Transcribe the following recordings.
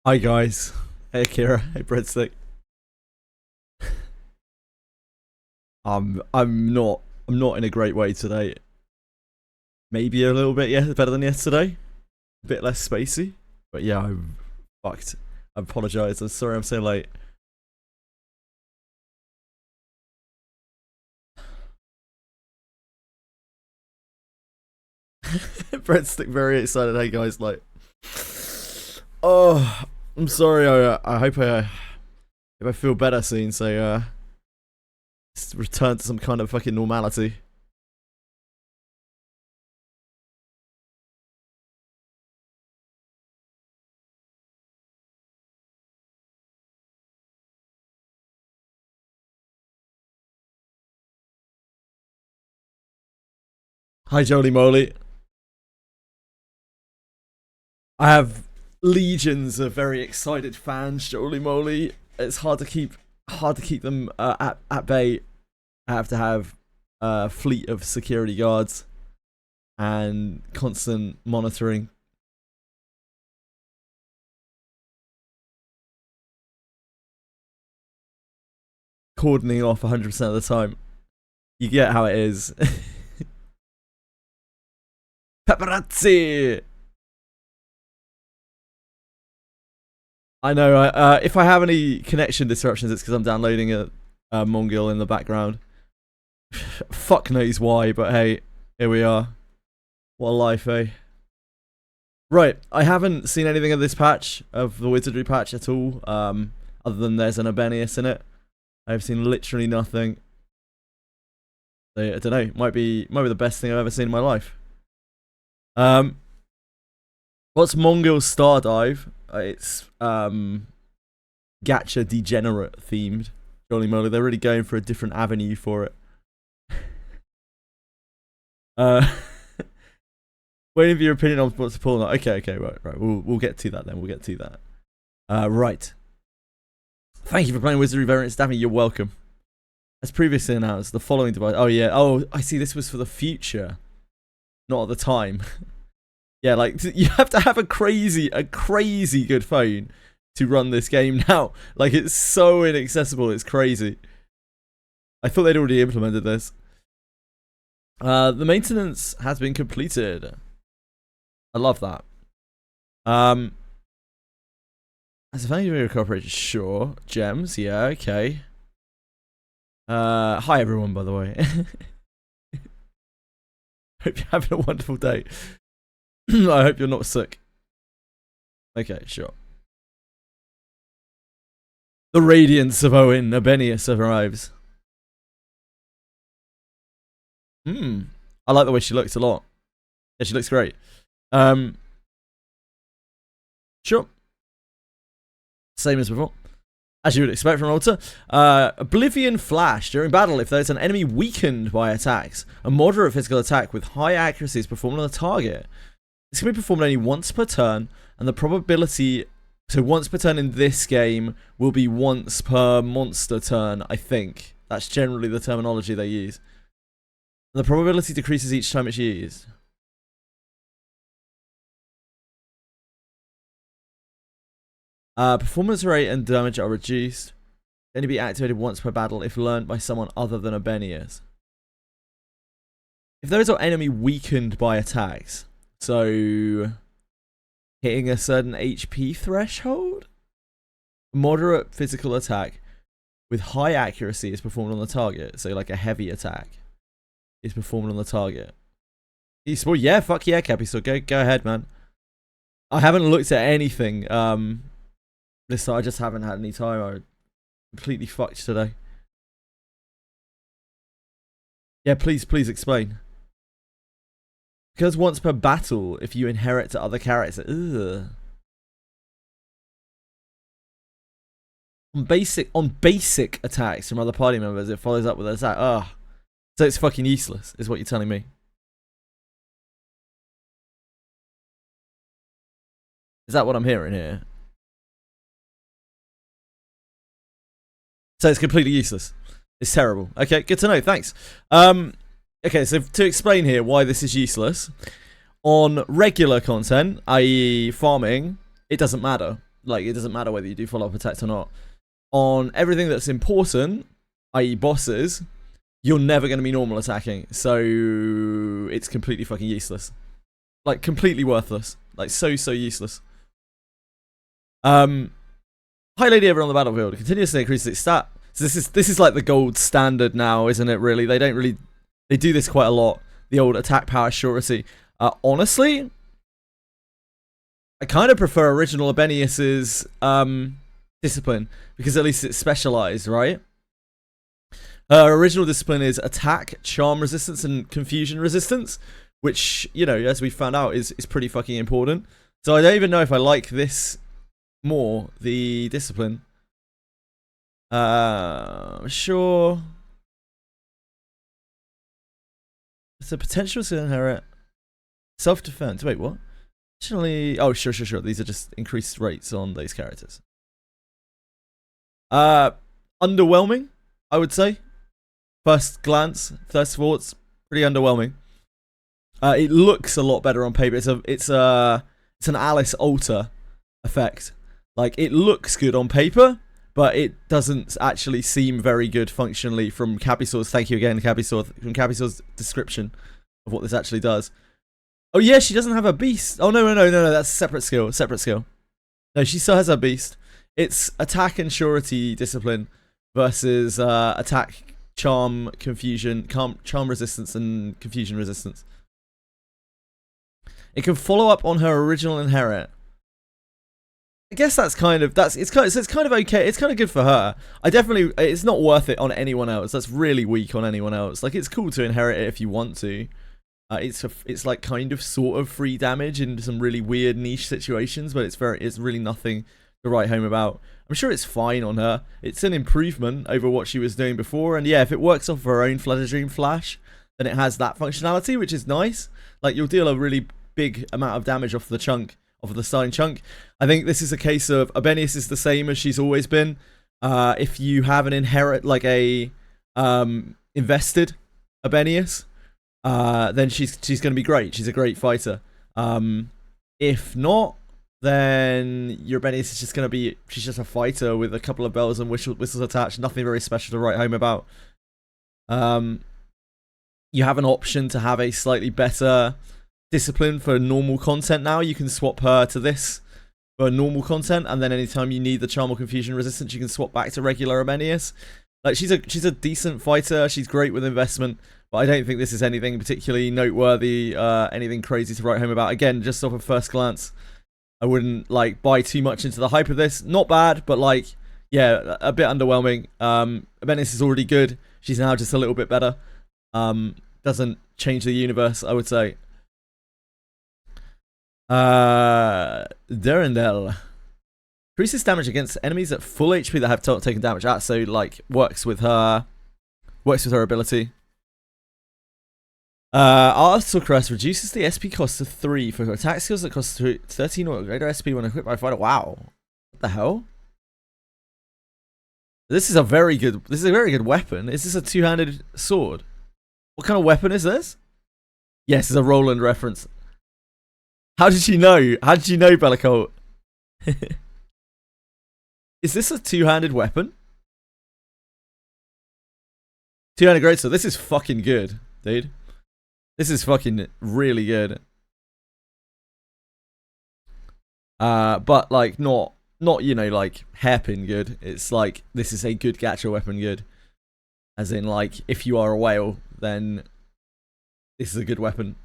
Hi guys. Hey Akira. Hey Breadstick. I'm not in a great way today. Maybe a little bit better than yesterday. A bit less spacey. But yeah, I'm fucked. I apologise. I'm sorry I'm so late. Breadstick very excited. Hey guys, like, oh, I'm sorry. I hope I feel better soon. So return to some kind of fucking normality. Hi Jolly Moly. I have legions of very excited fans, Jolly Moly. It's hard to keep them at bay. I have to have a fleet of security guards and constant monitoring. Cordoning off 100% of the time. You get how it is. Paparazzi! I know, if I have any connection disruptions, it's because I'm downloading a MONGIL in the background. Fuck knows why, but hey, here we are. What a life, eh? Right, I haven't seen anything of this patch, of the Wizardry patch at all, other than there's an ABENIUS in it. I've seen literally nothing. So, I don't know, might be the best thing I've ever seen in my life. What's MONGIL Star Dive? It's Gacha Degenerate themed. Jolly moly, they're really going for a different avenue for it. Waiting for your opinion on what's pull or not. Okay, right. We'll get to that then. We'll get to that. Right. Thank you for playing Wizardry variants, Daphne. You're welcome. As previously announced, the following device. Oh yeah. Oh, I see. This was for the future, not at the time. Yeah, like you have to have a crazy good phone to run this game now. Like it's so inaccessible. It's crazy. I thought they'd already implemented this. The maintenance has been completed. I love that. As a fan of your cooperation, sure. Gems, yeah, okay. Hi everyone, by the way. Hope you're having a wonderful day. I hope you're not sick. Okay, sure. The radiance of Owen ABENIUS arrives. I like the way she looks a lot. Yeah, she looks great. Sure. Same as before. As you would expect from Alter. Oblivion Flash. During battle, if there's an enemy weakened by attacks, a moderate physical attack with high accuracy is performed on the target. This can be performed only once per turn, and the probability... So once per turn in this game will be once per monster turn, I think. That's generally the terminology they use. And the probability decreases each time it's used. Performance rate and damage are reduced. Only be activated once per battle if learned by someone other than ABENIUS. If those are enemy weakened by attacks, so hitting a certain HP threshold, moderate physical attack with high accuracy is performed on the target. So like a heavy attack is performed on the target. Esport, yeah, fuck yeah, Cappy. So go ahead, man. I haven't looked at anything. This I just haven't had any time. I'm completely fucked today. Yeah, please explain. Because once per battle, if you inherit to other characters, ugh. On basic attacks from other party members, it follows up with an attack. Ugh. So it's fucking useless, is what you're telling me. Is that what I'm hearing here? So it's completely useless. It's terrible. Okay, good to know. Thanks. Okay, so to explain here why this is useless, on regular content, i.e. farming, it doesn't matter. like, it doesn't matter whether you do follow-up attacks or not. On everything that's important, i.e. bosses, you're never going to be normal attacking. So it's completely fucking useless. Like, completely worthless. Like, so useless. High Lady ever on the battlefield. Continuously increases its stat. So this is like the gold standard now, isn't it, really? They do this quite a lot. The old attack power surety. Honestly, I kind of prefer original ABENIUS's discipline, because at least it's specialized, right? Her original discipline is attack, charm resistance, and confusion resistance, which, you know, as we found out, is pretty fucking important. So I don't even know if I like this more, the discipline. Sure. It's a potential to inherit self-defense. Wait, what? Additionally, oh, sure. These are just increased rates on these characters. Underwhelming, I would say. First glance, first thoughts, pretty underwhelming. It looks a lot better on paper. It's an Alice Alter effect. Like, it looks good on paper, but it doesn't actually seem very good functionally from Cabisaur's. Thank you again, Cabisaur, from Cabisaur's description of what this actually does. Oh yeah, she doesn't have a beast. Oh no, that's a separate skill. No, she still has her beast. It's attack and surety discipline versus attack, charm, confusion, charm resistance, and confusion resistance. It can follow up on her original inherit. I guess it's kind of okay. It's kind of good for her. It's not worth it on anyone else. That's really weak on anyone else. Like, it's cool to inherit it if you want to. It's like kind of sort of free damage in some really weird niche situations, but it's really nothing to write home about. I'm sure it's fine on her. It's an improvement over what she was doing before, and yeah, if it works off of her own Flooded Dream Flash, then it has that functionality, which is nice. Like, you'll deal a really big amount of damage off the starting chunk. I think this is a case of ABENIUS is the same as she's always been. If you have an inherit, like a invested ABENIUS, then she's going to be great. She's a great fighter. If not, then your ABENIUS is just going to be, she's just a fighter with a couple of bells and whistles attached. Nothing very special to write home about. You have an option to have a slightly better discipline for normal content now. You can swap her to this for normal content, and then anytime you need the charm or confusion resistance, you can swap back to regular ABENIUS. Like, she's a decent fighter. She's great with investment, but I don't think this is anything particularly noteworthy, anything crazy to write home about. Again, just off of first glance, I wouldn't like buy too much into the hype of this. Not bad, but like, yeah, a bit underwhelming. ABENIUS is already good. She's now just a little bit better. Doesn't change the universe, I would say. Durandel increases damage against enemies at full HP that have taken damage. So like works with her ability. Aristocrat reduces the SP cost to 3 for attack skills that cost 13 or greater SP when equipped by a fighter. Wow, what the hell? This is a very good weapon. Is this a two-handed sword? What kind of weapon is this? Yes, it's a Roland reference. How did you know? How did you know, Bellacolt? Is this a two-handed weapon? Two-handed greatsword. This is fucking good, dude. This is fucking really good. But like not you know, like hairpin good. It's like, this is a good gacha weapon good. As in, like, if you are a whale, then this is a good weapon.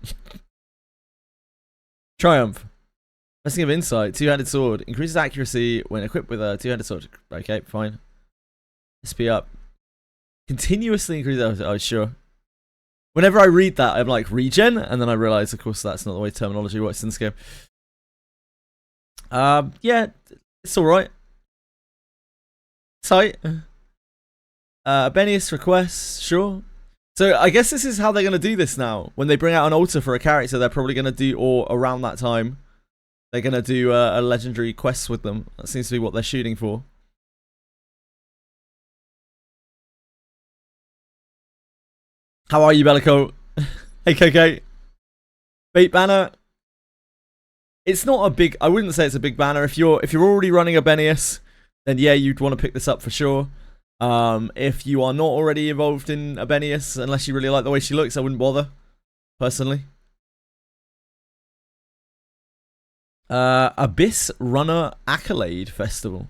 Triumph. Blessing of Insight. Two-handed sword. Increases accuracy when equipped with a two-handed sword. Okay, fine. SP up. Continuously increases... Oh, sure. Whenever I read that, I'm like, regen? And then I realise, of course, that's not the way terminology works in this game. Yeah, it's alright. Tight. ABENIUS requests, sure. So I guess this is how they're going to do this now. When they bring out an altar for a character, they're probably going to do, or around that time, they're going to do a legendary quest with them. That seems to be what they're shooting for. How are you, Bellico? Hey, KK. Bait Banner. It's not a big. I wouldn't say it's a big banner. If you're already running ABENIUS, then yeah, you'd want to pick this up for sure. If you are not already involved in ABENIUS, unless you really like the way she looks, I wouldn't bother, personally. Abyss Runner Accolade Festival.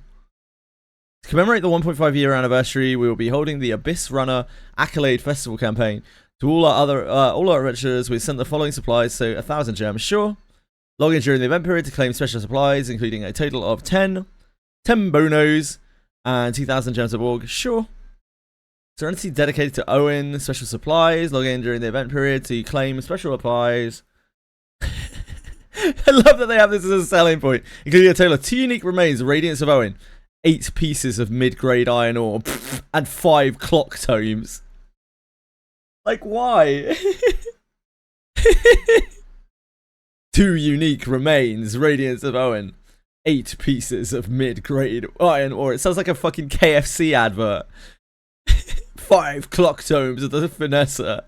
To commemorate the 1.5 year anniversary, we will be holding the Abyss Runner Accolade Festival campaign. To all our adventurers, we sent the following supplies, so 1,000 gems, sure. Log in during the event period to claim special supplies, including a total of 10 bonos, and 2,000 gems of org, sure. Serenity dedicated to Owen, special supplies. Log in during the event period to claim special supplies. I love that they have this as a selling point, including a total of 2 unique remains, Radiance of Owen, 8 pieces of mid-grade iron ore, and 5 clock tomes. Like, why? 2 unique remains, Radiance of Owen, 8 pieces of mid-grade iron ore. It sounds like a fucking KFC advert. 5 clock tomes of the Finessa.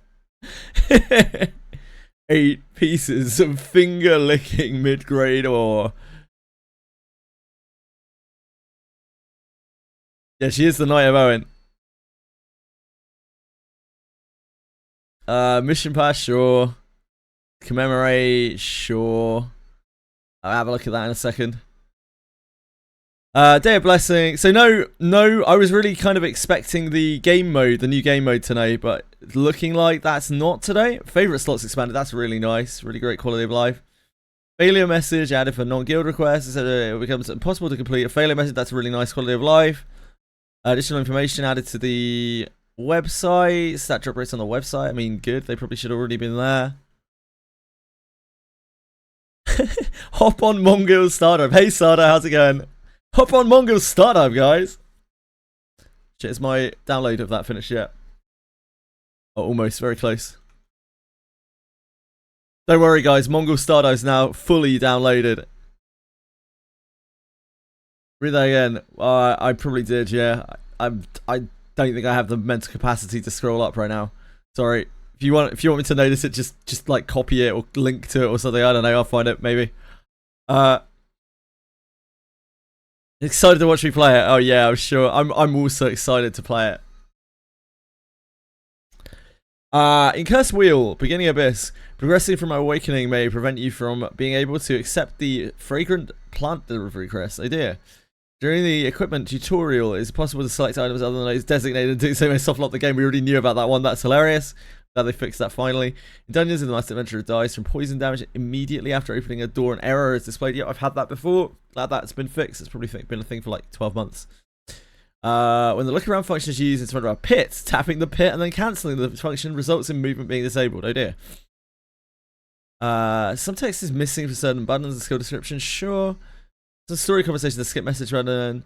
8 pieces of finger-licking mid-grade ore. Yeah, she is the Knight of Owen. Mission pass, sure. Commemorate, sure. I'll have a look at that in a second. Day of Blessing. So no, I was really kind of expecting the game mode, the new game mode today, but looking like that's not today. Favorite slots expanded. That's really nice. Really great quality of life. Failure message added for non-guild requests. It said it becomes impossible to complete a failure message. That's a really nice quality of life. Additional information added to the website. Stat drop rates on the website. I mean, good. They probably should have already been there. Hop on MONGIL Startup. Hey Startup, how's it going? Hop on MONGIL Startup, guys. Shit, is my download of that finished yet? Oh, almost. Very close. Don't worry, guys. MONGIL Startup is now fully downloaded. Read that again. I probably did, yeah. I don't think I have the mental capacity to scroll up right now. Sorry. If you want me to notice it, just like copy it or link to it or something. I don't know. I'll find it maybe. Excited to watch me play it. Oh yeah, I'm sure. I'm also excited to play it. In Cursed Wheel, beginning Abyss, progressing from awakening may prevent you from being able to accept the fragrant plant delivery crest. Oh dear. During the equipment tutorial, it's possible to select items other than those designated and do so may softlock the game. We already knew about that one. That's hilarious. Glad they fixed that finally. In dungeons, the last adventurer dies from poison damage immediately after opening a door. An error is displayed. Yeah, I've had that before. Glad that's been fixed. It's probably been a thing for like 12 months. When the look around function is used in front of a pit, tapping the pit and then cancelling the function results in movement being disabled. Oh dear. Some text is missing for certain buttons and skill descriptions. Sure. Some story conversation, the skip message run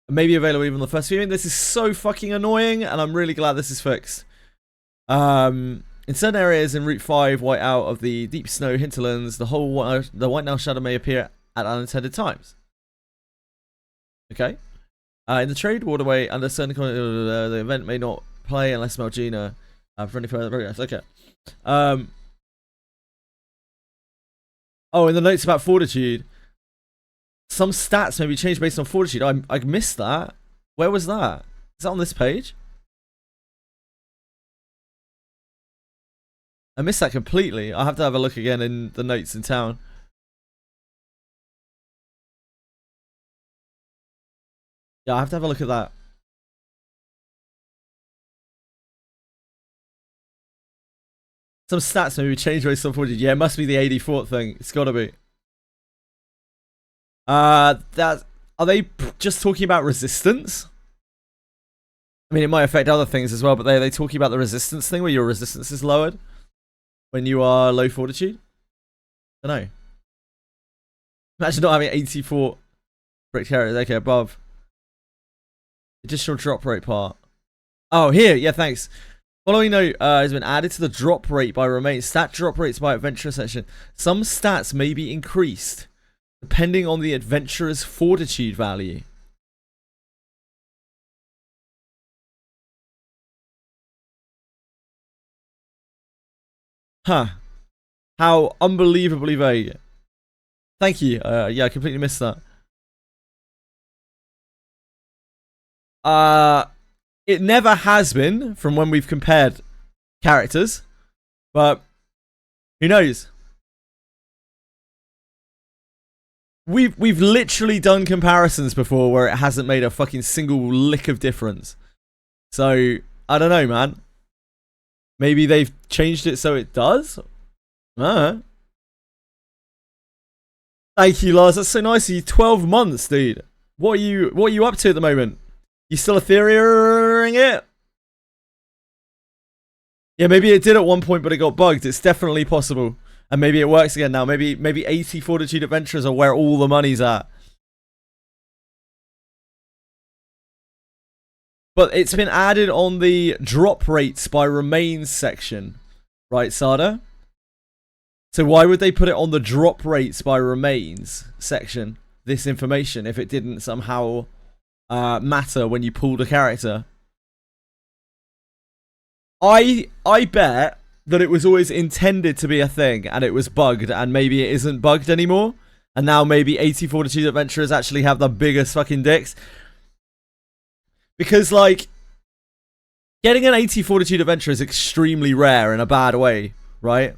maybe available even on the first viewing. This is so fucking annoying, and I'm really glad this is fixed. In certain areas in Route 5, white out of the deep snow hinterlands, the white nail shadow may appear at unintended times. Okay. In the trade waterway, under certain the event may not play unless Melgina for any further progress. Okay. Oh, in the notes about fortitude, some stats may be changed based on fortitude. I missed that. Where was that? Is that on this page? I missed that completely. I'll have to have a look again in the notes in town. Yeah, I have to have a look at that. Some stats maybe changed based on fortitude. Yeah, it must be the 84th thing. It's gotta be. Are they just talking about resistance? I mean, it might affect other things as well, but they talking about the resistance thing where your resistance is lowered when you are low fortitude? I don't know. Imagine not having 84 brick carriers. Okay, above. Additional drop rate part. Oh, here. Yeah, thanks. Following note has been added to the drop rate by remain. Stat drop rates by adventurer section. Some stats may be increased depending on the adventurer's fortitude value. Huh. How unbelievably vague. Thank you. Yeah, I completely missed that. It never has been from when we've compared characters, but who knows? We've literally done comparisons before where it hasn't made a fucking single lick of difference. So I don't know, man. Maybe they've changed it so it does. Thank you, Lars. That's so nice of you. 12 months, dude. What are you up to at the moment? You still Ethereuming it? Yeah, maybe it did at one point, but it got bugged. It's definitely possible. And maybe it works again now. Maybe 80 Fortitude Adventurers are where all the money's at. But it's been added on the drop rates by remains section. Right, Sada? So why would they put it on the drop rates by remains section, this information, if it didn't somehow matter when you pulled a character? I bet that it was always intended to be a thing and it was bugged and maybe it isn't bugged anymore. And now maybe 80 Fortitude Adventurers actually have the biggest fucking dicks. Because, like, getting an 80 Fortitude Adventurer is extremely rare in a bad way, right?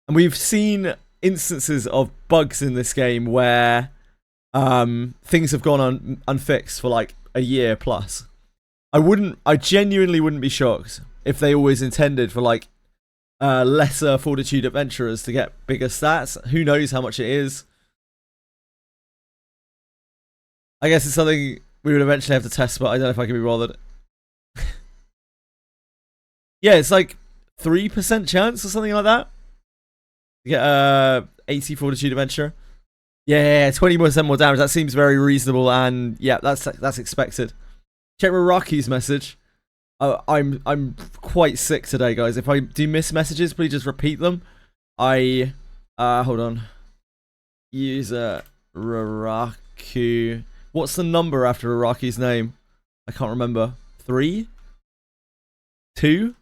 And we've seen instances of bugs in this game where things have gone unfixed for like a year plus. I genuinely wouldn't be shocked if they always intended for like lesser Fortitude Adventurers to get bigger stats. Who knows how much it is? I guess it's something we would eventually have to test, but I don't know if I can be bothered. Yeah, it's like 3% chance or something like that. You get 80 Fortitude Adventurer. Yeah, 20% more damage. That seems very reasonable, and yeah, that's expected. Check Rocky's message. I'm quite sick today, guys. If I do miss messages, please just repeat them. Hold on. User Raraku. What's the number after Raraku's name? I can't remember. 3? 2?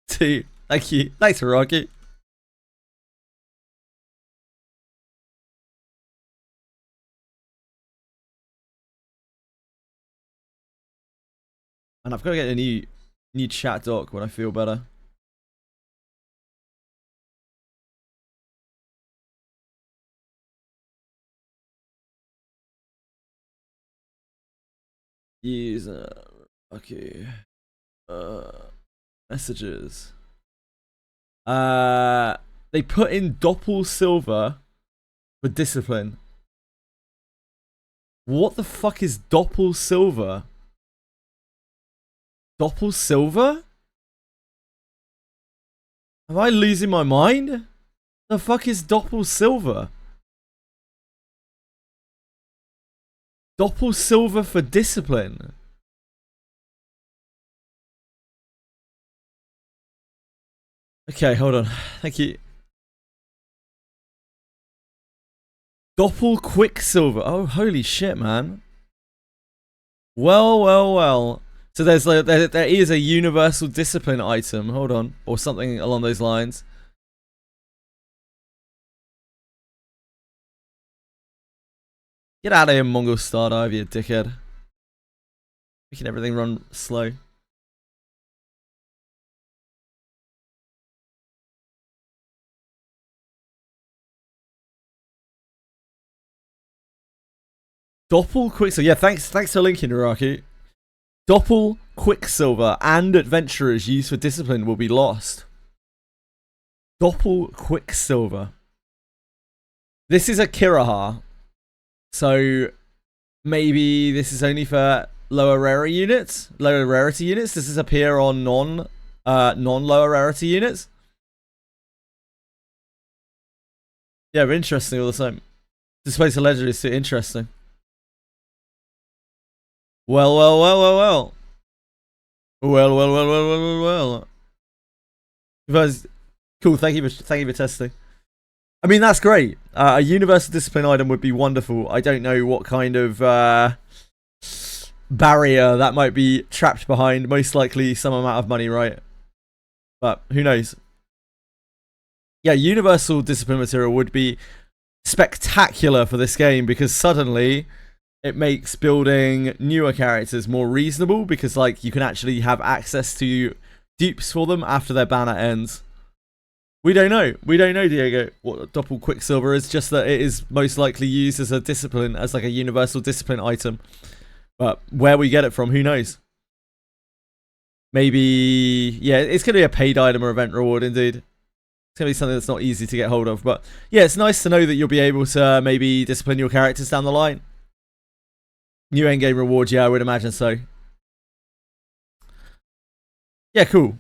2. Thank you. Thanks, Raraku. And I've got to get a new chat doc when I feel better. User. Okay. Messages. They put in Doppel Silver for discipline. What the fuck is Doppel Silver? Doppel Silver? Am I losing my mind? The fuck is Doppel Silver? Doppel Silver for discipline. Okay, hold on. Thank you. Doppel Quicksilver. Oh, holy shit, man. Well. So there's like there is a universal discipline item. Hold on, or something along those lines. Get out of here, Mongol Stardive, you dickhead. Making everything run slow. Doppel Quicksilver. Yeah, thanks for linking, Iraqi. Doppel Quicksilver and adventurers used for discipline will be lost. Doppel Quicksilver. This is a Kiraha. So maybe this is only for lower rarity units. Does this appear on non lower rarity units? Yeah, interesting all the same. Displays of Legendary is too interesting. Well. Guys, cool. Thank you for testing. I mean, that's great. A universal discipline item would be wonderful. I don't know what kind of barrier that might be trapped behind. Most likely some amount of money, right? But who knows? yeah, universal discipline material would be spectacular for this game, because suddenly it makes building newer characters more reasonable, because like you can actually have access to dupes for them after their banner ends. We don't know, Diego, what Doppel Quicksilver is, just that it is most likely used as a discipline, as like a universal discipline item. But where we get it from, who knows? Maybe, yeah, it's going to be a paid item or event reward, indeed. It's going to be something that's not easy to get hold of. But yeah, it's nice to know that you'll be able to maybe discipline your characters down the line. New endgame rewards, yeah, I would imagine so. Yeah, cool.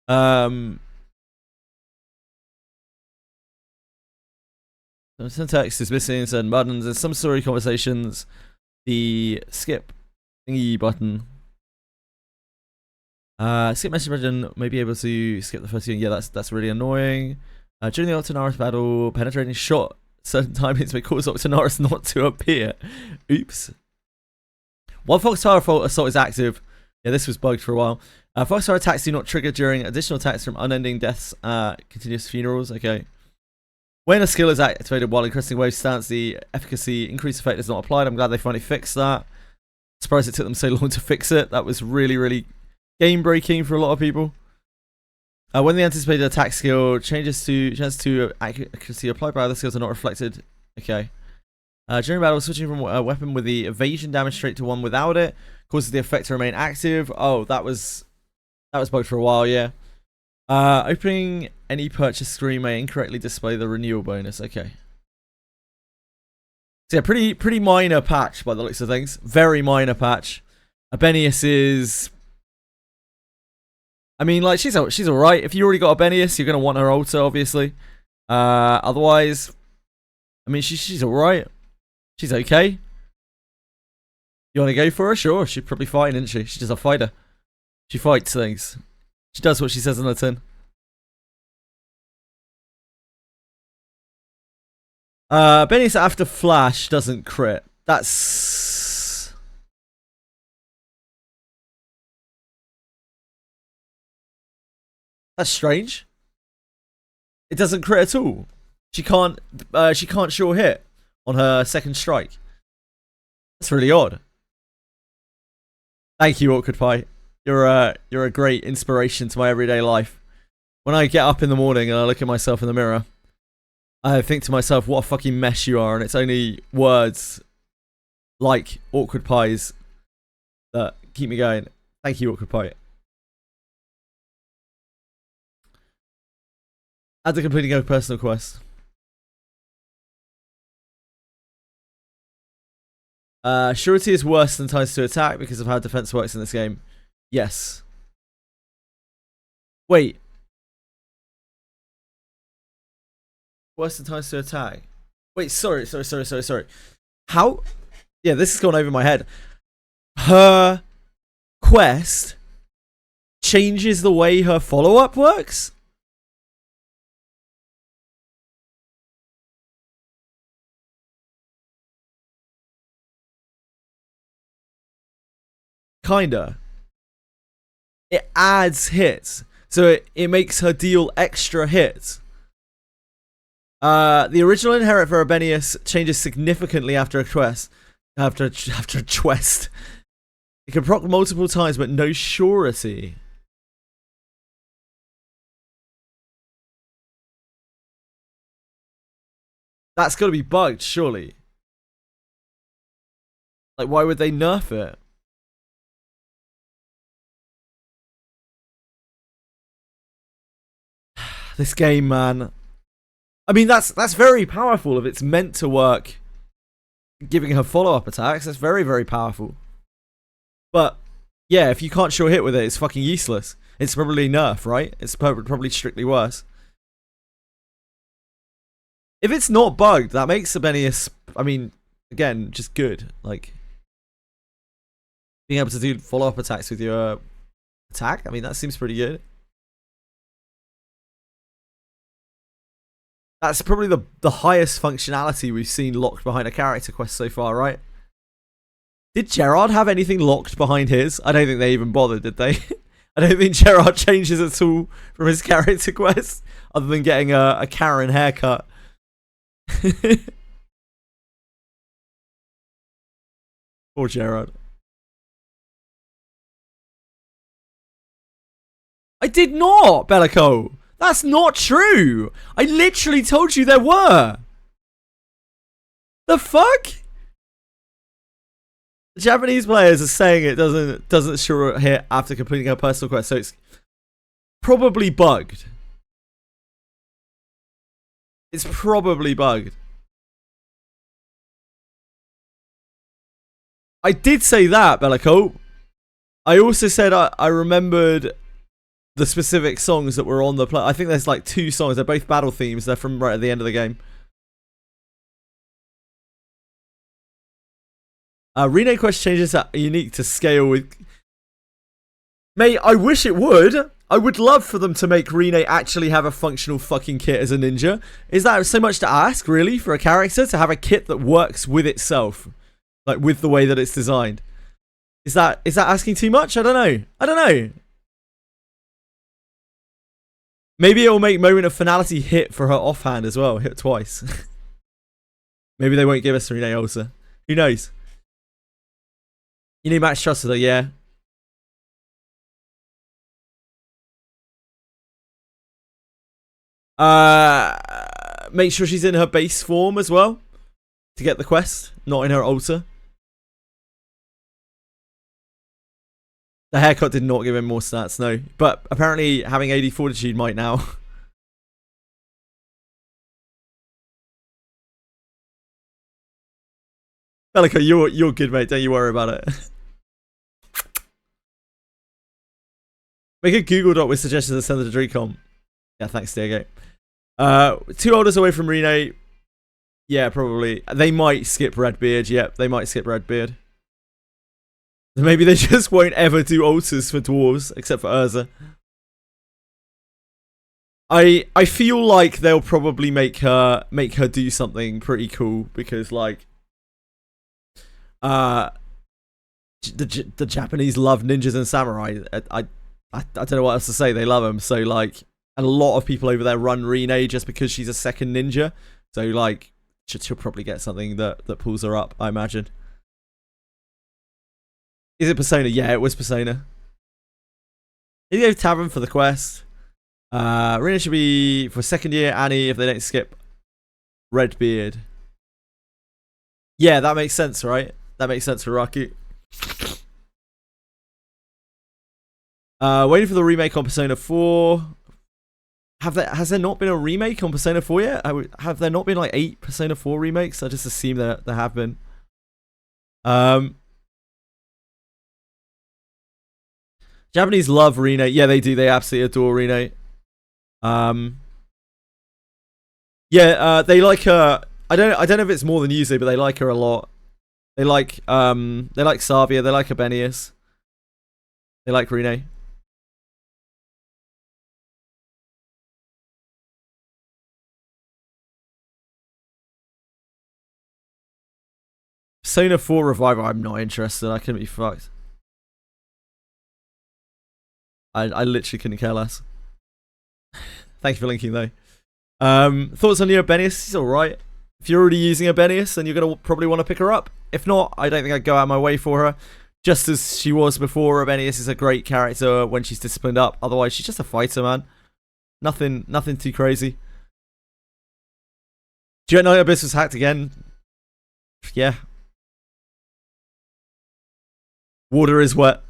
Some text is missing, certain buttons, and some story conversations. The skip thingy button. Skip message button may be able to skip the first thing. Yeah, that's really annoying. During the Octonaris battle, penetrating shot certain timings may cause Octonaris not to appear. Oops. While Foxfire assault is active, yeah, this was bugged for a while. Foxfire attacks do not trigger during additional attacks from unending deaths, continuous funerals. Okay. When a skill is activated while in Cresting Wave stance, the efficacy increase effect is not applied. I'm glad they finally fixed that. Surprised it took them so long to fix it. That was really, really game breaking for a lot of people. When the anticipated attack skill changes to accuracy applied by other skills are not reflected. Okay. During battle, switching from a weapon with the evasion damage straight to one without it causes the effect to remain active. Oh, that was bugged for a while, yeah. Opening any purchase screen may incorrectly display the renewal bonus. Okay. So yeah, pretty minor patch by the looks of things. Very minor patch. ABENIUS is, I mean, like, she's alright. If you already got ABENIUS, you're gonna want her altar, obviously. Otherwise, I mean, she's alright. She's okay. You want to go for her? Sure. She's probably fine, isn't she? She's just a fighter. She fights things. She does what she says on the tin. ABENIUS after flash doesn't crit. That's strange. It doesn't crit at all. She can't sure hit on her second strike. That's really odd. Thank you, Awkward Pie. You're a great inspiration to my everyday life. When I get up in the morning and I look at myself in the mirror, I think to myself, what a fucking mess you are, and it's only words like Awkward Pies that keep me going. Thank you, Awkward Pie. After completing a personal quest. Surety is worse than times 2 attack because of how defense works in this game. Yes. Wait. Worse than times 2 attack. Wait, sorry. How? Yeah, this has gone over my head. Her quest changes the way her follow-up works? Kinda. It adds hits. So it makes her deal extra hits. The original inherit for ABENIUS changes significantly after a quest. After a quest. It can proc multiple times, but no surety. That's gotta be bugged, surely. Like, why would they nerf it? This game, man. I mean, that's very powerful if it's meant to work. Giving her follow-up attacks, that's very, very powerful. But yeah, if you can't sure hit with it, it's fucking useless. It's probably nerf, right? It's probably strictly worse. If it's not bugged, that makes ABENIUS, I mean, again, just good. Like, being able to do follow-up attacks with your attack, I mean, that seems pretty good. That's probably the highest functionality we've seen locked behind a character quest so far, right? Did Gerard have anything locked behind his? I don't think they even bothered, did they? I don't think Gerard changes at all from his character quest, other than getting a Karen haircut. Poor Gerard. I did not, Bellico. That's not true. I literally told you there were. The fuck? The Japanese players are saying it doesn't show it here after completing a personal quest, so it's probably bugged. It's probably bugged. I did say that, Bellico. I also said I remembered the specific songs that were on the play. I think there's like 2 songs. They're both battle themes. They're from right at the end of the game. Rename quest changes are unique to scale with... Mate, I wish it would. I would love for them to make Rene actually have a functional fucking kit as a ninja. Is that so much to ask, really, for a character to have a kit that works with itself? Like, with the way that it's designed. Is that asking too much? I don't know. I don't know. Maybe it'll make Moment of Finality hit for her offhand as well. Hit twice. Maybe they won't give us Rene also. Who knows? You need match trust with her, yeah. Make sure she's in her base form as well to get the quest, not in her altar. The haircut did not give him more stats, no. But apparently having 80 fortitude might now. Bellico, you're good, mate. Don't you worry about it. Make a Google Doc with suggestions and send it to Dreecom. Yeah, thanks, Diego. 2 orders away from Rene. Yeah, probably. They might skip Redbeard. Yep, they might skip Redbeard. Maybe they just won't ever do altars for dwarves, except for Urza. I feel like they'll probably make her do something pretty cool because like the Japanese love ninjas and samurai. I don't know what else to say. They love them. So like, and a lot of people over there run Rene just because she's a second ninja. So like, she'll probably get something that pulls her up, I imagine. Is it Persona? Yeah, it was Persona. Did you go Tavern for the quest? Rena should be for 2nd year Annie if they don't skip Redbeard. Yeah, that makes sense, right? That makes sense for Raku. Waiting for the remake on Persona 4. Has there not been a remake on Persona 4 yet? Have there not been like 8 Persona 4 remakes? I just assume that there have been. Japanese love Rene. Yeah, they do. They absolutely adore Rene. Yeah, they like her. I don't know if it's more than usually, but they like her a lot. They like Savia. They like Abenius. They like Rene. Persona 4 Revival. I'm not interested. I couldn't be fucked. I literally couldn't care less. Thank you for linking though. Thoughts on your Abenius? He's alright. If you're already using Abenius, then you're going to probably want to pick her up. If not, I don't think I'd go out of my way for her. Just as she was before, Abenius is a great character when she's disciplined up. Otherwise, she's just a fighter, man. Nothing too crazy. Do you know Abyss was hacked again? Yeah. Water is wet.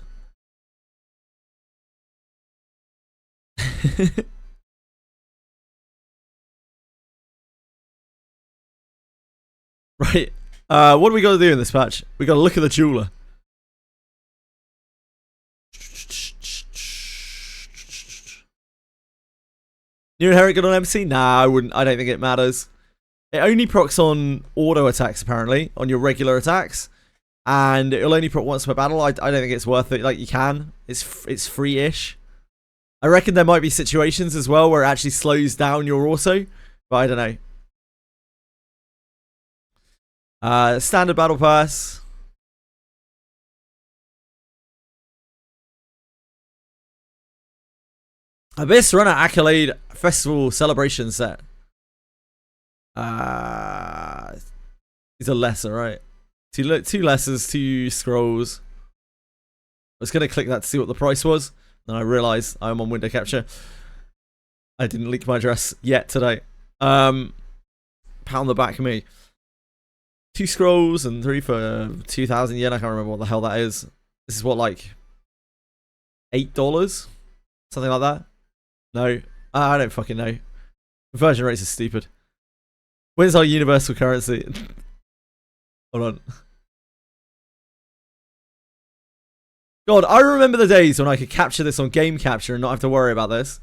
Right. What do we got to do in this patch? We got to look at the jeweler. New inherit good on MC? Nah, I wouldn't. I don't think it matters. It only procs on auto attacks, apparently, on your regular attacks. And it'll only proc once per battle. I don't think it's worth it. Like, you can. It's free-ish. I reckon there might be situations as well where it actually slows down your auto. But I don't know. Standard battle pass. Abyss Runner Accolade Festival Celebration set. These are lesser, right? Two lessers, 2 scrolls. I was gonna click that to see what the price was, then I realised I'm on window capture. I didn't leak my address yet today. Pound the back of me. 2 scrolls and 3 for 2,000 yen. I can't remember what the hell that is. This is what, like $8? Something like that? No. I don't fucking know. Conversion rates are stupid. When's our universal currency? Hold on. God, I remember the days when I could capture this on game capture and not have to worry about this.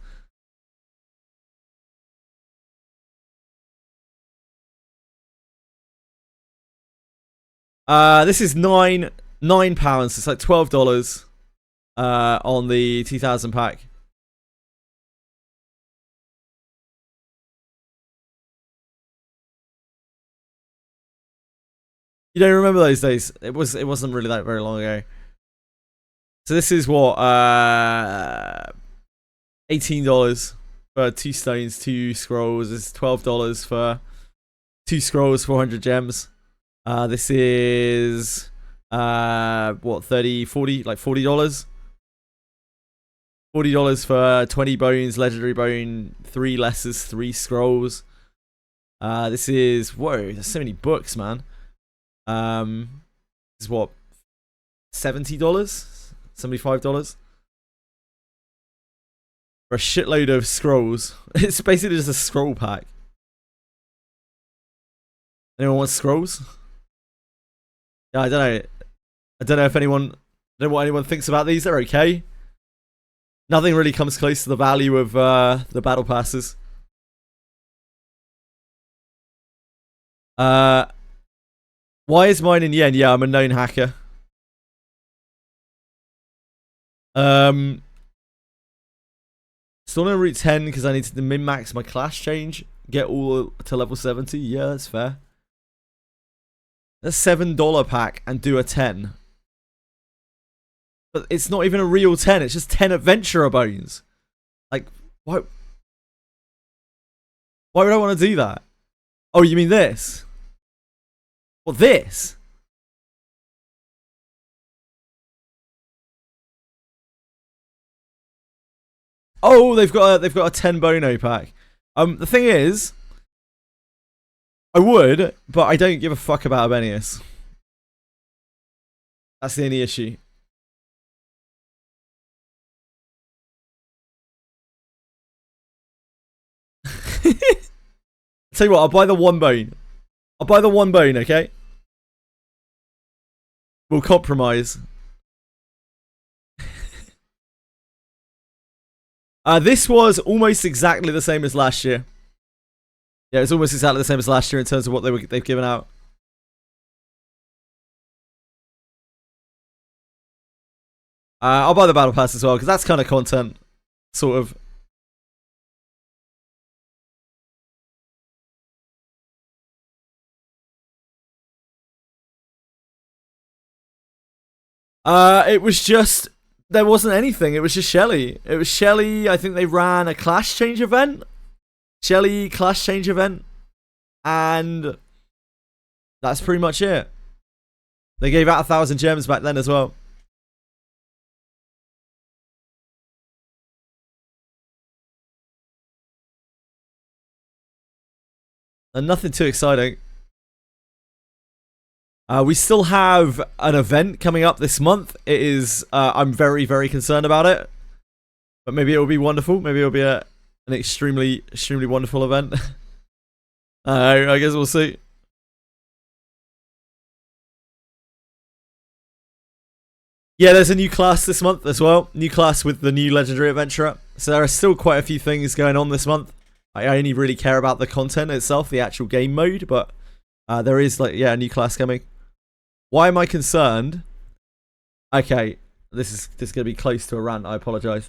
This is £9. It's like $12 on the 2000 pack. You don't remember those days? It wasn't really that very long ago. So this is what $18 for 2 stones, 2 scrolls. This is $12 for 2 scrolls, 400 gems. This is what, 30, 40, like $40. $40 for 20 bones, legendary bone, 3 lessers, 3 scrolls. This is, whoa, there's so many books, man. This is what, $70, $75 for a shitload of scrolls. It's basically just a scroll pack. Anyone wants scrolls? Yeah, I don't know. I don't know if anyone, I don't know what anyone thinks about these. They're okay. Nothing really comes close to the value of the battle passes. Why is mine in yen? Yeah, I'm a known hacker. Still on route 10 because I need to min-max my class change. Get all to level 70. Yeah, that's fair. That's $7 pack and do a 10. But it's not even a real 10. It's just 10 adventurer bones. Like, why? Why would I want to do that? Oh, you mean this? Well, this? Oh, they've got a 10 bono pack. The thing is, I would, but I don't give a fuck about ABENIUS. That's the only issue. Tell you what, I'll buy the 1 bone. I'll buy the 1 bone, okay? We'll compromise. This was almost exactly the same as last year. Yeah, it's almost exactly the same as last year in terms of what they've given out. I'll buy the battle pass as well because that's kind of content, sort of. It was just, there wasn't anything. It was just Shelly. It was Shelly. I think they ran a class change event. Shelly class change event. And that's pretty much it. They gave out 1,000 gems back then as well. And nothing too exciting. We still have an event coming up this month. It is, I'm very, very concerned about it. But maybe it will be wonderful. Maybe it will be an extremely, extremely wonderful event. I guess we'll see. Yeah, there's a new class this month as well. New class with the new legendary adventurer. So there are still quite a few things going on this month. I only really care about the content itself, the actual game mode. But there is, like, yeah, a new class coming. Why am I concerned? Okay, this is going to be close to a rant. I apologize.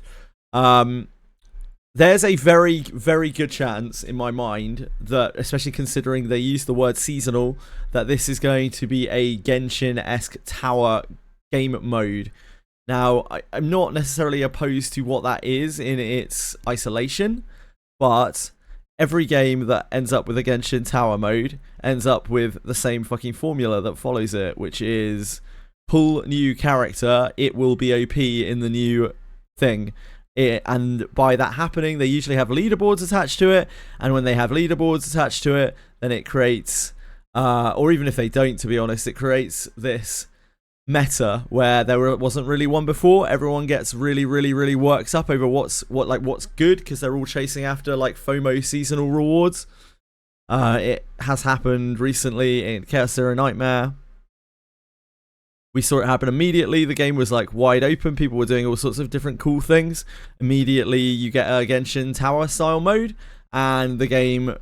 There's a very, very good chance in my mind that, especially considering they use the word seasonal, that this is going to be a Genshin-esque tower game mode. Now, I'm not necessarily opposed to what that is in its isolation, but every game that ends up with a Genshin Tower mode ends up with the same fucking formula that follows it, which is pull new character, it will be OP in the new thing. And by that happening, they usually have leaderboards attached to it, and when they have leaderboards attached to it, then it creates, or even if they don't, to be honest, it creates this meta where there wasn't really one before. Everyone gets really worked up over what's good, because they're all chasing after like FOMO seasonal rewards. It has happened recently in Chaos Zero Nightmare. We saw it happen immediately. The game was like wide open. People were doing all sorts of different cool things. Immediately you get a Genshin Tower style mode, and the game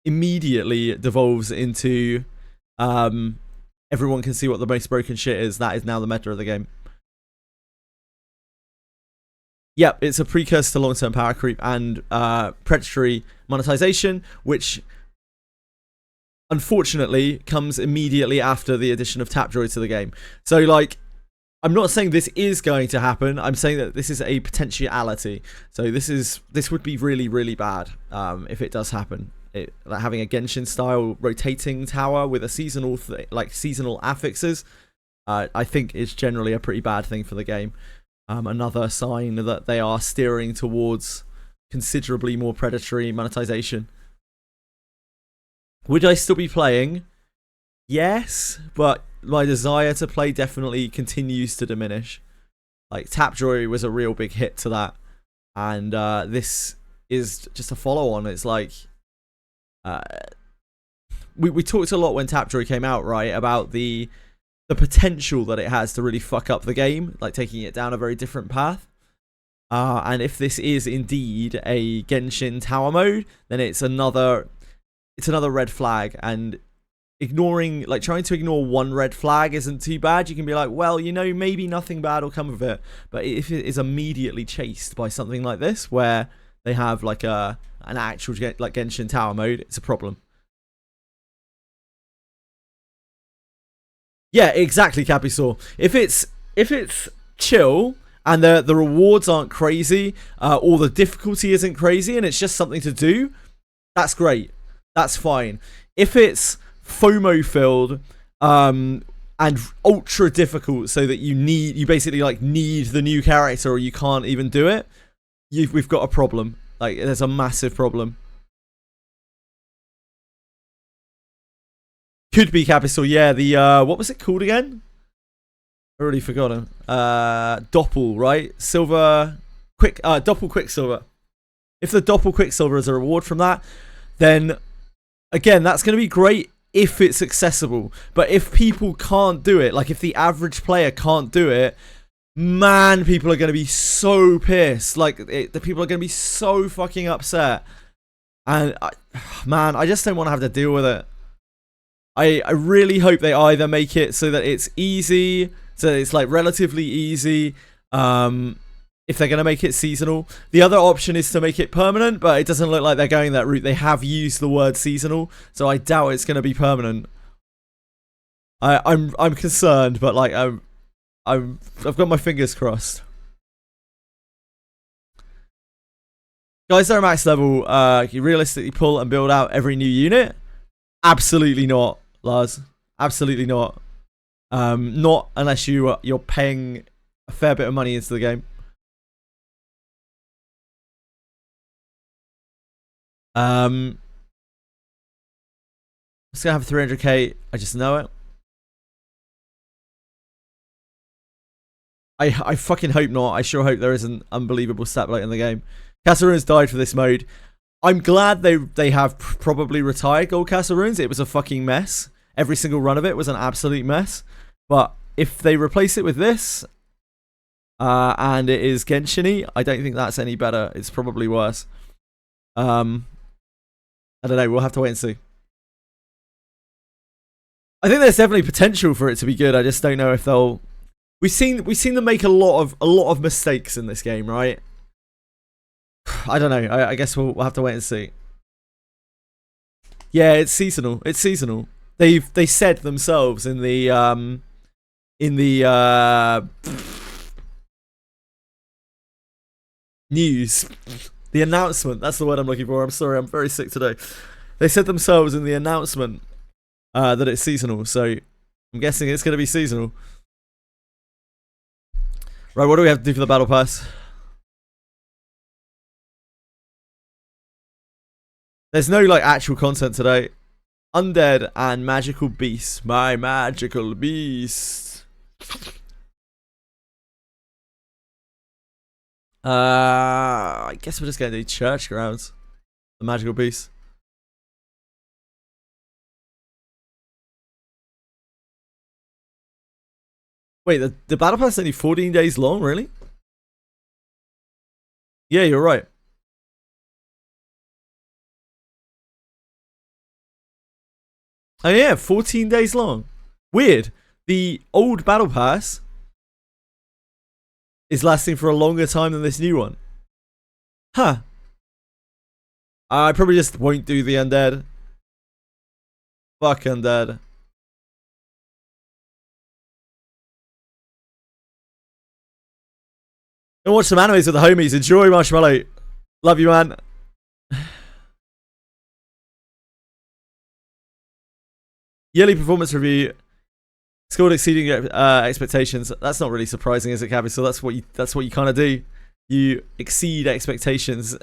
immediately devolves into everyone can see what the most broken shit is. That is now the meta of the game. Yep, it's a precursor to long-term power creep and predatory monetization, which unfortunately comes immediately after the addition of Tapjoy to the game. So, like, I'm not saying this is going to happen. I'm saying that this is a potentiality. So this would be really bad if it does happen. Like having a Genshin style rotating tower with a seasonal seasonal affixes, I think is generally a pretty bad thing for the game. Another sign that they are steering towards considerably more predatory monetization. Would I still be playing? Yes, but my desire to play definitely continues to diminish. Like, Tapjoy was a real big hit to that, and this is just a follow-on. It's like we talked a lot when Tapjoy came out, right, about the potential that it has to really fuck up the game, like taking it down a very different path. And if this is indeed a Genshin Tower mode, then it's another red flag. And trying to ignore one red flag isn't too bad. You can be like, well, you know, maybe nothing bad will come of it. But if it is immediately chased by something like this, where they have like an actual like Genshin Tower mode, it's a problem. Yeah, exactly, Capisaur. If it's chill and the rewards aren't crazy, or the difficulty isn't crazy, and it's just something to do, that's great. That's fine. If it's FOMO filled and ultra difficult, so that you basically like need the new character, or you can't even do it, we've got a problem. Like, there's a massive problem. Could be Capital, yeah. The what was it called again? I already forgotten. Doppel, right? Silver Doppel Quicksilver. If the Doppel Quicksilver is a reward from that, then again, that's going to be great if it's accessible. But if people can't do it, like if the average player can't do it, man, people are going to be so pissed. Like, the people are going to be so fucking upset. And man, I just don't want to have to deal with it. I really hope they either make it so that it's easy, so that it's like relatively easy, if they're going to make it seasonal. The other option is to make it permanent, but it doesn't look like they're going that route. They have used the word seasonal, so I doubt it's going to be permanent. I'm concerned, but like I've got my fingers crossed. Guys that are max level, can you realistically pull and build out every new unit? Absolutely not, Lars. Absolutely not. Not unless you're paying a fair bit of money into the game. It's gonna have 300k. I just know it. I fucking hope not. I sure hope there is an unbelievable stat block in the game. Castle died for this mode. I'm glad they have probably retired Gold Castle Runes. It was a fucking mess. Every single run of it was an absolute mess. But if they replace it with this, and it is Genshin-y, I don't think that's any better. It's probably worse. I don't know. We'll have to wait and see. I think there's definitely potential for it to be good. I just don't know if they'll. We've seen them make a lot of mistakes in this game, right? I don't know. I guess we'll have to wait and see. Yeah, it's seasonal. It's seasonal. They said themselves in the News. The announcement. That's the word I'm looking for. I'm sorry. I'm very sick today. They said themselves in the announcement that it's seasonal. So I'm guessing it's going to be seasonal. Right. What do we have to do for the battle pass? There's no like actual content today. Undead and magical beasts. My magical beast. I guess we're just gonna do church grounds. The magical beast. Wait, the battle pass is only 14 days long, really? Yeah, you're right. Oh yeah, 14 days long. Weird. The old battle pass is lasting for a longer time than this new one. Huh. I probably just won't do the undead. Fuck undead. And watch some animes with the homies. Enjoy, Marshmallow. Love you, man. Yearly performance review. Scored exceeding expectations. That's not really surprising, is it, Cabby? So that's what you kind of do. You exceed expectations.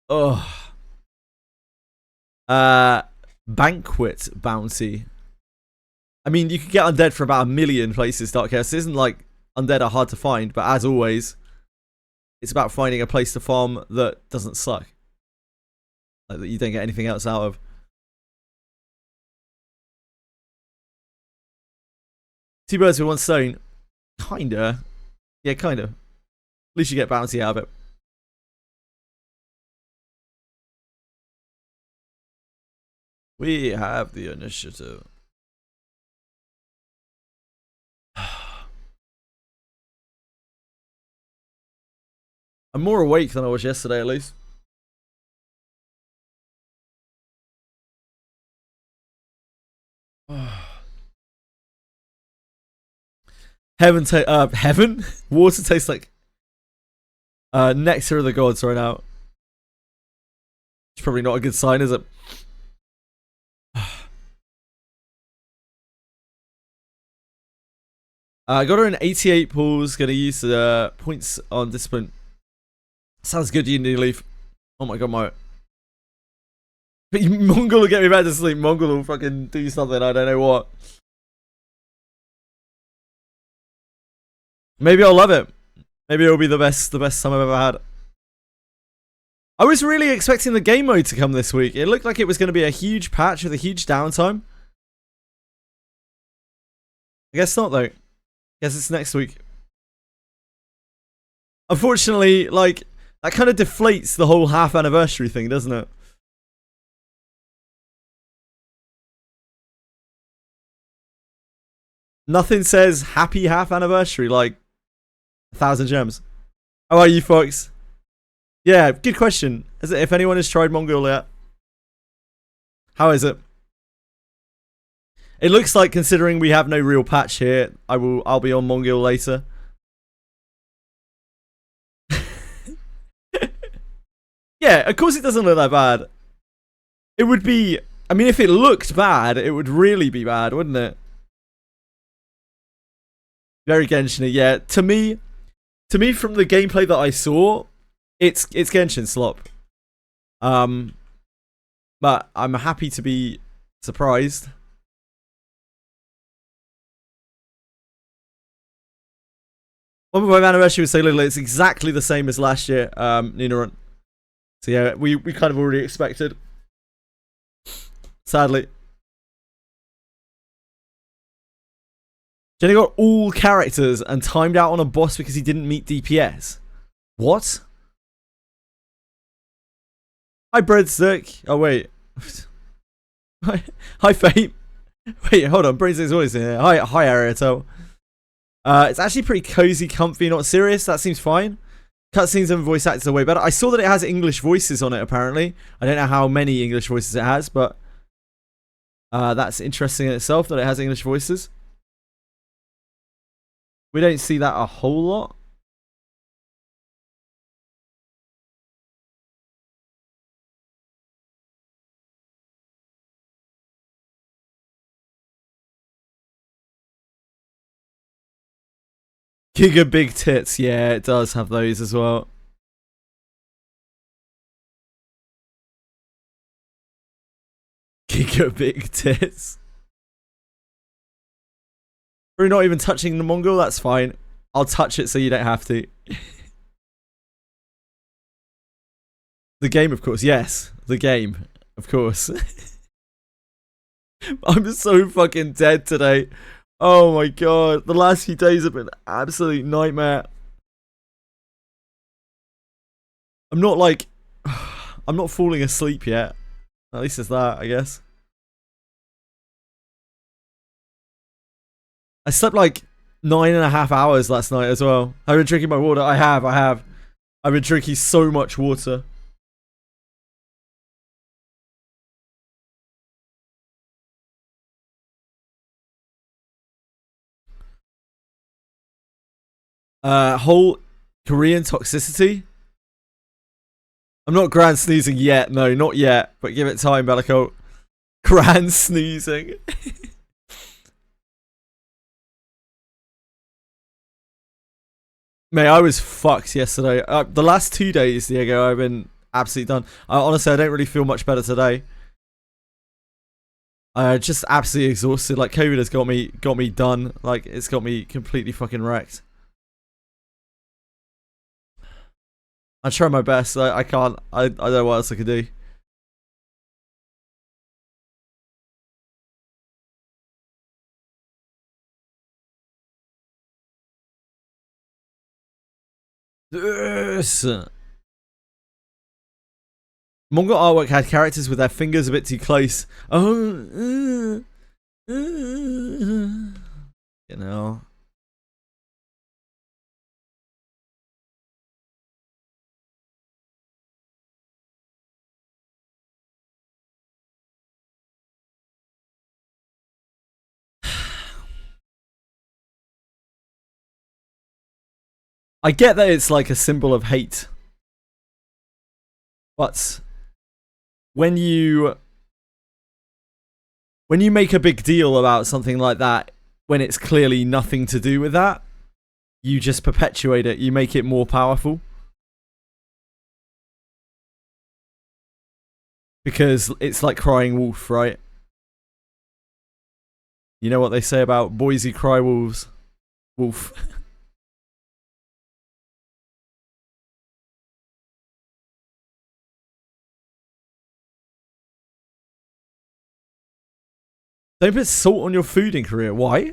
Oh. Banquet bounty. I mean, you could get undead for about 1 million places, Dark Chaos. It isn't like undead are hard to find, but as always, it's about finding a place to farm that doesn't suck. Like that you don't get anything else out of. Two birds with one stone. Kinda. Yeah, kinda. At least you get bounty out of it. We have the initiative. I'm more awake than I was yesterday, at least. Heaven? Water tastes like nectar of the gods right now. It's probably not a good sign, is it? I got her in 88 pools. Gonna use the points on discipline. Sounds good, you need to leave. Oh my god, my. Mongil will get me back to sleep. Mongil will fucking do something. I don't know what. Maybe I'll love it. Maybe it'll be the best time I've ever had. I was really expecting the game mode to come this week. It looked like it was going to be a huge patch with a huge downtime. I guess not, though. I guess it's next week. Unfortunately, like, that kind of deflates the whole half anniversary thing, doesn't it? Nothing says happy half anniversary like 1,000 gems. How are you, folks? Yeah, good question. If anyone has tried Mongil yet, how is it? It looks like, considering we have no real patch here, I'll be on Mongil later. Yeah, of course it doesn't look that bad. It would be, I mean, if it looked bad, it would really be bad, wouldn't it? Very Genshin-y, yeah. To me, from the gameplay that I saw, it's Genshin slop. But I'm happy to be surprised. One of my anniversary was so little, it's exactly the same as last year, Nina. So yeah, we kind of already expected. Sadly. Jenny got all characters and timed out on a boss because he didn't meet DPS. What? Hi, Breadstick. Oh, wait. Hi, Fate. Wait, hold on. Breadstick's always in here. Hi, Ariato. It's actually pretty cozy, comfy, not serious. That seems fine. Cutscenes and voice actors are way better. I saw that it has English voices on it, apparently. I don't know how many English voices it has, but that's interesting in itself that it has English voices. We don't see that a whole lot. Giga big tits, yeah, it does have those as well. Giga big tits. We're not even touching the Mongol, that's fine. I'll touch it so you don't have to. The game, of course, yes. The game, of course. I'm so fucking dead today. Oh my god, the last few days have been an absolute nightmare. I'm not like, I'm not falling asleep yet. At least it's that, I guess. I slept like 9.5 hours last night as well. I've been drinking my water. I have. I've been drinking so much water. Whole Korean toxicity. I'm not grand sneezing yet. No, not yet. But give it time, Bellico. Grand sneezing. Mate, I was fucked yesterday. The last 2 days, Diego, I've been absolutely done. Honestly, I don't really feel much better today. Just absolutely exhausted. Like, COVID has got me done. Like, it's got me completely fucking wrecked. I try my best. I can't. I don't know what else I could do. Yes. Mongol artwork had characters with their fingers a bit too close. Oh, you know. I get that it's like a symbol of hate, but when you make a big deal about something like that, when it's clearly nothing to do with that, you just perpetuate it. You make it more powerful. Because it's like crying wolf, right? You know what they say about boys who cry wolves? Wolf. Don't put salt on your food in Korea. Why?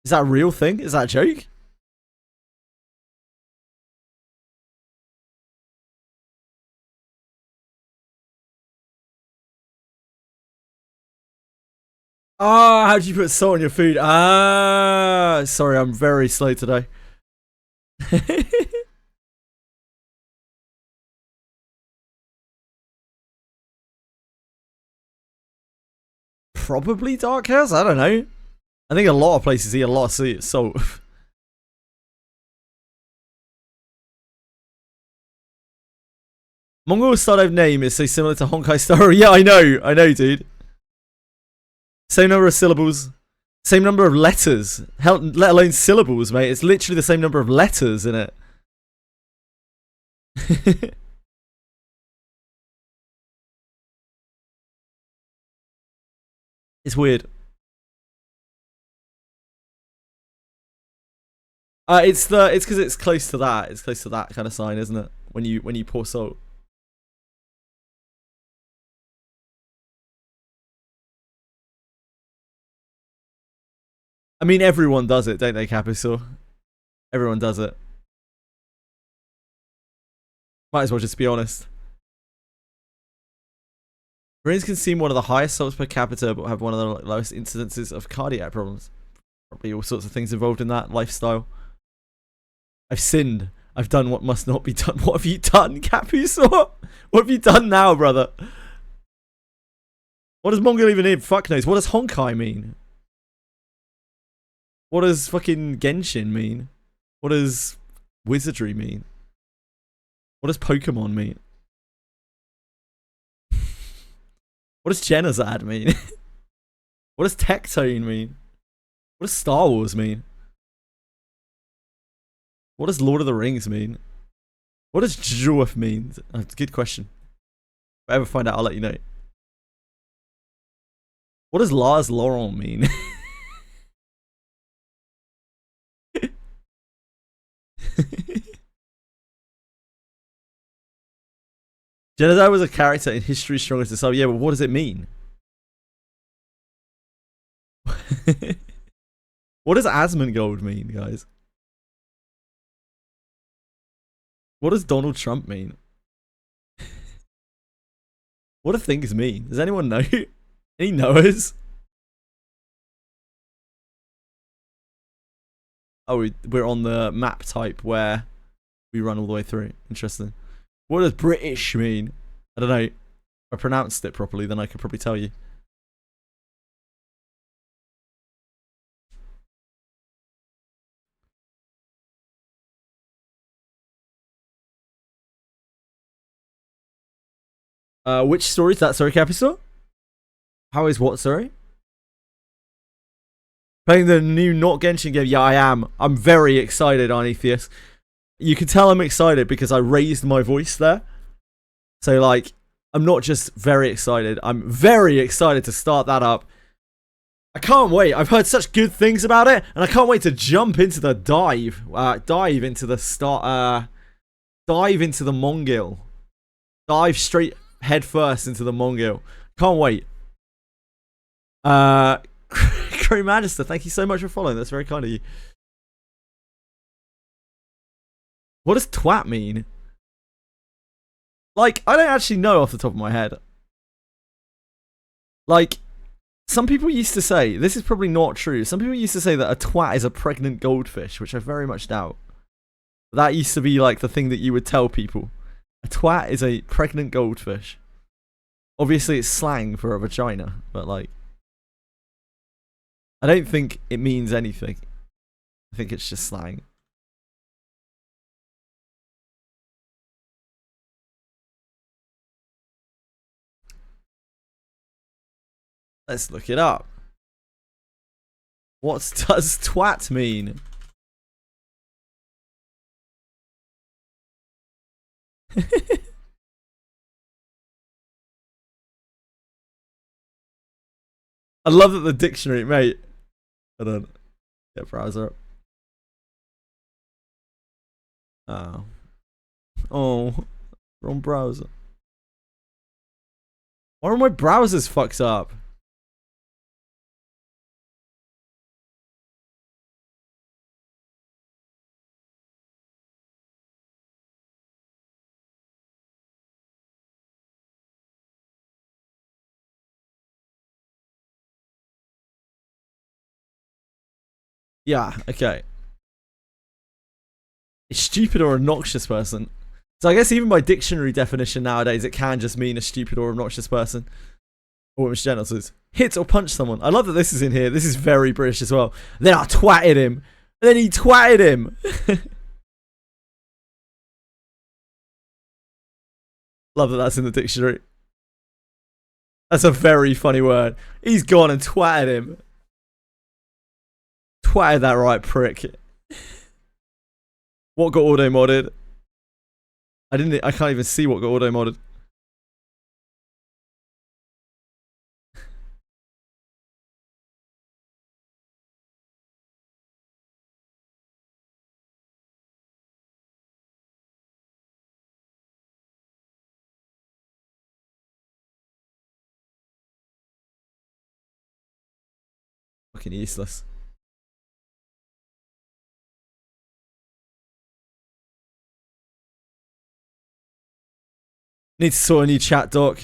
Is that a real thing? Is that a joke? Ah, how do you put salt on your food? Ah, sorry, I'm very slow today. Probably Dark House? I don't know. I think a lot of places eat a lot of salt. Mongol style of name is so similar to Honkai Star. Yeah, I know, dude. Same number of syllables, same number of letters. Hell, let alone syllables, mate. It's literally the same number of letters in it. It's weird. It's because it's close to that. It's close to that kind of sign, isn't it? When you pour salt. I mean, everyone does it, don't they, Capisaur? Everyone does it. Might as well just be honest. Koreans can seem one of the highest salts per capita, but have one of the lowest incidences of cardiac problems. Probably all sorts of things involved in that lifestyle. I've sinned. I've done what must not be done. What have you done, Capisaur? What have you done now, brother? What does Mongil even mean? Fuck knows. What does Honkai mean? What does fucking Genshin mean? What does Wizardry mean? What does Pokemon mean? What does Genozad mean? What does Tectone mean? What does Star Wars mean? What does Lord of the Rings mean? What does JJWF mean? That's a good question. If I ever find out, I'll let you know. What does Lars Laurent mean? Genozad was a character in History's Strongest Disciple. Yeah, but what does it mean? What does Asmongold mean, guys? What does Donald Trump mean? What do things mean? Does anyone know? Any knowers? Oh, we're on the map type where we run all the way through. Interesting. What does British mean? I don't know. If I pronounced it properly, then I could probably tell you. Which story is that? Sorry, Capital? How is what, sorry? Playing the new Not Genshin game? Yeah, I am. I'm very excited, Arnetheus. You can tell I'm excited because I raised my voice there. So, like, I'm not just very excited. I'm very excited to start that up. I can't wait. I've heard such good things about it, and I can't wait to jump into the dive. Dive into the Mongil. Dive straight head first into the Mongil. Can't wait. Crew Magister, thank you so much for following. That's very kind of you. What does twat mean? Like, I don't actually know off the top of my head. Like, some people used to say, this is probably not true, some people used to say that a twat is a pregnant goldfish, which I very much doubt. That used to be like the thing that you would tell people. A twat is a pregnant goldfish. Obviously it's slang for a vagina, but like, I don't think it means anything. I think it's just slang. Let's look it up. What does twat mean? I love that the dictionary, mate. Hold on. Get browser up. Oh. Oh. Wrong browser. Why are my browsers fucked up? Yeah, okay. A stupid or obnoxious person. So I guess even by dictionary definition nowadays, it can just mean a stupid or obnoxious person. Or which genitals. Hit or punch someone. I love that this is in here. This is very British as well. Then I twatted him. And then he twatted him. Love that that's in the dictionary. That's a very funny word. He's gone and twatted him. Twatted that right prick. What got auto modded? I can't even see what got auto modded. Fucking useless. Need to sort a new chat doc.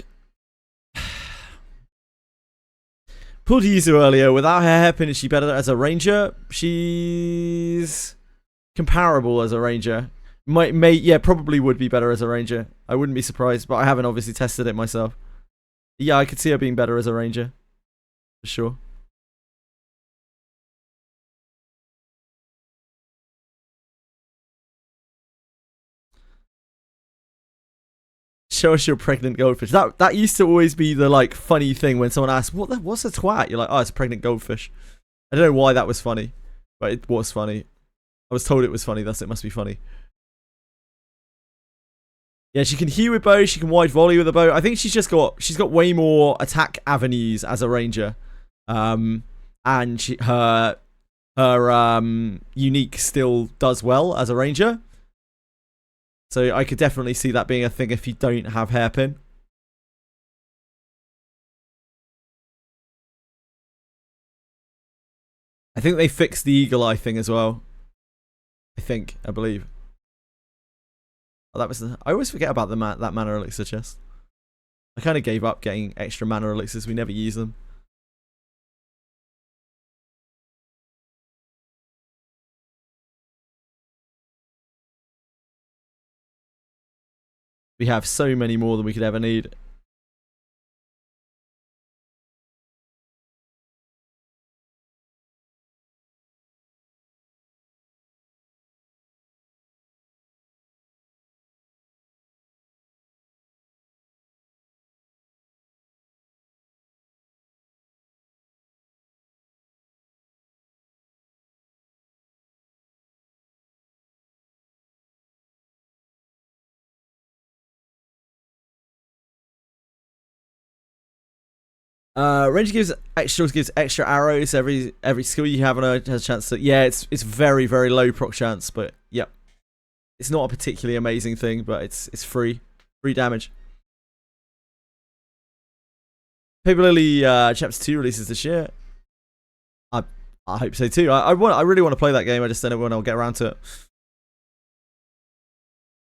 Pulled Yuzu earlier. Without her hairpin, is she better as a ranger? She's comparable as a ranger. Yeah, probably would be better as a ranger. I wouldn't be surprised, but I haven't obviously tested it myself. Yeah, I could see her being better as a ranger. For sure. Show us your pregnant goldfish. That used to always be the like funny thing when someone asks, what's a twat? You're like, oh, it's a pregnant goldfish. I don't know why that was funny, but it was funny. I was told it was funny, thus it must be funny. Yeah, she can heal with bow, she can wide volley with a bow. I think she's got way more attack avenues as a ranger. And her unique still does well as a ranger. So I could definitely see that being a thing if you don't have hairpin. I think they fixed the eagle eye thing as well. I believe. Oh, that was I always forget about that mana elixir chest. I kind of gave up getting extra mana elixirs. We never use them. We have so many more than we could ever need. Ranger gives extra arrows. Every skill you have on her has a chance to. Yeah, it's very low proc chance, but yep, it's not a particularly amazing thing, but it's free damage. Paper Lily Chapter 2 releases this year. I hope so too. I really want to play that game. I just don't know when I'll get around to it.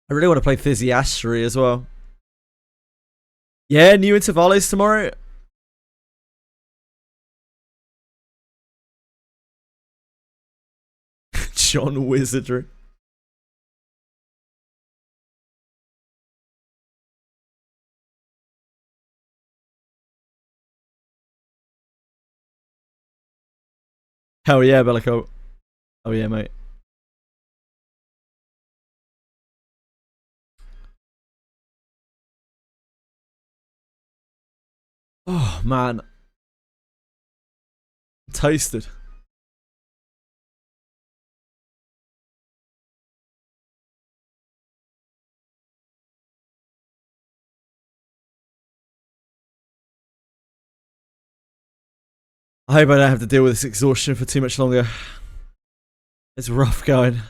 I really want to play Physiastry as well. Yeah, new intervals tomorrow. John Wizardry. Hell yeah, Bellico. Oh yeah, mate. Oh man, toasted. I hope I don't have to deal with this exhaustion for too much longer. It's rough going.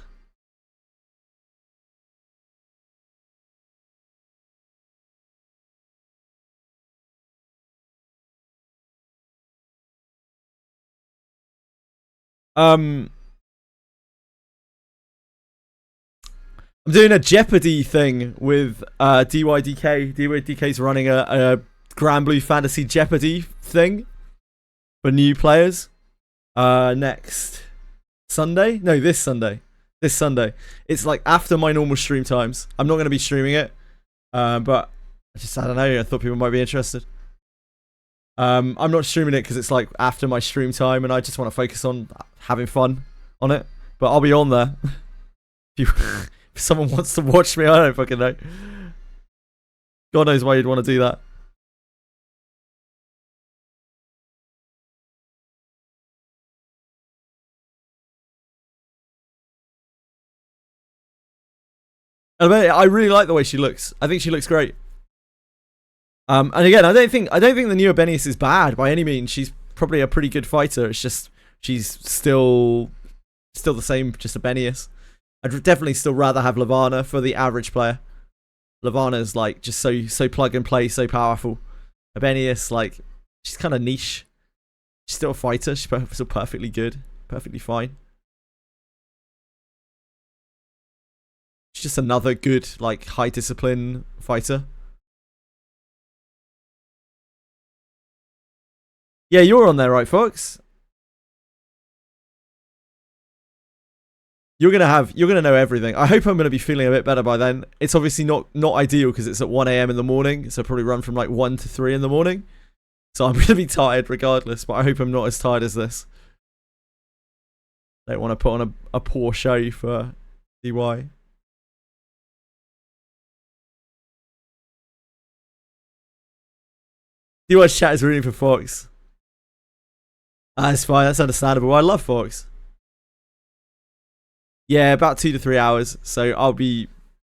I'm doing a Jeopardy thing with DYDK. DYDK's running a Granblue Fantasy Jeopardy thing for new players. Next Sunday? No, this Sunday. This Sunday. It's like after my normal stream times. I'm not going to be streaming it, but I don't know. I thought people might be interested. I'm not streaming it because it's like after my stream time, and I just want to focus on having fun on it. But I'll be on there. If someone wants to watch me, I don't fucking know. God knows why you'd want to do that. I really like the way she looks. I think she looks great. And again, I don't think the new ABENIUS is bad by any means. She's probably a pretty good fighter. It's just she's still the same, just ABENIUS. I'd definitely still rather have Levana for the average player. Levana's like just so plug and play, so powerful. ABENIUS, like, she's kind of niche. She's still a fighter. She's still perfectly good, perfectly fine. She's just another good, like, high discipline fighter. Yeah, you're on there, right, Fox? You're gonna know everything. I hope I'm gonna be feeling a bit better by then. It's obviously not ideal because it's at 1 a.m. in the morning, so I'll probably run from like 1 to 3 in the morning. So I'm gonna be tired regardless, but I hope I'm not as tired as this. I don't want to put on a poor show for DY. DY's chat is rooting for Fox. That's fine, that's understandable. I love Fox. Yeah, about 2 to 3 hours. So I'll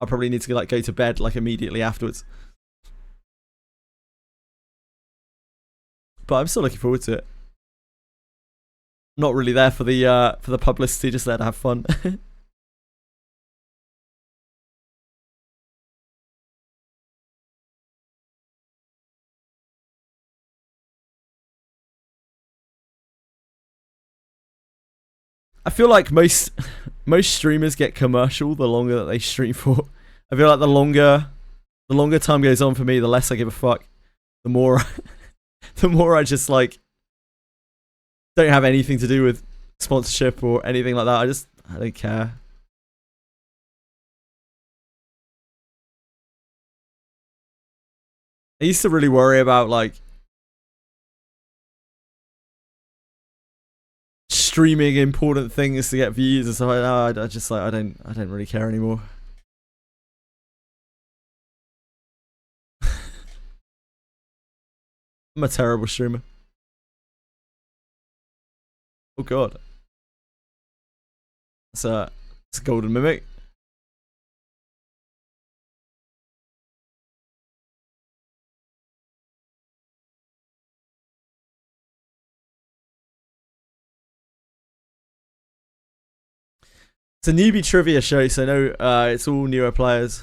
probably need to like go to bed like immediately afterwards. But I'm still looking forward to it. Not really there for the publicity, just there to have fun. I feel like most streamers get commercial the longer that they stream for. I feel like the longer time goes on for me, the less I give a fuck. The more I just like don't have anything to do with sponsorship or anything like that. I don't care. I used to really worry about like streaming important things to get views and stuff like that. I just like I don't really care anymore. I'm a terrible streamer. Oh god. It's a golden mimic. It's a newbie trivia show, so no, it's all newer players.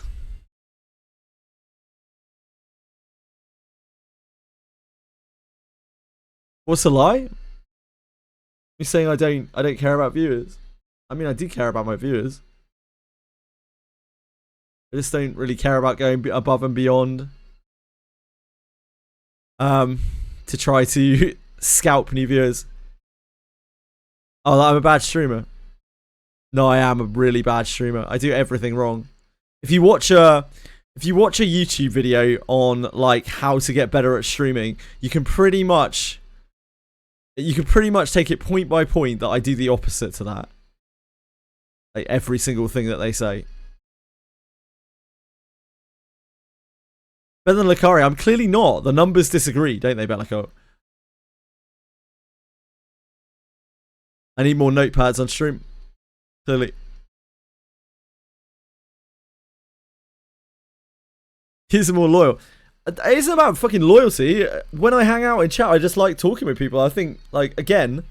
What's a lie? You're saying I don't care about viewers? I mean, I do care about my viewers. I just don't really care about going above and beyond to try to scalp new viewers. Oh, I'm a bad streamer. No, I am a really bad streamer. I do everything wrong. If you watch a YouTube video on like how to get better at streaming, you can pretty much take it point by point that I do the opposite to that. Like every single thing that they say. Better than Lucari, I'm clearly not. The numbers disagree, don't they, Bellico? I need more notepads on stream. Clearly. He's more loyal. It isn't about fucking loyalty. When I hang out in chat, I just like talking with people. I think, like, again,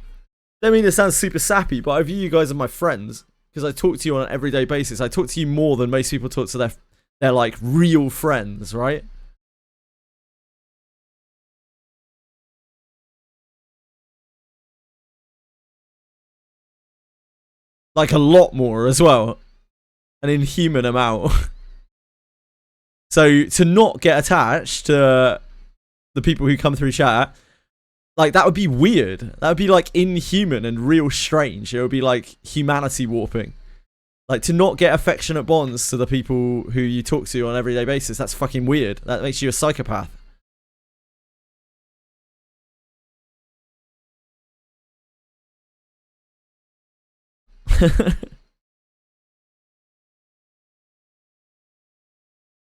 I don't mean it sounds super sappy, but I view you guys as my friends because I talk to you on an everyday basis. I talk to you more than most people talk to their like real friends, right? Like a lot more as well. An inhuman amount. So to not get attached to the people who come through chat, like that would be weird. That would be like inhuman and real strange. It would be like humanity warping. Like to not get affectionate bonds to the people who you talk to on an everyday basis. That's fucking weird. That makes you a psychopath.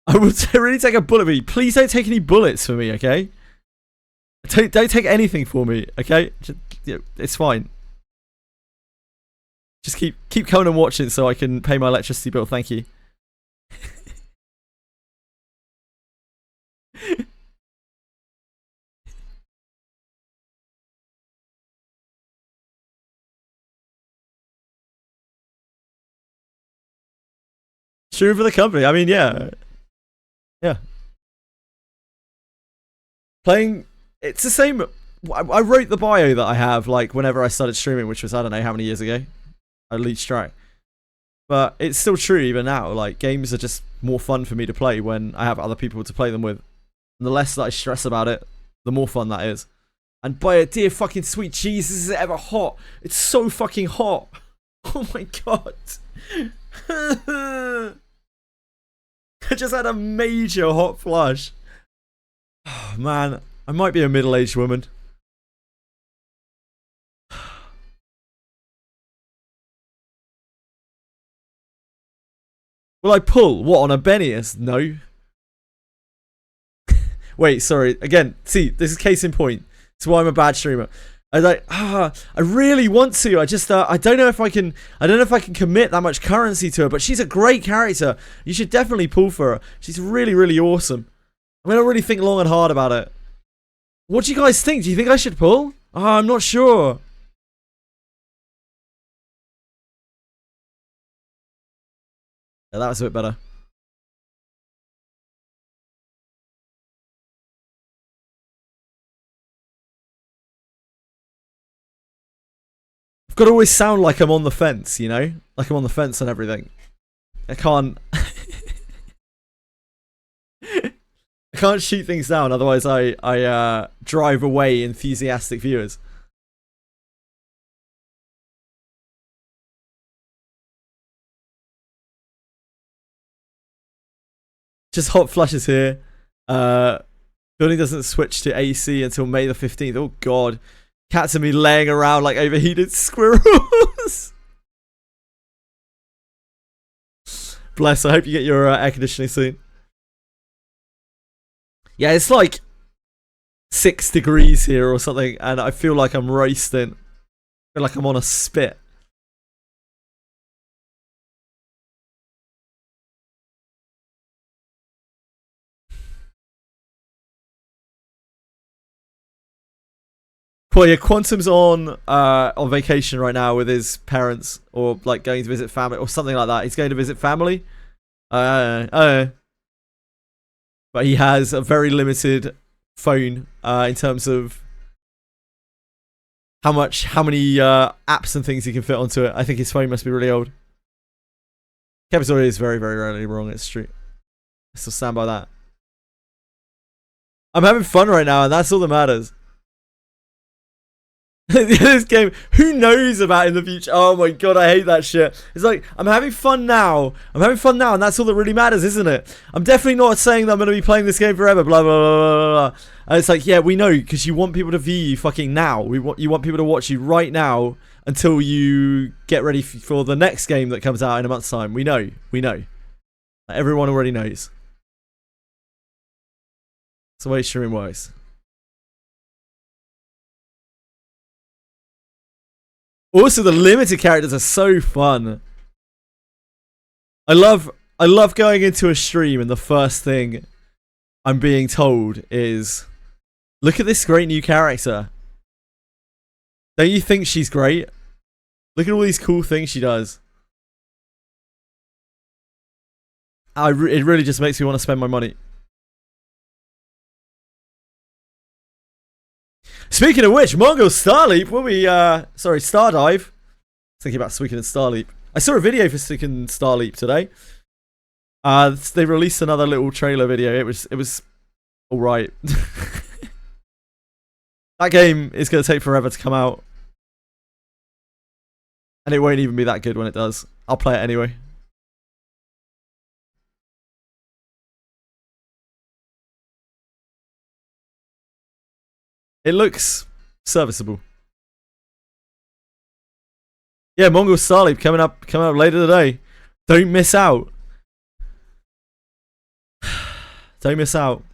I would really take a bullet for you. Please don't take any bullets for me, okay? Don't take anything for me, okay? It's fine. Just keep coming and watching so I can pay my electricity bill. Thank you. True for the company. I mean, yeah. Yeah. Playing, it's the same. I wrote the bio that I have, like, whenever I started streaming, which was, I don't know how many years ago. I lost track. But it's still true even now. Like, games are just more fun for me to play when I have other people to play them with. And the less that I stress about it, the more fun that is. And by a dear fucking sweet Jesus, is it ever hot? It's so fucking hot. Oh my god. I just had a major hot flush. Oh, man, I might be a middle-aged woman. Will I pull? What, on ABENIUS? No. Wait, sorry. Again, see, this is case in point. It's why I'm a bad streamer. I really want to. I just, I don't know if I can. I don't know if I can commit that much currency to her. But she's a great character. You should definitely pull for her. She's really, really awesome. I'm gonna really think long and hard about it. What do you guys think? Do you think I should pull? Oh, I'm not sure. Yeah, that was a bit better. I've got to always sound like I'm on the fence, you know? Like I'm on the fence and everything. I can't... I can't shoot things down, otherwise I drive away enthusiastic viewers. Just hot flushes here. Building doesn't switch to AC until May the 15th. Oh god. Cats and me laying around like overheated squirrels. Bless, I hope you get your air conditioning soon. Yeah, it's like 6 degrees here or something, and I feel like I'm roasting. I feel like I'm on a spit. Well, yeah, Quantum's on vacation right now with his parents, or like going to visit family, or something like that. He's going to visit family. But he has a very limited phone in terms of how many apps and things he can fit onto it. I think his phone must be really old. Kevin is very, very rarely wrong. It's true. I still stand by that. I'm having fun right now, and that's all that matters. This game, who knows about in the future? Oh my god, I hate that shit. It's like, I'm having fun now. I'm having fun now, and that's all that really matters, isn't it? I'm definitely not saying that I'm going to be playing this game forever, blah, blah, blah, blah, blah. And it's like, yeah, we know, because you want people to view you fucking now. You want people to watch you right now until you get ready for the next game that comes out in a month's time. We know. Everyone already knows. That's the way streaming works. Also, the limited characters are so fun. I love going into a stream and the first thing I'm being told is, look at this great new character. Don't you think she's great? Look at all these cool things she does. It really just makes me want to spend my money. Speaking of which, MONGIL Starleap, will we, sorry, Stardive. Thinking about Suiken and Starleap. I saw a video for Suiken and Starleap today. They released another little trailer video. It was alright. That game is going to take forever to come out. And it won't even be that good when it does. I'll play it anyway. It looks serviceable. Yeah, MONGIL Starleap coming up later today. Don't miss out. Don't miss out.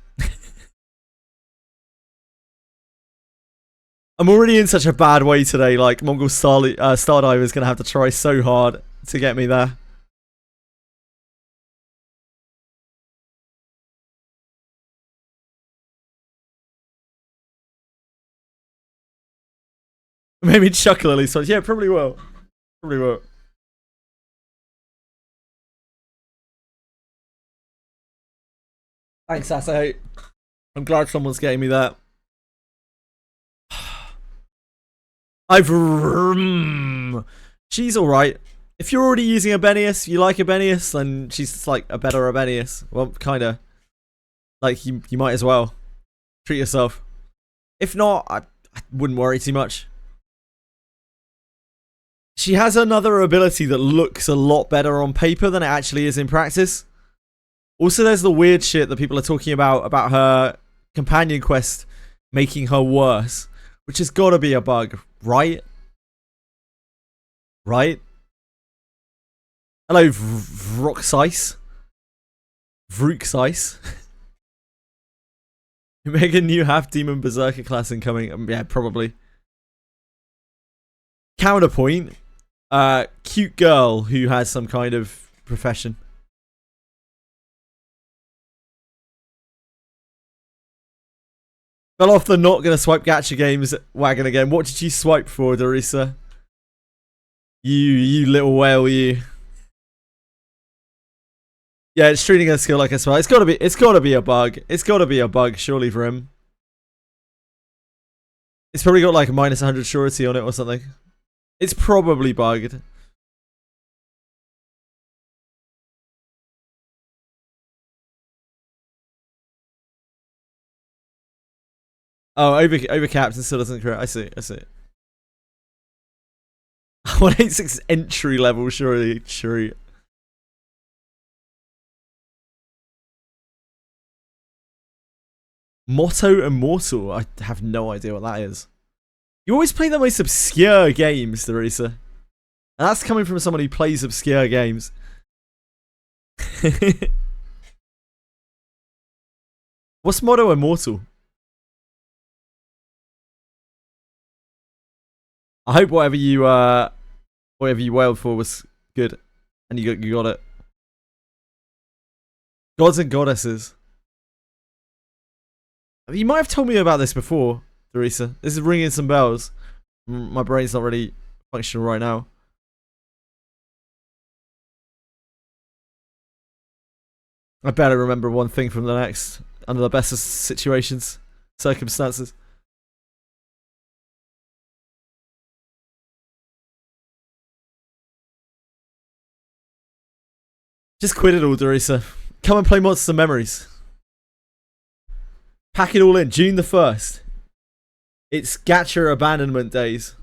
I'm already in such a bad way today. Like MONGIL Stardive is gonna have to try so hard to get me there. Made me chuckle at least once. Yeah, probably will. Probably will. Thanks, Sasso. I'm glad someone's getting me that. She's alright. If you're already using ABENIUS, you like ABENIUS, then she's just like a better ABENIUS. Well, kinda. Like, you might as well. Treat yourself. If not, I wouldn't worry too much. She has another ability that looks a lot better on paper than it actually is in practice. Also, there's the weird shit that people are talking about her companion quest making her worse, which has got to be a bug, right? Right? Hello, Vroxice. Vroxice. You make a new half-demon berserker class incoming. Yeah, probably. Counterpoint. Cute girl who has some kind of profession. Fell off the not gonna swipe gacha games wagon again. What did you swipe for, Dorisa? You little whale, you. Yeah, it's treating her skill like a spell. It's gotta be a bug. It's gotta be a bug, surely, for him. It's probably got like a minus 100 surety on it or something. It's probably bugged. Oh, overcapped and still doesn't correct. I see. 186 entry level, surely. Motto Immortal. I have no idea what that is. You always play the most obscure games, Teresa. And that's coming from someone who plays obscure games. What's Motto Immortal? I hope whatever you wailed for was good, and you got it. Gods and goddesses. You might have told me about this before, Teresa. This is ringing some bells. My brain's not really functional right now. I better remember one thing from the next, under the best of situations, circumstances. Just quit it all, Dorisa. Come and play Monster Memories. Pack it all in. June the 1st. It's gacha abandonment days.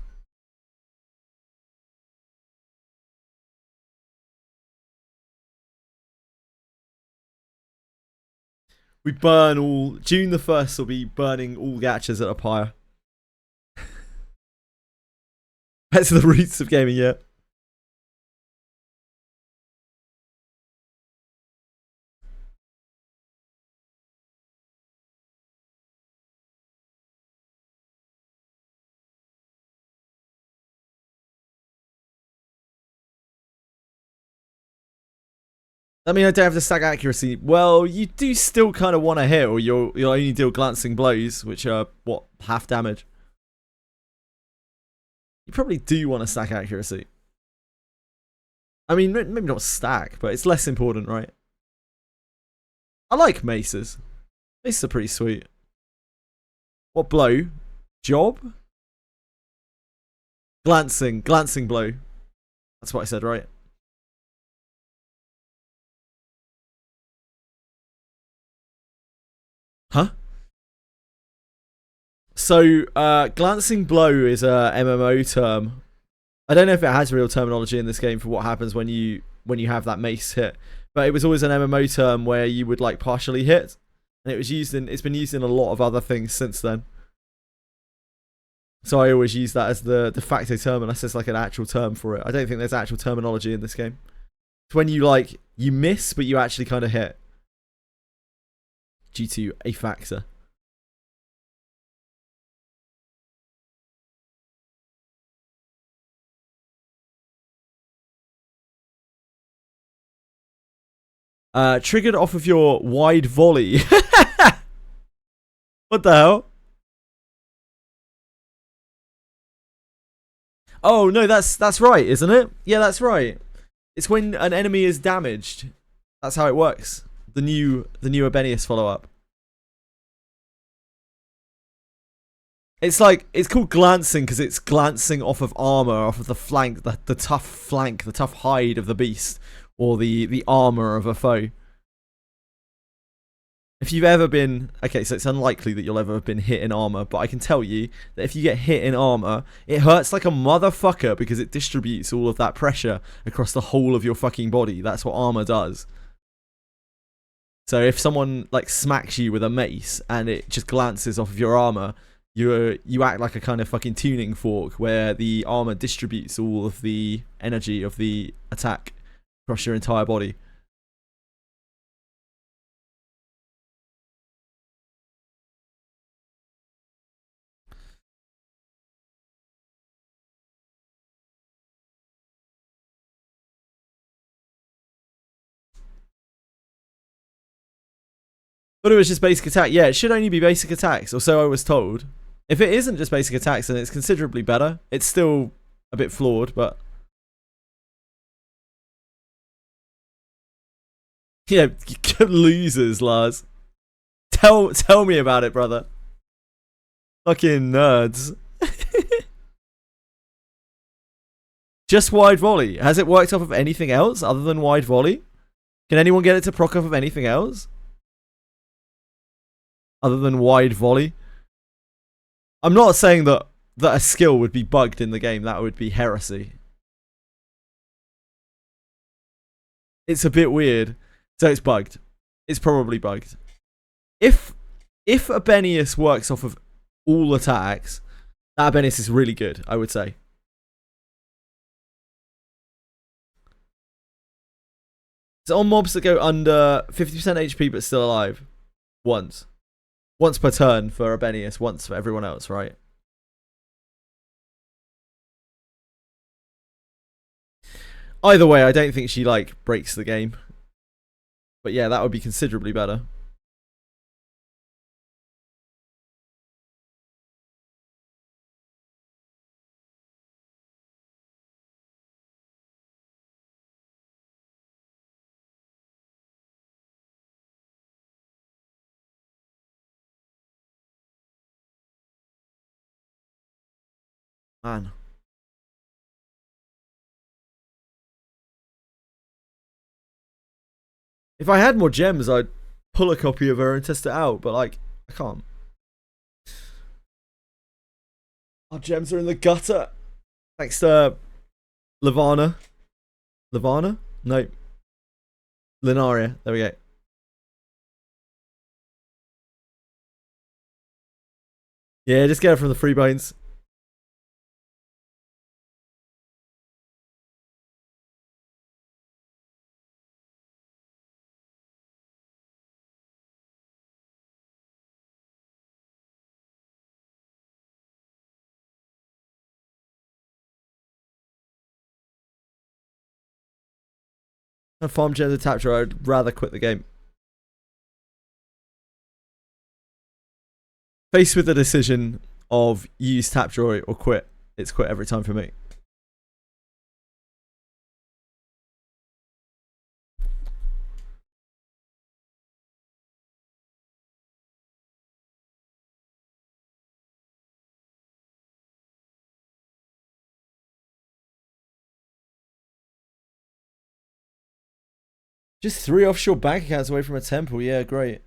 We burn all... June the 1st will be burning all gachas at a pyre. That's the roots of gaming, yeah. I mean, I don't have the stack accuracy. Well, you do still kind of want to hit, or you'll only deal glancing blows, which are, what, half damage. You probably do want to stack accuracy. I mean, maybe not stack, but it's less important, right? I like maces. Maces are pretty sweet. What blow? Job? Glancing blow. That's what I said, right? Huh? So, glancing blow is a MMO term. I don't know if it has real terminology in this game for what happens when you have that mace hit, but it was always an MMO term where you would like partially hit, and it's been used in a lot of other things since then. So I always use that as the de facto term unless there's like an actual term for it. I don't think there's actual terminology in this game. It's when you miss but you actually kind of hit due to a factor. Triggered off of your wide volley. What the hell? Oh no, that's right, isn't it? Yeah, that's right. It's when an enemy is damaged. That's how it works. The new ABENIUS follow-up. It's called glancing because it's glancing off of armor, off of the flank, the tough flank, the tough hide of the beast, or the armor of a foe. If you've ever been... Okay, so it's unlikely that you'll ever have been hit in armor, but I can tell you that if you get hit in armor, it hurts like a motherfucker because it distributes all of that pressure across the whole of your fucking body. That's what armor does. So if someone like smacks you with a mace and it just glances off of your armor, you act like a kind of fucking tuning fork where the armor distributes all of the energy of the attack across your entire body. But it was just basic attack. Yeah, it should only be basic attacks, or so I was told. If it isn't just basic attacks, then it's considerably better. It's still a bit flawed, but... Yeah, losers, Lars. Tell me about it, brother. Fucking nerds. Just wide volley. Has it worked off of anything else other than wide volley? Can anyone get it to proc off of anything else? Other than wide volley? I'm not saying that a skill would be bugged in the game. That would be heresy. It's a bit weird. So it's bugged. It's probably bugged. If ABENIUS works off of all attacks, that ABENIUS is really good, I would say. So on mobs that go under 50% HP but still alive. Once per turn for ABENIUS, once for everyone else, right? Either way, I don't think she, like, breaks the game. But yeah, that would be considerably better. Man. If I had more gems, I'd pull a copy of her and test it out, but like, I can't. Our gems are in the gutter. Thanks to Lavana. Lavana? No. Linaria. There we go. Yeah, just get her from the free bones. And farm gems and tap drawer, I'd rather quit the game. Faced with the decision of use tap drawer or quit, it's quit every time for me. Just 3 offshore bank accounts away from a temple. Yeah, great.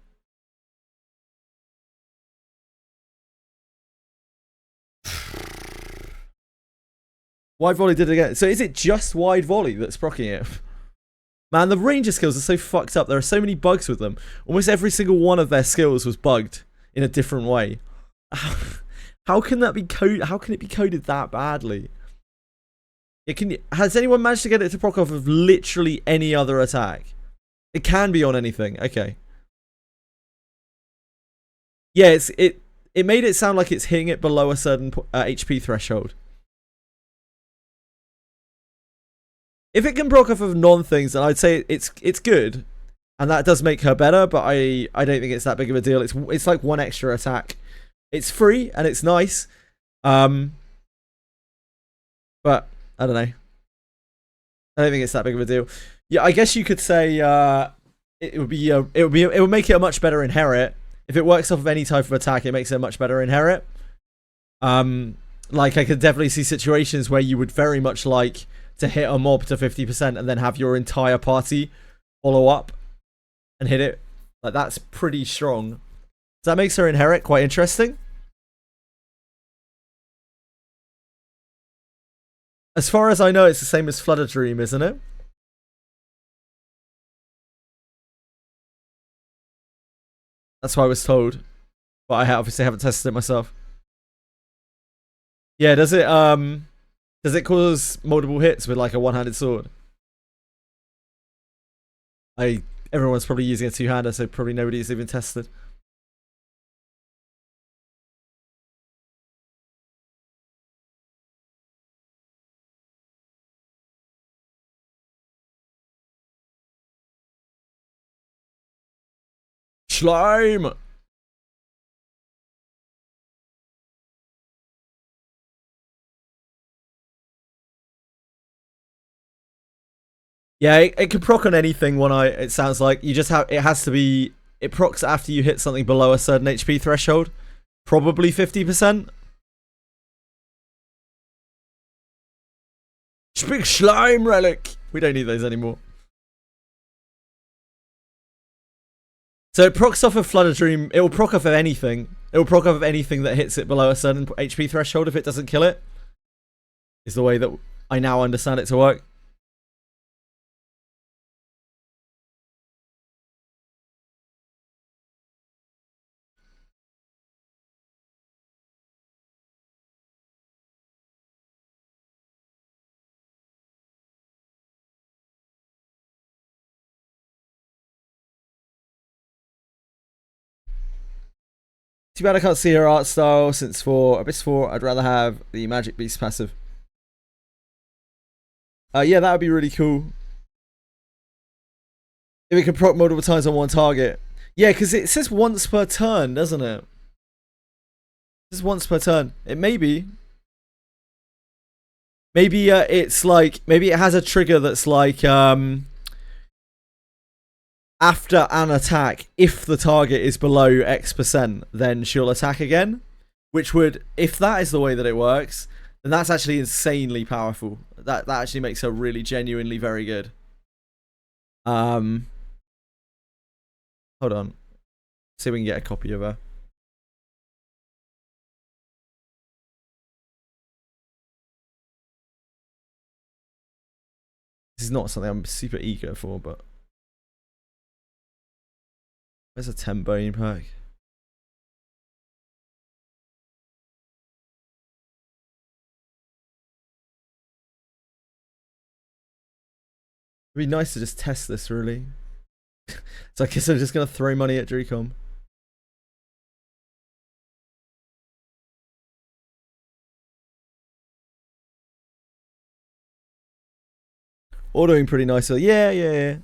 Wide volley did it again. So is it just wide volley that's proccing it? Man, the ranger skills are so fucked up. There are so many bugs with them. Almost every single one of their skills was bugged in a different way. How can that be coded? How can it be coded that badly? Has anyone managed to get it to proc off of literally any other attack? It can be on anything. Okay. Yeah, it made it sound like it's hitting it below a certain HP threshold. If it can proc off of non-things, then I'd say it's good, and that does make her better. But I don't think it's that big of a deal. It's like one extra attack. It's free and it's nice. But I don't know. I don't think it's that big of a deal. Yeah, I guess you could say it would make it a much better inherit. If it works off of any type of attack, it makes it a much better inherit. Like I could definitely see situations where you would very much like to hit a mob to 50% and then have your entire party follow up and hit it Like, that's pretty strong. So that makes her inherit quite interesting. As far as I know, it's the same as Flutter Dream, isn't it? That's what I was told. But I obviously haven't tested it myself. Yeah, does it cause multiple hits with like a one-handed sword? Everyone's probably using a two-hander, so probably nobody's even tested. Slime! Yeah, it can proc on anything. It sounds like you just have. It has to be. It procs after you hit something below a certain HP threshold, probably 50%. Big slime relic. We don't need those anymore. So it procs off of Flutter Dream. It will proc off of anything. It will proc off of anything that hits it below a certain HP threshold if it doesn't kill it. Is the way that I now understand it to work. Too bad I can't see her art style, since for Abyss 4, I'd rather have the Magic Beast passive. Yeah, that would be really cool. If it could proc multiple times on one target. Yeah, because it says once per turn, doesn't it? It says once per turn. It may be. Maybe it's like, maybe it has a trigger that's like, after an attack, if the target is below X%, then she'll attack again. Which would, if that is the way that it works, then that's actually insanely powerful. That actually makes her really genuinely very good. Hold on. See if we can get a copy of her. This is not something I'm super eager for, but there's a 10 bone pack. It'd be nice to just test this, really. So I guess I'm just gonna throw money at Dracom. Ordering pretty nice. Yeah.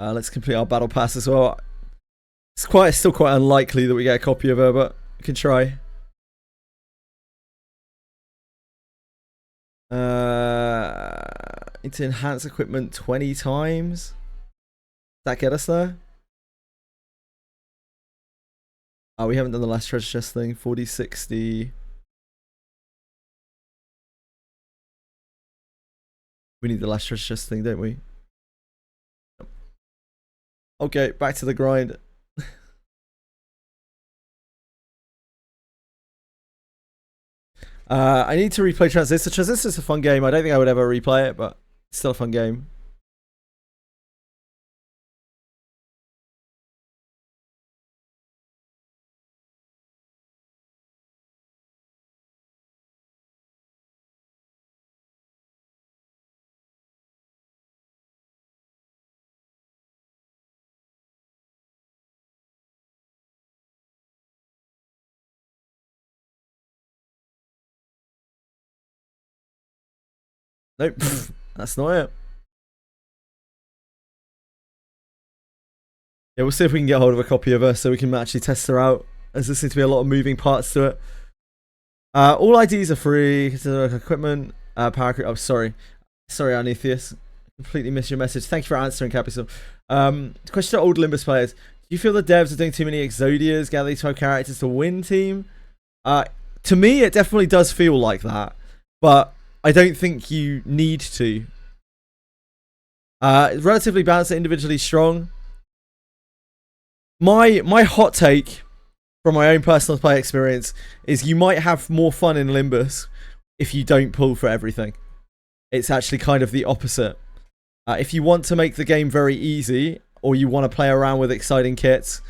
Let's complete our battle pass as well. It's still quite unlikely that we get a copy of her, but we can try. Need to enhance equipment 20 times. Does that get us there? Oh, we haven't done the last treasure chest thing. 40, 60. We need the last treasure chest thing, don't we? Okay, back to the grind. I need to replay Transistor. Transistor is a fun game. I don't think I would ever replay it, but it's still a fun game. Nope, that's not it. Yeah, we'll see if we can get hold of a copy of her so we can actually test her out, as there seems to be a lot of moving parts to it. All IDs are free. Consider equipment, power. Oh, sorry, Arnetheus. completely missed your message. Thank you for answering, Capital. Question to old Limbus players. Do you feel the devs are doing too many Exodias, gathering 12 characters to win team? To me, it definitely does feel like that. But I don't think you need to. Relatively balanced and individually strong. My hot take from my own personal play experience is you might have more fun in Limbus if you don't pull for everything. It's actually kind of the opposite. If you want to make the game very easy, or you want to play around with exciting kits,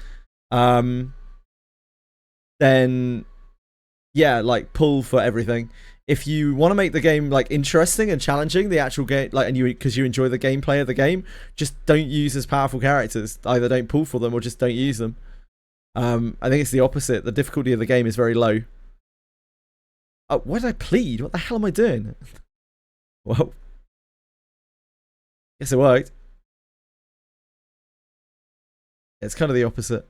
then yeah, like pull for everything. If you want to make the game like interesting and challenging, the actual game, like, and because you enjoy the gameplay of the game, just don't use as powerful characters. Either don't pull for them or just don't use them. I think it's the opposite. The difficulty of the game is very low. Oh, why did I plead? What the hell am I doing? Well, guess it worked. It's kind of the opposite.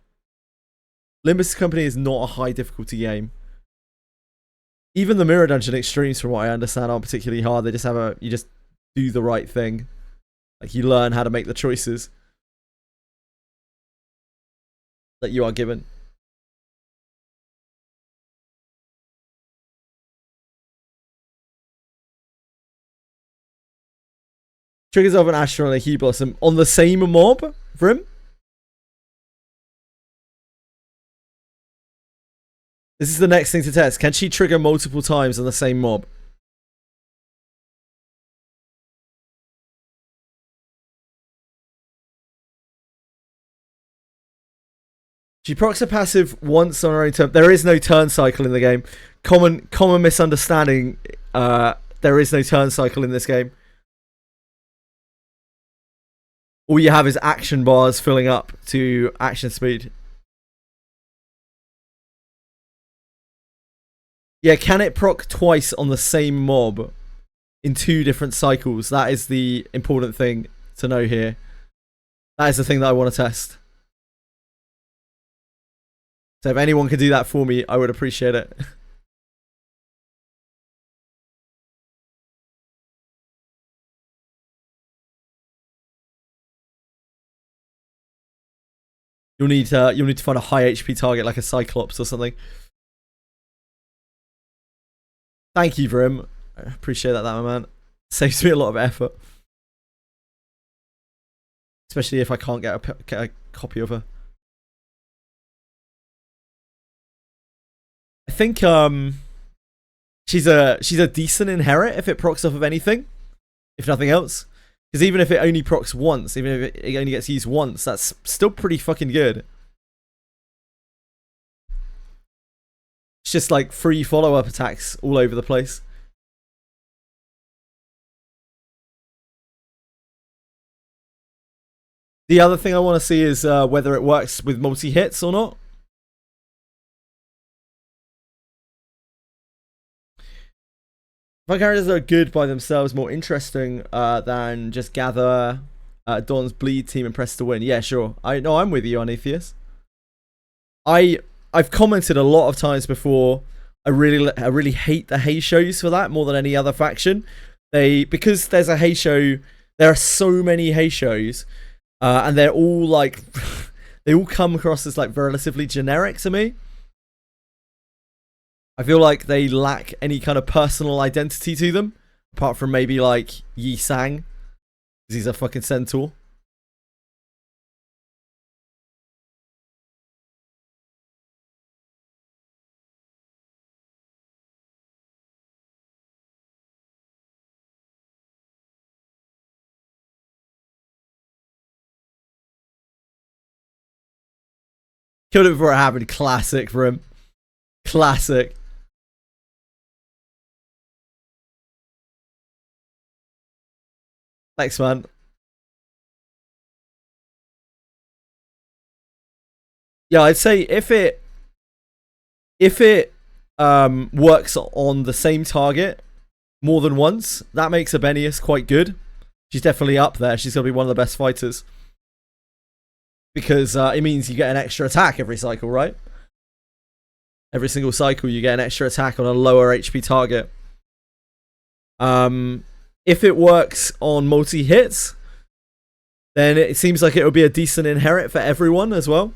Limbus Company is not a high difficulty game. Even the Mirror Dungeon Extremes, from what I understand, aren't particularly hard. They just have you just do the right thing. Like, you learn how to make the choices that you are given. Triggers of an Astra and a Hue Blossom on the same mob, Vrim? This is the next thing to test. Can she trigger multiple times on the same mob? She procs a passive once on her own turn. There is no turn cycle in the game. Common misunderstanding. There is no turn cycle in this game. All you have is action bars filling up to action speed. Yeah, can it proc twice on the same mob in 2 different cycles? That is the important thing to know here. That is the thing that I want to test. So if anyone could do that for me, I would appreciate it. You'll need to find a high HP target like a Cyclops or something. Thank you, Vrim. I appreciate that, my man. Saves me a lot of effort. Especially if I can't get a copy of her. I think she's a decent inherit if it procs off of anything, if nothing else. Because even if it only procs once, even if it only gets used once, that's still pretty fucking good. It's just like free follow-up attacks all over the place. The other thing I want to see is whether it works with multi-hits or not. My characters are good by themselves, more interesting than just gather Dawn's bleed team and press to win. Yeah, sure. I'm with you on Atheist. I've commented a lot of times before. I really hate the Hay shows for that more than any other faction. Because there's a Hay show. There are so many Hay shows, and they're all like they all come across as like relatively generic to me. I feel like they lack any kind of personal identity to them, apart from maybe like Yi Sang, because he's a fucking centaur. Killed it before it happened. Classic for him. Classic. Thanks, man. Yeah, I'd say if it works on the same target more than once, that makes ABENIUS quite good. She's definitely up there. She's going to be one of the best fighters. Because it means you get an extra attack every cycle, right? Every single cycle you get an extra attack on a lower HP target. if it works on multi-hits, then it seems like it would be a decent inherit for everyone as well.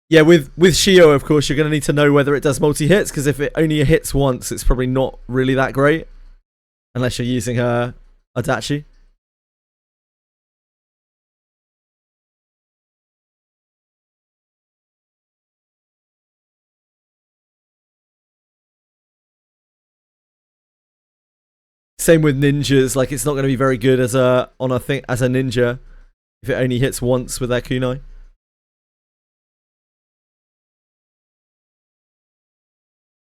Yeah, with Shio, of course, you're going to need to know whether it does multi-hits, because if it only hits once, it's probably not really that great. Unless you're using her Adachi. Same with ninjas, like it's not going to be very good as a ninja if it only hits once with their kunai.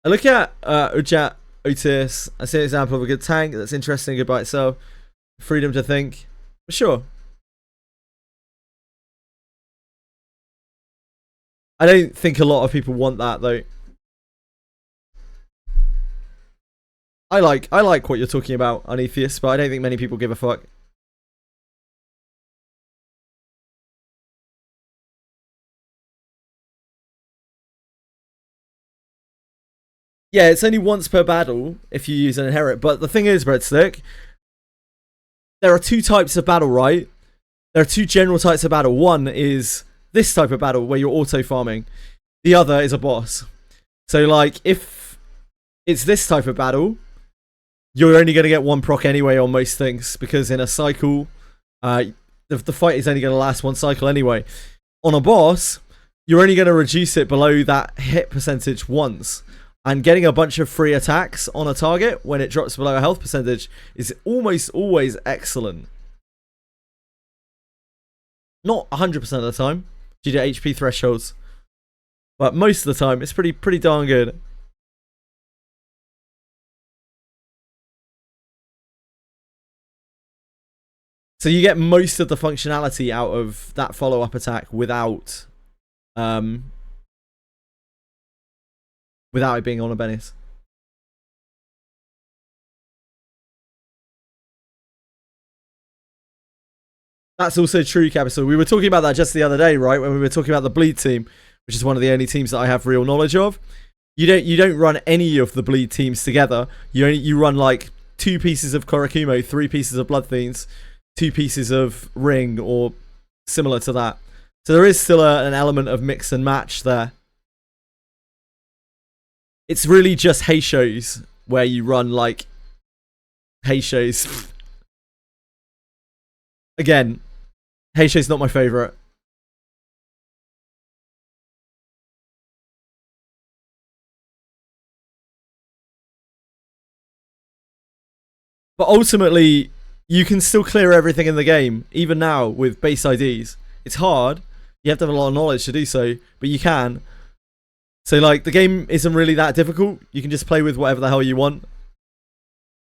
I look at Ujat Otis. I see an example of a good tank that's interesting, good by itself. Freedom to think. For sure. I don't think a lot of people want that though. I like what you're talking about, Anetheus, but I don't think many people give a fuck. Yeah, it's only once per battle if you use an inherit. But the thing is, Breadstick, there are two types of battle, right? There are two general types of battle. One is this type of battle where you're auto farming. The other is a boss. So, like, if it's this type of battle, you're only going to get one proc anyway on most things, because in a cycle, the fight is only going to last one cycle anyway. On a boss, you're only going to reduce it below that hit percentage once. And getting a bunch of free attacks on a target when it drops below a health percentage is almost always excellent. Not 100% of the time, due to HP thresholds. But most of the time, it's pretty darn good. So you get most of the functionality out of that follow-up attack without it being on ABENIUS. That's also true, Capital. We were talking about that just the other day, right? When we were talking about the bleed team, which is one of the only teams that I have real knowledge of. You don't run any of the bleed teams together. You run like 2 pieces of Korakumo, 3 pieces of Blood Fiends, 2 pieces of Ring, or similar to that. So there is still an element of mix and match there. It's really just Heishos where you run like Heishos. Again, Heishos not my favorite. But ultimately, you can still clear everything in the game, even now with base IDs. It's hard. You have to have a lot of knowledge to do so, but you can. So, like, the game isn't really that difficult. You can just play with whatever the hell you want.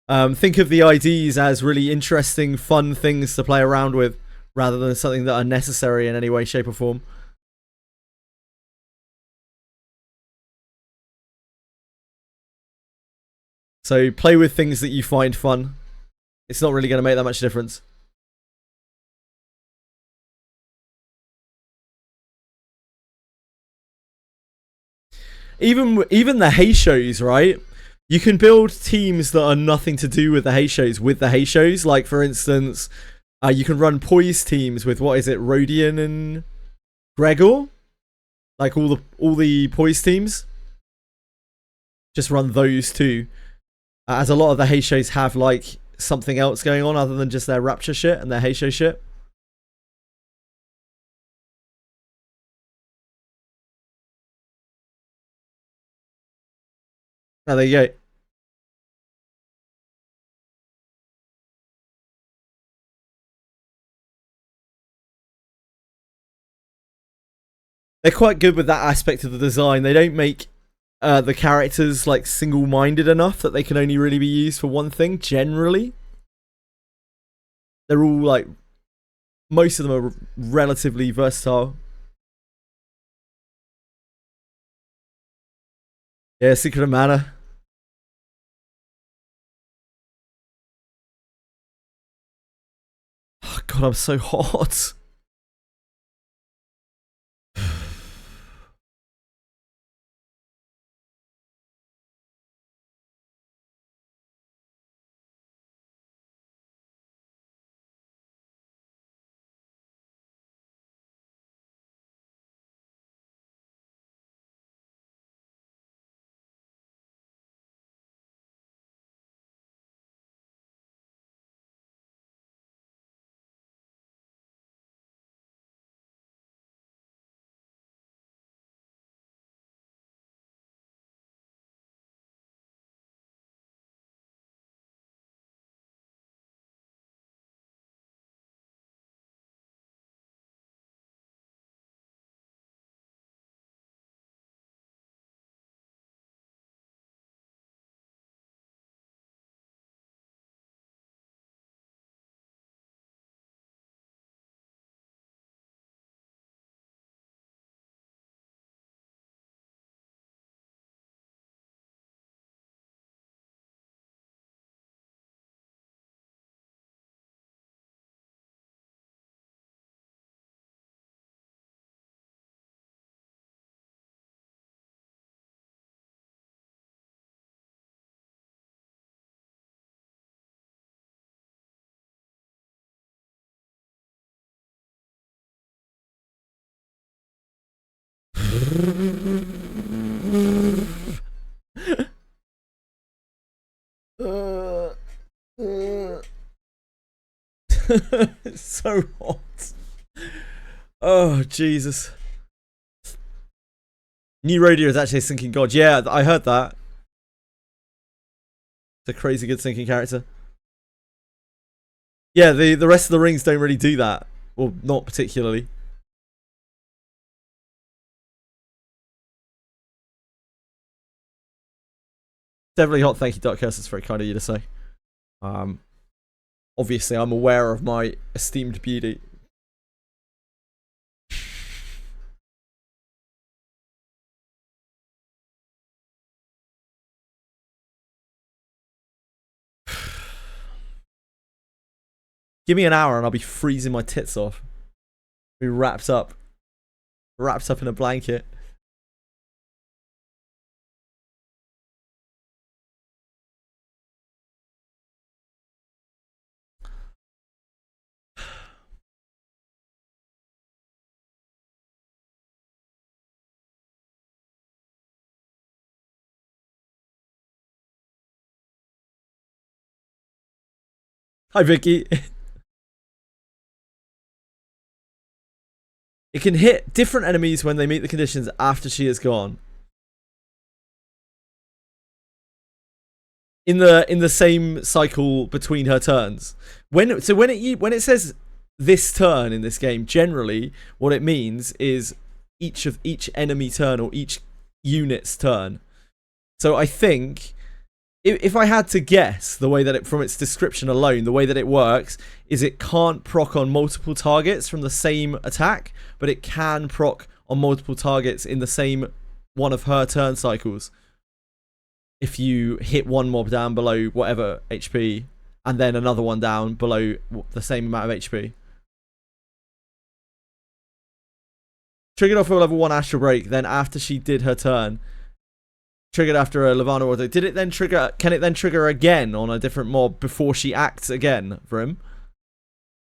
Think of the IDs as really interesting, fun things to play around with, rather than something that are necessary in any way, shape, or form. So, play with things that you find fun. It's not really going to make that much difference. Even the Heishos, right? You can build teams that are nothing to do with the Heishos. Like, for instance, you can run Poise teams with, what is it, Rodion and Gregor? Like, all the Poise teams. Just run those two. As a lot of the Heishos have, like, something else going on other than just their Rapture shit and their Heisho shit. Oh, there you go. They're quite good with that aspect of the design. They don't make the characters like single-minded enough that they can only really be used for one thing, generally. They're all like, most of them are relatively versatile. Yeah, Secret of Mana. Oh, God, I'm so hot. It's so hot. Oh, Jesus. New Radio is actually a sinking god. Yeah, I heard that. It's a crazy good sinking character. Yeah, the rest of the rings don't really do that. Well, not particularly. Definitely hot. Thank you, Dark Curse. It's very kind of you to say. Obviously, I'm aware of my esteemed beauty. Give me an hour and I'll be freezing my tits off. Be wrapped up in a blanket. Hi, Vicky. It can hit different enemies when they meet the conditions after she is gone. In the same cycle between her turns. When it says this turn in this game, generally what it means is each enemy turn or each unit's turn. So I think if I had to guess, the way that it, from its description alone, the way that it works is it can't proc on multiple targets from the same attack, but it can proc on multiple targets in the same one of her turn cycles. If you hit one mob down below whatever HP, and then another one down below the same amount of HP. Triggered off a level 1 Astral Break, then after she did her turn. Triggered after a Levana order. Did it then trigger? Can it then trigger again on a different mob before she acts again, Vrim?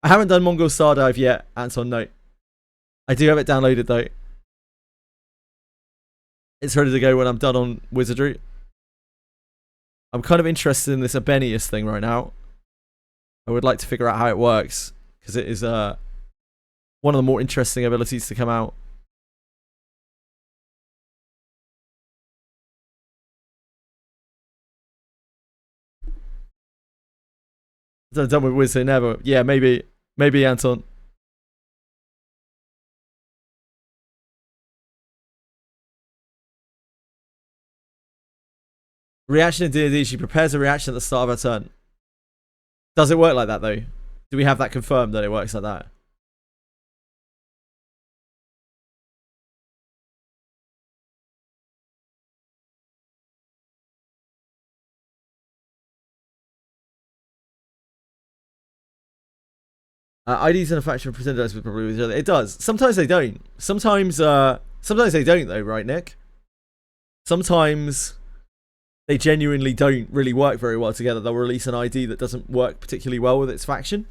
I haven't done Mongil Stardive yet, Anton, no. I do have it downloaded though. It's ready to go when I'm done on Wizardry. I'm kind of interested in this ABENIUS thing right now. I would like to figure out how it works, because it is one of the more interesting abilities to come out. Done with Wizard never. Yeah, maybe Anton. Reaction in D&D, she prepares a reaction at the start of her turn. Does it work like that though? Do we have that confirmed that it works like that? IDs in a faction present us with probably each other. It does. Sometimes they don't. Sometimes they don't though, right, Nick? Sometimes they genuinely don't really work very well together. They'll release an ID that doesn't work particularly well with its faction.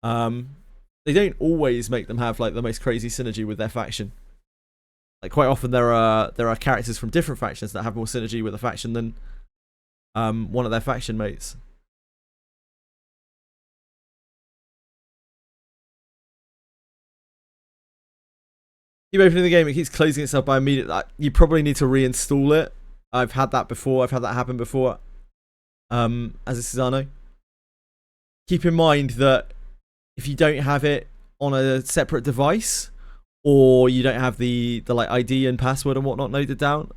They don't always make them have like the most crazy synergy with their faction. Like quite often there are characters from different factions that have more synergy with a faction than one of their faction mates. Keep opening the game, it keeps closing itself by immediately. You probably need to reinstall it. I've had that before. I've had that happen before. As a Cesano. Keep in mind that if you don't have it on a separate device, or you don't have the like ID and password and whatnot noted down,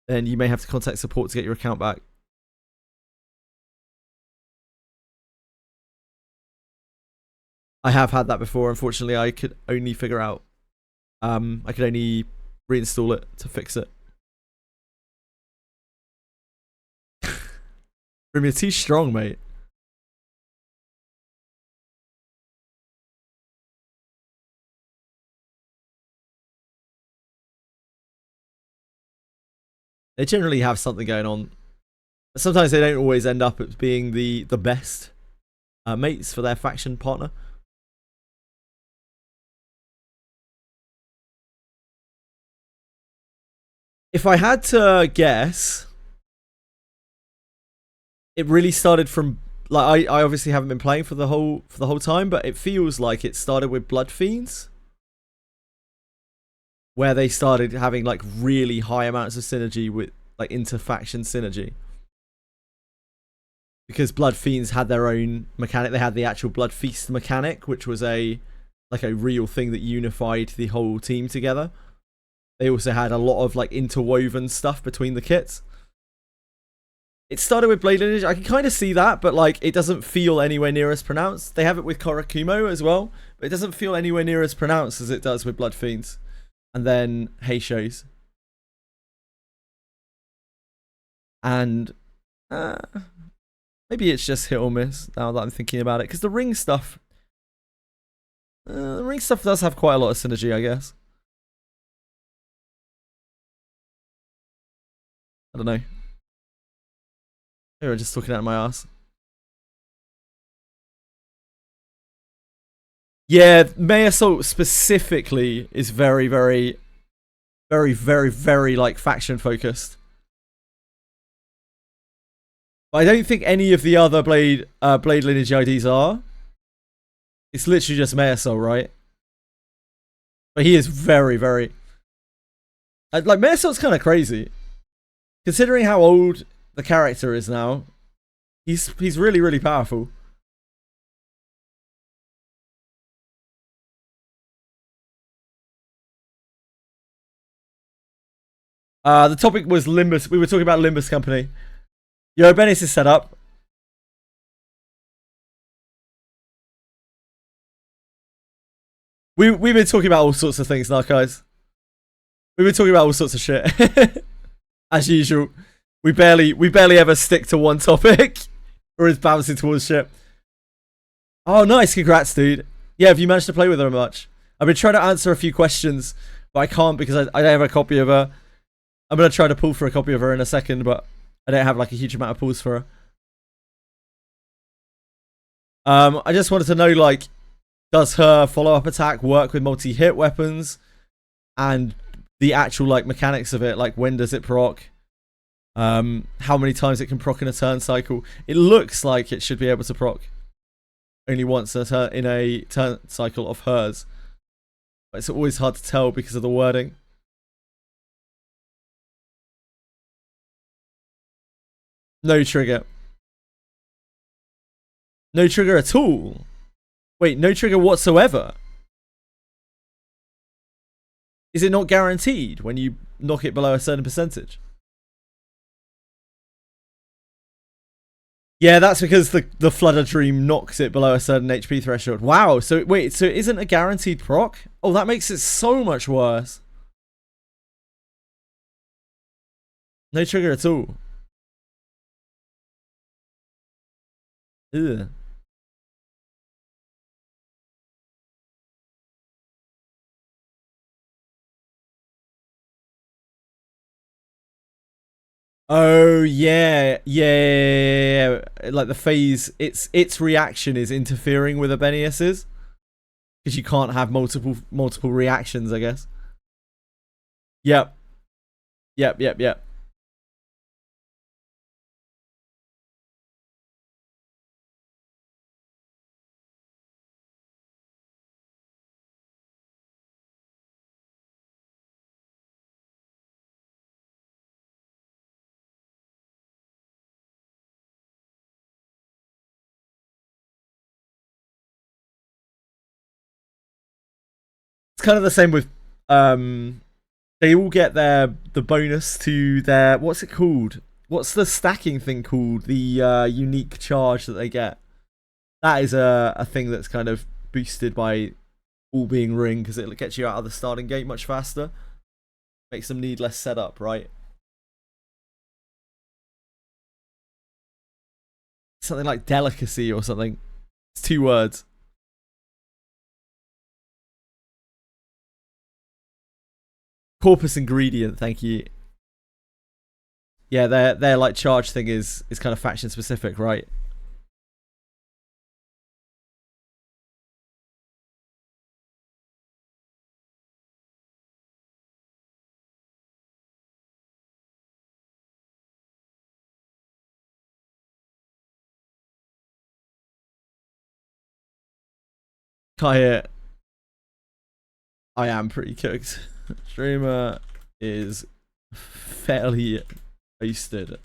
then you may have to contact support to get your account back. I have had that before. Unfortunately, I could only figure out. I could only reinstall it to fix it. Grim, you're too strong, mate. They generally have something going on. Sometimes they don't always end up as being the best mates for their faction partner. If I had to guess, it really started from like I obviously haven't been playing for the whole time, but it feels like it started with Blood Fiends, where they started having like really high amounts of synergy with like inter-faction synergy. Because Blood Fiends had their own mechanic. They had the actual Blood Feast mechanic, which was a real thing that unified the whole team together. They also had a lot of like interwoven stuff between the kits. It started with Blade Lineage. I can kind of see that, but like it doesn't feel anywhere near as pronounced. They have it with Korakumo as well, but it doesn't feel anywhere near as pronounced as it does with Blood Fiends. And then Heisho's. And maybe it's just hit or miss now that I'm thinking about it. Because the ring stuff does have quite a lot of synergy, I guess. I don't know. Maybe I'm just talking out of my ass. Yeah, May Assault specifically is very, very, very, very, very like faction focused. But I don't think any of the other Blade Lineage IDs are. It's literally just May Assault, right? But he is very, very like May Assault's kind of crazy, considering how old the character is now. He's really, really powerful. The topic was Limbus. We were talking about Limbus Company. Yo, ABENIUS is set up. We've been talking about all sorts of things now, guys. We've been talking about all sorts of shit. As usual. We barely ever stick to one topic. Or is bouncing towards shit. Oh, nice. Congrats, dude. Yeah, have you managed to play with her much? I've been trying to answer a few questions, but I can't because I don't have a copy of her. I'm going to try to pull for a copy of her in a second, but I don't have like a huge amount of pulls for her. I just wanted to know, like, does her follow-up attack work with multi-hit weapons? And the actual, like, mechanics of it, like, when does it proc? How many times it can proc in a turn cycle? It looks like it should be able to proc only once in a turn cycle of hers. But it's always hard to tell because of the wording. No trigger. No trigger at all. Wait, no trigger whatsoever? Is it not guaranteed when you knock it below a certain percentage? Yeah, that's because the Flutter Dream knocks it below a certain HP threshold. Wow, so wait, so it isn't a guaranteed proc? Oh, that makes it so much worse. No trigger at all. Ugh. Oh yeah. Like the phase, its reaction is interfering with ABENIUS's because you can't have multiple reactions, I guess. Yep. It's kind of the same with they all get the bonus to their, what's it called? What's the stacking thing called? The unique charge that they get. That is a thing that's kind of boosted by all being ring because it gets you out of the starting gate much faster. Makes them need less setup, right? Something like delicacy or something. It's 2 words. Corpus ingredient, thank you. Yeah, their like charge thing is kind of faction specific, right? Can't hear it. I am pretty cooked. Streamer is fairly wasted.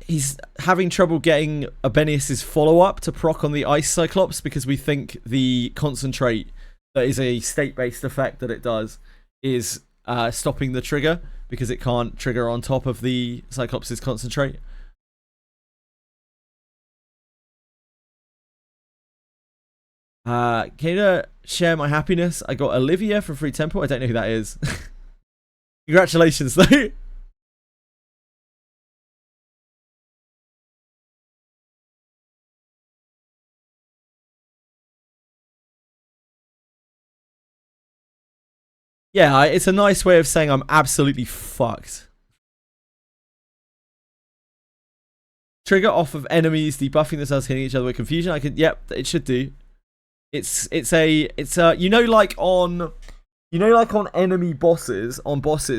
He's having trouble getting ABENIUS' follow-up to proc on the Ice Cyclops because we think the concentrate that is a state-based effect that it does is stopping the trigger because it can't trigger on top of the Cyclops' concentrate. Can you share my happiness? I got Olivia from Free Temple. I don't know who that is. Congratulations, though. Yeah, it's a nice way of saying I'm absolutely fucked. Trigger off of enemies, debuffing themselves, hitting each other with confusion. I can, yep, it should do. It's a like on enemy bosses,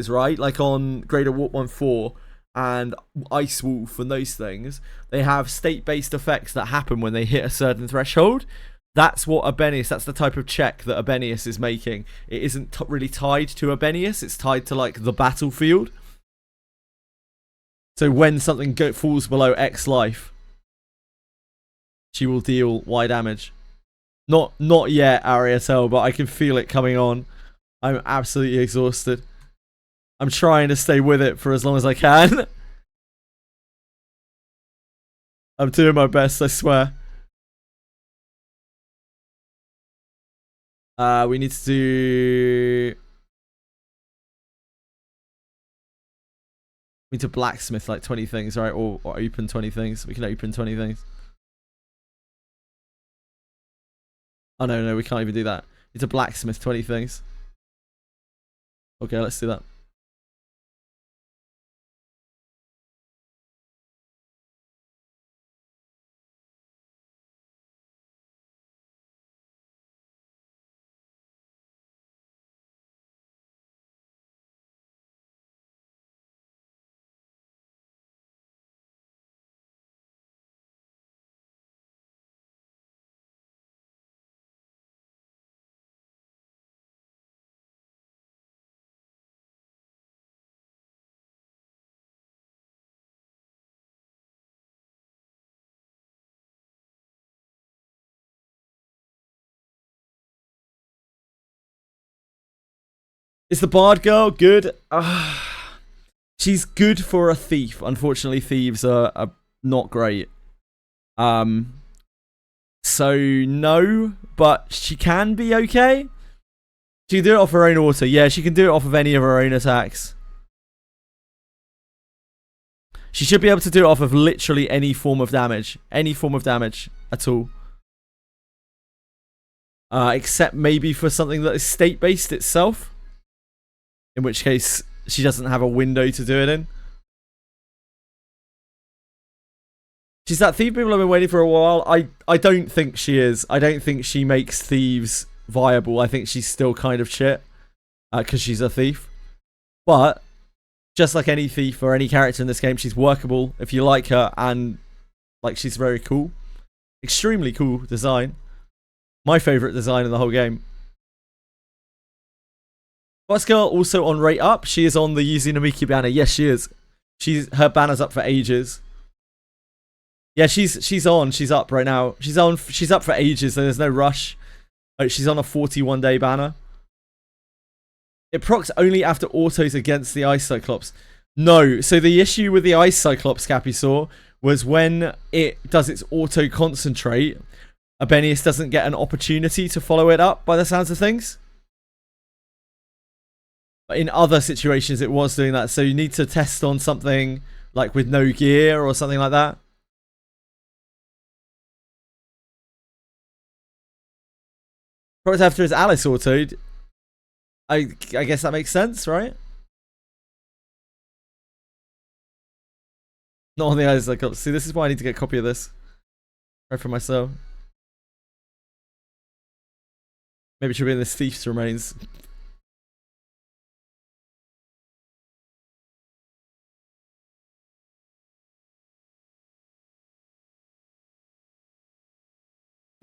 right? Like on Greater Warp 1-4 and Ice Wolf and those things, they have state-based effects that happen when they hit a certain threshold. That's what ABENIUS, that's the type of check that ABENIUS is making. It isn't really tied to ABENIUS, it's tied to like the battlefield. So when something falls below X life, she will deal Y damage. Not yet, Ariatel, but I can feel it coming on. I'm absolutely exhausted. I'm trying to stay with it for as long as I can. I'm doing my best, I swear. We need to do... We need to blacksmith like 20 things, right? Or open 20 things. We can open 20 things. Oh, no, we can't even do that. We need to blacksmith 20 things. Okay, let's do that. Is the bard girl good? She's good for a thief. Unfortunately, thieves are not great. So no, but she can be okay. She can do it off her own auto. Yeah, she can do it off of any of her own attacks. She should be able to do it off of literally any form of damage. Any form of damage at all. Except maybe for something that is state-based itself. In which case, she doesn't have a window to do it in. She's that thief people have been waiting for a while. I don't think she is. I don't think she makes thieves viable. I think she's still kind of shit. Because she's a thief. But, just like any thief or any character in this game, she's workable if you like her. And, like, she's very cool. Extremely cool design. My favourite design in the whole game. Boss Girl also on rate up. She is on the Yuzu Namiki banner. Yes, she is. Her banner's up for ages. Yeah, she's on. She's up right now. She's up for ages, so there's no rush. She's on a 41-day banner. It procs only after autos against the Ice Cyclops. No, so the issue with the Ice Cyclops, Cappy saw, was when it does its auto concentrate, ABENIUS doesn't get an opportunity to follow it up by the sounds of things. In other situations, it was doing that. So you need to test on something like with no gear or something like that. Product after is Alice autoed. I guess that makes sense, right? Not on the eyes. Like, see, this is why I need to get a copy of this. Right for myself. Maybe it should be in the Thief's Remains.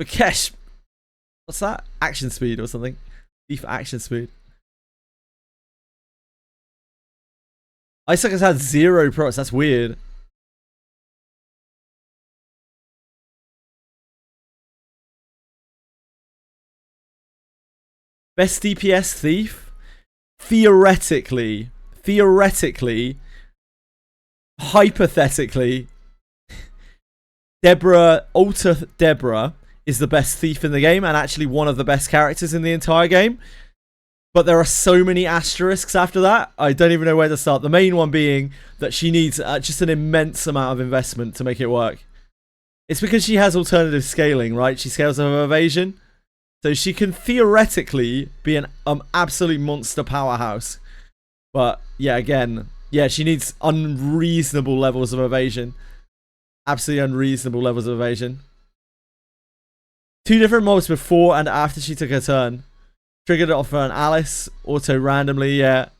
Vakesh. What's that? Action speed or something? Thief action speed. Isaac has had 0 procs. That's weird. Best DPS thief? Theoretically, hypothetically, Alter Deborah is the best thief in the game and actually one of the best characters in the entire game. But there are so many asterisks after that, I don't even know where to start. The main one being that she needs just an immense amount of investment to make it work. It's because she has alternative scaling, right? She scales her evasion. So she can theoretically be an absolute monster powerhouse. But yeah, again, yeah, she needs unreasonable levels of evasion. Absolutely unreasonable levels of evasion. 2 different mobs before and after she took her turn. Triggered it off an Alice, auto randomly, yeah.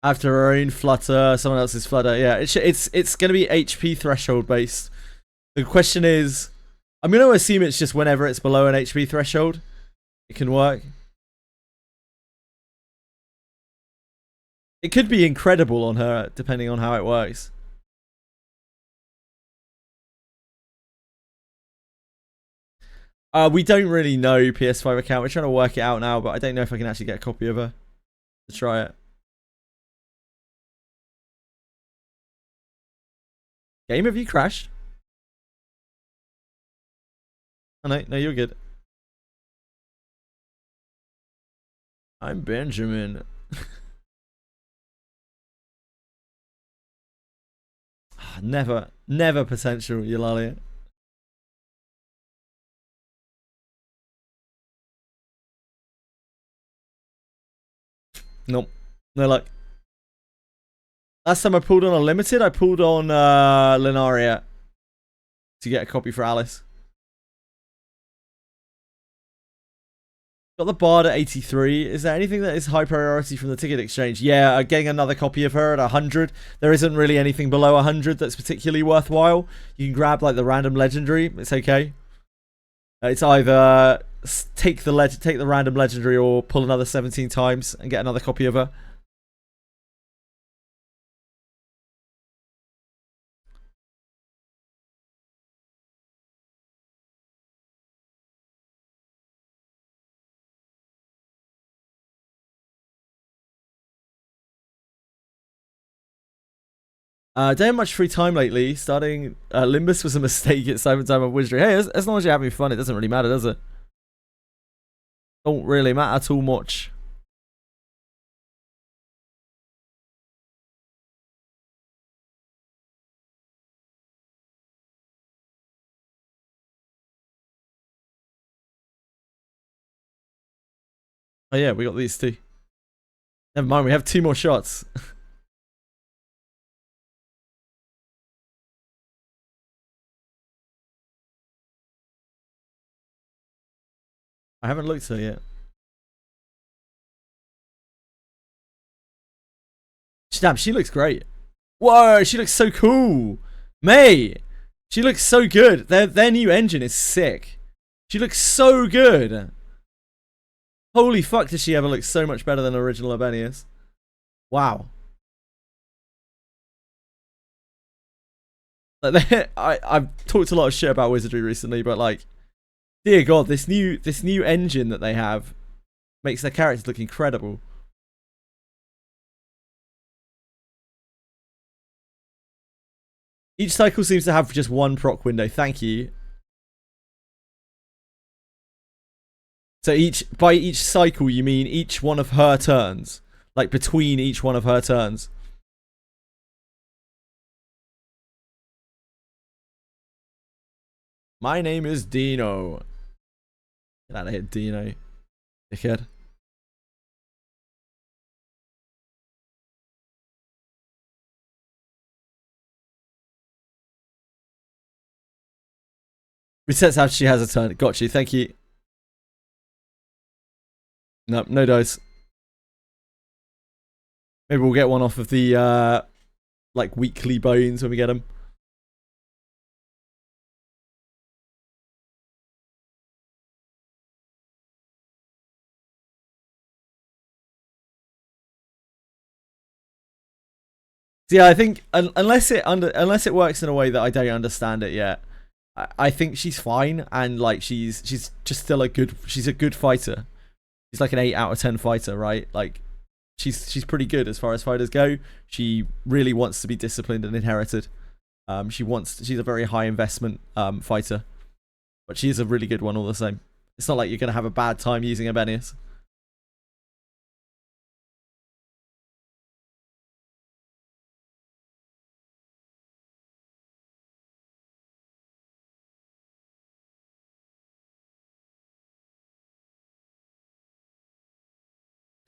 After her own flutter, someone else's flutter, yeah. It's going to be HP threshold based. The question is, I'm going to assume it's just whenever it's below an HP threshold, it can work. It could be incredible on her, depending on how it works. We don't really know PS5 account. We're trying to work it out now, but I don't know if I can actually get a copy of her to try it. Game, have you crashed? Oh, no, you're good. I'm Benjamin. Never potential, Eulalia. Nope. No luck. Last time I pulled on a limited, I pulled on Linaria to get a copy for Alice. Got the Bard at 83. Is there anything that is high priority from the ticket exchange? Yeah, getting another copy of her at 100. There isn't really anything below 100 that's particularly worthwhile. You can grab like the random legendary. It's okay. It's either take the random legendary or pull another 17 times and get another copy of her. Don't have much free time lately. Starting Limbus was a mistake at Simon Time of Wizardry. Hey, as long as you're having fun, it doesn't really matter, does it? Don't really matter too much. Oh yeah, we got these 2. Never mind, we have 2 more shots. I haven't looked at her yet. Damn, she looks great. Whoa, she looks so cool. May, she looks so good. Their new engine is sick. She looks so good. Holy fuck, does she ever look so much better than original ABENIUS? Wow. Like, I've talked a lot of shit about Wizardry recently, but like, dear God, this new engine that they have makes their characters look incredible. Each cycle seems to have just 1 proc window. Thank you. So by each cycle, you mean each one of her turns, like between each one of her turns. My name is Dino. Get out of here, Dino. Dickhead. Resets after she has a turn. Got you. Thank you. Nope, no dice. Maybe we'll get one off of the like weekly bones when we get them. So yeah, I think unless it works in a way that I don't understand it yet, I think she's fine, and like she's just still a good fighter. She's like an 8 out of 10 fighter, right? Like she's pretty good as far as fighters go. She really wants to be disciplined and inherited. She's a very high investment fighter, but she's a really good one all the same. It's not like you're gonna have a bad time using ABENIUS.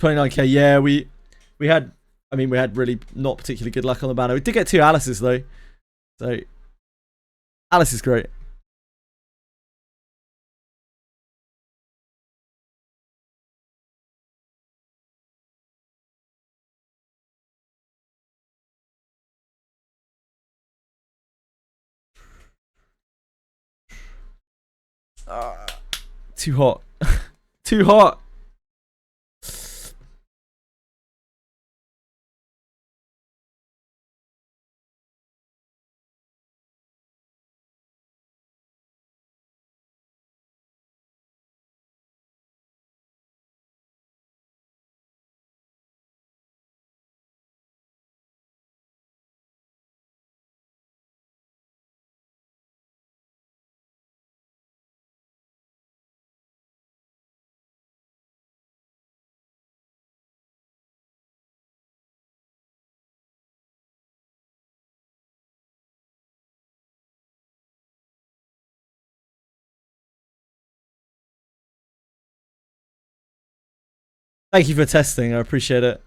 $29K, yeah, we had, I mean, we had really not particularly good luck on the banner. We did get 2 Alices though, so Alice is great. Too hot. Too hot. Thank you for testing. I appreciate it.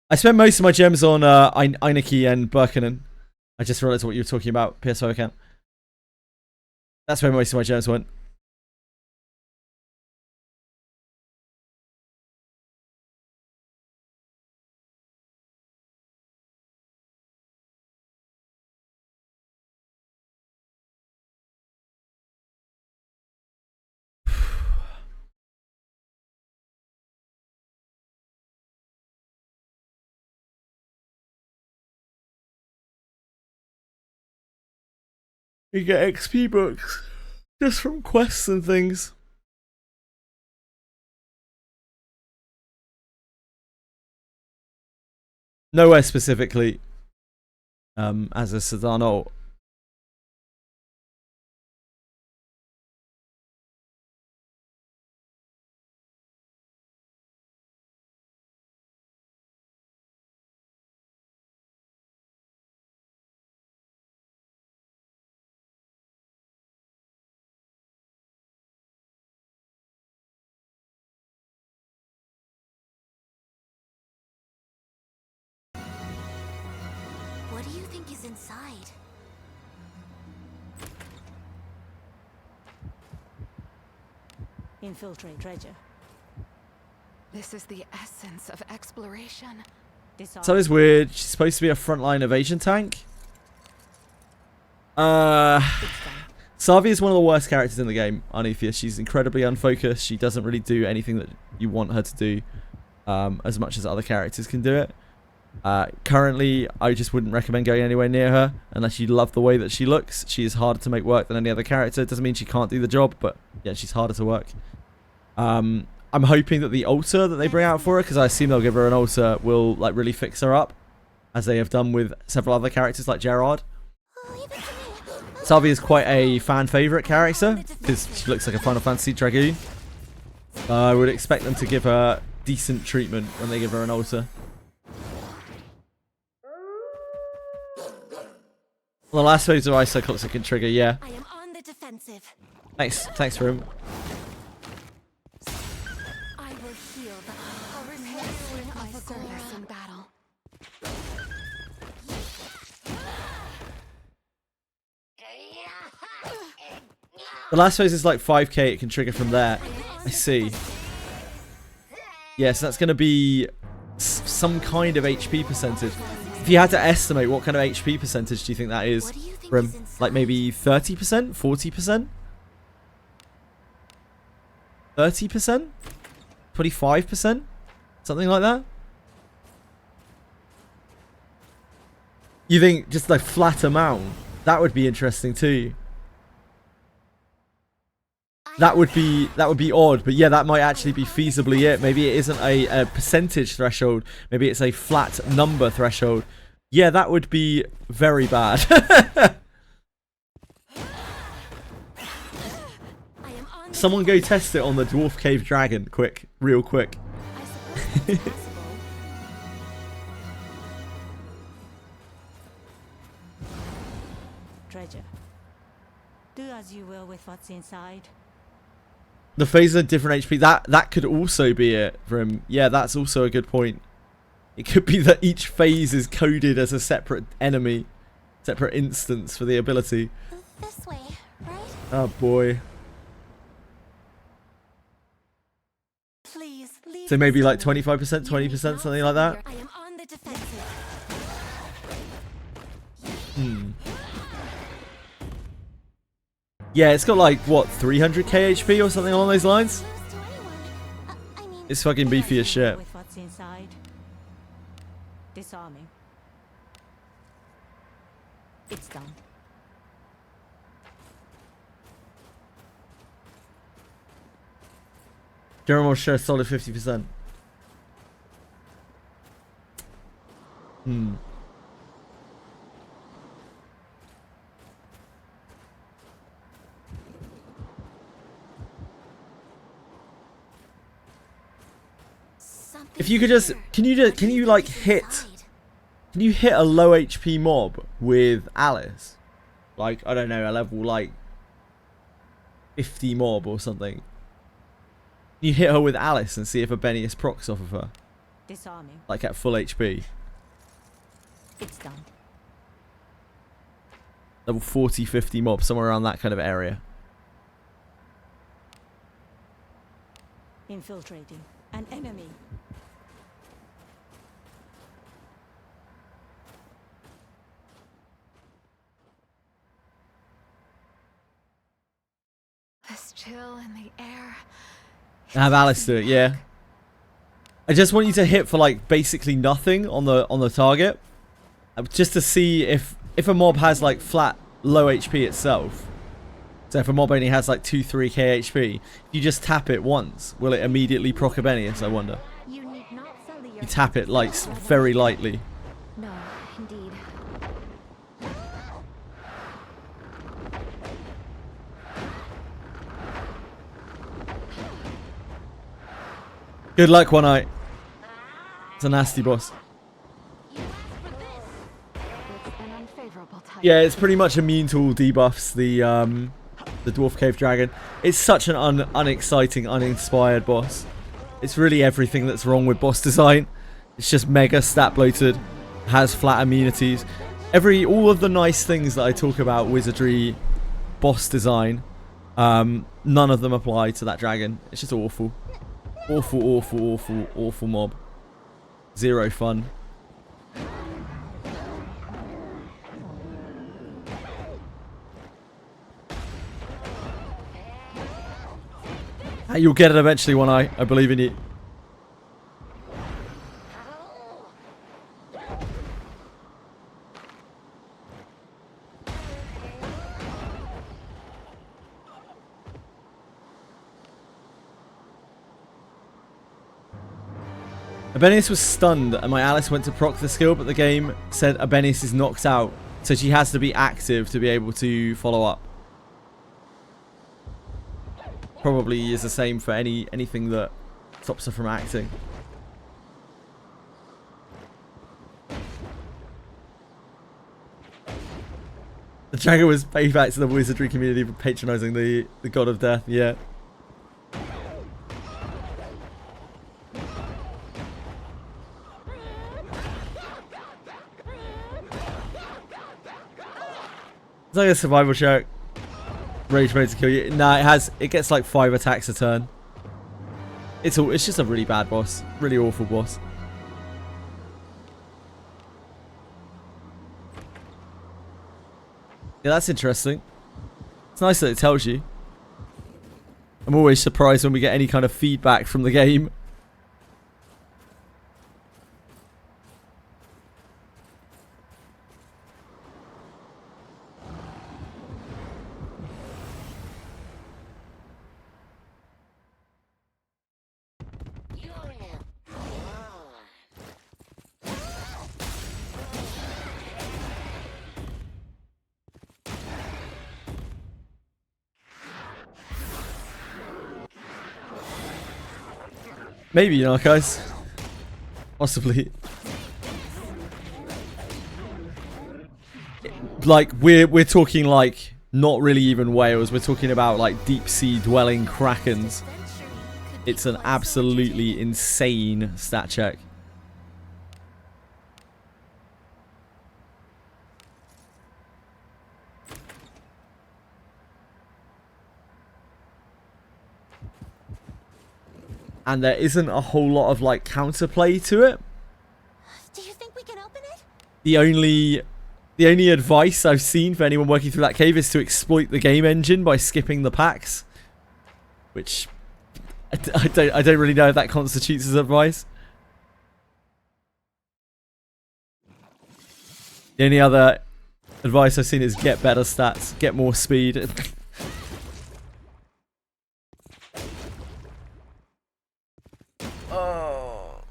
I spent most of my gems on Eineke and Birkinen. I just realized what you were talking about, PS5 account. That's where most of my gems went. You get XP books just from quests and things. Nowhere specifically as a Sedano. What do you think is inside? Infiltrate treasure. This is the essence of exploration. So it's weird. She's supposed to be a frontline evasion tank. Savi is one of the worst characters in the game, Arnetheus. She's incredibly unfocused. She doesn't really do anything that you want her to do as much as other characters can do it. Currently, I just wouldn't recommend going anywhere near her unless you love the way that she looks. She is harder to make work than any other character. It doesn't mean she can't do the job, but yeah, she's harder to work. I'm hoping that the altar that they bring out for her, because I assume they'll give her an altar, will like really fix her up, as they have done with several other characters like Gerard. Savi is quite a fan favourite character because she looks like a Final Fantasy Dragoon. I would expect them to give her decent treatment when they give her an altar. Well, the last phase of Ice Cyclops can trigger, yeah. I am on the defensive. Thanks for him. I will heal the heroine of service in battle. The last phase is like 5k, it can trigger from there. I see. Yeah, so that's going to be some kind of HP percentage. If you had to estimate, what kind of HP percentage do you think that is? From like maybe 30%? 40%? 30%? 25%? Something like that? You think just like flat amount? That would be interesting too. That would be odd, but yeah, that might actually be feasibly it. Maybe it isn't a percentage threshold. Maybe it's a flat number threshold. Yeah, that would be very bad. Someone go test it on the Dwarf Cave Dragon, quick, real quick. Treasure. Do as you will with what's inside. The phaser different HP. That could also be it for him. Yeah, that's also a good point. It could be that each phase is coded as a separate enemy, separate instance for the ability. This way, right? Oh boy. Please leave. So maybe like 25%, 20%, something like that. I am on the defensive. Yeah, it's got like, what, 300k HP or something along those lines? Close to anyone. I mean, It's fucking beefy as shit. With what's inside. Disarming. It's done. Jerome will show solid 50%. something If you could just, here. can you like hit, Inside. can you hit a low HP mob with Alice? Like, I don't know, a level like 50 mob or something. You hit her with Alice and see if ABENIUS procs off of her. Disarming. Like at full HP. It's done. Level 40, 50 mob, somewhere around that kind of area. Infiltrating. An enemy. This chill in the air. Have Alice do it, yeah. I just want you to hit for like basically nothing on the target. Just to see if a mob has like flat low HP itself. So if a mob only has like 2-3k HP, if you just tap it once, will it immediately proc ABENIUS, I wonder? You need not sully your You tap it like very lightly. No, indeed. Good luck, One Eye. It's a nasty boss. You asked for this. It's an unfavorable type. Yeah, it's pretty much immune to all debuffs, the Dwarf Cave Dragon. It's such an unexciting, uninspired boss. It's really everything that's wrong with boss design. It's just mega stat bloated, has flat immunities. All of the nice things that I talk about Wizardry boss design, none of them apply to that dragon. It's just awful. Awful, awful, awful, awful mob. Zero fun. You'll get it eventually, One Eye. I believe in you. ABENIUS was stunned and my Alice went to proc the skill, but the game said ABENIUS is knocked out, so she has to be active to be able to follow up. Probably is the same for anything that stops her from acting. The dragon was paid back to the Wizardry community for patronizing the god of death, yeah. It's like a survival check. Rage mode to kill you. Nah, it gets like 5 attacks a turn. It's just a really bad boss. Really awful boss. Yeah, that's interesting. It's nice that it tells you. I'm always surprised when we get any kind of feedback from the game Maybe, you know, guys. Possibly. Like, we're talking, like, not really even whales. We're talking about, like, deep-sea dwelling krakens. It's an absolutely insane stat check. And there isn't a whole lot of, like, counterplay to it. Do you think we can open it? The only advice I've seen for anyone working through that cave is to exploit the game engine by skipping the packs. Which, I don't really know if that constitutes as advice. The only other advice I've seen is get better stats, get more speed. Oh.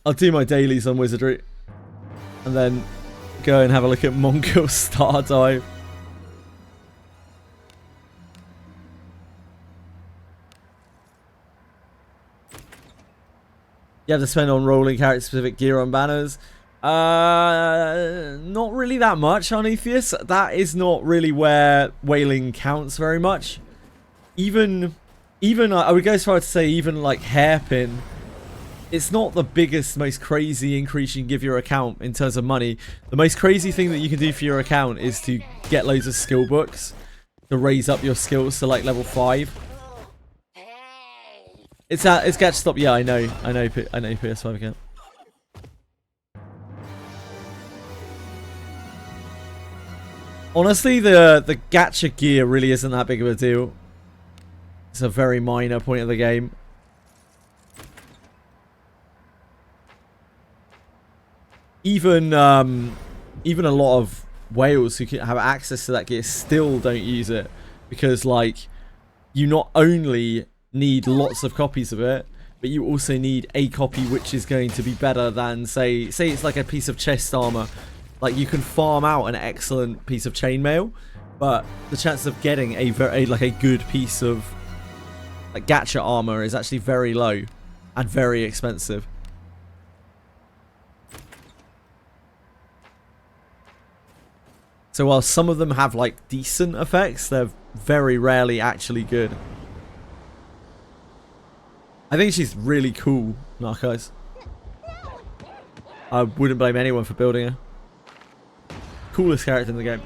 I'll do my dailies on Wizardry and then go and have a look at Mongil Star Dive. You have to spend on rolling character specific gear on banners. Not really that much on Atheist. That is not really where whaling counts very much. Even I would go as far as to say even like hairpin. It's not the biggest, most crazy increase you can give your account in terms of money. The most crazy thing that you can do for your account is to get loads of skill books to raise up your skills to like level 5. It's Gacha Stop. Yeah, I know PS5 account. Honestly, the gacha gear really isn't that big of a deal. It's a very minor point of the game. Even a lot of whales who can have access to that gear still don't use it because, like, you not only need lots of copies of it, but you also need a copy which is going to be better than, say it's like a piece of chest armor. Like, you can farm out an excellent piece of chainmail, but the chance of getting a good piece of like gacha armor is actually very low and very expensive. So while some of them have like decent effects, they're very rarely actually good. I think she's really cool, Narcos. I wouldn't blame anyone for building her. Coolest character in the game.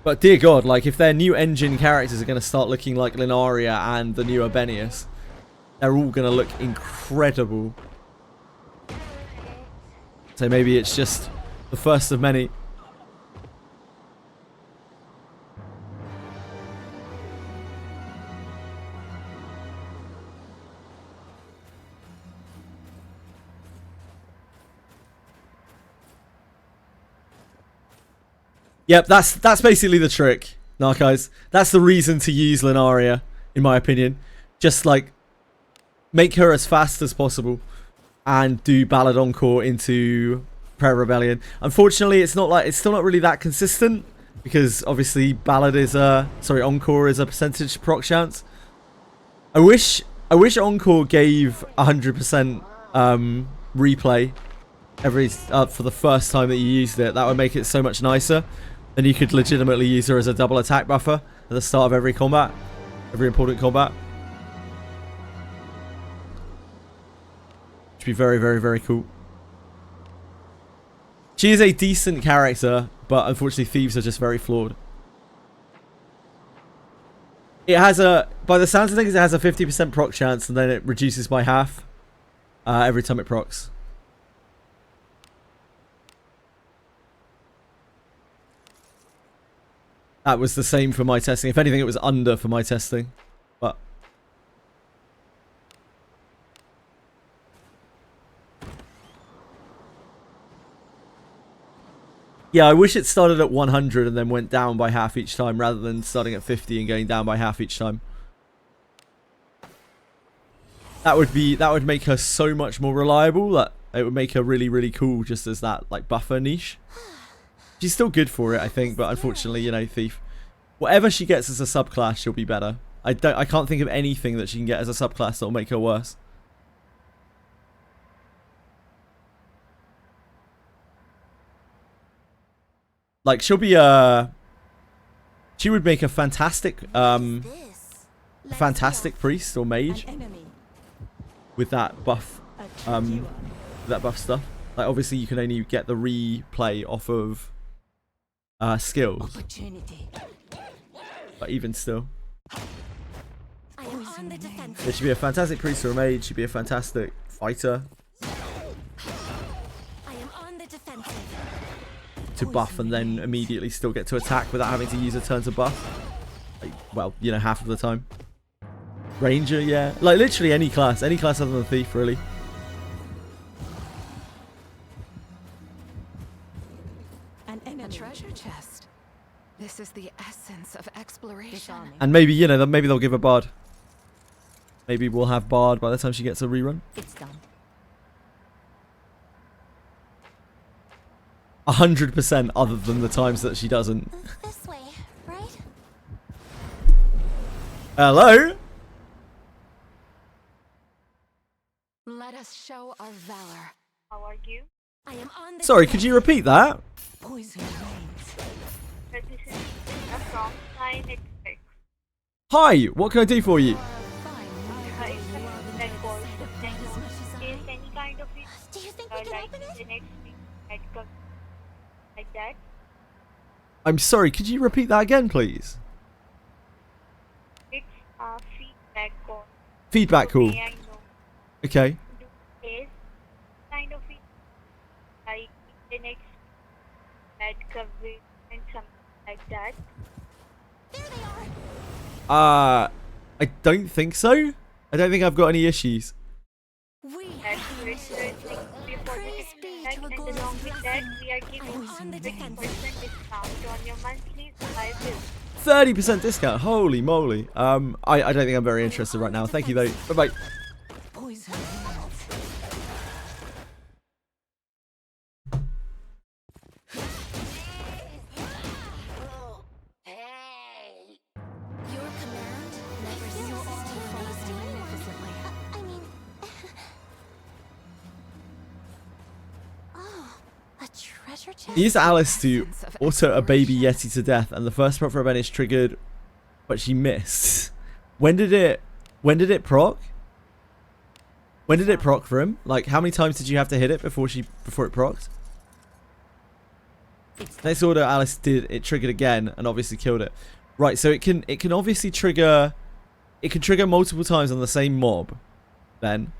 But dear God, like, if their new engine characters are going to start looking like Linaria and the new ABENIUS, they're all going to look incredible. So maybe it's just the first of many. Yep, that's basically the trick, Narcos. That's the reason to use Linaria, in my opinion. Just like make her as fast as possible and do Ballad Encore into Prayer Rebellion. Unfortunately, it's still not really that consistent because obviously Encore is a percentage proc chance. I wish Encore gave 100% replay for the first time that you used it. That would make it so much nicer. Then you could legitimately use her as a double attack buffer at the start of every combat, every important combat. Which would be very, very, very cool. She is a decent character, but unfortunately thieves are just very flawed. It has by the sounds of things, it has a 50% proc chance, and then it reduces by half every time it procs. That was the same for my testing. If anything, it was under for my testing. But yeah, I wish it started at 100 and then went down by half each time, rather than starting at 50 and going down by half each time. That would make her so much more reliable. That it would make her really, really cool just as that like buffer niche. She's still good for it, I think, but unfortunately, you know, Thief. Whatever she gets as a subclass, she'll be better. I can't think of anything that she can get as a subclass that'll make her worse. Like she'll be she would make a fantastic priest or mage with that buff stuff. Like obviously you can only get the replay off of skills. But even still. It should be a fantastic priest or a mage, she'd be a fantastic fighter. To buff and then immediately still get to attack without having to use a turn to buff. Like, well, you know, half of the time. Ranger, yeah. Like literally any class other than Thief, really. A treasure chest. This is the essence of exploration. And maybe, you know, maybe they'll give a Bard. Maybe we'll have Bard by the time she gets a rerun. It's done. 100% other than the times that she doesn't. This way, right? Hello? Let us show our valor. How are you? I am on the Sorry, could you repeat that? Poison reigns. This is a from 986. Hi, what can I do for you? It's a red ball. Is any kind of it Do you think we can like open it? the next week at like that? I'm sorry, could you repeat that again, please? It's a feedback call. Feedback call. May I know Okay. is kind of it like the next bad coverage and something like that? There they are. I don't think so. I don't think I've got any issues. We That's great. So it's like we are Praise be positive to a and glorious along with that blessing. we are giving on the 50% defense. discount on your monthly supply bill. 30% discount. Holy moly. I don't think I'm very interested right now. Thank you though. Bye bye. Poison reigns. Your command never ceases to amaze me magnificently. I mean... oh, a treasure chest? Use Alice to auto a baby Yeti to death, and the first proc for ABENIUS triggered, but she missed. When did it proc? When did it proc for him? Like, how many times did you have to hit it before it procced? Next order, Alice did it triggered again and obviously killed it. Right, so it can obviously trigger. It can trigger multiple times on the same mob, then.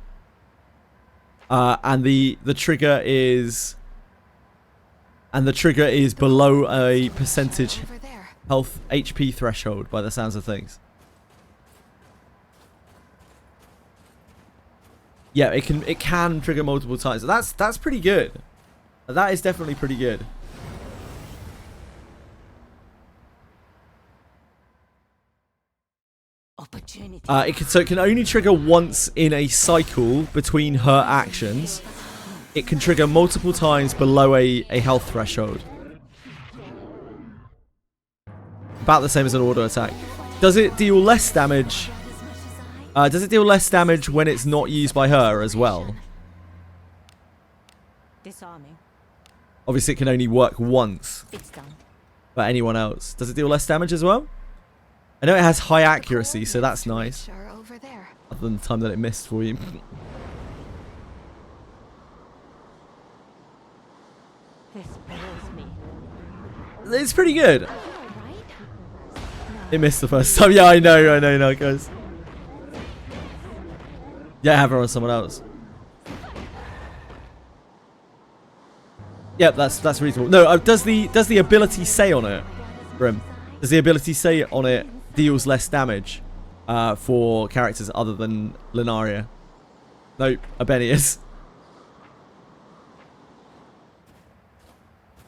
And the trigger is. And the trigger is below a percentage Over there. health HP threshold by the sounds of things. Yeah, it can trigger multiple times. That's pretty good. That is definitely pretty good. Opportunity. So it can only trigger once in a cycle between her actions. It can trigger multiple times below a health threshold. About the same as an auto attack. Does it deal less damage? Does it deal less damage when it's not used by her as well? Disarming. Obviously, it can only work once It's done. for anyone else. Does it deal less damage as well? I know it has high accuracy, so that's nice. Are over there. Other than the time that it missed for you. This bores me. It's pretty good. All right. It missed the first time. Yeah, I know now, guys. Yeah, have her on someone else. Yep, that's reasonable. No, does the ability say on it, Grim? Does the ability say on it deals less damage for characters other than Lunaria? No, ABENIUS.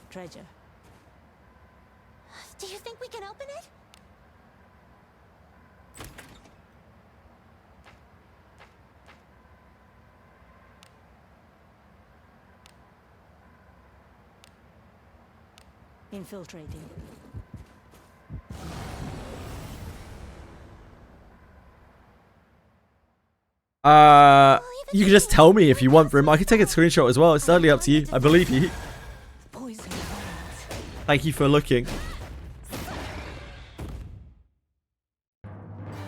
Treasure. Do you think we can open it? Infiltrating. You can just tell me if you want, Brim. I can take a screenshot as well. It's totally up to you. I believe you. Poison remains. Thank you for looking.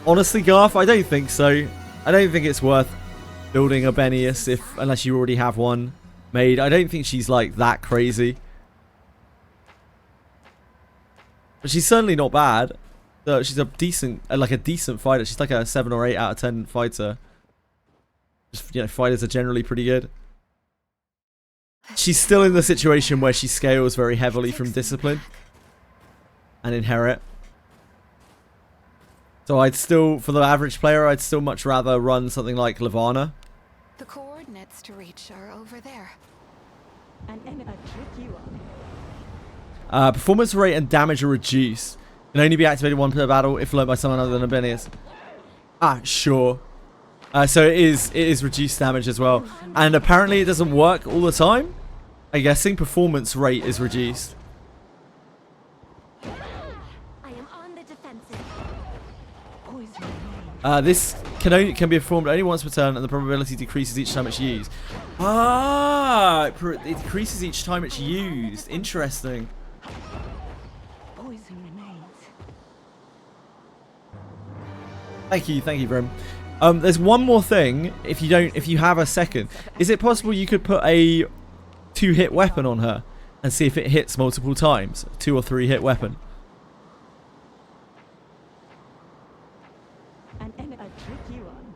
Honestly, Garth, I don't think so. I don't think it's worth building a ABENIUS unless you already have one made. I don't think she's like that crazy. But she's certainly not bad. She's a decent, like a decent fighter. She's like a 7 or 8 out of 10 fighter. Just, you know, fighters are generally pretty good. She's still in the situation where she scales very heavily from discipline and inherit. So I'd still, for the average player, I'd still much rather run something like Levana. The coordinates to reach are over there. An enemy trick you up. Performance rate and damage are reduced. Can only be activated one per battle if learned by someone other than ABENIUS. Ah, sure. So it is reduced damage as well. And apparently it doesn't work all the time. I'm guessing performance rate is reduced. I am on the defensive. Poison remains. This can be performed only once per turn, and the probability decreases each time it's used. Ah, it decreases each time it's used. Interesting. Poison remains. Thank you, Brim. There's one more thing. If you have a second, is it possible you could put a 2-hit weapon on her and see if it hits multiple times? 2 or 3 hit weapon. An enemy trick you on.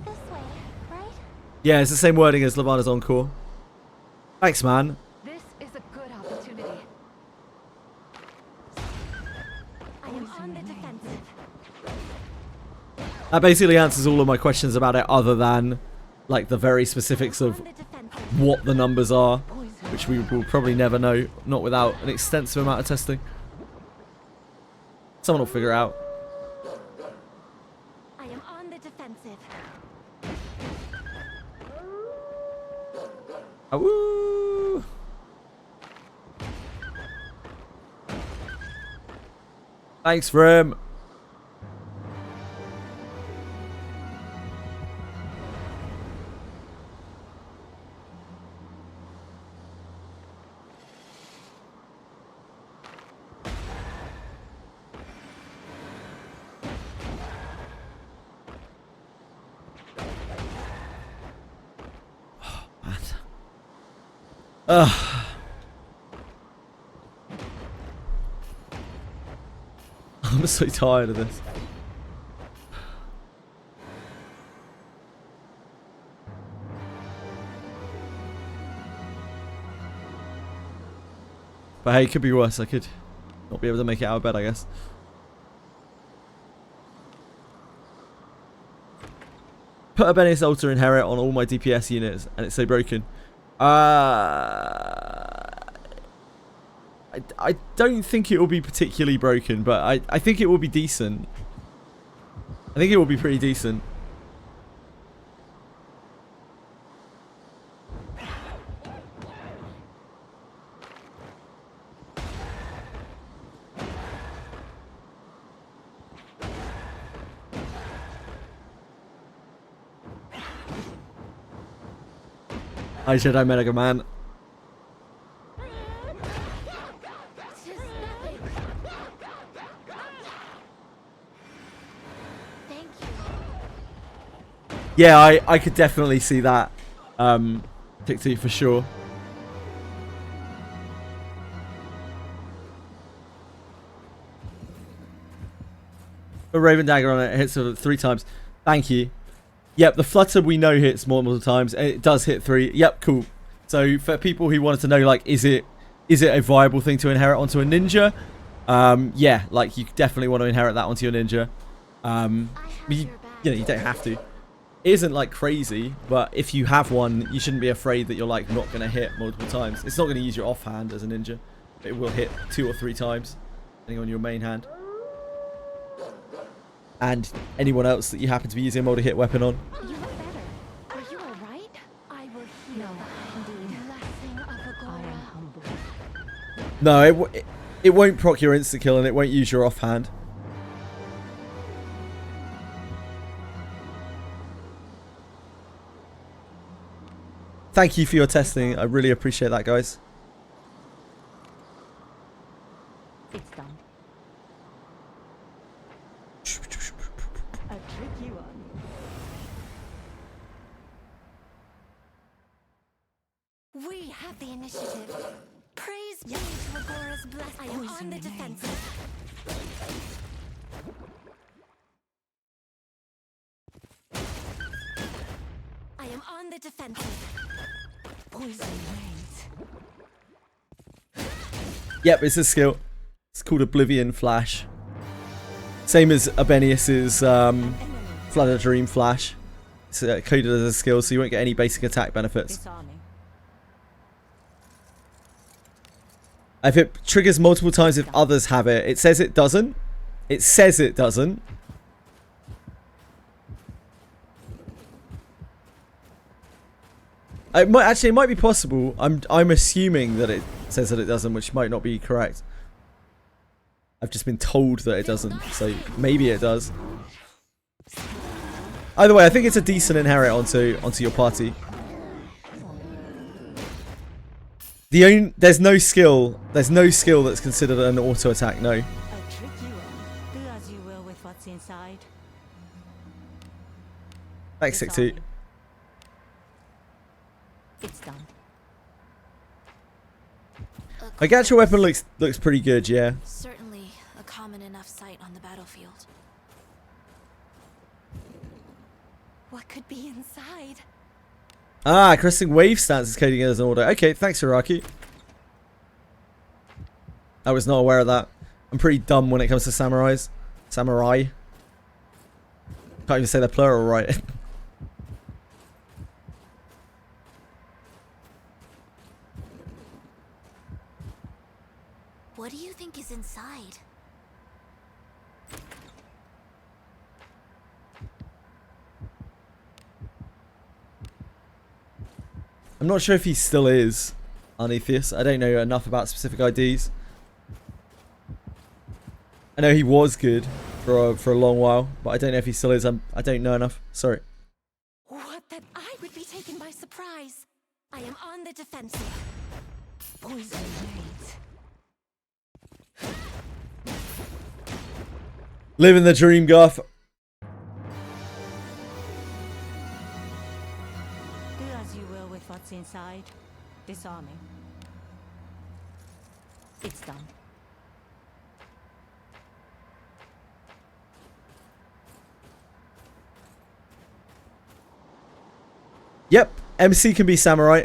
This way, right? Yeah, it's the same wording as Levana's Encore. Thanks, man. This is a good opportunity. I am on the defensive. That basically answers all of my questions about it, other than like the very specifics of On the defensive. what the numbers are, Poison. which we will probably never know, not without an extensive amount of testing. Someone will figure it out. I am on the defensive. Ah, woo! Thanks, Brim. Ugh. I'm so tired of this. But hey, it could be worse. I could not be able to make it out of bed, I guess. Put ABENIUS Alter Inherit on all my DPS units and it's so broken. I don't think it will be particularly broken, but I think it will be decent. I think it will be pretty decent. Hi Jedi Mega Man. Thank you. Yeah, I could definitely see that. Tick 2 for sure. A Raven Dagger on it hits it 3 times. Thank you. Yep, the Flutter we know hits multiple times. It does hit 3. Yep, cool. So for people who wanted to know, like, is it a viable thing to inherit onto a ninja? Yeah, like you definitely want to inherit that onto your ninja. You know, you don't have to. It isn't like crazy, but if you have one, you shouldn't be afraid that you're like not going to hit multiple times. It's not going to use your offhand as a ninja. It will hit 2 or 3 times, depending on your main hand. And anyone else that you happen to be using a multi-hit weapon on. You look better. Are you alright? I will heal. No, indeed. Blessing of I am Agora. humble. No, it won't proc your insta kill and it won't use your offhand. Thank you for your testing. I really appreciate that, guys. It's done. A tricky one. We have the initiative. Praise be to Agora's blessing. I am on the defensive. I am on the defensive. Poison reigns. Yep, it's a skill. It's called Oblivion Flash. Same as ABENIUS's Flood of Dream Flash. It's coded as a skill, so you won't get any basic attack benefits. Disarming. If it triggers multiple times if others have it, it says it doesn't. It says it doesn't. It might be possible. I'm assuming that it says that it doesn't, which might not be correct. I've just been told that it doesn't, so maybe it does. Either way, I think it's a decent inherit onto your party. There's no skill that's considered an auto attack. No. A tricky one. Do as you will with what's inside. Lexic 2. Disarming. It's done. My actual weapon looks pretty good, yeah. Certainly a common enough sight on the battlefield. What could be inside? Ah, Cresting Wave stance is coding as an order. Okay, thanks, Hiraki. I was not aware of that. I'm pretty dumb when it comes to samurais. Samurai. Can't even say the plural right. What do you think is inside? I'm not sure if he still is Arnetheus. I don't know enough about specific IDs. I know he was good for a long while, but I don't know if he still is. I don't know enough. Sorry. What, that I would be taken by surprise? I am on the defensive. Poison reigns. Living the dream, Goth. Do as you will with what's inside. Disarming. It's done. Yep, MC can be samurai.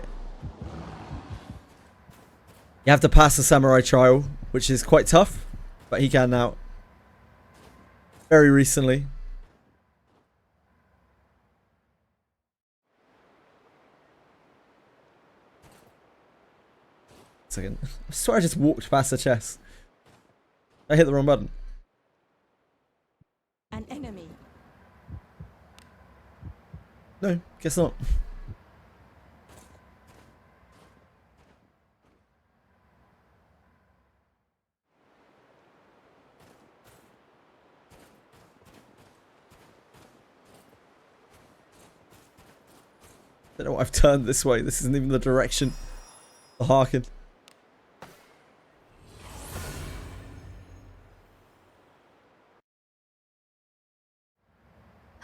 You have to pass the samurai trial, which is quite tough, but he can now. Very recently. Second. I swear I just walked past the chest. I hit the wrong button. An enemy. No, guess not. I don't know what I've turned this way. This isn't even the direction. The Harkin.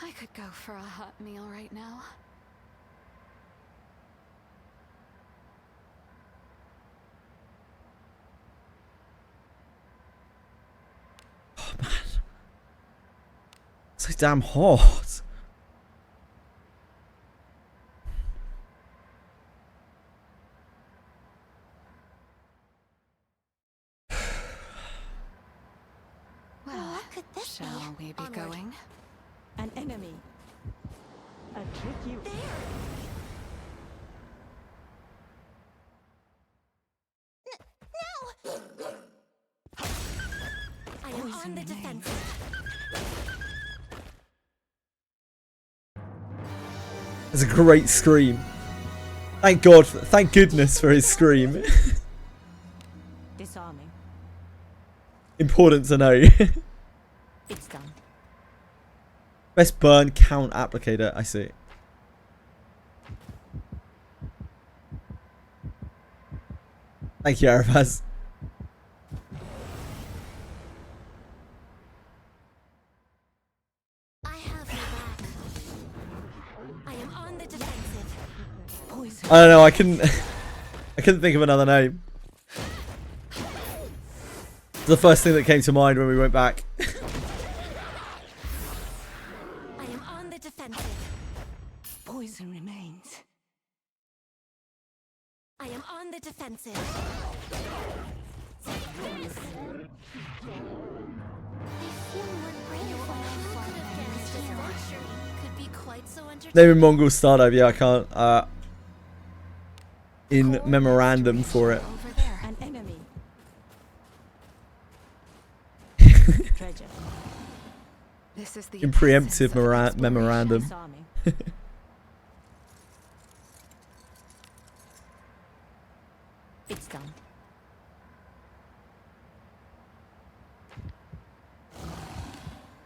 I could go for a hot meal right now. Oh man. It's so damn hot. Well, What could this be? shall we be Onward. going? An enemy. A tricky one. I am on the defensive. It's a great scream. Thank God, thank goodness for his scream. Disarming. Important to know. It's done. Best burn count applicator. I see. Thank you, Arafaz. I have your back. I am on the defensive. Poison. I don't know. I couldn't. I couldn't think of another name. It's the first thing that came to mind when we went back. I am on the defensive. Poison remains. I am on the defensive. Could be quite so entertaining. Name in Mongol Stardive. Yeah, I can't. In memorandum for it. Over there. An enemy. Treasure. This is the In preemptive essence of exploration. memorandum. Saw me. It's done.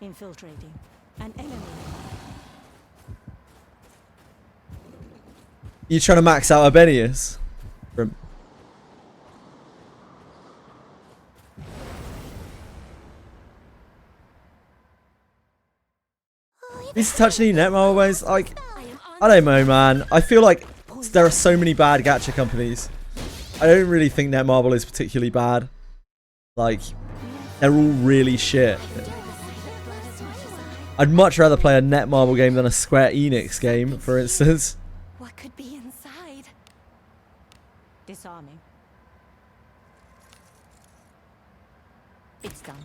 Infiltrating. An enemy. You trying to max out ABENIUS? From These touch any Netmarble ways? Like, I don't know, man. I feel like there are so many bad gacha companies. I don't really think Netmarble is particularly bad. Like, they're all really shit. I'd much rather play a Netmarble game than a Square Enix game, for instance. What could be inside? Disarming. It's done.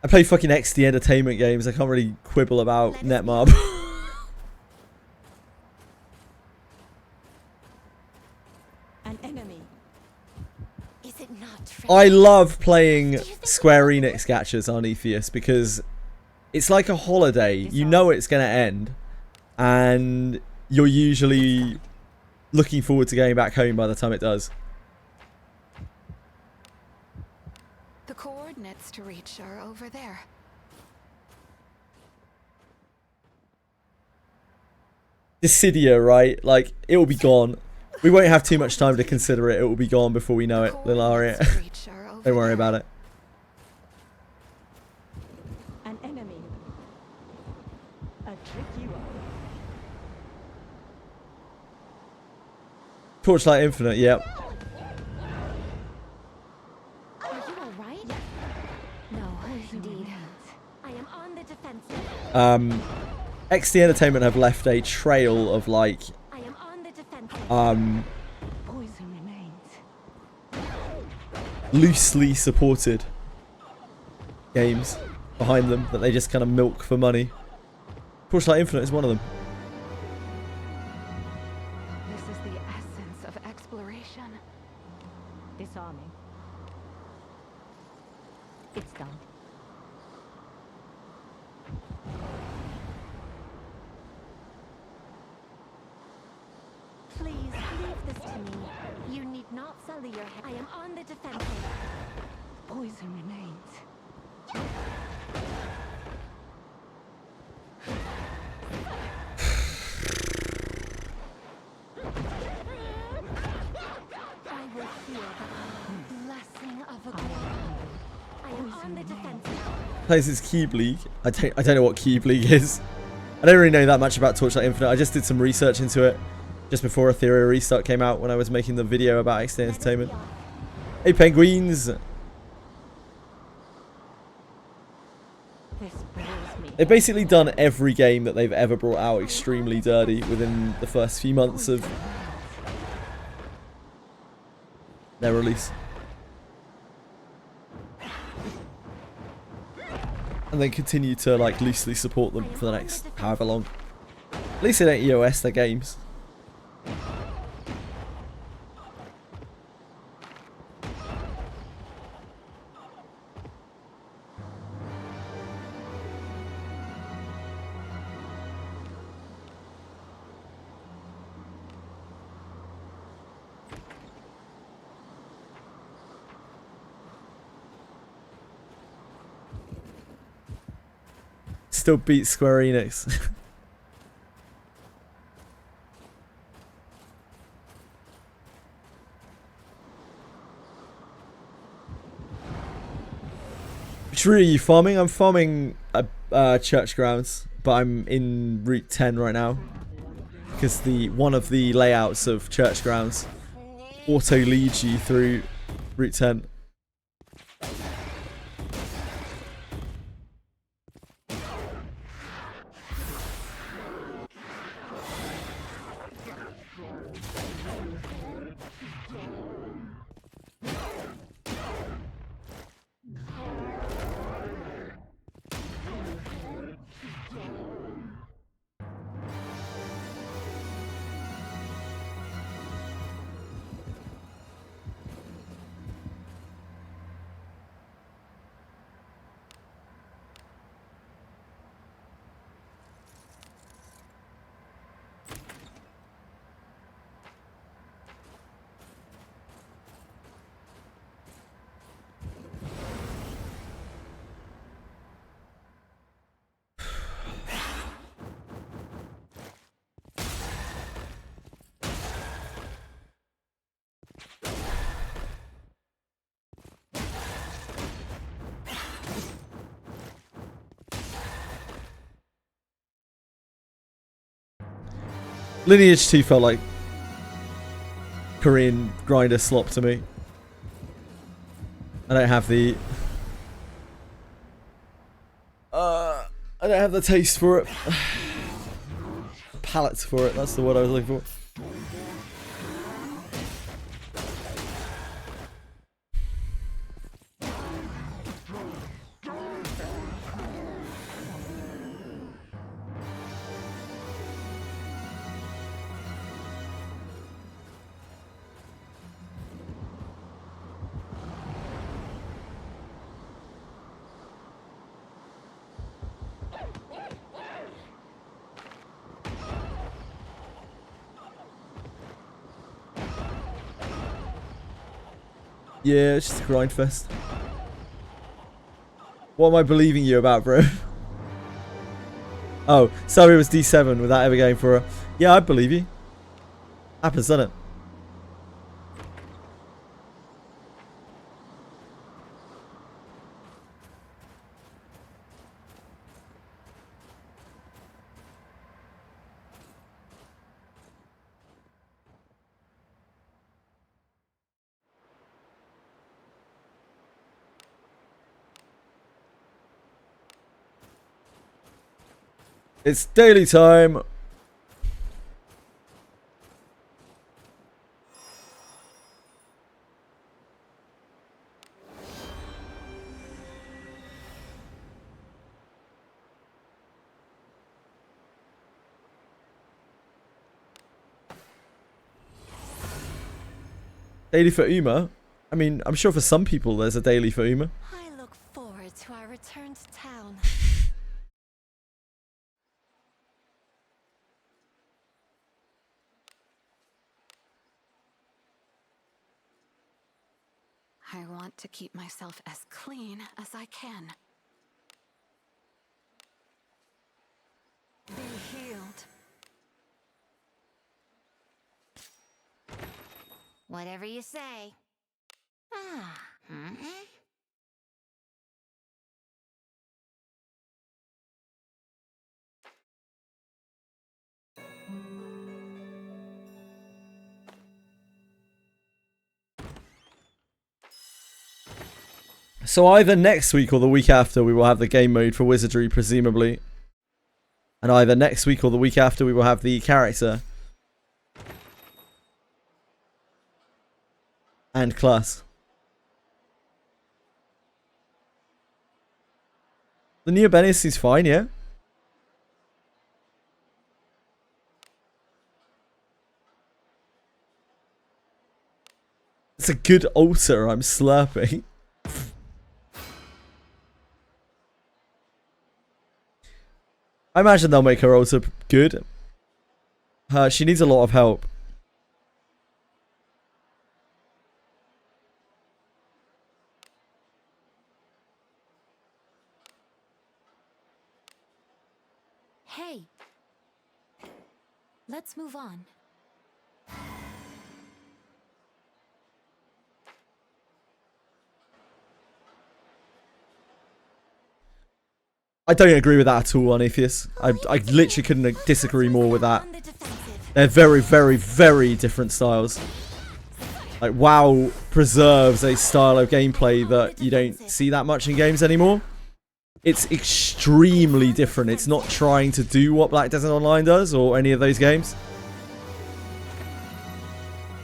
I play fucking XD Entertainment games. I can't really quibble about Netmarble. An enemy. Is it not? I love playing Square Enix gachas on Atheist because it's like a holiday. You know it's going to end. And you're usually looking forward to getting back home by the time it does. The coordinates to reach are over there. Dissidia, right? Like, it will be gone. We won't have too much time to consider it. It will be gone before we know it, Lilaria. Coordinates to reach are over Don't worry there. about it. An enemy. A tricky one. Torchlight Infinite, yep. Are you alright? No, indeed. I am on the defensive. XD Entertainment have left a trail of, like, I am on the defensive. Poison remains. loosely supported games behind them that they just kind of milk for money. Torchlight Infinite is one of them. This is the essence of exploration. Disarming. It's done. Please leave this to me. You need not sully your head. I am on the defensive. Poison remains. I will feel the blessing of a god. I am on the defensive. Plays his Cube League. I don't know what Cube League is. I don't really know that much about Torchlight Infinite. I just did some research into it just before Ethereal Restart came out when I was making the video about XD Entertainment. Hey penguins! This bores me. They've basically done every game that they've ever brought out extremely dirty within the first few months of their release. And then continue to like loosely support them for the next however long. At least they don't EOS their games. still beat Square Enix. Which route are you farming? I'm farming church grounds, but I'm in Route 10 right now because one of the layouts of church grounds auto leads you through Route 10. Lineage 2 felt like Korean grinder slop to me. I don't have the I don't have the taste for it. Palate for it, that's the word I was looking for. Yeah, it's just a grind fest. What am I believing you about, bro? Oh, sorry, it was D7 without ever going for a... Yeah, I believe you. Happens, doesn't it? It's daily time. Daily for Uma? I mean, I'm sure for some people there's a daily for Uma. I look forward to our return to town. I want to keep myself as clean as I can. Be healed. Whatever you say. Ah. So either next week or the week after we will have the game mode for Wizardry, presumably. And either next week or the week after we will have the character. And class. The new ABENIUS is fine, yeah? It's a good altar I'm slurping. I imagine they'll make her altar good. She needs a lot of help. Hey, let's move on. I don't agree with that at all on Atheist. I literally couldn't disagree more with that. They're very, very, very different styles. Like, WoW preserves a style of gameplay that you don't see that much in games anymore. It's extremely different. It's not trying to do what Black Desert Online does or any of those games.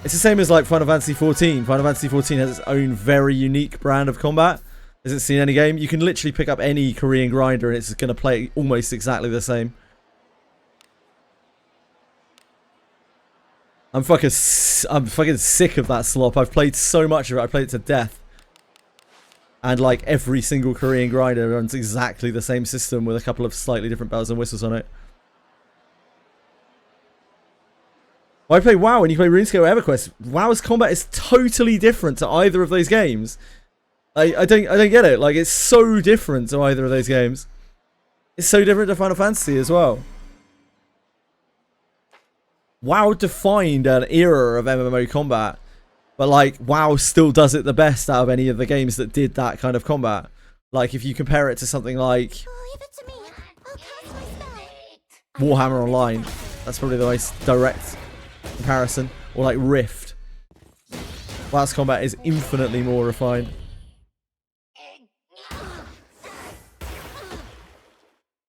It's the same as like Final Fantasy 14. Final Fantasy 14 has its own very unique brand of combat. Hasn't seen any game. You can literally pick up any Korean grinder and it's going to play almost exactly the same. I'm fucking sick of that slop. I've played so much of it. I played it to death. And like every single Korean grinder runs exactly the same system with a couple of slightly different bells and whistles on it. Why play WoW when you play RuneScape or EverQuest? WoW's combat is totally different to either of those games. I don't get it. Like, it's so different to either of those games. It's so different to Final Fantasy as well. WoW defined an era of MMO combat, but like WoW still does it the best out of any of the games that did that kind of combat. Like, if you compare it to something like Leave it to me. I'll cast my spell. Warhammer Online, that's probably the most direct comparison. Or like Rift. WoW's combat is infinitely more refined.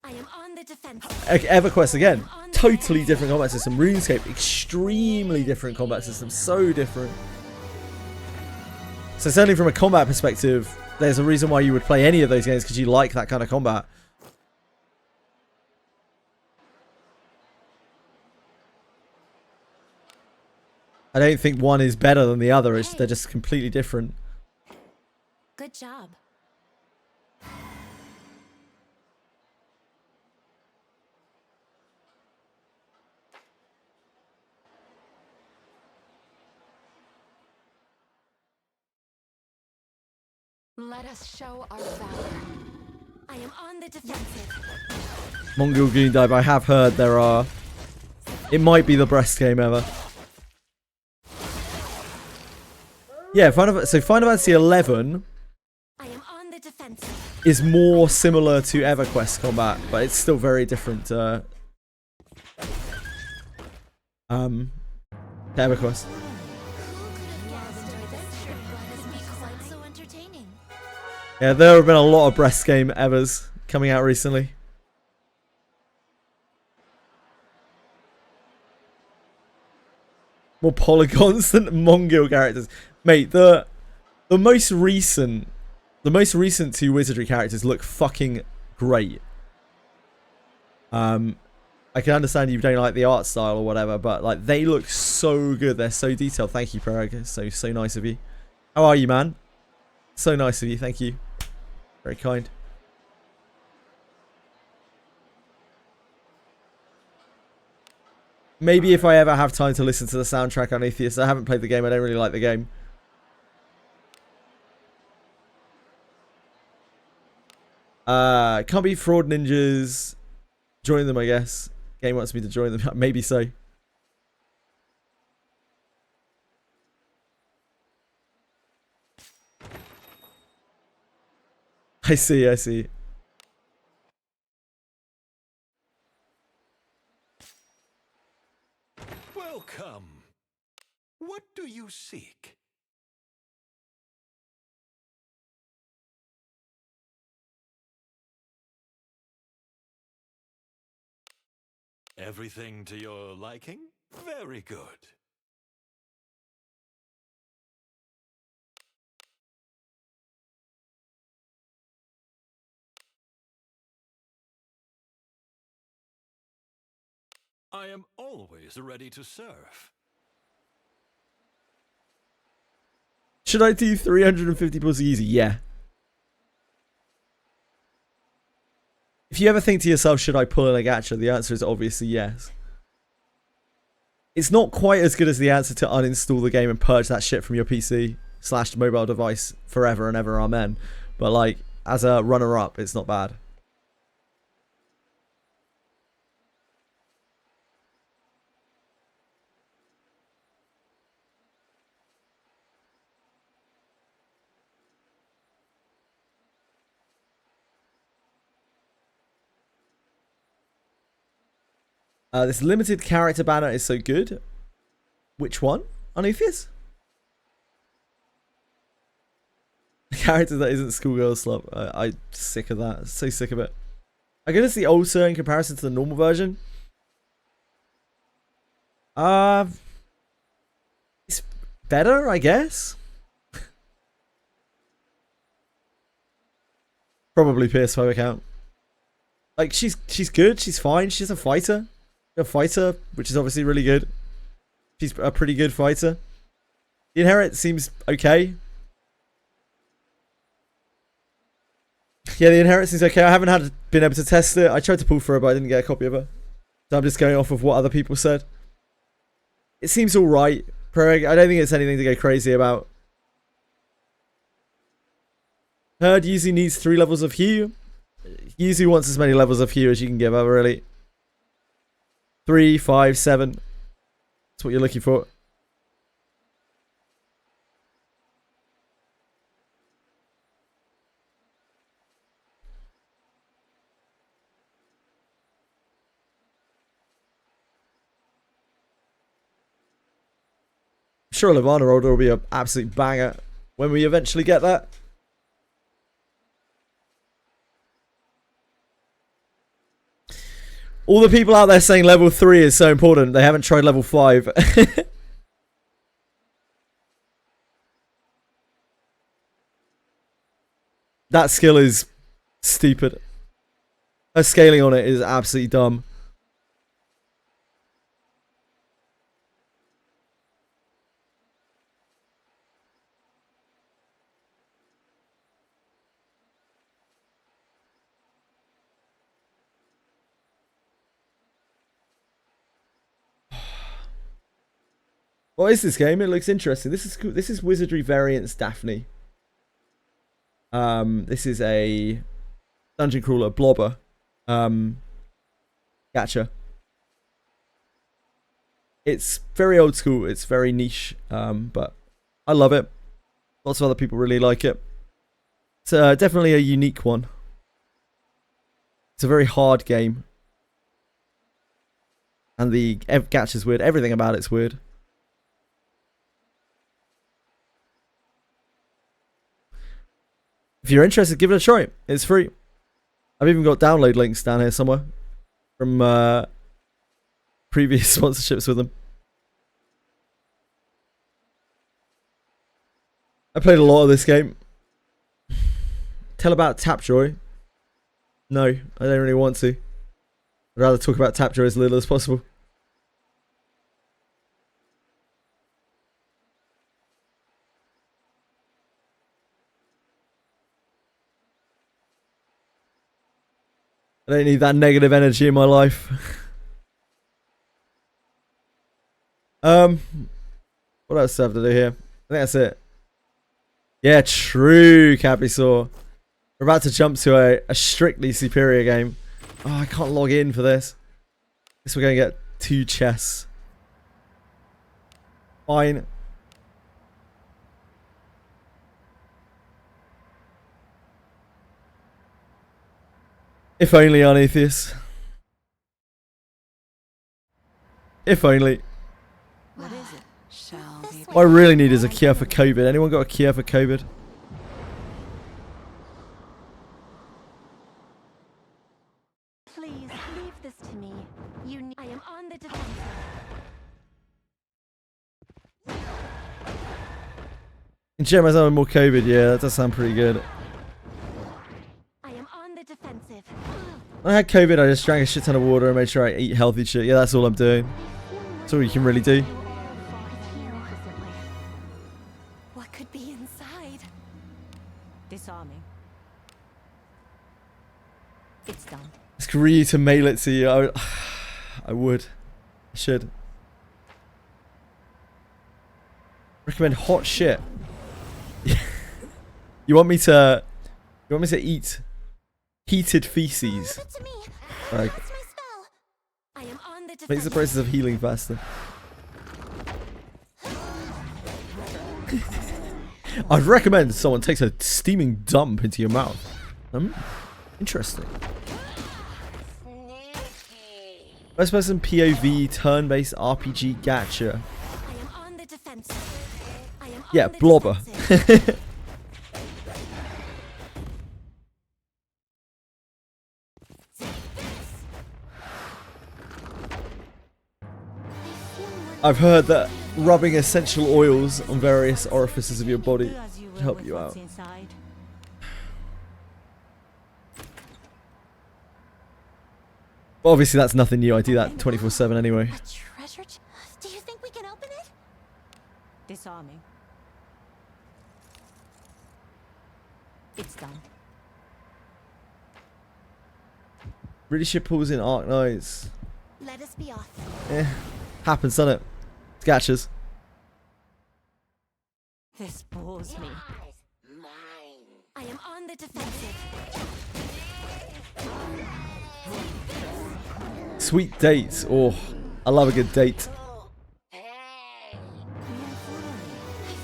I am on the defense. EverQuest again, totally different combat system. RuneScape, extremely different combat system, so different. So certainly from a combat perspective, there's a reason why you would play any of those games, because you like that kind of combat. I don't think one is better than the other, they're just completely different. Good job. Let us show our valor. I am on the defensive. Mongil Goon Dive, I have heard there are... It might be the best game ever. Yeah, Final Fantasy 11 I am on the defensive. is more similar to EverQuest combat, but it's still very different to EverQuest. Yeah, there have been a lot of breast game evers coming out recently. More polygons than Mongil characters. Mate, the most recent two Wizardry characters look fucking great. I can understand you don't like the art style or whatever, but like they look so good. They're so detailed. Thank you, Pereg. So nice of you. How are you, man? So nice of you. Thank you. Very kind. Maybe if I ever have time to listen to the soundtrack on Atheist. I haven't played the game. I don't really like the game. Can't be fraud ninjas. Join them, I guess. Game wants me to join them. Maybe so. I see, I see. Welcome. What do you seek? Everything to your liking? Very good. I am always ready to serve. Should I do 350 plus easy? Yeah. If you ever think to yourself, should I pull in a gacha? The answer is obviously yes. It's not quite as good as the answer to uninstall the game and purge that shit from your PC / mobile device forever and ever, amen. But like, as a runner-up, it's not bad. This limited character banner is so good. Which one? Anufius? The character that isn't schoolgirl slop. I'm sick of that. So sick of it. I guess the old sir in comparison to the normal version. It's better, I guess. Probably PS5 account. Like she's good. She's fine. She's a fighter. A fighter, which is obviously really good. She's a pretty good fighter. The Inherit seems okay. Yeah, the Inherit seems okay. I haven't been able to test it. I tried to pull for her, but I didn't get a copy of her. So I'm just going off of what other people said. It seems alright. I don't think it's anything to go crazy about. Herd usually needs 3 levels of hue. Usually wants as many levels of hue as you can give her, really. 3, 5, 7. That's what you're looking for. Sure, Levana Older will be an absolute banger when we eventually get that. All the people out there saying level 3 is so important, they haven't tried level 5. That skill is stupid. Her scaling on it is absolutely dumb. What is this game? It looks interesting. This is cool. This is Wizardry Variants Daphne. This is a dungeon crawler blobber. Gotcha. It's very old school. It's very niche. But I love it. Lots of other people really like it. It's definitely a unique one. It's a very hard game. And the gacha's weird. Everything about it's weird. If you're interested, give it a try. It's free. I've even got download links down here somewhere from previous sponsorships with them. I played a lot of this game. Tell about Tapjoy. No, I don't really want to. I'd rather talk about Tapjoy as little as possible. I don't need that negative energy in my life. What else do I have to do here? I think that's it. Yeah, true, Caprisaur. We're about to jump to a strictly superior game. Oh, I can't log in for this. Guess we're going to get 2 chests. Fine. If only, Arnetheus. If only. What is it? Shall we? What I really need is a cure for COVID. Anyone got a cure for COVID? Please leave this to me. I am on the defensive. Inject myself with more COVID. Yeah, that does sound pretty good. I am on the defensive. When I had COVID, I just drank a shit ton of water and made sure I eat healthy shit. Yeah, that's all I'm doing. That's all you can really do. What could be inside? Disarming. It's done. Screw you to mail it to you. I would. I should. Recommend hot shit. You want me to eat heated feces? Leave it to me. Like, That's my spell. I am on the defensive. makes the process of healing faster. I'd recommend someone takes a steaming dump into your mouth. Interesting. First person POV turn-based RPG gacha. I am on the defensive. I am Yeah, on the blobber. defensive. I've heard that rubbing essential oils on various orifices of your body Do as you will help with you what's out. inside. But obviously that's nothing new. I do that 24/7 anyway. A treasure Do you think we can open it? Disarming. It's done. Readership pulls in Arc Knights. Let us be off. Eh, happens, doesn't it? It's gachas. This bores me. I am on the defensive. Sweet dates. Oh, I love a good date. I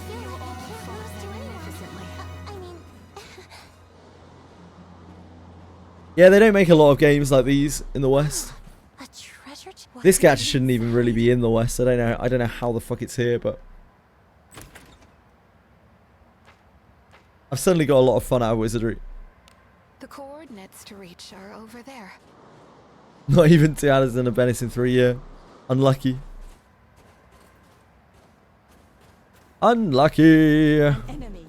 feel like I can't lose to anyone. I mean, Yeah, they don't make a lot of games like these in the West. a treasure This gacha shouldn't even really be in the West. I don't know how the fuck it's here, but I've certainly got a lot of fun out of Wizardry. The coordinates to reach are over there. Not even 2 hours and a ABENIUS in 3 years. Unlucky. Unlucky. Enemy.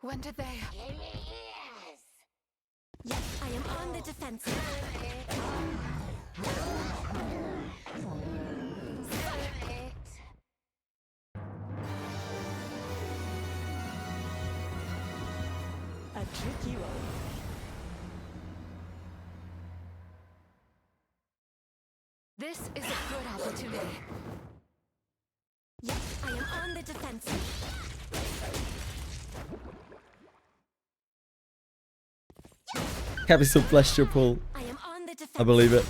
When did they? Yes, I am on the defensive. A tricky one. This is a good opportunity. Yes, I am on the defensive. Capital bless your pull. I am on the defensive. I believe it.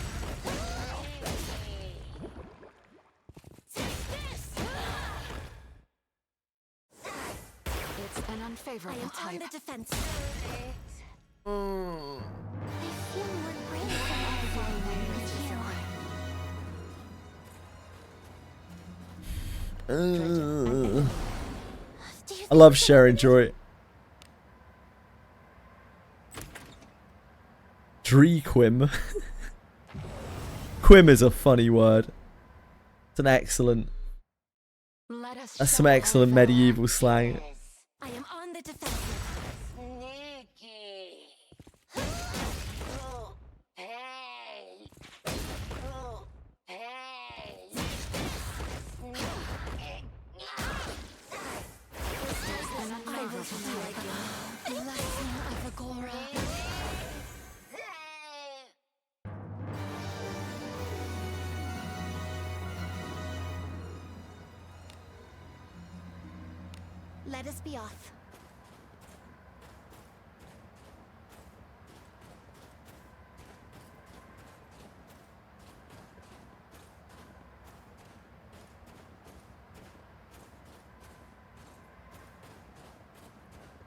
It's an I unfavorable am on type. the defensive. I feel more brave than everyone with you. Do you I love sharing joy. Drequim. Quim is a funny word. It's an excellent. Let us That's show some our excellent valor. medieval slang. I am on the defensive. An unfavorable type. Blessing of Agora. Let us be off.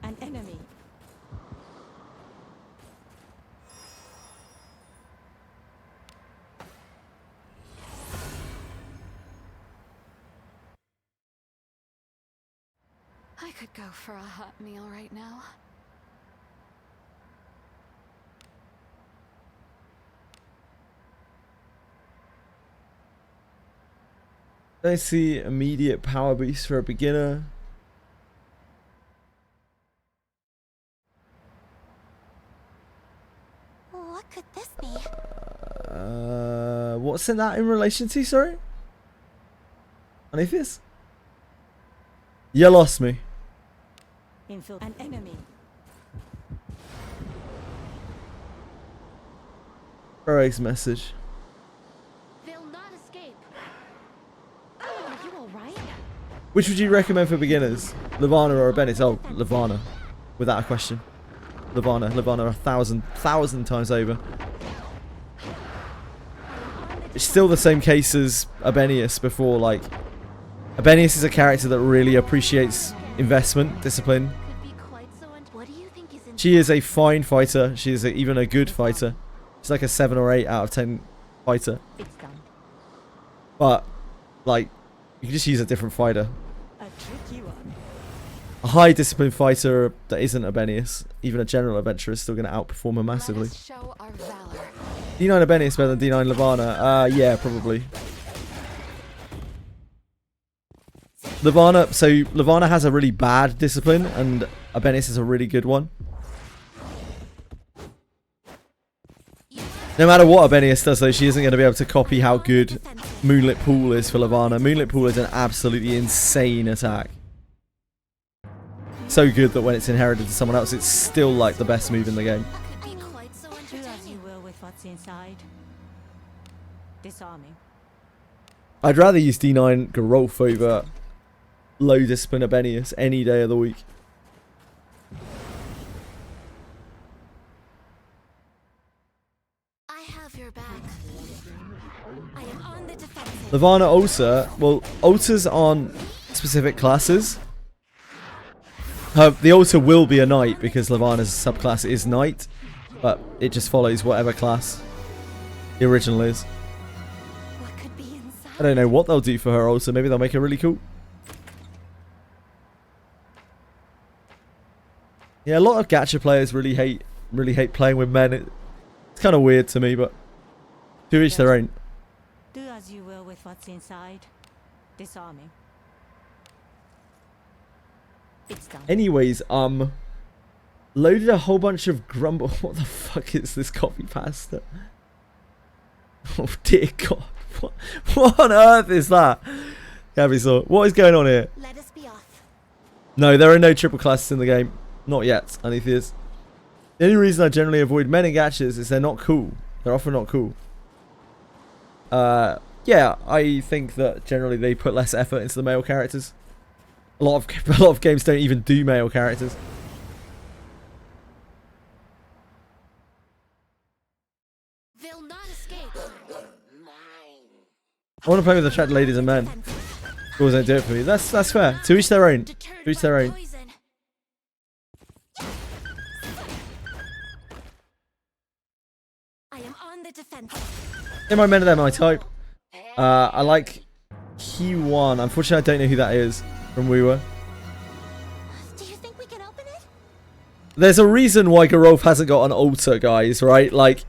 An enemy. I could go for a hot meal right now. I see immediate power boost for a beginner. What could this be? What's in that in relation to? Sorry, Anifius? You lost me. An enemy. Eric's message. They'll not escape. Are you alright? Which would you recommend for beginners? Levana or ABENIUS? Oh, Levana. Without a question. Levana 1,000 times over. It's still the same case as ABENIUS before, like... ABENIUS is a character that really appreciates investment, discipline. Could be quite so. And what do you think is in She is a fine fighter. She is even a good fighter. She's like a 7 or 8 out of 10 fighter. It's done. But, like, you can just use a different fighter. A tricky one. A high discipline fighter that isn't ABENIUS, even a general adventurer, is still going to outperform her massively. Let us show our valor. D9 ABENIUS better than D9 Levana? Yeah, probably. Levana, so Levana has a really bad discipline and ABENIUS is a really good one. No matter what ABENIUS does though, she isn't going to be able to copy how good Moonlit Pool is for Levana. Moonlit Pool is an absolutely insane attack. So good that when it's inherited to someone else, it's still like the best move in the game. That could be quite so Do as you entertaining. will with what's inside. Disarming. I'd rather use D9 Gerolf over low discipline ABENIUS any day of the week. I have your back. I am on the defensive. Levana Alter, well, Alters aren't specific classes. The Alter will be a knight because Levana's subclass is knight, but it just follows whatever class the original is. What could be inside? I don't know what they'll do for her Alter. Maybe they'll make her really cool. Yeah, a lot of gacha players really hate playing with men. It's kind of weird to me, but to each their own. Do as you will with what's inside. Disarming. It's done. Anyways, loaded a whole bunch of grumble. What the fuck is this copy pasta? Oh dear God, what on earth is that? Gabby saw. What is going on here? Let us be off. No, there are no triple classes in the game. Not yet, Anetheus. The only reason I generally avoid men in gachas is they're not cool. They're often not cool. Yeah, I think that generally they put less effort into the male characters. A lot of games don't even do male characters. They'll not escape. I want to play with attracted ladies and men. Girls don't do it for me. That's fair. To each their own. Deterred To each by their own. poison. I am on the defensive. In my men, they're my type. I like Q1. Unfortunately, I don't know who that is from Wuwa. Do you think we can open it? There's a reason why Gerolf hasn't got an altar, guys, right? Like,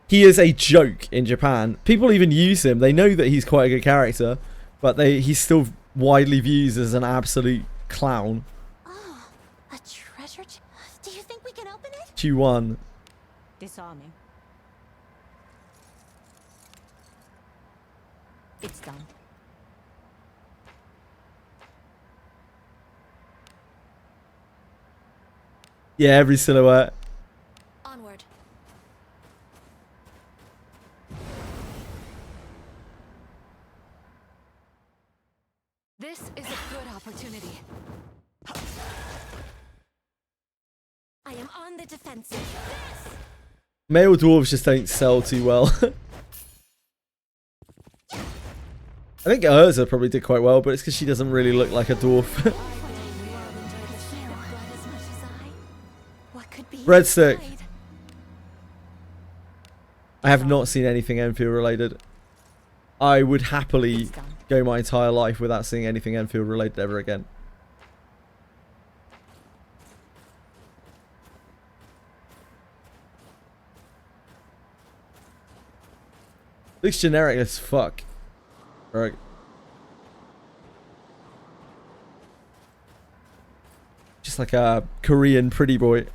he is a joke in Japan. People even use him. They know that he's quite a good character, but he's still widely viewed as an absolute clown. Oh, a treasure. Do you think we can open it? Q1. Disarming. It's done. Yeah, every silhouette. Onward. This is a good opportunity. I am on the defensive. Male dwarves just don't sell too well. I think Urza probably did quite well, but it's because she doesn't really look like a dwarf. What could be Breadstick. inside? I have not seen anything Enfield related. I would happily It's done. go my entire life without seeing anything Enfield related ever again. Looks generic as fuck. Alright. Just like a Korean pretty boy.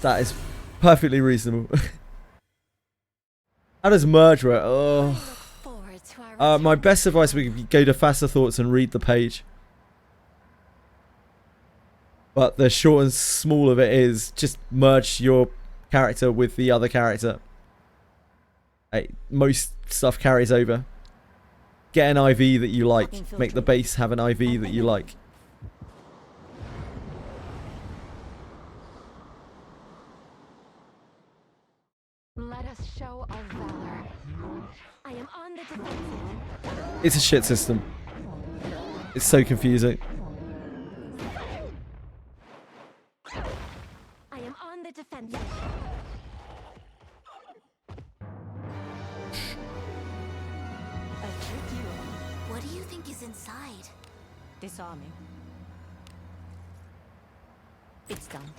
That is perfectly reasonable. How does merge work? Oh. Forward to our My best advice would be go to Faster Thoughts and read the page. But the short and small of it is just merge your character with the other character. Most stuff carries over. Get an IV that you like. Make the base have an IV that you like. Let us show our valor. I am on the defensive. It's a shit system. It's so confusing. I am on the defensive. A tricky one. What do you think is inside? Disarming. It's done.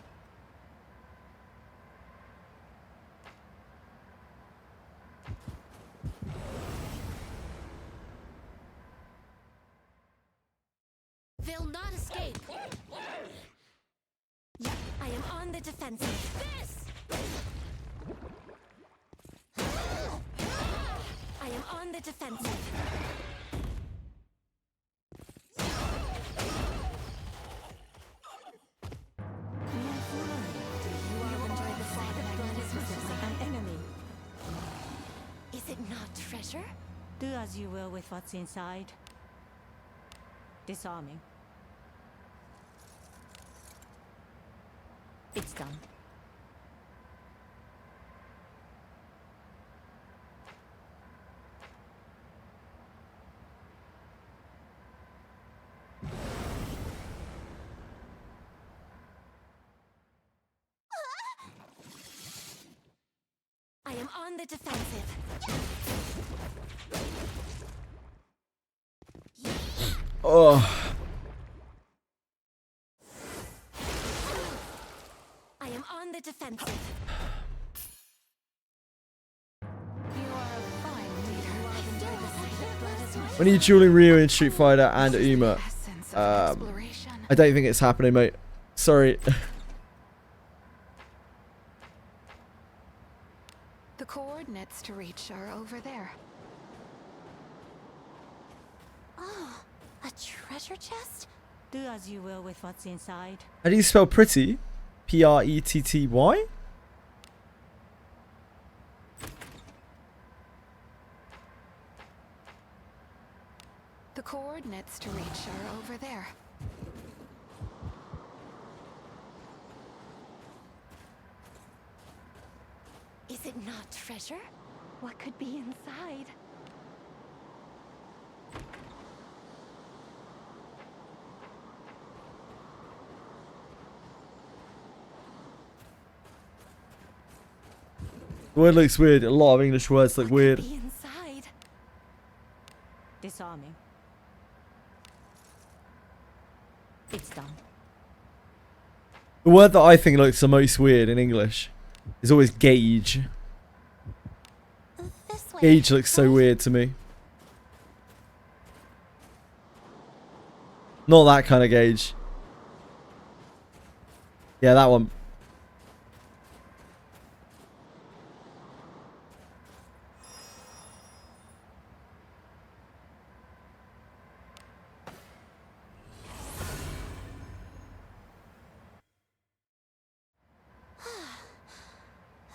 They'll not escape. Yeah, I am on the defensive. I am on the defensive. You all enjoy the sight of blood is visible. An enemy. Is it not treasure? Do as you will with what's inside. Disarming. It's done. I am on the defensive. Oh. I am on the defensive. You are a fine leader. You all enjoy the sight of blood is visible. When are you dueling Ryu in Street Fighter and Uma? Essence of exploration. I don't think it's happening, mate. Sorry. The coordinates to reach are over there. Oh, a treasure chest? Do as you will with what's inside. How do you spell pretty? P-R-E-T-T-Y? The coordinates to reach are over there. Is it not treasure? What could be inside? The word looks weird. A lot of English words look What weird. could be inside? Disarming. It's done. The word that I think looks the most weird in English is always gauge. This way. Gauge looks so weird to me. Not that kind of gauge. Yeah, that one.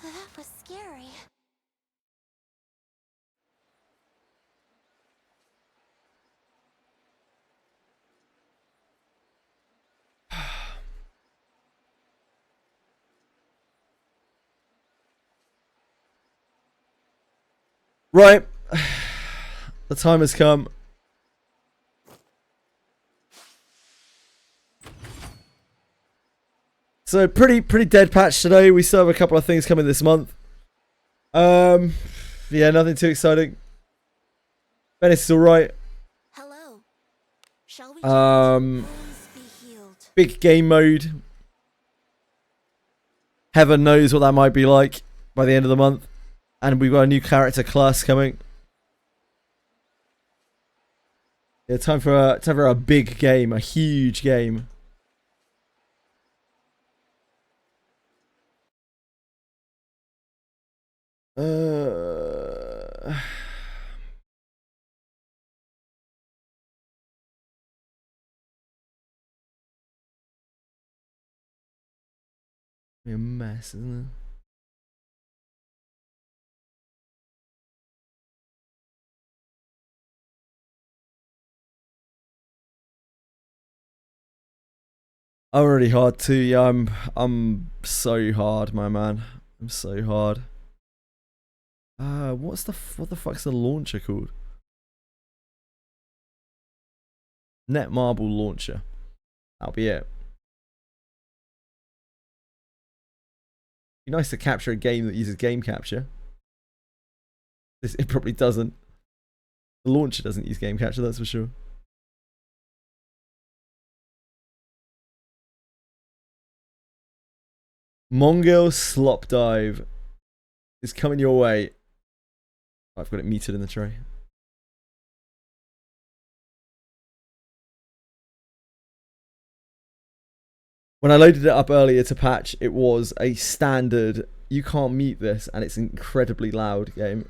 That was scary. Right. The time has come. So pretty dead patch today. We still have a couple of things coming this month. Yeah, nothing too exciting. Venice is alright. Hello. Shall we Um, wounds be healed? Big game mode. Heaven knows what that might be like by the end of the month. And we've got a new character class coming. Yeah, time for a big game, a huge game. Be a mess, isn't it? I'm already hard too. Yeah, I'm so hard, my man. I'm so hard. What the fuck's the launcher called? Netmarble launcher. That'll be it. Be nice to capture a game that uses game capture. It probably doesn't. The launcher doesn't use game capture, that's for sure. Mongil Slop Dive is coming your way. I've got it metered in the tray. When I loaded it up earlier to patch, it was a standard, you can't mute this, and it's an incredibly loud game.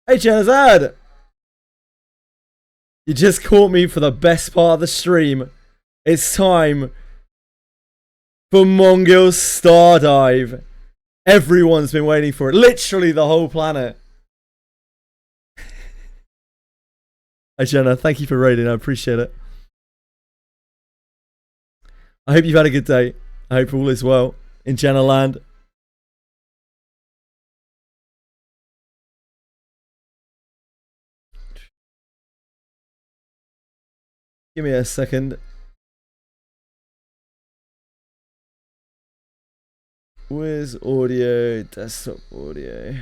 Hey Janazad! You just caught me for the best part of the stream. It's time for Mongil Stardive. Everyone's been waiting for it. Literally the whole planet. Hi Jenna, thank you for raiding, I appreciate it. I hope you've had a good day. I hope all is well in Jenna land. Give me a second. Where's audio? Desktop audio.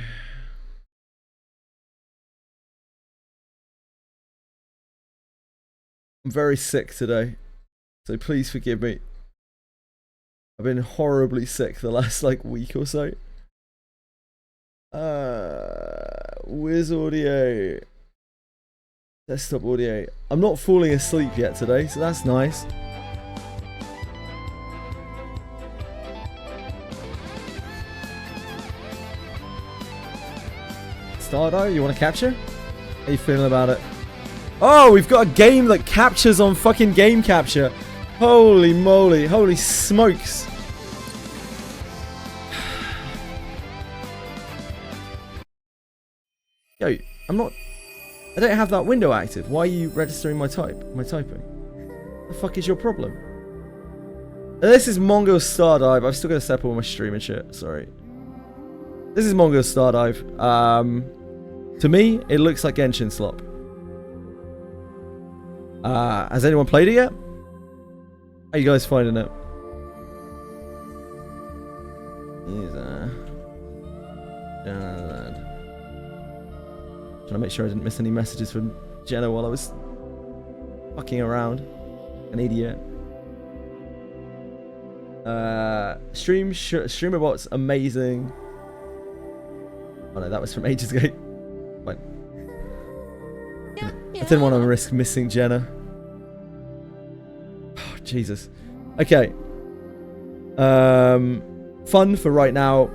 I'm very sick today, so please forgive me. I've been horribly sick the last like week or so. Where's audio? Desktop audio. I'm not falling asleep yet today, so that's nice. Stardive, you want to capture? How you feeling about it? Oh, we've got a game that captures on fucking game capture. Holy moly, holy smokes. Yo, I don't have that window active. Why are you registering my typing? The fuck is your problem? This is Mongil Stardive. I've still got to set up all my stream and shit. Sorry. This is Mongil Stardive. To me, it looks like Genshin Slop. Has anyone played it yet? How you guys finding it? Trying to make sure I didn't miss any messages from Jenna while I was fucking around. An idiot. Streamerbot's amazing. Oh no, that was from ages ago. Fine. I didn't want to risk missing Jenna. Oh, Jesus. Okay. Fun for right now.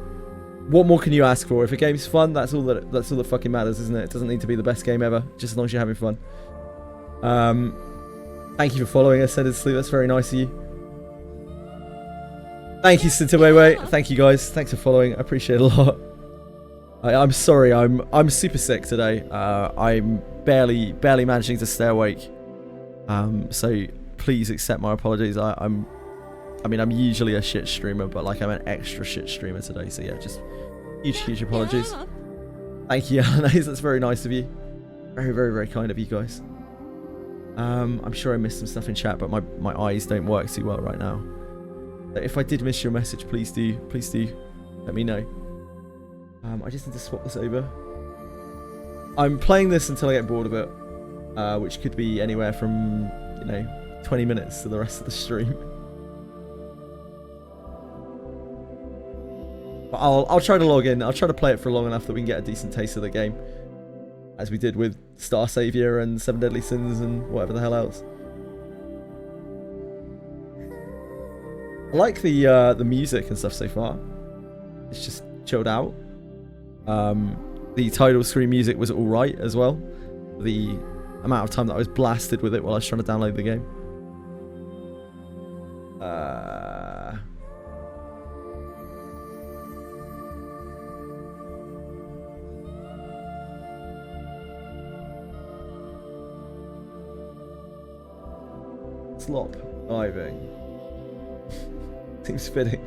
What more can you ask for? If a game's fun, that's all that fucking matters, isn't it? It doesn't need to be the best game ever, just as long as you're having fun. Thank you for following us, Sended to Sleep. That's very nice of you. Thank you, Sintiwewe. Thank you guys. Thanks for following. I appreciate it a lot. I'm sorry. I'm super sick today. I'm barely managing to stay awake. So please accept my apologies. I mean, I'm usually a shit streamer, but like I'm an extra shit streamer today. So yeah, just huge apologies. Thank you, Alanese. That's very nice of you. Very kind of you guys. I'm sure I missed some stuff in chat, but my eyes don't work too well right now. So if I did miss your message, please do let me know. I just need to swap this over. I'm playing this until I get bored of it, which could be anywhere from 20 minutes to the rest of the stream. But I'll try to log in. I'll try to play it for long enough that we can get a decent taste of the game, as we did with Star Savior and Seven Deadly Sins and whatever the hell else. I like the music and stuff so far. It's just chilled out. The title screen music was alright as well. The amount of time that I was blasted with it while I was trying to download the game. Slop diving. Seems fitting.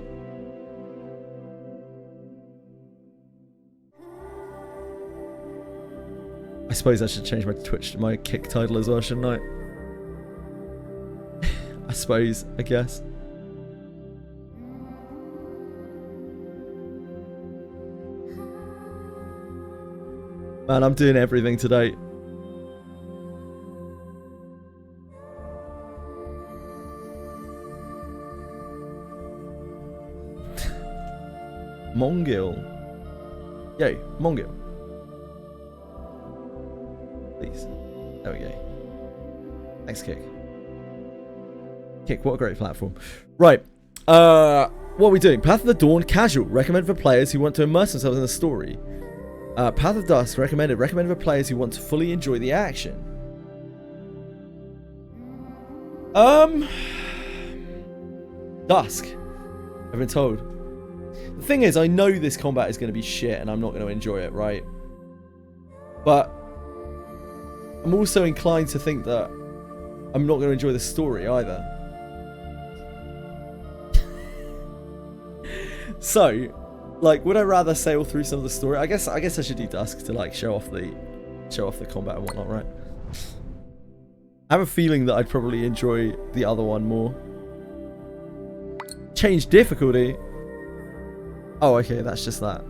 I suppose I should change my kick title as well, shouldn't I? I guess. Man, I'm doing everything today. Mongil. Yo, Mongil. Please. There we go. Thanks, Kick. Kick, what a great platform. Right. What are we doing? Path of the Dawn, casual. Recommend for players who want to immerse themselves in the story. Path of Dusk, recommended. Recommended for players who want to fully enjoy the action. Dusk. I've been told. The thing is, I know this combat is going to be shit and I'm not going to enjoy it, right? But I'm also inclined to think that I'm not going to enjoy the story either. So, like, would I rather sail through some of the story? I guess I should do Dusk to like show off the combat and whatnot, right? I have a feeling that I'd probably enjoy the other one more. Change difficulty. Oh, okay, that's just that.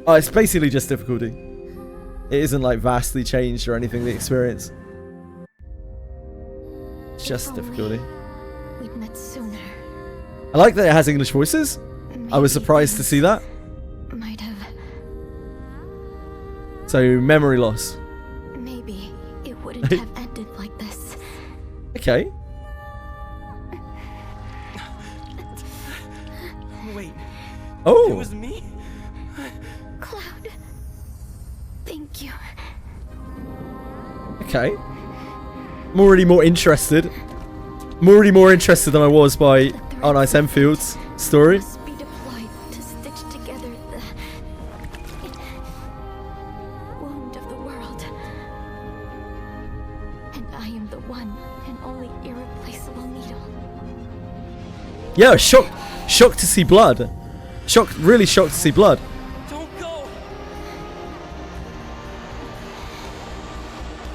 Oh, it's basically just difficulty. It isn't like vastly changed or anything, the experience. It's just difficulty. We'd met sooner. I like that it has English voices. I was surprised to see that. Might have. So, memory loss. Maybe it wouldn't have ended like this. Okay. Wait. Oh. It was me? Cloud. Thank you. Okay. I'm already more interested. I'm already more interested than I was by Aunt Ice Enfield's story. Must be deployed to stitch together the wound of the world. And I am the one and only irreplaceable needle. Yeah, shocked to see blood. Really shocked to see blood. Don't go.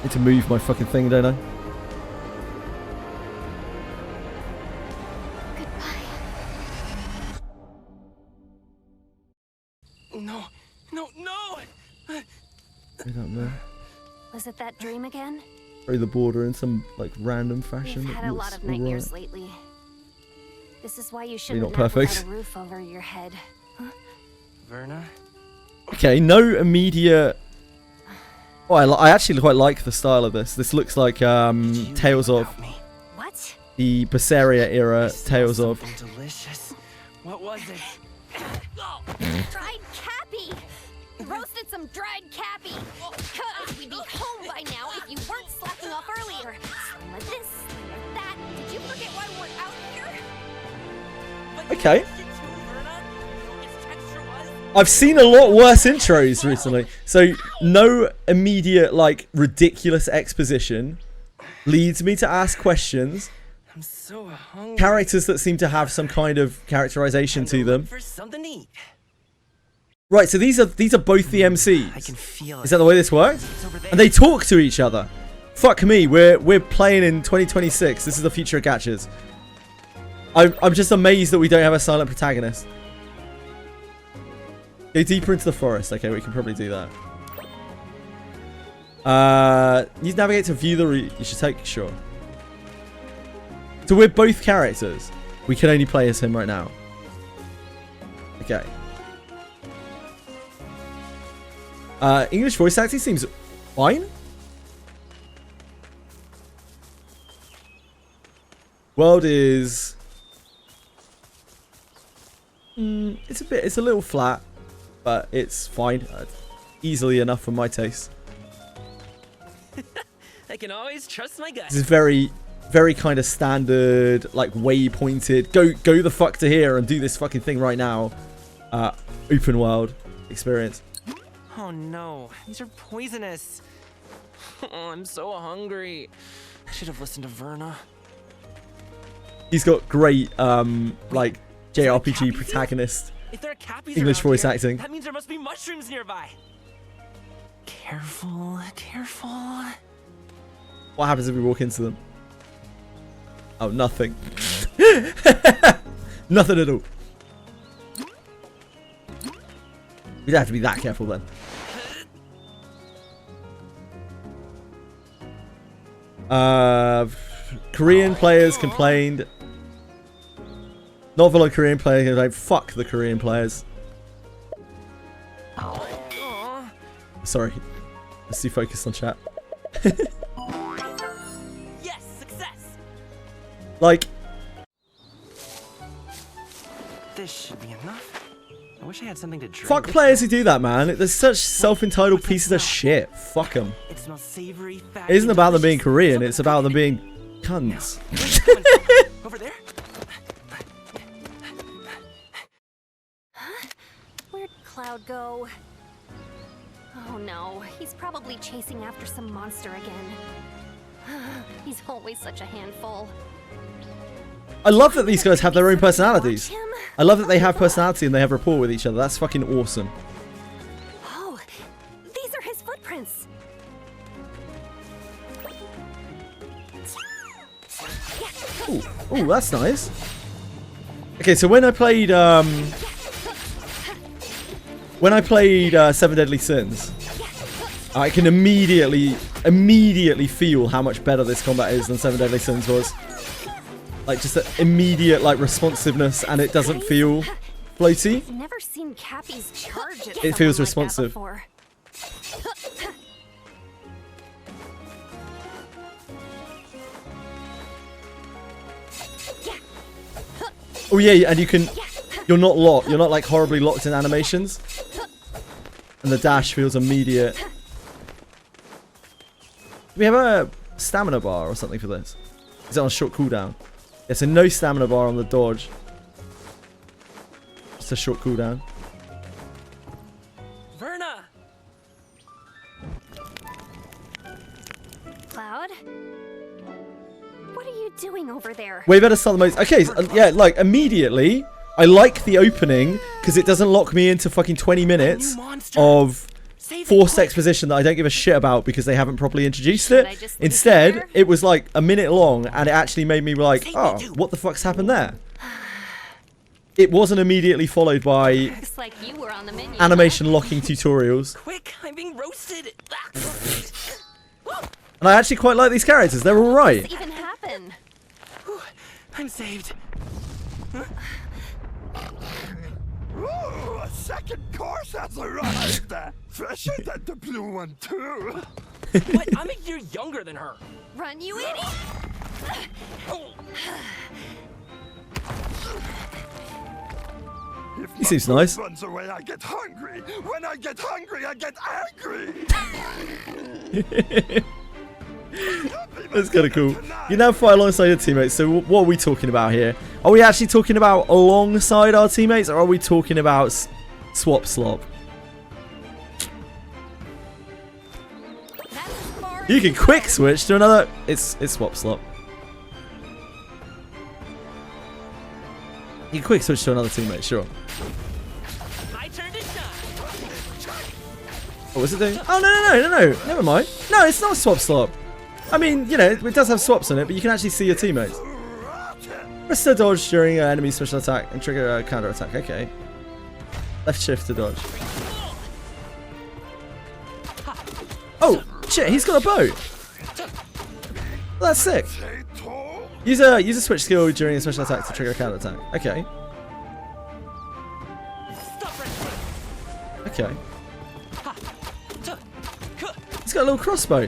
Need to move my fucking thing, don't I? Goodbye. No. I don't know. Was it that dream again? Through the border in some like random fashion. You've that had a looks lot of nightmares alright. lately. This is why you shouldn't not nap perfect. without a roof over your head. Verna? Okay, no immediate. Oh, I actually quite like the style of this. This looks like Tales of What? the Berseria era. Tales of. Something delicious. What was it? Dried cappy! Roasted some dried cappy! Cause we'd be home by now if you weren't slacking off earlier. Some of this, some of that. Did you forget why we're out here? Okay. I've seen a lot worse intros recently. So no immediate like ridiculous exposition leads me to ask questions. I'm so hungry. Characters that seem to have some kind of characterization to them. For something to eat. Right, so these are both the MCs. I can feel it. Is that the way this works? It's over there. And they talk to each other. Fuck me, we're playing in 2026. This is the future of gachas. I'm just amazed that we don't have a silent protagonist. Go deeper into the forest. Okay, we can probably do that. Use navigate to view the route you should take. Sure. So we're both characters. We can only play as him right now. Okay. English voice acting seems fine. World is... it's a little flat, but it's fine. Easily enough for my taste. I can always trust my gut. This is very, very kind of standard, like waypointed. Go the fuck to here and do this fucking thing right now. Open world experience. Oh no, these are poisonous. Oh, I'm so hungry. I should have listened to Verna. He's got great, like JRPG protagonist If there are Cappies English around voice here, acting. that means there must be mushrooms nearby. Careful, careful. What happens if we walk into them? Oh, nothing. Nothing at all. We'd have to be that careful then. Korean players complained. Not fellow Korean players complained. Fuck the Korean players. Aw. Sorry. Let's do focus on chat. Yes, success. Like, This should be enough. I wish I had something to drink. fuck players who do that, man. They're such self-entitled pieces of shit. Fuck them. It smells savory, fat. It isn't about them being Korean. It's about them being cunts. Over there. Where'd Cloud go? Oh no, he's probably chasing after some monster again. He's always such a handful. I love that these guys have their own personalities. Watch him. I love that they have personality and they have rapport with each other. That's fucking awesome. Oh, these are his footprints. Ooh, that's nice. Okay, so when I played Seven Deadly Sins, I can immediately feel how much better this combat is than Seven Deadly Sins was. Like, just an immediate, like, responsiveness, and it doesn't feel floaty. I've never seen Cappies charge at It feels someone like that responsive. before. Oh yeah, and you're not locked. You're not, like, horribly locked in animations. And the dash feels immediate. Do we have a stamina bar or something for this? Is it on a short cooldown? Yeah, so no stamina bar on the dodge. Just a short cooldown. Verna. Cloud? What are you doing over there? Way better start the most. Okay, so, yeah, like, immediately, I like the opening because it doesn't lock me into fucking 20 minutes of forced exposition that I don't give a shit about because they haven't properly introduced it. Instead, it was like a minute long and it actually made me like, oh, what the fuck's happened there? It wasn't immediately followed by Looks like you were on the menu. animation locking tutorials. Quick, I'm being roasted. And I actually quite like these characters. They're all right. What even happened? Whew, I'm saved. Ooh, a second course has arrived. Fresher than the blue one, too. What? I'm a year younger than her. Run, you idiot! If He seems my nice. food runs away, I get hungry. When I get hungry, I get angry. That's kind of cool. You now fight alongside your teammates. So what are we talking about here? Are we actually talking about alongside our teammates, or are we talking about swap slop? That's as far You as can quick switch to another. It's swap slop. You can quick switch to another teammate, sure. My turn to shine. What was it doing? Oh no! Never mind. No, it's not swap slop. I mean, you know, it does have swaps on it, but you can actually see your teammates. Press the dodge during an enemy special attack and trigger a counter attack. Okay. Left shift to dodge. Oh shit! He's got a bow. That's sick. Use a switch skill during a special attack to trigger a counter attack. Okay. Okay. He's got a little crossbow.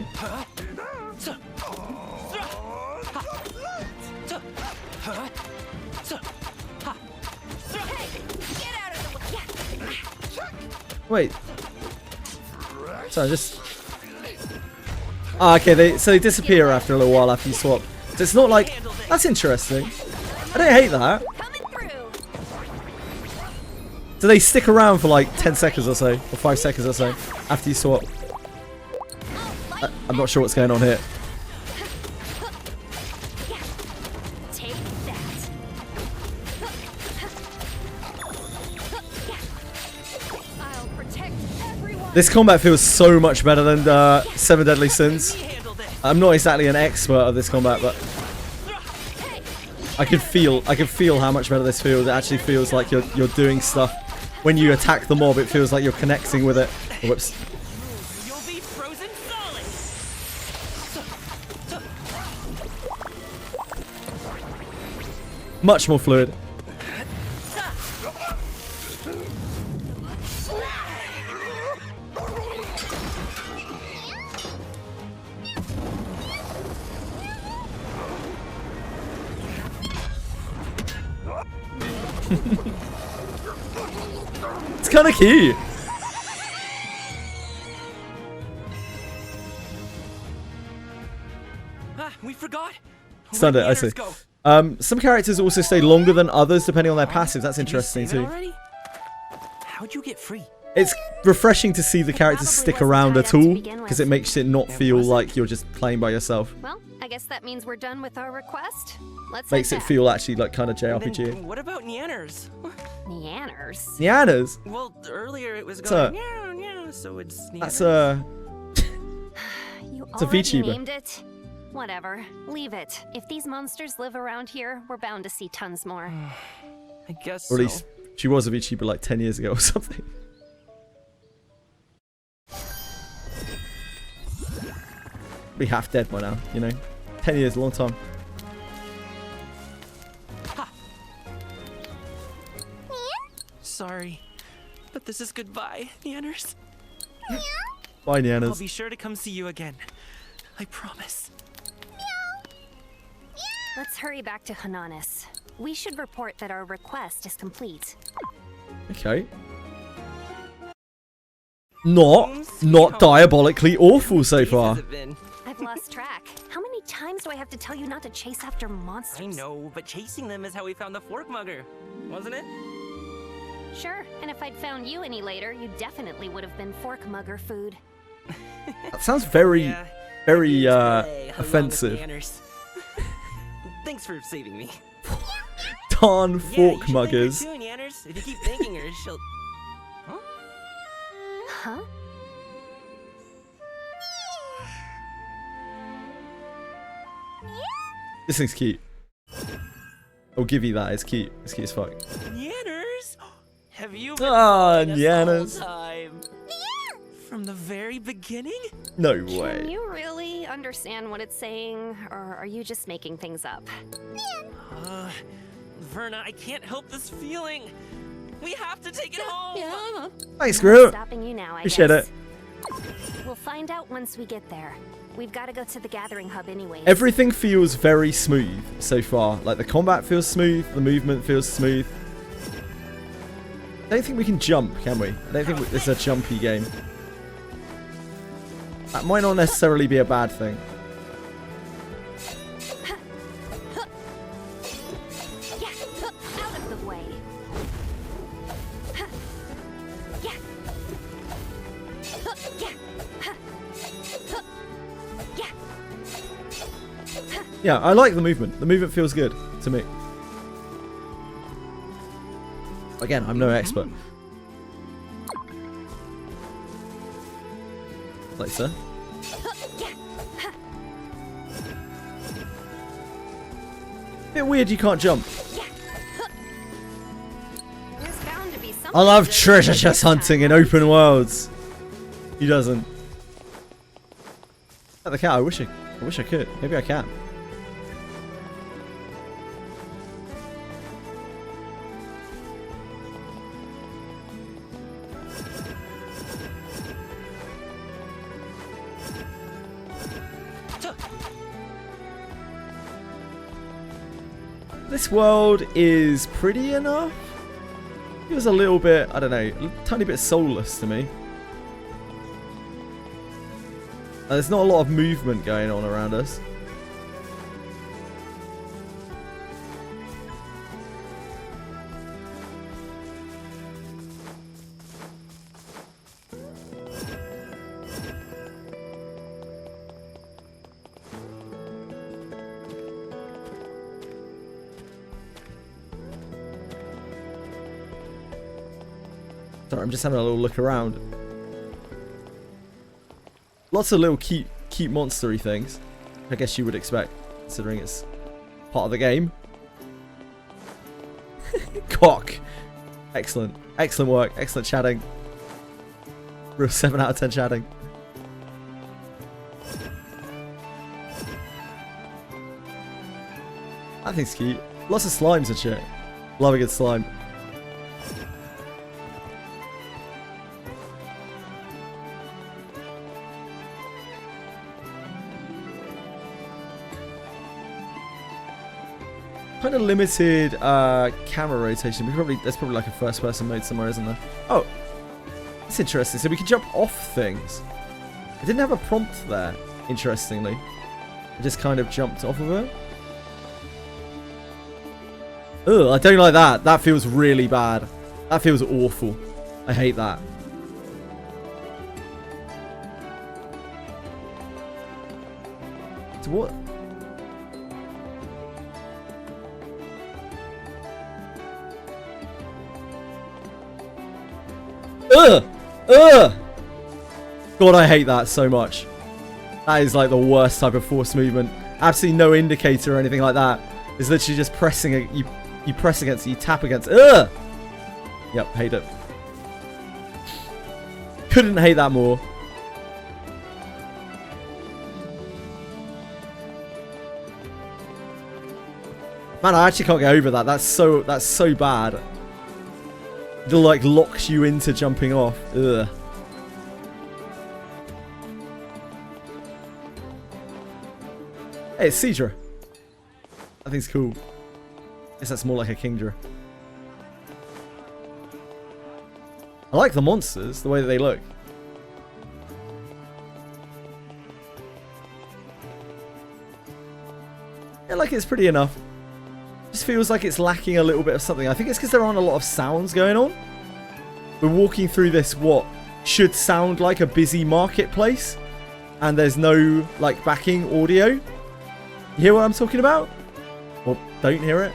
Wait. So just. Ah, okay. They disappear after a little while after you swap. So it's not like. That's interesting. I don't hate that. coming through. Do they stick around for like 10 seconds or so, or 5 seconds or so after you swap? I'm not sure what's going on here. Take that. This combat feels so much better than Seven Deadly Sins. I'm not exactly an expert of this combat, but I can feel how much better this feels. It actually feels like you're doing stuff. When you attack the mob, it feels like you're connecting with it. Oh, whoops. You'll be frozen solid. Much more fluid. It's kind of cute. We forgot. Stunned it, I see. Some characters also stay longer than others depending on their passive. That's interesting too. How'd you get free? It's refreshing to see the characters stick around at all, because it makes it not feel like you're just playing by yourself. Well, I guess that means we're done with our request. Let's Makes head it back. feel actually like kind of And JRPG. then what about Neanners? Neanners. Nianas. Well, earlier it was It's going meow, meow, so it's Neanners. That's You It's a already VTuber. named it. Whatever. Leave it. If these monsters live around here, we're bound to see tons more. I guess or at so. least she was a VTuber like 10 years ago or something. Be half dead by now, you know. 10 years, a long time. Sorry, but this is goodbye, Neanners. Bye, I'll Nianas. be sure to come see you again. I promise. Let's hurry back to Hananis. We should report that our request is complete. Okay. Not diabolically awful so Days far. has it been? I've lost track. How many times do I have to tell you not to chase after monsters? I know, but chasing them is how we found the fork mugger, wasn't it? Sure, and if I'd found you any later, you definitely would have been fork mugger food. That sounds very, Yeah, very Today, along with offensive. Neanners. Thanks for saving me. Darn Yeah, fork you should thank her muggers. too, Neanners. If you keep thanking her, she'll. Huh? Huh? This thing's cute. I'll give you that. It's cute. It's cute as fuck. Neanners? Have you been Ah, following us the Neanners. whole time? From the very beginning? No Can way. you really understand what it's saying, or are you just making things up? Verna, I can't help this feeling. We have to take it home. Thanks, Groot. Stopping you now, I Appreciate guess. it. We'll find out once we get there. We've got to go to the gathering hub anyway. Everything feels very smooth so far. Like the combat feels smooth, the movement feels smooth. I don't think we can jump, can we? I don't think it's a jumpy game. That might not necessarily be a bad thing. Yeah, out of the way. Yeah. Yeah. Yeah, I like the movement. The movement feels good to me. Again, I'm no expert. Like so. Bit weird you can't jump. There's bound to be something I love good treasure this chest time, hunting in right? open worlds. He doesn't. At the cat, I wish I could. Maybe I can. This world is pretty enough. It was a little bit, I don't know, a tiny bit soulless to me. There's not a lot of movement going on around us. Sorry, I'm just having a little look around. Lots of little cute monstery things. I guess you would expect, considering it's part of the game. Cock. Excellent. Excellent work. Excellent chatting. Real 7 out of 10 chatting. I think it's cute. Lots of slimes and shit. Love a good slime. Kind of limited camera rotation. There's probably like a first person mode somewhere, isn't there? Oh, that's interesting. So we can jump off things. I didn't have a prompt there, interestingly. I just kind of jumped off of it. Ugh, I don't like that. That feels really bad. That feels awful. I hate that. So what? Ugh! Ugh! God, I hate that so much. That is like the worst type of force movement. Absolutely no indicator or anything like that. It's literally just pressing it. You press against it, you tap against it. Ugh! Yep, hate it. Couldn't hate that more. Man, I actually can't get over that. That's so bad. It like locks you into jumping off. Ugh. Hey, it's Seedra. I think it's cool. I guess that's more like a Kingdra. I like the monsters, the way that they look. Yeah, like it's pretty enough. Just feels like it's lacking a little bit of something. I think it's because there aren't a lot of sounds going on. We're walking through this, what should sound like a busy marketplace. And there's no, like, backing audio. You hear what I'm talking about? Or don't hear it?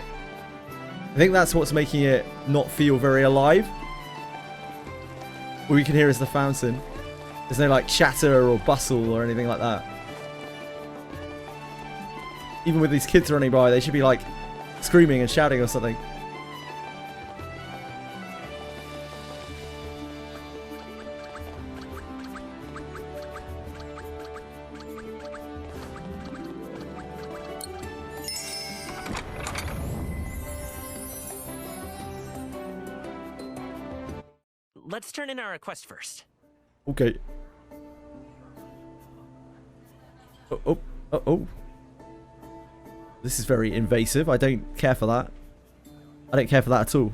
I think that's what's making it not feel very alive. All you can hear is the fountain. There's no, like, chatter or bustle or anything like that. Even with these kids running by, they should be, like, screaming and shouting or something. Let's turn in our request first. Okay. Oh. This is very invasive. I don't care for that. I don't care for that at all.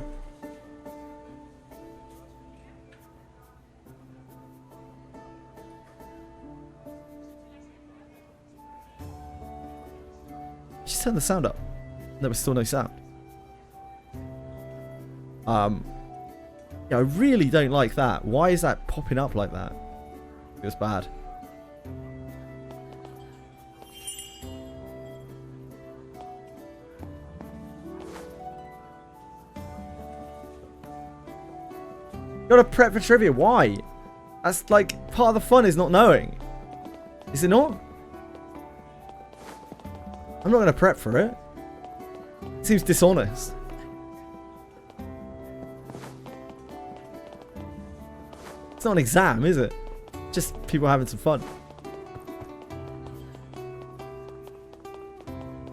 Just turn the sound up. There was still no sound. Yeah, I really don't like that. Why is that popping up like that? Feels bad. Gotta prep for trivia. Why? That's like part of the fun is not knowing. Is it not? I'm not gonna prep for it. It seems dishonest. It's not an exam, is it? Just people having some fun.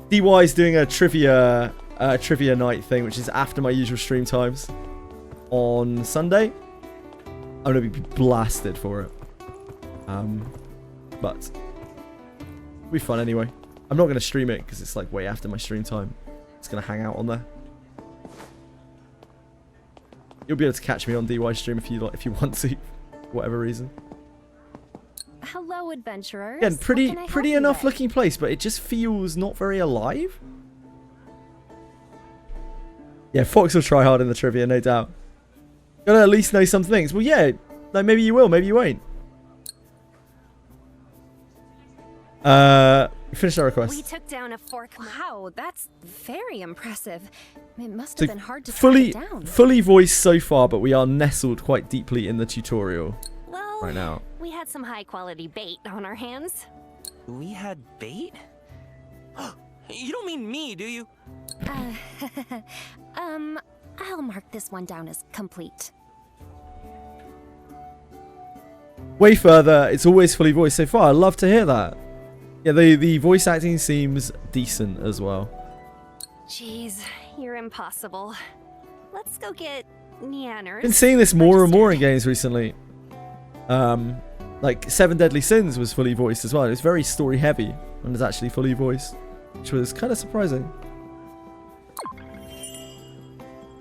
DY's doing a trivia night thing, which is after my usual stream times on Sunday. I'm gonna be blasted for it. But it'll be fun anyway. I'm not gonna stream it because it's like way after my stream time. It's gonna hang out on there. You'll be able to catch me on DY stream if you want to, for whatever reason. Hello, adventurers. Again, pretty enough looking place, but it just feels not very alive. Yeah, Fox will try hard in the trivia, no doubt. Gotta at least know some things. Well, yeah, like maybe you will, maybe you won't. Finish our request. We took down a fork. Wow, that's very impressive. It must So have been hard to track it down. fully voiced so far, but we are nestled quite deeply in the tutorial Well, right now. we had some high-quality bait on our hands. We had bait? You don't mean me, do you? I'll mark this one down as complete. Way further, it's always fully voiced so far. I love to hear that. Yeah, the voice acting seems decent as well. Jeez, you're impossible. Let's go get Neanners. Been seeing this more and more in games recently. Like 7 Deadly Sins was fully voiced as well. It's very story heavy and it's actually fully voiced, which was kind of surprising.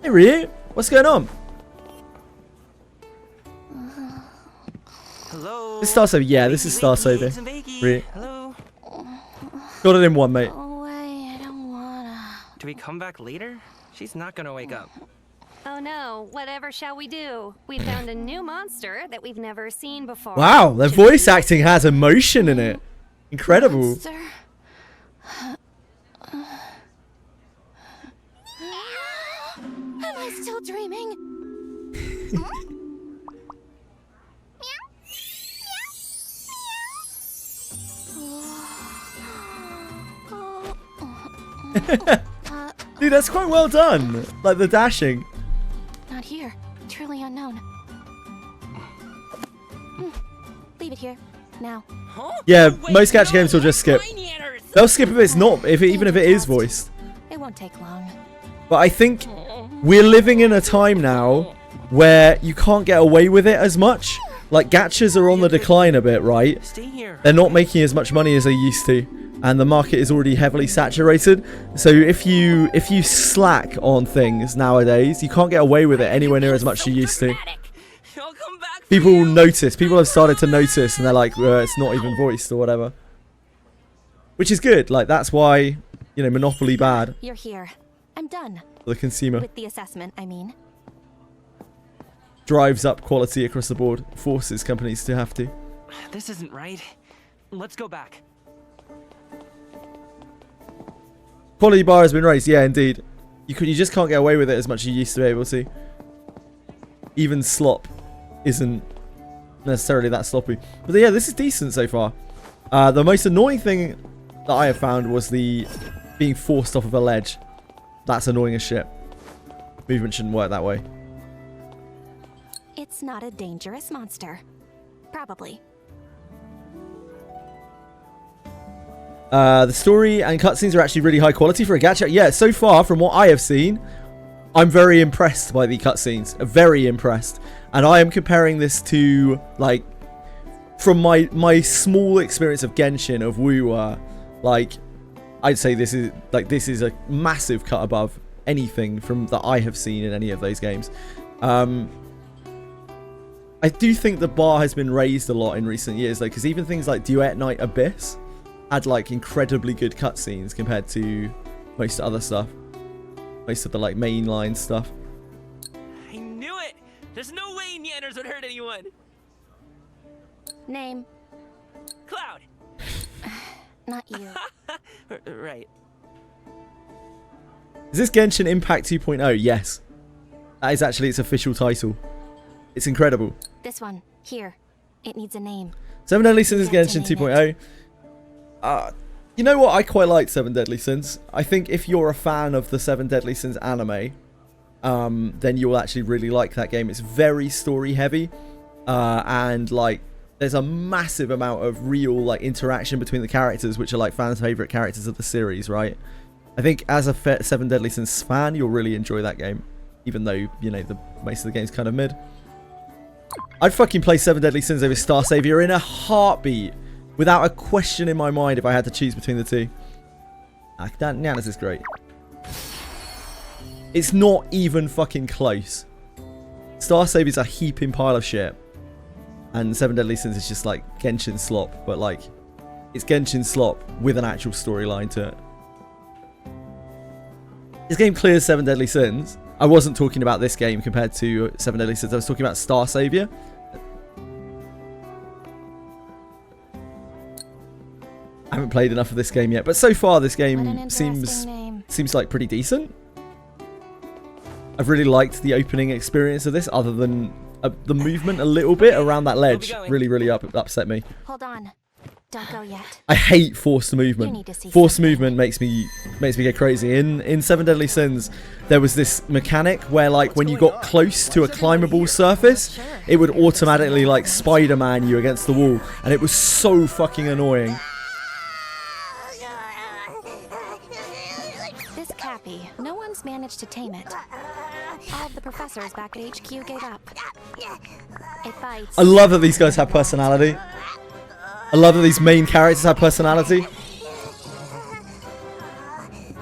Hey Ryu, what's going on? Hello. This is Star Saver. Yeah, this is Star Saver. Ryu. Hello. Got it in one, mate. Oh, wait, I don't wanna. Do we come back later? She's not gonna wake up. Oh no, whatever shall we do? We found a new monster that we've never seen before. Wow, their voice acting has emotion in it. Incredible. Monster. Am I still dreaming? Dude, that's quite well done. Like the dashing. Not here. Truly unknown. Leave it here. Now. Yeah, most gacha games will just skip. They'll skip if it's not, even if it is voiced. It won't take long. But I think we're living in a time now where you can't get away with it as much. Like gachas are on the decline a bit, right? Stay here. They're not making as much money as they used to, and the market is already heavily saturated. So if you slack on things nowadays, you can't get away with it anywhere near as much as you used to. I'll come back for People you. notice. People have started to notice, and they're like, it's not even voiced or whatever. Which is good. Like that's why, you know, Monopoly bad You're here. I'm done. for the consumer. With the assessment, I mean. Drives up quality across the board. Forces companies to have to. This isn't right. Let's go back. Quality bar has been raised. Yeah, indeed. You just can't get away with it as much as you used to be able to. Even slop isn't necessarily that sloppy. But yeah, this is decent so far. The most annoying thing that I have found was the being forced off of a ledge. That's annoying as shit. Movement shouldn't work that way. It's not a dangerous monster. Probably. The story and cutscenes are actually really high quality for a gacha. Yeah, so far from what I have seen, I'm very impressed by the cutscenes. Very impressed. And I am comparing this to, like, from my small experience of Genshin, of Wuwa, like, I'd say this is a massive cut above anything from that I have seen in any of those games. I do think the bar has been raised a lot in recent years, though, because even things like Duet Night Abyss had like incredibly good cutscenes compared to most other stuff. Most of the like mainline stuff. I knew it! There's no way Neanners would hurt anyone! Name. Cloud! Not you. Right. Is this Genshin Impact 2.0? Yes. That is actually its official title. It's incredible. This one. Here. It needs a name. 7 Deadly Sins is You get Genshin to name 2.0. You know what? I quite like 7 Deadly Sins. I think if you're a fan of the 7 Deadly Sins anime, then you'll actually really like that game. It's very story heavy. And like there's a massive amount of real like interaction between the characters, which are like fans' favorite characters of the series, right? I think as a 7 Deadly Sins fan, you'll really enjoy that game, even though, you know, the most of the game's kind of mid. I'd fucking play 7 Deadly Sins over Star Savior in a heartbeat, without a question in my mind if I had to choose between the two. This is great. It's not even fucking close. Star Savior's a heaping pile of shit. And 7 Deadly Sins is just like Genshin slop, but like, it's Genshin slop with an actual storyline to it. This game clears 7 Deadly Sins. I wasn't talking about this game compared to 7 Deadly Sins. I was talking about Star Savior. I haven't played enough of this game yet, but so far this game seems like pretty decent. I've really liked the opening experience of this, other than the movement a little bit around that ledge really upset me. Hold on. Don't go yet. I hate forced movement. You need to see Forced something. movement makes me get crazy. In 7 Deadly Sins, there was this mechanic where like when you got close to a climbable surface, it would automatically like Spider-Man you against the wall, and it was so fucking annoying. This Cappy, no one's managed to tame it. All of the professors back at HQ gave up. It bites. I love that these guys have personality. I love that these main characters have personality.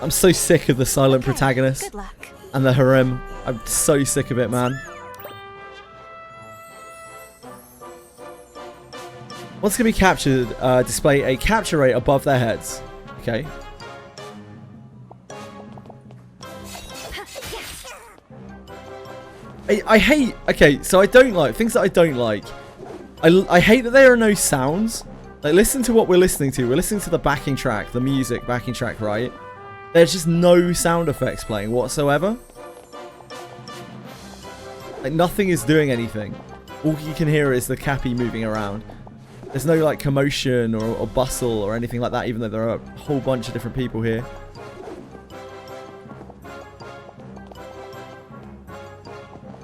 I'm so sick of the silent protagonist Good luck. and the harem. I'm so sick of it, man. What's going to be captured? Display a capture rate above their heads. Okay. I hate... Okay, so I don't like... Things that I don't like. I hate that there are no sounds. Like, listen to what we're listening to. We're listening to the backing track, the music backing track, right? There's just no sound effects playing whatsoever. Like, nothing is doing anything. All you can hear is the Cappy moving around. There's no, like, commotion or bustle or anything like that, even though there are a whole bunch of different people here.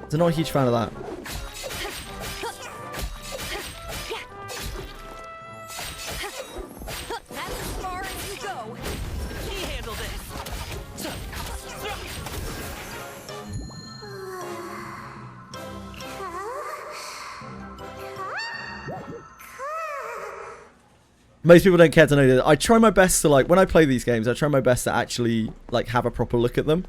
So not a huge fan of that. That's as far as you go. He handled it. Most people don't care to know that. I try my best to, like, when I play these games, I try my best to actually, like, have a proper look at them.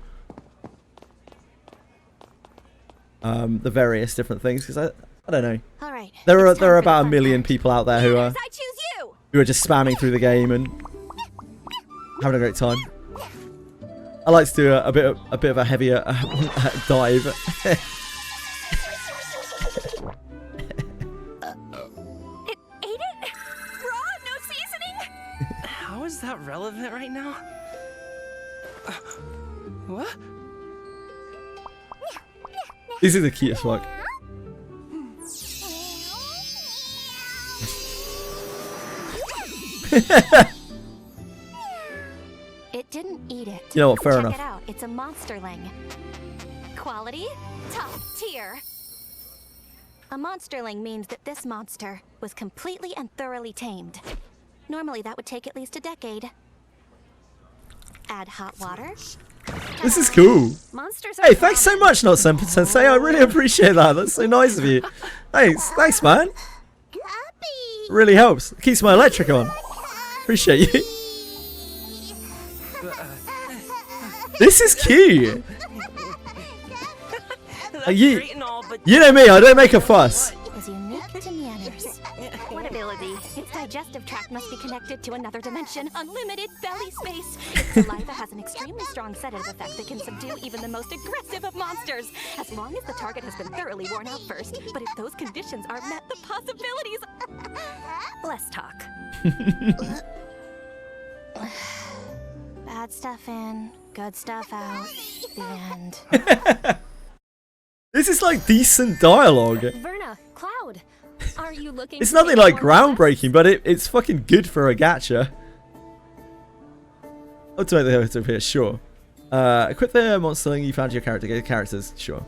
The various different things, because I don't know. All right. There it's time are for about the a fun million part. people out there who are I choose you. just spamming through the game and having a great time. I like to do a bit of a heavier dive. It ate it? Raw? No seasoning? How is that relevant right now? What? This is the cutest fuck. It didn't eat it. You know what? Fair Check enough. it out. It's a monsterling. Quality? Top tier. A monsterling means that this monster was completely and thoroughly tamed. Normally that would take at least a decade. Add hot water. This is cool. Monsters Hey, thanks so much, Not Sensei. I really appreciate that. That's so nice of you. Thanks, man. Really helps. Keeps my electric on. Appreciate you. This is cute. That's You great and all, but know me. I don't make a fuss. is unique to manners. What ability? Its digestive tract must be connected to another dimension. Unlimited belly space. Its saliva has an extremely strong sedative effect that can subdue even the most aggressive of monsters, as long as the target has been thoroughly worn out first. But if those conditions are met, the possibilities... Less talk. Bad stuff in, good stuff out. The end. This is like decent dialogue. Verna, Cloud, are you looking? It's to nothing take like more quests? groundbreaking, but it's fucking good for a gacha. Ultimately, they have to appear, sure. Equip the monsterling you found your character. Get characters, sure.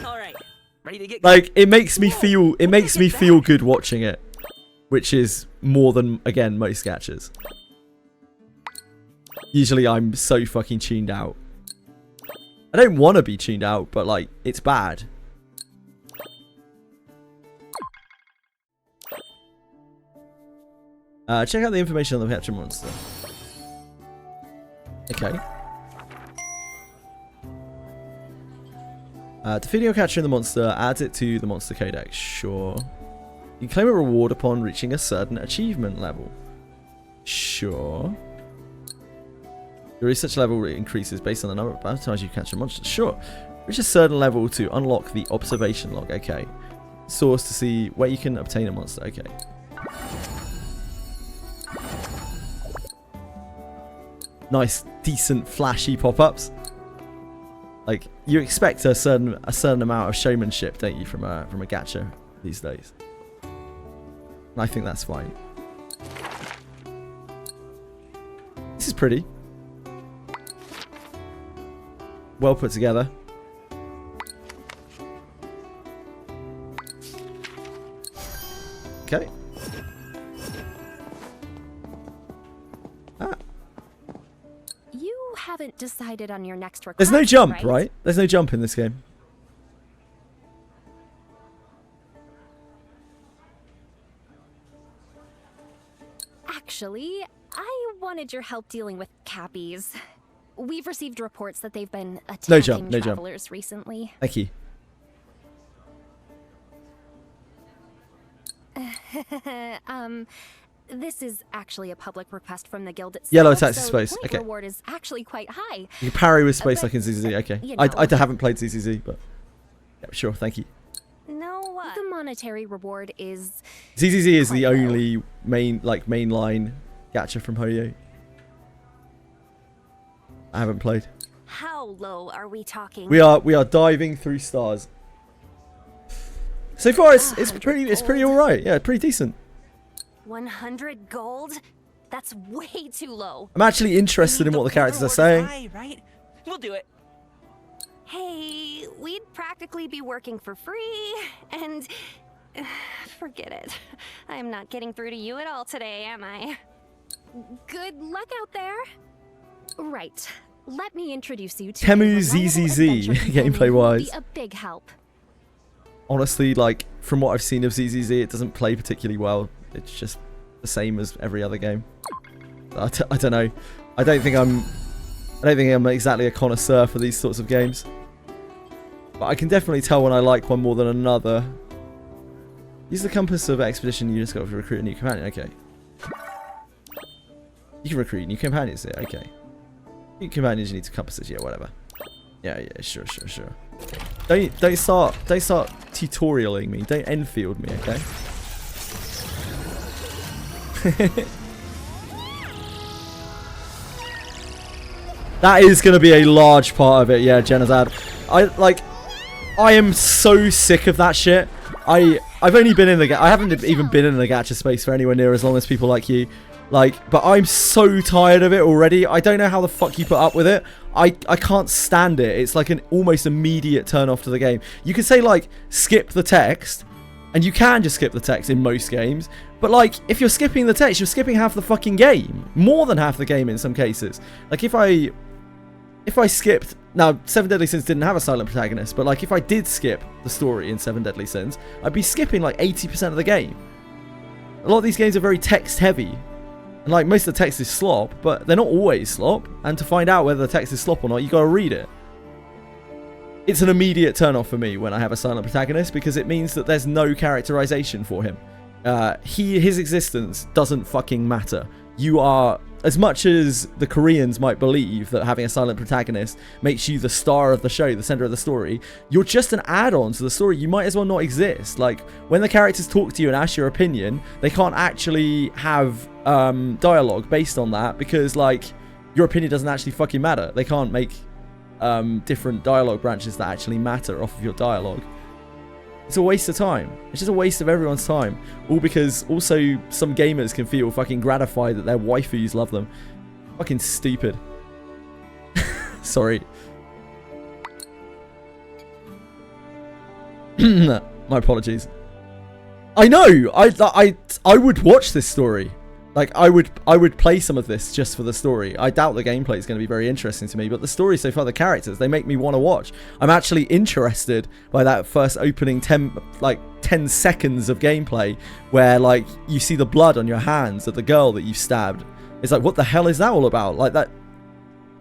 all right. Ready to get Like, it makes me feel good watching it, which is more than, again, most gachas. Usually I'm so fucking tuned out. I don't want to be tuned out, but like, it's bad. Check out the information on the capture monster. Okay. Defeating or capturing the monster adds it to the monster codex. Sure. You claim a reward upon reaching a certain achievement level. Sure. Your research level increases based on the number of times you catch a monster. Sure. Reach a certain level to unlock the observation log. Okay. Source to see where you can obtain a monster. Okay. Nice, decent, flashy pop-ups. Like, you expect a certain amount of showmanship, don't you, from a gacha these days? And I think that's fine. This is pretty. Well put together. Okay. You haven't decided on your next request. There's no jump, right? There's no jump in this game. Actually, I wanted your help dealing with Cappies. We've received reports that they've been attacking travelers recently. Thank you. This is actually a public request from the guild itself. Yellow attacks to so space. Point Okay. reward is actually quite high. You can parry with space like in ZZZ. Okay. you know. I haven't played ZZZ, but yeah, sure. Thank you. No, the monetary reward is ZZZ is the quite low. only mainline gacha from Hoyo. I haven't played. How low are we talking? We are diving through stars. So far, it's pretty all right. Yeah, pretty decent. 100 gold? That's way too low. I'm actually interested in what the characters are saying. High, right? We'll do it. Hey, we'd practically be working for free, and forget it. I am not getting through to you at all today, am I? Good luck out there. Right. Let me introduce you to Temu a ZZZ, reliable adventure companion who will gameplay-wise. be a big help. Honestly, like, from what I've seen of ZZZ, it doesn't play particularly well. It's just the same as every other game. I don't know. I don't think I'm exactly a connoisseur for these sorts of games. But I can definitely tell when I like one more than another. Use the compass of expedition you just got to recruit a new companion. Okay. You can recruit new companions here. Okay. New companions, you need to compasses. Yeah, whatever. Yeah, sure. Don't start tutorialing me. Don't Enfield me, okay? That is going to be a large part of it, yeah, Genazad. I am so sick of that shit. I've only been in I haven't even been in the gacha space for anywhere near as long as people like you. But I'm so tired of it already. I don't know how the fuck you put up with it. I can't stand it. It's like an almost immediate turn off to the game. You can say, like, skip the text, and you can just skip the text in most games. But, like, if you're skipping the text, you're skipping half the fucking game. More than half the game in some cases. Like, if I skipped... Now, 7 Deadly Sins didn't have a silent protagonist, but, like, if I did skip the story in 7 Deadly Sins, I'd be skipping, like, 80% of the game. A lot of these games are very text-heavy. And, like, most of the text is slop, but they're not always slop. And to find out whether the text is slop or not, you gotta read it. It's an immediate turn-off for me when I have a silent protagonist, because it means that there's no characterization for him. His existence doesn't fucking matter. You are... As much as the Koreans might believe that having a silent protagonist makes you the star of the show, the center of the story, you're just an add-on to the story. You might as well not exist. Like, when the characters talk to you and ask your opinion, they can't actually have dialogue based on that because, like, your opinion doesn't actually fucking matter. They can't make different dialogue branches that actually matter off of your dialogue. It's a waste of time. It's just a waste of everyone's time. All because also some gamers can feel fucking gratified that their waifus love them. Fucking stupid. Sorry. My apologies. I know! I would watch this story. Like, I would play some of this just for the story. I doubt the gameplay is going to be very interesting to me, but the story so far, the characters, they make me want to watch. I'm actually interested by that first opening 10 seconds of gameplay where, like, you see the blood on your hands of the girl that you've stabbed. It's like, what the hell is that all about? Like, that...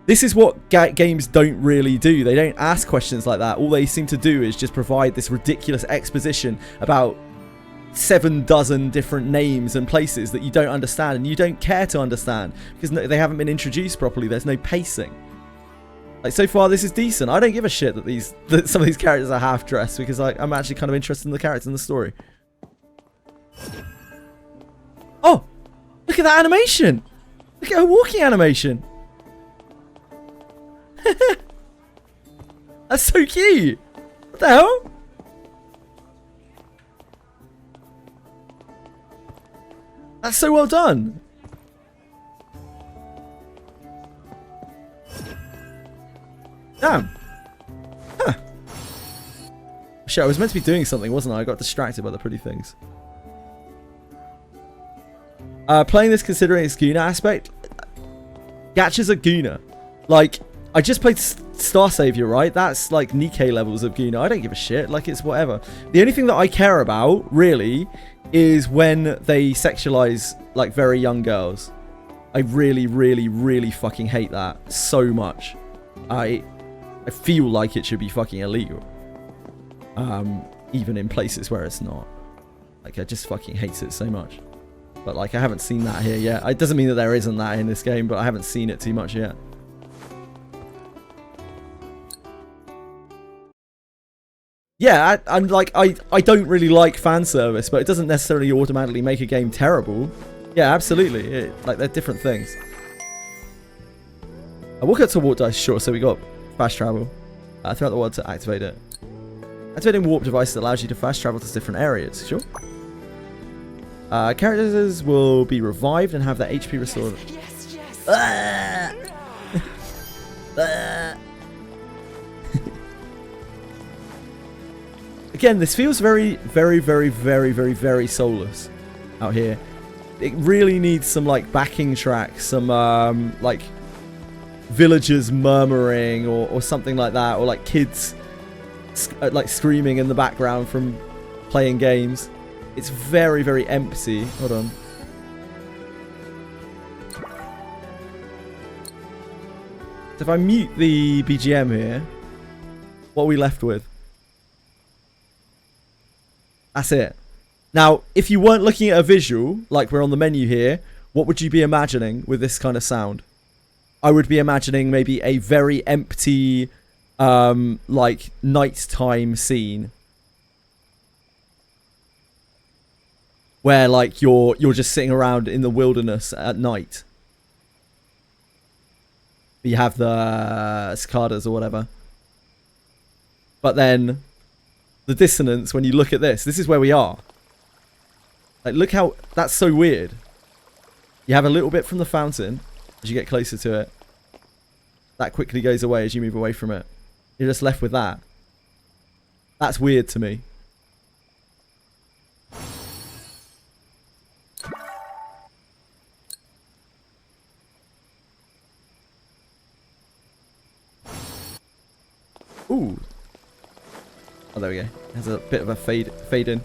This is what games don't really do. They don't ask questions like that. All they seem to do is just provide this ridiculous exposition about 7 dozen different names and places that you don't understand and you don't care to understand because they haven't been introduced properly. There's no pacing. Like, so far this is decent. I don't give a shit that some of these characters are half dressed because I'm actually kind of interested in the characters and the story. Oh, look at that animation. Look at her walking animation. That's so cute. What the hell? That's so well done. Damn. Huh. Shit, I was meant to be doing something, wasn't I? I got distracted by the pretty things. Playing this considering its Guna aspect. Gachas are Guna. Like, I just played Star Savior, right? That's like Nikkei levels of Guna. I don't give a shit. Like, it's whatever. The only thing that I care about, really, is when they sexualize, like, very young girls. I really, really, really fucking hate that so much. I feel like it should be fucking illegal. Even in places where it's not. Like, I just fucking hate it so much. But, like, I haven't seen that here yet. It doesn't mean that there isn't that in this game, but I haven't seen it too much yet. Yeah, I'm like, I don't really like fan service, but it doesn't necessarily automatically make a game terrible. Yeah, absolutely. Like, they're different things. I walk out to warp dice, sure, so we got fast travel. Throughout the world to activate it. Activating warp device that allows you to fast travel to different areas, sure. Characters will be revived and have their HP restored. Yes, yes. Again, this feels very, very, very, very, very, very soulless out here. It really needs some, like, backing tracks, some, like, villagers murmuring or something like that, or, like, kids, like, screaming in the background from playing games. It's very, very empty. Hold on. So if I mute the BGM here, what are we left with? That's it. Now, if you weren't looking at a visual, like we're on the menu here, what would you be imagining with this kind of sound? I would be imagining maybe a very empty, like, nighttime scene. Where, like, you're just sitting around in the wilderness at night. You have the cicadas or whatever. But then, the dissonance, when you look at this is where we are. Like, look how, that's so weird. You have a little bit from the fountain as you get closer to it. That quickly goes away as you move away from it. You're just left with that. That's weird to me. Ooh. Oh, there we go. There's a bit of a fade in.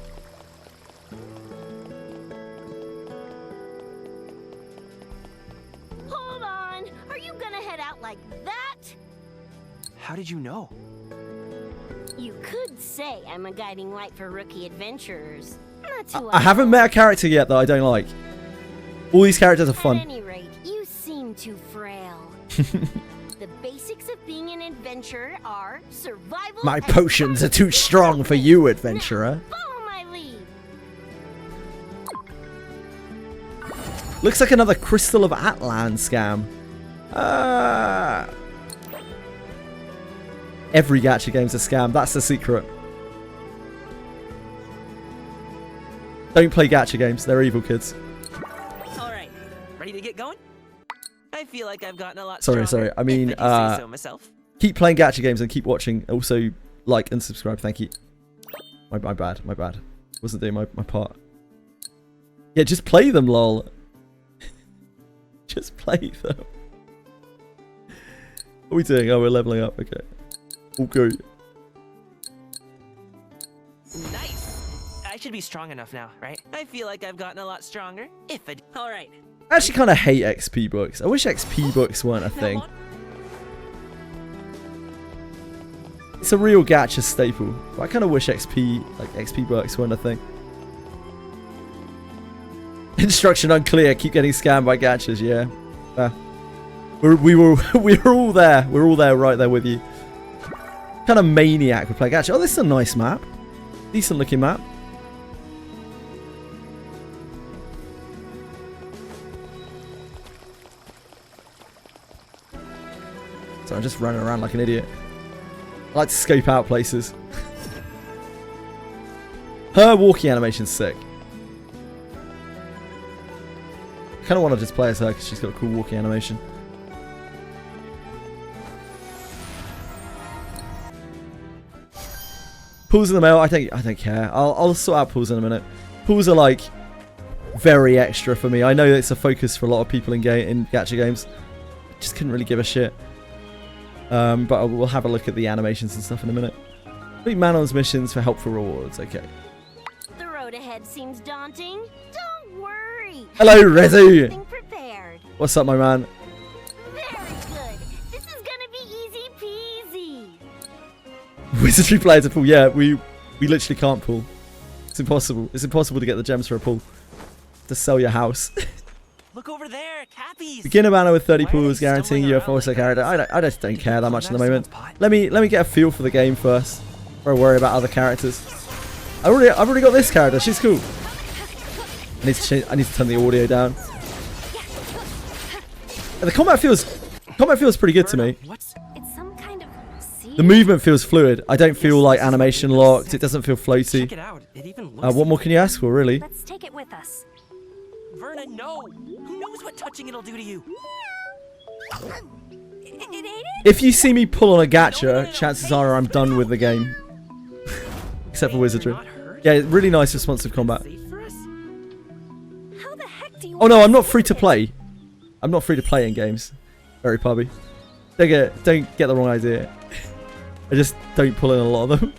Hold on! Are you gonna head out like that? How did you know? You could say I'm a guiding light for rookie adventurers. Not too I haven't met a character yet that I don't like. All these characters are fun. At any rate, you seem too frail. The basics of being an adventurer are survival. My potions are too strong for you, adventurer. Now, follow my lead. Looks like another Crystal of Atlan scam. Every gacha game's a scam. That's the secret. Don't play gacha games. They're evil, kids. All right, ready to get going? I feel like I've gotten a lot Sorry. stronger, I mean, if I do say so myself. keep playing gacha games and keep watching. Also, like and subscribe. Thank you. My bad. Wasn't doing my part. Yeah, just play them, lol. Just play them. What are we doing? Oh, we're leveling up. Okay. All good. Nice. I should be strong enough now, right? I feel like I've gotten a lot stronger. If I... All right. I actually kind of hate XP books. I wish XP books weren't a thing. It's a real gacha staple. But I kind of wish XP books weren't a thing. Instruction unclear. Keep getting scammed by gachas. Yeah. We were all there. We're all there, right there with you. Kind of maniac would play gacha. Oh, this is a nice map. Decent looking map. So I'm just running around like an idiot. I like to scope out places. Her walking animation's sick. I kind of want to just play as her because she's got a cool walking animation. Pools in the mail, I don't care. I'll sort out pools in a minute. Pools are like very extra for me. I know it's a focus for a lot of people in gacha games. Just couldn't really give a shit. But we'll have a look at the animations and stuff in a minute. Complete Manon's missions for helpful rewards. Okay. The road ahead seems daunting. Don't worry. Hello, Rezu. Everything prepared. What's up, my man? Very good. This is gonna be easy peasy. Wizardry players to pool. Yeah, we literally can't pool. It's impossible. It's impossible to get the gems for a pool. To sell your house. Look over there, Cappies. Begin a banner with 30 Why are they pools, guaranteeing you a stumbling four-star around like character. I just don't care that much at the Next moment. one's pot. Let me get a feel for the game first, before I worry about other characters. I've already got this character. She's cool. I need to turn the audio down. And the combat feels pretty good to me. What's It's some kind of seed. The movement feels fluid. I don't feel like animation locked. It doesn't feel floaty. check it out? It even looks. What more can you ask for, really? Let's take it with us. Verna, no. Who knows what touching it'll do to you? It ain't it? If you see me pull on a gacha, chances are I'm done with the game. Except for Wizardry. Not hurt? Yeah, really nice responsive combat. Safe for us? How the heck do you? Oh no, I'm not free to play. I'm not free to play in games. Very pubby. Don't get the wrong idea. I just don't pull in a lot of them.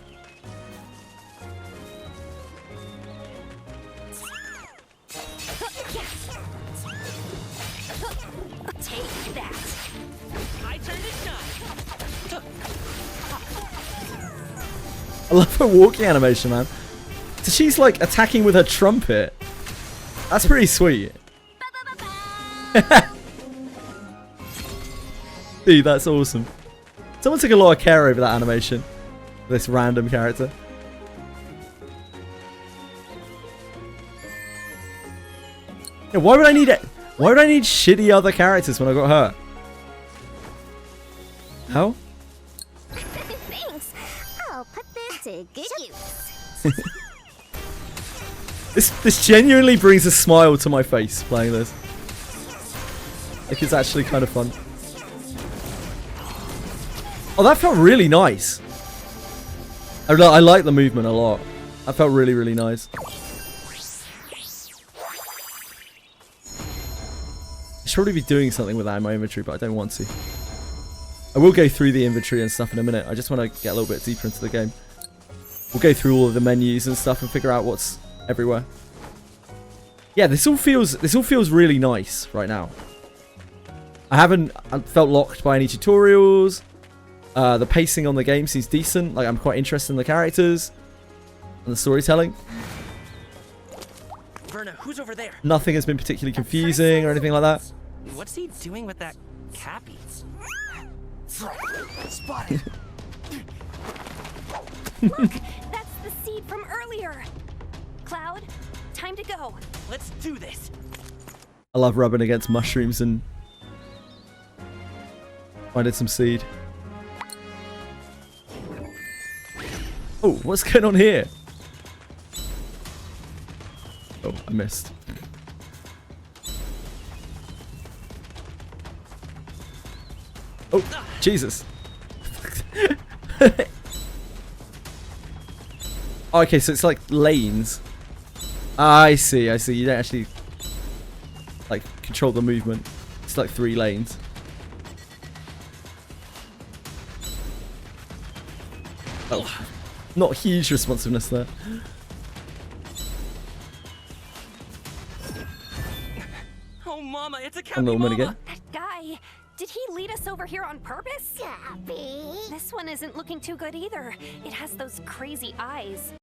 Take that. I turned it shut. I love her walking animation, man. So she's like attacking with her trumpet. That's pretty sweet. Dude, that's awesome. Someone took a lot of care over that animation. This random character. Yeah, why would I need it? Why would I need shitty other characters when I got her? How? Thanks. I'll put this to good use. This genuinely brings a smile to my face playing this. Like, it's actually kind of fun. Oh, that felt really nice. I like the movement a lot. That felt really, really nice. I should probably be doing something with that in my inventory, but I don't want to. I will go through the inventory and stuff in a minute. I just want to get a little bit deeper into the game. We'll go through all of the menus and stuff and figure out what's everywhere. Yeah, this all feels really nice right now. I haven't felt locked by any tutorials. The pacing on the game seems decent. Like, I'm quite interested in the characters and the storytelling. Verna, who's over there? Nothing has been particularly confusing or anything like that. What's he doing with that Cappy? Spotted. Look, that's the seed from earlier. Cloud, time to go. Let's do this. I love rubbing against mushrooms and finding some seed. Oh, what's going on here? Oh, I missed. Oh, Jesus. Oh, okay, so it's like lanes. I see. You don't actually like control the movement. It's like 3 lanes. Oh, not huge responsiveness there. Oh, Mama, it's a A Cappy little Mama. minigame. That guy, did he lead us over here on purpose? Cappy. This one isn't looking too good either. It has those crazy eyes.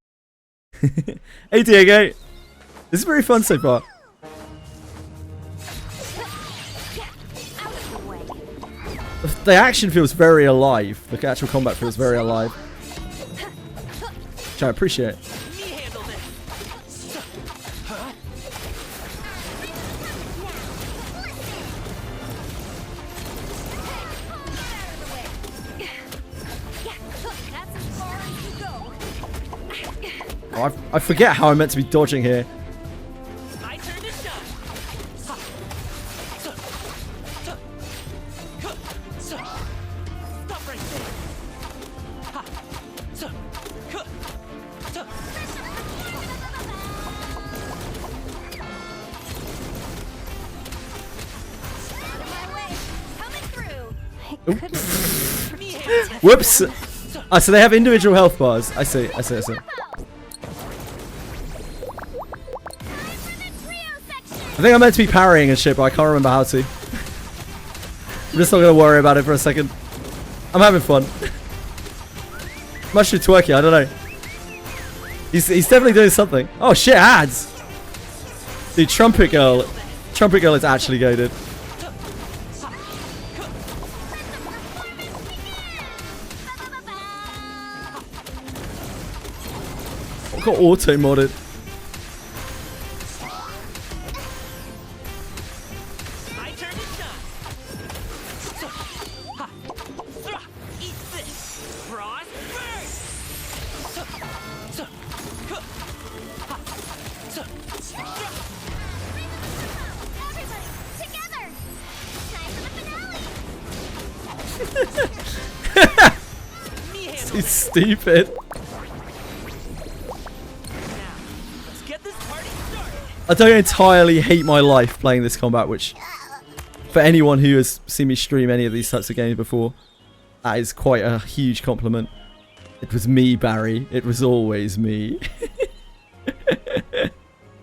Hey Diego, this is very fun so far. Out of the way. The action feels very alive. The actual combat feels very alive, which I appreciate. Me handle this. Oh, I forget how I'm meant to be dodging here. My turn to shine. Stop right there. Out of my way. Coming through. I couldn't. Whoops. So they have individual health bars. I see. Time for the trio section. I think I'm meant to be parrying and shit, but I can't remember how to. I'm just not going to worry about it for a second. I'm having fun. Much too twerky, I don't know. He's definitely doing something. Oh shit, ads! Dude, Trumpet Girl is actually goated. I got auto modded. My turn to shine. Eat this. Frost burst. Everybody, together. Time for the finale. Me handle He's it. stupid. Now, let's get this party started. I don't entirely hate my life playing this combat, which, for anyone who has seen me stream any of these types of games before, that is quite a huge compliment. It was me, Barry. It was always me.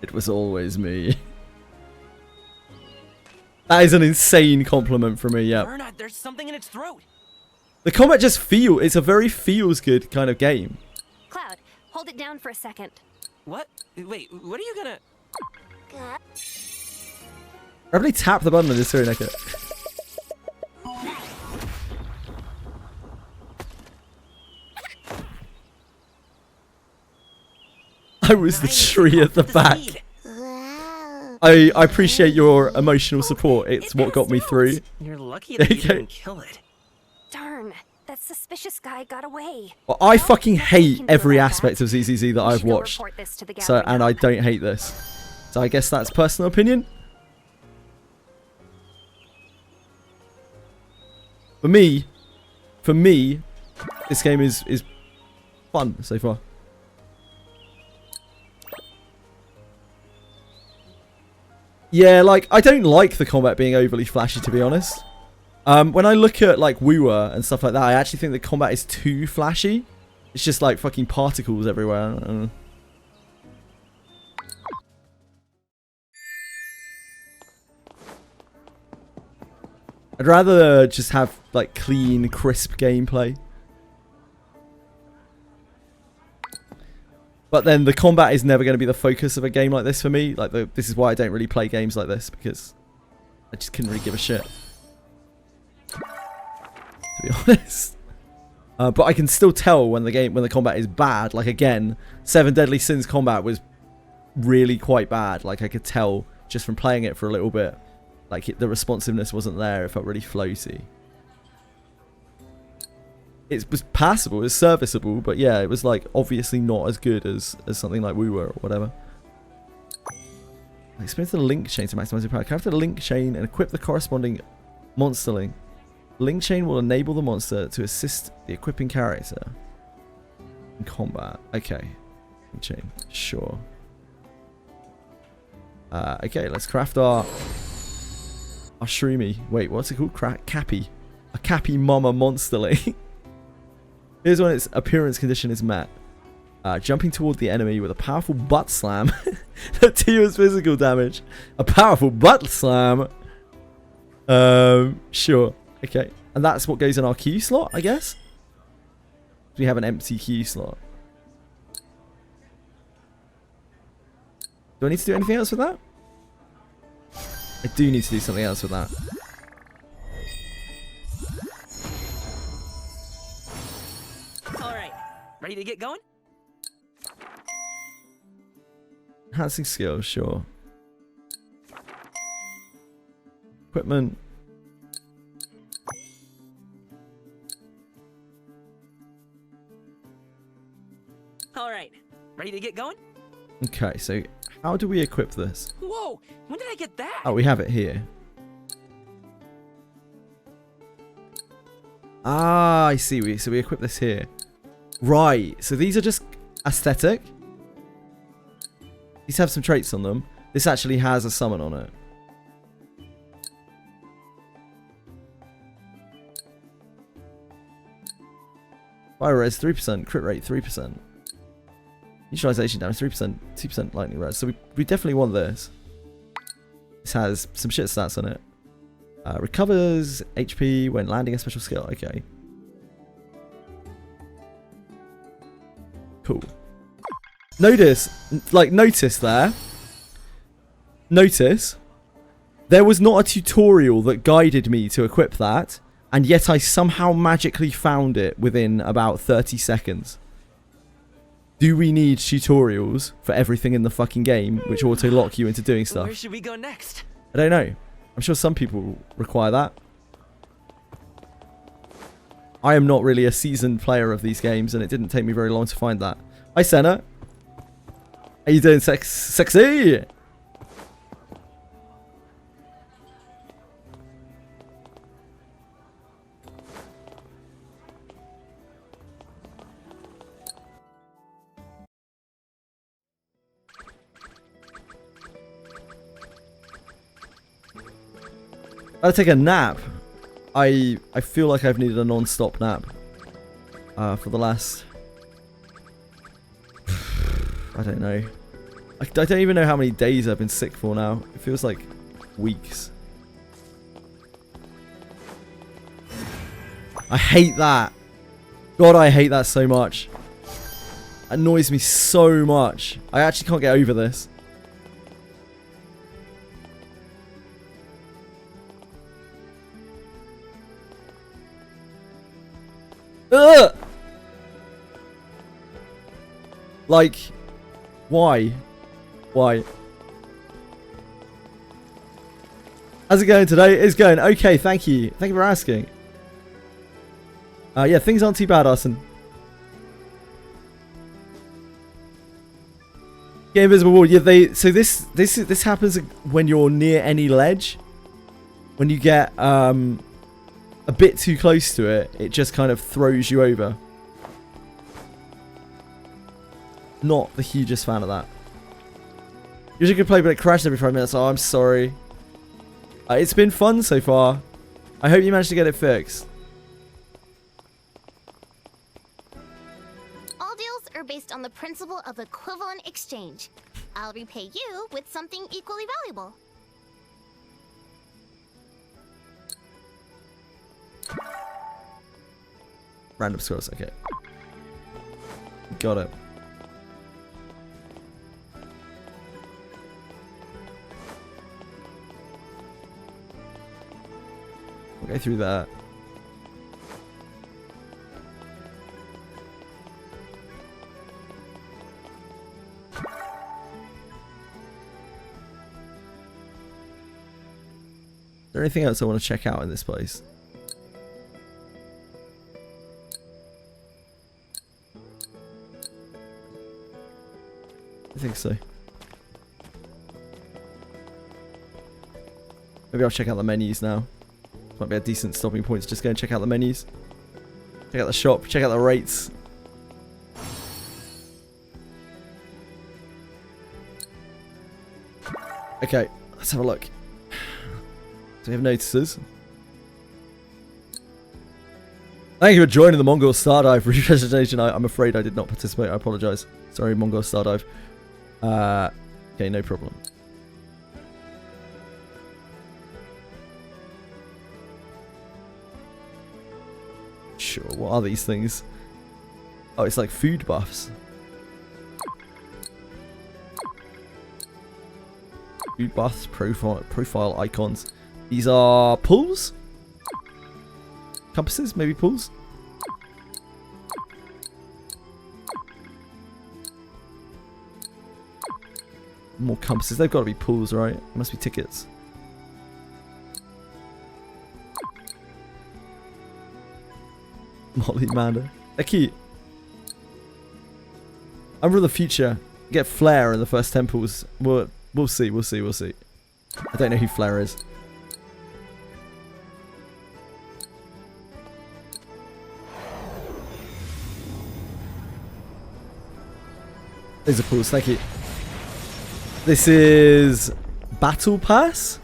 It was always me. That is an insane compliment from me, yeah. Bernard, there's something in its throat. The combat just it's a very feels good kind of game. Cloud, hold it down for a second. What? Wait, what are you gonna... Probably tap the button on this very naked. I was the Nice. tree at the With back. speed. I appreciate your emotional support. It's what got me through. You're lucky that you Okay. didn't kill it. Darn, that suspicious guy got away. Well, I fucking Nothing hate we can do every about aspect of ZZZ that We I've should go watched. report this to the So, gallery and I now. don't hate this. So I guess that's personal opinion. For me, this game is fun so far. Yeah, like, I don't like the combat being overly flashy, to be honest. When I look at, like, Wooer and stuff like that, I actually think the combat is too flashy. It's just, like, fucking particles everywhere. I'd rather just have, like, clean, crisp gameplay. But then the combat is never going to be the focus of a game like this for me. Like, this is why I don't really play games like this, because I just couldn't really give a shit, to be honest. But I can still tell when the combat is bad. Like, again, 7 Deadly Sins combat was really quite bad. Like, I could tell just from playing it for a little bit. Like, the responsiveness wasn't there. It felt really floaty. It was passable, it was serviceable, but yeah, it was, like, obviously not as good as something like Wooer or whatever. Experience the link chain to maximize your power. Craft the link chain and equip the corresponding monster link. Link chain will enable the monster to assist the equipping character in combat. Okay. Link chain. Sure. Okay, let's craft our shroomy. Wait, what's it called? Cappy. A Cappy Mama monster link. Here's when its appearance condition is met. Jumping toward the enemy with a powerful butt slam that deals physical damage. A powerful butt slam. Sure. Okay. And that's what goes in our Q slot, I guess? We have an empty Q slot. Do I need to do anything else with that? I do need to do something else with that. Alright, ready to get going? Enhancing skills, sure. Equipment. Alright, Ready to get going? Okay, so how do we equip this? Whoa! When did I get that? Oh, we have it here. Ah, I see. So we equip this here. Right. So these are just aesthetic. These have some traits on them. This actually has a summon on it. Fire res 3%, crit rate 3%. Neutralization damage 3%, 2% lightning res. So we definitely want this. This has some shit stats on it. Recovers HP when landing a special skill. Okay. Cool. Notice there. Notice. There was not a tutorial that guided me to equip that, and yet I somehow magically found it within about 30 seconds. Do we need tutorials for everything in the fucking game, which auto-lock you into doing stuff? Where should we go next? I don't know. I'm sure some people require that. I am not really a seasoned player of these games, and it didn't take me very long to find that. Hi, Senna. How you doing, sexy? I'll take a nap. I feel like I've needed a non-stop nap for the last... I don't know. I don't even know how many days I've been sick for now. It feels like weeks. I hate that. God, I hate that so much. It annoys me so much. I actually can't get over this. Ugh! Like, why? Why? How's it going today? It's going okay, thank you. Thank you for asking. Yeah, things aren't too bad, Arson. Get invisible wall. Yeah, so this happens when you're near any ledge. When you get a bit too close to it, it just kind of throws you over. Not the hugest fan of that. Usually good play, but it crashed every 5 minutes. Oh, I'm sorry. It's been fun so far. I hope you managed to get it fixed. All deals are based on the principle of equivalent exchange. I'll repay you with something equally valuable. Random scrolls, okay. Got it. We'll go through that. Is there anything else I want to check out in this place? I think so. Maybe I'll check out the menus now. Might be a decent stopping point to just go and check out the menus. Check out the shop, check out the rates. Okay, let's have a look. So we have notices. Thank you for joining the Mongol Stardive presentation. I'm afraid I did not participate. I apologise. Sorry, Mongol Stardive. Okay, no problem. Sure, what are these things? Oh, it's like food buffs. Food buffs, profile icons. These are pulls? Compasses, maybe pulls? More compasses. They've got to be pulls, right? It must be tickets. Molly Manda. They're cute. Umbrella of the Future. Get Flare in the first temples. We'll see. I don't know who Flare is. These are pools, thank you. This is Battle Pass?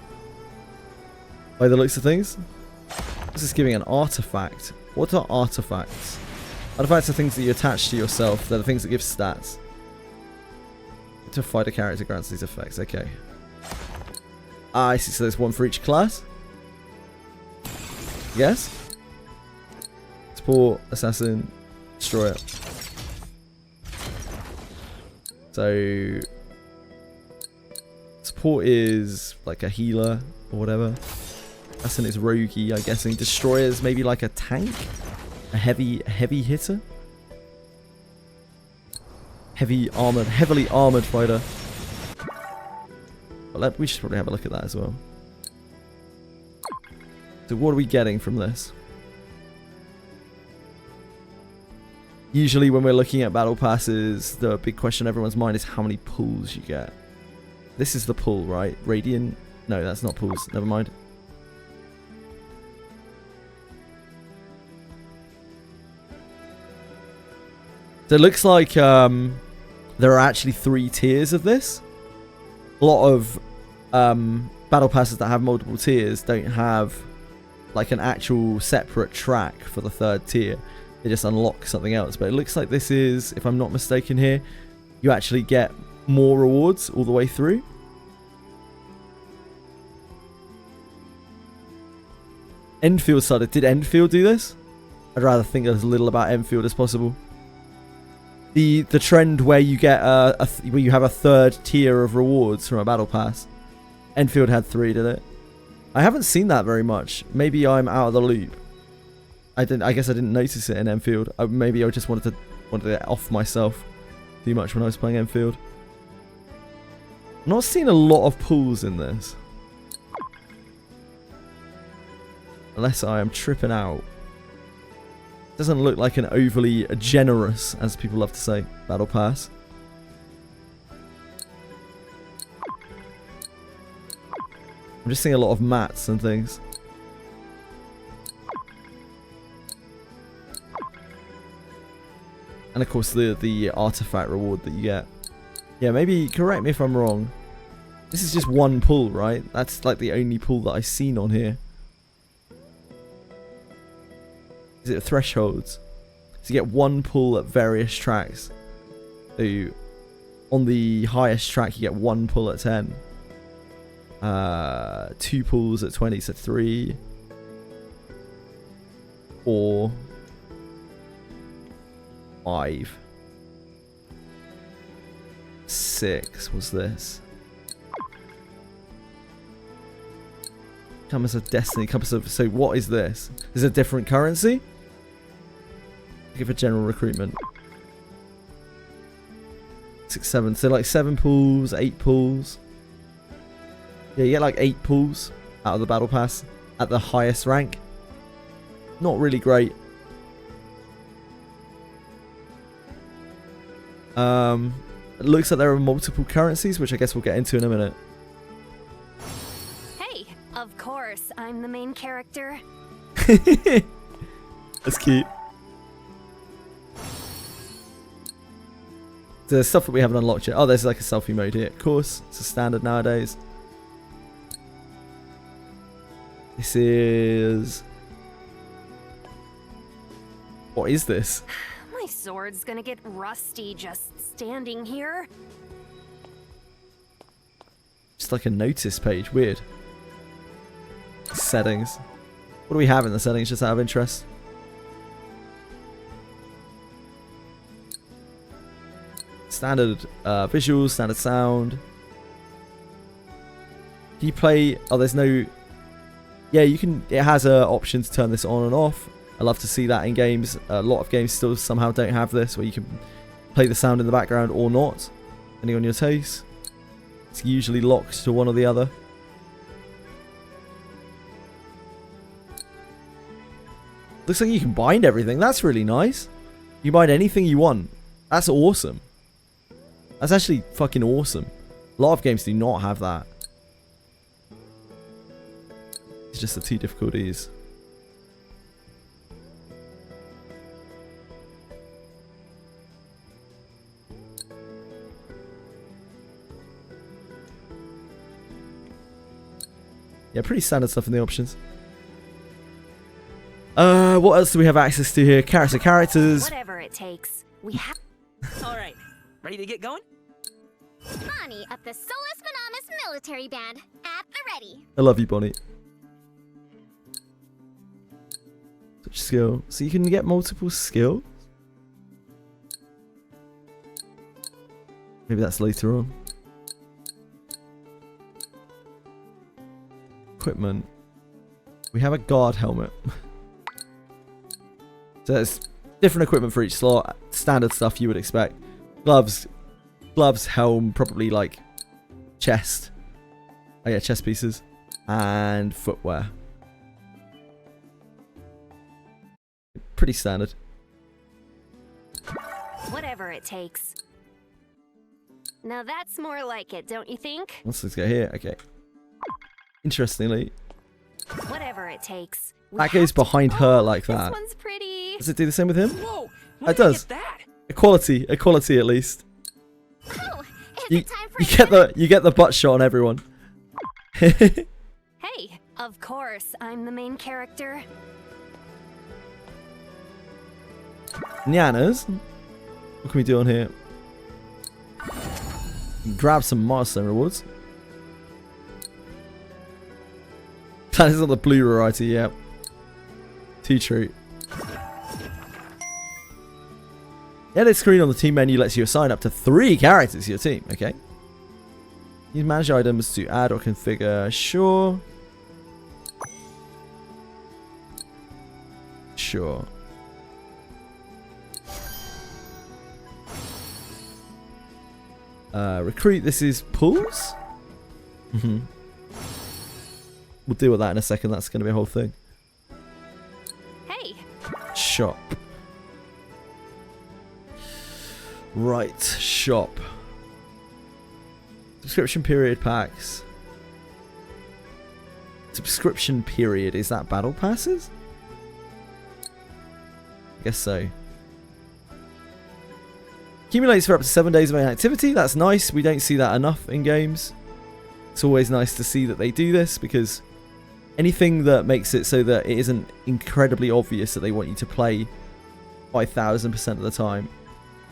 By the looks of things. This is giving an artifact. What are artifacts? Artifacts are things that you attach to yourself. They're the things that give stats. To fight a character grants these effects. Okay. Ah, I see. So there's one for each class. Yes. Support, Assassin, Destroyer. So support is like a healer or whatever. Assassin is roguey, I'm guessing. Destroyer is maybe like a tank, a heavy hitter. Heavily armored fighter. But we should probably have a look at that as well. So what are we getting from this? Usually when we're looking at battle passes, the big question on everyone's mind is how many pulls you get. This is the pull, right? Radiant? No, that's not pulls. Never mind. So it looks like there are actually 3 tiers of this. A lot of battle passes that have multiple tiers don't have like an actual separate track for the 3rd tier. They just unlock something else. But it looks like this is, if I'm not mistaken here, you actually get more rewards all the way through. Enfield started. Did Enfield do this? I'd rather think as little about Enfield as possible. The trend where you get where you have a 3rd tier of rewards from a battle pass. Enfield had 3, did it? I haven't seen that very much. Maybe I'm out of the loop. I guess I didn't notice it in Enfield. Maybe I just wanted to off myself too much when I was playing Enfield. I'm not seeing a lot of pulls in this. Unless I am tripping out. Doesn't look like an overly generous, as people love to say, battle pass. I'm just seeing a lot of mats and things. And of course the artifact reward that you get. Yeah, maybe correct me if I'm wrong. This is just one pull, right? That's like the only pull that I've seen on here. Is it thresholds? So you get 1 pull at various tracks. So on the highest track you get 1 pull at 10. 2 pulls at 20, so 3. 4. 5. 6 was this. Compass of Destiny, Compass of... So what is this? Is it a different currency? Give a general recruitment. 6, 7. So like 7 pulls, 8 pulls. Yeah, you get like 8 pulls out of the battle pass at the highest rank. Not really great. It looks like there are multiple currencies, which I guess we'll get into in a minute. Hey, of course, I'm the main character. That's cute. There's stuff that we haven't unlocked yet. Oh, there's like a selfie mode here. Of course, it's a standard nowadays. This is... What is this? My sword's gonna get rusty just standing here. Just like a notice page. Weird. Settings. What do we have in the settings, just out of interest? Standard visuals, standard sound. Can you play... Oh, there's no... Yeah, you can... It has an option to turn this on and off. I love to see that in games. A lot of games still somehow don't have this, where you can play the sound in the background or not, depending on your taste. It's usually locked to one or the other. Looks like you can bind everything. That's really nice. You bind anything you want. That's awesome. That's actually fucking awesome. A lot of games do not have that. It's just the 2 difficulties. Yeah, pretty standard stuff in the options. What else do we have access to here? Characters. Whatever it takes. We have All right, ready to get going? Bonnie of the Solus Monomus Military Band at the ready. I love you, Bonnie. Switch skill. So you can get multiple skills? Maybe that's later on. Equipment. We have a guard helmet. So there's different equipment for each slot. Standard stuff you would expect. Gloves, helm, probably like chest. Oh yeah, chest pieces. And footwear. Pretty standard. Whatever it takes. Now that's more like it, don't you think? Let's go here. Okay. Interestingly, Whatever it takes. that goes behind her like that. This one's pretty. Does it do the same with him? Whoa! It does. That? Equality at least. Oh, is You, it time for you get the butt shot on everyone. Hey, of course, I'm the main character. Nyanas. What can we do on here? Grab some milestone rewards. That is not the blue variety, yep. Too true. The edit screen on the team menu lets you assign up to 3 characters to your team, okay? Use manage items to add or configure, sure. Sure. Recruit, this is pools? We'll deal with that in a second, that's going to be a whole thing. Hey, Shop. Right, shop. Subscription period packs. Subscription period, is that battle passes? I guess so. Accumulates for up to 7 days of activity, that's nice. We don't see that enough in games. It's always nice to see that they do this, because anything that makes it so that it isn't incredibly obvious that they want you to play 5,000% of the time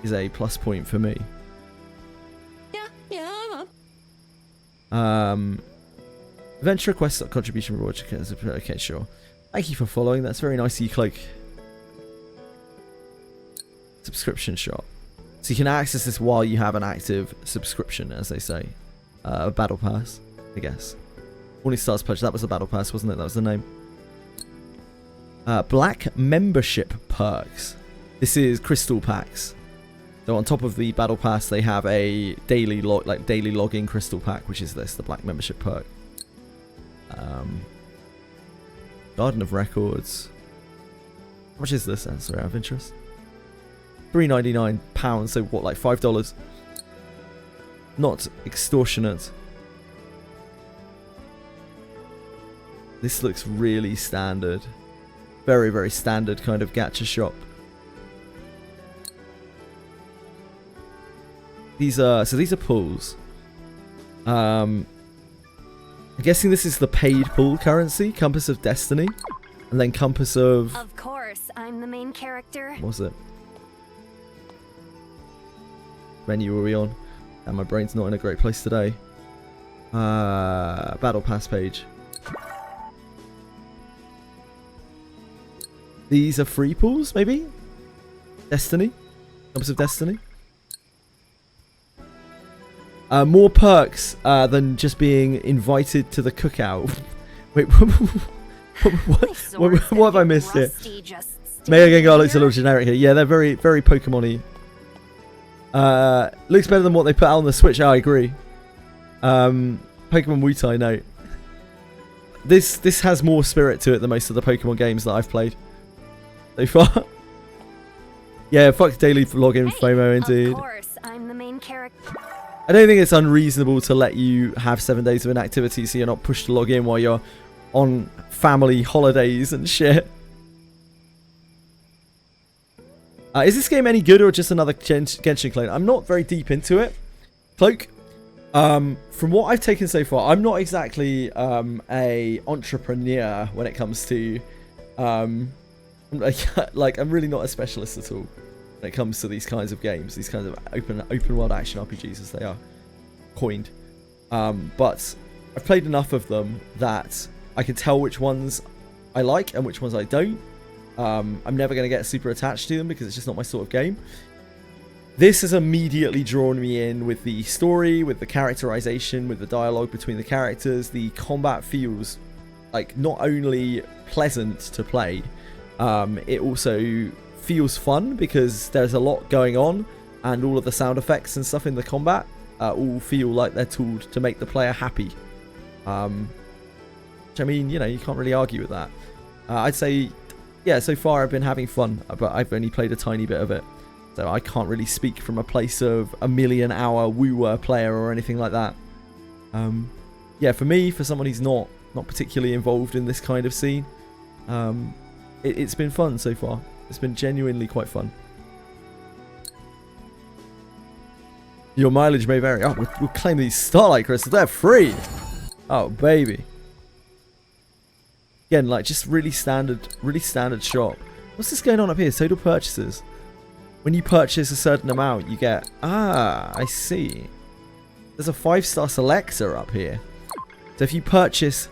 is a plus point for me. Adventure requests contribution reward. Okay, sure. Thank you for following. That's very nice of you, Cloak. Subscription shop. So you can access this while you have an active subscription, as they say. A battle pass, I guess. Morning Stars purchase. That was the battle pass, wasn't it? That was the name. Black membership perks. This is crystal packs. So on top of the battle pass, they have a daily login crystal pack, which is this, the black membership perk. Garden of Records. How much is this? Sorry, out of interest. £3.99. So what, like $5? Not extortionate. This looks really standard. Very, very standard kind of gacha shop. These are pools. I'm guessing this is the paid pool currency, Compass of Destiny, and then Compass of. Of course, I'm the main character. What was it? Menu were we on? And my brain's not in a great place today. Battle Pass page. These are free pools, maybe? Destiny? Compass of Destiny? More perks than just being invited to the cookout. Wait, what have I missed here? Mega Gengar looks a little generic here. Yeah, they're very, very Pokemon-y. Looks better than what they put out on the Switch. I agree. Pokemon Wutai, no. This has more spirit to it than most of the Pokemon games that I've played so far. Yeah, fuck daily login FOMO indeed. Of course, I'm the main character. I don't think it's unreasonable to let you have 7 days of inactivity so you're not pushed to log in while you're on family holidays and shit. Is this game any good or just another Genshin clone? I'm not very deep into it. Cloak, from what I've taken so far, I'm not exactly a entrepreneur when it comes to like I'm really not a specialist at all when it comes to these kinds of games, these kinds of open world action RPGs as they are coined. But I've played enough of them that I can tell which ones I like and which ones I don't. I'm never going to get super attached to them because it's just not my sort of game. This has immediately drawn me in with the story, with the characterization, with the dialogue between the characters. The combat feels like not only pleasant to play, it also feels fun because there's a lot going on and all of the sound effects and stuff in the combat all feel like they're tooled to make the player happy. Which, I mean, you know, you can't really argue with that. I'd say, yeah, so far I've been having fun, but I've only played a tiny bit of it. So I can't really speak from a place of a million-hour woo-wor player or anything like that. Yeah, for me, for someone who's not particularly involved in this kind of scene, it's been fun so far. It's been genuinely quite fun. Your mileage may vary. Oh, we'll claim these Starlight Crystals. They're free. Oh, baby. Again, like, just really standard shop. What's this going on up here? Total purchases. When you purchase a certain amount, you get... Ah, I see. There's a 5-star selector up here. So if you purchase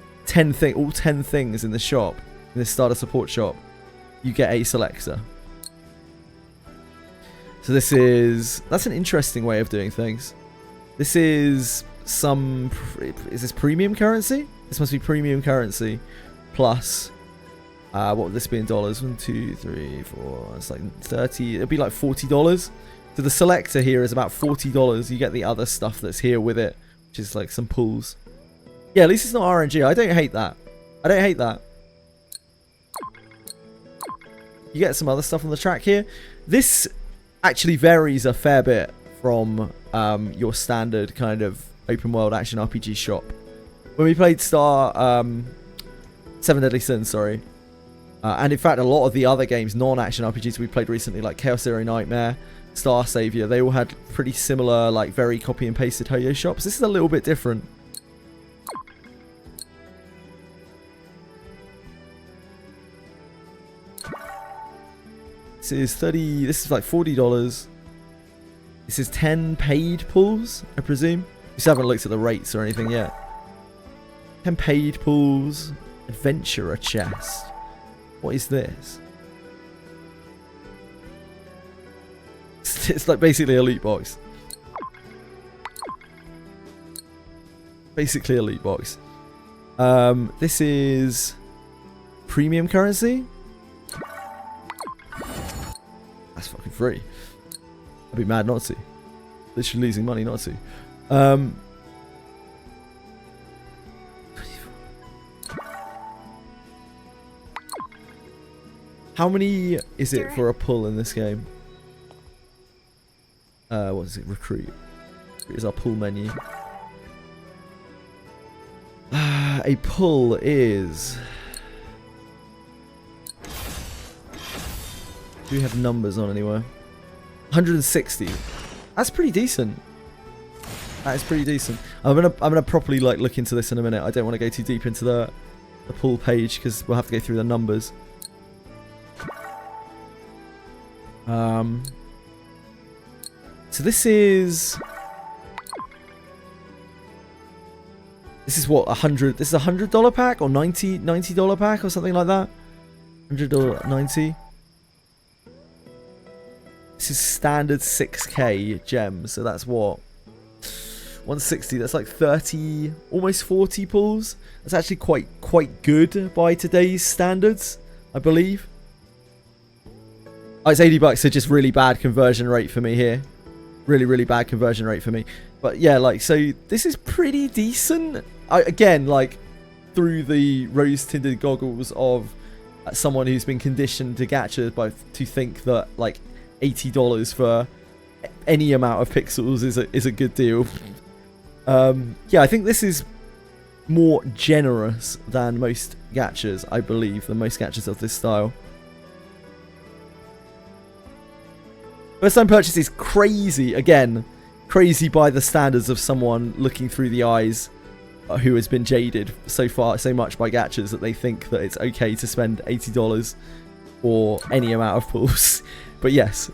all 10 things in the shop, in this starter support shop, you get a selector. So this is... That's an interesting way of doing things. This is some... Is this premium currency? This must be premium currency. Plus... what would this be in dollars? 1, 2, 3, 4... It's like 30... It'll be like $40. So the selector here is about $40. You get the other stuff that's here with it, which is like some pulls. Yeah, at least it's not RNG. I don't hate that. I don't hate that. You get some other stuff on the track here. This actually varies a fair bit from your standard kind of open world action RPG shop. When we played Seven Deadly Sins, sorry. And in fact, a lot of the other games, non-action RPGs we played recently, like Chaos Zero Nightmare, Star Savior, they all had pretty similar, like, very copy and pasted Hoyo shops. This is a little bit different. This is this is like $40. This is 10 paid pulls, I presume. We still haven't looked at the rates or anything yet. 10 paid pulls. Adventurer chest. What is this? It's like basically a loot box. Basically a loot box. This is premium currency. That's fucking free. I'd be mad not to. Literally losing money not to. How many is it for a pull in this game? What is it? Recruit. Here's our pull menu. A pull is... Do we have numbers on anywhere? 160. That's pretty decent. That is pretty decent. I'm gonna properly like look into this in a minute. I don't want to go too deep into the pull page because we'll have to go through the numbers. So this is what, this is $100 pack or $90 pack or something like that. $100 90. This is standard 6k gems, so that's what, 160. That's like 30, almost 40 pulls. That's actually quite good by today's standards, I believe. Oh, it's $80, so just really bad conversion rate for me here. Really bad conversion rate for me. But yeah, like, so this is pretty decent. Again, like, through the rose-tinted goggles of someone who's been conditioned to gacha to think that, like, $80 for any amount of pixels is a good deal. Yeah, I think this is more generous than most gachas, I believe, than most gachas of this style. First time purchase is crazy. Again, crazy by the standards of someone looking through the eyes who has been jaded so much by gachas that they think that it's okay to spend $80 for any amount of pulls. But yes,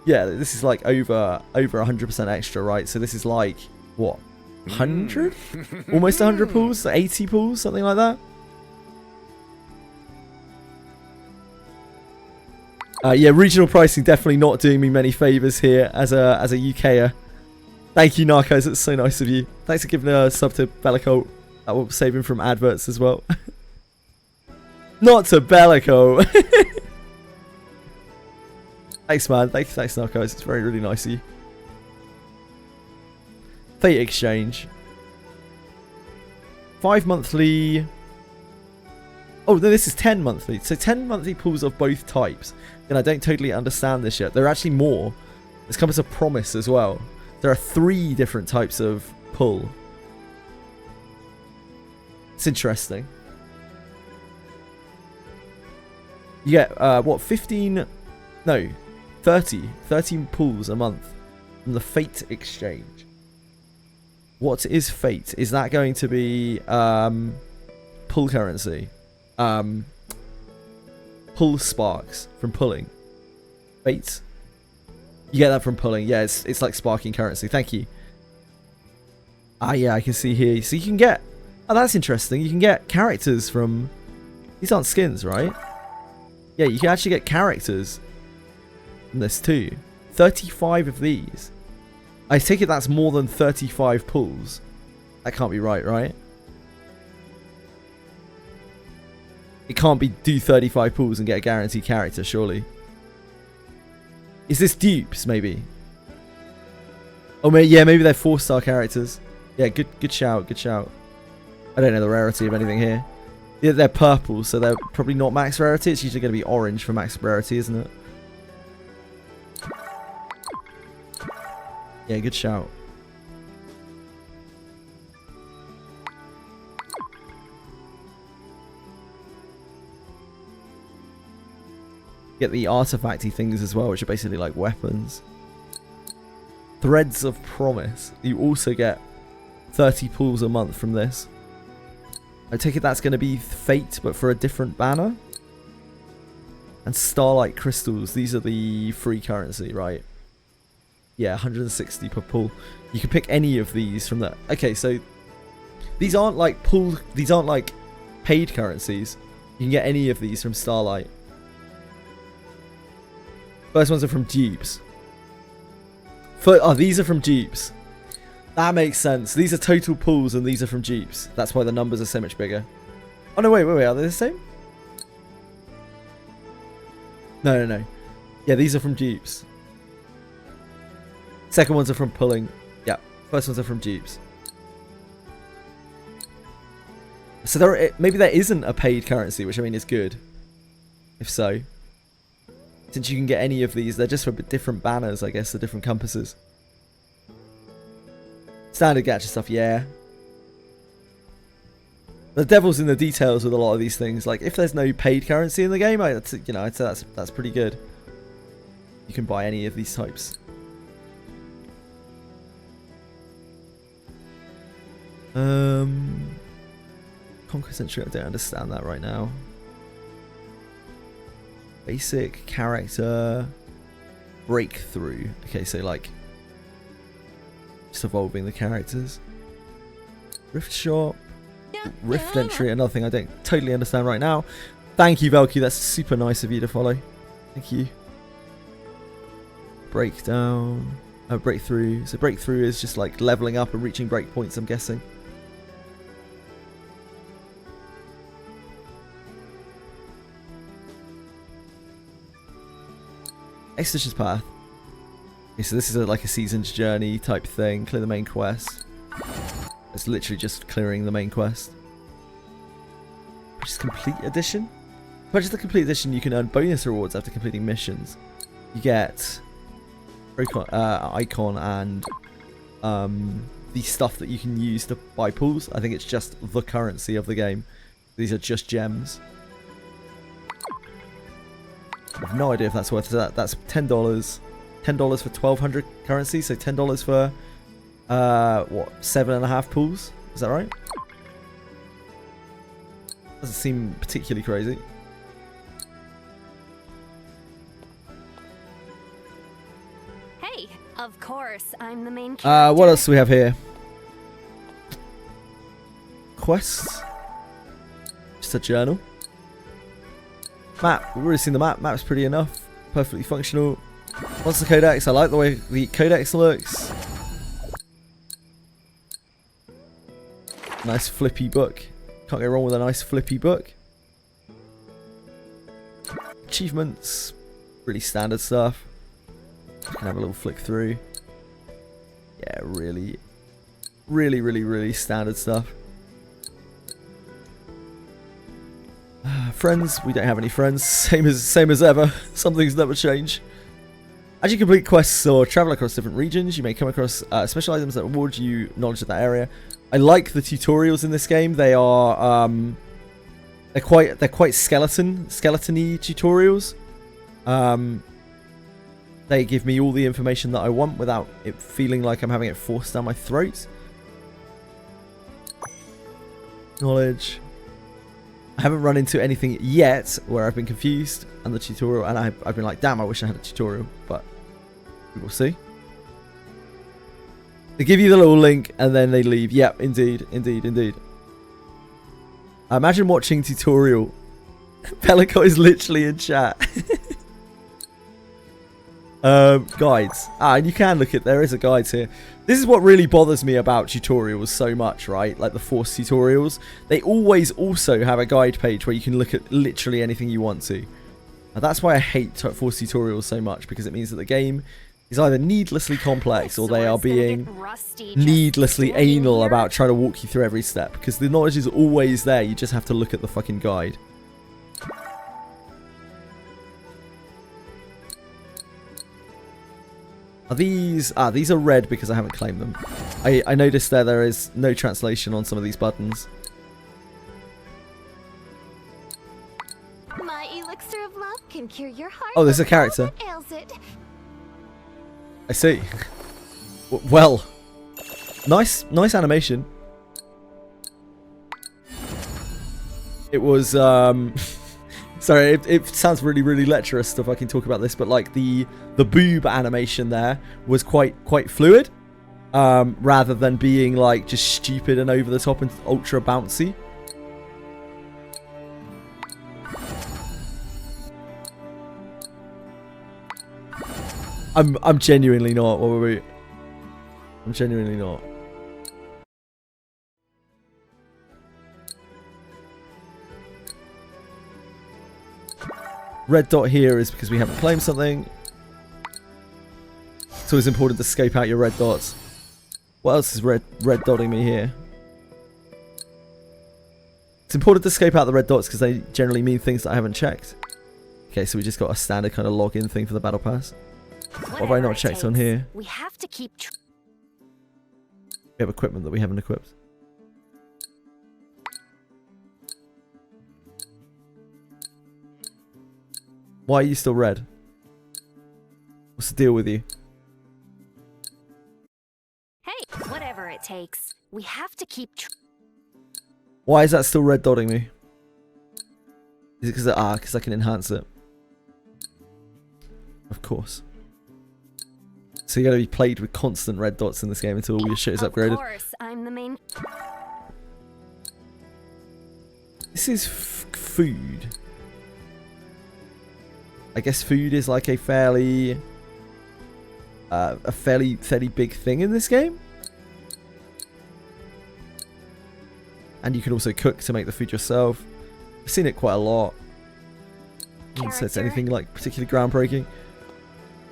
yeah, this is like over 100% extra, right? So this is like what, 100, almost 100 pulls, so 80 pulls, something like that. Yeah, regional pricing definitely not doing me many favors here as a UKer. Thank you, Narcos. It's so nice of you. Thanks for giving a sub to Bellico. That will save him from adverts as well. Not to Bellico. Thanks, man. Thanks, Narcos. It's really nice of you. Fate exchange. 5 monthly. Oh, no, this is 10 monthly. So 10 monthly pulls of both types. And I don't totally understand this yet. There are actually more. This comes as a promise as well. There are 3 different types of pull. It's interesting. You get, what, 15... No, 30. 13 pulls a month from the Fate exchange. What is Fate? Is that going to be pull currency? Pull sparks from pulling. Fate? You get that from pulling. Yeah, it's like sparking currency. Thank you. Ah, yeah, I can see here. So you can get... Oh, that's interesting. You can get characters from... These aren't skins, right? Yeah, you can actually get characters from this too. 35 of these. I take it that's more than 35 pulls. That can't be right, right? It can't be do 35 pulls and get a guaranteed character, surely. Is this dupes, maybe? Oh, yeah, maybe they're 4-star characters. Yeah, good shout, good shout. I don't know the rarity of anything here. Yeah, they're purple, so they're probably not max rarity. It's usually going to be orange for max rarity, isn't it? Yeah, good shout. Get the artifacty things as well, which are basically like weapons. Threads of Promise. You also get 30 pulls a month from this. I take it that's going to be Fate, but for a different banner. And Starlight Crystals. These are the free currency, right? Yeah, 160 per pull. You can pick any of these from the... Okay, so these aren't like pull... These aren't like paid currencies. You can get any of these from Starlight. First ones are from dupes. Oh, these are from dupes. That makes sense. These are total pulls and these are from dupes. That's why the numbers are so much bigger. Oh, no, wait. Are they the same? No. Yeah, these are from dupes. Second ones are from pulling. Yeah, first ones are from dupes. So maybe there isn't a paid currency, which I mean is good. If so. Since you can get any of these, they're just for different banners, I guess, the different compasses. Standard gacha stuff, yeah. The devil's in the details with a lot of these things. Like, if there's no paid currency in the game, I'd say that's pretty good. You can buy any of these types. Conquest entry, I don't understand that right now. Basic character breakthrough. Okay, so like just evolving the characters. Rift shop, rift entry, another thing I don't totally understand right now. Thank you, Velky. That's super nice of you to follow. Thank you. Breakdown, breakthrough. So breakthrough is just like leveling up and reaching breakpoints, I'm guessing. Expedition's Path. Okay, so this is like a season's journey type thing. Clear the main quest. It's literally just clearing the main quest. Purchase complete edition. Purchase the complete edition, you can earn bonus rewards after completing missions. You get icon and the stuff that you can use to buy pools. I think it's just the currency of the game. These are just gems. I have no idea if that's worth that. That's $10. $10 for 1,200 currency, so $10 for what, 7.5 pools? Is that right? Doesn't seem particularly crazy. Hey, of course, I'm the main character. What else do we have here? Quests. Just a journal. Map. We've already seen the map. Map's pretty enough. Perfectly functional. Monster Codex. I like the way the Codex looks. Nice flippy book. Can't go wrong with a nice flippy book. Achievements. Really standard stuff. You can have a little flick through. Yeah, really standard stuff. Friends, we don't have any friends. Same as ever. Some things never change. As you complete quests or travel across different regions, you may come across special items that reward you knowledge of that area. I like the tutorials in this game. They are they're quite skeleton-y tutorials. They give me all the information that I want without it feeling like I'm having it forced down my throat. Knowledge. I haven't run into anything yet where I've been confused and the tutorial, and I've been like, damn, I wish I had a tutorial, but we will see. They give you the little link and then they leave. Yep, indeed. Imagine watching tutorial. Pelico is literally in chat. Guides. And you can look at, there is a guide here. This is what really bothers me about tutorials so much, right? Like the forced tutorials. They always also have a guide page where you can look at literally anything you want to. And that's why I hate forced tutorials so much, because it means that the game is either needlessly complex or they are being needlessly anal about trying to walk you through every step. Because the knowledge is always there, you just have to look at the fucking guide. Are these... these are red because I haven't claimed them. I noticed there is no translation on some of these buttons. My elixir of love can cure your heart. Oh, there's a character. What ails it? I see. Well, nice animation. It was sorry, it sounds really lecherous to fucking talk about this, but like the boob animation there was quite fluid, rather than being like just stupid and over the top and ultra bouncy. I'm genuinely not. What were we? I'm genuinely not. Red dot here is because we haven't claimed something. It's always important to scope out your red dots. What else is red dotting me here? It's important to scope out the red dots because they generally mean things that I haven't checked. Okay, so we just got a standard kind of login thing for the battle pass. What have I not checked on here? We have to keep. We have equipment that we haven't equipped. Why are you still red? What's the deal with you? Hey, whatever it takes. We have to keep. Why is that still red dotting me? Is it because I can enhance it? Of course. So you're going to be plagued with constant red dots in this game until all your shit is upgraded. Of course, I'm the main. This is food. I guess food is like a fairly big thing in this game. And you can also cook to make the food yourself. I've seen it quite a lot. I wouldn't say it's anything like particularly groundbreaking.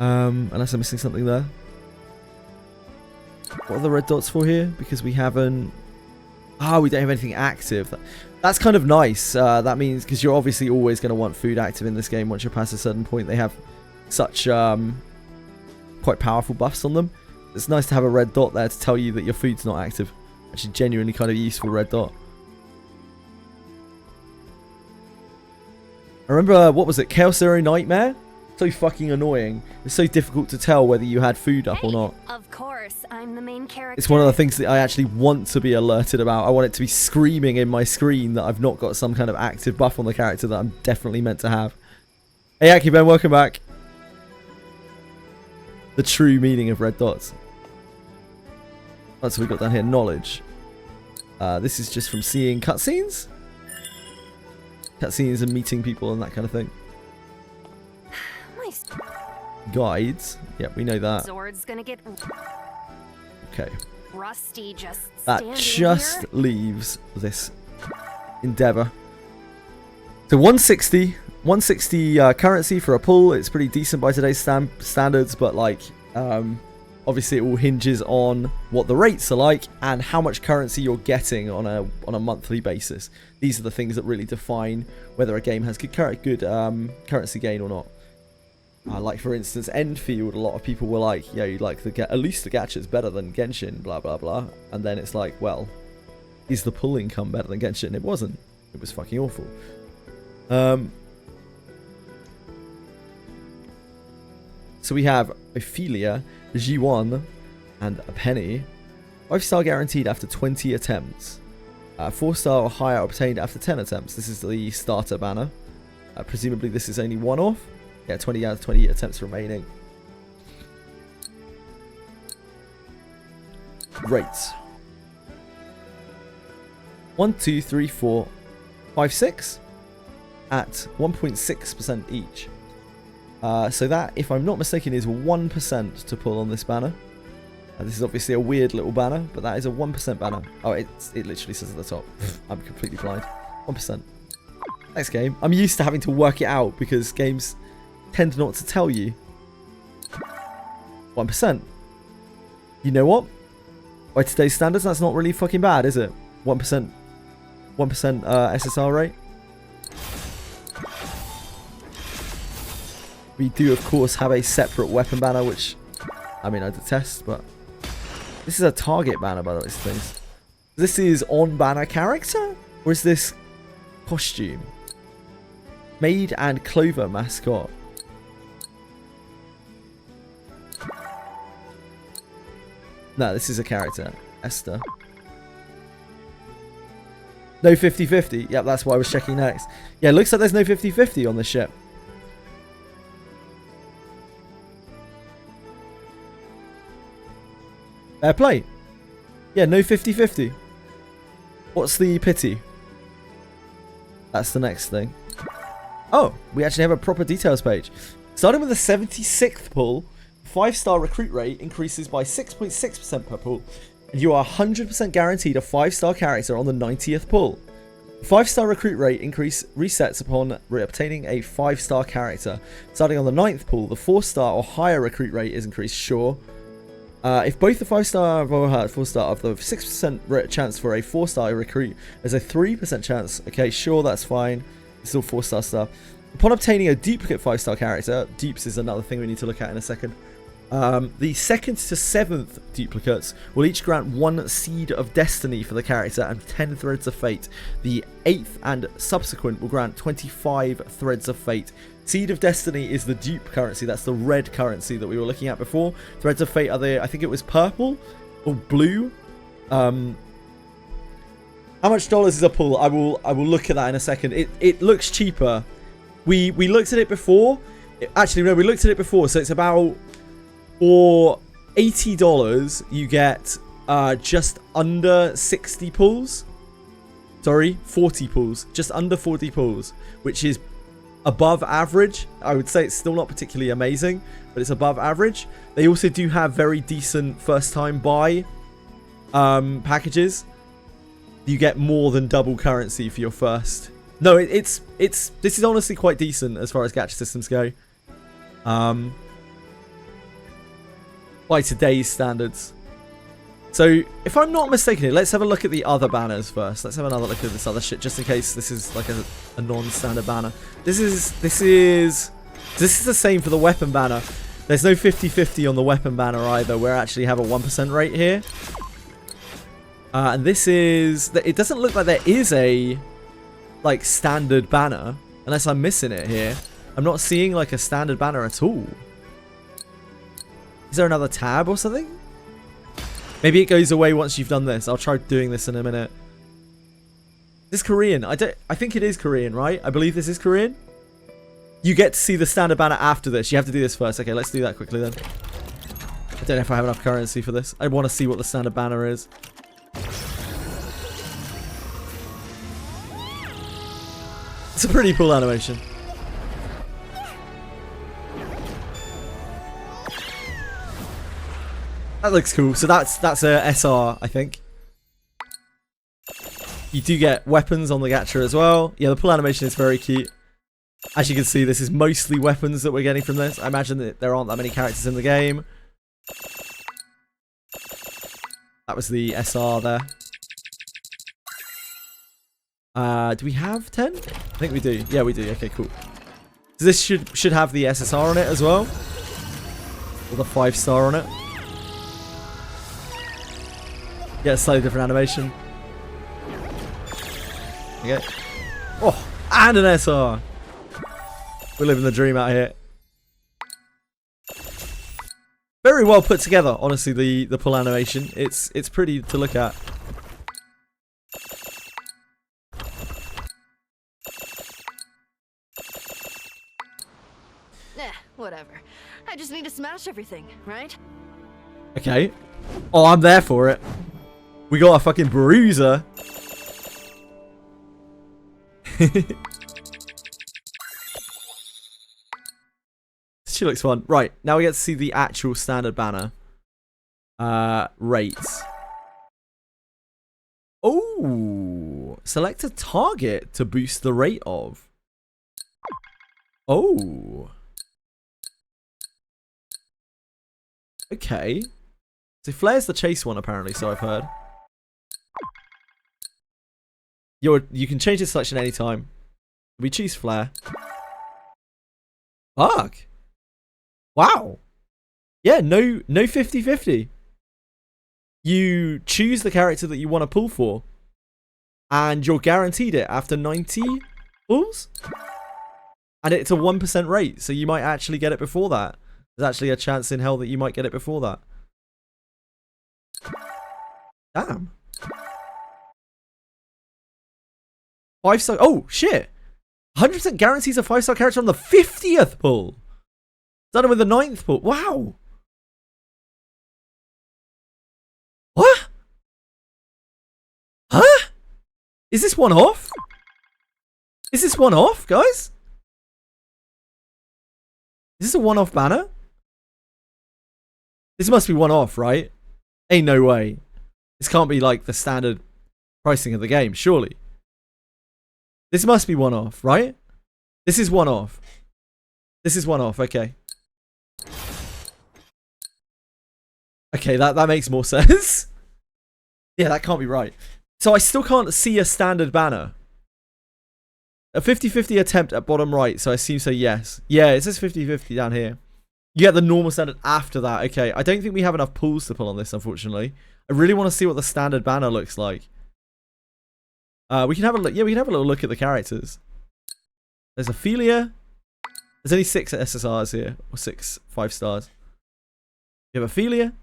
Unless I'm missing something there. What are the red dots for here? Because we haven't... we don't have anything active. That's kind of nice. That means... Because you're obviously always going to want food active in this game once you're past a certain point. They have such... quite quite powerful buffs on them. It's nice to have a red dot there to tell you that your food's not active. Actually, genuinely kind of useful red dot. I remember, what was it? Chaos Zero Nightmare? So fucking annoying. It's so difficult to tell whether you had food up or not. Of course, I'm the main character. It's one of the things that I actually want to be alerted about. I want it to be screaming in my screen that I've not got some kind of active buff on the character that I'm definitely meant to have. Hey, AkiBen, welcome back. The true meaning of red dots. That's what we got down here. Knowledge. This is just from seeing cutscenes. Cutscenes and meeting people and that kind of thing. Guides. Yep, we know that. Sword's gonna get Okay. rusty just That standing just here. leaves this endeavor. So 160 currency for a pull. It's pretty decent by today's standards, but like obviously it all hinges on what the rates are like and how much currency you're getting on a monthly basis. These are the things that really define whether a game has good currency gain or not. Like for instance, Enfield, a lot of people were like, "Yeah, you like at least the gacha's better than Genshin," blah blah blah. And then it's like, well, is the pull income better than Genshin? It wasn't. It was fucking awful. So we have Ophelia, G1, and a penny. 5-star guaranteed after 20 attempts. 4-star or higher obtained after 10 attempts. This is the starter banner. Presumably this is only one off. Yeah, 20 out of 20 attempts remaining. Rates. 1, 2, 3, 4, 5, 6 at 1.6% each. So that, if I'm not mistaken, is 1% to pull on this banner. This is obviously a weird little banner, but that is a 1% banner. Oh, it literally says at the top. I'm completely blind. 1%. Next game. I'm used to having to work it out because games tend not to tell you. 1%. You know what? By today's standards, that's not really fucking bad, is it? 1%. 1% SSR rate. We do, of course, have a separate weapon banner, which, I mean, I detest, but this is a target banner, by the way, things. This is on banner character? Or is this costume? Maid and Clover mascot. No, this is a character. Esther. No 50-50. Yep, that's what I was checking next. Yeah, it looks like there's no 50-50 on this ship. Fair play. Yeah, no 50-50. What's the pity? That's the next thing. Oh, we actually have a proper details page. Starting with the 76th pull, 5-star recruit rate increases by 6.6% per pull. And you are 100% guaranteed a 5-star character on the 90th pull. 5-star recruit rate increase resets upon obtaining a 5-star character. Starting on the 9th pull, the 4-star or higher recruit rate is increased, sure. If both the 5-star or 4-star have the 6% chance for a 4-star recruit, there's a 3% chance. Okay, sure, that's fine. It's all 4-star stuff. Upon obtaining a duplicate 5-star character, dupes is another thing we need to look at in a second. The 2nd to 7th duplicates will each grant 1 Seed of Destiny for the character and 10 Threads of Fate. The 8th and subsequent will grant 25 Threads of Fate. Seed of Destiny is the dupe currency. That's the red currency that we were looking at before. Threads of Fate are the, I think it was purple or blue. How much dollars is a pull? I will look at that in a second. It looks cheaper. We looked at it before. Actually, no, we looked at it before. So it's about, for $80, you get just under 60 pulls. Sorry, 40 pulls. Just under 40 pulls, which is above average. I would say it's still not particularly amazing, but it's above average. They also do have very decent first time buy packages. You get more than double currency for your first. No, this is honestly quite decent as far as gacha systems go. By today's standards. So, if I'm not mistaken, let's have a look at the other banners first. Let's have another look at this other shit, just in case this is like a non-standard banner. This is the same for the weapon banner. There's no 50-50 on the weapon banner either. We actually have a 1% rate here. And this is... It doesn't look like there is a, like, standard banner. Unless I'm missing it here. I'm not seeing, like, a standard banner at all. Is there another tab or something? Maybe it goes away once you've done this. I'll try doing this in a minute. Is this Korean? I think it is Korean, right? I believe this is Korean. You get to see the standard banner after this. You have to do this first. Okay, let's do that quickly then. I don't know if I have enough currency for this. I want to see what the standard banner is. It's a pretty cool animation. That looks cool. So that's a SR, I think. You do get weapons on the gacha as well. Yeah, the pull animation is very cute. As you can see, this is mostly weapons that we're getting from this. I imagine that there aren't that many characters in the game. That was the SR there. Do we have 10? I think we do. Yeah, we do. Okay, cool. So this should have the SSR on it as well. Or the 5-star on it. Yeah, slightly different animation. Okay. Oh, and an SR. We're living the dream out here. Very well put together, honestly, the pull animation. It's pretty to look at. Whatever. I just need to smash everything, right? Okay. Oh, I'm there for it. We got a fucking bruiser. She looks fun. Right, now we get to see the actual standard banner. Rates. Oh, select a target to boost the rate of. Oh. Okay. So Flair's the chase one apparently, so I've heard. You can change the selection anytime. We choose Flair. Fuck. Wow. Yeah, no 50-50. You choose the character that you want to pull for. And you're guaranteed it after 90 pulls. And it's a 1% rate, so you might actually get it before that. There's actually a chance in hell that you might get it before that. Damn. 5-star. Oh, shit. 100% guarantees a 5-star character on the 50th pull. Done it with the 9th pull. Wow. What? Huh? Is this one off? Is this one off, guys? Is this a one-off banner? This must be one off, right? Ain't no way. This can't be like the standard pricing of the game, surely. This must be one off, right? This is one off. This is one off, okay. Okay, that makes more sense. Yeah, that can't be right. So I still can't see a standard banner. A 50-50 attempt at bottom right, so I assume so, yes. Yeah, it says 50-50 down here. You get the normal standard after that. Okay, I don't think we have enough pulls to pull on this, unfortunately. I really want to see what the standard banner looks like. We can have a look. Yeah, we can have a little look at the characters. There's Ophelia. There's only 6 SSRs here, or 6 5-stars. You have Ophelia.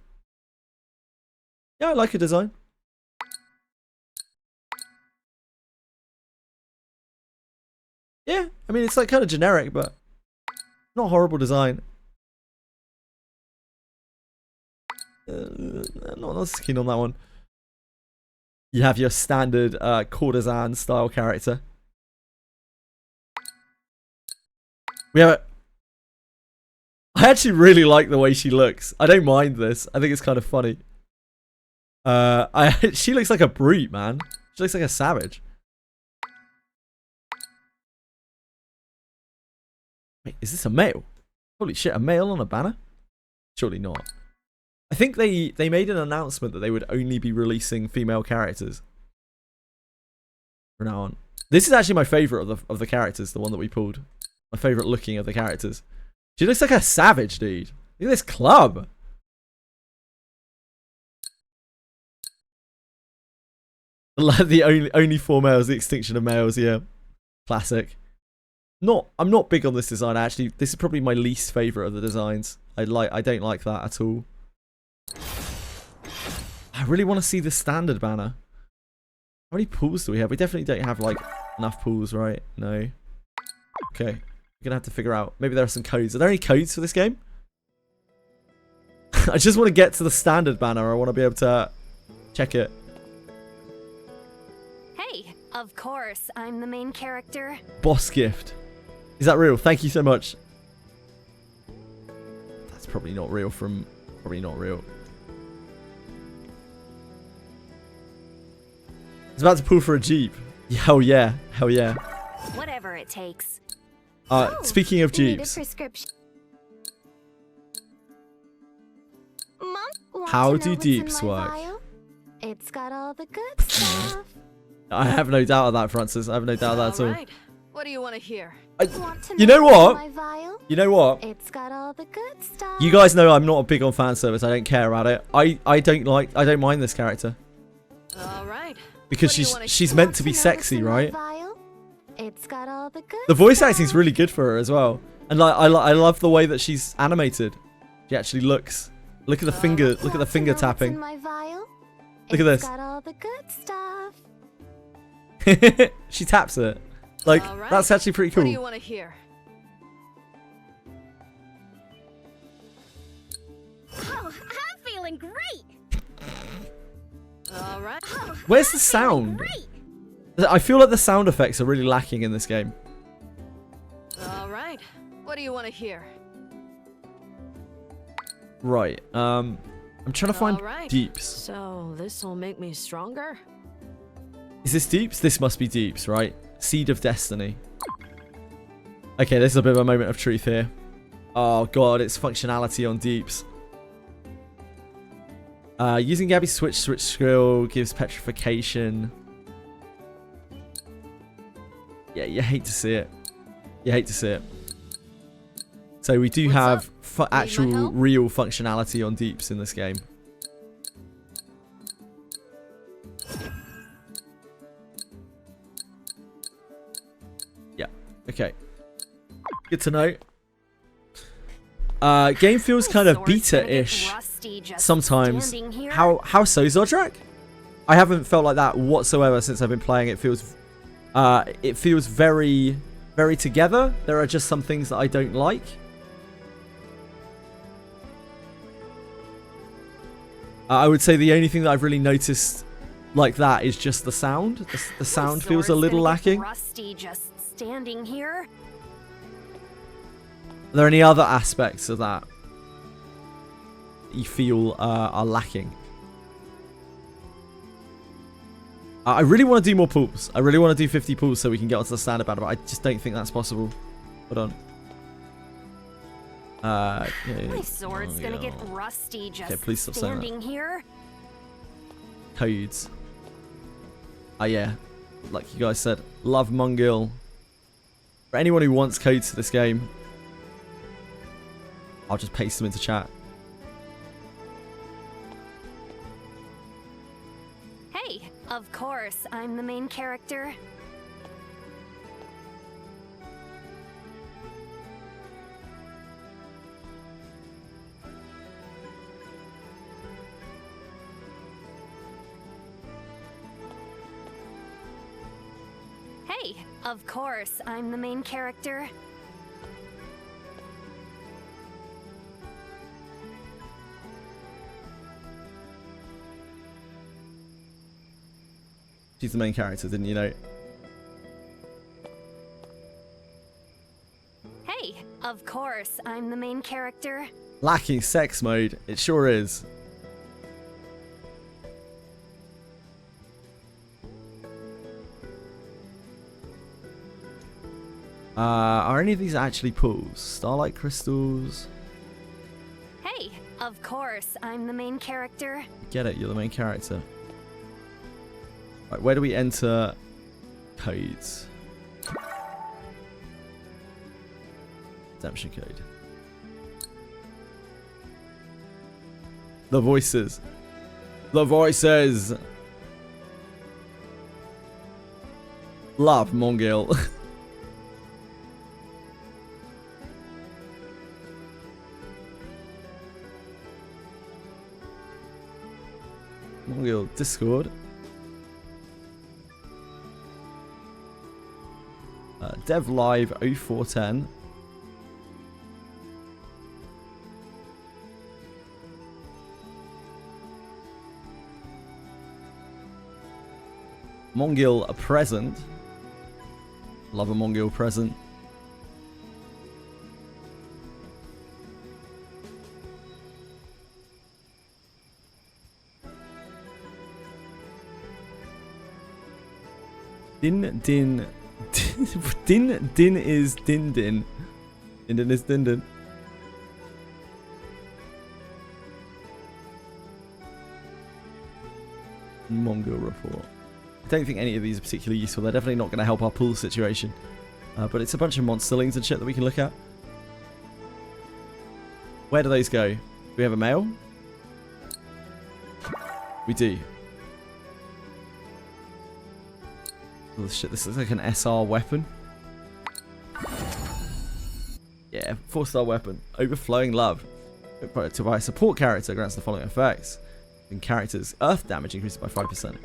Yeah, I like her design. Yeah, I mean, it's like kind of generic, but not horrible design. Not so keen on that one. You have your standard courtesan style character. We have I actually really like the way she looks. I don't mind this. I think it's kind of funny. She looks like a brute, man. She looks like a savage. Wait, is this a male? Holy shit, a male on a banner? Surely not. I think they made an announcement that they would only be releasing female characters from now on. This is actually my favorite of the characters, the one that we pulled. My favorite looking of the characters. She looks like a savage, dude. Look at this club. The only four males, the extinction of males, yeah. Classic. I'm not big on this design actually. This is probably my least favourite of the designs. I don't like that at all. I really want to see the standard banner. How many pools do we have? We definitely don't have like enough pools, right? No. Okay. We're gonna have to figure out. Maybe there are some codes. Are there any codes for this game? I just want to get to the standard banner. I want to be able to check it. Hey, of course, I'm the main character. Boss gift. Is that real? Thank you so much. That's probably not real from... Probably not real. It's about to pull for a Jeep. Hell yeah. Hell yeah. Whatever it takes. Speaking of You need a Jeeps. prescription. Mom, want How to do know what's Jeeps in my work? vial? It's got all the good stuff. I have no doubt of that, Francis. I have no doubt of that at all. Right. What do you want to hear? Want to You know what's what? in my vial? You know what? It's got all the good stuff. You guys know I'm not big on fan service. I don't care about it. I don't mind this character. All right. Because What do you wanna she's hear? meant Want to be know what's sexy, in my right? vial? It's got all the good The voice stuff. acting's really good for her as well. And like I love the way that she's animated. She actually looks. Look at the finger. Look at the Want to finger know what's tapping. in my vial? Look at this. It's got all the good stuff. She taps it. Like All right. that's actually pretty What do you cool. want to hear? Oh, I'm feeling great. All right. Oh, Where's I'm the feeling sound? great. I feel like the sound effects are really lacking in this game. All right. What do you want to hear? Right. I'm trying to find All right. Deeps. So this will make me stronger? Is this Deeps? This must be Deeps, right? Seed of Destiny. Okay, this is a bit of a moment of truth here. Oh god, it's functionality on Deeps. Using Gabby's switch skill gives petrification. Yeah, you hate to see it. You hate to see it. So we do What's have my actual help? real functionality on Deeps in this game. Yeah. Okay. Good to know. Game feels kind of Sword's gonna get beta-ish rusty just sometimes. standing here. How so, Zodrak? I haven't felt like that whatsoever since I've been playing. It feels very, very together. There are just some things that I don't like. I would say the only thing that I've really noticed like that is just the sound. The sound feels a Sword's little gonna get lacking. Rusty just standing here. Are there any other aspects of that you feel are lacking? I really want to do more pools. I really want to do 50 pools so we can get onto the standard banner, but I just don't think that's possible. Hold on. Yeah, My sword's gonna get rusty just please stop saying that. standing here. Codes. Yeah. Like you guys said, love MONGIL. For anyone who wants codes to this game, I'll just paste them into chat. Hey, of course, I'm the main character. Hey, of course, I'm the main character. She's the main character, didn't you know? Hey, of course, I'm the main character. Lacking sex mode. It sure is. Are any of these actually pools? Starlight crystals. Hey, of course, I'm the main character. Get it, you're the main character. Right, where do we enter codes? Redemption code. The voices. The voices. Love Mongil. Mongil Discord. Dev Live 0410. Mongil a present. Love a Mongil present. Din din din is din din. Din din is din din. Mongil report. I don't think any of these are particularly useful. They're definitely not going to help our pool situation. But it's a bunch of monsterlings and shit that we can look at. Where do those go? Do we have a male? We do. Oh shit, this looks like an SR weapon. Yeah, 4-star weapon. Overflowing love. To buy a support character grants the following effects. And characters, earth damage increases by 5%.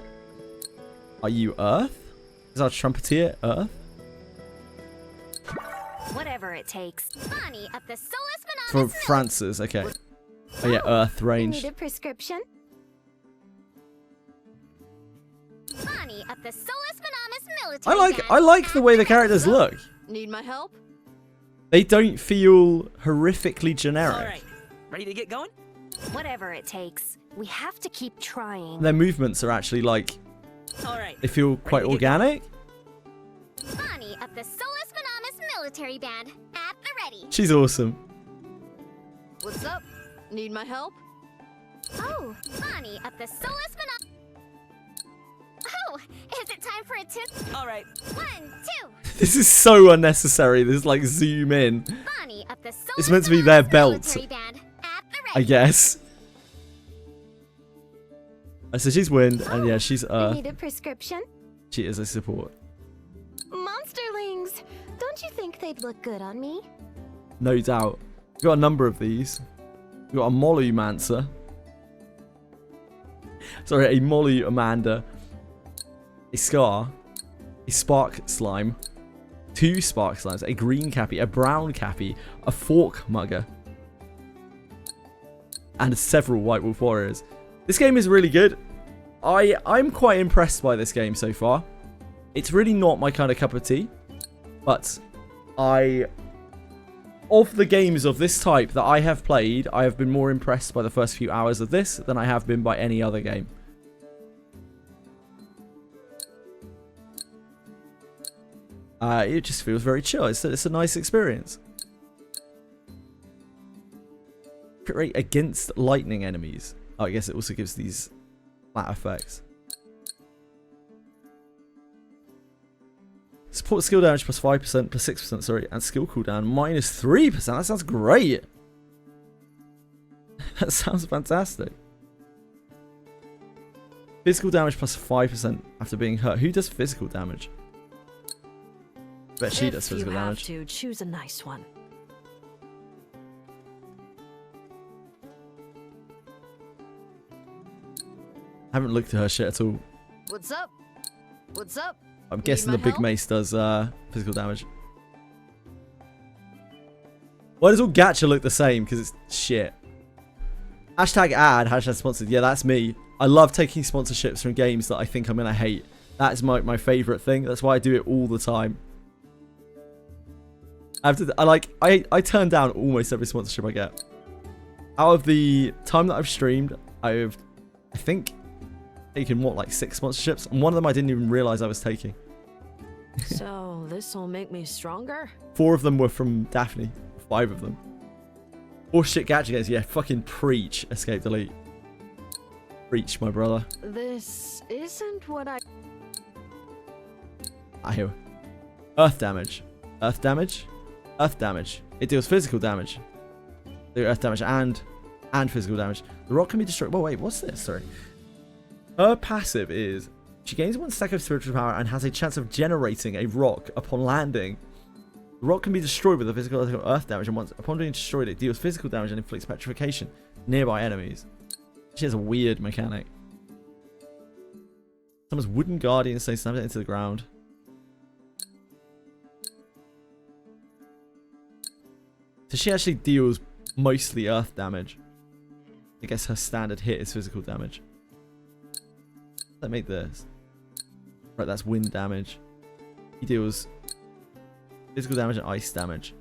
Are you Earth? Is our trumpeter Earth? Whatever it takes. Bonnie of the Solus From Monomus. Francis, okay. Oh yeah, Earth range. Need a prescription? Bonnie of the Solus Monomus military. I like the way the characters look. Need my help? They don't feel horrifically generic. All right, ready to get going? Whatever it takes. We have to keep trying. Their movements are actually like, All right. they feel quite organic. Bonnie of the Solus Monomus military band at the ready. She's awesome. What's up? Need my help? Oh, Bonnie of the Solus Monomus. Oh, is it time for a tip? All right. 1, 2. This is so unnecessary. This like zoom in. Bonnie of the Solus It's meant to be their Monomus belt, military band at the I ready. guess. So she's wind, and yeah, she's I need a prescription. she is a support. Monsterlings! Don't you think they'd look good on me? No doubt. We've got a number of these. We've got a Molumancer. Sorry, a Molu Amanda. A Scar. A Spark Slime. 2 Spark Slimes. A Green Cappy. A Brown Cappy. A Fork Mugger. And several White Wolf Warriors. This game is really good. I'm quite impressed by this game so far. It's really not my kind of cup of tea. But of the games of this type that I have played, I have been more impressed by the first few hours of this than I have been by any other game. It just feels very chill. It's a nice experience. Crit rate against lightning enemies. Oh, I guess it also gives these flat effects. Support skill damage plus 5%, plus 6%, sorry, and skill cooldown minus 3%. That sounds great. That sounds fantastic. Physical damage plus 5% after being hurt. Who does physical damage? I bet she does physical damage. To choose a nice one. I haven't looked at her shit at all. What's up? What's up? I'm guessing my the big help? mace does physical damage. Why does all gacha look the same? Because it's shit. Hashtag ad, hashtag sponsored. Yeah, that's me. I love taking sponsorships from games that I think I'm going to hate. That's my favourite thing. That's why I do it all the time. I turn down almost every sponsorship I get. Out of the time that I've streamed, I think, taken what, like 6 sponsorships, and one of them I didn't even realize I was taking. So this'll make me stronger? 4 of them were from Daphne. 5 of them. Or shit gacha games. Yeah, fucking preach. Escape delete. Preach, my brother. This isn't what I hear. Earth damage. Earth damage. Earth damage. It deals physical damage. Do earth damage and and physical damage. The rock can be destroyed. Well, wait, what's this? Sorry. Her passive is she gains 1 stack of spiritual power and has a chance of generating a rock upon landing. The rock can be destroyed with a physical earth damage, and once upon being destroyed, it deals physical damage and inflicts petrification nearby enemies. She has a weird mechanic. Someone's wooden guardian stays snapped into the ground. So she actually deals mostly earth damage. I guess her standard hit is physical damage. Let's make this. Right, that's wind damage. He deals physical damage and ice damage.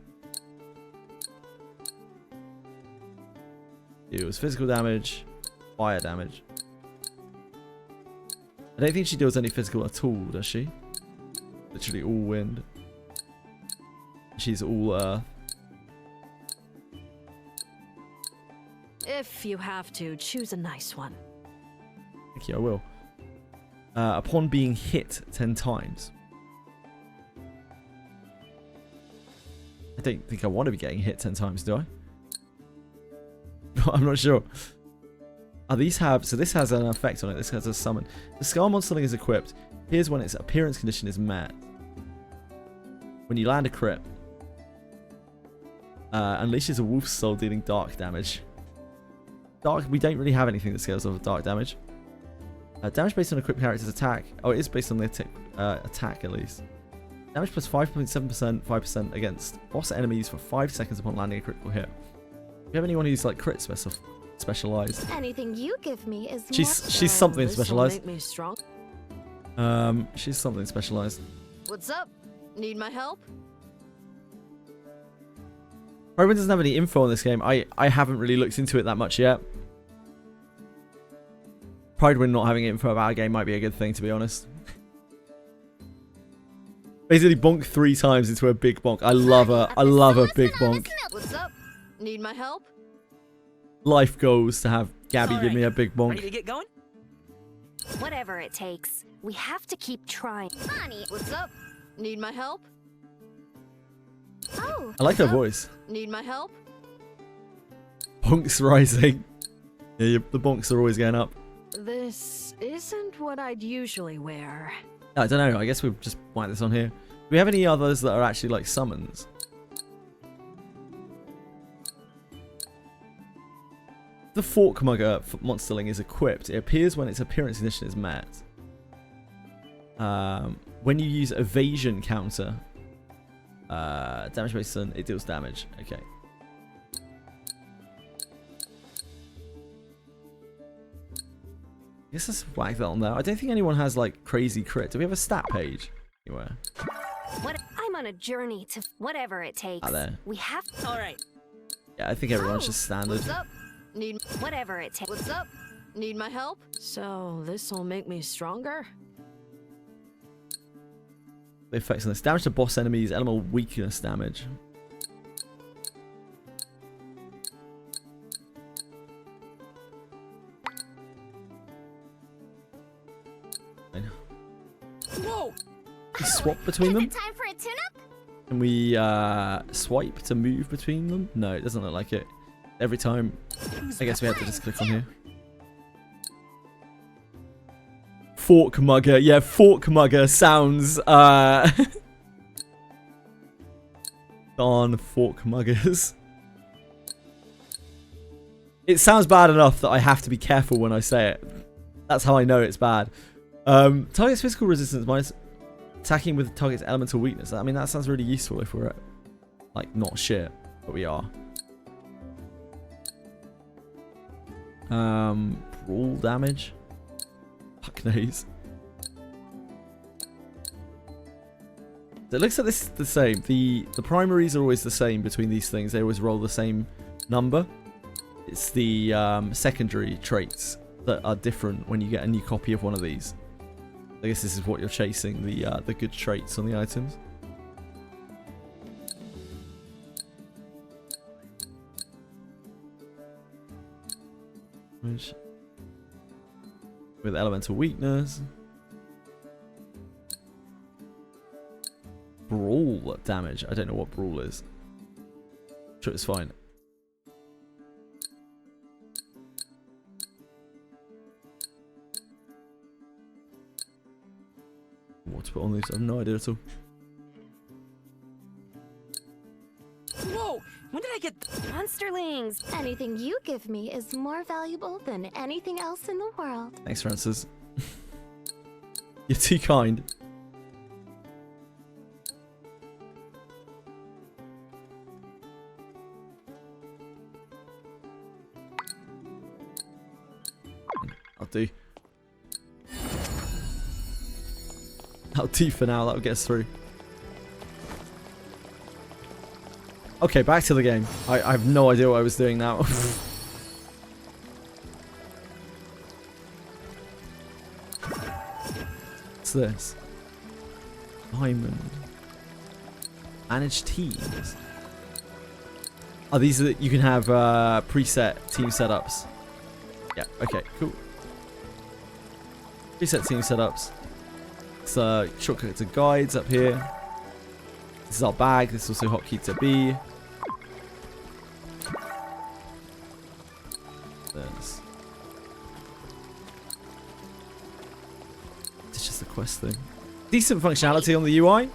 Deals physical damage, fire damage. I don't think she deals any physical at all, does she? Literally all wind. She's all earth. If you have to, choose a nice one. Thank you, I will. Upon being hit 10 times. I don't think I want to be getting hit 10 times, do I? I'm not sure. These have... So this has an effect on it. This has a summon. The Skull Monsterling is equipped. Here's when its appearance condition is met. When you land a crit. Unleashes a wolf's soul dealing dark damage. Dark... We don't really have anything that scales off of dark damage. Damage based on equipped character's attack. Oh, it is based on the attack at least. Damage plus 5.7%, 5% against boss enemies for 5 seconds upon landing a critical hit. Do you have anyone who's like crit specialized? Anything you give me is She's something specialized. Make me strong. She's something specialized. What's up? Need my help? Rowan doesn't have any info on this game. I haven't really looked into it that much yet. Pridewind not having info about a game might be a good thing, to be honest. Basically bonk 3 times into a big bonk. I love her. I love a big bonk. What's up? Need my help? Life goals to have Gabby give me a big bonk. Ready to get going? Whatever it takes. We have to keep trying. Bonnie. What's up? Need my help? Oh. I like her voice. Need my help? Bonks rising. Yeah, the bonks are always going up. This isn't what I'd usually wear. I don't know. I guess we'll just whack this on here. Do we have any others that are actually like summons? The Fork Mugger Monsterling is equipped. It appears when its appearance condition is met. When you use evasion counter, damage based on it deals damage. Okay. I guess let's whack that on there. I don't think anyone has like crazy crit. Do we have a stat page anywhere? I'm on a journey to whatever it takes. There. We have. All right. Yeah, I think everyone's just standard. What's up? Need Whatever it takes. What's up? Need my help? So this'll make me stronger? The effects on this: damage to boss enemies, elemental weakness damage. Whoa! We swap between them? Time for a tune-up? Can we swipe to move between them? No, it doesn't look like it. Every time, I guess we have to just click on here. Fork Mugger. Yeah, Fork Mugger sounds darn Fork Muggers. It sounds bad enough that I have to be careful when I say it. That's how I know it's bad. Target's physical resistance minus attacking with target's elemental weakness. I mean, that sounds really useful if we're like not shit, but we are. Brawl damage. Fuck knows. It looks like this is the same. The primaries are always the same between these things. They always roll the same number. It's the secondary traits that are different when you get a new copy of one of these. I guess this is what you're chasing, the good traits on the items. With elemental weakness. Brawl damage. I don't know what brawl is. Sure, it's fine. what to put on these. I have no idea at all. Whoa! When did I get... Monsterlings! Anything you give me is more valuable than anything else in the world. Thanks, Francis. You're too kind. I'll do. I'll do for now. That'll get us through. Okay, back to the game. I have no idea what I was doing now. What's this? Diamond. Manage teams. Oh, these are you can have preset team setups. Yeah. Okay. Cool. Preset team setups. It's a shortcut to guides up here. This is our bag. This is also hotkey to B. This. It's just a quest thing. Decent functionality on the UI.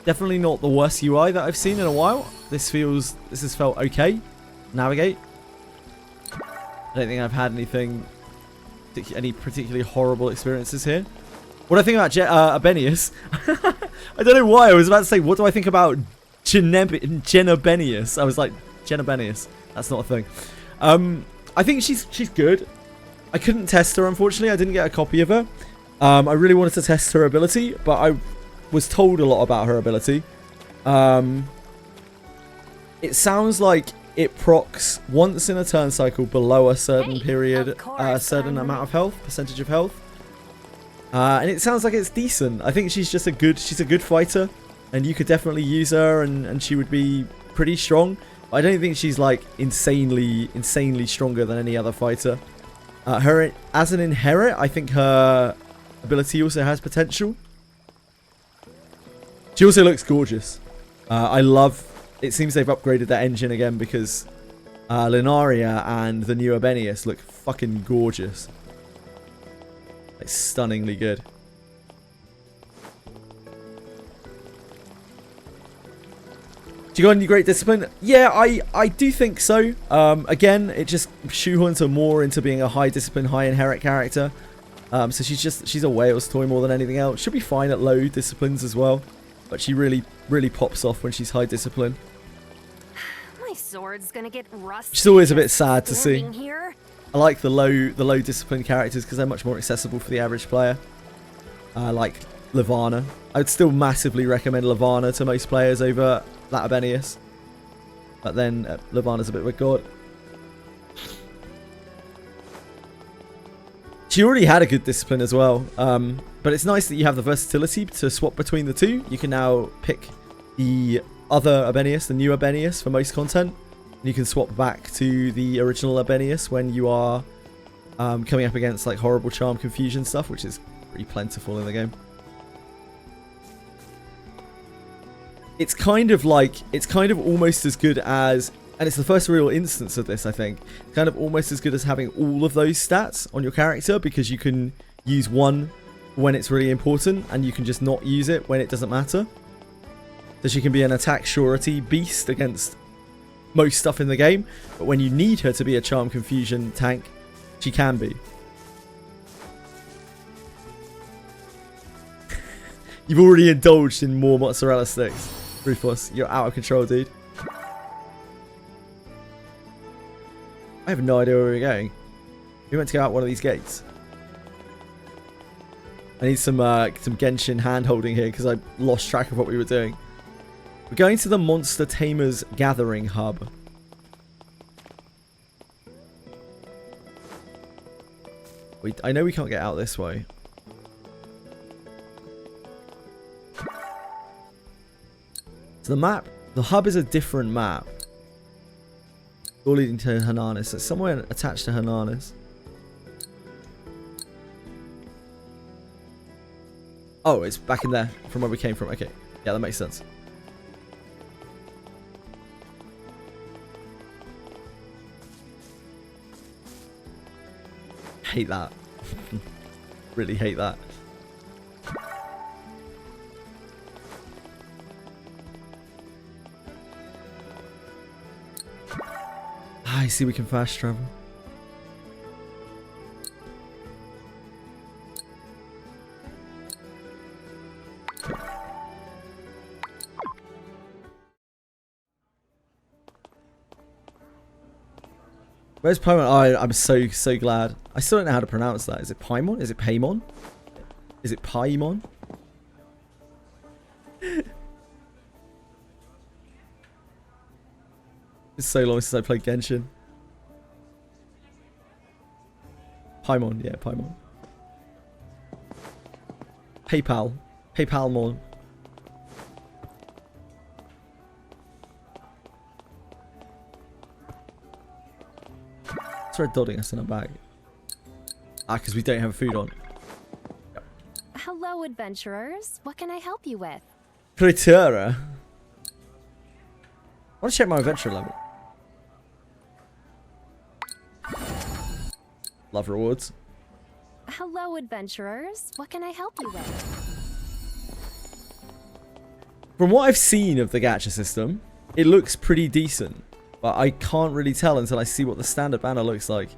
Definitely not the worst UI that I've seen in a while. This has felt okay. Navigate. I don't think I've had any particularly horrible experiences here. What do I think about ABENIUS? I don't know why. I was about to say, what do I think about JJWF? I was like, JJWF. That's not a thing. I think she's good. I couldn't test her, unfortunately. I didn't get a copy of her. I really wanted to test her ability, but I was told a lot about her ability. It sounds like it procs once in a turn cycle below a certain period, a certain amount of health, percentage of health. And it sounds like it's decent. I think she's a good fighter, and you could definitely use her, and she would be pretty strong. But I don't think she's like insanely stronger than any other fighter. Her as an inherit, I think her ability also has potential. She also looks gorgeous. I love. It seems they've upgraded that engine again because Lunaria and the new ABENIUS look fucking gorgeous. Like stunningly good. Do you got any great discipline? Yeah, I do think so. Again, it just shoehorns her more into being a high discipline, high inherit character. So she's a whale's toy more than anything else. She'll be fine at low disciplines as well, but she really pops off when she's high discipline. My sword's gonna get rusty. She's always a bit sad to see. Here. I like the low discipline characters because they're much more accessible for the average player. Like Levana. I'd still massively recommend Levana to most players over that ABENIUS. But then Levana's a bit of a god. She already had a good discipline as well. But it's nice that you have the versatility to swap between the two. You can now pick the other ABENIUS, the new ABENIUS for most content. And you can swap back to the original ABENIUS when you are coming up against like horrible charm confusion stuff, which is pretty plentiful in the game. It's kind of almost as good as, and it's the first real instance of this, I think, kind of almost as good as having all of those stats on your character, because you can use one when it's really important and you can just not use it when it doesn't matter. So she can be an attack surety beast against most stuff in the game, but when you need her to be a charm confusion tank, she can be. You've already indulged in more mozzarella sticks. Ruthless, you're out of control, dude. I have no idea where we're going. We meant to go out one of these gates. I need some Genshin hand-holding here because I lost track of what we were doing. We're going to the Monster Tamers Gathering Hub. I know we can't get out this way. So the hub is a different map. All leading to Hananis. It's somewhere attached to Hananis. Oh, it's back in there from where we came from. Okay. Yeah, that makes sense. Hate that. Really hate that. I see we can fast travel. Where's Paimon? Oh, I'm so glad. I still don't know how to pronounce that. Is it Paimon? Is it Paimon? Is it Paimon? It's so long since I played Genshin. Paimon, yeah, Paimon. PayPal. PayPalmon. It's red dotting us in our bag. Ah, because we don't have food on. Yep. Hello, adventurers. What can I help you with? Pretura. I want to check my adventure level. Love rewards. Hello, adventurers. What can I help you with? From what I've seen of the gacha system, it looks pretty decent. But I can't really tell until I see what the standard banner looks like.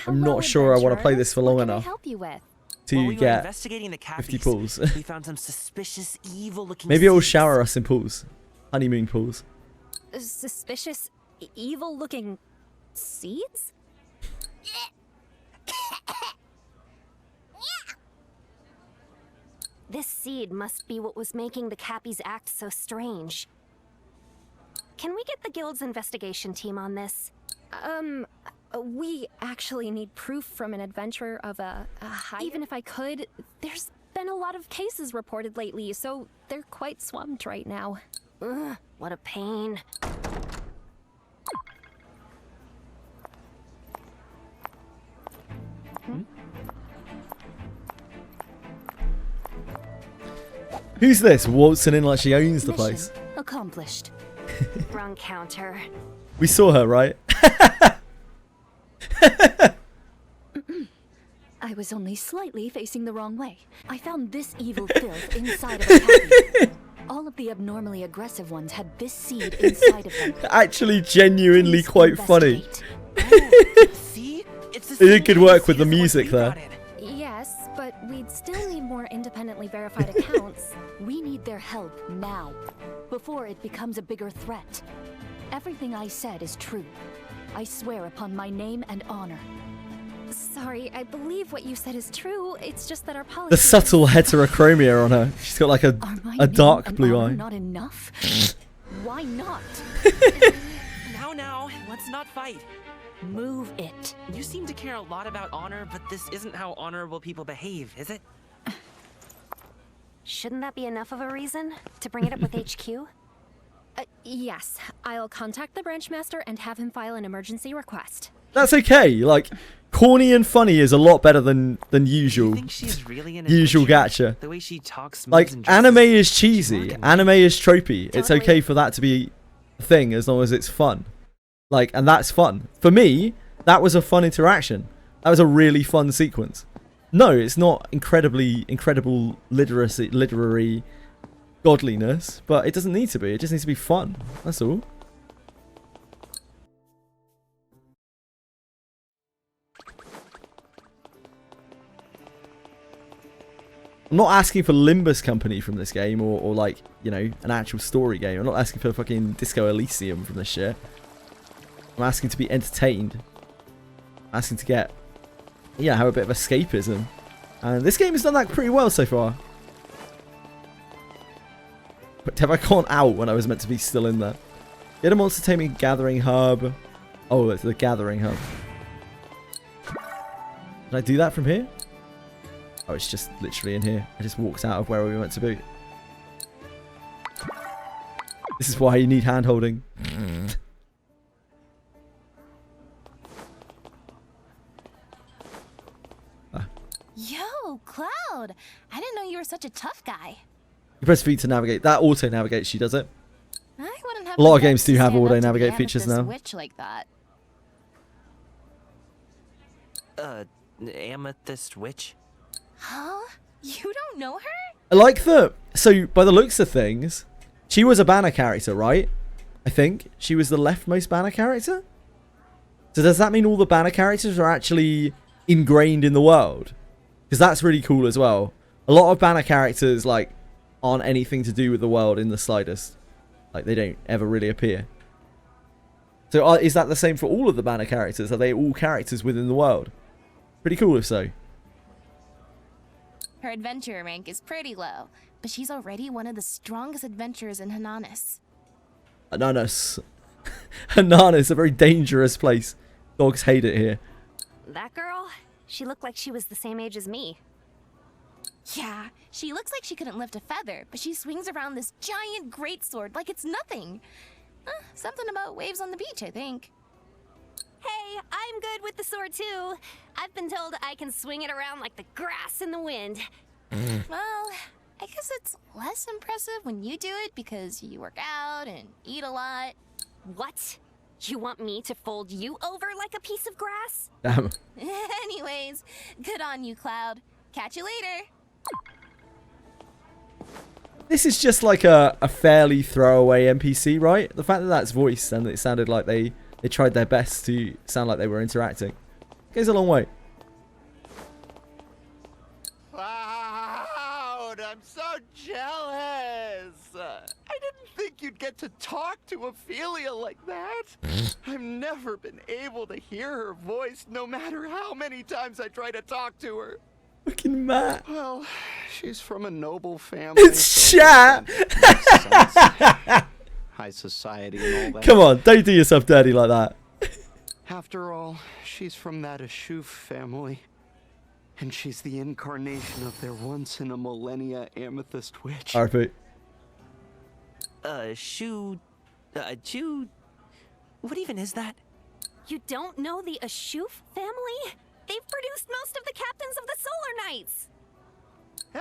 I'm Hello, not sure I want to play this for long what can I enough help you with? to While we were get investigating the 50 Cappies, pools. we found some suspicious, evil-looking. Maybe it will seeds. shower us in pools. Honeymoon pools. Suspicious, evil-looking seeds? This seed must be what was making the Cappies act so strange. Can we get the guild's investigation team on this? We actually need proof from an adventurer of a high... Even if I could, there's been a lot of cases reported lately, so they're quite swamped right now. Ugh, what a pain. Who's this? Waltzing in like she owns the Mission place. accomplished. Wrong counter. We saw her, right? I was only slightly facing the wrong way. I found this evil filth inside of a cabbie. All of the abnormally aggressive ones had this seed inside of them. Actually, genuinely Please quite funny. investigate. See, it's the It same did good kind of work with seed the as what music we there. got in. Yes, but we'd still need more independently verified accounts. We need their help now, before it becomes a bigger threat. Everything I said is true. I swear upon my name and honor. Sorry, I believe what you said is true. It's just that our policy... The subtle heterochromia on her. She's got like Are my a name dark and blue honor eye. not enough? Why not? Now, let's not fight. Move it. You seem to care a lot about honor, but this isn't how honorable people behave, is it? Shouldn't that be enough of a reason to bring it up with HQ? Yes, I'll contact the branch master and have him file an emergency request. That's okay. Like, corny and funny is a lot better than usual. You think she's really an Usual adventurer? gacha. The way she talks, Like, moves, and dresses, anime is she's cheesy. rocking. Anime is tropey. It's Totally. okay for that to be a thing as long as it's fun. Like, and that's fun. For me, that was a fun interaction. That was a really fun sequence. No, it's not incredible literary godliness, but it doesn't need to be. It just needs to be fun. That's all. I'm not asking for Limbus Company from this game or like, you know, an actual story game. I'm not asking for fucking Disco Elysium from this shit. I'm asking to be entertained. I'm asking to get, yeah, have a bit of escapism. And this game has done that pretty well so far. But have I gone out when I was meant to be still in there? Get a monster taming gathering hub. Oh, it's the gathering hub. Did I do that from here? Oh, it's just literally in here. I just walked out of where we were meant to be. This is why you need hand holding. Yo, Cloud! I didn't know you were such a tough guy. You press V to navigate. That auto navigates. She does it. I wouldn't have A lot the of games guts do to have stand up auto to the navigate features amethyst now. Witch like that. Amethyst Witch? Huh? You don't know her? I like the... So, by the looks of things, she was a banner character, right? I think. She was the leftmost banner character? So does that mean all the banner characters are actually ingrained in the world? Because that's really cool as well. A lot of banner characters like aren't anything to do with the world in the slightest. Like they don't ever really appear. So is that the same for all of the banner characters? Are they all characters within the world? Pretty cool if so. Her adventurer rank is pretty low, but she's already one of the strongest adventurers in Hananis. Hananis. Hananis, a very dangerous place. Dogs hate it here. That girl? She looked like she was the same age as me. Yeah, she looks like she couldn't lift a feather, but she swings around this giant greatsword like it's nothing. Something about waves on the beach, I think. Hey, I'm good with the sword too. I've been told I can swing it around like the grass in the wind. Well, I guess it's less impressive when you do it because you work out and eat a lot. What? You want me to fold you over like a piece of grass? Damn. Anyways, good on you, Cloud. Catch you later. This is just like a fairly throwaway NPC, right? The fact that that's voiced and it sounded like they tried their best to sound like they were interacting goes a long way. Cloud, I'm so jealous. I didn't think you'd get to talk to Ophelia like that. I've never been able to hear her voice, no matter how many times I try to talk to her. Fucking Matt. Well, she's from a noble family. It's chat. High society and all that. Come on, don't do yourself dirty like that. After all, she's from that Ashuf family. And she's the incarnation of their once-in-a-millennia amethyst witch. RP. Chew... What even is that? You don't know the Ashuf family? They've produced most of the captains of the Solar Knights.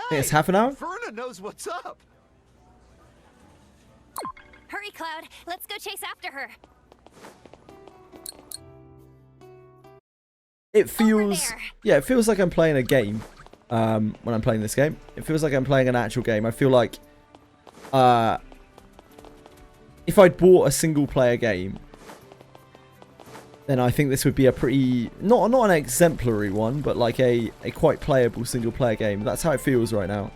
Hey, it's half an hour? Verna knows what's up. Hurry, Cloud. Let's go chase after her. It feels... Yeah, it feels like I'm playing a game when I'm playing this game. It feels like I'm playing an actual game. I feel like... if I'd bought a single-player game, then I think this would be a pretty... Not an exemplary one, but like a quite playable single-player game. That's how it feels right now.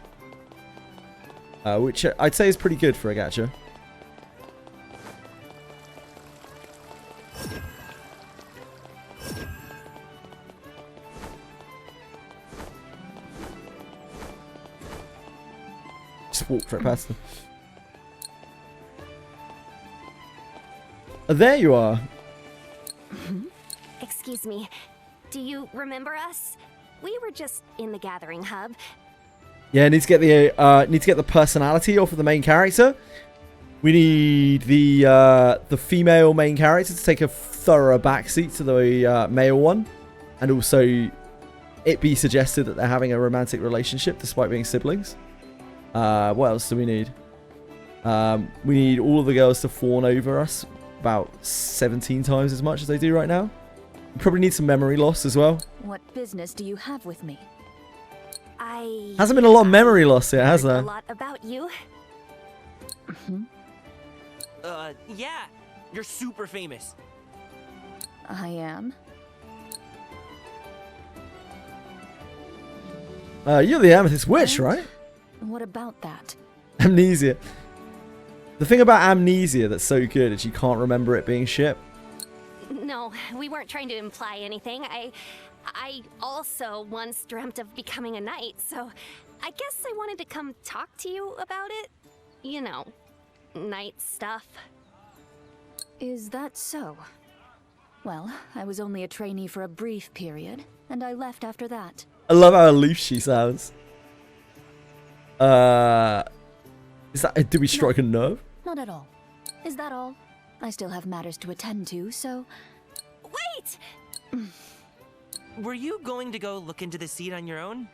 Which I'd say is pretty good for a gacha. Just walked right past them. There you are. Excuse me. Do you remember us? We were just in the gathering hub. Yeah, need to get the personality off of the main character. We need the female main character to take a thorough backseat to the male one, and also it be suggested that they're having a romantic relationship despite being siblings. What else do we need? We need all of the girls to fawn over us about 17 times as much as they do right now. We probably need some memory loss as well. What business do you have with me? Hasn't been a lot of memory loss yet, has there? A lot about you. Yeah. You're super famous. I am. You're the Amethyst Witch, right? What about that? Amnesia. The thing about Amnesia that's so good is you can't remember it being shit. No, we weren't trying to imply anything. I also once dreamt of becoming a knight, so I guess I wanted to come talk to you about it. You know, knight stuff. Is that so? Well, I was only a trainee for a brief period, and I left after that. I love how aloof she sounds. Is that... Did we strike a nerve? Not at all. Is that all? I still have matters to attend to, so... Wait! Were you going to go look into the seed on your own?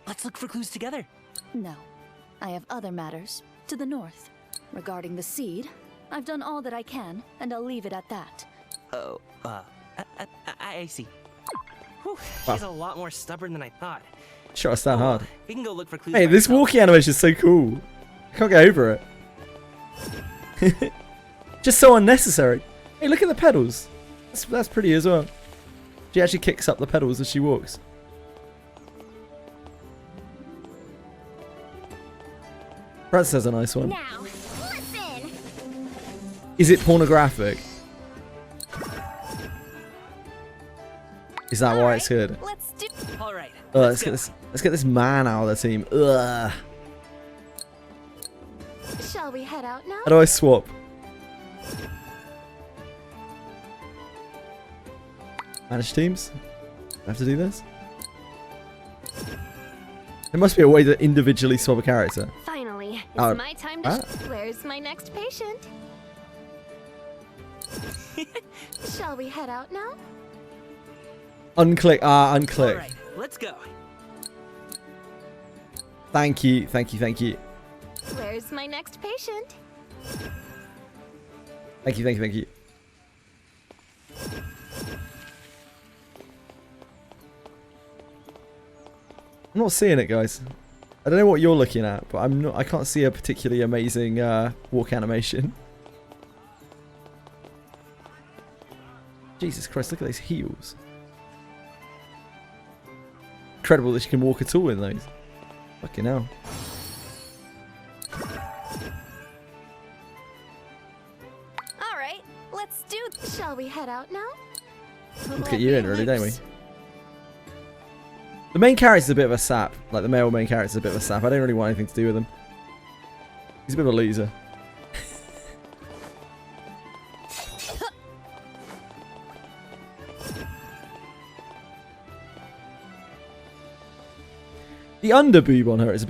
Let's look for clues together. No. I have other matters. To the north. Regarding the seed, I've done all that I can, and I'll leave it at that. Oh, I see. Whew, she's a lot more stubborn than I thought. Shot us down hard. We can go look for clues. Hey, this walkie animation is so cool. I can't get over it. Just so unnecessary. Hey, look at the pedals. That's pretty as well. She actually kicks up the pedals as she walks. Brad says a nice one. Now, listen. Is it pornographic? Is that why it's good? Let's do. All right. Let's get this man out of the team. Ugh. Shall we head out now? How do I swap? Manage teams? I have to do this? There must be a way to individually swap a character. Finally, it's Oh. my time to. Where's my next patient? Shall we head out now? Unclick. Unclick. All right, let's go. Thank you. Thank you. Thank you. Where's my next patient? Thank you. Thank you. Thank you. I'm not seeing it, guys. I don't know what you're looking at, but I can't see a particularly amazing walk animation. Jesus Christ, look at those heels. Incredible that she can walk at all in those. Fucking hell. All right, let's do. Shall we head out now? Let's get you in, really, don't we? The main character's a bit of a sap. Like, the male main character's a bit of a sap. I don't really want anything to do with him. He's a bit of a loser. The underboob on her is a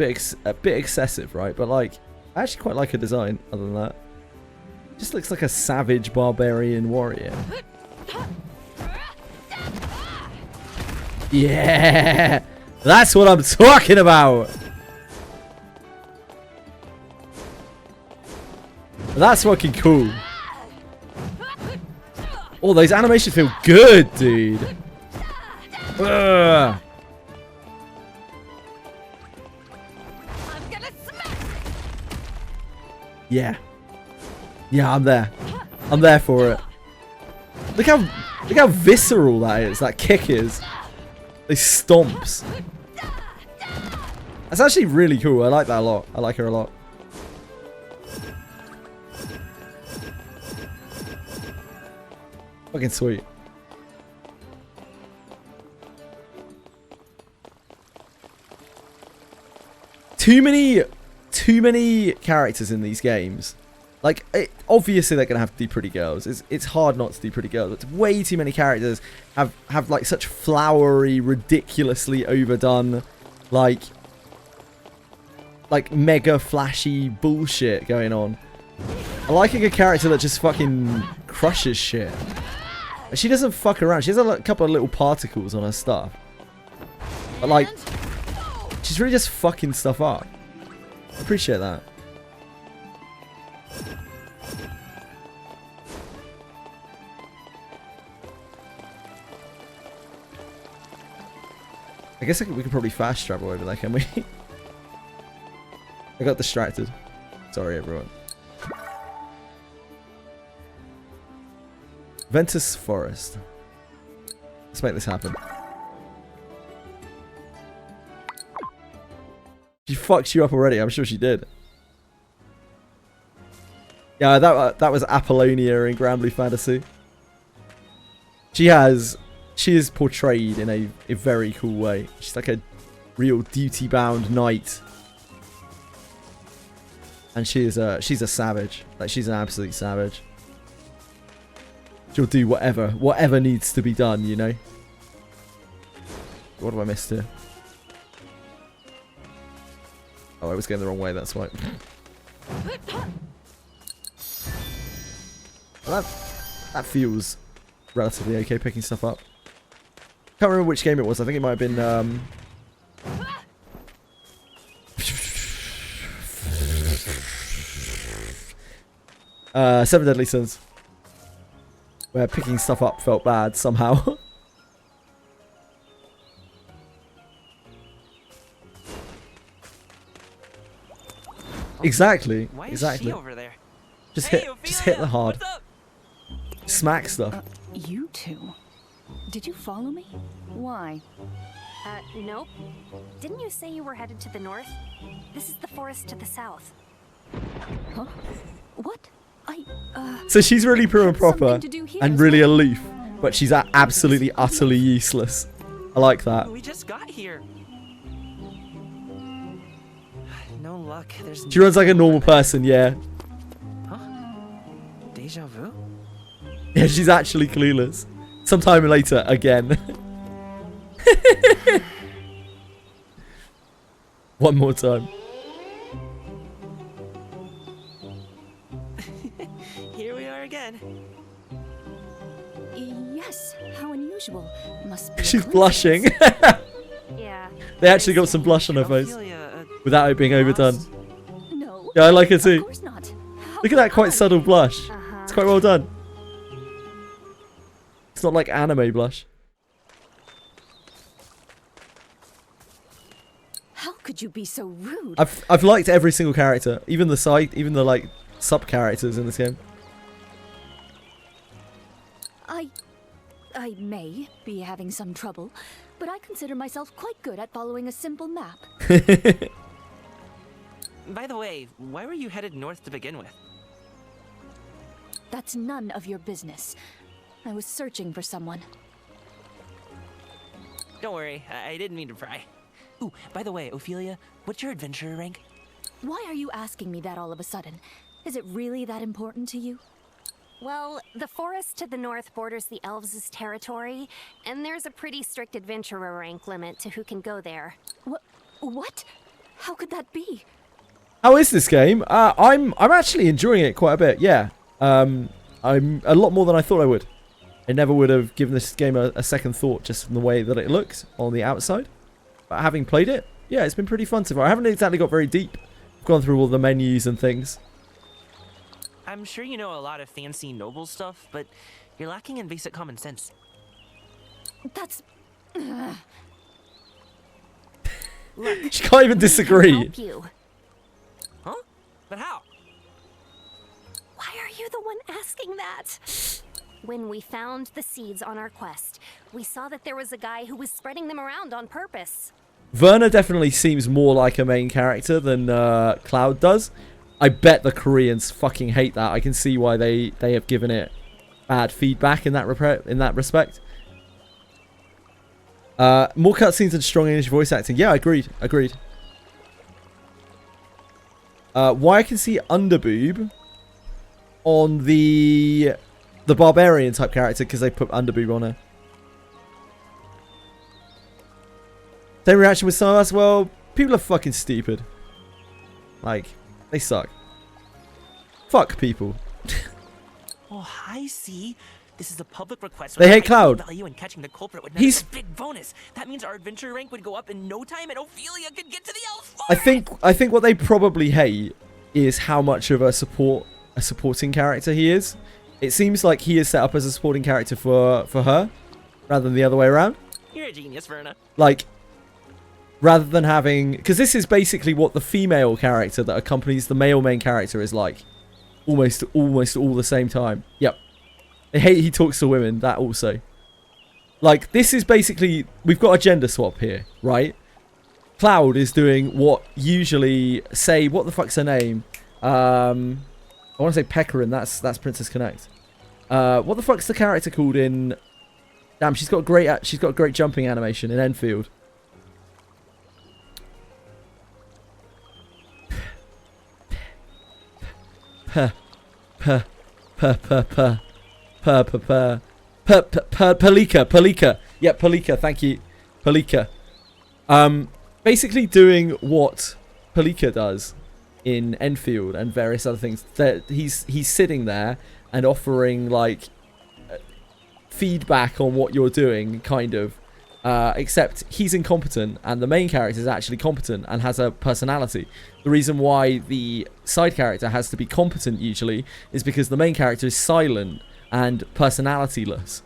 bit excessive, right? But, like, I actually quite like her design, other than that. Just looks like a savage barbarian warrior. Yeah! That's what I'm talking about! That's fucking cool. Oh, those animations feel good, dude. Ugh. Yeah. Yeah, I'm there. I'm there for it. Look how visceral that is. That kick is. They stomps. That's actually really cool. I like that a lot. I like her a lot. Fucking sweet. Too many characters in these games. Like, obviously they're gonna have to do pretty girls. It's hard not to do pretty girls, but way too many characters have like such flowery, ridiculously overdone, like mega flashy bullshit going on. I like a character that just fucking crushes shit. She doesn't fuck around. She has a couple of little particles on her stuff, but like, she's really just fucking stuff up. I appreciate that. I guess we could probably fast travel over there, can we? I got distracted. Sorry, everyone. Ventus Forest. Let's make this happen. She fucked you up already. I'm sure she did. Yeah, that was Apollonia in Granblue Fantasy. She is portrayed in a very cool way. She's like a real duty-bound knight, and she's a savage. Like, she's an absolute savage. She'll do whatever needs to be done, you know. What have I missed here? Oh, I was going the wrong way. That's why. Well, that feels relatively okay picking stuff up. Can't remember which game it was. I think it might have been Seven Deadly Sins, where picking stuff up felt bad somehow. Exactly. Why is exactly. she over there? Just Hey, hit the hard. what's up? Smack stuff. You two. Did you follow me? Why? Nope. Didn't you say you were headed to the north? This is the forest to the south. Huh? What? So she's really prim and proper something to do here and as really well. aloof, but she's absolutely, utterly useless. I like that. We just got here. No luck. There's She runs like a normal person, yeah. Huh? Deja vu? Yeah, she's actually clueless. Sometime later, again. One more time. Here we are again. Yes, how unusual. Must be a She's coincidence. blushing. Yeah. They actually got some blush on her face Ophelia, without it being overdone. lost? No. Yeah, I like her Of too. course not. How Look at that quite odd. subtle blush. Uh-huh. It's quite well done. It's not like anime blush. How could you be so rude? I've liked every single character, even the like sub characters in this game. I may be having some trouble, but I consider myself quite good at following a simple map. By the way, why were you headed north to begin with? That's none of your business. I was searching for someone. Don't worry, I didn't mean to pry. Ooh, by the way, Ophelia, what's your adventurer rank? Why are you asking me that all of a sudden? Is it really that important to you? Well, the forest to the north borders the elves' territory, and there's a pretty strict adventurer rank limit to who can go there. What? How could that be? How is this game? I'm actually enjoying it quite a bit. Yeah. I'm a lot more than I thought I would. I never would have given this game a second thought just from the way that it looks on the outside. But having played it, yeah, it's been pretty fun so far. I haven't exactly got very deep. I've gone through all the menus and things. I'm sure you know a lot of fancy noble stuff, but you're lacking in basic common sense. That's... She can't even disagree. Help you. Huh? But how? Why are you the one asking that? When we found the seeds on our quest, we saw that there was a guy who was spreading them around on purpose. Werner definitely seems more like a main character than Cloud does. I bet the Koreans fucking hate that. I can see why they have given it bad feedback in that respect. More cutscenes and strong English voice acting. Yeah, agreed. Why I can see underboob on the barbarian type character because they put underboob on her. Same reaction with some of us. Well, people are fucking stupid. Like, they suck. Fuck people. Oh, I see. This is a public request. They with hate high Cloud. Value and catching the culprit would He's- a big bonus. That means our adventure rank would go up in no time, and Ophelia could get to the elf I forest. think what they probably hate is how much of a supporting character he is. It seems like he is set up as a supporting character for her, rather than the other way around. You're a genius, Verna. Like, rather than having... Because this is basically what the female character that accompanies the male main character is like. Almost all the same time. Yep. I hate he talks to women, that also. Like, this is basically... We've got a gender swap here, right? Cloud is doing what usually... Say, what the fuck's her name? I want to say Pekarin, that's Princess Connect. What the fuck's the character called in... Damn, she's got a great jumping animation in Enfield. Palika. Yeah, Palika, thank you. Palika. Basically doing what Palika does in Enfield and various other things. That he's sitting there and offering like feedback on what you're doing, kind of. Except he's incompetent and the main character is actually competent and has a personality. The reason why the side character has to be competent usually is because the main character is silent and personalityless.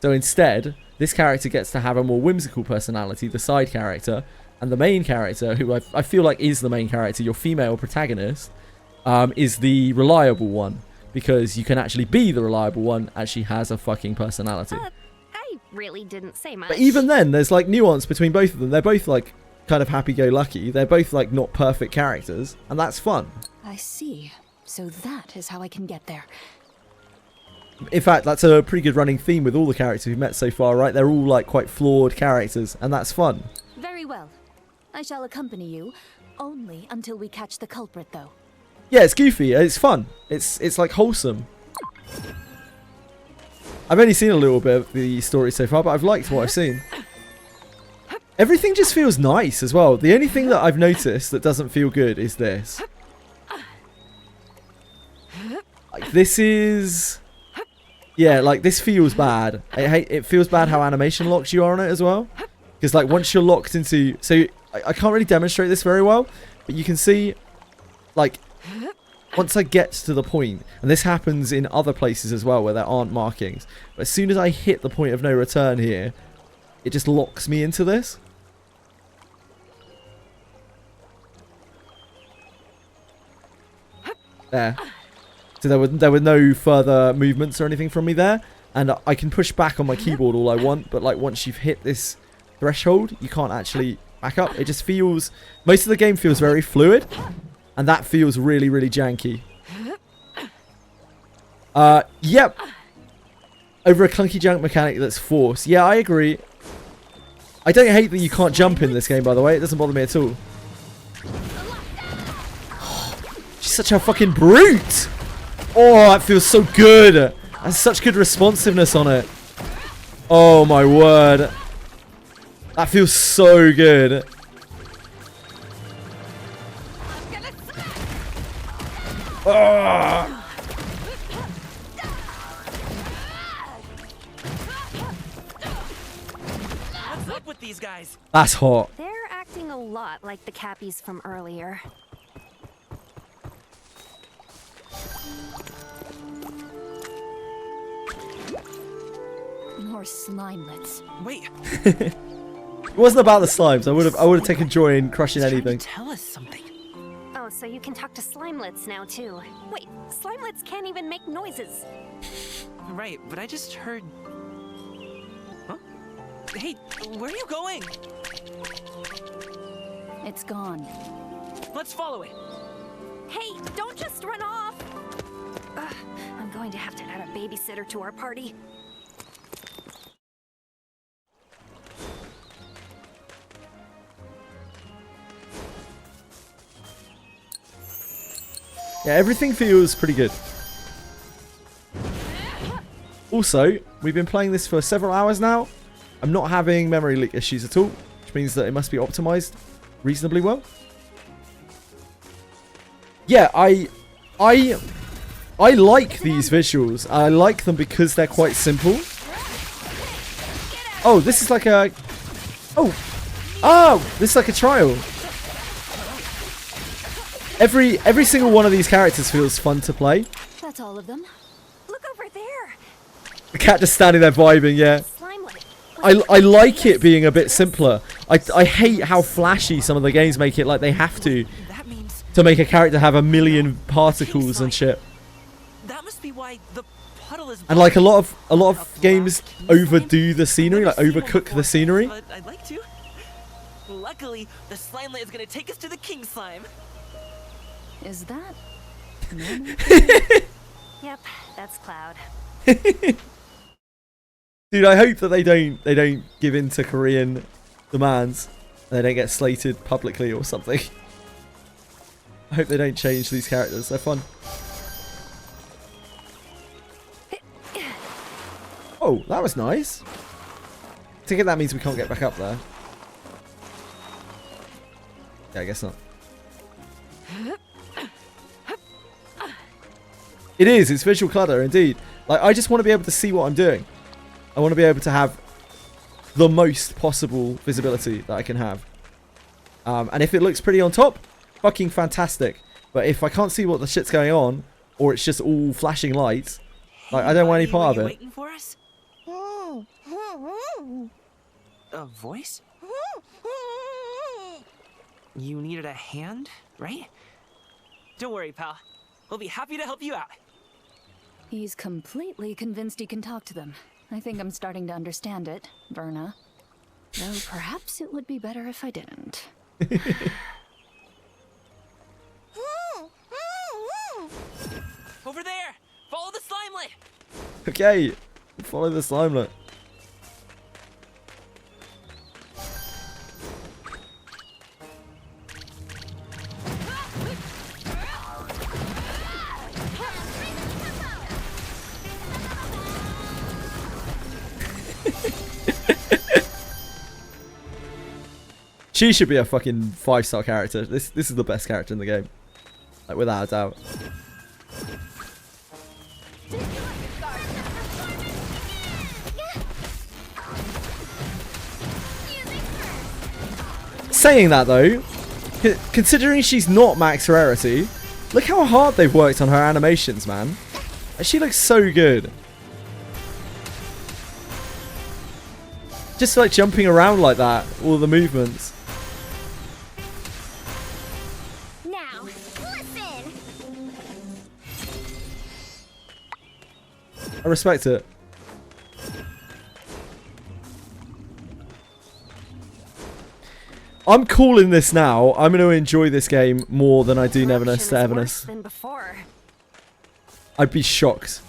So instead, this character gets to have a more whimsical personality, the side character, and the main character, who I feel like is the main character, your female protagonist, is the reliable one. because you can actually be the reliable one as she has a fucking personality. I really didn't say much. But even then, there's like nuance between both of them. They're both like kind of happy-go-lucky. They're both like not perfect characters, and that's fun. I see. So that is how I can get there. In fact, that's a pretty good running theme with all the characters we've met so far, right? They're all like quite flawed characters, and that's fun. Very well. I shall accompany you, only until we catch the culprit, though. Yeah, it's goofy. It's fun. It's like wholesome. I've only seen a little bit of the story so far, but I've liked what I've seen. Everything just feels nice as well. The only thing that I've noticed that doesn't feel good is this. Like, this is... Yeah, like, this feels bad. It feels bad how animation locks you are on it as well. Because, like, once you're locked into... So, I can't really demonstrate this very well, but you can see, like, once I get to the point, and this happens in other places as well where there aren't markings, but as soon as I hit the point of no return here, it just locks me into this. There. So there were no further movements or anything from me there, and I can push back on my keyboard all I want, but like once you've hit this threshold, you can't actually back up. It just feels... Most of the game feels very fluid, and that feels really, really janky. Yep. Over a clunky jump mechanic that's forced. Yeah, I agree. I don't hate that you can't jump in this game, by the way. It doesn't bother me at all. She's such a fucking brute. Oh, that feels so good. That's such good responsiveness on it. Oh, my word. That feels so good. Oh. What's up with these guys? That's hot. They're acting a lot like the Cappies from earlier. More slimelets. Wait, It wasn't about the slimes. I would have taken joy in crushing he's anything. trying to tell us something. Oh, so you can talk to slimelets now too. Wait, slimelets can't even make noises. Right, but I just heard... Huh? Hey, where are you going? It's gone. Let's follow it. Hey, don't just run off! Ugh, I'm going to have to add a babysitter to our party. Yeah, everything feels pretty good. Also, we've been playing this for several hours now. I'm not having memory leak issues at all, which means that it must be optimized reasonably well. Yeah, I like these visuals. I like them because they're quite simple. Oh, this is like a... Oh, this is like a trial. Every single one of these characters feels fun to play. That's all of them. Look over there! The cat just standing there vibing, yeah. Slimelet. I like it being a bit simpler. I hate how flashy some of the games make it, like they have to make a character have a million particles and shit. That must be why the puddle is... And like a lot of games overdo the scenery, like overcook the scenery. But I'd like to. Luckily, the slimelet is gonna take us to the king slime. Is that normal? Yep, that's Cloud. Dude, I hope that they don't give in to Korean demands and they don't get slated publicly or something. I hope they don't change these characters. They're fun. Oh, that was nice. I think that means we can't get back up there. Yeah, I guess not. It is. It's visual clutter, indeed. Like, I just want to be able to see what I'm doing. I want to be able to have the most possible visibility that I can have. And if it looks pretty on top, fucking fantastic. But if I can't see what the shit's going on, or it's just all flashing lights, like, I don't want any part of it. Waiting for us? A voice? You needed a hand, right? Don't worry, pal. We'll be happy to help you out. He's completely convinced he can talk to them. I think I'm starting to understand it, Verna. Though perhaps it would be better if I didn't. Over there! Follow the slimelet! Okay, follow the slimelet. She should be a fucking 5-star character. This is the best character in the game, like without a doubt. Saying that though, considering she's not max rarity, look how hard they've worked on her animations, man. She looks so good. Just like jumping around like that, all the movements. Now, listen. I respect it. I'm calling this now. I'm going to enjoy this game more than I do Neverness to Everness. Than before. I'd be shocked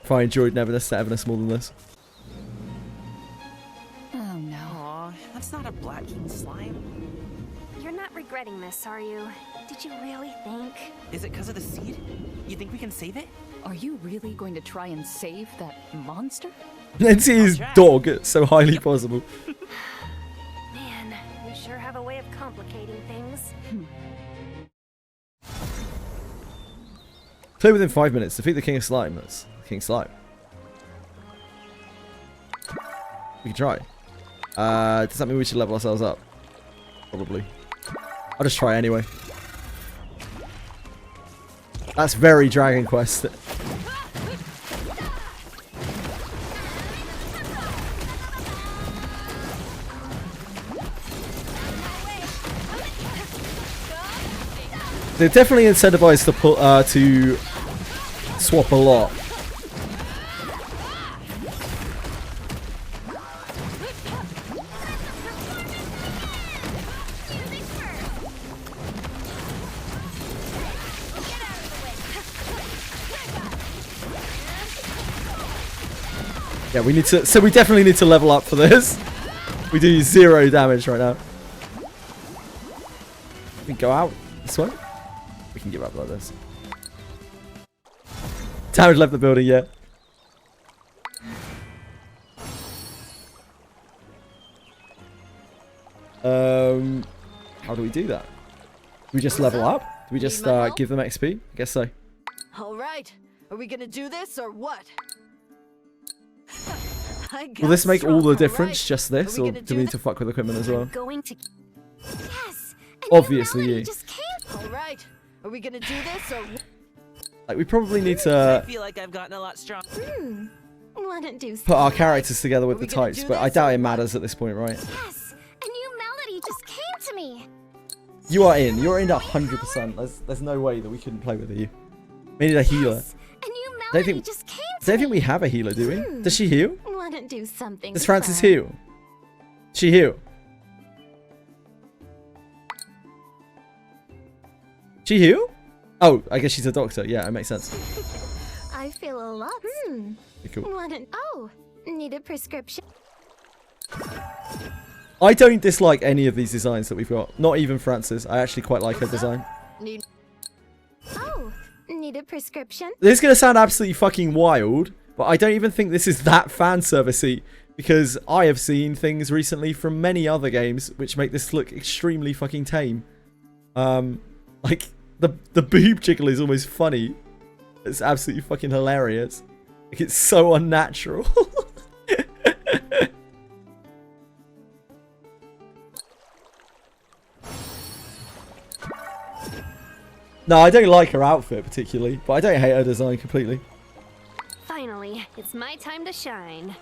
if I enjoyed Neverness to Everness more than this. Oh no. Aw, that's not a Black King slime. You're not regretting this, are you? Did you really think? Is it because of the seed? You think we can save it? Are you really going to try and save that monster? Nancy is dog, so highly possible. Man, you sure have a way of complicating things. Play within 5 minutes. Defeat the King of Slime. That's King Slime. We can try. Does that mean we should level ourselves up? Probably. I'll just try anyway. That's very Dragon Quest. They're definitely incentivized to put to swap a lot. Yeah, we need to. So we definitely need to level up for this. We do 0 damage right now. We can go out this way. We can give up like this. Damage left the building, yeah. How do we do that? Do we just level up? Do we just give them XP? I guess so. All right. Are we gonna do this or what? Will this make all the difference? Just this, or do we need to fuck with equipment as well? Going to. Yes. Obviously, you. Just came. All right. Are we gonna do this or? Like, we probably need I to feel like I've gotten a lot stronger. Wouldn't do. put our characters together with Are the we gonna types, do but I this doubt or it what? matters at this point, right? Yes. A new melody just came to me. You are in. You're in 100%. There's no way that we couldn't play with you. We need a healer. Yes. A new Don't melody think- just came I to don't me. think we have a healer, do we? Does she heal? Wouldn't do something. Does Francis fun. heal? She heal? She heal? Oh, I guess she's a doctor. Yeah, it makes sense. I feel a lot. Okay, cool. Wouldn't. Oh, need a prescription. I don't dislike any of these designs that we've got. Not even Francis. I actually quite like her design. Need. Oh, need a prescription. This is going to sound absolutely fucking wild, but I don't even think this is that fan servicey, because I have seen things recently from many other games which make this look extremely fucking tame. Like the boob jiggle is almost funny. It's absolutely fucking hilarious. Like, it's so unnatural. No, I don't like her outfit particularly, but I don't hate her design completely. Finally, it's my time to shine.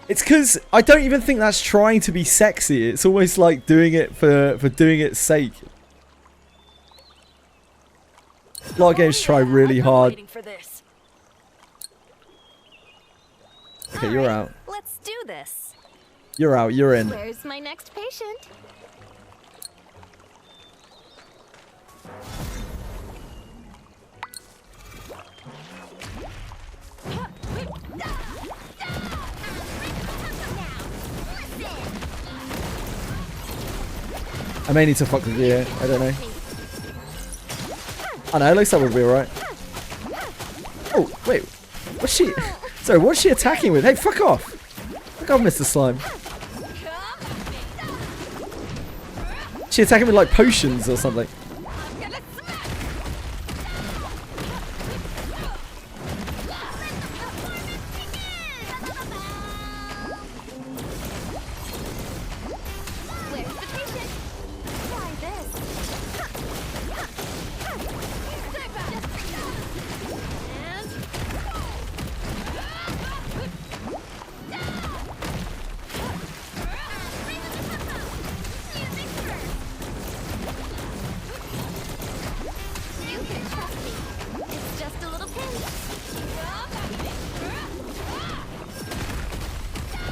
It's because I don't even think that's trying to be sexy. It's almost like doing it for doing its sake. A lot of games try really hard. Waiting for this. Okay, you're out. Let's do this. You're out. You're in. Where's my next patient? I may need to fuck with you here. I don't know. Oh no, it looks like we'll be alright. Oh, wait. What's she... Sorry, what's she attacking with? Hey, fuck off! Fuck off, Mr. Slime. She attacking with like potions or something.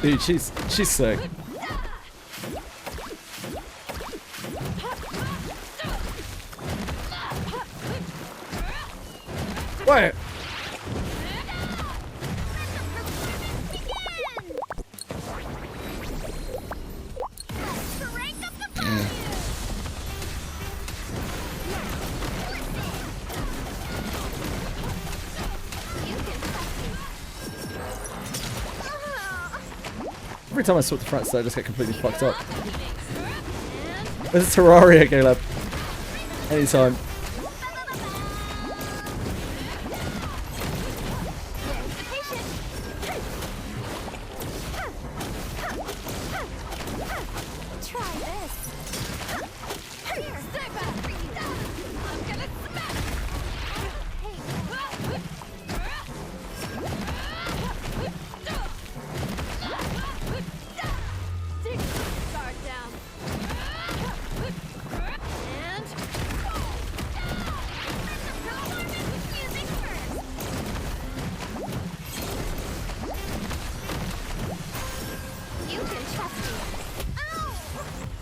Dude, she's sick. What? Every time I swap to France, I just get completely fucked up. There's a Terraria, Caleb. Anytime.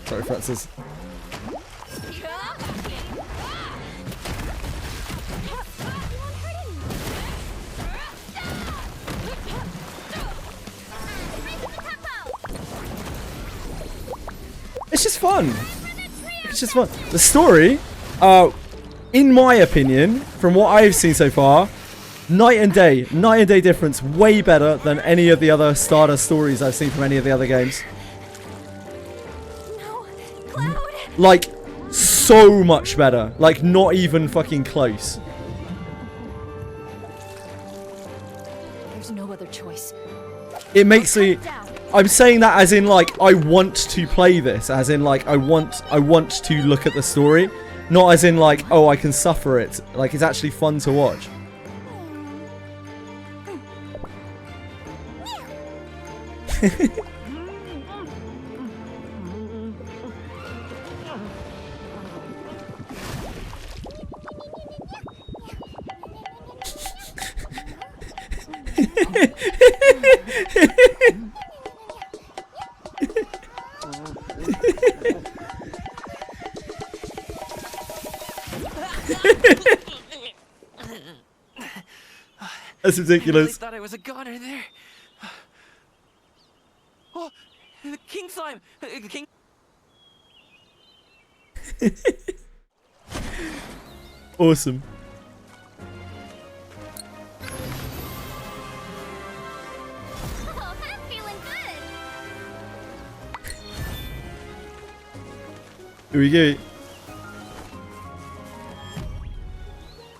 Sorry, Francis. It's just fun. It's just fun. The story, in my opinion, from what I've seen so far, night and day difference. Way better than any of the other starter stories I've seen from any of the other games. Like, so much better. Like, not even fucking close. There's no other choice. It makes me... I'm saying that as in, like, I want to play this. As in, like, I want to look at the story. Not as in, like, oh, I can suffer it. Like, it's actually fun to watch. That's ridiculous. I really thought I was a goner there. Oh, the king slime. The king. Awesome. Oh, I'm feeling good. Here we go.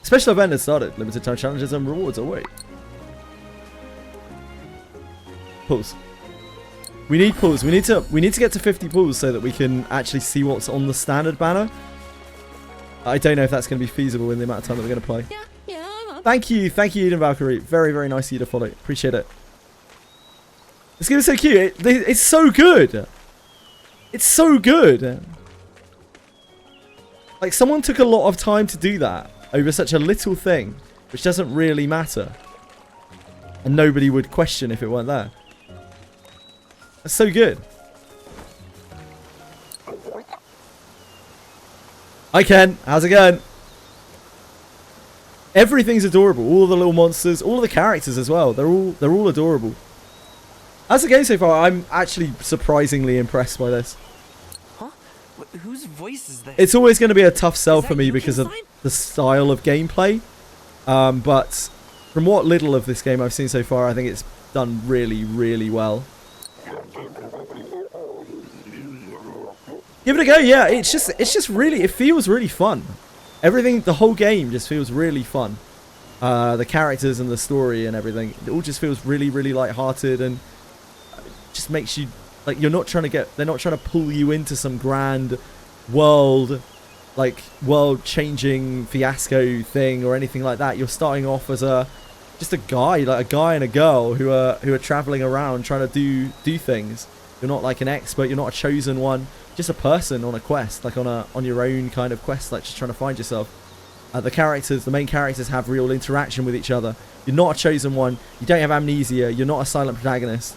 Special event has started. Limited time challenges and rewards await. Pulls. We need pulls. We need to get to 50 pulls so that we can actually see what's on the standard banner. I don't know if that's going to be feasible in the amount of time that we're going to play. Thank you, Eden Valkyrie. Very, very nice of you to follow. Appreciate it. This game is so cute. It's so good. It's so good. Like, someone took a lot of time to do that. over such a little thing, which doesn't really matter. And nobody would question if it weren't there. That's so good. Hi Ken, how's it going? Everything's adorable. All the little monsters, all of the characters as well. They're all adorable. How's the game so far? I'm actually surprisingly impressed by this. Huh? Whose voice is this? It's always going to be a tough sell for me you, because of King the style of gameplay. But from what little of this game I've seen so far, I think it's done really, really well. Give it a go, yeah. It's just really, it feels really fun. Everything, the whole game just feels really fun. The characters and the story and everything, it all just feels really, really lighthearted and just makes you, like, you're not trying to get, they're not trying to pull you into some grand world, like, world-changing fiasco thing or anything like that. You're starting off as just a guy, like a guy and a girl who are traveling around trying to do things. You're not like an expert, you're not a chosen one, just a person on a quest, like on your own kind of quest, like just trying to find yourself. The main characters have real interaction with each other. You're not a chosen one, you don't have amnesia, you're not a silent protagonist.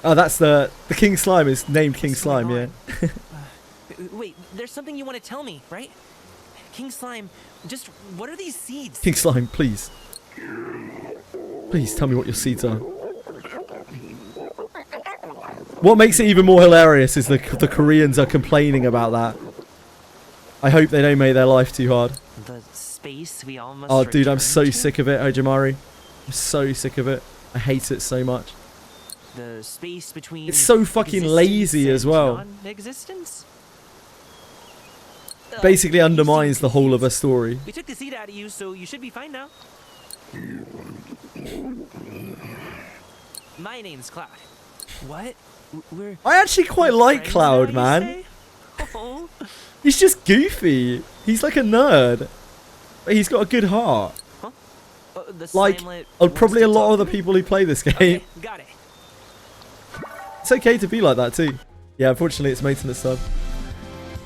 Oh, that's the King Slime is named King Slime, yeah. Wait, there's something you want to tell me, right? King Slime, just what are these seeds? King Slime, please. Please tell me what your seeds are. What makes it even more hilarious is the Koreans are complaining about that. I hope they don't make their life too hard. The space we all must Oh, dude, I'm return so to? sick of it, Ojamari. I'm so sick of it. I hate it so much. The space between It's so fucking lazy as well. Non-existence? Basically you undermines seem the whole of a confused. story. We took the seed out of you, so you should be fine now. My name's Cloud. What? We're I actually quite like friends Cloud, now, man. you say? Oh. He's just goofy. He's like a nerd. But he's got a good heart. Huh? The Like, Slimelet probably a wants to lot of the talk to me? people who play this game. Okay, got it. It's okay to be like that too. Yeah, unfortunately it's maintenance time.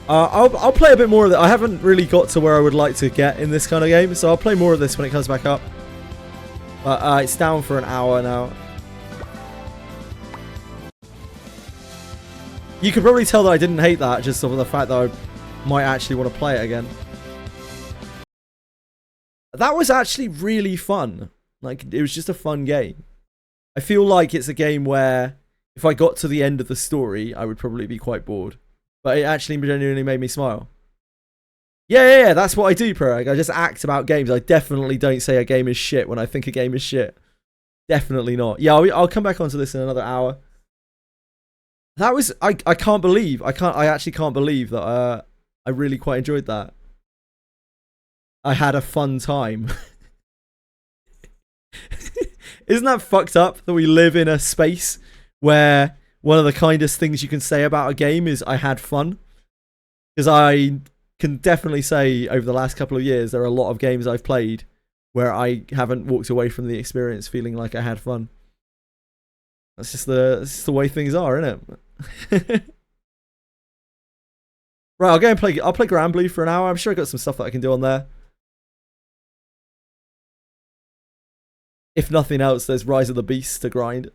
I'll play a bit more of it. I haven't really got to where I would like to get in this kind of game, so I'll play more of this when it comes back up. But it's down for an hour now. You can probably tell that I didn't hate that just off of the fact that I might actually want to play it again. That was actually really fun. Like, it was just a fun game. I feel like it's a game where if I got to the end of the story, I would probably be quite bored. But it actually genuinely made me smile. Yeah, that's what I do, Parag. I just act about games. I definitely don't say a game is shit when I think a game is shit. Definitely not. Yeah, I'll come back onto this in another hour. That was, I actually can't believe that I really quite enjoyed that. I had a fun time. Isn't that fucked up that we live in a space where one of the kindest things you can say about a game is I had fun? Because I can definitely say over the last couple of years there are a lot of games I've played where I haven't walked away from the experience feeling like I had fun. That's just the way things are, isn't it? Right, I'll go and play Granblue for an hour. I'm sure I got some stuff that I can do on there. If nothing else, there's Rise of the Beast to grind.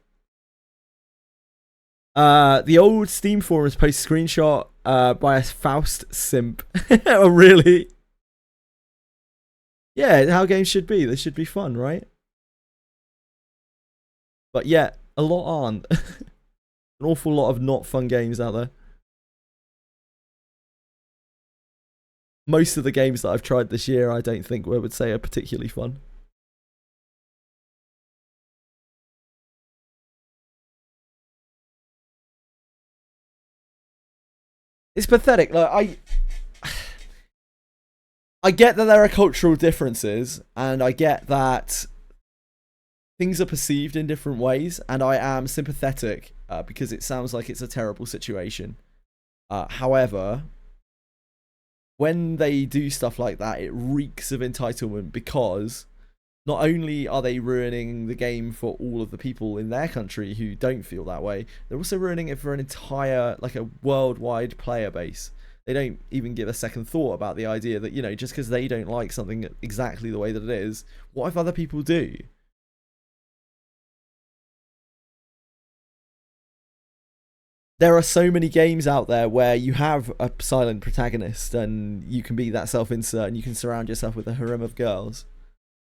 The old Steam forums post screenshot by a Faust simp. Oh, really? Yeah, how games should be. They should be fun, right? But yeah, a lot aren't. An awful lot of not fun games out there. Most of the games that I've tried this year, I don't think I would say are particularly fun. It's pathetic. Like I get that there are cultural differences, and I get that things are perceived in different ways, and I am sympathetic because it sounds like it's a terrible situation. However, when they do stuff like that, it reeks of entitlement, because not only are they ruining the game for all of the people in their country who don't feel that way, they're also ruining it for an entire, like, a worldwide player base. They don't even give a second thought about the idea that, you know, just because they don't like something exactly the way that it is, what if other people do? There are so many games out there where you have a silent protagonist and you can be that self-insert and you can surround yourself with a harem of girls.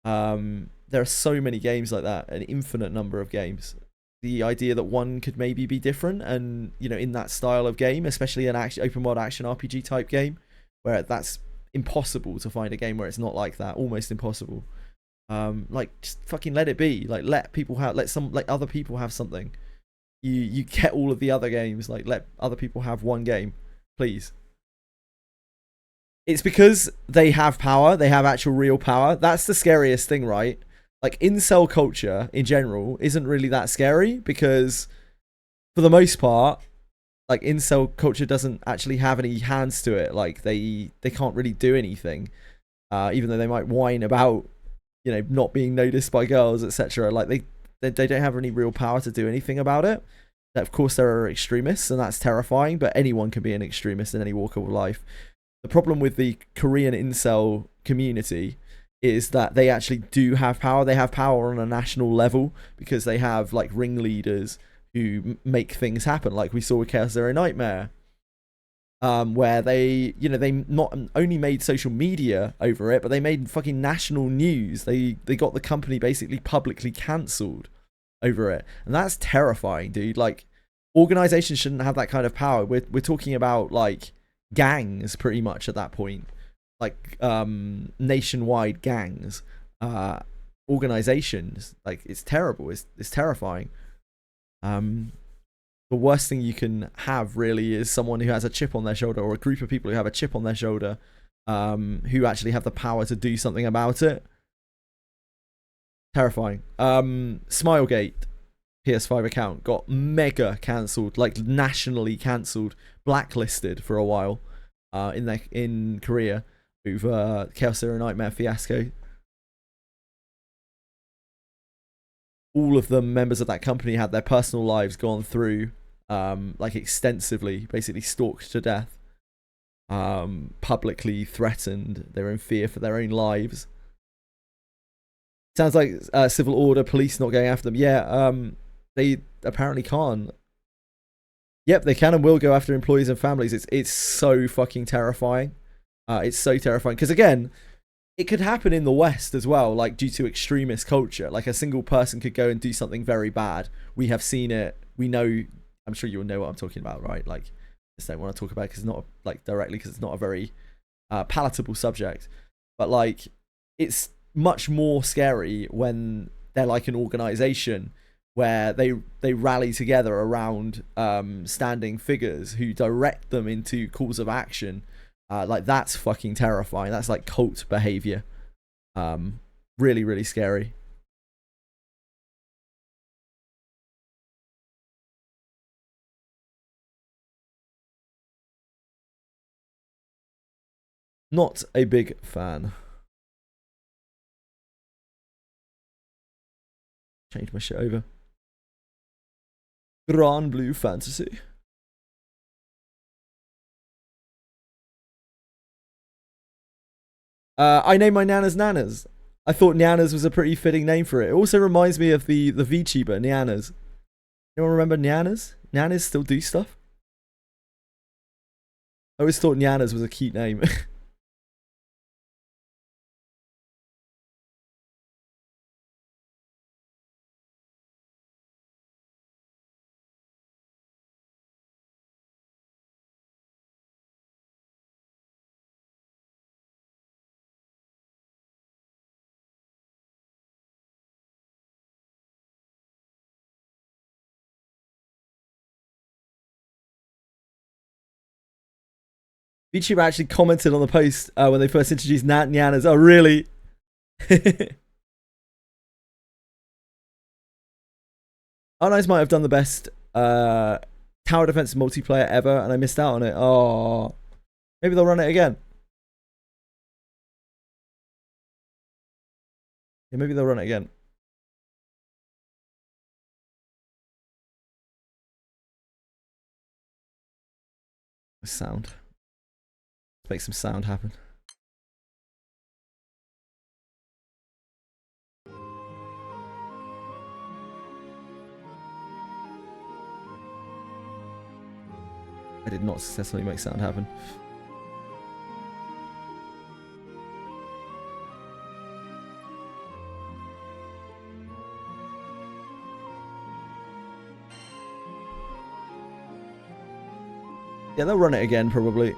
There are so many games like that, an infinite number of games. The idea that one could maybe be different and, you know, in that style of game, especially an open world action RPG type game, where that's impossible to find a game where it's not like that, almost impossible. Like, just fucking let it be. Like, let other people have something. You get all of the other games, like, let other people have one game, please. It's because they have power, they have actual real power. That's the scariest thing, right? Like, incel culture in general isn't really that scary because, for the most part, like, incel culture doesn't actually have any hands to it. Like, they can't really do anything, even though they might whine about, you know, not being noticed by girls, etc. Like, they don't have any real power to do anything about it. Of course, there are extremists, and that's terrifying, but anyone can be an extremist in any walk of life. The problem with the Korean incel community is that they actually do have power. They have power on a national level because they have, like, ringleaders who make things happen, like we saw with Chaos Zero Nightmare, where they not only made social media over it, but they made fucking national news. They got the company basically publicly cancelled over it, and that's terrifying, dude. Like, organizations shouldn't have that kind of power. We're talking about, like, gangs pretty much at that point, like, nationwide gangs, organizations. Like, it's terrible. It's terrifying. The worst thing you can have really is someone who has a chip on their shoulder, or a group of people who have a chip on their shoulder, who actually have the power to do something about it. Terrifying. Smilegate PS5 account got mega cancelled, like nationally cancelled, blacklisted for a while, in Korea over Chaos Zero Nightmare fiasco. All of the members of that company had their personal lives gone through, like, extensively, basically stalked to death, publicly threatened. They were in fear for their own lives. Sounds like civil order, police not going after them. Yeah, they apparently can't. Yep, they can and will go after employees and families. It's so fucking terrifying. It's so terrifying because, again, it could happen in the West as well, like, due to extremist culture. Like, a single person could go and do something very bad. We have seen it. We know. I'm sure you'll know what I'm talking about, right? Like, I just don't want to talk about it because it's not, like, directly, because it's not a very palatable subject. But, like, it's much more scary when they're like an organization where they rally together around standing figures who direct them into calls of action. Like, that's fucking terrifying. That's like cult behavior. Really, really scary. Not a big fan. Change my shit over. Granblue Fantasy. I named my Nanas Nanas. I thought Nyanas was a pretty fitting name for it. It also reminds me of the VTuber Nyanas. Anyone remember Nyanas? Nyanas still do stuff? I always thought Nyanas was a cute name. VTuber actually commented on the post when they first introduced Nyanas. Oh, really? Arnice might have done the best tower defense multiplayer ever, and I missed out on it. Oh, maybe they'll run it again. Yeah, maybe they'll run it again. Sound. Let's make some sound happen. I did not successfully make sound happen. Yeah, they'll run it again, probably.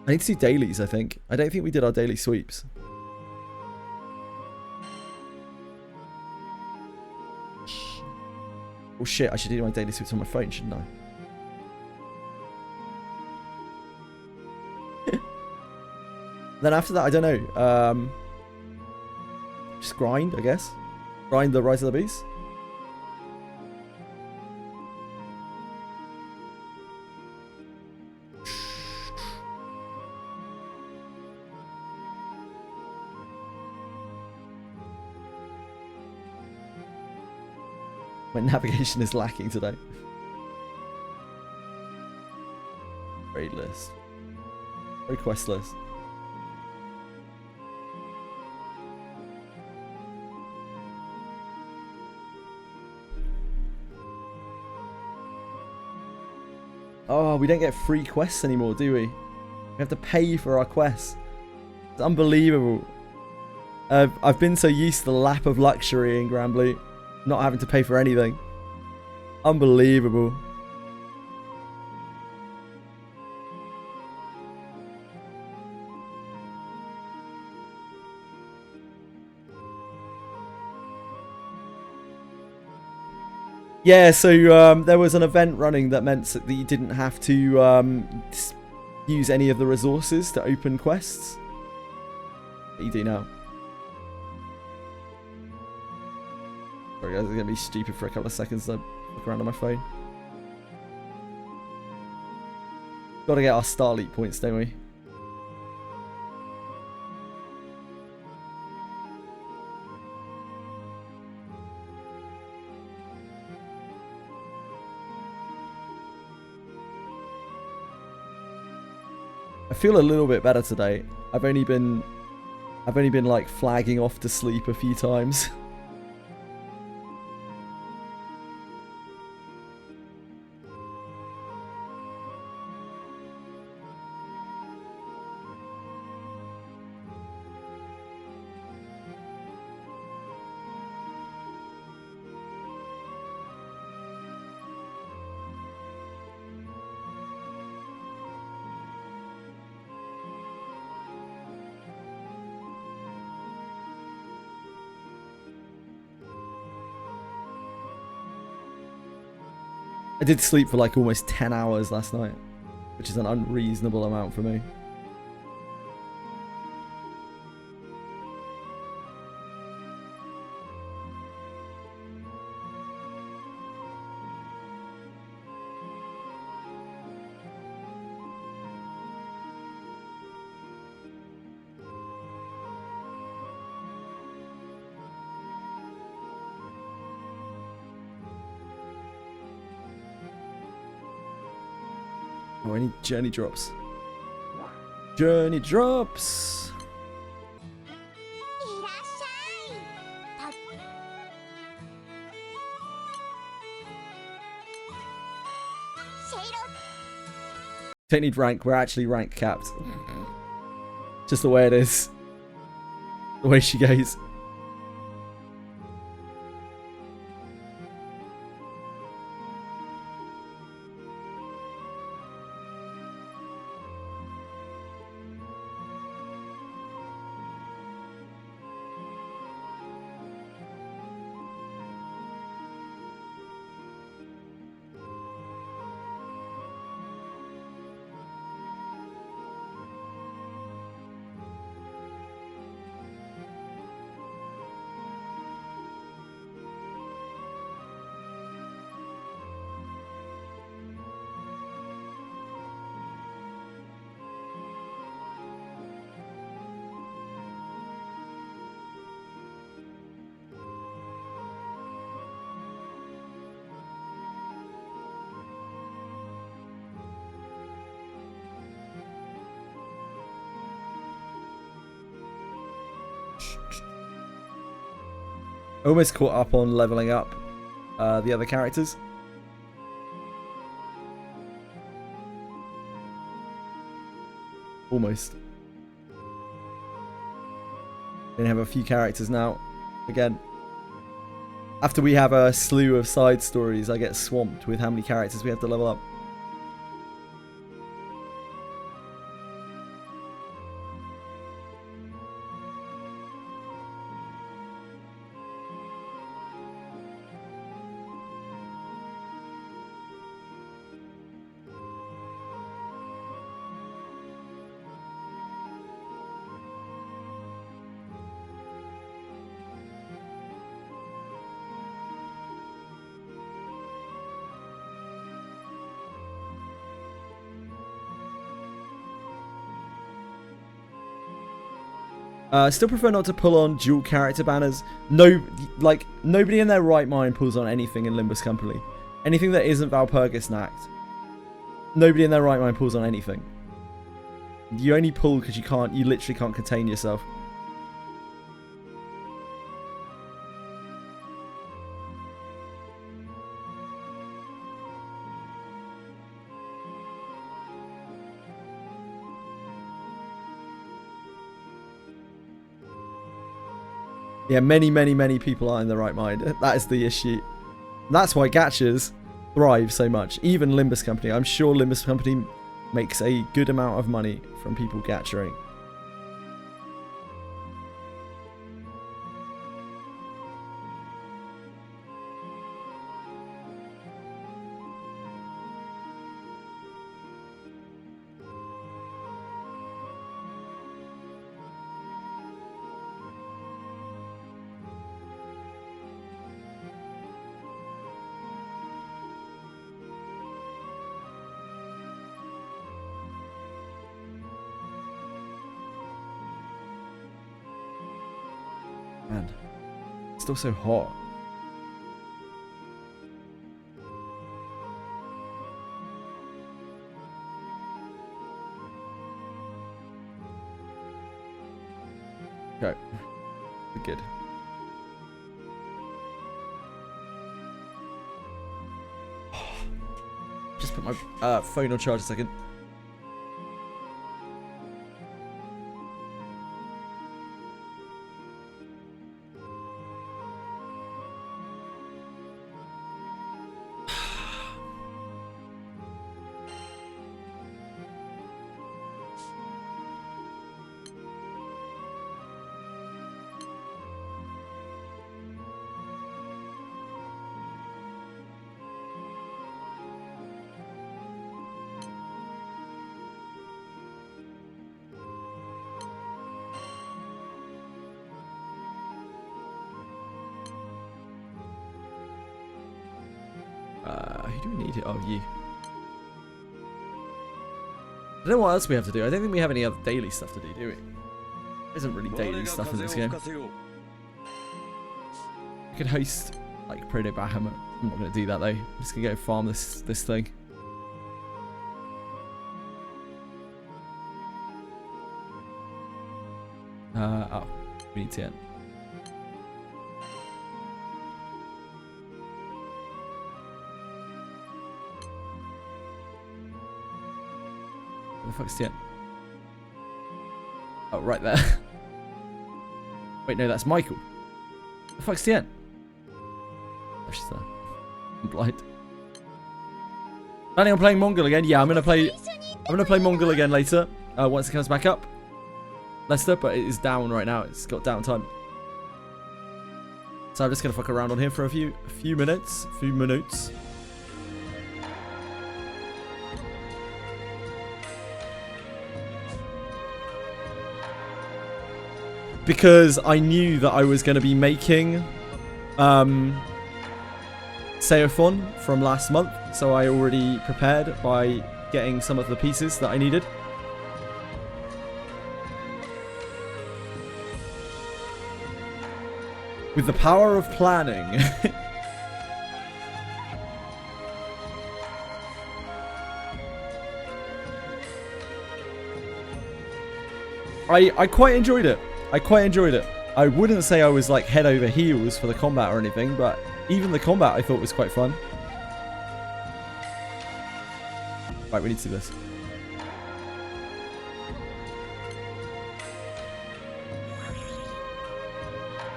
I need to see dailies, I think. I don't think we did our daily sweeps. Oh shit, I should do my daily sweeps on my phone, shouldn't I? Then after that, I don't know. Just grind, I guess. Grind the Rise of the Beast. My navigation is lacking today. Raid list. Request list. Oh, we don't get free quests anymore, do we? We have to pay for our quests. It's unbelievable. I've been so used to the lap of luxury in Granblue, not having to pay for anything. Unbelievable. Yeah, so there was an event running that meant that you didn't have to use any of the resources to open quests. But you do now. Sorry guys, it's going to be stupid for a couple of seconds to look around on my phone. Gotta get our Starleap points, don't we? I feel a little bit better today. I've only been like flagging off to sleep a few times. I did sleep for like almost 10 hours last night, which is an unreasonable amount for me. Oh, I need journey drops. Journey drops! Don't need rank, we're actually rank capped. Just the way it is. The way she goes. Almost caught up on leveling up the other characters. Almost. Gonna have a few characters now. Again, after we have a slew of side stories, I get swamped with how many characters we have to level up. Still prefer not to pull on dual character banners. No, like, nobody in their right mind pulls on anything in Limbus Company. Anything that isn't Valpurgis Nact. Nobody in their right mind pulls on anything. You only pull because you literally can't contain yourself. Yeah, many people are in the right mind. That is the issue. That's why gachas thrive so much. Even Limbus Company. I'm sure Limbus Company makes a good amount of money from people gachaing. Man, it's still so hot. Okay, we're good. Just put my phone on charge a second. Who do we need here? Oh, you. I don't know what else we have to do. I don't think we have any other daily stuff to do we? There isn't really daily stuff in this game. We could host, like, Proto Bahamut. I'm not going to do that, though. I'm just going to go farm this thing. Oh. We need 10. Where the fuck's Tien? Oh, right there. Wait, no, that's Michael. Where the fuck's Tien? Oh, she's there. I'm blind. Planning on playing Mongil again? Yeah, I'm gonna play Mongil again later. Once it comes back up. Leicester, but it is down right now. It's got downtime. So I'm just gonna fuck around on here for a few minutes. Because I knew that I was going to be making Seophon from last month, so I already prepared by getting some of the pieces that I needed. With the power of planning. I quite enjoyed it. I wouldn't say I was like head over heels for the combat or anything, but even the combat I thought was quite fun. Right, we need to do this.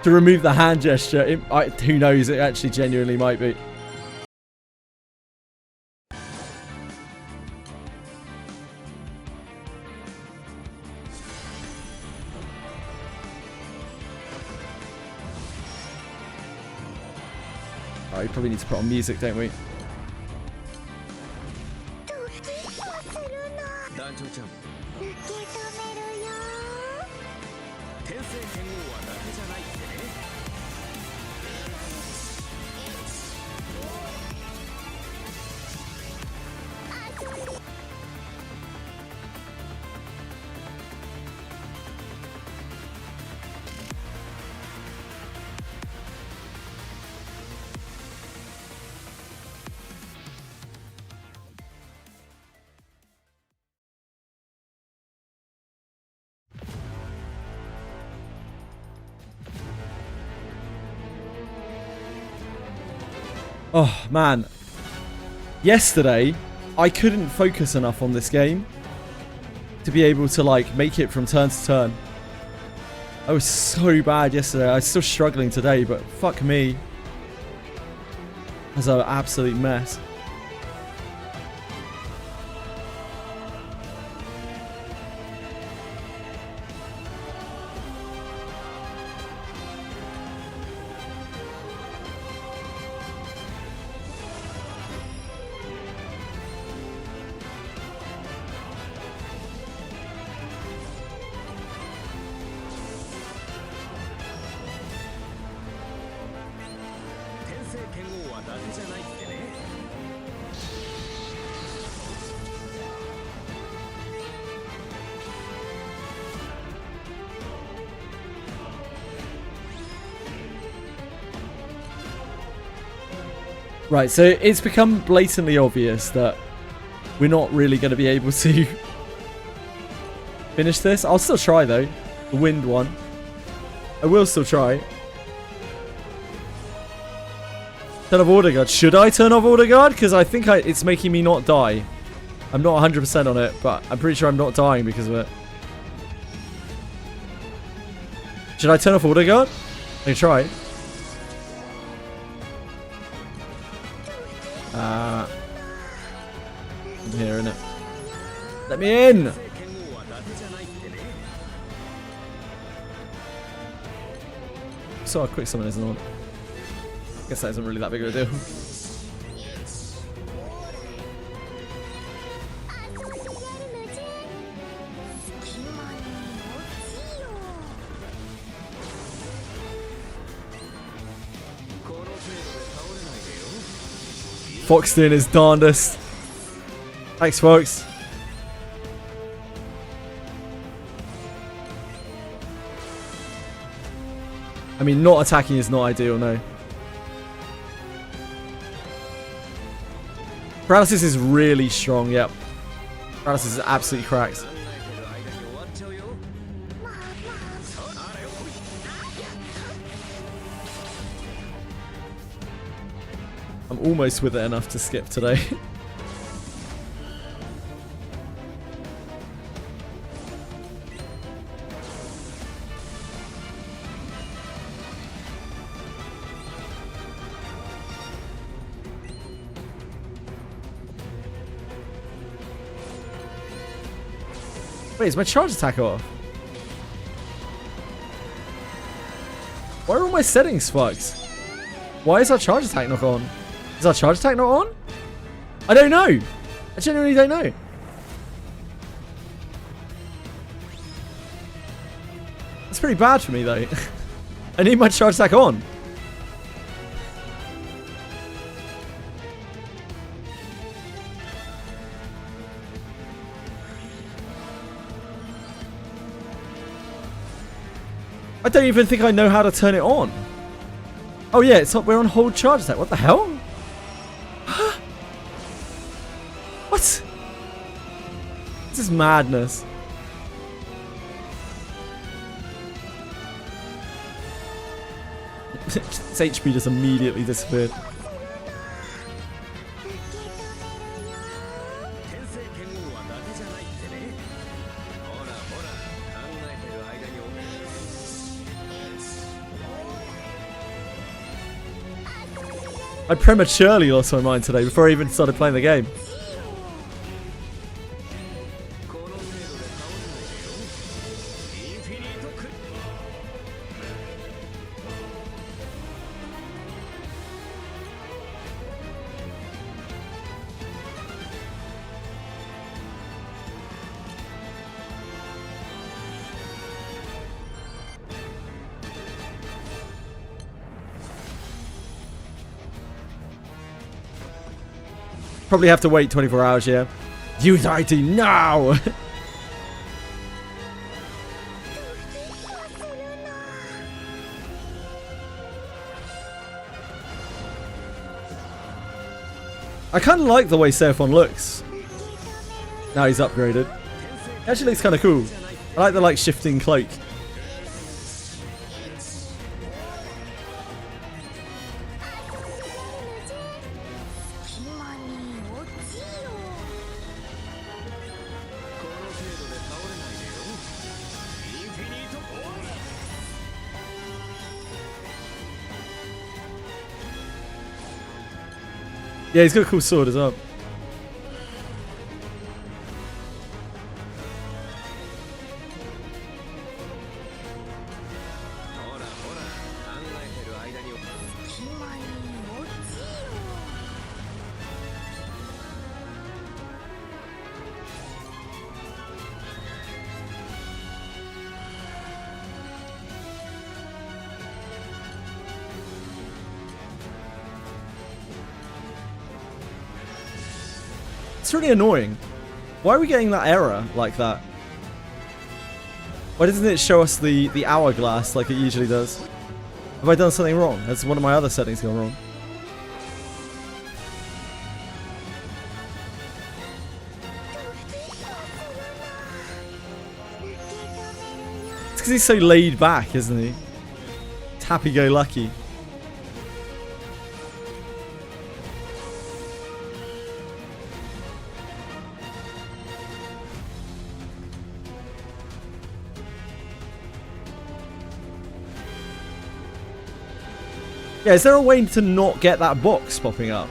To remove the hand gesture, who knows, it actually genuinely might be. Oh, we probably need to put on music, don't we? Oh, man. Yesterday, I couldn't focus enough on this game to be able to, like, make it from turn to turn. I was so bad yesterday. I was still struggling today, but fuck me. It was an absolute mess. Right, so it's become blatantly obvious that we're not really going to be able to finish this. I'll still try, though. The wind one. I will still try. Turn off Order Guard. Should I turn off Order Guard? Because I think it's making me not die. I'm not 100% on it, but I'm pretty sure I'm not dying because of it. Should I turn off Order Guard? I can try. I'm here, innit? Let me in! So a quick summon isn't on. Guess that isn't really that big of a deal. Fox doing his darndest. Thanks, folks. I mean, not attacking is not ideal, no. Paralysis is really strong, yep. Paralysis is absolutely cracked. I'm almost with it enough to skip today. Wait, is my charge attack off? Why are all my settings fucked? Why is our charge attack not on? Is our charge attack not on? I don't know. I genuinely don't know. That's pretty bad for me though. I need my charge attack on. I don't even think I know how to turn it on. Oh yeah, it's not, we're on hold charge attack. What the hell? What? This is madness. Its HP just immediately disappeared. I prematurely lost my mind today before I even started playing the game. Probably have to wait 24 hours, yeah. Use ID now! I kind of like the way Seraphon looks. Now he's upgraded. He actually looks kind of cool. I like the shifting cloak. Yeah, he's got a cool sword as well. It's really annoying. Why are we getting that error like that? Why doesn't it show us the hourglass like it usually does? Have I done something wrong? Has one of my other settings gone wrong? It's because he's so laid back, isn't he? It's happy-go-lucky. Yeah, is there a way to not get that box popping up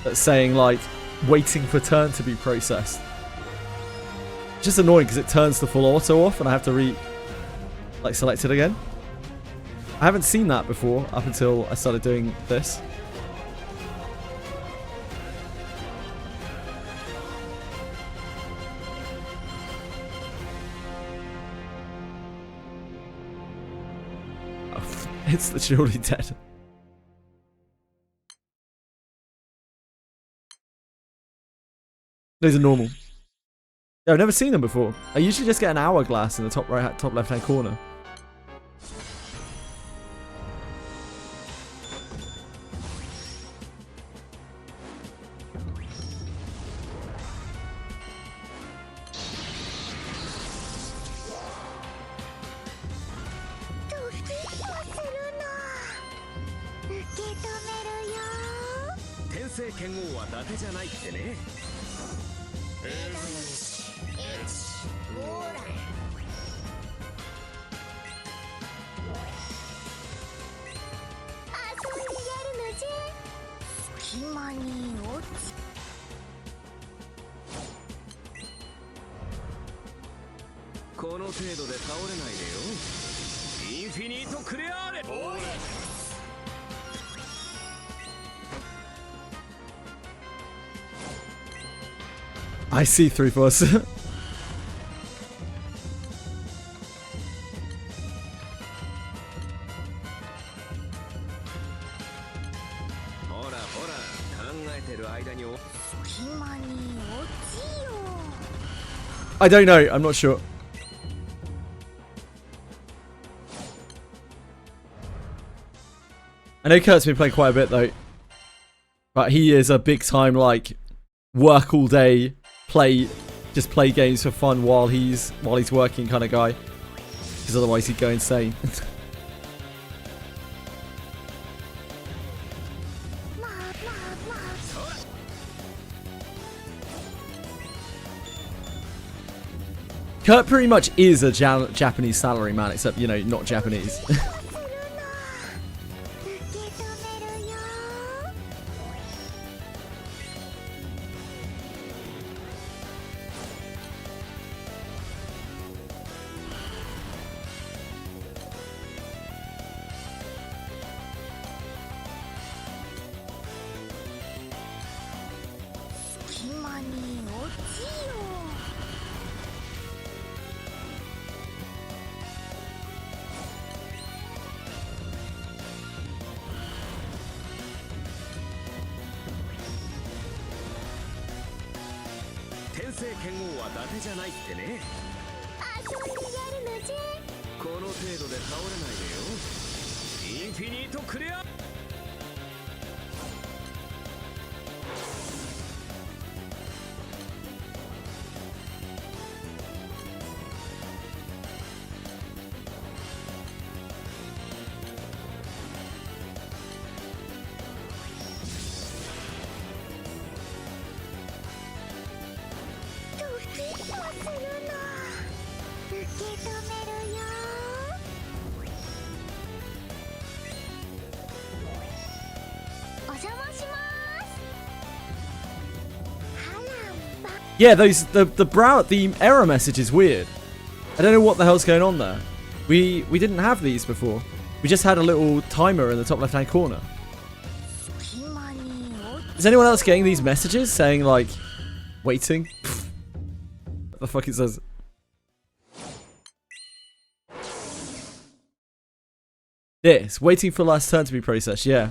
that's saying, like, waiting for turn to be processed? It's just annoying because it turns the full auto off and I have to select it again. I haven't seen that before up until I started doing this. Oh, it's literally dead. Those are normal. Yeah, I've never seen them before. I usually just get an hourglass in the top right, top left-hand corner. I see 3-4. I don't know. I'm not sure. I know Kurt's been playing quite a bit though, but he is a big time like work all day, just play games for fun while he's working kind of guy, because otherwise he'd go insane. Kurt pretty much is a Japanese salary man, except, you know, not Japanese. Yeah, the error message is weird. I don't know what the hell's going on there. We didn't have these before. We just had a little timer in the top left-hand corner. Is anyone else getting these messages saying, like, waiting? What the fuck it says? This, waiting for last turn to be processed, yeah.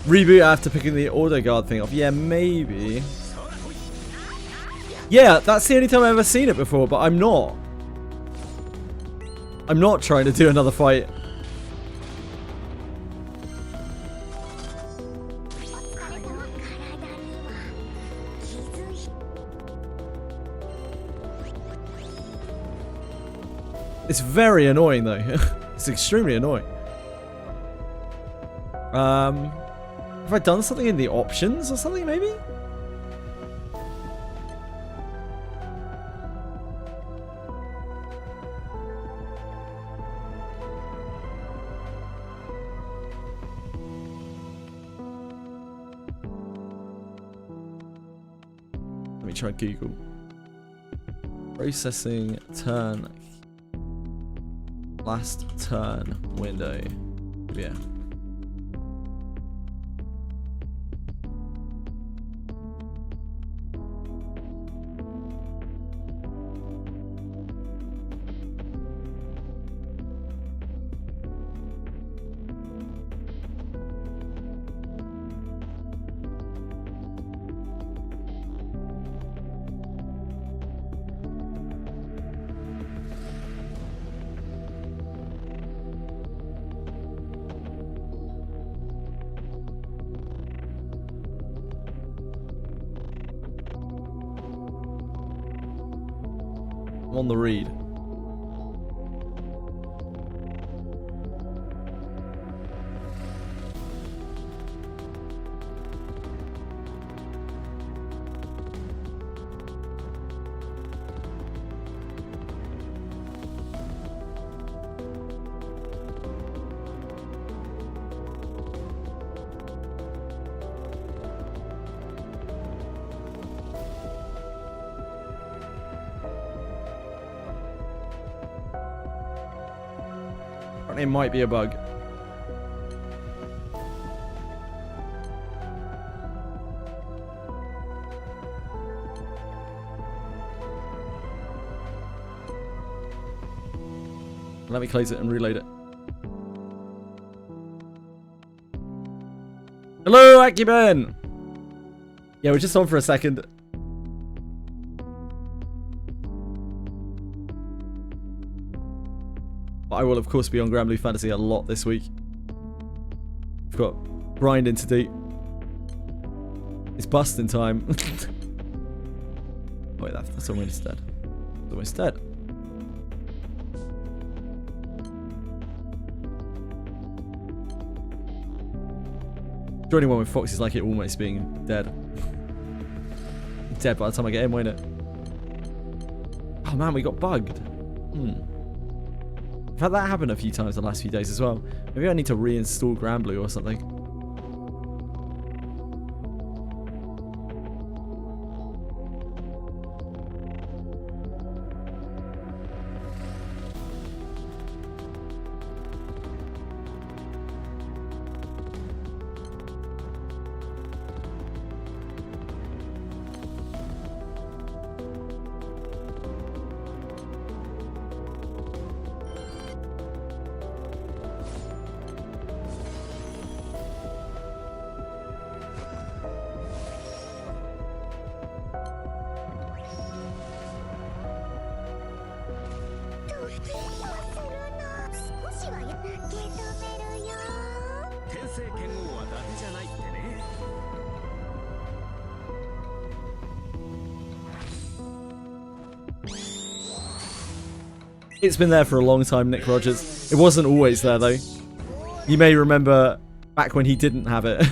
Reboot after picking the auto guard thing off. Yeah, maybe. Yeah, that's the only time I've ever seen it before, but I'm not. I'm not trying to do another fight. It's very annoying though. It's extremely annoying. Have I done something in the options or something, maybe? Let me try Google. Processing turn. Last turn window. Yeah. On the read. It might be a bug. Let me close it and reload it. Hello, Akiben! Yeah, we're just on for a second. I will, of course, be on Granblue Fantasy a lot this week. We've got grinding to do. It's busting time. Wait, that's almost dead. It's almost dead. Joining one with Fox is like it almost being dead. Dead by the time I get in, won't it? Oh man, we got bugged. I've had that happen a few times the last few days as well. Maybe I need to reinstall Granblue or something. It's been there for a long time, Nick Rogers. It wasn't always there, though. You may remember back when he didn't have it.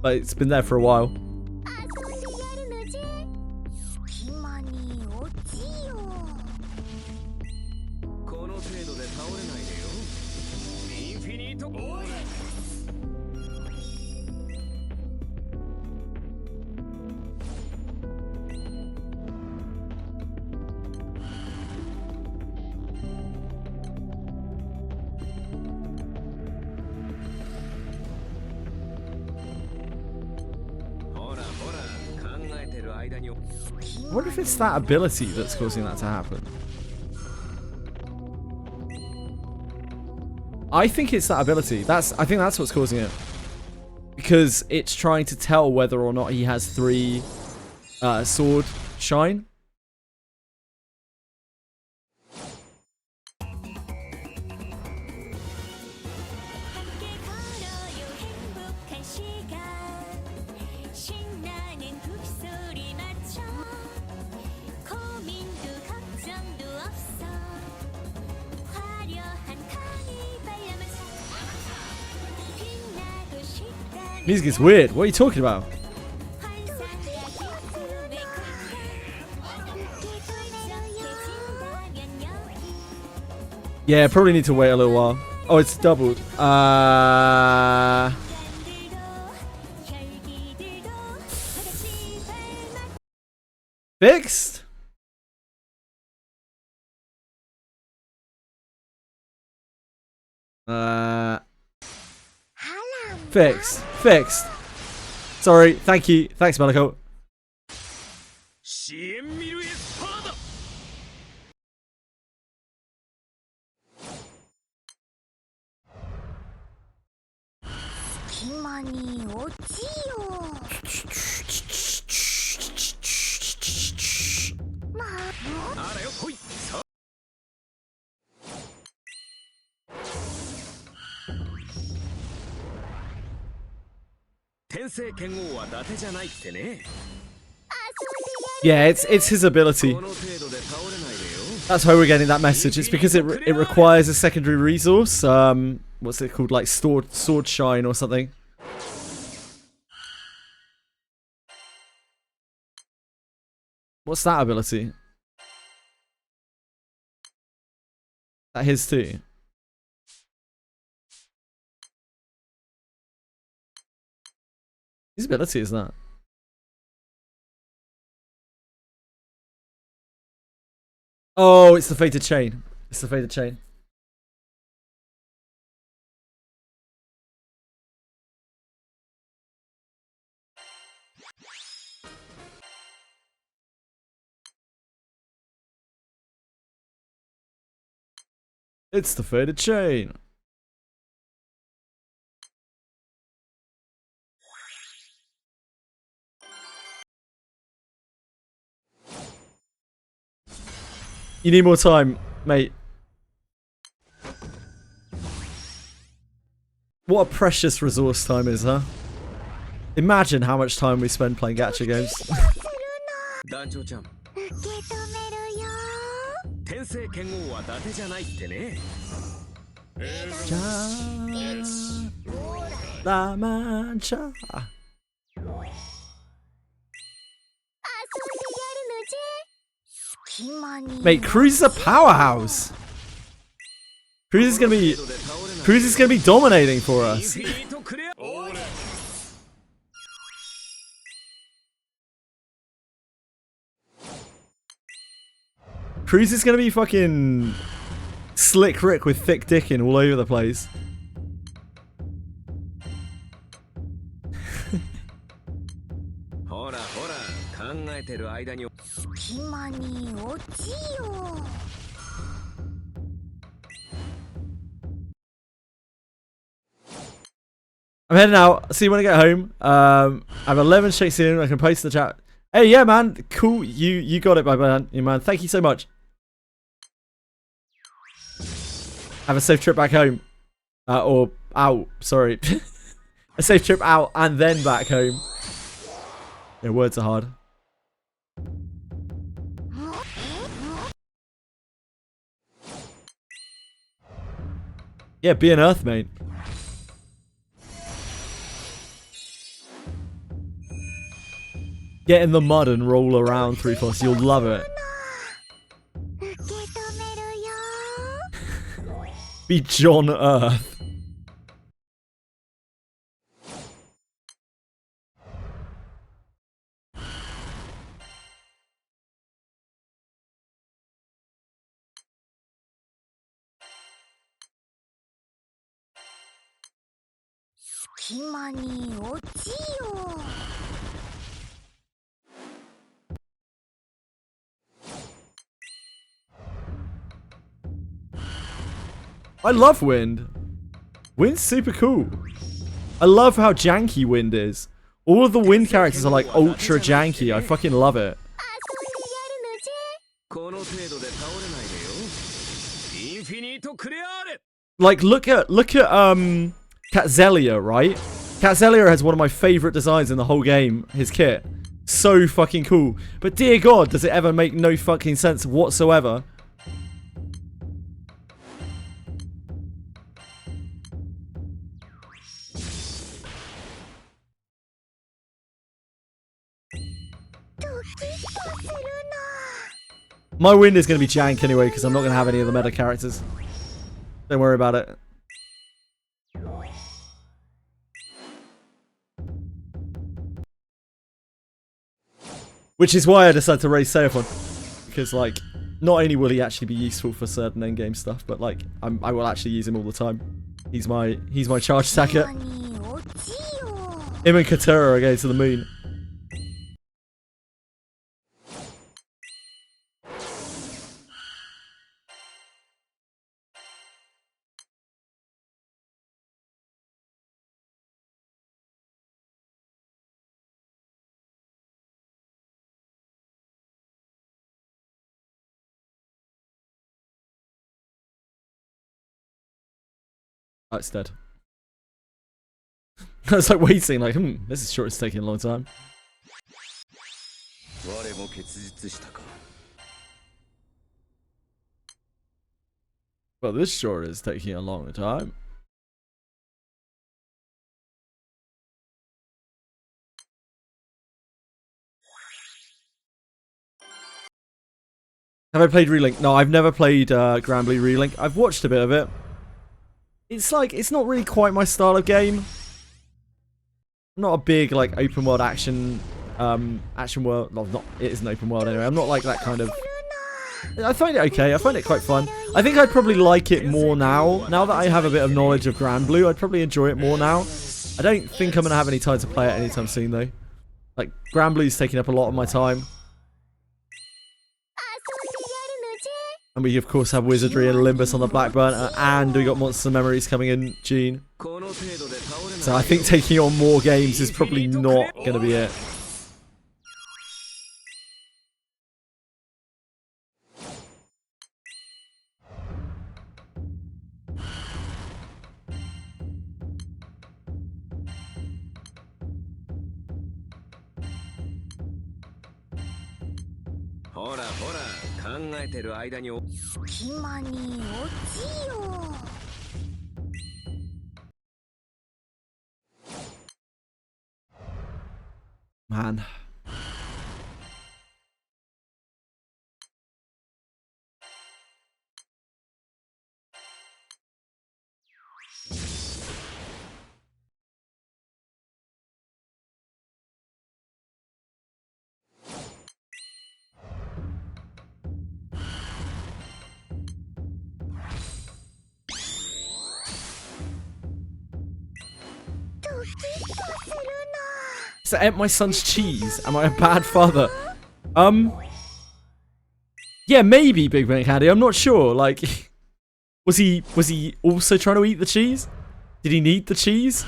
But it's been there for a while. I wonder if it's that ability that's causing that to happen. I think it's that ability. I think that's what's causing it. Because it's trying to tell whether or not he has 3 sword shine. Music is weird. What are you talking about? Yeah, probably need to wait a little while. Oh, it's doubled. Fixed? Fixed. Fixed. Sorry. Thank you. Thanks, Malaco. Yeah, it's his ability. That's why we're getting that message. It's because it requires a secondary resource. What's it called? Like sword shine or something. What's that ability? Is that his too? His ability is that. Oh, it's the fated chain. It's the fated chain. It's the fated chain. You need more time, mate. What a precious resource time is, huh? Imagine how much time we spend playing gacha games. La Mancha. Mate, Cruz is a powerhouse. Cruz is gonna be dominating for us. Cruz is gonna be fucking Slick Rick with thick dickin' all over the place. I'm heading out. See you when I get home. I have 11 shakes in. I can post in the chat. Hey, yeah, man. Cool. You got it, my man. Thank you so much. Have a safe trip back home. Or out. Sorry. A safe trip out and then back home. Yeah, words are hard. Yeah, be an earth, mate. Get in the mud and roll around 3+. You'll love it. Be John Earth. I love Wind. Wind's super cool. I love how janky Wind is. All of the Wind characters are like ultra janky. I fucking love it. Like look at Catzelia, right? Catzelia has one of my favorite designs in the whole game. His kit. So fucking cool. But dear God, does it ever make no fucking sense whatsoever? My Wind is going to be jank anyway, because I'm not going to have any of the meta characters. Don't worry about it. Which is why I decided to raise Seraphon. Because, like, not only will he actually be useful for certain endgame stuff, but, like, I will actually use him all the time. He's my charge attacker. Him and Katura are going to the moon. Oh, it's dead. I was like waiting, like, this is sure it's taking a long time. Well, this sure is taking a long time. Have I played Relink? No, I've never played Granblue Relink. I've watched a bit of it. It's like, it's not really quite my style of game. I'm not a big, like, open world action world. No, not, it is an open world anyway. I'm not like that kind of... I find it okay. I find it quite fun. I think I'd probably like it more now. Now that I have a bit of knowledge of Granblue, I'd probably enjoy it more now. I don't think I'm going to have any time to play it anytime soon, though. Like, Granblue's taking up a lot of my time. And we, of course, have Wizardry and Limbus on the back burner. And we got Monster Memories coming in June. So I think taking on more games is probably not going to be it. Man. So I ate my son's cheese. Am I a bad father? Yeah, maybe Big Bang Caddy. I'm not sure. Like, was he also trying to eat the cheese? Did he need the cheese?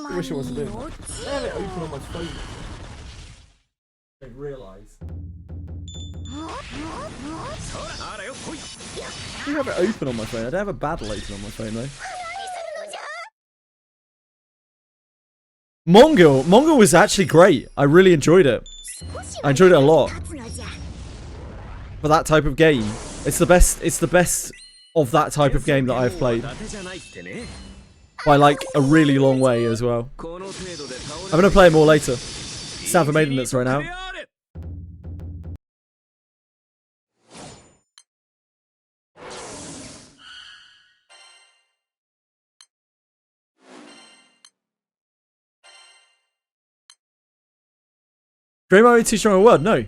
I wish it wasn't doing that. I have it open on my phone. I realise. I have it open on my phone. I don't have a battle open on my phone though. Mongil was actually great. I really enjoyed it. I enjoyed it a lot. For that type of game, it's the best of that type of game that I've played. By like a really long way as well. I'm gonna play it more later. It's time for maintenance right now. Draymond is too strong a word. No,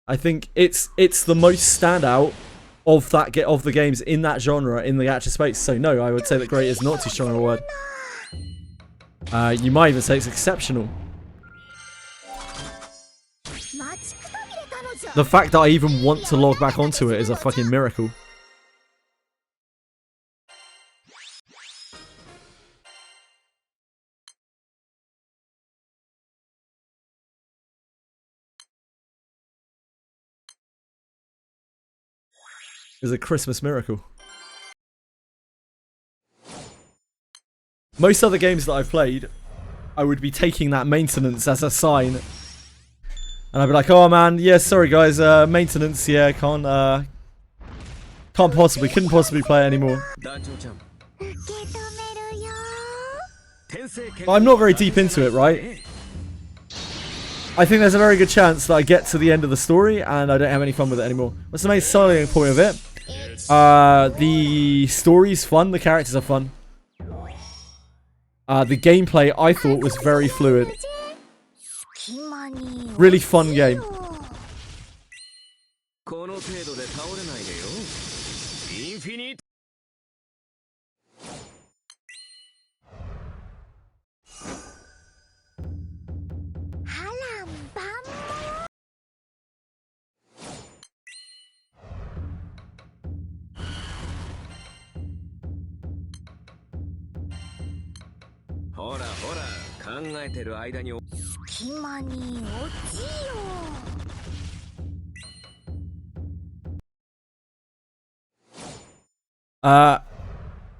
I think it's the most standout of the games in that genre in the gacha space. So no, I would say that great is not too strong a word. You might even say it's exceptional. The fact that I even want to log back onto it is a fucking miracle. Is a Christmas miracle. Most other games that I've played, I would be taking that maintenance as a sign. And I'd be like, oh man, yeah, sorry guys, maintenance, yeah, couldn't possibly play it anymore. But I'm not very deep into it, right? I think there's a very good chance that I get to the end of the story and I don't have any fun with it anymore. What's the main selling point of it? The story's fun, the characters are fun. The gameplay I thought was very fluid. Really fun game.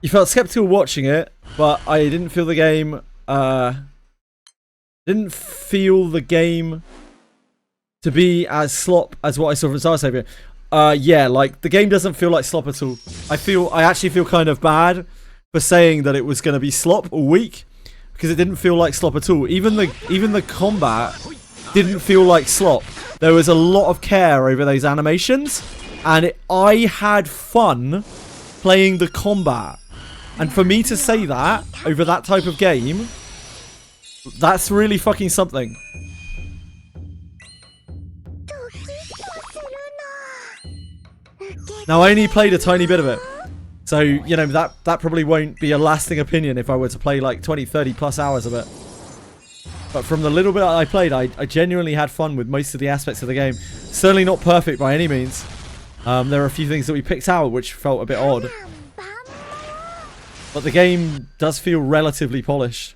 You felt skeptical watching it, but I didn't feel the game, to be as slop as what I saw from Star Savior. Yeah, like, the game doesn't feel like slop at all. I actually feel kind of bad for saying that it was going to be slop or weak, because it didn't feel like slop at all. Even the combat didn't feel like slop. There was a lot of care over those animations, and I had fun playing the combat. And for me to say that over that type of game, that's really fucking something. Now, I only played a tiny bit of it. So, you know, that probably won't be a lasting opinion if I were to play like 20, 30 plus hours of it. But from the little bit I played, I genuinely had fun with most of the aspects of the game. Certainly not perfect by any means. There are a few things that we picked out which felt a bit odd. But the game does feel relatively polished.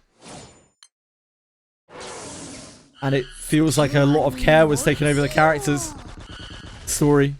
And it feels like a lot of care was taken over the characters' story.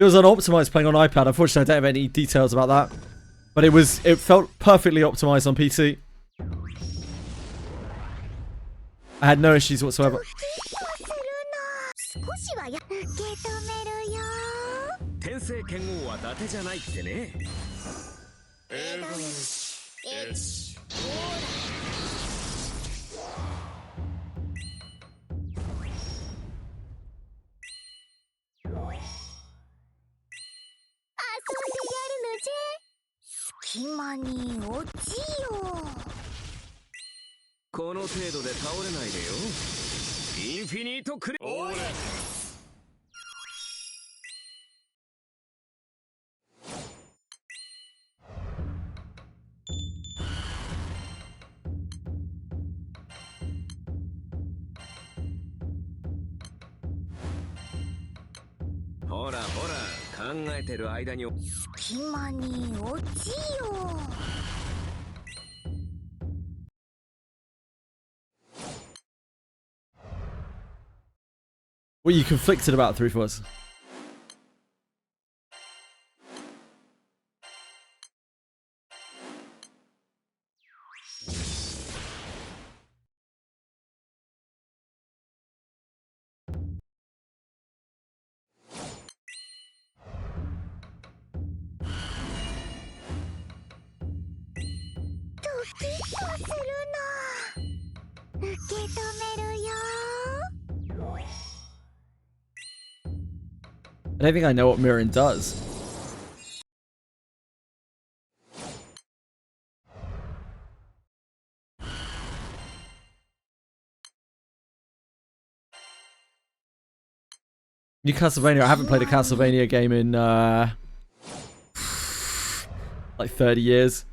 It was unoptimized playing on iPad. Unfortunately, I don't have any details about that. But it felt perfectly optimized on PC. I had no issues whatsoever. 天聖剣王は伊達じゃないってね。隙間に落ちよ。この程度で倒れないでよ。インフィニートクレ。ほらほら、考えてる間に隙間に落ちよ。What are you conflicted about, 3-4? I don't think I know what Mirren does. New Castlevania. I haven't played a Castlevania game in like 30 years.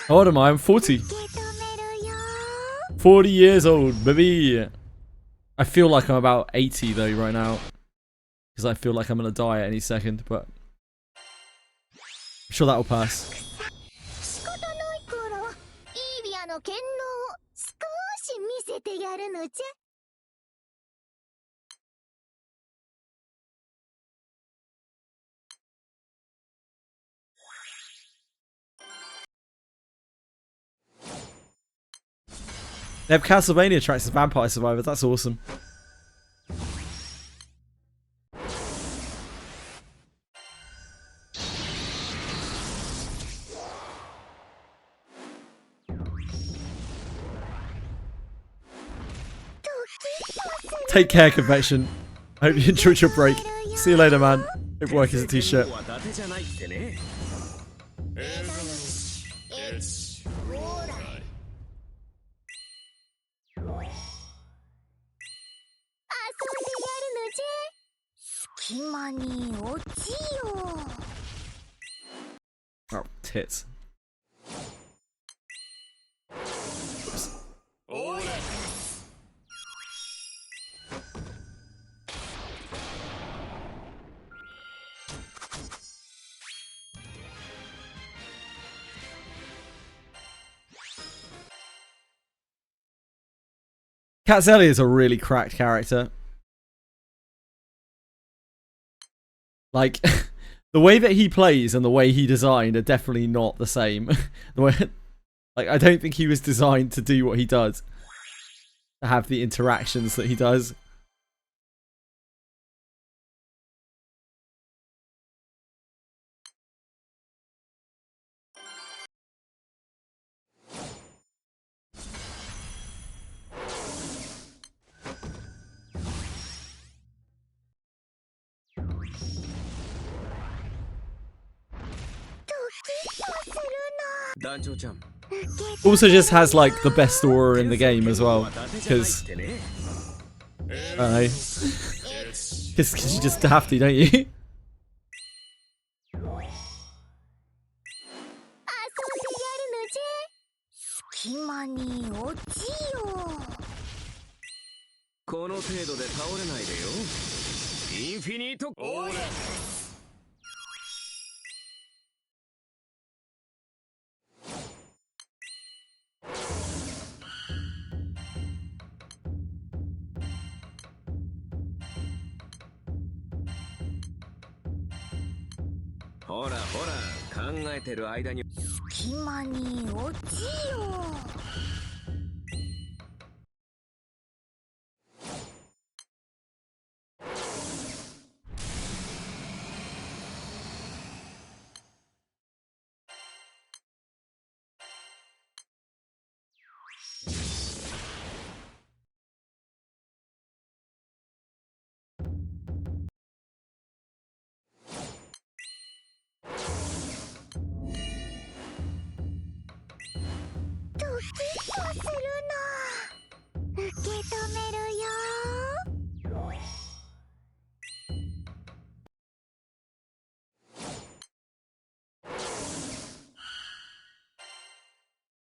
How old am I? I'm 40. 40 years old, baby. I feel like I'm about 80 though right now. Because I feel like I'm going to die at any second, but I'm sure that will pass. They have Castlevania tracks as Vampire Survivors. That's awesome. Take care, Convection. I hope you enjoyed your break. See you later, man. Hope work is a t-shirt. Oh, tits. Katzelli is a really cracked character. Like, the way that he plays and the way he designed are definitely not the same. The way, like, I don't think he was designed to do what he does. To have the interactions that he does. Also just has like the best aura in the game as well, because I don't know, because you just Daphne, don't you?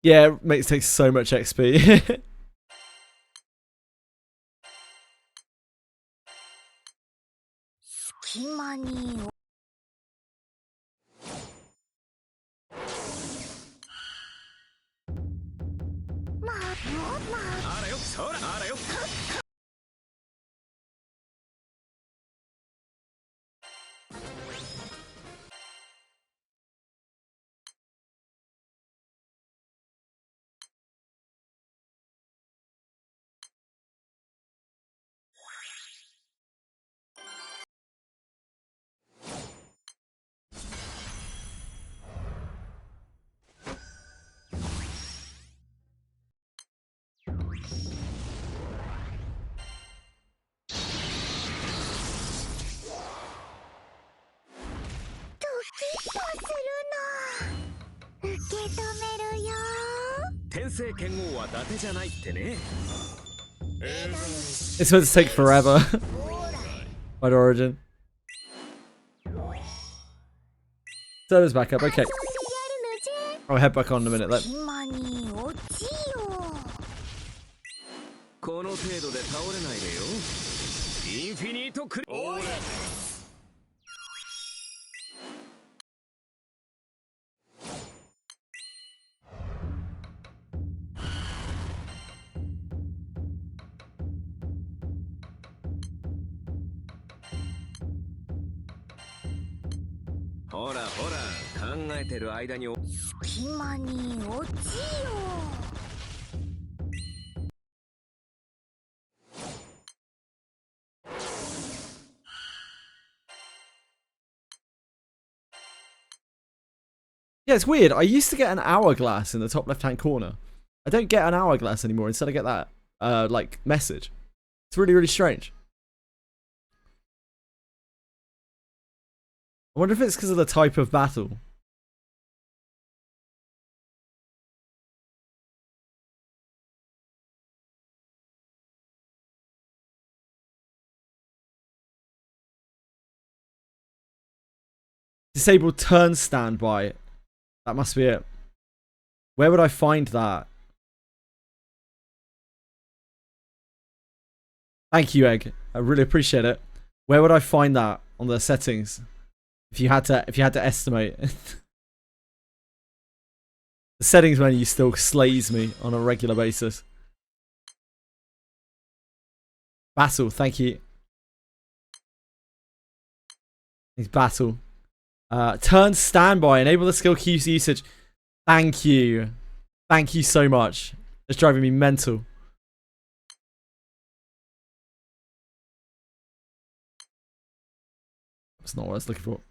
Yeah, makes takes so much XP. It's going to take forever. By origin. Server's back up, okay. I'll head back on in a minute then. Yeah, it's weird. I used to get an hourglass in the top left-hand corner. I don't get an hourglass anymore. Instead, I get that, like, message. It's really, really strange. I wonder if it's because of the type of battle. Disabled turn standby. That must be it. Where would I find that? Thank you, Egg. I really appreciate it. Where would I find that on the settings? If you had to estimate. The settings menu still slays me on a regular basis. Battle, thank you. It's battle. Turn standby. Enable the skill queue usage. Thank you. Thank you so much. It's driving me mental. That's not what I was looking for.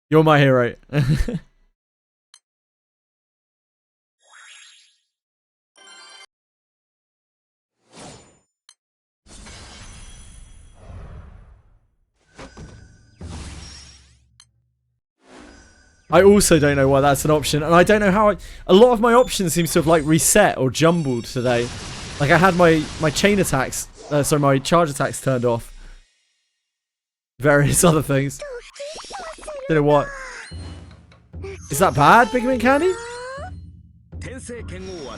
You're my hero. I also don't know why that's an option, and I don't know how a lot of my options seems to have like reset or jumbled today. Like I had my chain attacks, sorry, my charge attacks turned off. Various other things. Don't know what. Is that bad, Pigment Candy?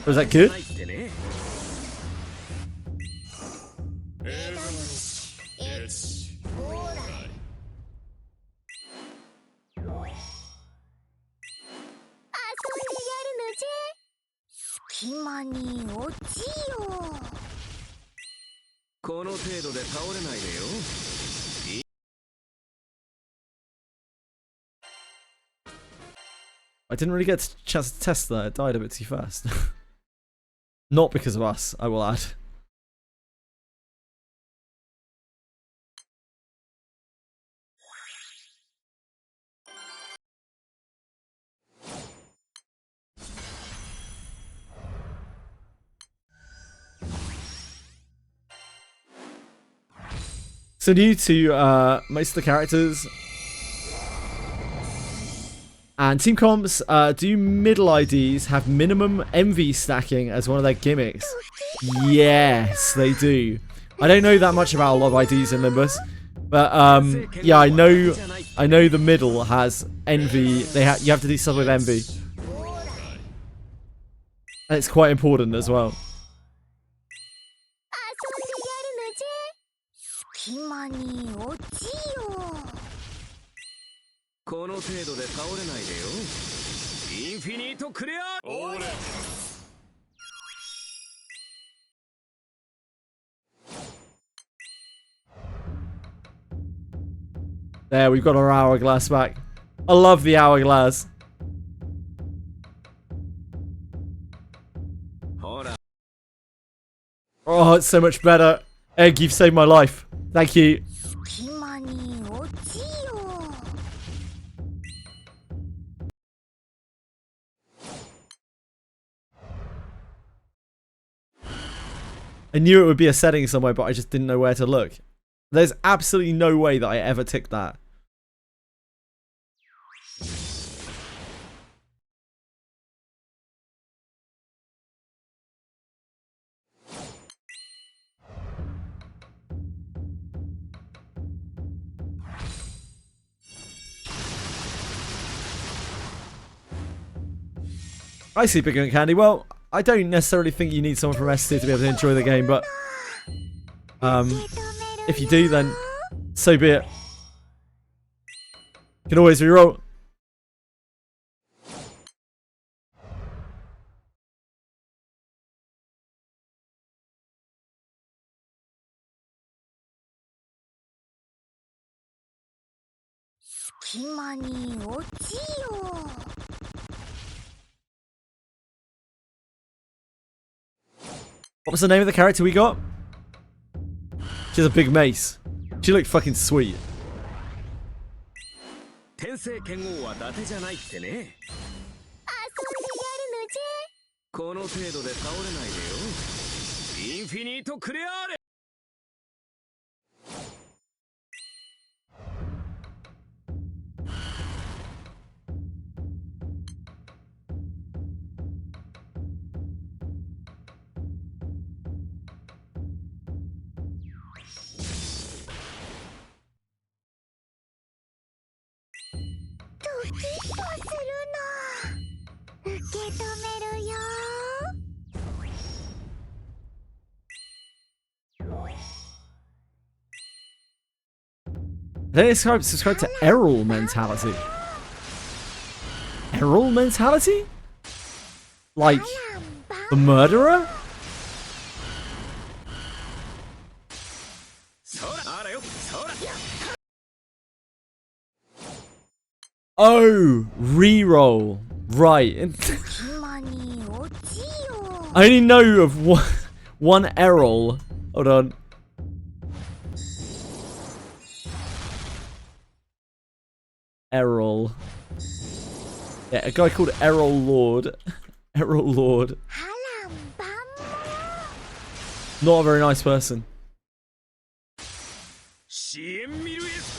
Was that good? I didn't really get a chance to test that. It died a bit too fast. Not because of us, I will add. So new to most of the characters. And team comps, do middle IDs have minimum MV stacking as one of their gimmicks? Yes, they do. I don't know that much about a lot of IDs in Limbus, but yeah, I know the middle has envy. You have to do stuff with envy, and it's quite important as well. There, we've got our hourglass back. I love the hourglass. Oh, it's so much better. Egg, you've saved my life. Thank you. I knew it would be a setting somewhere, but I just didn't know where to look. There's absolutely no way that I ever ticked that. I see, Big Candy. Well, I don't necessarily think you need someone from S tier to be able to enjoy the game, but if you do, then so be it. You can always reroll. What was the name of the character we got? She has a big mace. She looked fucking sweet. They subscribe to Errol mentality. Errol mentality? Like the murderer? Oh, reroll. Right. I only know of one Errol. Hold on. Errol. Yeah, a guy called Errol Lord. Errol Lord. Not a very nice person.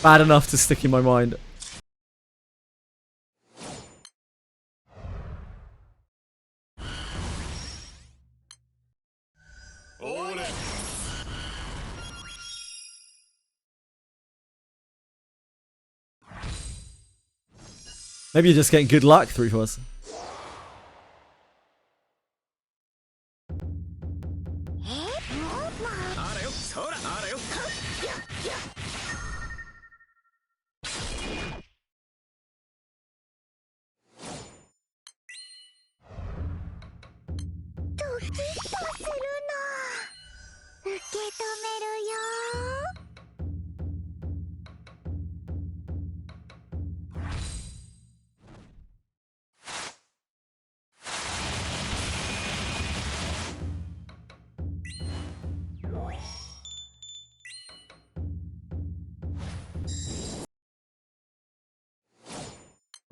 Bad enough to stick in my mind. Maybe you're just getting good luck, 3-4.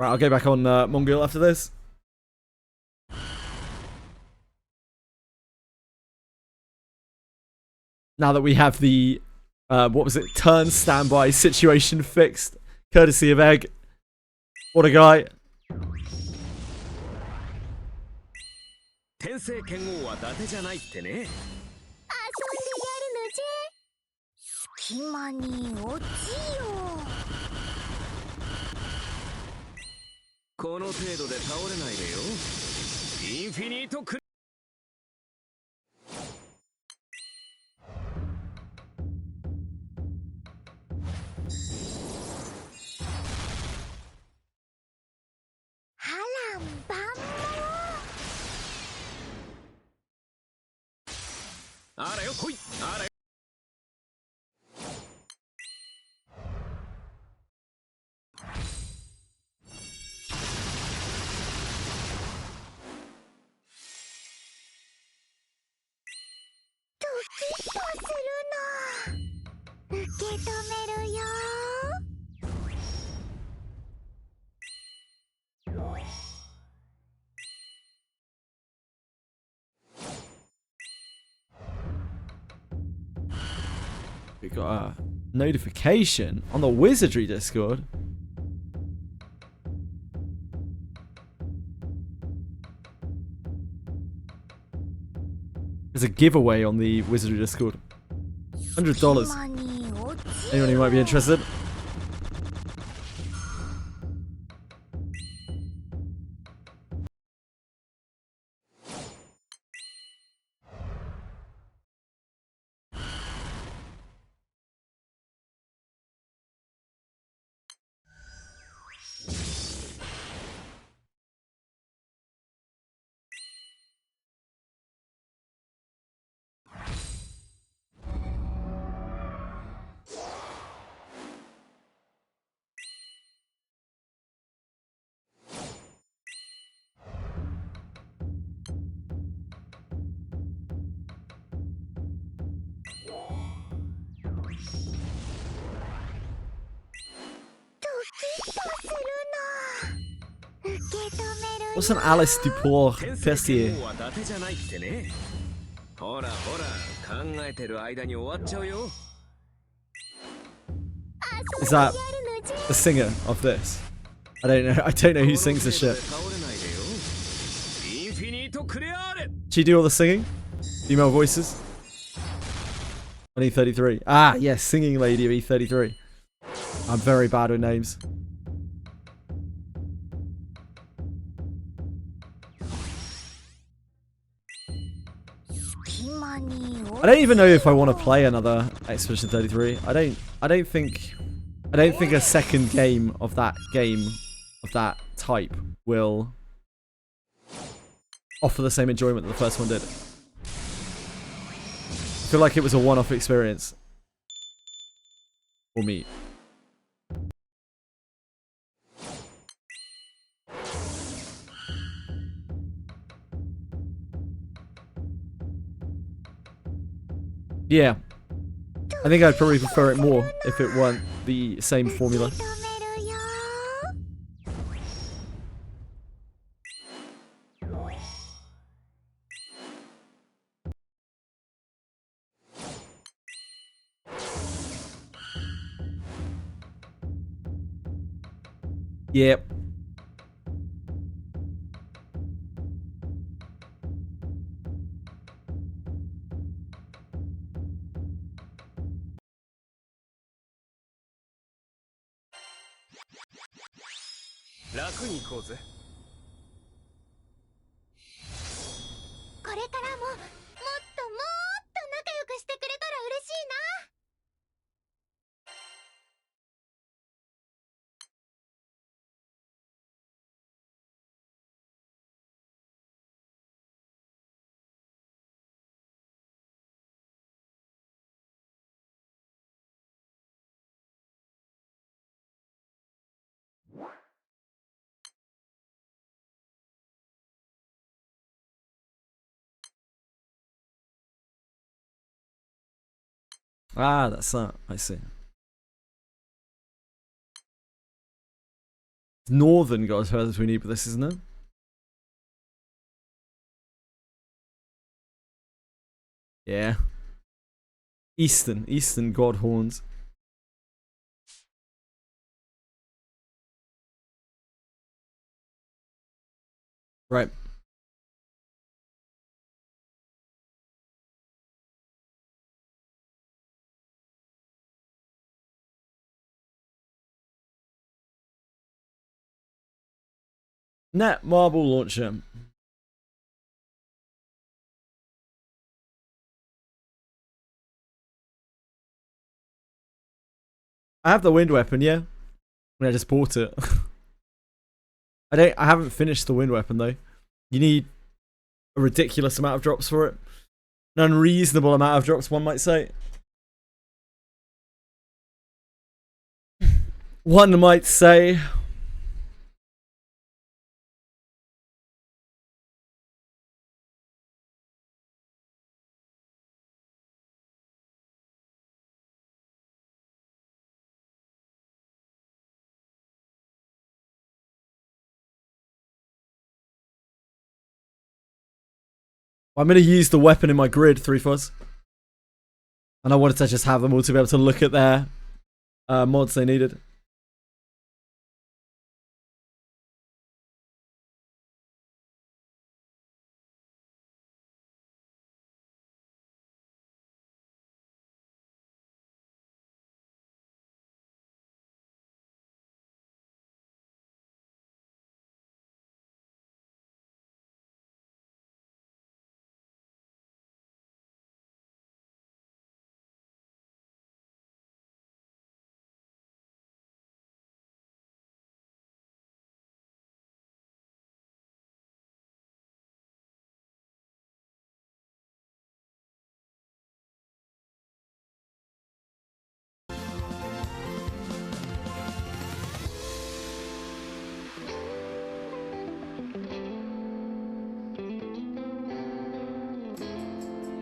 Right, I'll go back on Mongil after this. Now that we have the, what was it, turn standby situation fixed, courtesy of Egg. What a guy. We got a notification on the Wizardry Discord. There's a giveaway on the Wizardry Discord. $100. Anyone who might be interested? What's an Alice Duport Pestier? Is that the singer of this? I don't know. I don't know who sings this shit. She do all the singing? Female voices? On E33. Ah, yes, singing lady of E33. I'm very bad with names. I don't even know if I want to play another Expedition 33. I don't think a second game of that type will offer the same enjoyment that the first one did. I feel like it was a one-off experience for me. Yeah. I think I'd probably prefer it more if it weren't the same formula. Yep. 楽に行こうぜ。これからももっともっと仲良くしてくれたら嬉しいな。Ah, that's that. I see. Northern got as further as we need for this, isn't it? Yeah. Eastern god horns. Right. Net marble launcher. I have the wind weapon, yeah. I just bought it. I haven't finished the wind weapon though. You need a ridiculous amount of drops for it. An unreasonable amount of drops, one might say. One might say. I'm going to use the weapon in my grid, 3 fuzz. And I wanted to just have them all to be able to look at their mods they needed.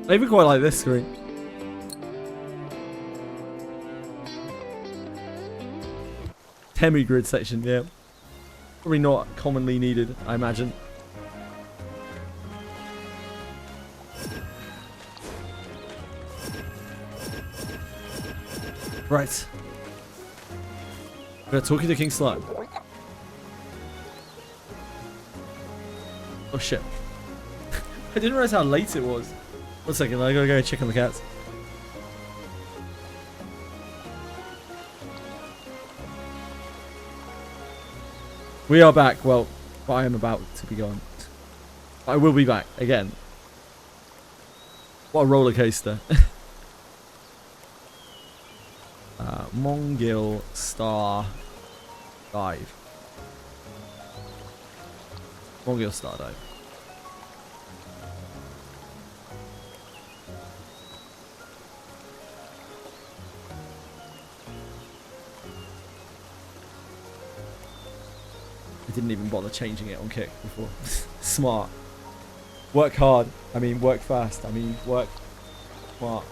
I even quite like this screen. Temi grid section, yeah. Probably not commonly needed, I imagine. Right. We're talking to King Slime. Oh shit. I didn't realize how late it was. 1 second, I gotta go check on the cats. We are back. Well, I am about to be gone. I will be back again. What a roller coaster. Mongil Star Dive. Mongil Star Dive. Didn't even bother changing it on kick before. Smart. Work hard. I mean, work fast. I mean, work smart.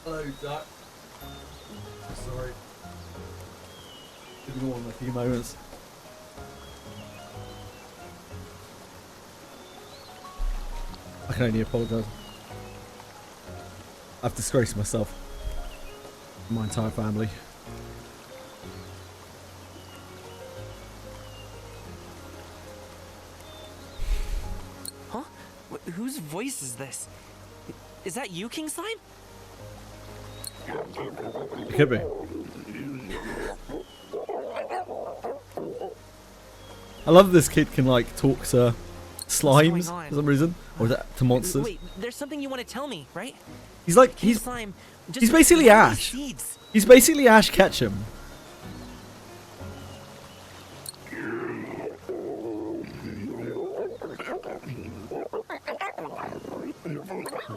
Hello, Duck. Sorry. Ignore in a few moments. I can only apologise. I've disgraced myself. My entire family. Huh? Whose voice is this? Is that you, King Slime? It could be. I love this kid can like talk to slimes for some reason, or is that to monsters? Wait, there's something you want to tell me, right? He's like King Slime, he's basically Ash. Seeds. He's basically Ash Ketchum.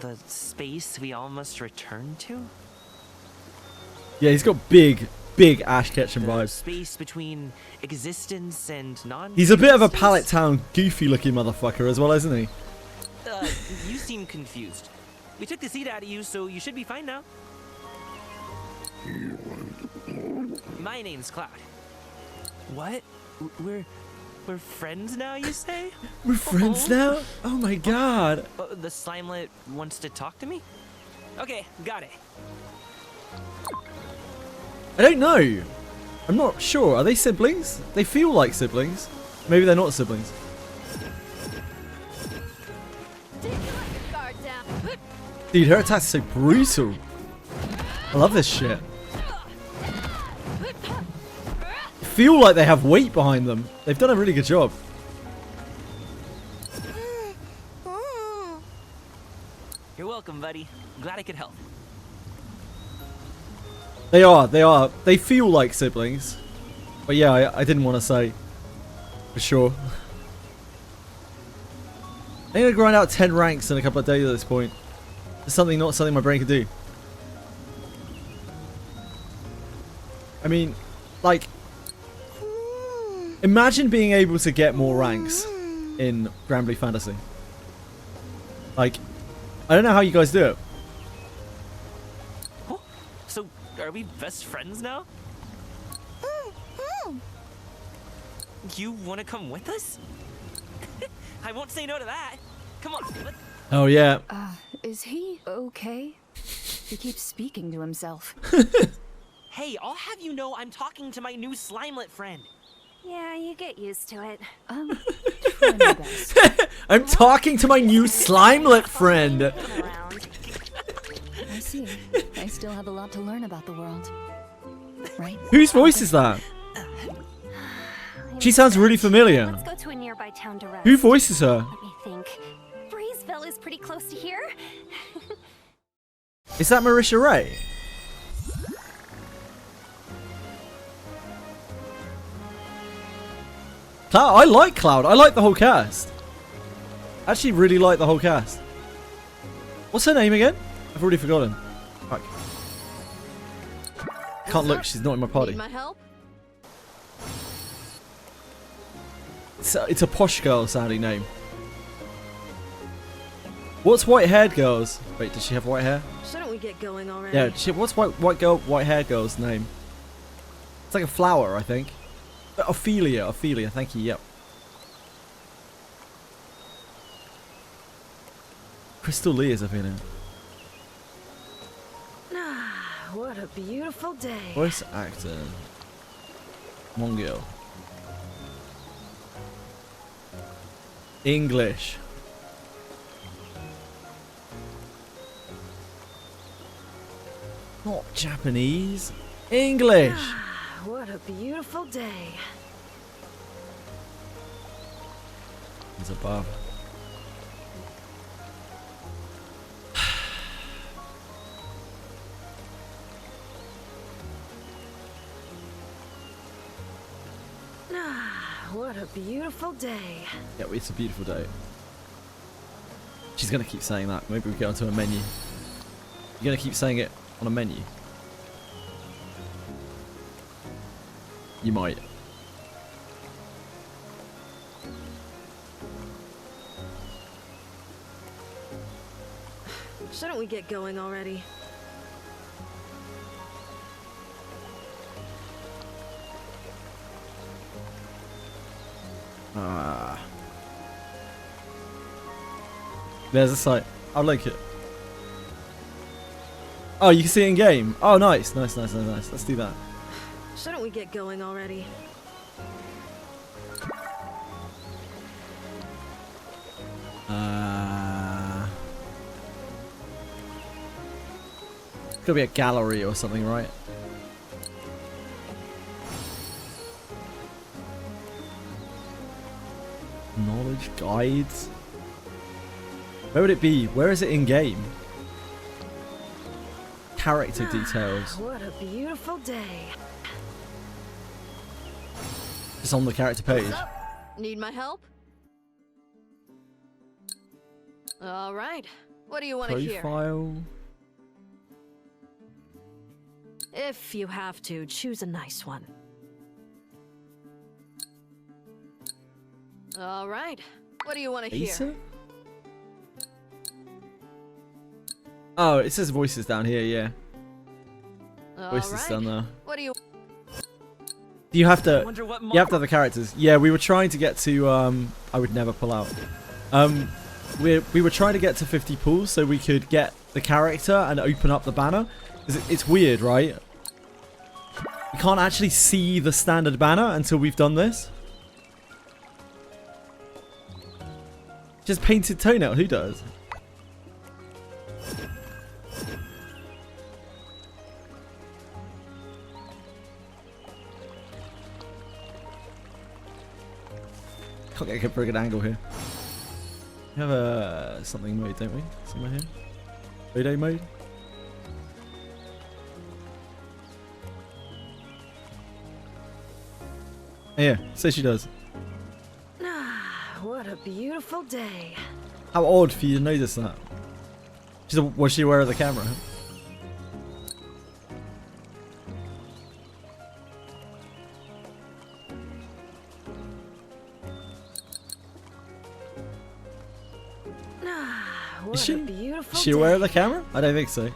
The space we all must return to? Yeah, he's got big Ash Ketchum vibes. Space between existence and non. He's a bit of a Pallet Town goofy looking motherfucker as well, isn't he? You seem confused. We took the seed out of you, so you should be fine now. My name's Cloud. What? We're friends now, you say? We're friends now? Oh my god. The Slimelet wants to talk to me? Okay, got it. I don't know. I'm not sure. Are they siblings? They feel like siblings. Maybe they're not siblings. Dude, her attacks are so brutal. I love this shit. I feel like they have weight behind them. They've done a really good job. You're welcome, buddy. Glad I could help. They are. They feel like siblings. But yeah, I didn't want to say for sure. I'm going to grind out 10 ranks in a couple of days at this point. It's not something my brain can do. I mean, like, imagine being able to get more ranks in Granblue Fantasy. Like, I don't know how you guys do it. Oh, so are we best friends now? You want to come with us? I won't say no to that. Come on. Oh yeah. Is he okay? He keeps speaking to himself. Hey, I'll have you know I'm talking to my new Slimelet friend. Yeah, you get used to it. Try my best. I'm talking to my new Slimelet friend. I see. I still have a lot to learn about the world. Right? Whose voice is that? She sounds really familiar. Let's go to a nearby town to rest. Who voices her? Let me think. Breezeville is pretty close to here. Is that Marisha Ray? Cloud, I like Cloud. I like the whole cast. I actually really like the whole cast. What's her name again? I've already forgotten. Fuck. Can't look. She's not in my party. Need my help? It's a posh girl sounding name. What's white-haired girl's? Wait, does she have white hair? Shouldn't we get going already? Yeah. What's white-haired girl's name? It's like a flower, I think. Ophelia. Thank you. Yep. Crystal Lee is Athena. Ah, what a beautiful day. Voice actor. Mongil. English. Not Japanese. English. Ah, what a beautiful day. He's above. Ah, what a beautiful day. Yeah, it's a beautiful day. She's gonna keep saying that. Maybe we get onto a menu. You're gonna keep saying it on a menu. You might. Shouldn't we get going already? There's a site. I'll link it. Oh, you can see it in game. Oh, nice. Nice. Let's do that. Shouldn't we get going already? Could be a gallery or something, right? Knowledge guides. Where would it be? Where is it in game? Character details. What a beautiful day. It's on the character page. What's up? Need my help? All right. What do you want to hear? Profile. If you have to, choose a nice one. All right. What do you want to hear? Oh, it says voices down here, yeah. Voices right. down there. What do you... You have to have the characters. Yeah, we were trying to get to I would never pull out. We were trying to get to 50 pulls so we could get the character and open up the banner. It's weird, right? We can't actually see the standard banner until we've done this. Just painted toenail, who does? Can't get a very good angle here. We have a something mode, don't we? Somewhere here. Photo mode. Oh, yeah, so she does. What a beautiful day. How odd for you to notice that. Was she aware of the camera? Is she aware of the camera? I don't think so.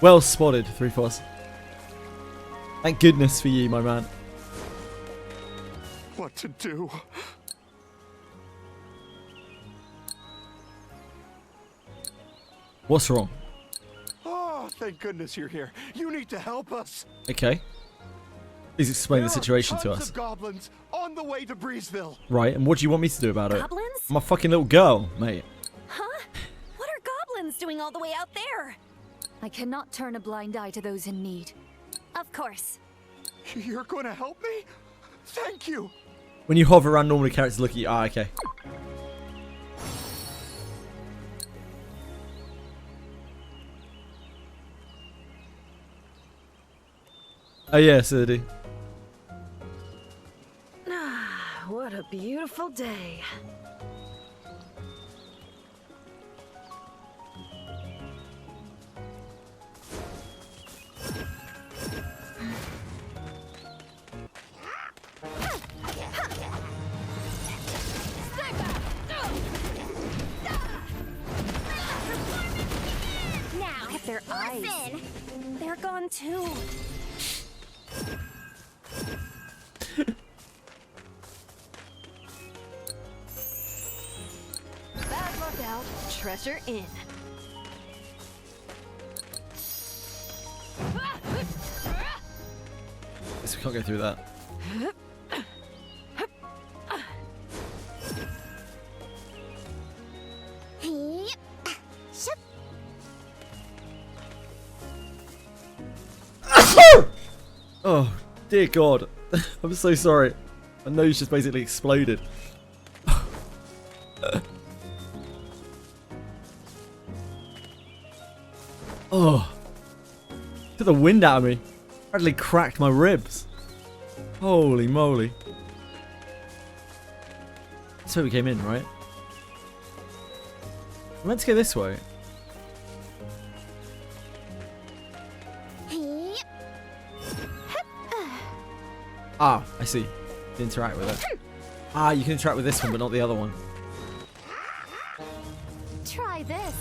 Well spotted, 3-4. Thank goodness for you, my man. What to do? What's wrong? Oh, thank goodness you're here. You need to help us. Okay. Please explain the situation to Tons us. of goblins on the way to Breezeville. Right, and what do you want me to do about it? Goblins? I'm a fucking little girl, mate. Huh? What are goblins doing all the way out there? I cannot turn a blind eye to those in need. Of course. You're going to help me? Thank you. When you hover around, normally characters look at you. Ah, okay. Oh yeah, so they do. What a beautiful day. Now, at their eyes. They're gone too. Bad luck out, treasure in. Guess we can't go through that. Oh, dear God. I'm so sorry. My nose just basically exploded. Oh. Took the wind out of me. Practically cracked my ribs. Holy moly. That's where we came in, right? We're meant to go this way. Ah, I see. You can interact with it. Ah, you can interact with this one, but not the other one. Try this.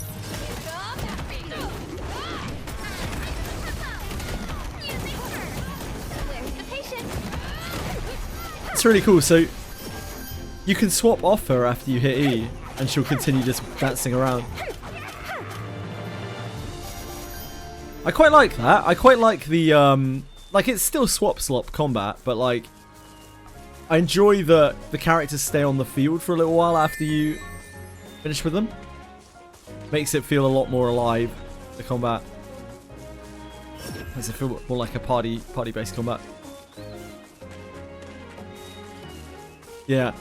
really cool. So you can swap off her after you hit E, and she'll continue just dancing around. I quite like that. I quite like the like it's still swap slop combat, but like I enjoy that the characters stay on the field for a little while after you finish with them. Makes it feel a lot more alive, the combat. Makes it feel more like a party-based combat. Yeah.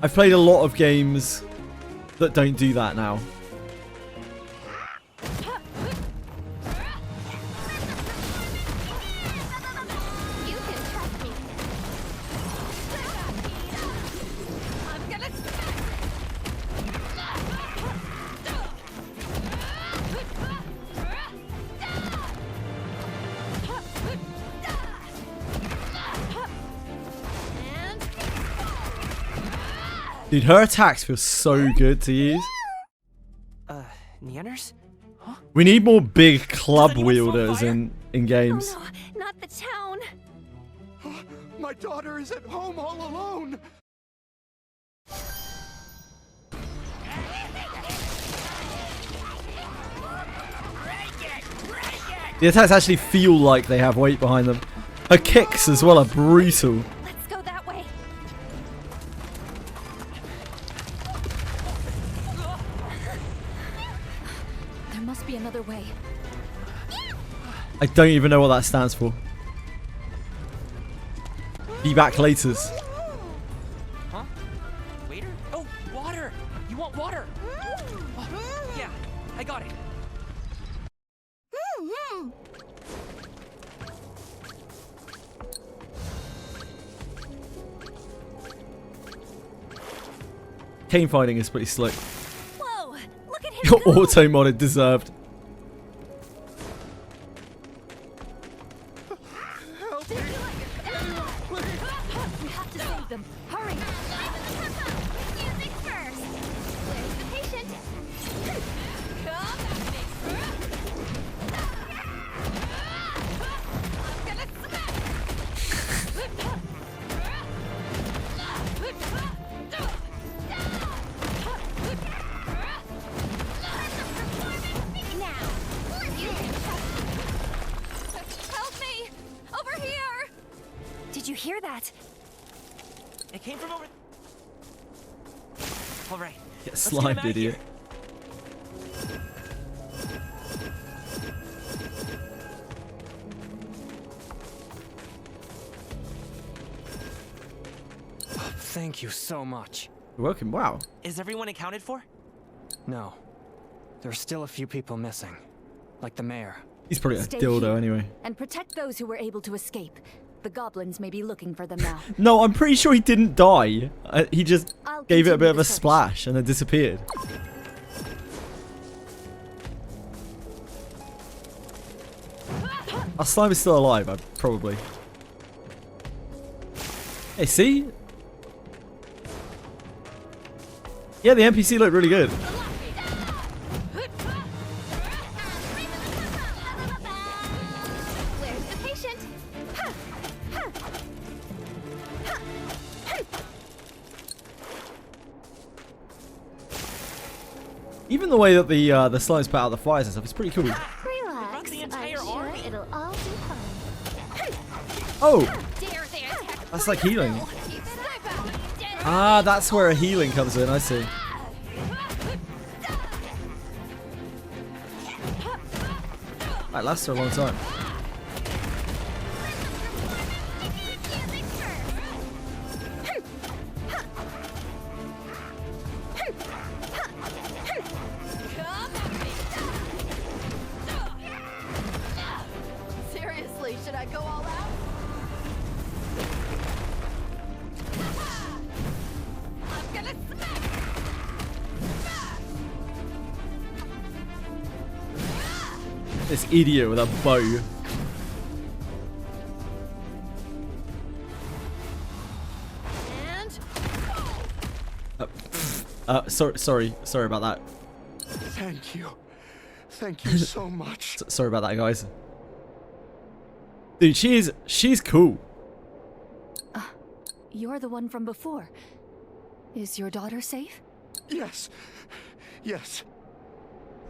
I've played a lot of games that don't do that now. Dude, her attacks feel so good to use. Neanders? Huh? We need more big club wielders in games. Oh no, not the town. My daughter is at home all alone. The attacks actually feel like they have weight behind them. Her kicks as well are brutal. Let's go that way. There must be another way. I don't even know what that stands for. Be back laters. Huh? Waiter? Oh, water! You want water? Oh, yeah, I got it. Cane fighting is pretty slick. Whoa! Look at him go. Auto modded deserved. Help me. We have to save them. Hurry! Music first. Where's the patient? I'm gonna Help me! Over here! Did you hear that? It came from over. All right. Get let's get him slimed, out of idiot. here. Thank you so much. You're welcome. Wow. Is everyone accounted for? No. There's still a few people missing. Like the mayor. He's probably a Stay dildo here anyway. and protect those who were able to escape. The goblins may be looking for them now. No, I'm pretty sure he didn't die. He just I'll gave it a continue bit of the a search. splash and then disappeared. Our slime is still alive, probably. Hey, see? Yeah, the NPC looked really good. Where's the patient? Even the way that the slimes put out the fires and stuff is pretty cool. Relax. the entire I'm sure army. it'll all be fine. Oh, Dare they attack that's like healing. Snipe out. Dead. Ah, that's where a healing comes in. I see. That lasts for a long time. Seriously, should I go all out? I'm gonna smack. This idiot with a bow. And Sorry about that. Thank you. Thank you so much. Sorry about that, guys. Dude, she's cool. you're the one from before. Is your daughter safe? Yes. Yes.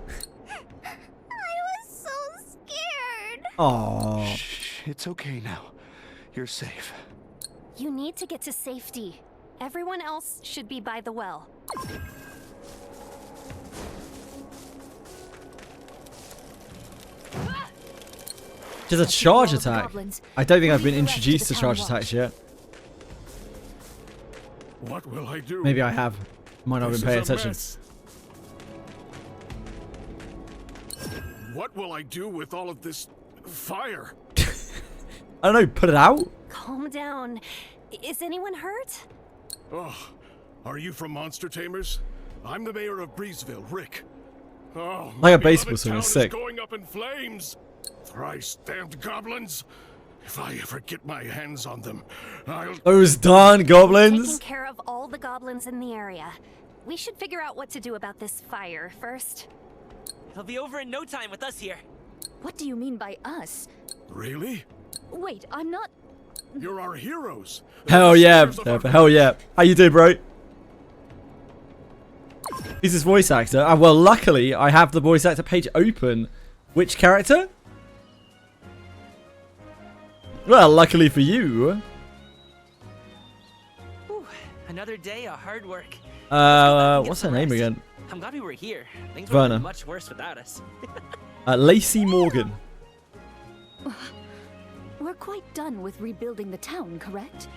I was so scared. Oh. Shh, it's okay now. You're safe. You need to get to safety. Everyone else should be by the well. Just a charge All the attack. goblins. I don't think I've Lead been the rest introduced to to the charge town attacks yet. What will I do? Maybe I have. Might not have been paying This is a attention. mess. What will I do with all of this fire? I don't know, put it out? Calm down. Is anyone hurt? Oh, are you from Monster Tamers? I'm the mayor of Breezeville, Rick. Oh, Like a my baseball beloved swing, town it's is sick. going up in flames. Thrice damned goblins. If I ever get my hands on them, I'll... Those darn goblins! Taking care of all the goblins in the area. We should figure out what to do about this fire first. It'll be over in no time with us here. What do you mean by us? Really? Wait, I'm not... You're our heroes. Hell yeah, Sisters of our- hell yeah. How you doing, bro? He's his voice actor. Well, luckily, I have the voice actor page open. Which character? Well, luckily for you. Whew, another day of hard work. What's her name again? I'm glad we were here. Things would have Verna. been much worse without us. Lacey Morgan. We're quite done with rebuilding the town, correct?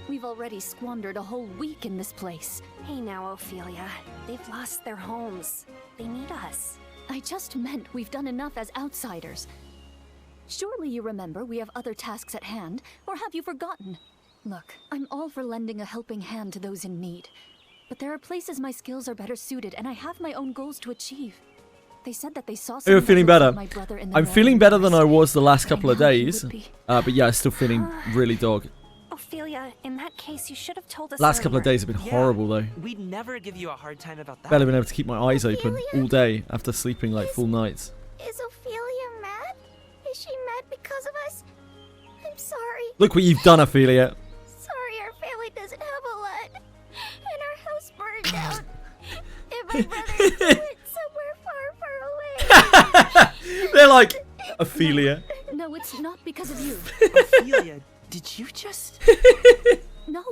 We've already squandered a whole week in this place. Hey now, Ophelia. They've lost their homes. They need us. I just meant we've done enough as outsiders. Surely you remember we have other tasks at hand, or have you forgotten? Look, I'm all for lending a helping hand to those in need. But there are places my skills are better suited, and I have my own goals to achieve. They said that they saw You're something feeling that better. looked like my brother in the I'm morning feeling better than I hours. was the last By couple of now he days. would be- But yeah, still feeling really dog. Ophelia, in that case, you should have told us Last couple of earlier. days have been horrible though. We'd never give you a hard time about that. Barely been able to keep my eyes open all day after sleeping like full nights. Is Ophelia mad? Is she mad because of us? I'm sorry. Look what you've done, Ophelia. Sorry our family doesn't have a lot. And our house burned down. And my brother went somewhere far, far away. They're like, Ophelia. No, it's not because of you. Ophelia, did you just... No,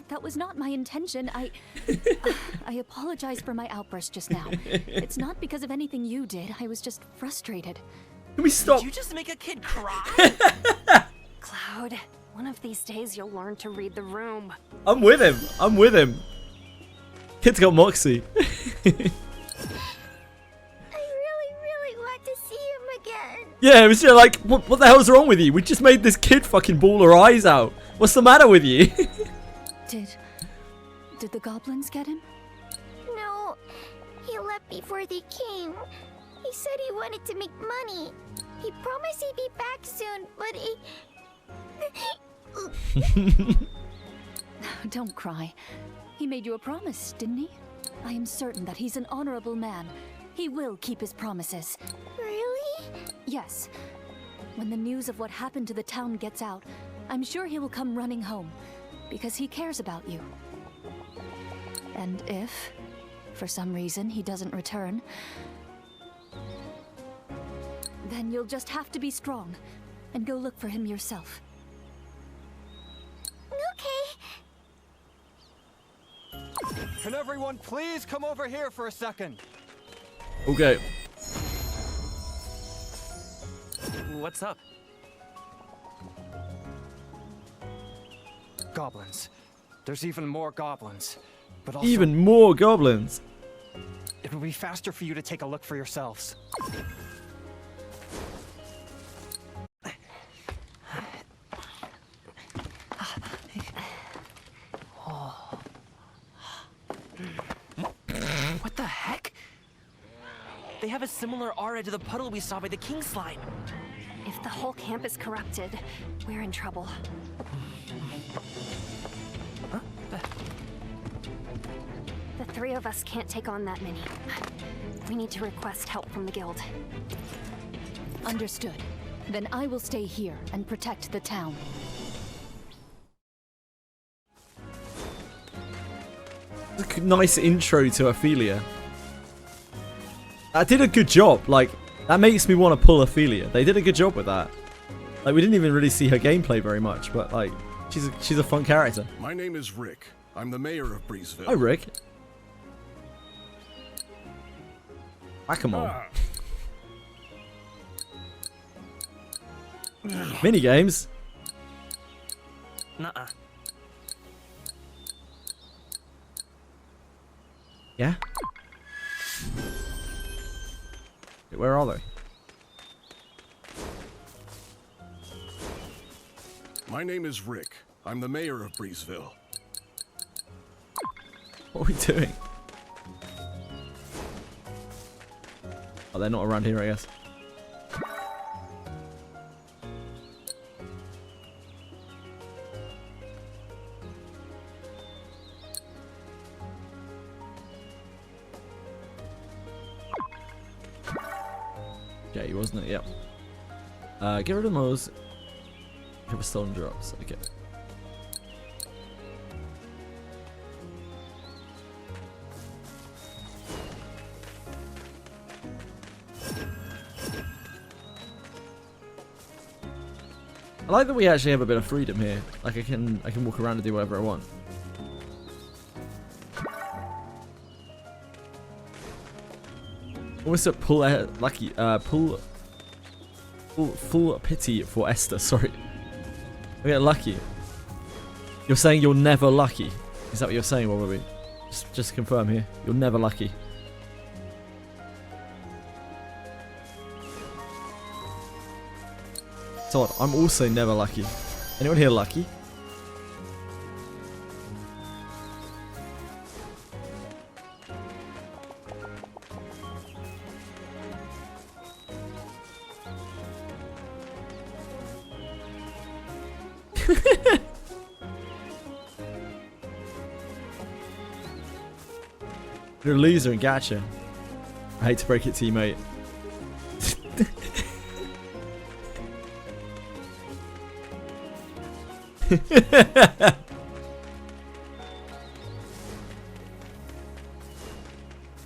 that was not my intention. I apologize for my outburst just now. It's not because of anything you did. I was just frustrated. Can we stop? Did you just make a kid cry? Cloud, one of these days you'll learn to read the room. I'm with him. I'm with him. Kid's got moxie. I really want to see him again. Yeah, it was just like, what the hell's wrong with you? We just made this kid fucking bawl her eyes out. What's the matter with you? Did the goblins get him? No, he left before they came. He said he wanted to make money. He promised he'd be back soon, but he... Don't cry. He made you a promise, didn't he? I am certain that he's an honorable man. He will keep his promises. Really? Yes. When the news of what happened to the town gets out, I'm sure he will come running home, because he cares about you. And if, for some reason, he doesn't return, then you'll just have to be strong and go look for him yourself. Okay. Can everyone please come over here for a second? Okay. What's up? Goblins. There's even more goblins. But also, Even more goblins. it will be faster for you to take a look for yourselves. What the heck? They have a similar aura to the puddle we saw by the king slime. If the whole camp is corrupted, we're in trouble. Huh? The three of us can't take on that many. We need to request help from the guild. Understood. Then I will stay here and protect the town. It's a nice intro to Ophelia. I did a good job. Like, that makes me want to pull Ophelia. They did a good job with that. Like, we didn't even really see her gameplay very much, but like, she's a fun character. My name is Rick. I'm the mayor of Breezeville. Hi, Rick. Whack-a-mole. Mini games. Nuh-uh. Yeah. Where are they? My name is Rick. I'm the mayor of Breezeville. What are we doing? Oh, they're not around here, I guess. Okay, wasn't it? Yep. Get rid of those. Have a stolen drops. Okay. I like that we actually have a bit of freedom here. Like I can walk around and do whatever I want. Almost a full pity for Esther. Sorry, we get lucky. You're saying you're never lucky. Is that what you're saying, Robby? Just confirm here. You're never lucky. So I'm also never lucky. Anyone here lucky? You're a loser and gacha. I hate to break it to you, mate.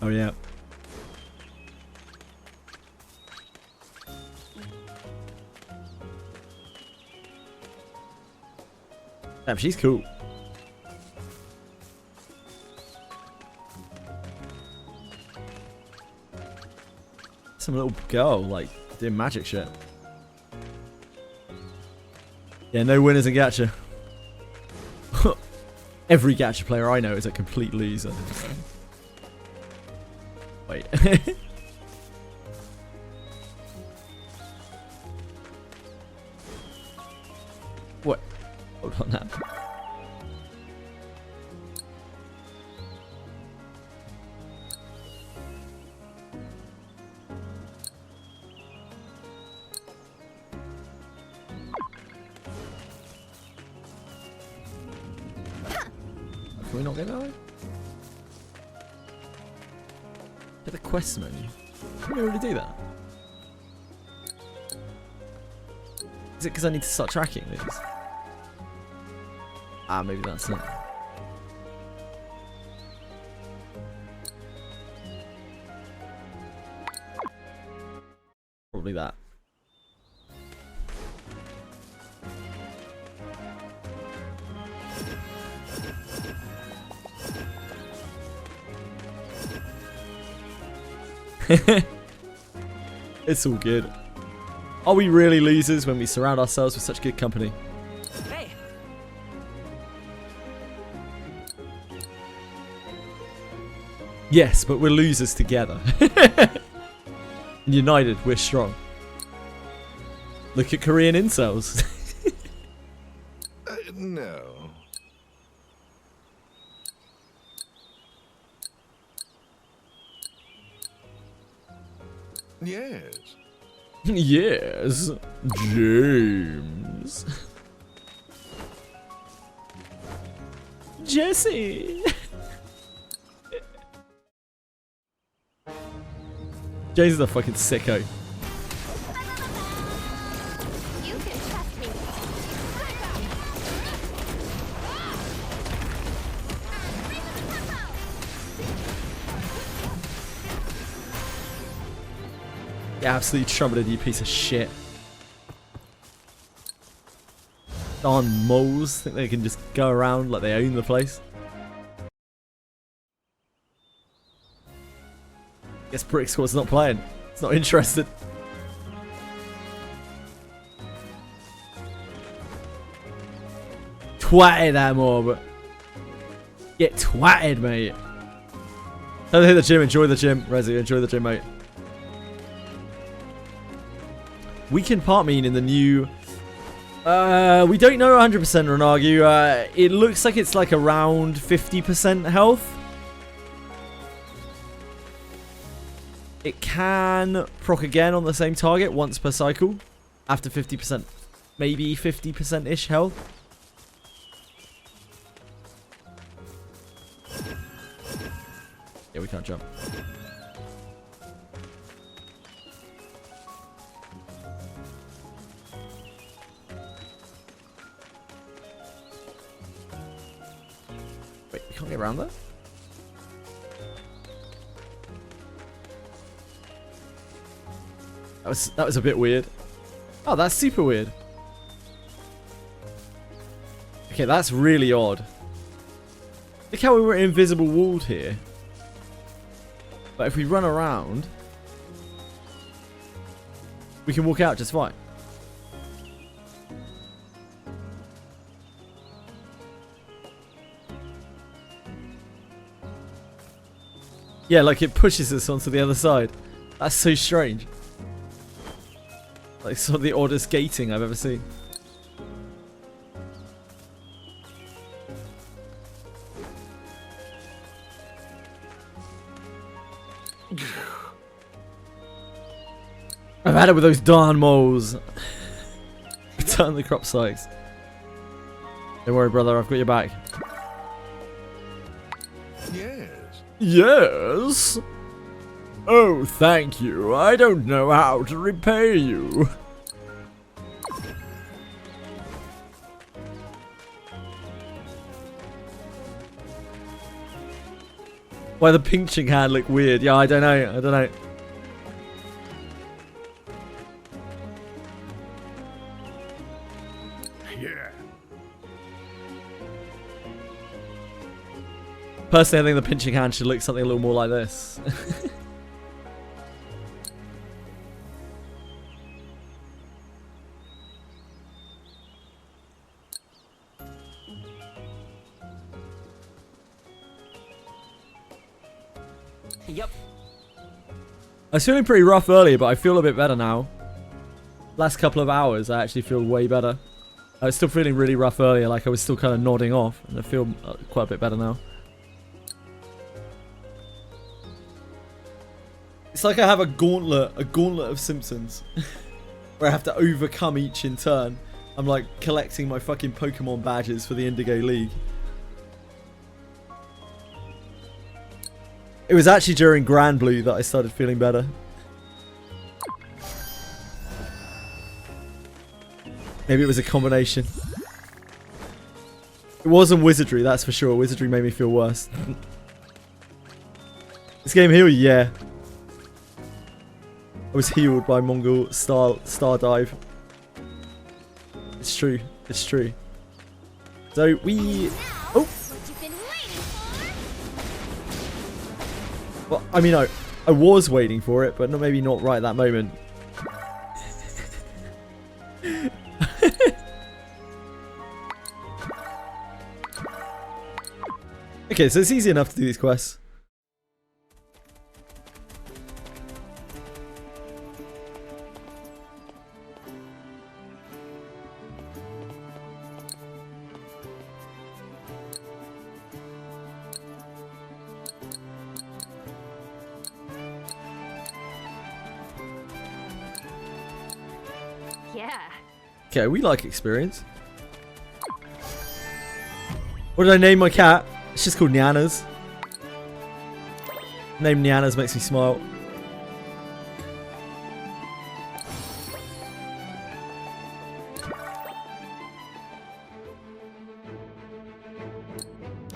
Oh yeah. Damn, she's cool. Some little girl like doing magic shit. Yeah, no winners in gacha. Every gacha player I know is a complete loser. Wait. What? Hold on now. Can we not get that way? Get the quest menu. Can we already do that? Is it because I need to start tracking these? Ah, maybe that's it. Probably that. It's all good. Are we really losers when we surround ourselves with such good company? Hey. Yes, but we're losers together. United, we're strong. Look at Korean incels. No. Yes. Yes, James. Jesse. James is a fucking sicko. You can trust me. Get absolutely trumpeted, you piece of shit. Darn moles think they can just go around like they own the place. Guess Brick Squad's not playing. It's not interested. Twatted that mob. Get twatted, mate. Don't hit the gym. Enjoy the gym. Resi, enjoy the gym, mate. Weekend part mean in the new... we don't know 100%, Renagu. It looks like it's like around 50% health. It can proc again on the same target once per cycle. After 50%. Maybe 50%-ish health. Yeah, we can't jump. Wait, we can't get around there? That was a bit weird. Oh, that's super weird. Okay, that's really odd. Look how we were invisible walled here. But if we run around, we can walk out just fine. Yeah, like it pushes us onto the other side. That's so strange. Like some of the oddest gating I've ever seen. I've had it with those darn moles. Return the crop sykes. Don't worry, brother, I've got your back. Yes. Yes? Oh, thank you. I don't know how to repay you. Why the pinching hand look weird? Yeah, I don't know. I don't know. Yeah. Personally, I think the pinching hand should look something a little more like this. Yep. I was feeling pretty rough earlier, but I feel a bit better now. Last couple of hours, I actually feel way better. I was still feeling really rough earlier, like I was still kind of nodding off, and I feel quite a bit better now. It's like I have a gauntlet of Simpsons, where I have to overcome each in turn. I'm like collecting my fucking Pokemon badges for the Indigo League. It was actually during Granblue that I started feeling better. Maybe it was a combination. It wasn't Wizardry, that's for sure. Wizardry made me feel worse. This game healed? Yeah. I was healed by Mongil Star Dive. It's true. It's true. So we... Oh! Well, I mean, I was waiting for it, but maybe not right at that moment. Okay, so it's easy enough to do these quests. Yeah. Okay, we like experience. What did I name my cat? It's just called Nyanas. Name Nyanas makes me smile.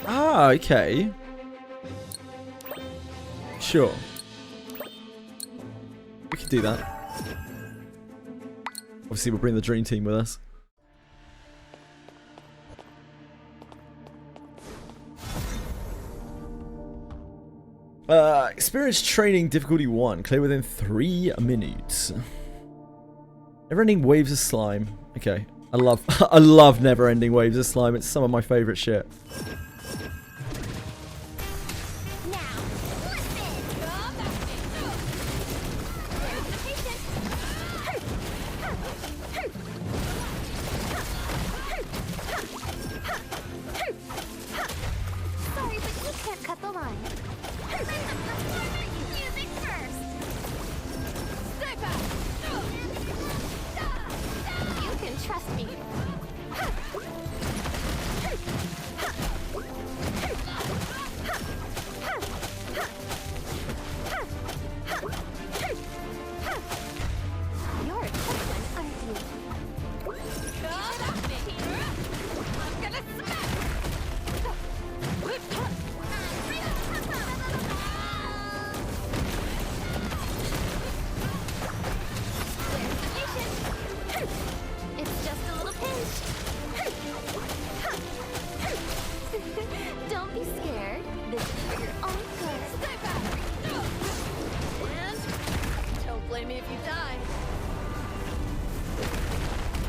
Ah, okay. Sure. We could do that. Obviously, we'll bring the dream team with us. Experience training difficulty 1. Clear within 3 minutes. Never-ending waves of slime. Okay. I love never-ending waves of slime. It's some of my favorite shit.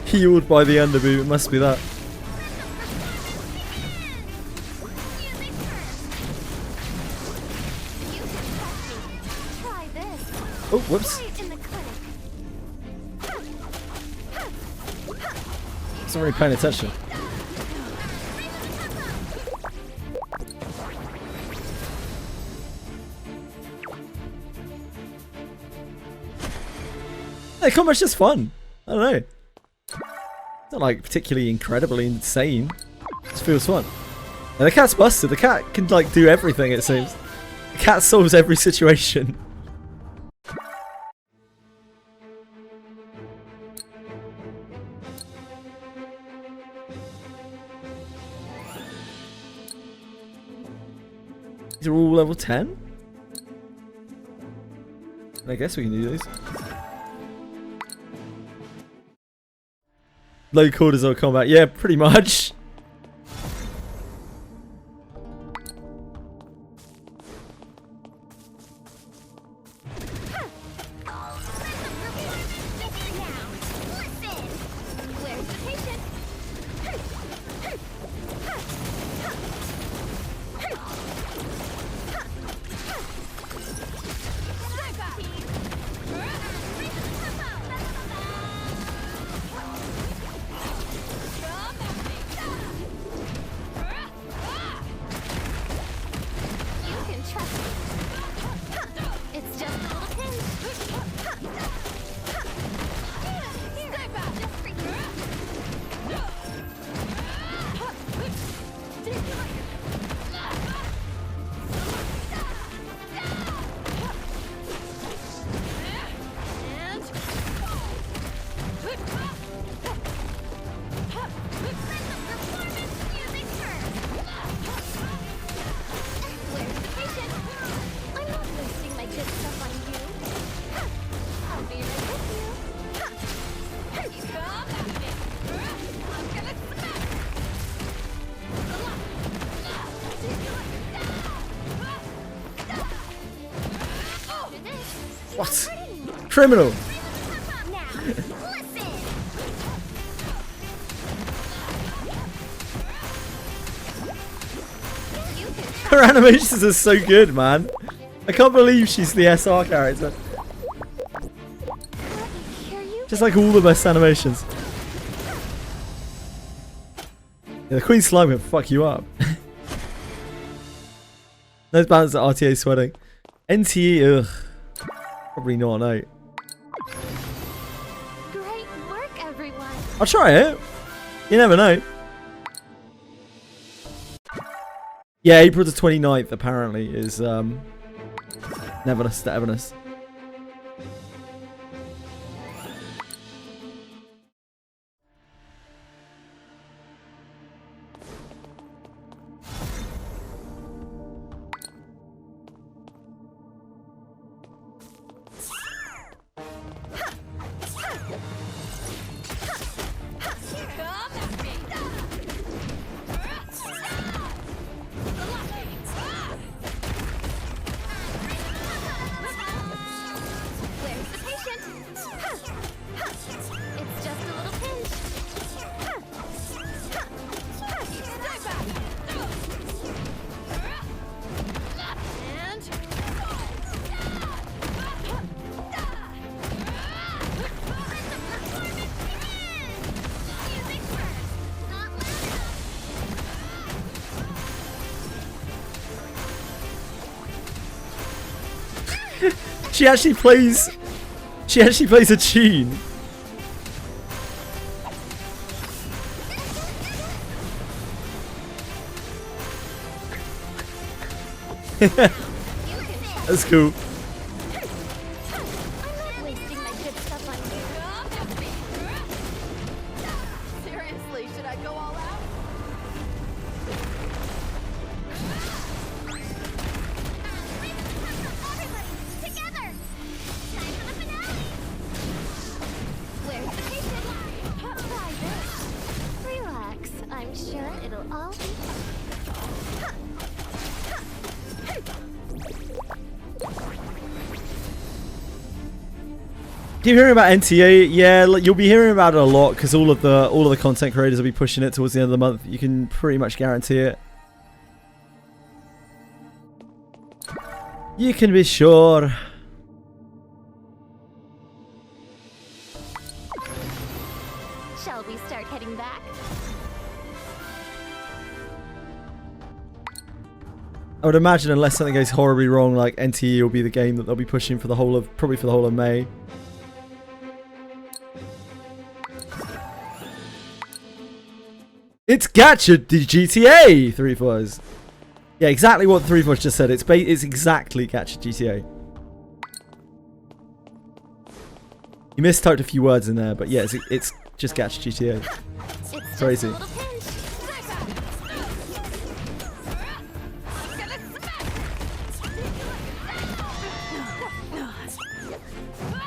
Healed by the underboot, it must be that. Oh, whoops. It's not really paying attention. Hey, combat's just fun. I don't know. It's not like particularly incredibly insane. It just feels fun. And the cat's busted. The cat can like do everything, it seems. The cat solves every situation. These are all level 10? I guess we can do these. Low cortisol combat, yeah, pretty much. What? Criminal! Her animations are so good, man. I can't believe she's the SR character. Just like all the best animations. Yeah, the Queen Slime can fuck you up. Those balance at RTA sweating. NTE, ugh. Probably not, no. Great work, everyone. I'll try it. You never know. Yeah, April the 29th apparently is Neverness to Everness. She actually plays a tune. That's cool. Seriously, should I go all out? Together! Time for the finale! Where's the patient? Try this. Relax. I'm sure it'll all be fine. Keep hearing about NTA, yeah, you'll be hearing about it a lot because all of the content creators will be pushing it towards the end of the month. You can pretty much guarantee it. You can be sure. Shall we start heading back? I would imagine unless something goes horribly wrong, like NTE will be the game that they'll be pushing for the whole of, probably for the whole of May. It's Gacha GTA! 3-4s. Yeah, exactly what 3-4s just said. It's exactly Gacha GTA. You mistyped a few words in there, but yeah, it's just Gacha GTA. It's crazy.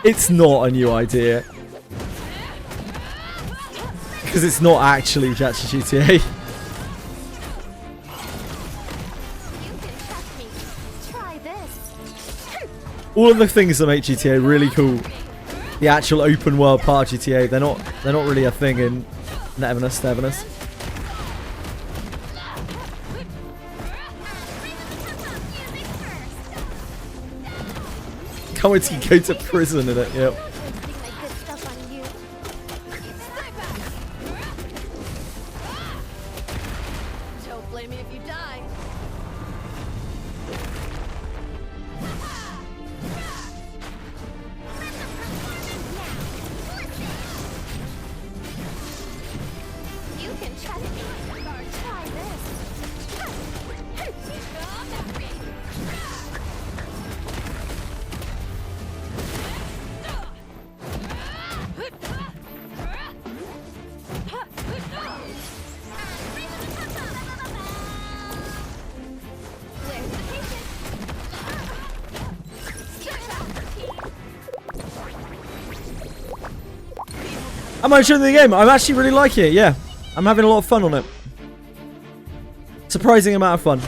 It's not a new idea. Because it's not actually Gacha GTA. All of the things that make GTA really cool, the actual open world part of GTA, they're not really a thing in Neverness. Can't wait to go to prison in it, yep. Don't blame me if you die. You can trust me. Or try this. I'm enjoying the game. I'm actually really liking it, yeah. I'm having a lot of fun on it. Surprising amount of fun.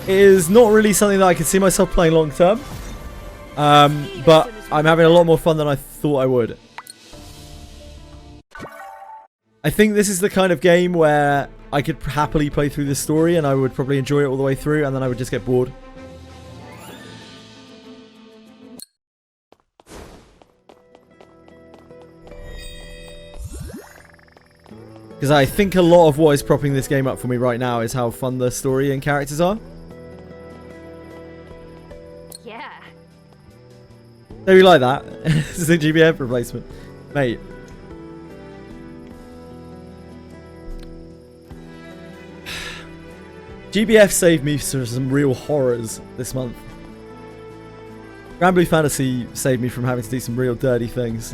It is not really something that I could see myself playing long term. But I'm having a lot more fun than I thought I would. I think this is the kind of game where I could happily play through the story and I would probably enjoy it all the way through and then I would just get bored. Because I think a lot of what is propping this game up for me right now is how fun the story and characters are. Yeah. Do you like that? This is a GBF replacement. Mate. GBF saved me from some real horrors this month. Granblue Fantasy saved me from having to do some real dirty things.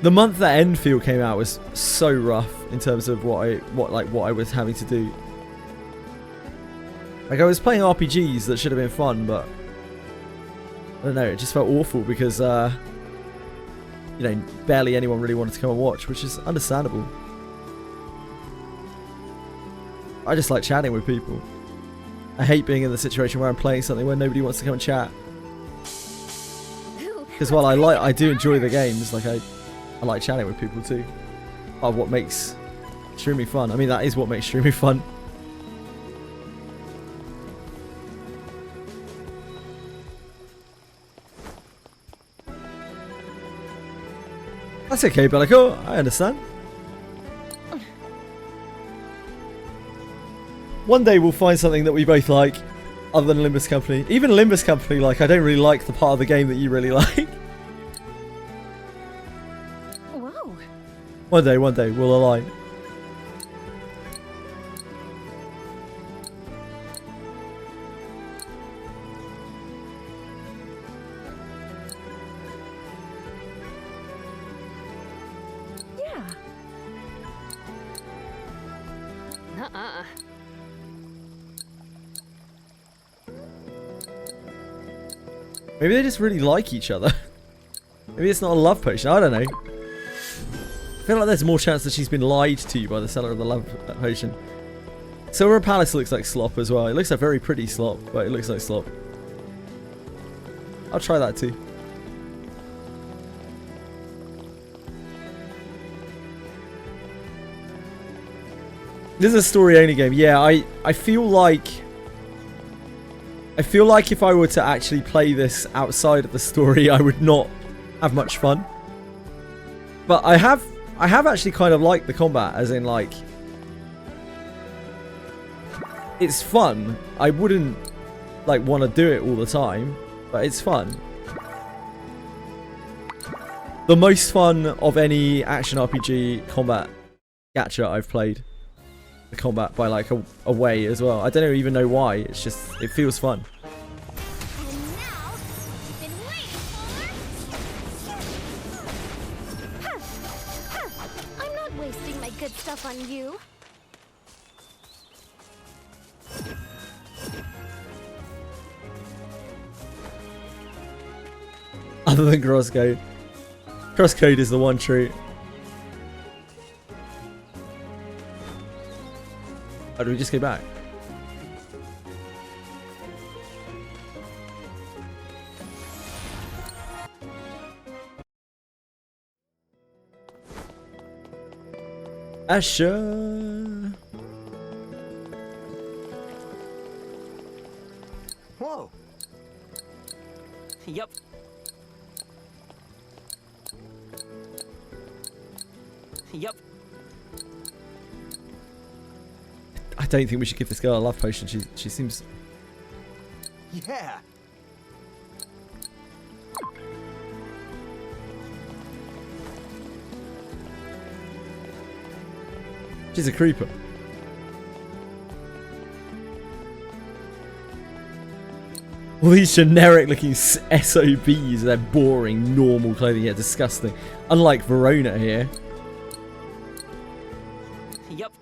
The month that Enfield came out was so rough in terms of what I was having to do. Like I was playing RPGs that should have been fun, but I don't know, it just felt awful because you know, barely anyone really wanted to come and watch, which is understandable. I just like chatting with people. I hate being in the situation where I'm playing something where nobody wants to come and chat. Because while I do enjoy the games, like I like chatting with people too. Oh, what makes streaming fun. I mean, that is what makes streaming fun. That's okay, Bellico. I understand. One day we'll find something that we both like, other than Limbus Company. Even Limbus Company, like, I don't really like the part of the game that you really like. Whoa. One day we'll align. Yeah. Maybe they just really like each other. Maybe it's not a love potion. I don't know. I feel like there's more chance that she's been lied to by the seller of the love potion. Silver Palace looks like slop as well. It looks like very pretty slop, but it looks like slop. I'll try that too. This is a story-only game. Yeah, I feel like if I were to actually play this outside of the story, I would not have much fun. But I have actually kind of liked the combat, as in, like, it's fun. I wouldn't, like, want to do it all the time, but it's fun. The most fun of any action RPG combat gacha I've played. The combat by, like, a way as well. I don't even know why. It's just, it feels fun. I'm not wasting my good stuff on you. Other than crosscode. Crosscode is the one true. Oh, do we just go back? Asher. Whoa. Yep. Yep. I don't think we should give this girl a love potion. She seems... Yeah. She's a creeper. All these generic looking SOBs, they're boring, normal clothing, yeah, disgusting. Unlike Verona here. Yep.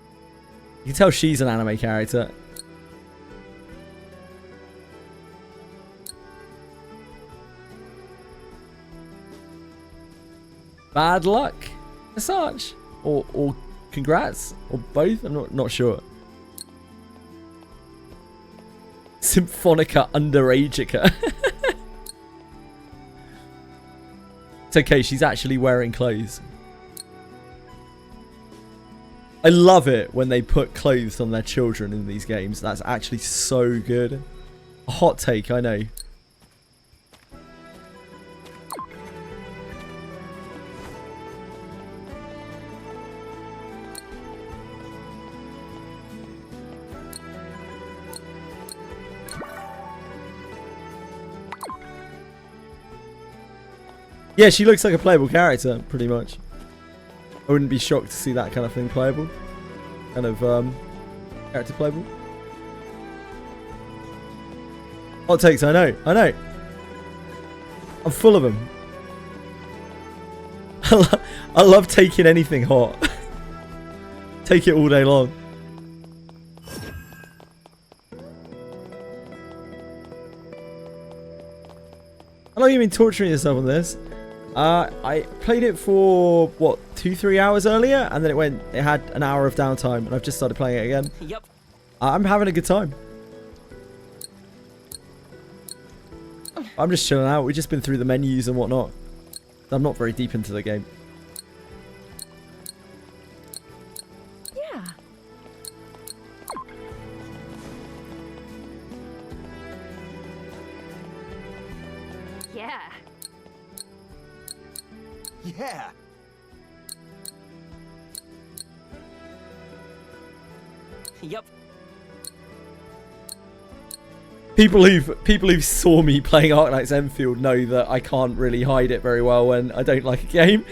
You can tell she's an anime character. Bad luck as such. Or congrats. Or both. I'm not sure. Symphonica Underagica. It's okay, she's actually wearing clothes. I love it when they put clothes on their children in these games. That's actually so good. A hot take, I know. Yeah, she looks like a playable character, pretty much. I wouldn't be shocked to see that kind of thing playable. Kind of, character playable. Hot takes, I know. I'm full of them. I love taking anything hot. Take it all day long. How long have you been torturing yourself on this? I played it for, what, 2-3 hours earlier, and then it had an hour of downtime, and I've just started playing it again. Yep. I'm having a good time. I'm just chilling out. We've just been through the menus and whatnot. I'm not very deep into the game. Yeah. Yeah. Yeah. Yep. People who saw me playing Arknight's Enfield know that I can't really hide it very well when I don't like a game.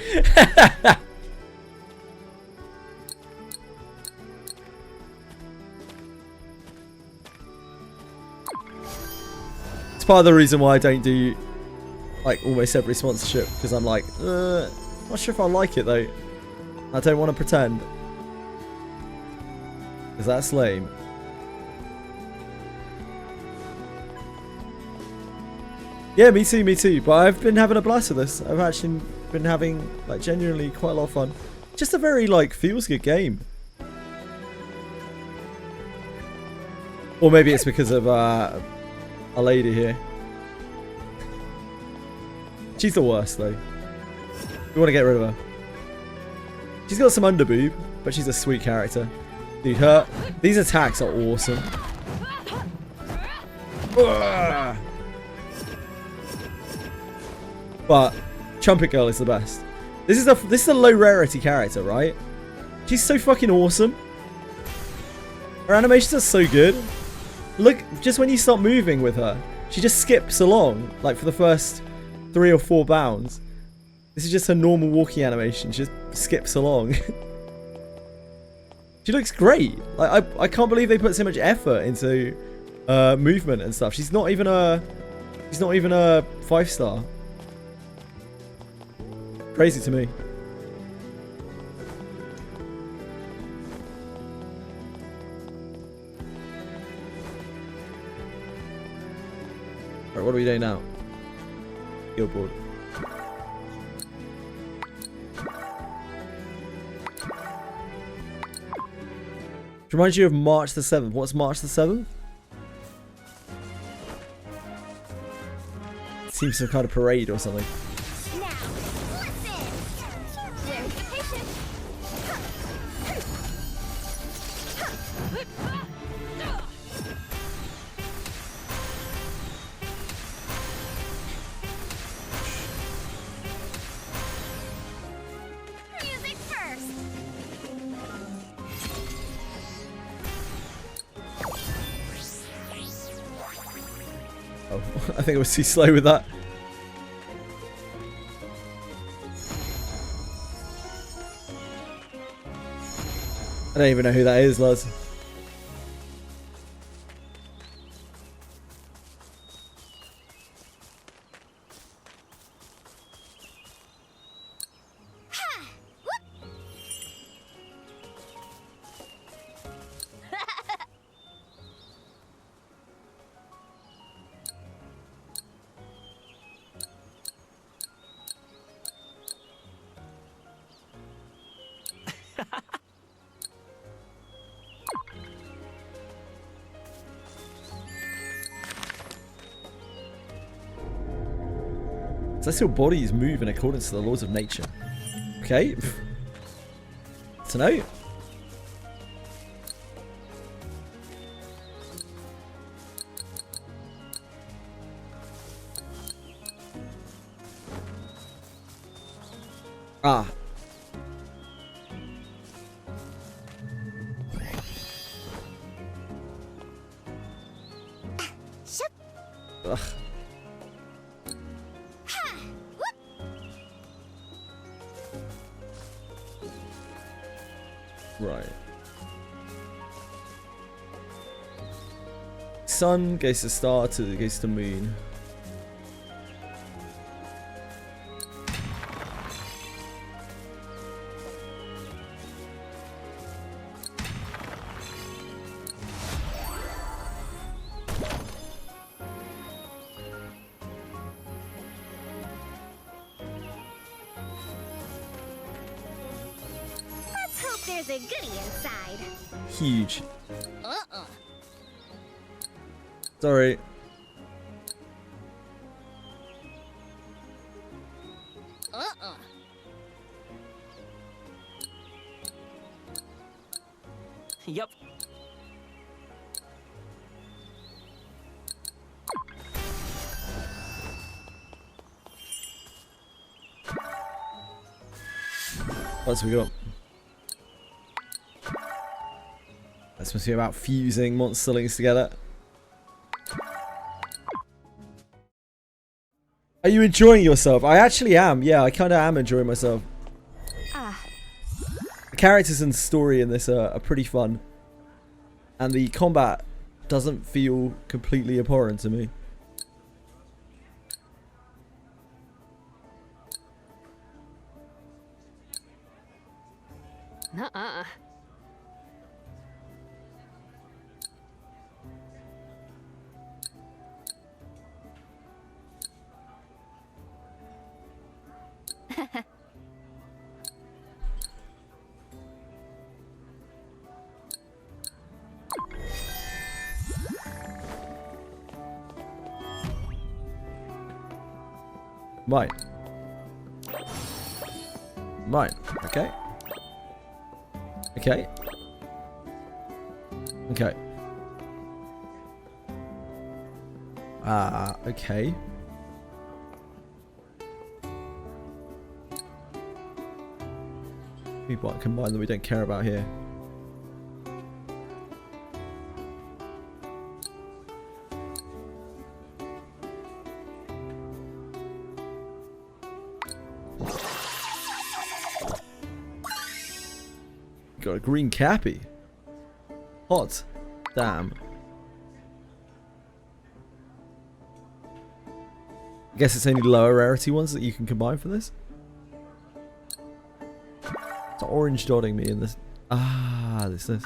It's part of the reason why I don't do like almost every sponsorship, because I'm like, not sure if I like it though. I don't want to pretend, because that's lame. Yeah, me too. But I've been having a blast with this. I've actually been having like genuinely quite a lot of fun. Just a very like feels good game. Or maybe it's because of a lady here. She's the worst though. We want to get rid of her. She's got some underboob, but she's a sweet character. Dude, these attacks are awesome. Ugh. But Trumpet Girl is the best. This is a low rarity character, right? She's so fucking awesome. Her animations are so good. Look, just when you start moving with her, she just skips along, like for the first 3 or 4 bounds. This is just her normal walking animation. She just skips along. She looks great. Like I can't believe they put so much effort into movement and stuff. She's not even a 5-star. Crazy to me. Alright, what are we doing now? Guild board. Reminds you of March the 7th. What's March the 7th? Seems some kind of parade or something. I think I was too slow with that. I don't even know who that is, lads. Celestial bodies move in accordance to the laws of nature. Okay. To know. Ah. Ugh. Right. Sun goes to star to goes to moon. There's a goodie inside. Huge. Sorry. Yep. What's we got? That's supposed to be about fusing monsterlings together. Are you enjoying yourself? I actually am. Yeah, I kind of am enjoying myself. The characters and story in this are pretty fun. And the combat doesn't feel completely abhorrent to me. Nuh-uh. Mine. Mine. Okay. Okay. Okay. Okay. People combine that we don't care about here. Got a green cappy. Hot. Damn. I guess it's only lower rarity ones that you can combine for this. It's orange dotting me in this. Ah, this is.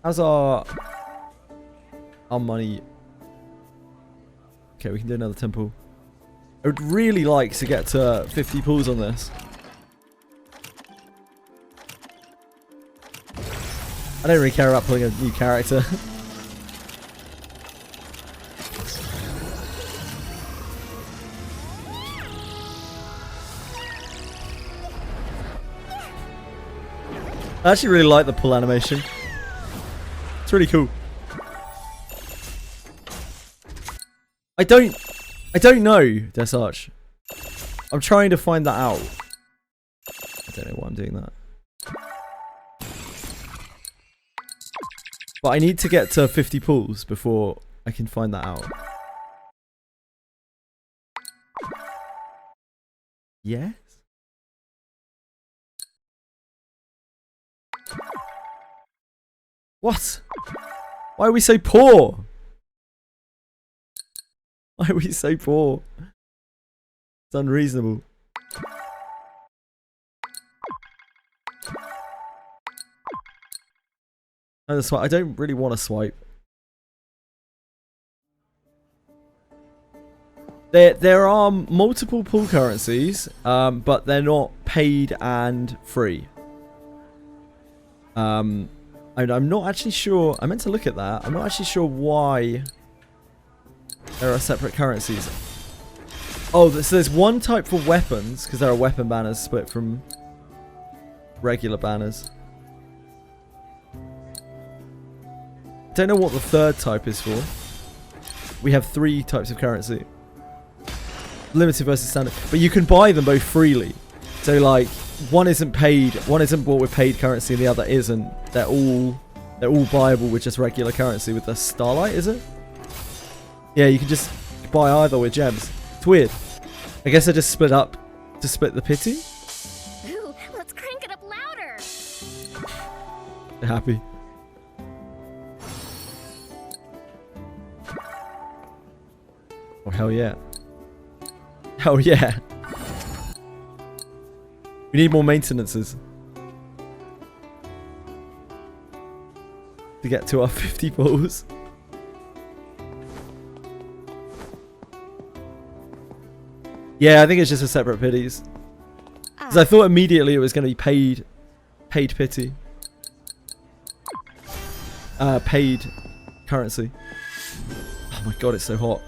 How's our money? Okay, we can do another temple. I would really like to get to 50 pulls on this. I don't really care about pulling a new character. I actually really like the pull animation. It's really cool. I don't know, Desarch. I'm trying to find that out. I don't know why I'm doing that. But I need to get to 50 pulls before I can find that out. Yes? What? Why are we so poor? Why are we so poor? It's unreasonable. I don't really want to swipe. There are multiple pool currencies, but they're not paid and free. I'm not actually sure. I meant to look at that. I'm not actually sure why there are separate currencies. Oh, so there's one type for weapons, because there are weapon banners split from regular banners. Don't know what the third type is for. We have 3 types of currency. Limited versus standard. But you can buy them both freely. So like, one isn't paid, one isn't bought with paid currency and the other isn't. They're all buyable with just regular currency with the Starlight, is it? Yeah, you can just buy either with gems. It's weird. I guess I just split up to split the pity. Ooh, let's crank it up louder. They're happy. Oh, hell yeah. Hell yeah. We need more maintenances to get to our 50 balls. Yeah, I think it's just a separate pities. Because I thought immediately it was going to be paid pity. Paid currency. Oh my god, it's so hot.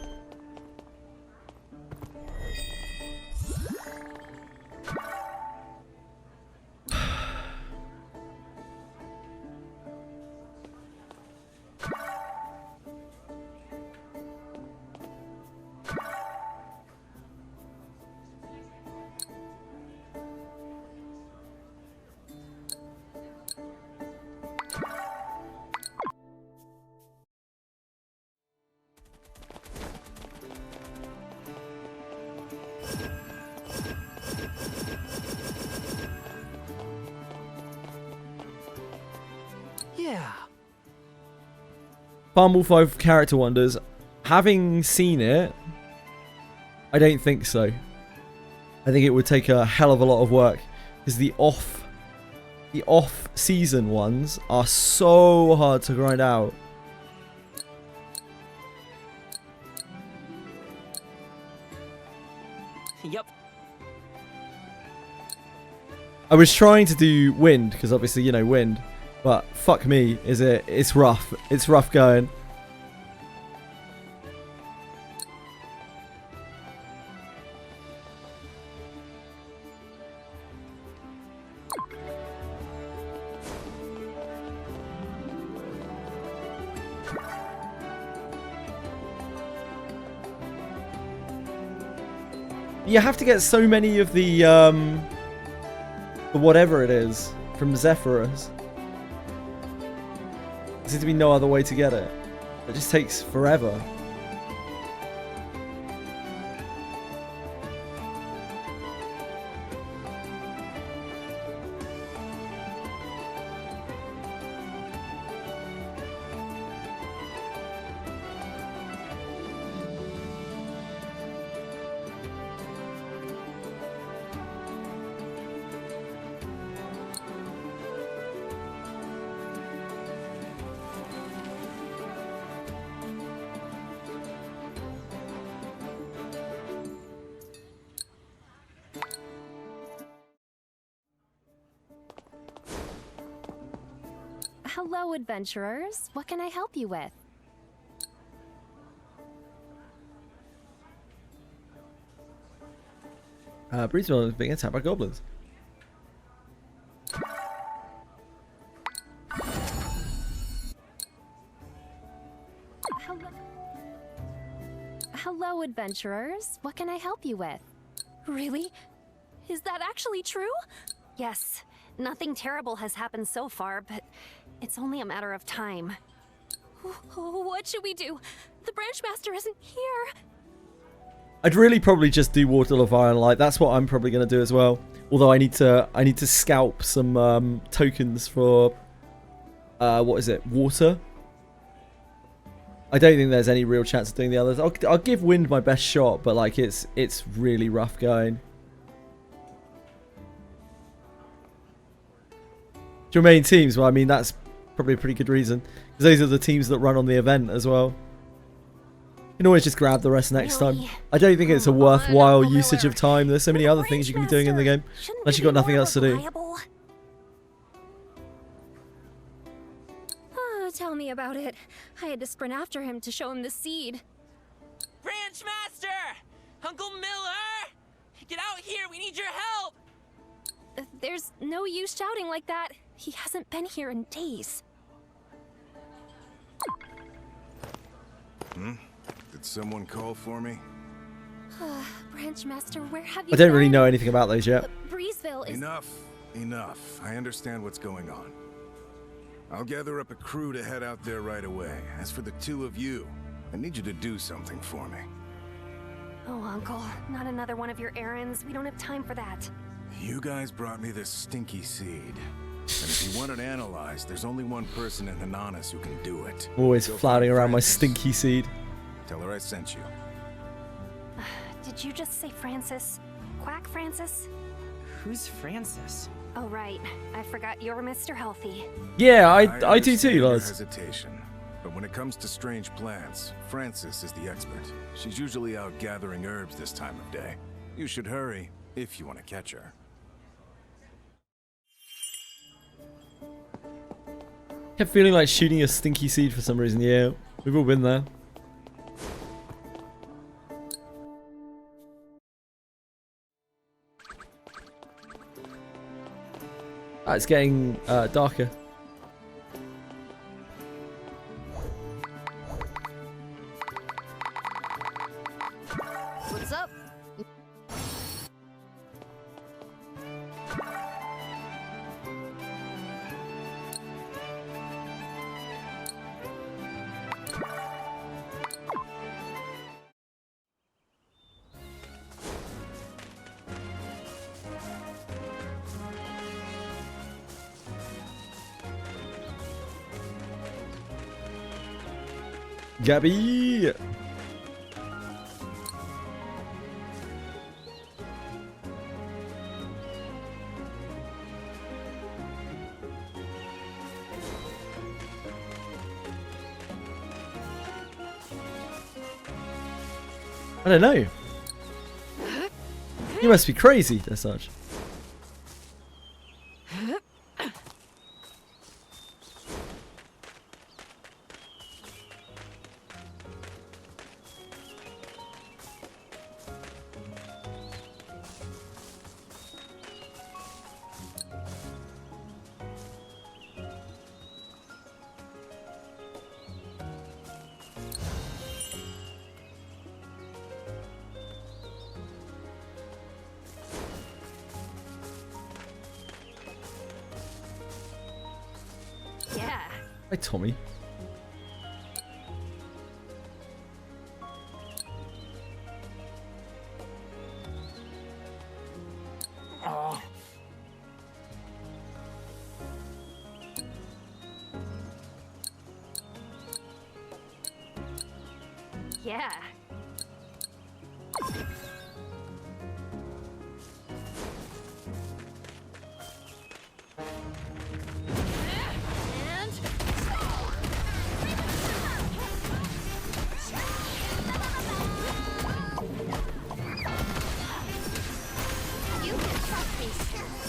Yeah. Farmville 5 Character Wonders. Having seen it, I don't think so. I think it would take a hell of a lot of work because the off-season ones are so hard to grind out. Yep. I was trying to do wind because obviously, you know, wind, but fuck me, it's rough. It's rough going. You have to get so many of the whatever it is from Zephyrus. There seems to be no other way to get it. It just takes forever. Hello, adventurers. What can I help you with? Breezeville is being attacked by goblins. Hello, adventurers. What can I help you with? Really? Is that actually true? Yes. Nothing terrible has happened so far, but it's only a matter of time. What should we do? The branch master isn't here. I'd really probably just do Water of Iron Light. That's what I'm probably going to do as well. Although I need to scalp some tokens for what is it? Water. I don't think there's any real chance of doing the others. I'll give Wind my best shot, but like it's really rough going. Your main teams, well, I mean, that's probably a pretty good reason. Because those are the teams that run on the event as well. You can always just grab the rest next time. I don't think it's a worthwhile usage of time. There's so many other things you can be doing in the game. Unless you've got nothing else to do. Oh, tell me about it. I had to sprint after him to show him the seed. Branch Master! Uncle Miller! Get out here, we need your help! There's no use shouting like that. He hasn't been here in days. Did someone call for me? Branch Master, where have you I don't really been? know anything about those yet. Breezeville is... Enough. I understand what's going on. I'll gather up a crew to head out there right away. As for the two of you, I need you to do something for me. Oh, Uncle, not another one of your errands. We don't have time for that. You guys brought me this stinky seed. And if you want it analyzed, there's only one person in Hananas who can do it. I'm always Go flouting find around my Francis. stinky seed. Tell her I sent you. Did you just say Francis? Quack Francis? Who's Francis? Oh, right. I forgot you're Mr. Healthy. Yeah, I do understand too, your lads. hesitation, but when it comes to strange plants, Francis is the expert. She's usually out gathering herbs this time of day. You should hurry if you want to catch her. Kept feeling like shooting a stinky seed for some reason. Yeah, we've all been there. It's getting darker. What's up? Gabby! I don't know. You must be crazy, as such. Yeah. Hi, Tommy. Oh. Yeah. You can trust me.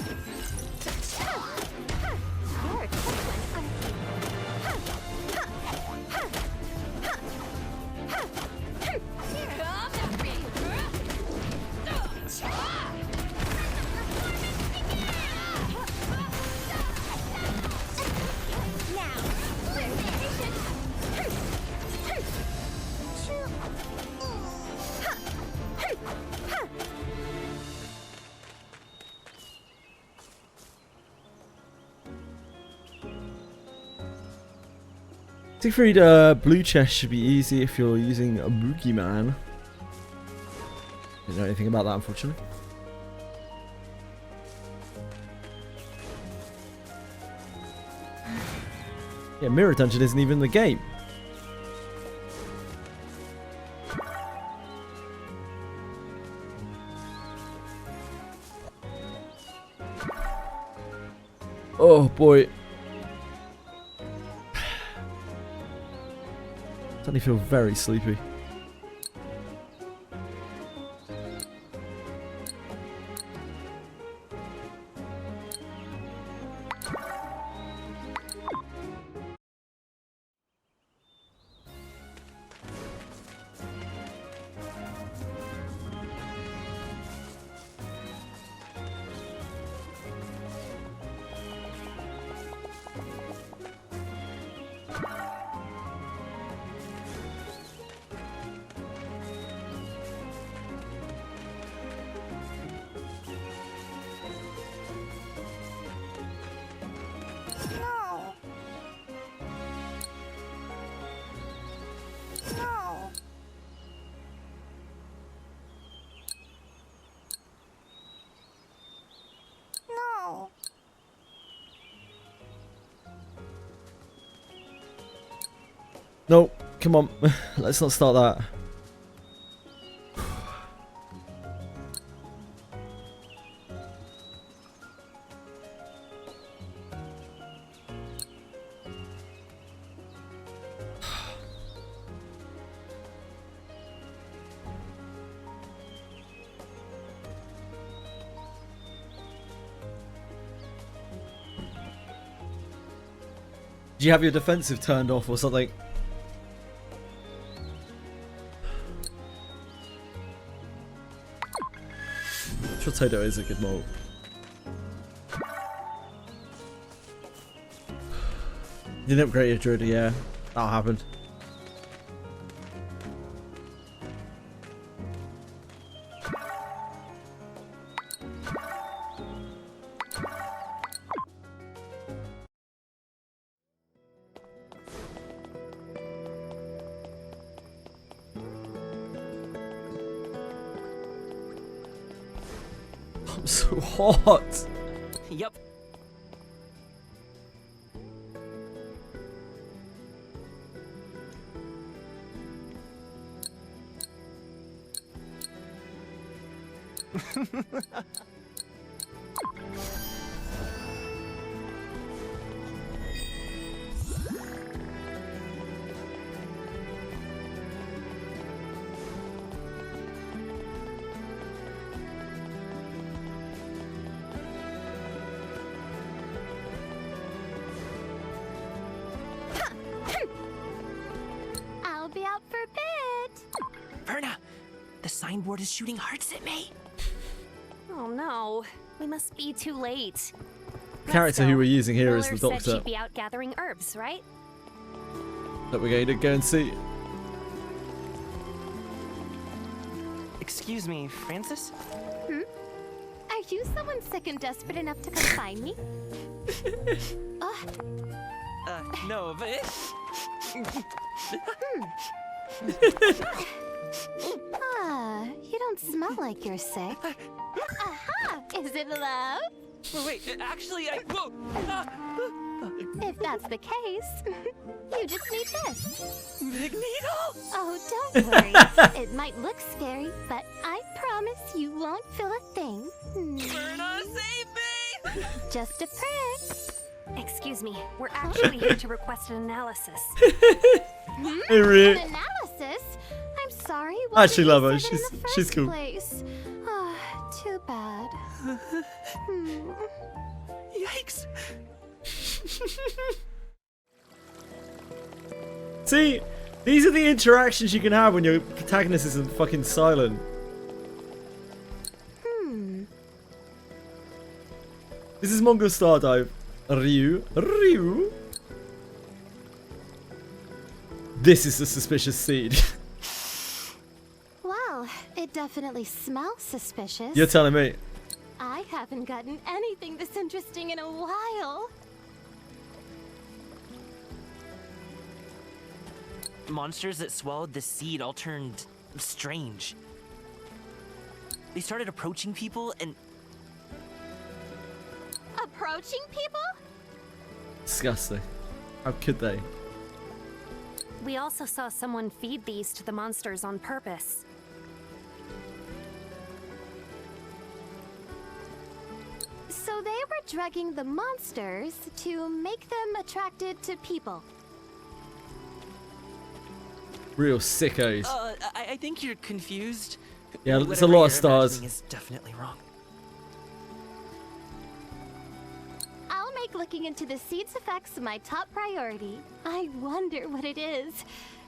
You're a tough one. Siegfried, blue chest should be easy if you're using a boogeyman. Don't know anything about that, unfortunately. Yeah, Mirror Dungeon isn't even in the game. Oh boy. Suddenly feel very sleepy. No, come on. Let's not start that. Do you have your defensive turned off or something? Potato is a good mold. You didn't upgrade your druid, yeah. That happened. I'm so hot. Yep. I'll be out for a bit. Verna, the signboard is shooting hearts at me. Oh no, we must be too late. The character who we're using here is the Miller said doctor she'd be out gathering herbs, right? that we're going to go and see. Excuse me, Francis? Hmm? Are you someone sick and desperate enough to come find me? No, but... You don't smell like you're sick. Aha! Is it love? Wait, actually, Whoa! If that's the case, you just need this. Big needle? Oh, don't worry. It might look scary, but I promise you won't feel a thing. Verna, save me! Just a prick. Excuse me, we're actually here to request an analysis. Hey, Rhea. An analysis? I'm sorry. I actually love her. Why did you say that in the She's first cool. place? Too bad. Yikes. See, these are the interactions you can have when your protagonist isn't fucking silent. This is Mongil Stardive. Ryu. This is the suspicious seed. Well, it definitely smells suspicious. You're telling me. I haven't gotten anything this interesting in a while. Monsters that swallowed the seed all turned strange. They started approaching people and... Approaching people? Disgusting. How could they? We also saw someone feed these to the monsters on purpose. So they were drugging the monsters to make them attracted to people. Real sickos. I think you're confused. Yeah, it's a Whatever lot of you're stars. imagining is definitely wrong. I'll make looking into the seed's effects my top priority. I wonder what it is.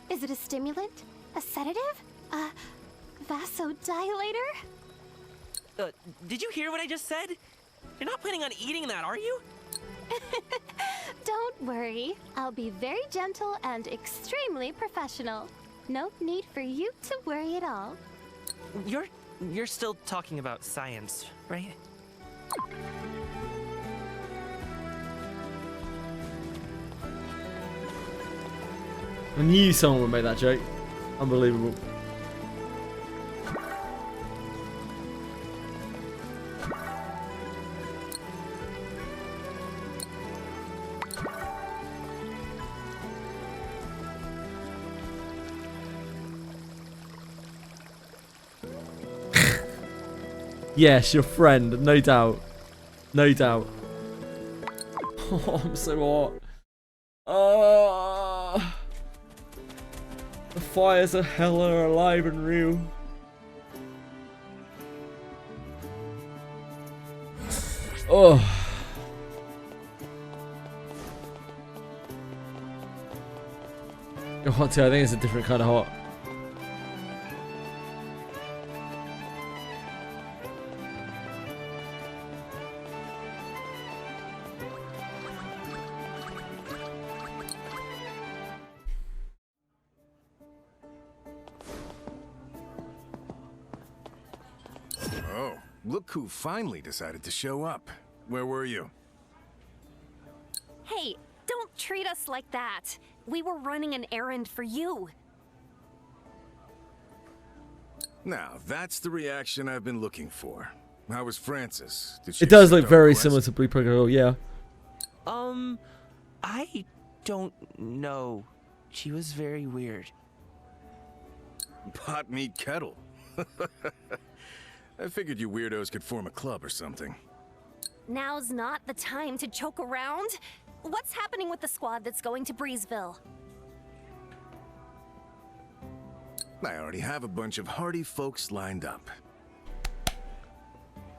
Is it a stimulant? A sedative? A vasodilator? Did you hear what I just said? You're not planning on eating that, are you? Don't worry. I'll be very gentle and extremely professional. No need for you to worry at all. You're still talking about science, right? I knew someone would make that joke. Unbelievable. Yes, your friend, no doubt. No doubt. Oh, I'm so hot. The fires of hell are alive and real. Oh. You're hot too. I think it's a different kind of hot. Oh, look who finally decided to show up. Where were you? Hey, don't treat us like that. We were running an errand for you. Now, that's the reaction I've been looking for. How was Francis? Did she It does accept look our very request? similar to Blue Protocol, yeah. I don't know. She was very weird. Pot meat kettle. I figured you weirdos could form a club or something. Now's not the time to joke around. What's happening with the squad that's going to Breezeville? I already have a bunch of hardy folks lined up.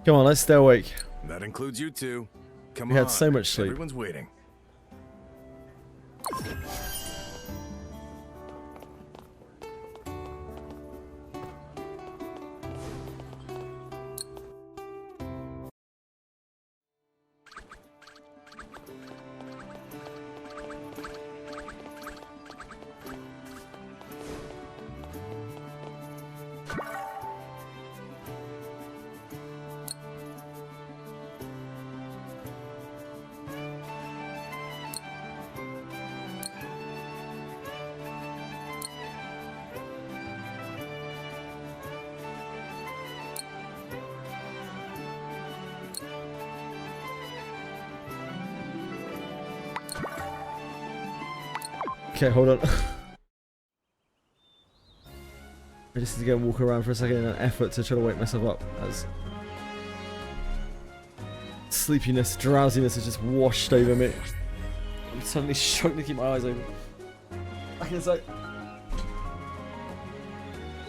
Come on, let's stay awake. That includes you two. Come on. We had so much sleep. Everyone's waiting. Okay, hold on. I just need to go and walk around for a second in an effort to try to wake myself up as sleepiness, drowsiness has just washed over me. I'm suddenly struggling to keep my eyes open. Back in a sec.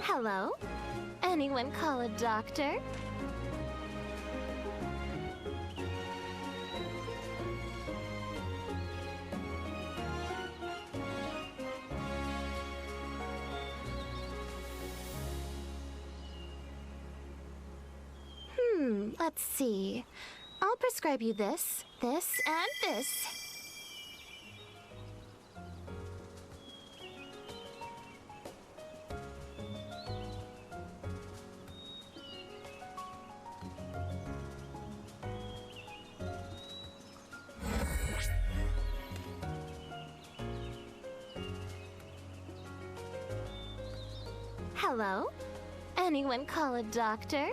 Hello? Anyone call a doctor? Let's see. I'll prescribe you this, this, and this. Hello? Anyone call a doctor?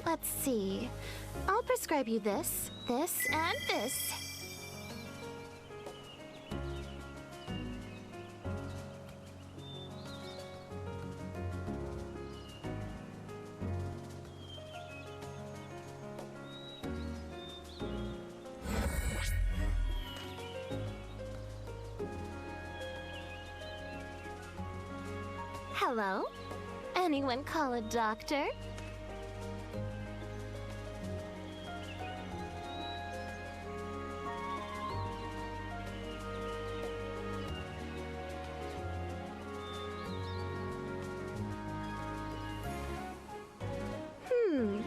Let's see. I'll prescribe you this, this, and this. Hello? Anyone call a doctor?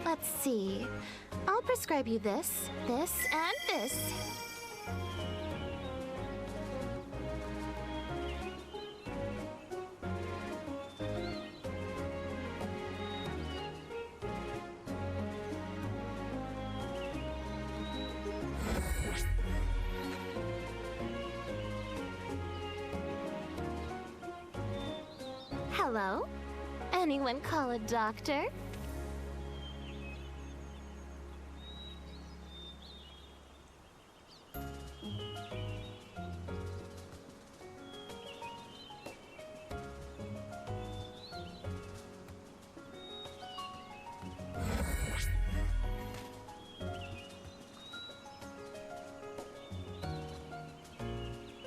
Let's see. I'll prescribe you this, this, and this. Hello? Anyone call a doctor?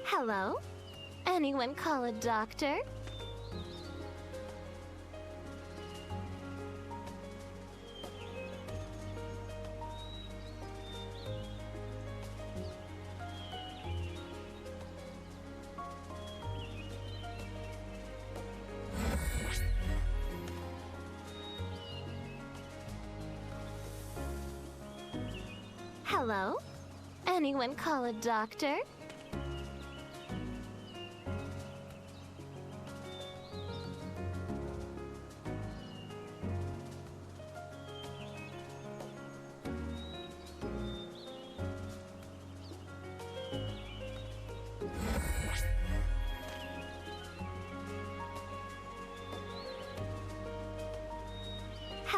Hello? Anyone call a doctor? Hello? Anyone call a doctor?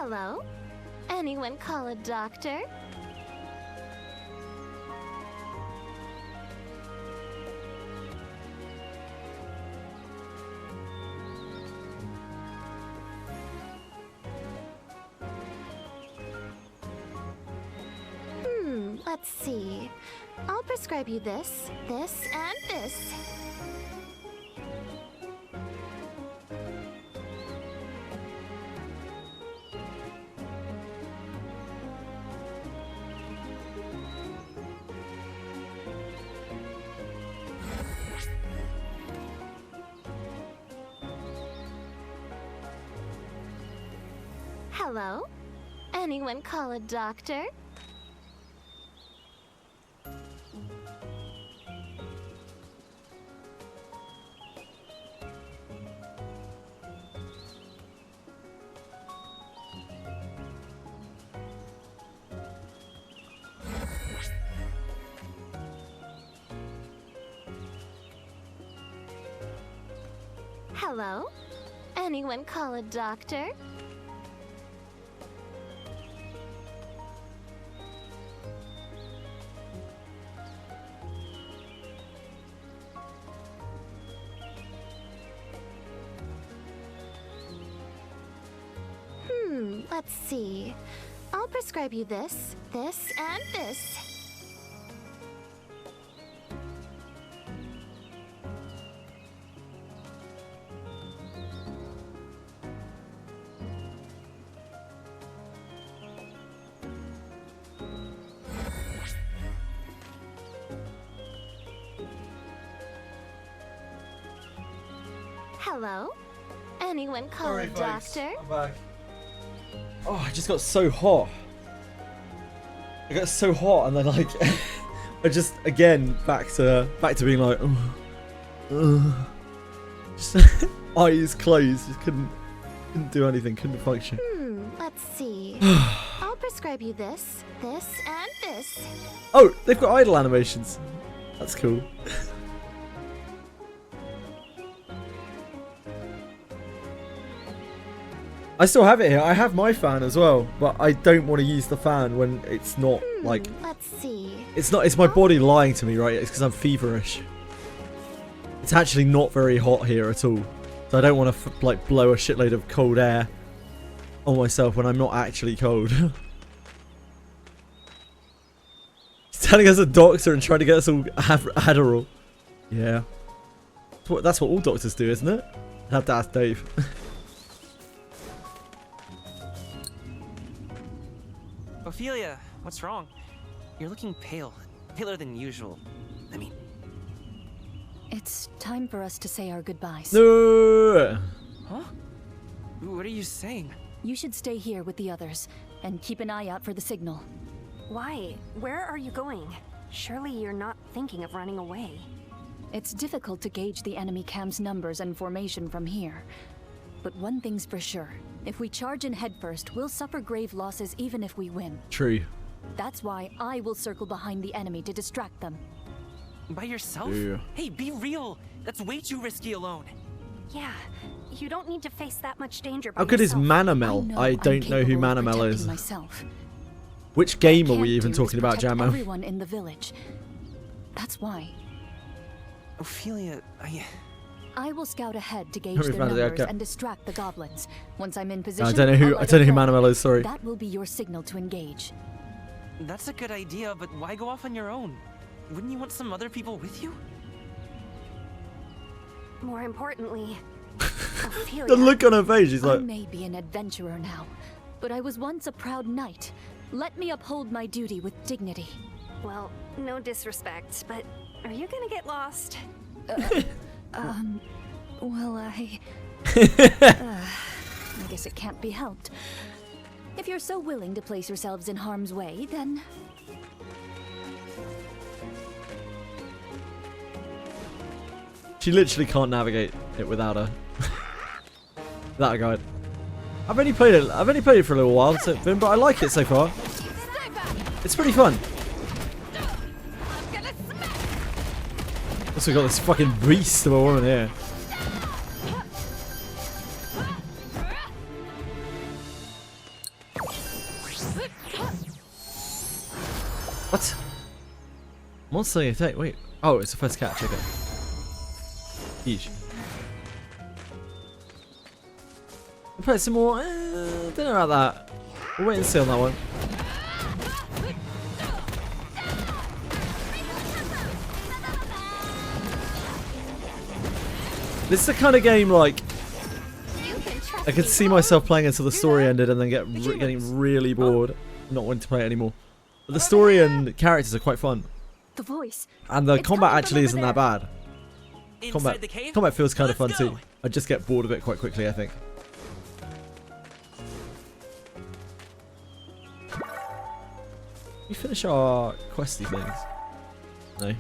Hello? Anyone call a doctor? Let's see. I'll prescribe you this, this, and this. Hello? Anyone call a doctor? Hello? Anyone call a doctor? Let's see. I'll prescribe you this, this, and this. Hello? Anyone call a doctor? I'm back. Oh, I just got so hot. I got so hot, and then like, I just again back to being like, just eyes closed, just couldn't do anything, couldn't function. Let's see. I'll prescribe you this, this, and this. Oh, they've got idle animations. That's cool. I still have it here. I have my fan as well, but I don't want to use the fan when it's not like. Let's see. It's not. It's my body lying to me, right? It's because I'm feverish. It's actually not very hot here at all, so I don't want to like blow a shitload of cold air on myself when I'm not actually cold. He's telling us a doctor and trying to get us all Adderall. Yeah, that's what all doctors do, isn't it? I'd have to ask Dave. Ophelia, what's wrong? You're looking pale. Paler than usual. I mean... It's time for us to say our goodbyes. No! Huh? What are you saying? You should stay here with the others, and keep an eye out for the signal. Why? Where are you going? Surely you're not thinking of running away. It's difficult to gauge the enemy camp's numbers and formation from here. But one thing's for sure. If we charge in headfirst, we'll suffer grave losses even if we win. True. That's why I will circle behind the enemy to distract them. By yourself? Yeah. Hey, be real! That's way too risky alone. Yeah, you don't need to face that much danger by How good is yourself. Manamel? I don't know who Manamel is. Myself. Which game are we even talking about, Jammo? Everyone in the village. That's why. Ophelia, I will scout ahead to gauge their numbers and distract the goblins. Once I'm in position, I don't know who Manamel is, sorry. That will be your signal to engage. That's a good idea, but why go off on your own? Wouldn't you want some other people with you? More importantly, Ophelia. The look on her face, she's like... I may be an adventurer now, but I was once a proud knight. Let me uphold my duty with dignity. Well, no disrespect, but are you gonna get lost? Well, I guess it can't be helped. If you're so willing to place yourselves in harm's way, then... She literally can't navigate it without a guide. I've only played it for a little while, but I like it so far. It's pretty fun. Also got this fucking beast of a woman here. Monster attack. Wait. Oh, it's the first catch. Okay. Huge. We'll play some more. Don't know about that. We'll wait and see on that one. This is the kind of game like I could see myself playing until the story ended and then getting really bored, not wanting to play it anymore. But the story and characters are quite fun. The voice. And the combat actually isn't that bad. Inside the cave? Combat feels kind of fun Let's too. go. I just get bored of it quite quickly, I think. We finish our questy things. No.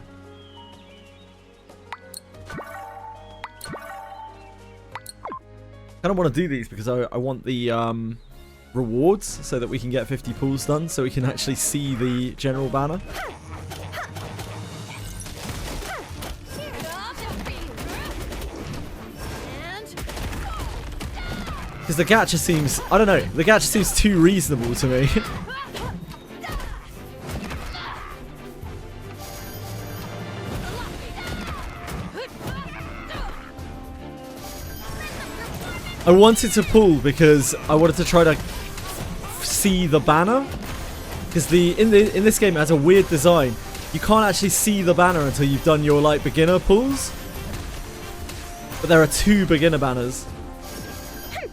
I kind of want to do these because I want the rewards so that we can get 50 pulls done so we can actually see the general banner. Because the gacha seems, I don't know, the gacha seems too reasonable to me. I wanted to pull because I wanted to try to see the banner. Because in this game it has a weird design. You can't actually see the banner until you've done your like beginner pulls. But there are 2 beginner banners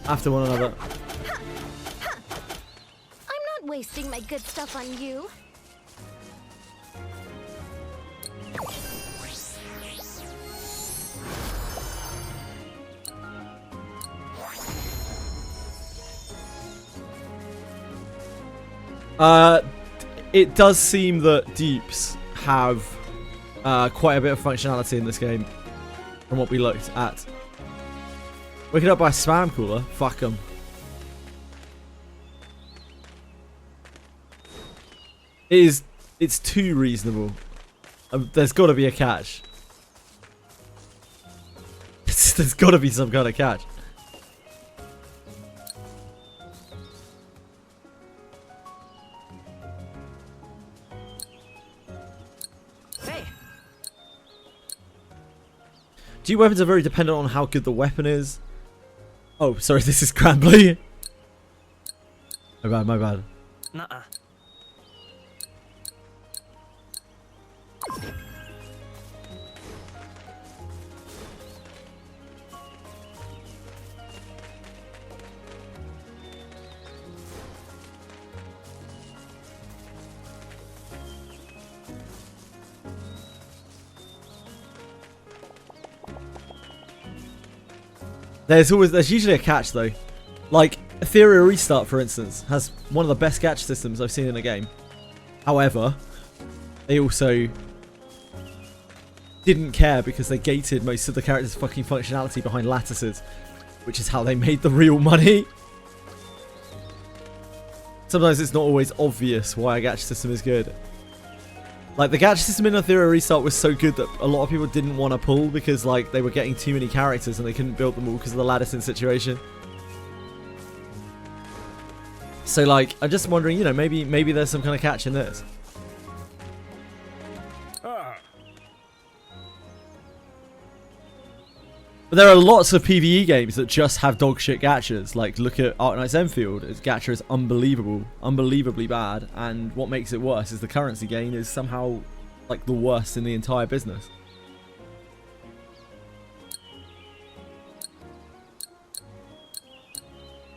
after one another. I'm not wasting my good stuff on you. It does seem that dupes have quite a bit of functionality in this game from what we looked at. Wake it up by spam cooler. Fuck them. It's too reasonable. There's got to be a catch. There's got to be some kind of catch. Dupe weapons are very dependent on how good the weapon is. Oh, sorry, this is Granblue. My bad, my bad. Nuh-uh. There's usually a catch though. Like Ethereal Restart, for instance, has one of the best catch systems I've seen in a game. However, they also didn't care because they gated most of the characters' fucking functionality behind lattices, which is how they made the real money. Sometimes it's not always obvious why a gacha system is good. Like, the gacha system in Ethereal Restart was so good that a lot of people didn't want to pull because, like, they were getting too many characters and they couldn't build them all because of the latticing situation. So, like, I'm just wondering, you know, maybe there's some kind of catch in this. But there are lots of PvE games that just have dog shit gachas. Like, look at Arknight's Enfield. Its gacha is unbelievable. Unbelievably bad. And what makes it worse is the currency gain is somehow, like, the worst in the entire business.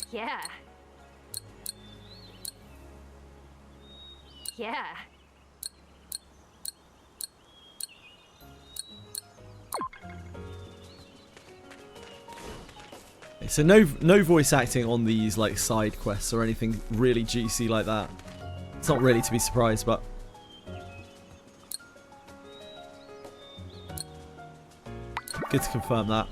Yeah. Yeah. So no voice acting on these like side quests or anything really juicy like that. It's not really to be surprised, but good to confirm that.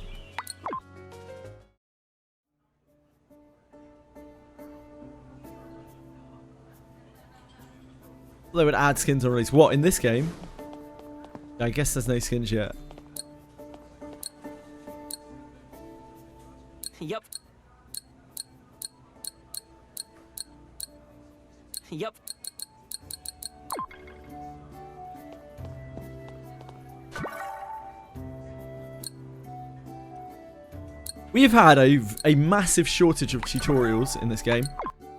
They would add skins on release. What, in this game? I guess there's no skins yet. Yep. Yep. We've had a massive shortage of tutorials in this game,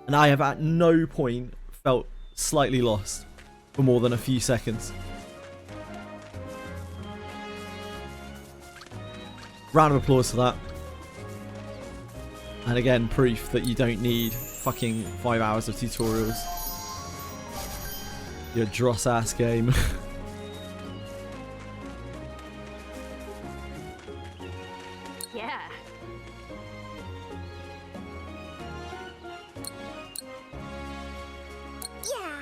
and I have at no point felt slightly lost for more than a few seconds. Round of applause for that. And again, proof that you don't need fucking 5 hours of tutorials. Your dross ass game. Yeah. Yeah.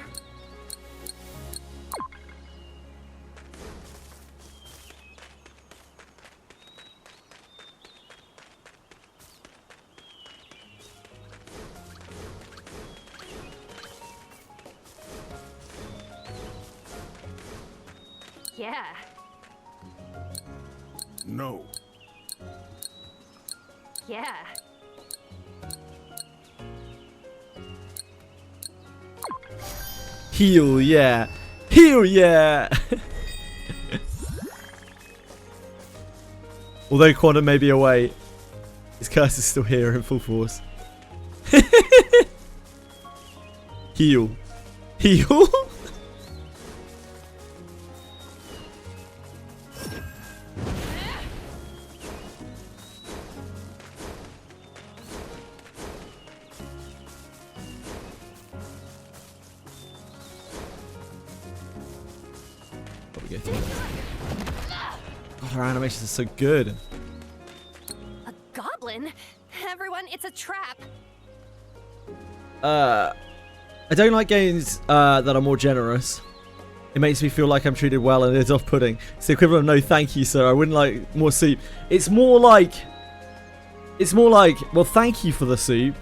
Yeah. No. Yeah. Heal, yeah. Heal, yeah. Although Quantum may be away, his curse is still here in full force. Heal. Heal? God, her animations are so good. A goblin? Everyone, it's a trap. I don't like games that are more generous. It makes me feel like I'm treated well and it's off-putting. It's the equivalent of no thank you, sir. I wouldn't like more soup. It's more like, well, thank you for the soup.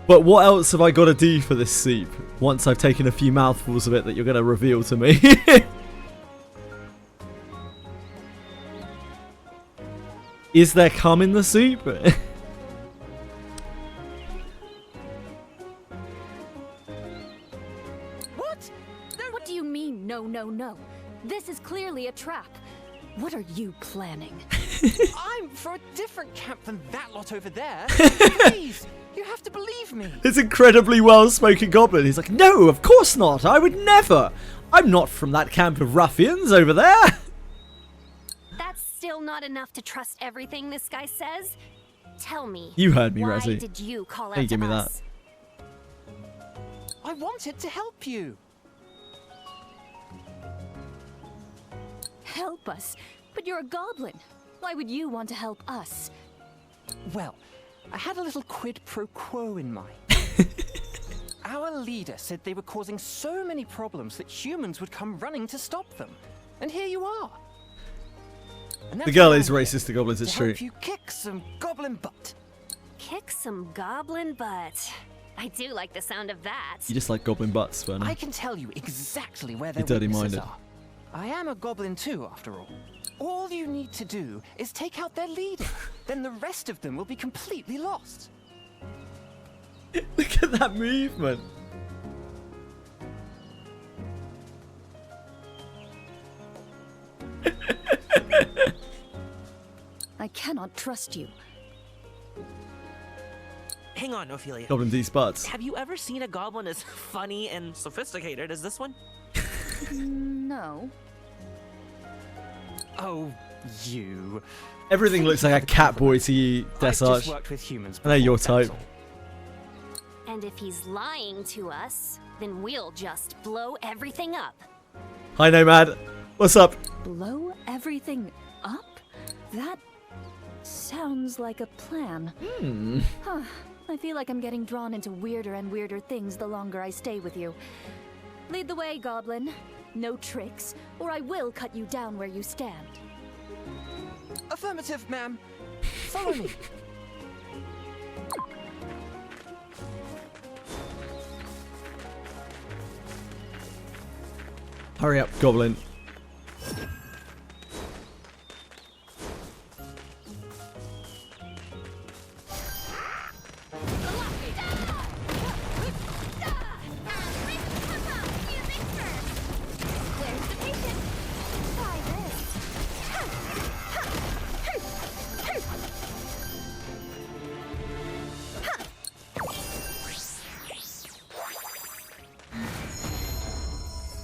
But what else have I got to do for this soup once I've taken a few mouthfuls of it that you're going to reveal to me? Is there cum in the soup? What? What do you mean, no, no, no? This is clearly a trap. What are you planning? I'm for a different camp than that lot over there. Please, you have to believe me. This incredibly well-spoken goblin. He's like, no, of course not. I would never. I'm not from that camp of ruffians over there. That's still not enough to trust everything this guy says. Tell me. You heard me, why Razzie. did you call out Hey, to give me that. us? I wanted to help you. Help us? But you're a goblin. Why would you want to help us? Well, I had a little quid pro quo in mind. Our leader said they were causing so many problems that humans would come running to stop them. And here you are. And The girl that's is why I'm racist to goblins, here it's to true. help you kick some goblin butt. Kick some goblin butt. I do like the sound of that. You just like goblin butts, Vernon. I can tell you exactly where their You're weaknesses dirty-minded. are. I am a goblin too, after all. All you need to do is take out their leader. Then the rest of them will be completely lost. Look at that movement. I cannot trust you. Hang on, Ophelia. Goblin D's butts. Have you ever seen a goblin as funny and sophisticated as this one? No. Oh, you. Everything looks like a cat boy to you, I've just Desarch. worked with humans I know your before, that's type. all. And if he's lying to us, then we'll just blow everything up. Hi, Nomad. What's up? Blow everything up? That sounds like a plan. Huh. I feel like I'm getting drawn into weirder and weirder things the longer I stay with you. Lead the way, Goblin. No tricks, or I will cut you down where you stand. Affirmative, ma'am. Follow me. Hurry up, Goblin.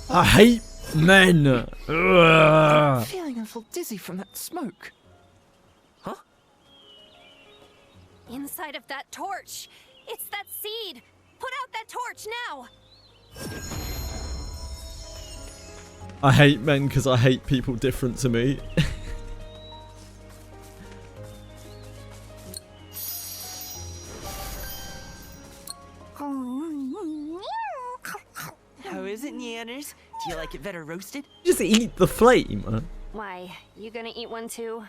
I hate men. I'm feeling a little dizzy from that smoke. Huh? Inside of that torch. It's that seed. Put out that torch now. I hate men because I hate people different to me. How is it, Nyanners? Do you like it better roasted? Just eat the flame. Why, you gonna eat one too?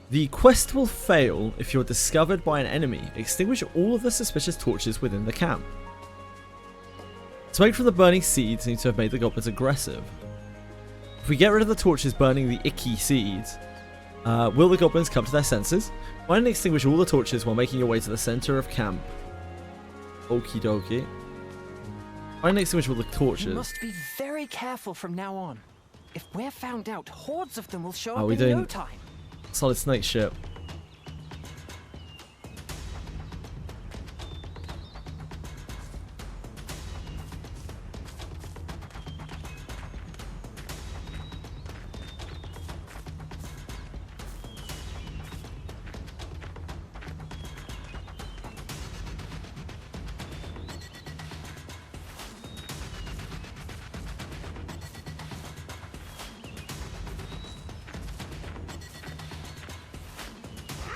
The quest will fail if you're discovered by an enemy. Extinguish all of the suspicious torches within the camp. Smoke from the burning seeds seems to have made the goblins aggressive. If we get rid of the torches burning the icky seeds, will the goblins come to their senses? Find and extinguish all the torches while making your way to the center of camp. Okie dokie. Find and extinguish all the torches. You must be very careful from now on. If we're found out, hordes of them will show Are up we in doing no time. Solid Snake ship?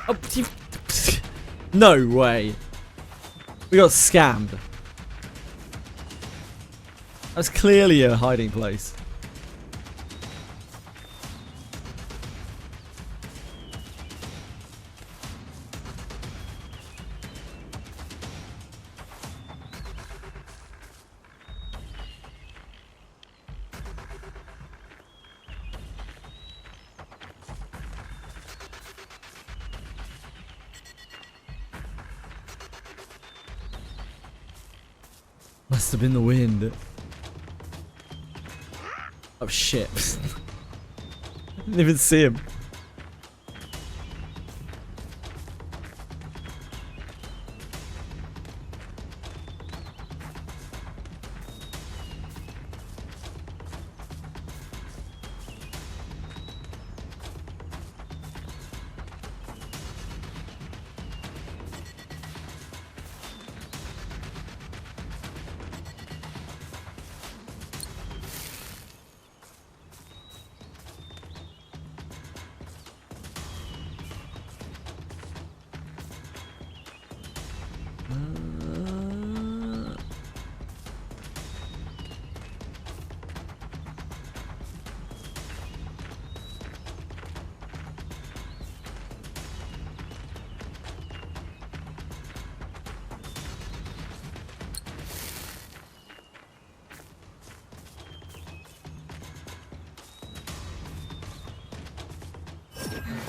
Oh, no way. We got scammed. That's clearly a hiding place. Must have been the wind. Oh shit. I didn't even see him.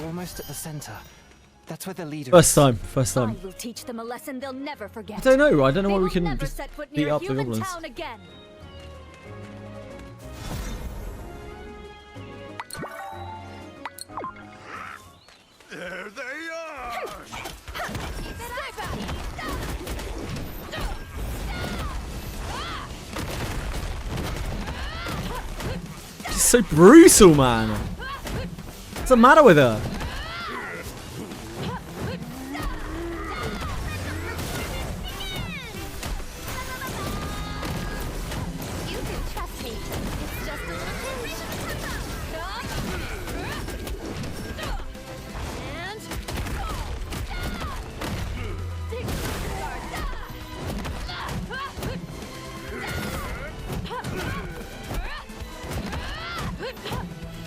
Almost at the center. That's where the leader First is. time, first time. I will teach them a lesson they'll never forget. I don't know. I don't know They why we will can never just set foot beat near up the human goblins. town again. There they are! She's so brutal, man. What's the matter with her? You can trust me. It's just a little pinch. And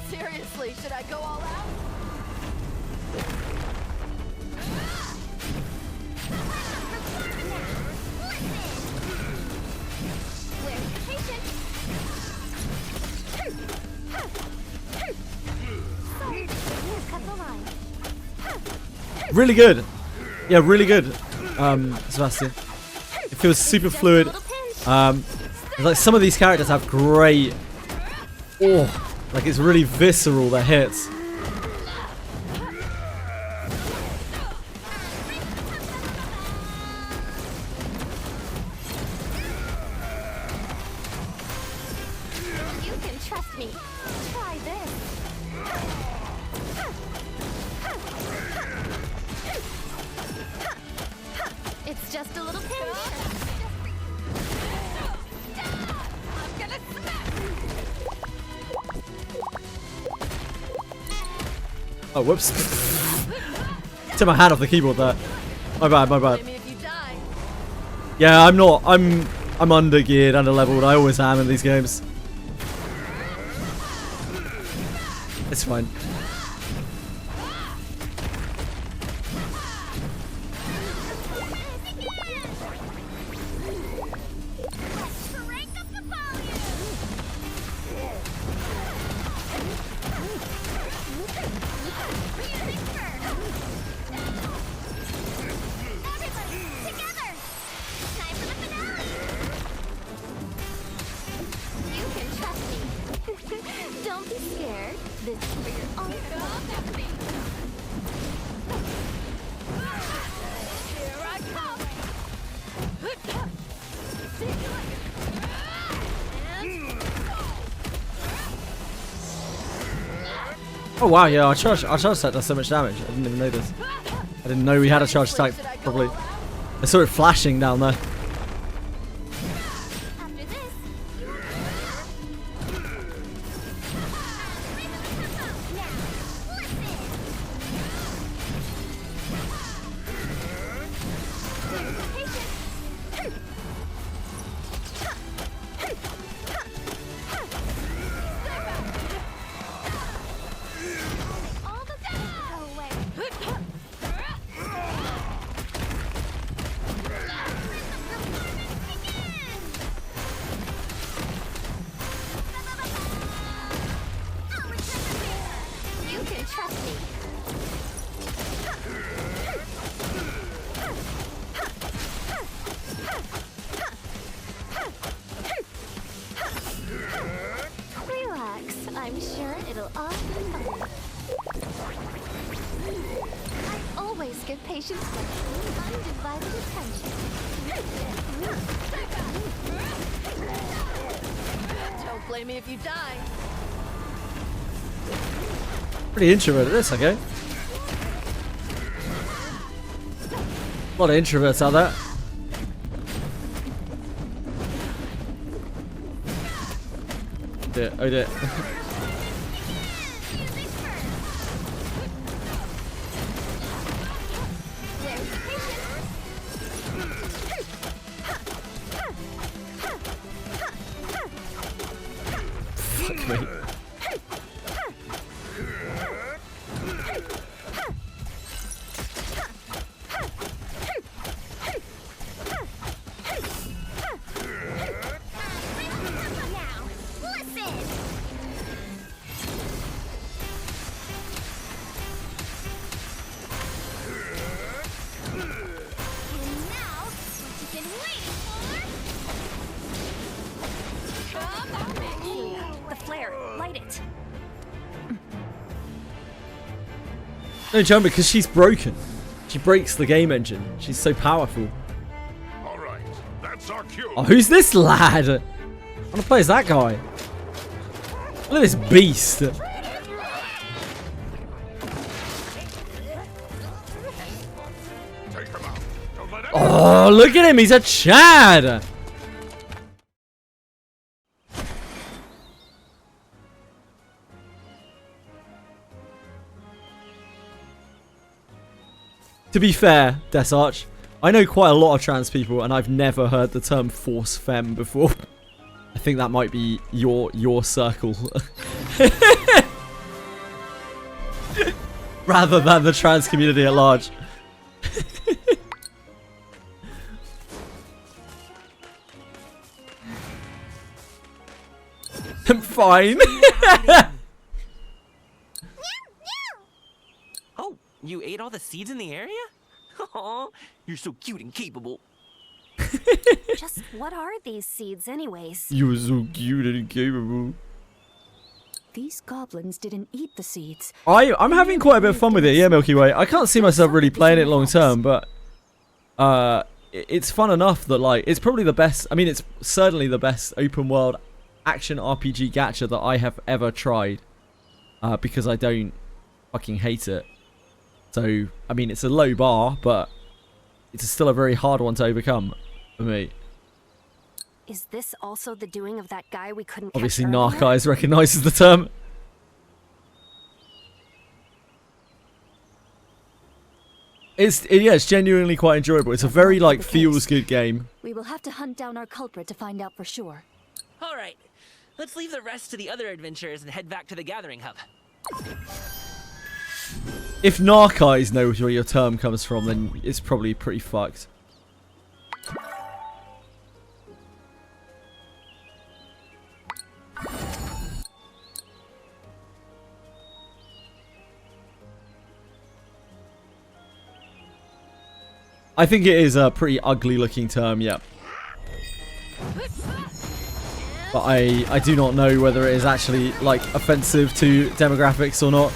seriously, should I go all out? Really good. Yeah, really good. Sebastian. It feels super fluid. Like some of these characters have great, like it's really visceral, their hits. You can trust me. Try this. It's just a little pinch. I'm gonna smack. Oh, whoops. Took my hand off the keyboard there. My bad, my bad. Yeah, I'm under geared, under leveled. I always am in these games. It's fine. Don't be scared. This is for your own Daphne. Here I come. Oh wow, yeah, our charge attack does so much damage. I didn't even know this. I didn't know we had a charge attack properly. I saw it flashing down there. Relax. I'm sure it'll all be fine. I always give patients undivided attention. Don't blame me if you die. Pretty introverted, this, okay? A lot of introverts out there. Oh dear. Fuck me. No, John, because she's broken. She breaks the game engine. She's so powerful. All right, that's our cue. Oh, who's this lad? I want to play as that guy. Look at this beast. Take him out. Don't let Oh, look at him. He's a Chad. To be fair, Desarch, I know quite a lot of trans people, and I've never heard the term force femme before. I think that might be your circle. Rather than the trans community at large. I'm fine. Oh, you ate all the seeds in the area? Oh, you're so cute and capable. Just what are these seeds, anyways? You were so cute and capable. These goblins didn't eat the seeds. I'm having quite a bit of fun with it, yeah, Milky Way. I can't see myself really playing it long term, but it's fun enough that like it's probably the best. I mean, it's certainly the best open world action RPG gacha that I have ever tried. Because I don't fucking hate it. So I mean, it's a low bar, but it's still a very hard one to overcome for me. Is this also the doing of that guy we couldn't Obviously, catch Narc earlier? Eyes recognises the term. It's genuinely quite enjoyable. It's a very like feels good game. We will have to hunt down our culprit to find out for sure. All right, let's leave the rest to the other adventurers and head back to the gathering hub. If Narc Eyes knows where your term comes from, then it's probably pretty fucked. I think it is a pretty ugly looking term, yeah. But I do not know whether it is actually like offensive to demographics or not.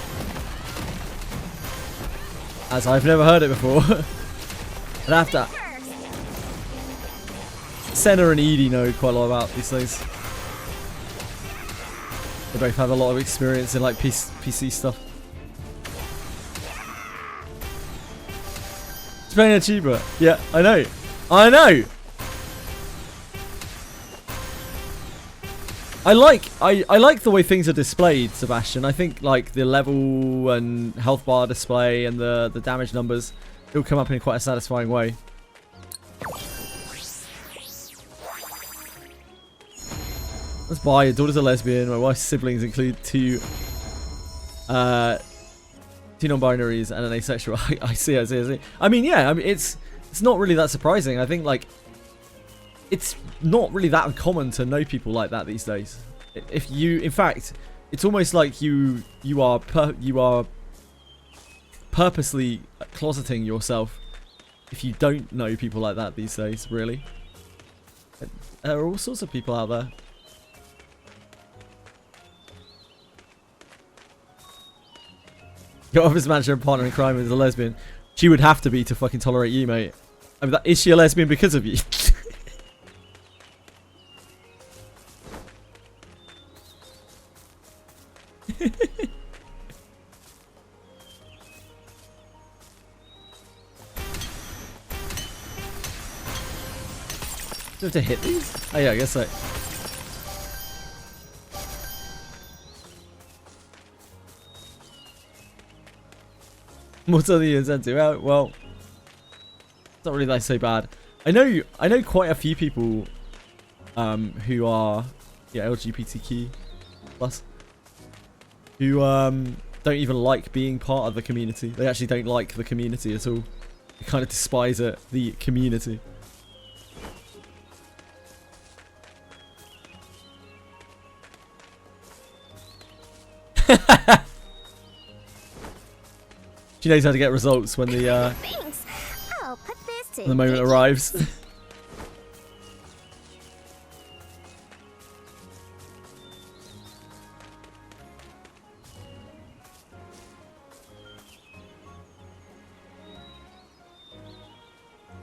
As I've never heard it before. And after Senna and Edie know quite a lot about these things. They both have a lot of experience in like PC stuff. Playing cheaper. Yeah, I know. I know. I like the way things are displayed, Sebastian. I think like the level and health bar display and the damage numbers, it'll come up in quite a satisfying way. Let's buy. Your daughter's a lesbian. My wife's siblings include two non-binaries and an asexual. I see. I mean, yeah. I mean, it's not really that surprising. I think like it's not really that uncommon to know people like that these days. If you, in fact, it's almost like you are purposely closeting yourself if you don't know people like that these days. Really, there are all sorts of people out there. Your office manager and partner in crime is a lesbian. She would have to be to fucking tolerate you, mate. I mean, is she a lesbian because of you? Do I have to hit these? Oh yeah, I guess so. What's on the incentive? Well, it's not really like so bad. I know quite a few people who are LGBTQ plus who don't even like being part of the community. They actually don't like the community at all. They kind of despise it, the community. She knows how to get results when the Thanks. I'll put this to when the moment arrives.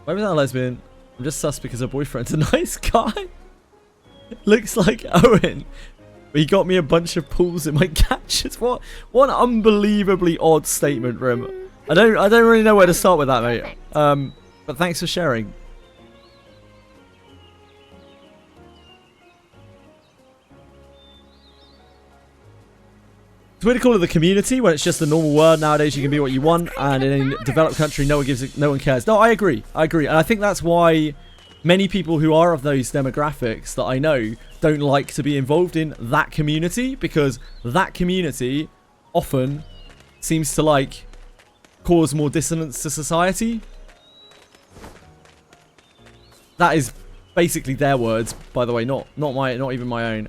Why was that a lesbian? I'm just sus because her boyfriend's a nice guy. Looks like Owen. He got me a bunch of pulls in my catches. What an unbelievably odd statement, Rim. I don't really know where to start with that, mate. But thanks for sharing. It's weird to call it the community when it's just a normal word. Nowadays you can be what you want, and in a developed country no one cares. No, I agree, and I think that's why many people who are of those demographics that I know don't like to be involved in that community, because that community often seems to like cause more dissonance to society. That is basically their words, by the way, not even my own.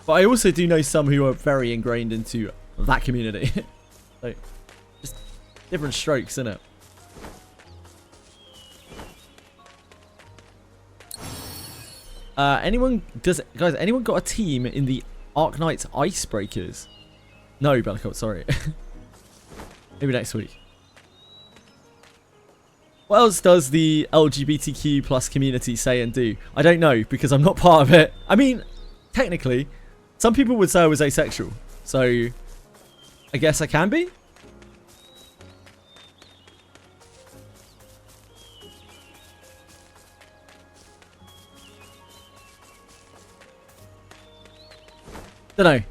But I also do know some who are very ingrained into that community. So, just different strokes, innit? Anyone guys? Anyone got a team in the Arknights Icebreakers? No, Bellicott, sorry. Maybe next week. What else does the LGBTQ plus community say and do? I don't know, because I'm not part of it. I mean, technically, some people would say I was asexual. So, I guess I can be? Don't know.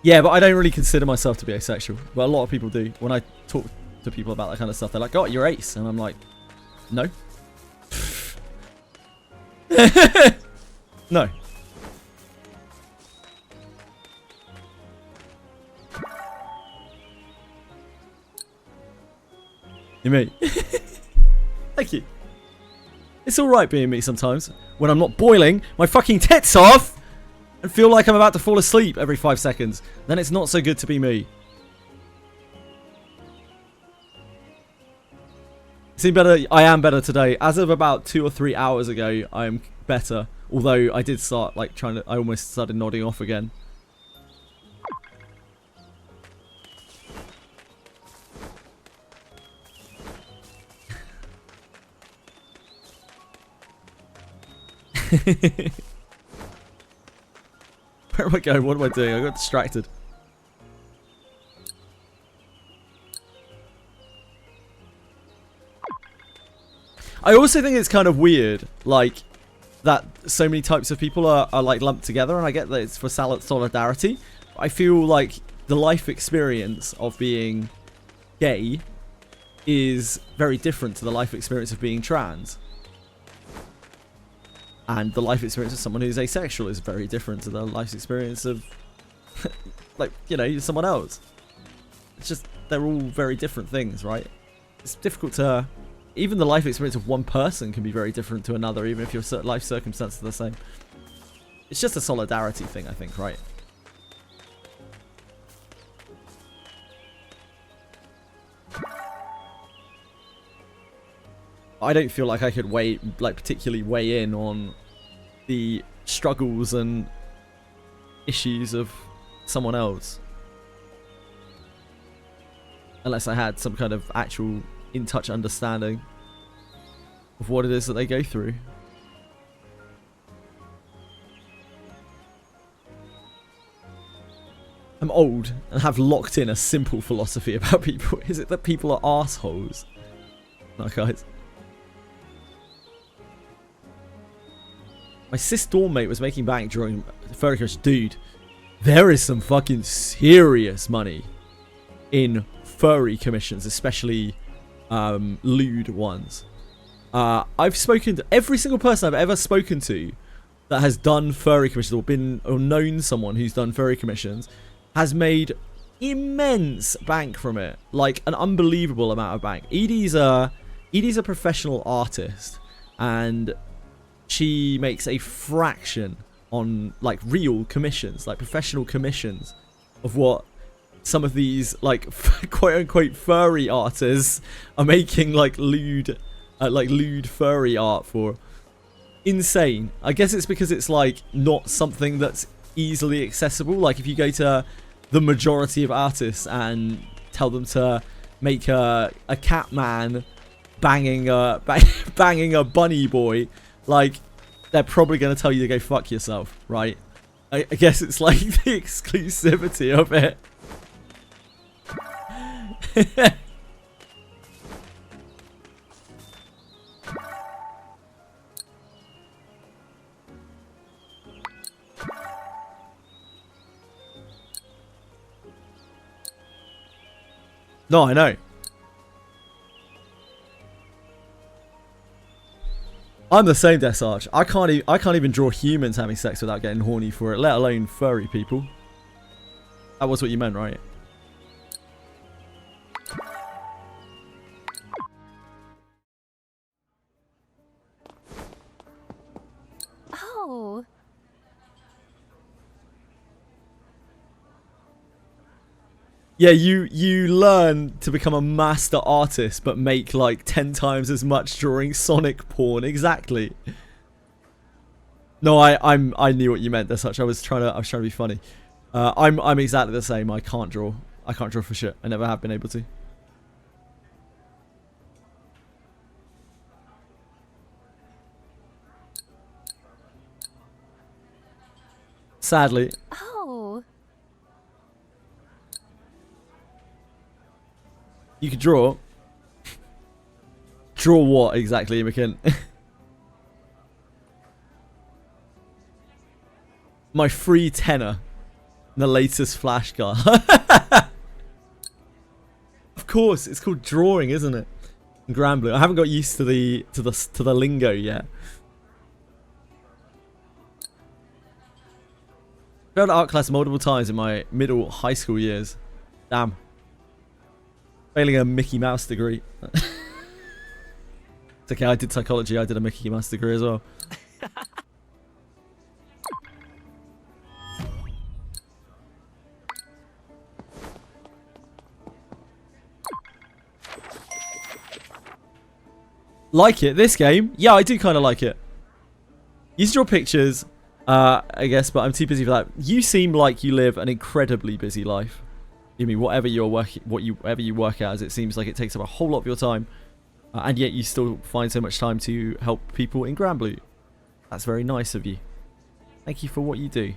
Yeah, but I don't really consider myself to be asexual. But a lot of people do. When I talk to people about that kind of stuff, they're like, oh, you're ace. And I'm like, no. No. You me. Thank you. It's alright being me sometimes. When I'm not boiling my fucking tits off and feel like I'm about to fall asleep every 5 seconds. Then it's not so good to be me. Seem better? I am better today. As of about 2 or 3 hours ago, I am better. Although I did start like I almost started nodding off again. Where am I going? What am I doing? I got distracted. I also think it's kind of weird, like, that so many types of people are like lumped together, and I get that it's for solidarity. I feel like the life experience of being gay is very different to the life experience of being trans. And the life experience of someone who's asexual is very different to the life experience of, like, you know, someone else. It's just, they're all very different things, right? It's difficult to... Even the life experience of one person can be very different to another, even if your life circumstances are the same. It's just a solidarity thing, I think, right? I don't feel like I could particularly weigh in on the struggles and issues of someone else. Unless I had some kind of actual in-touch understanding of what it is that they go through. I'm old and have locked in a simple philosophy about people. Is it that people are arseholes? No, guys. My cis dorm mate was making bank during furry crush. Dude, there is some fucking serious money in furry commissions, especially lewd ones. I've spoken to every single person I've ever spoken to that has done furry commissions or known someone who's done furry commissions has made immense bank from it, like an unbelievable amount of bank. Edie's a professional artist, and she makes a fraction on like real commissions, like professional commissions, of what some of these like quote unquote furry artists are making like lewd furry art for. Insane. I guess it's because it's like not something that's easily accessible. Like if you go to the majority of artists and tell them to make a cat man banging a bunny boy, like they're probably going to tell you to go fuck yourself, right? I guess it's like the exclusivity of it. No, I know. I'm the same, Desarch. I can't even draw humans having sex without getting horny for it, let alone furry people. That was what you meant, right? Oh. Yeah, you learn to become a master artist, but make like 10 times as much drawing Sonic porn. Exactly. No, I knew what you meant as such. I was trying to be funny. I'm exactly the same. I can't draw for shit. I never have been able to. Sadly. Oh. You could draw. Draw what exactly, McKin? My free tenner. The latest Flash car. Of course, it's called drawing, isn't it? In Granblue. I haven't got used to the lingo yet. I failed art class multiple times in my middle high school years. Damn. Failing a Mickey Mouse degree. It's okay, I did psychology. I did a Mickey Mouse degree as well. Like it? This game? Yeah, I do kind of like it. You used to draw pictures, I guess, but I'm too busy for that. You seem like you live an incredibly busy life. You mean whatever you're working, whatever you work as, it seems like it takes up a whole lot of your time, and yet you still find so much time to help people in Granblue. That's very nice of you. Thank you for what you do.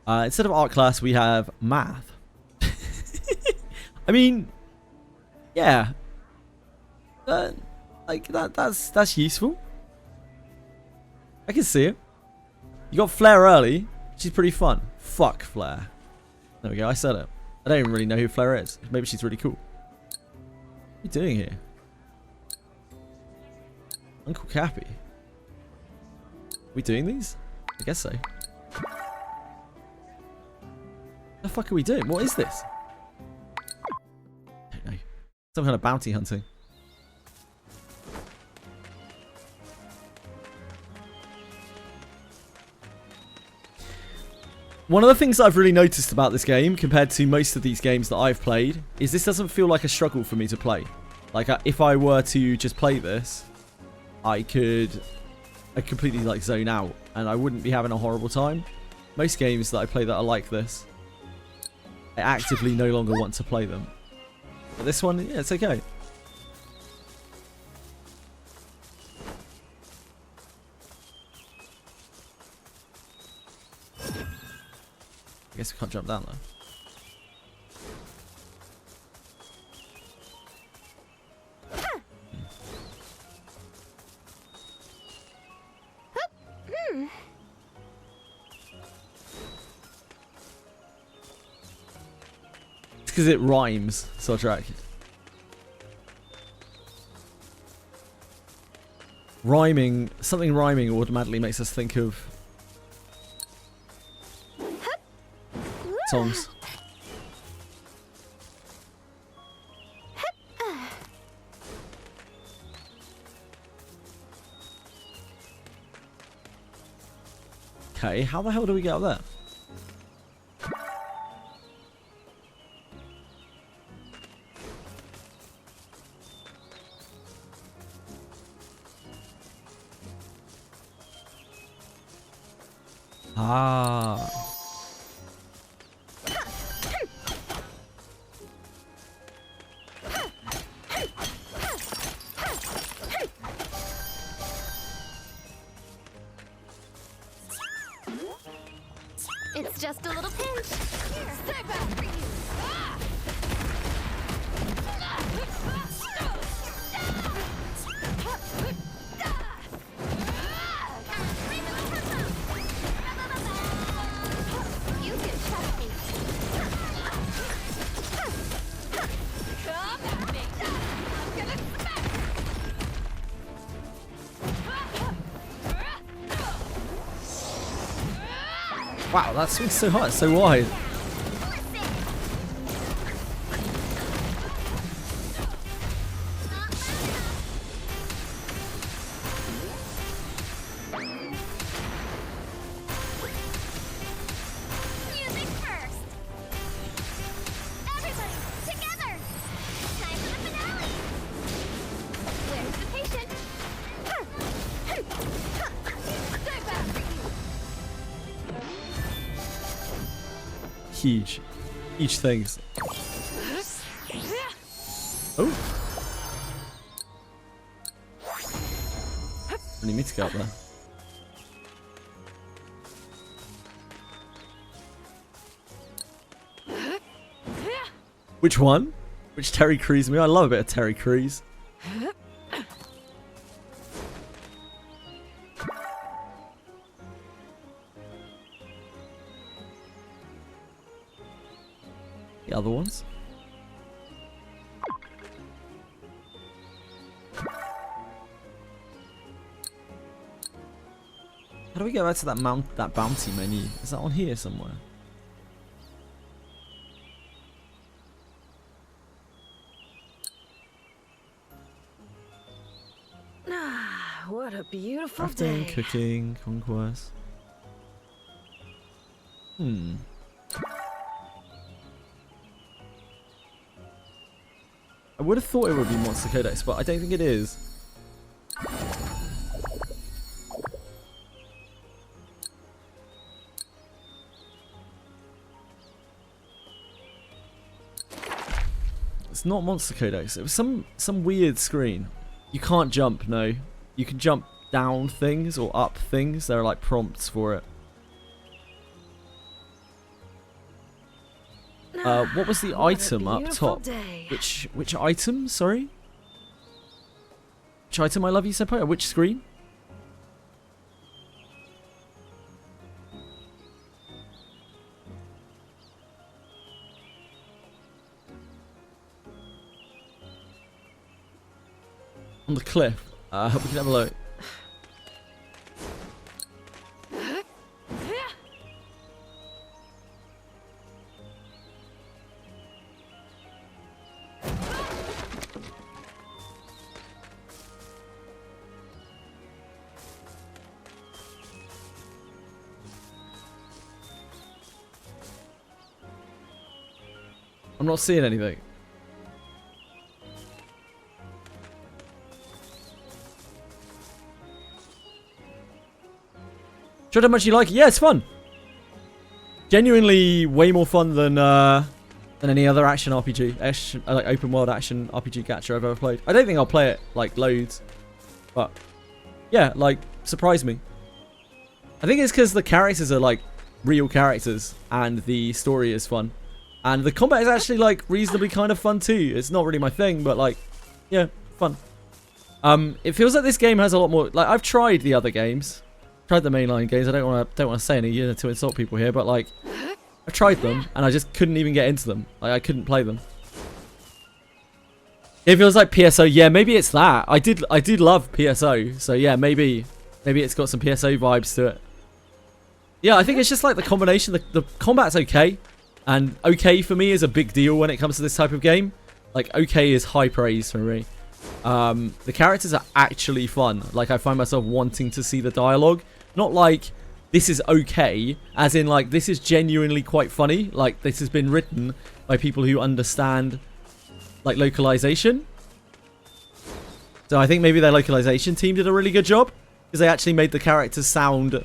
Instead of art class, we have math. I mean, yeah, like that's useful. I can see it. You got Flair early. She's pretty fun. Fuck Flair. There we go. I said it. I don't even really know who Flair is. Maybe she's really cool. What are you doing here? Uncle Cappy. We doing these? I guess so. What the fuck are we doing? What is this? I don't know. Some kind of bounty hunting. One of the things that I've really noticed about this game, compared to most of these games that I've played, is this doesn't feel like a struggle for me to play. Like, if I were to just play this, I'd completely, like, zone out, and I wouldn't be having a horrible time. Most games that I play that are like this, I actively no longer want to play them. But this one, yeah, it's okay. I guess we can't jump down though. It's because it rhymes, so rhyming, something rhyming automatically makes us think of songs. Okay, how the hell do we get up there? Ah. It's just a little pinch. Here, stay back for you. You can trust me. Come at me. I'm gonna smack. Wow, that swing's so high, it's so wide. huge things. Oh. I need me to go up there. Which one? Which Terry Crews me? I love a bit of Terry Crews. The other ones. How do we get back to that bounty menu? Is that on here somewhere? What a beautiful Crafting, day. cooking, conquest. I would have thought it would be Monster Codex, but I don't think it is. It's not Monster Codex. It was some weird screen. You can't jump, no. You can jump down things or up things. There are like prompts for it. What was the item up top? Which item? Sorry? Which item, I love you, Senpai? Which screen? On the cliff. I hope we can have a look. I'm not seeing anything. Showed how much you like it. Yeah, it's fun. Genuinely way more fun than any other action RPG, like open world action RPG gacha I've ever played. I don't think I'll play it like loads, but yeah, like surprised me. I think it's because the characters are like real characters and the story is fun, and the combat is actually like reasonably kind of fun too. It's not really my thing, but like, yeah, fun. It feels like this game has a lot more. Like I've tried the other games. Tried the mainline games. I don't want to say any to insult people here, but like I tried them and I just couldn't even get into them. Like I couldn't play them. It feels like PSO. Yeah, maybe it's that. I did love PSO, so yeah, maybe it's got some PSO vibes to it. Yeah, I think it's just like the combination. The combat's okay, and okay for me is a big deal when it comes to this type of game. Like okay is high praise for me. The characters are actually fun. Like I find myself wanting to see the dialogue. Not like this is okay, as in like this is genuinely quite funny. Like this has been written by people who understand like localization. So I think maybe their localization team did a really good job because they actually made the characters sound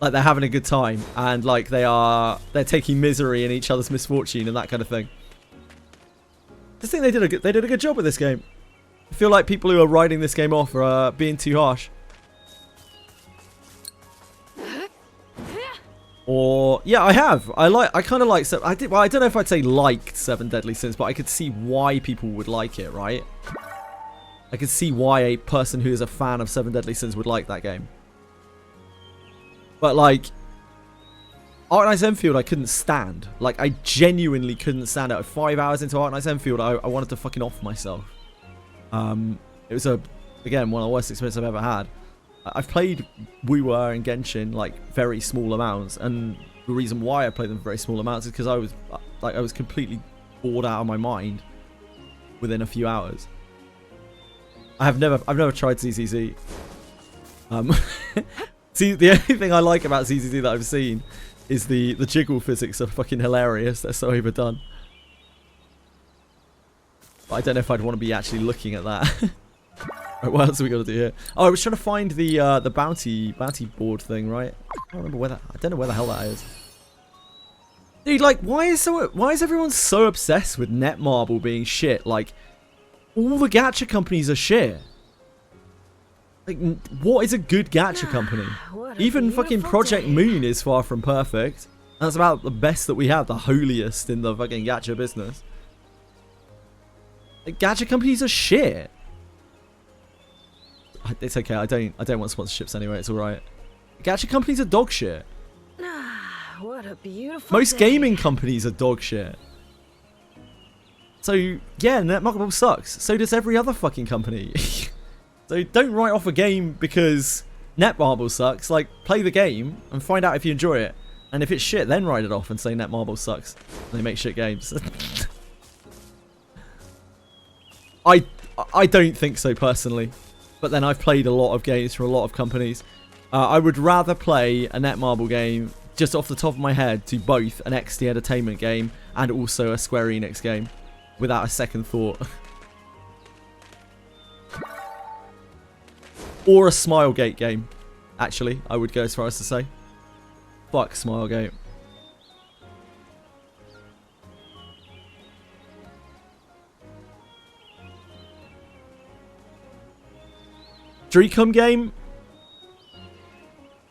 like they're having a good time and like they're taking misery in each other's misfortune and that kind of thing. I just think they did a good job with this game. I feel like people who are writing this game off are being too harsh. Or yeah, I have. I kind of like. So I did. Well, I don't know if I'd say liked Seven Deadly Sins, but I could see why people would like it. Right? I could see why a person who is a fan of Seven Deadly Sins would like that game. But like, Arknights Enfield, I couldn't stand. Like, I genuinely couldn't stand it. 5 hours into Arknights Enfield, I wanted to fucking off myself. It was again one of the worst experiences I've ever had. I've played Wuwa and Genshin like very small amounts, and the reason why I played them very small amounts is because I was completely bored out of my mind within a few hours. I've never tried ZZZ. See, the only thing I like about ZZZ that I've seen is the jiggle physics are fucking hilarious. They're so overdone. But I don't know if I'd want to be actually looking at that. Right, what else have we got to do here? Oh, I was trying to find the bounty board thing, right? I don't know where the hell that is. Dude, like, why is everyone so obsessed with Netmarble being shit? Like, all the gacha companies are shit. Like, what is a good gacha company? Even fucking Project Moon is far from perfect. That's about the best that we have, the holiest in the fucking gacha business. Like, gacha companies are shit. It's okay, I don't want sponsorships anyway, it's alright. Gacha companies are dog shit. What a beautiful Most day. gaming companies are dog shit. So, yeah, Netmarble sucks. So does every other fucking company. So don't write off a game because Netmarble sucks. Like, play the game and find out if you enjoy it. And if it's shit, then write it off and say Netmarble sucks. They make shit games. I don't think so, personally. But then I've played a lot of games from a lot of companies. I would rather play a Netmarble game, just off the top of my head, to both an XD Entertainment game and also a Square Enix game, without a second thought. Or a Smilegate game, actually, I would go as far as to say. Fuck Smilegate. Dreecom game?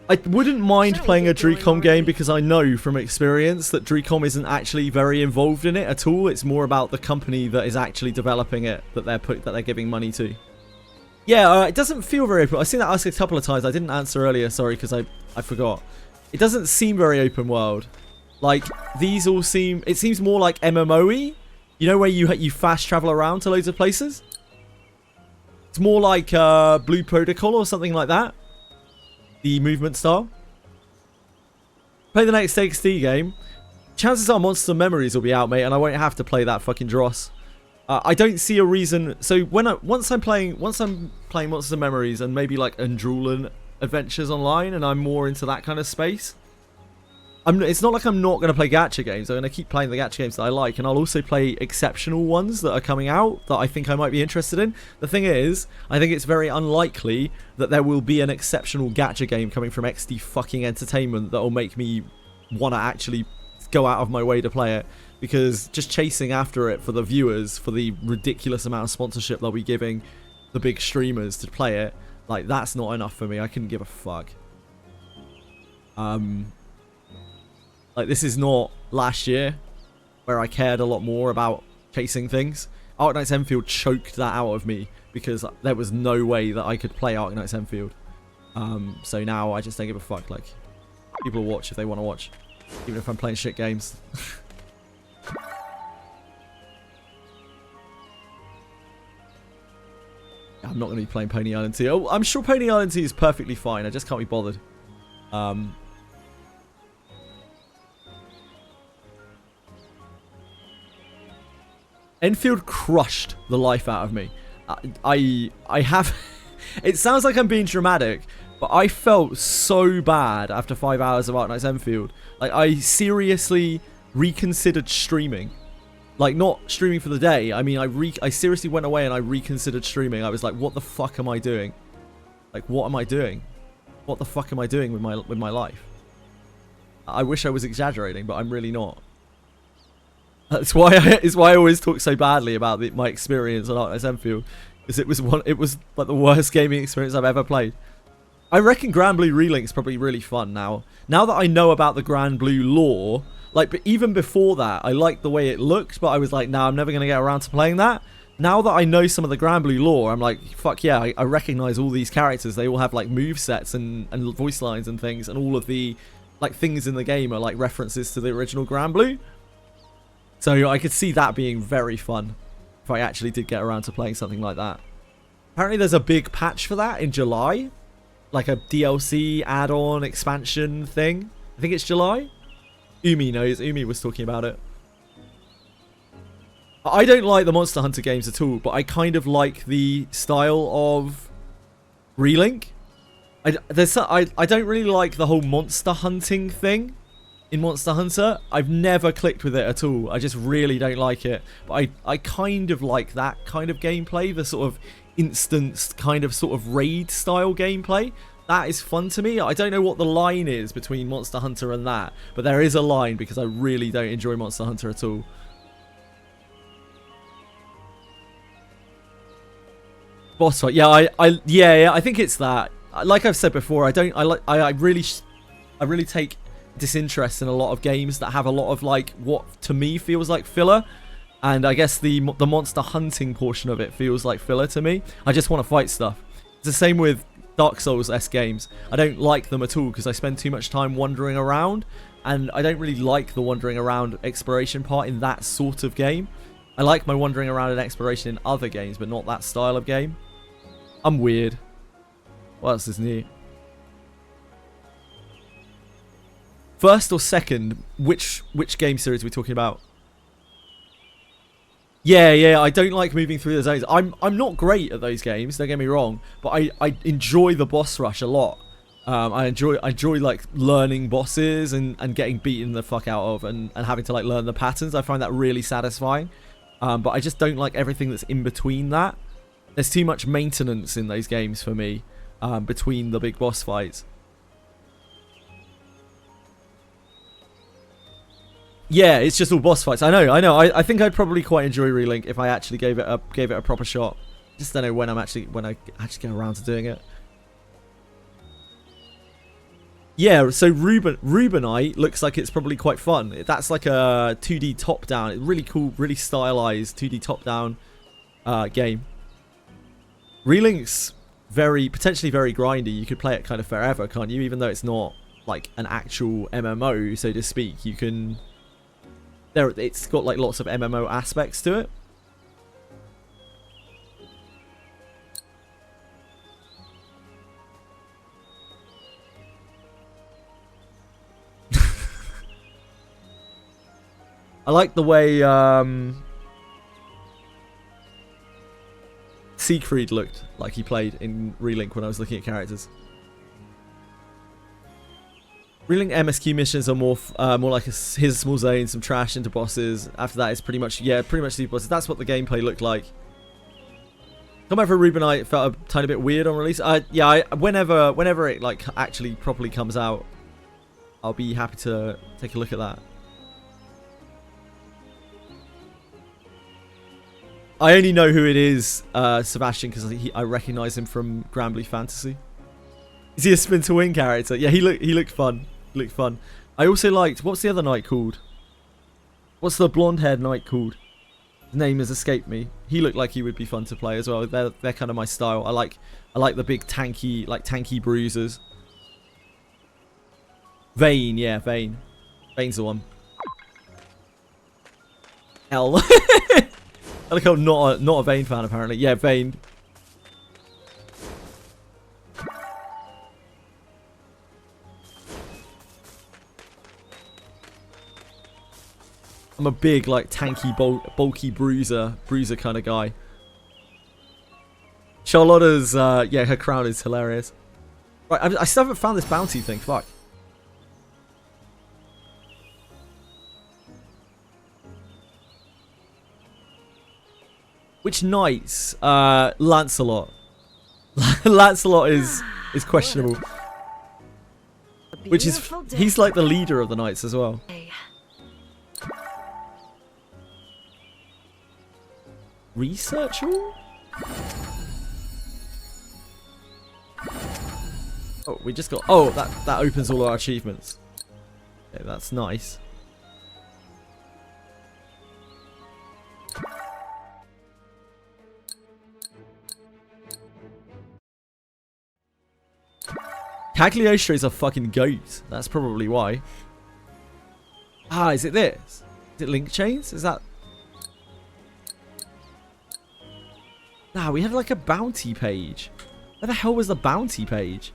I wouldn't mind playing a Dreecom game because I know from experience that Dreecom isn't actually very involved in it at all. It's more about the company that is actually developing it that they're giving money to. Yeah, it doesn't feel very open. I've seen that asked a couple of times. I didn't answer earlier, sorry, because I forgot. It doesn't seem very open world. Like, these all seem... It seems more like MMO-y. You know, where you fast travel around to loads of places? It's more like Blue Protocol or something like that. The movement style. Play the next XD game. Chances are Monster Memories will be out, mate, and I won't have to play that fucking dross. I don't see a reason. So once I'm playing Monster Memories and maybe like Andrulan Adventures Online, and I'm more into that kind of space. It's not like I'm not going to play gacha games. I'm going to keep playing the gacha games that I like, and I'll also play exceptional ones that are coming out that I think I might be interested in. The thing is, I think it's very unlikely that there will be an exceptional gacha game coming from XD fucking Entertainment that will make me want to actually go out of my way to play it, because just chasing after it for the viewers, for the ridiculous amount of sponsorship they'll be giving the big streamers to play it, like, that's not enough for me. I couldn't give a fuck. Like, this is not last year, where I cared a lot more about chasing things. Arknights Enfield choked that out of me, because there was no way that I could play Arknights Enfield. So now I just don't give a fuck. Like, people will watch if they want to watch, even if I'm playing shit games. I'm not going to be playing Pony Island 2. Oh, I'm sure Pony Island 2 is perfectly fine. I just can't be bothered. Enfield crushed the life out of me. I have... It sounds like I'm being dramatic, but I felt so bad after 5 hours of Arknights Enfield. Like, I seriously reconsidered streaming. Like, not streaming for the day. I mean, I seriously went away and I reconsidered streaming. I was like, what the fuck am I doing? Like, what am I doing? What the fuck am I doing with my life? I wish I was exaggerating, but I'm really not. That's why I always talk so badly about my experience on Arknights Enfield, because it was like the worst gaming experience I've ever played. I reckon Granblue Relink's probably really fun now. Now that I know about the Granblue lore, like, but even before that, I liked the way it looked, but I was like, nah, I'm never gonna get around to playing that. Now that I know some of the Granblue lore, I'm like, fuck yeah, I recognize all these characters. They all have like movesets and voice lines and things, and all of the like things in the game are like references to the original Granblue. So I could see that being very fun if I actually did get around to playing something like that. Apparently there's a big patch for that in July. Like a DLC add-on expansion thing. I think it's July. Umi knows. Umi was talking about it. I don't like the Monster Hunter games at all, but I kind of like the style of Relink. I don't really like the whole monster hunting thing in Monster Hunter. I've never clicked with it at all. I just really don't like it. But I kind of like that kind of gameplay, the sort of instanced kind of sort of raid style gameplay. that is fun to me. I don't know what the line is between Monster Hunter and that, but there is a line because I really don't enjoy Monster Hunter at all. Boss fight, yeah, I think it's that. Like I've said before, I really take disinterest in a lot of games that have a lot of like what to me feels like filler, and I guess the monster hunting portion of it feels like filler to me. I just want to fight stuff. It's the same with Dark Souls-esque games. I don't like them at all because I spend too much time wandering around, and I don't really like the wandering around exploration part in that sort of game. I like my wandering around and exploration in other games, but not that style of game. I'm weird. What else is new? First or second, which game series are we talking about? Yeah, I don't like moving through the zones. I'm not great at those games, don't get me wrong, but I enjoy the boss rush a lot. I enjoy like learning bosses and getting beaten the fuck out of and having to like learn the patterns. I find that really satisfying. But I just don't like everything that's in between that. There's too much maintenance in those games for me, between the big boss fights. Yeah, it's just all boss fights. I know. I think I'd probably quite enjoy Relink if I actually gave it a proper shot. Just don't know when I actually get around to doing it. Yeah, so Rubinite looks like it's probably quite fun. That's like a 2D top-down, really cool, really stylized 2D top-down game. Relink's potentially very grindy. You could play it kind of forever, can't you? Even though it's not like an actual MMO, so to speak. You can. It's got like lots of MMO aspects to it. I like the way Siegfried looked like he played in Relink when I was looking at characters. Relink MSQ missions are more like here's a small zone, some trash into bosses. After that, it's pretty much the bosses. That's what the gameplay looked like. Combat for Rubinite felt a tiny bit weird on release. Whenever it like actually properly comes out, I'll be happy to take a look at that. I only know who it is, Sebastian, because I recognise him from Granblue Fantasy. Is he a spin to win character? Yeah, he looked fun. He looked fun. I also liked, what's the other knight called? What's the blonde-haired knight called? His name has escaped me. He looked like he would be fun to play as well. They're kind of my style. I like the big tanky bruisers. Vayne, yeah, Vayne. Vayne's the one. L. I look, I'm not a Vayne fan apparently. Yeah, Vayne. I'm a big, like, tanky, bulky bruiser kind of guy. Charlotta's, yeah, her crown is hilarious. Right, I still haven't found this bounty thing. Fuck. Which knights? Lancelot. Lancelot is questionable. Which is, he's like the leader of the knights as well. Research all? Oh, we just got, oh, that opens all our achievements. Okay, that's nice. Cagliostro is a fucking goat. That's probably why. Ah, is it this? Is it link chains? Is that... Nah, we have like a bounty page. Where the hell was the bounty page?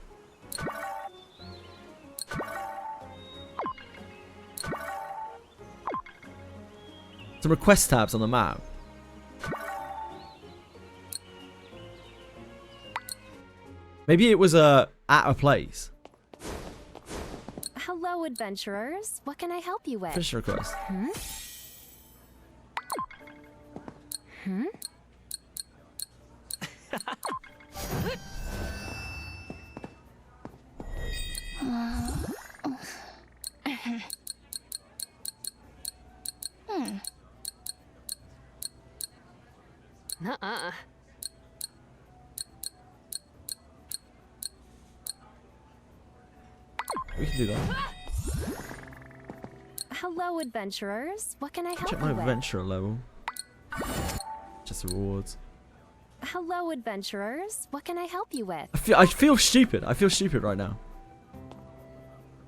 Some request tabs on the map. Maybe it was at a place. Hello, adventurers. What can I help you with? Finish request. Hmm? Hmm? Nuh-uh. We can do that. Hello, adventurers. What can I help Check you my with? adventurer level. Just the rewards. Hello, adventurers. What can I help you with? I feel stupid. I feel stupid right now.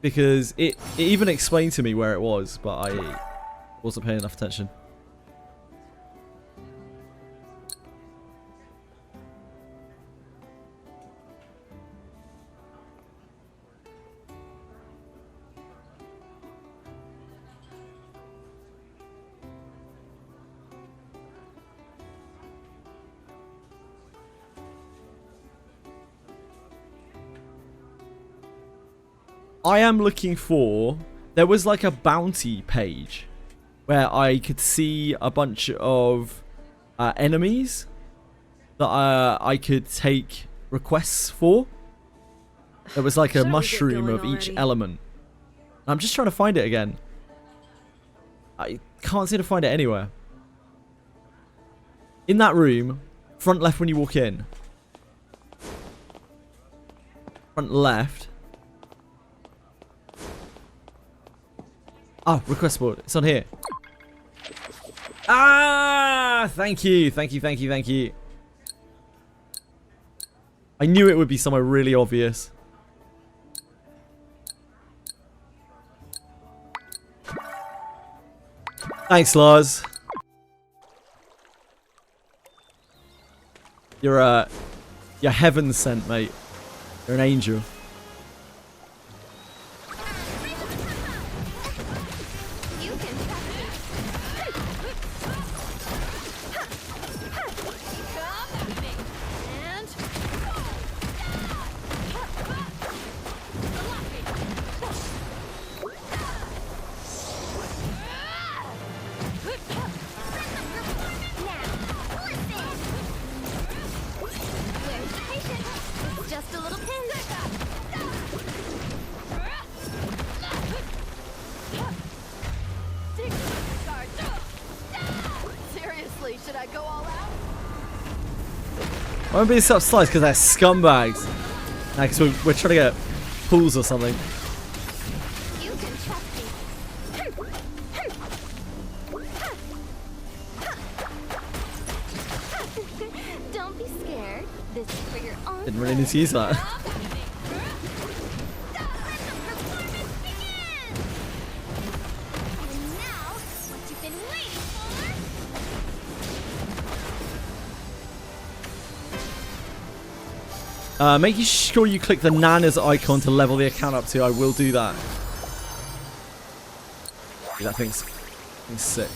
Because it even explained to me where it was, but I wasn't paying enough attention. I am looking for... There was like a bounty page where I could see a bunch of enemies that I could take requests for. There was like a mushroom of each element. I'm just trying to find it again. I can't seem to find it anywhere. In that room, front left when you walk in. Front left. Oh, request board. It's on here. Ah! Thank you. Thank you, thank you, thank you. I knew it would be somewhere really obvious. Thanks, Lars. You're heaven sent, mate. You're an angel. I'm being so sliced because they're scumbags. Because we're trying to get pools or something. You can trust me. Don't be scared. This is for your own. Didn't really need to use that. Making sure you click the Nana's icon to level the account up to. I will do that. That thing's sick.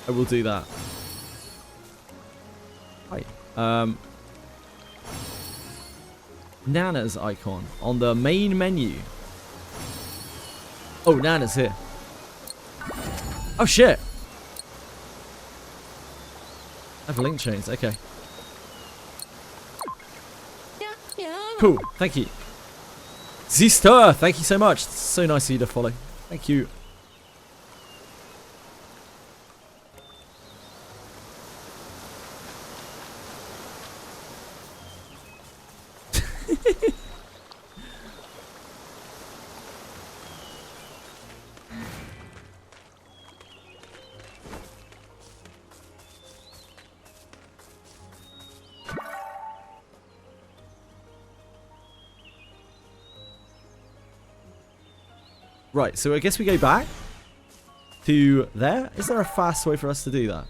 I will do that. Hi. Nana's icon on the main menu. Oh, Nana's here. Oh shit. I have link chains. Okay. Cool, thank you. Zister, thank you so much. It's so nice of you to follow. Thank you. Right, so I guess we go back to there. Is there a fast way for us to do that?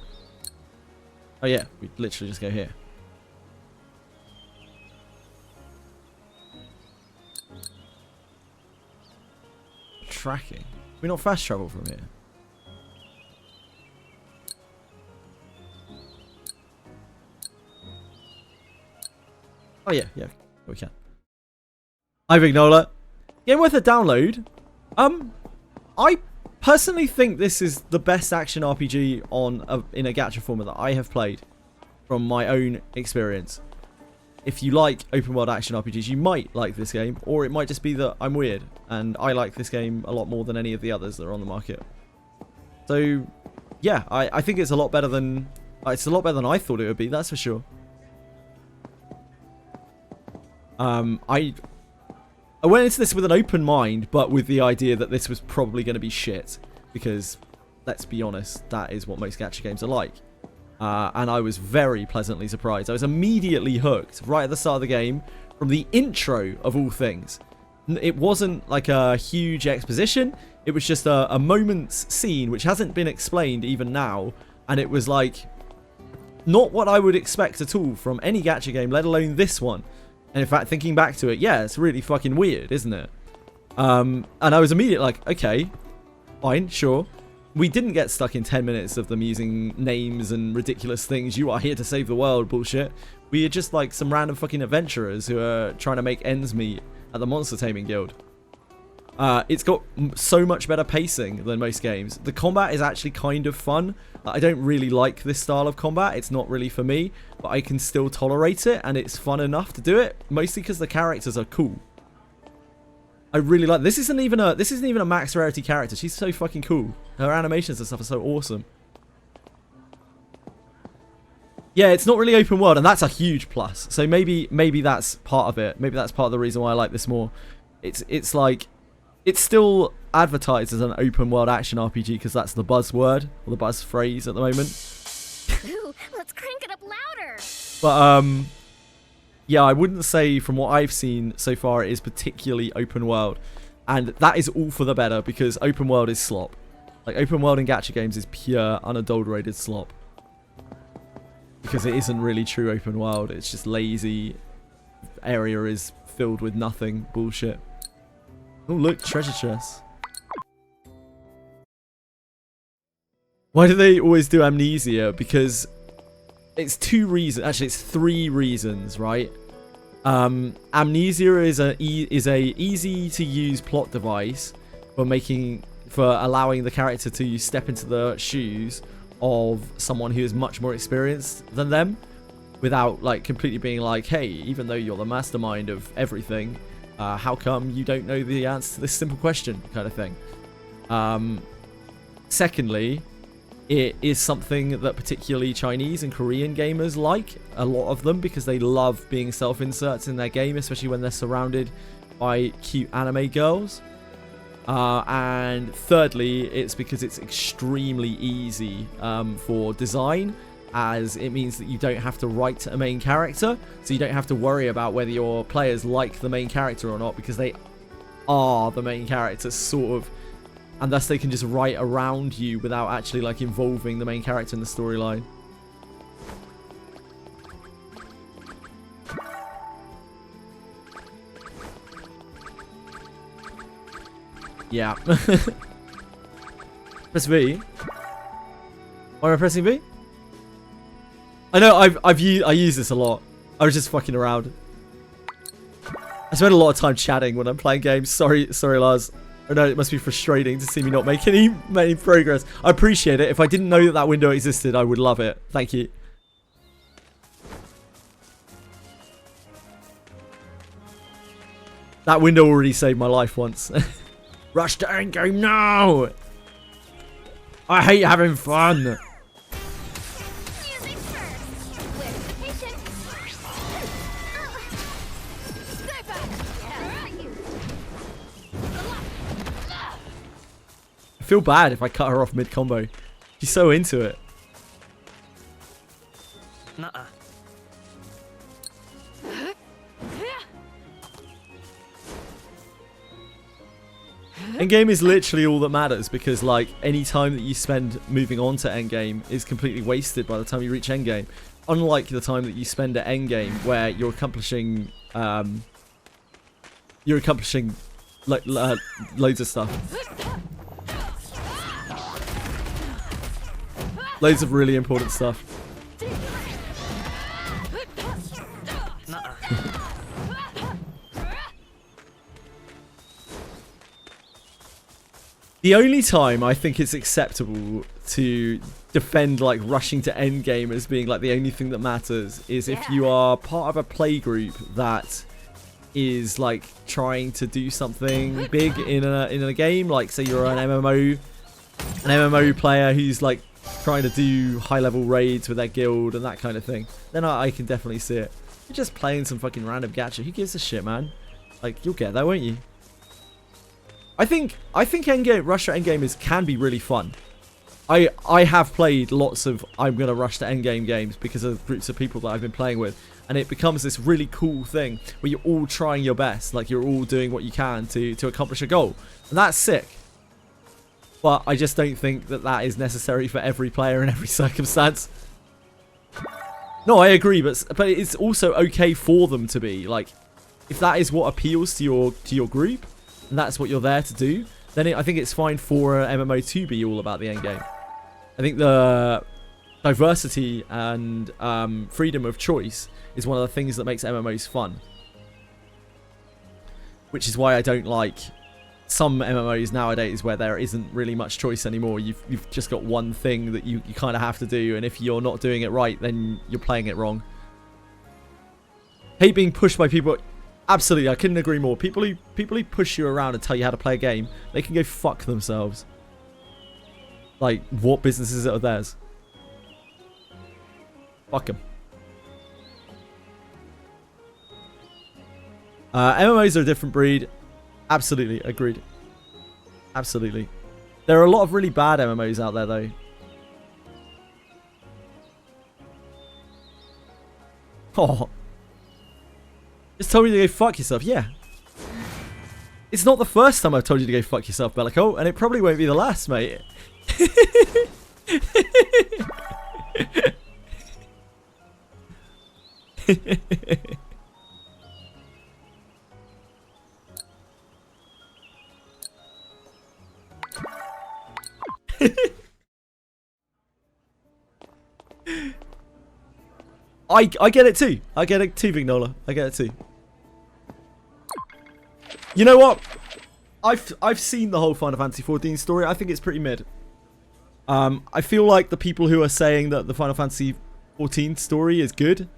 Oh yeah, we literally just go here. Tracking. We not fast travel from here. Oh yeah, we can. Hi Vignola. Game worth a download. I personally think this is the best action RPG in a gacha format that I have played from my own experience. If you like open world action RPGs, you might like this game, or it might just be that I'm weird and I like this game a lot more than any of the others that are on the market. So yeah, I think it's a lot better than I thought it would be. That's for sure. I went into this with an open mind, but with the idea that this was probably going to be shit, because let's be honest, that is what most gacha games are like. And I was very pleasantly surprised. I was immediately hooked right at the start of the game from the intro of all things. It wasn't like a huge exposition. It was just a moment's scene which hasn't been explained even now. And it was like not what I would expect at all from any gacha game, let alone this one. And in fact, thinking back to it, yeah, it's really fucking weird, isn't it? And I was immediately like, okay, fine, sure. We didn't get stuck in 10 minutes of them using names and ridiculous things. You are here to save the world bullshit. We are just like some random fucking adventurers who are trying to make ends meet at the Monster Taming Guild. It's got so much better pacing than most games. The combat is actually kind of fun. I don't really like this style of combat. It's not really for me, but I can still tolerate it, and it's fun enough to do it. Mostly because the characters are cool. I really like this. Isn't even a max rarity character. She's so fucking cool. Her animations and stuff are so awesome. Yeah, it's not really open world, and that's a huge plus. So maybe that's part of it. Maybe that's part of the reason why I like this more. It's like it's still advertised as an open world action RPG because that's the buzzword or the buzz phrase at the moment. Ooh, let's crank it up louder. But yeah, I wouldn't say from what I've seen so far it is particularly open world. And that is all for the better because open world is slop. Like, open world in gacha games is pure, unadulterated slop. Because it isn't really true open world. It's just lazy. Area is filled with nothing. Bullshit. Oh, look, treasure chest. Why do they always do amnesia? Because it's 2 reasons. Actually, it's 3 reasons, right? Amnesia is a easy to use plot device for allowing the character to step into the shoes of someone who is much more experienced than them, without like completely being like, hey, even though you're the mastermind of everything, how come you don't know the answer to this simple question, kind of thing. Secondly, it is something that particularly Chinese and Korean gamers like, a lot of them, because they love being self-inserts in their game, especially when they're surrounded by cute anime girls. And thirdly, it's because it's extremely easy for design, as it means that you don't have to write a main character, so you don't have to worry about whether your players like the main character or not, because they are the main character, sort of. And thus they can just write around you without actually like involving the main character in the storyline. Yeah. Press V. Why am I pressing V? I know I use this a lot. I was just fucking around. I spend a lot of time chatting when I'm playing games. Sorry Lars. I know it must be frustrating to see me not make any progress. I appreciate it. If I didn't know that window existed, I would love it. Thank you. That window already saved my life once. Rush to endgame now! I hate having fun. I feel bad if I cut her off mid-combo. She's so into it. Nuh-uh. Endgame is literally all that matters, because like any time that you spend moving on to endgame is completely wasted by the time you reach endgame. Unlike the time that you spend at endgame, where you're accomplishing like loads of stuff. Loads of really important stuff. The only time I think it's acceptable to defend like rushing to endgame as being like the only thing that matters is if you are part of a play group that is like trying to do something big in a game, like say you're an MMO player who's like trying to do high-level raids with their guild and that kind of thing, then I can definitely see it. You're just playing some fucking random gacha. Who gives a shit, man? Like, you'll get there, won't you? I think endgame, rush to endgame can be really fun. I have played lots of I'm gonna rush to endgame games because of groups of people that I've been playing with, and it becomes this really cool thing where you're all trying your best, like you're all doing what you can to accomplish a goal, and that's sick. But I just don't think that is necessary for every player in every circumstance. No, I agree, but it's also okay for them to be like, if that is what appeals to your group, and that's what you're there to do, then I think it's fine for an MMO to be all about the end game. I think the diversity and freedom of choice is one of the things that makes MMOs fun. Which is why I don't like some MMOs nowadays where there isn't really much choice anymore. You've just got one thing that you kind of have to do, and if you're not doing it right, then you're playing it wrong. Hate being pushed by people. Absolutely, I couldn't agree more. People who push you around and tell you how to play a game, they can go fuck themselves. Like, what business is it of theirs? Fuck them. MMOs are a different breed. Absolutely, agreed. Absolutely. There are a lot of really bad MMOs out there, though. Oh. Just told me to go fuck yourself. Yeah. It's not the first time I've told you to go fuck yourself, Bellico, and it probably won't be the last, mate. I get it too. I get it too, Vignola. I get it too. You know what? I've seen the whole Final Fantasy XIV story. I think it's pretty mid. I feel like the people who are saying that the Final Fantasy XIV story is good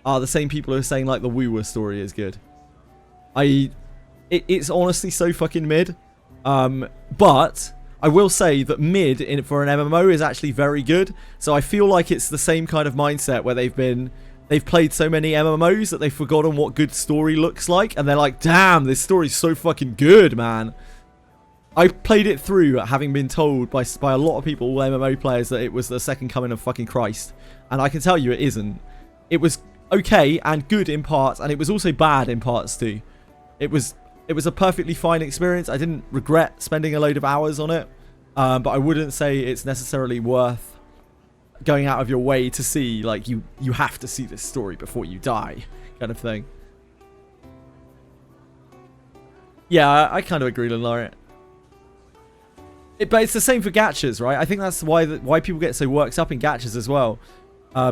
are the same people who are saying like the Woowa story is good. It's honestly so fucking mid. But I will say that mid for an MMO is actually very good. So I feel like it's the same kind of mindset where they've played so many MMOs that they've forgotten what good story looks like, and they're like, damn, this story's so fucking good, man. I played it through having been told by a lot of people, all MMO players, that it was the second coming of fucking Christ. And I can tell you it isn't. It was okay and good in parts, and it was also bad in parts too. It was a perfectly fine experience. I didn't regret spending a load of hours on it. But I wouldn't say it's necessarily worth going out of your way to see. Like, you have to see this story before you die, kind of thing. Yeah, I kind of agree, Laurie. But it's the same for gachas, right? I think that's why people get so worked up in gachas as well.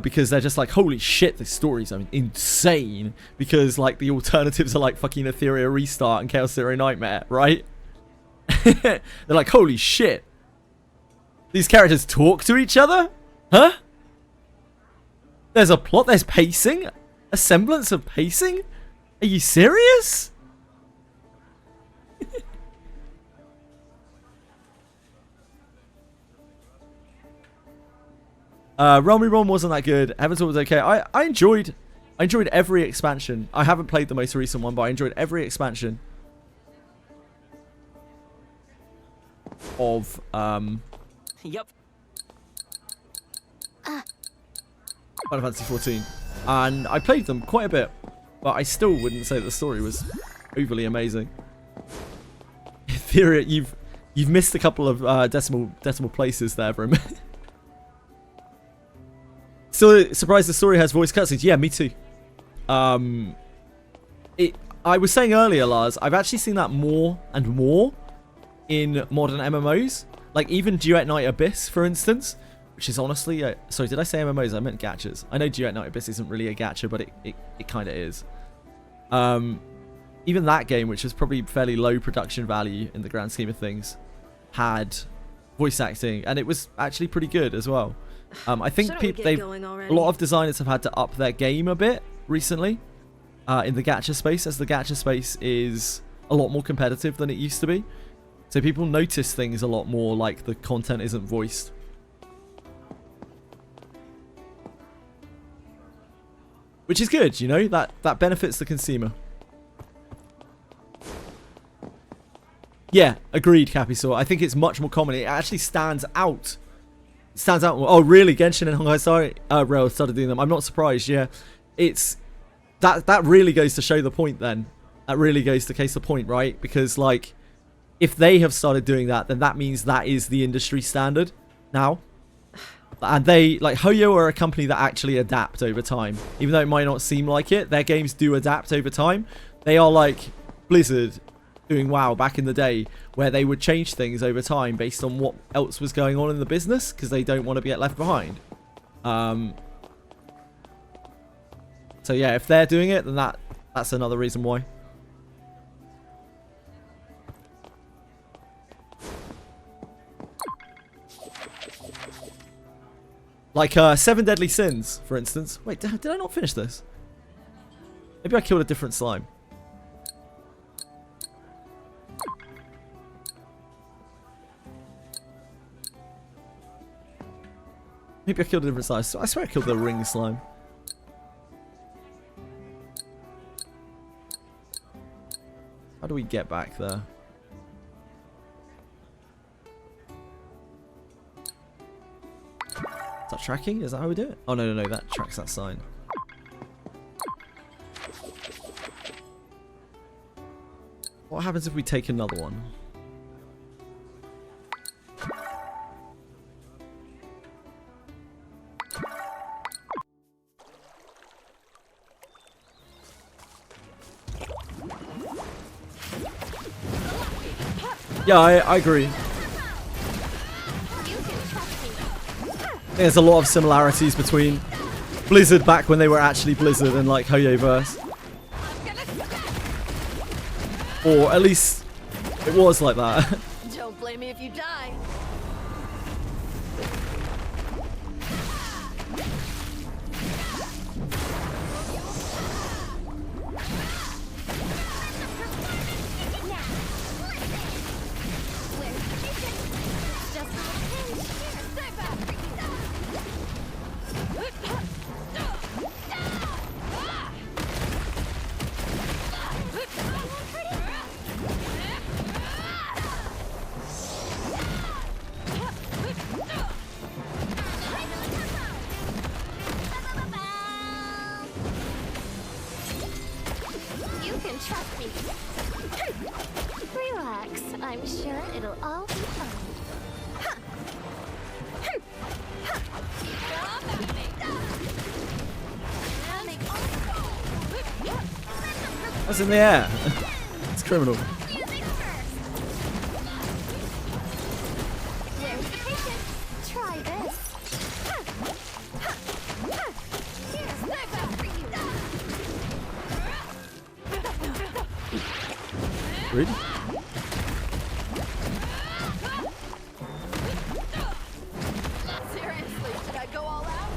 Because they're just like, holy shit, this story's insane. Because, like, the alternatives are like fucking Etheria Restart and Chaos Theory Nightmare, right? They're like, holy shit. These characters talk to each other? Huh? There's a plot, there's pacing? A semblance of pacing? Are you serious? Realm Reborn wasn't that good. Heaven's Door was okay. I enjoyed every expansion. I haven't played the most recent one, but I enjoyed every expansion of Yep. Final Fantasy 14, and I played them quite a bit, but I still wouldn't say the story was overly amazing. Theory, you've missed a couple of decimal places there, Brim. Still surprised the story has voice cutscenes. Yeah, me too. I was saying earlier, Lars, I've actually seen that more and more in modern MMOs. Like even Duet Night Abyss, for instance, which is honestly... sorry, did I say MMOs? I meant gachas. I know Duet Night Abyss isn't really a gacha, but it kind of is. Even that game, which was probably fairly low production value in the grand scheme of things, had voice acting, and it was actually pretty good as well. I think a lot of designers have had to up their game a bit recently in the gacha space, as the gacha space is a lot more competitive than it used to be. So people notice things a lot more, like the content isn't voiced. Which is good, you know, that benefits the consumer. Yeah, agreed, Capisaur. I think it's much more common. It actually stands out. It stands out. Oh, really? Genshin and Honkai Star Rail started doing them. I'm not surprised. Yeah, it's that really goes to show the point. Then that really goes to case the point, right? Because like, if they have started doing that, then that means that is the industry standard now. And they, like, Hoyo are a company that actually adapt over time. Even though it might not seem like it, their games do adapt over time. They are like Blizzard doing WoW back in the day, where they would change things over time based on what else was going on in the business, because they don't want to get left behind. So yeah, if they're doing it, then that's another reason why. Like 7 Deadly Sins, for instance. Wait, did I not finish this? Maybe I killed a different slime. Maybe I killed a different slime. I swear I killed the ring slime. How do we get back there? Is that tracking? Is that how we do it? Oh, no, that tracks that sign. What happens if we take another one? Yeah, I agree. There's a lot of similarities between Blizzard back when they were actually Blizzard and like Hoyoverse. Or at least it was like that. Don't blame me if you die. Relax. I'm sure it'll all be fine. That's in the air. It's criminal. Try this. Rude. Seriously, did I go all out?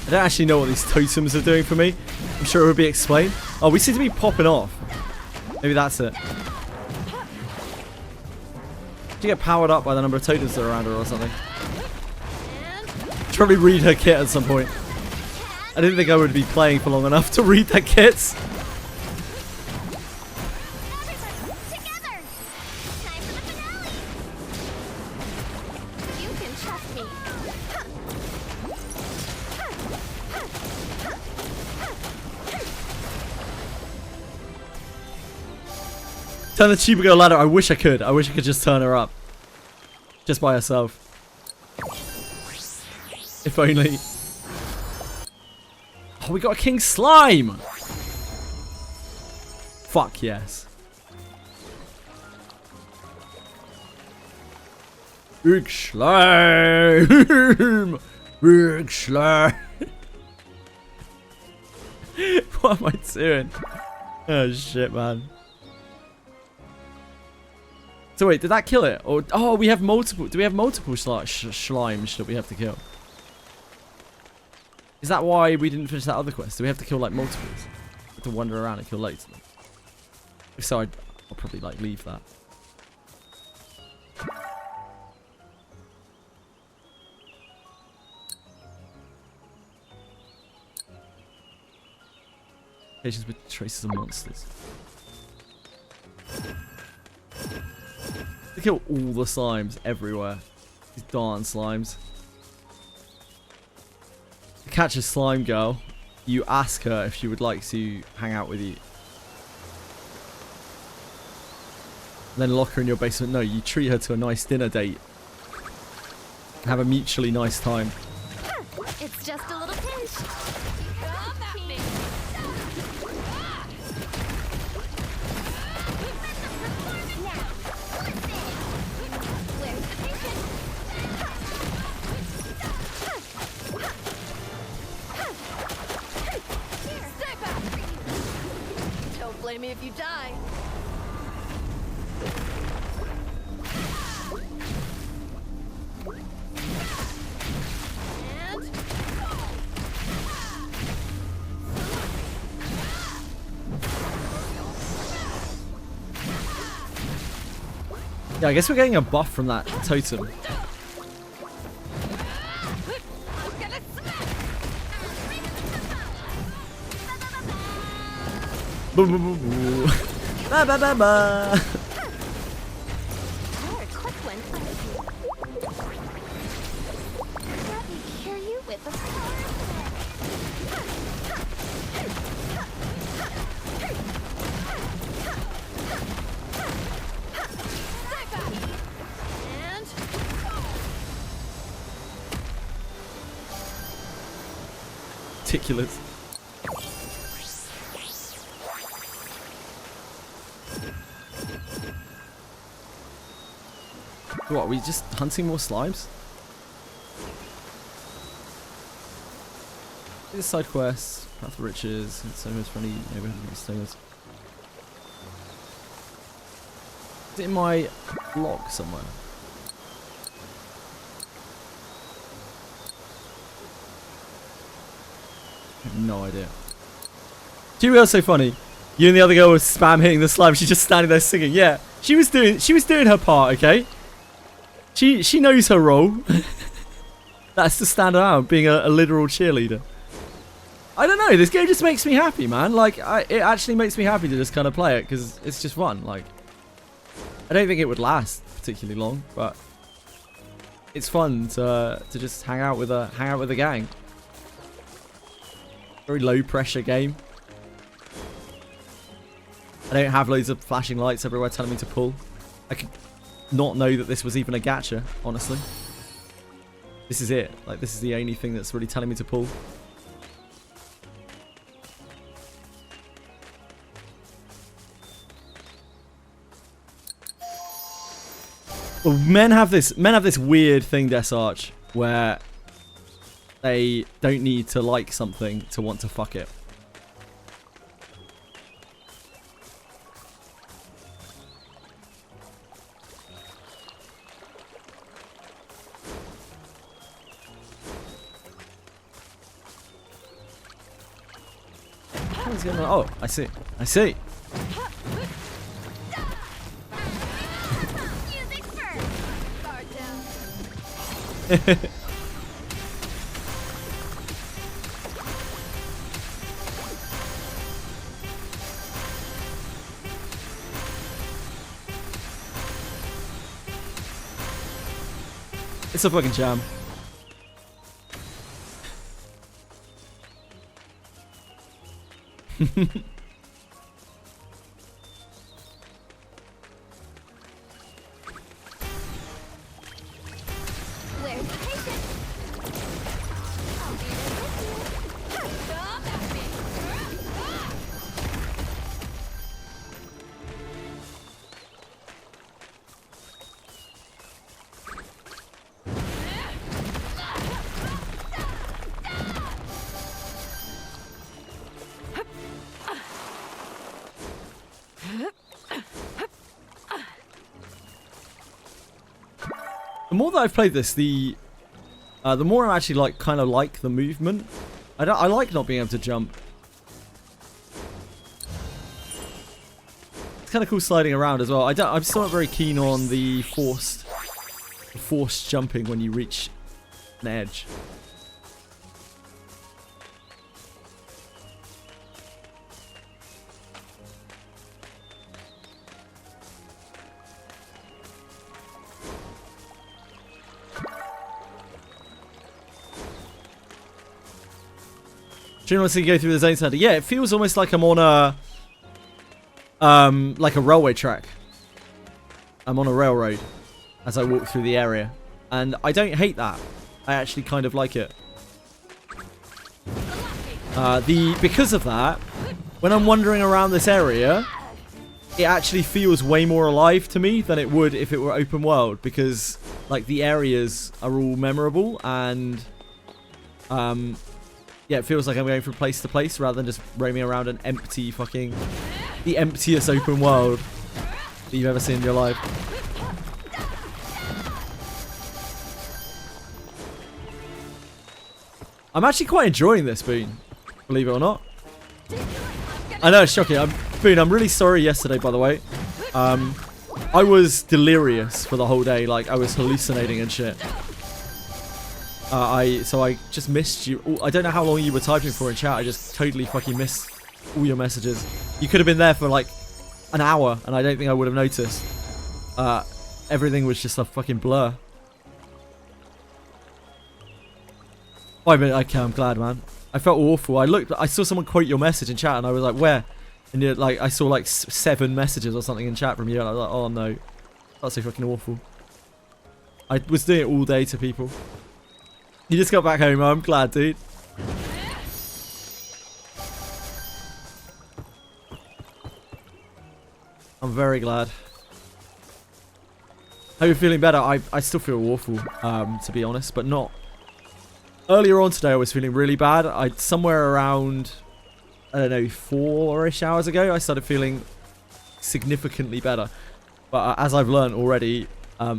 I don't actually know what these totems are doing for me. I'm sure it would be explained. Oh, we seem to be popping off. Maybe that's it. Did you get powered up by the number of totems that are around her or something? Should probably read her kit at some point. I didn't think I would be playing for long enough to read their kits. Turn the Chibigo ladder. I wish I could. I wish I could just turn her up. Just by herself. If only. Oh, we got a King Slime. Fuck yes. Big Slime. Big Slime. What am I doing? Oh shit, man. So wait, did that kill it? Or oh, we have multiple. Do we have multiple slimes that we have to kill? Is that why we didn't finish that other quest? Do we have to kill like multiples? We have to wander around and kill loads of them. If so, I'll probably like leave that. Patients with traces of monsters. Look at all the slimes everywhere. These darn slimes. To catch a slime girl, you ask her if she would like to hang out with you. Then lock her in your basement. No, you treat her to a nice dinner date. Have a mutually nice time. It's just a little pinch. Come at me. Where's the patient? Here, stay back. Don't blame me if you die. Yeah, I guess we're getting a buff from that totem. Boo boo boo boo. Ba ba ba ba. You're a quick one. Let me cure you with a Ridiculous. What, are we just hunting more slimes? This side quest, Path of Riches, Soho's friendly neighborhood stoners. Is it in my log somewhere? I have no idea. She was so funny. You and the other girl was spam hitting the slime. She's just standing there singing. Yeah, she was doing her part. Okay. She knows her role. That's to stand out, being a literal cheerleader. I don't know. This game just makes me happy, man. Like, it actually makes me happy to just kind of play it because it's just fun. Like, I don't think it would last particularly long, but it's fun to just hang out with a gang. Very low pressure game. I don't have loads of flashing lights everywhere telling me to pull. I could not know that this was even a gacha, honestly. This is it. Like, this is the only thing that's really telling me to pull. Well, men have this weird thing, Desarch, where they don't need to like something to want to fuck it. What's going on? Oh, I see. I see. music first. Guard down. It's a fucking jam. Where's the patient? I'll be right with you. Come at me. The more that I've played this, the more I actually kind of like the movement. I like not being able to jump. kind of cool sliding around as well. I'm still not very keen on the forced jumping when you reach an edge. Do you want to go through the zone center? Yeah, it feels almost like I'm on a like a railway track. I'm on a railroad as I walk through the area, and I don't hate that. I actually kind of like it. Because of that, when I'm wandering around this area, it actually feels way more alive to me than it would if it were open world, because like the areas are all memorable, and yeah, it feels like I'm going from place to place rather than just roaming around an empty the emptiest open world that you've ever seen in your life. I'm actually quite enjoying this, Boone, believe it or not. I know, it's shocking. Boone, I'm really sorry yesterday, by the way. I was delirious for the whole day, like I was hallucinating and shit. So I just missed you. I don't know how long you were typing for in chat. I just totally fucking missed all your messages. You could have been there for like an hour, and I don't think I would have noticed. Everything was just a fucking blur. Okay, I'm glad, man. I felt awful. I saw someone quote your message in chat, and I was like, where? And you're like, I saw like 7 messages or something in chat from you, and I was like, oh no, that's so fucking awful. I was doing it all day to people. You just got back home. I'm glad, dude. I'm very glad. How are you feeling better? I still feel awful, to be honest, but not. Earlier on today, I was feeling really bad. Somewhere around, I don't know, 4-ish hours ago, I started feeling significantly better. But as I've learned already,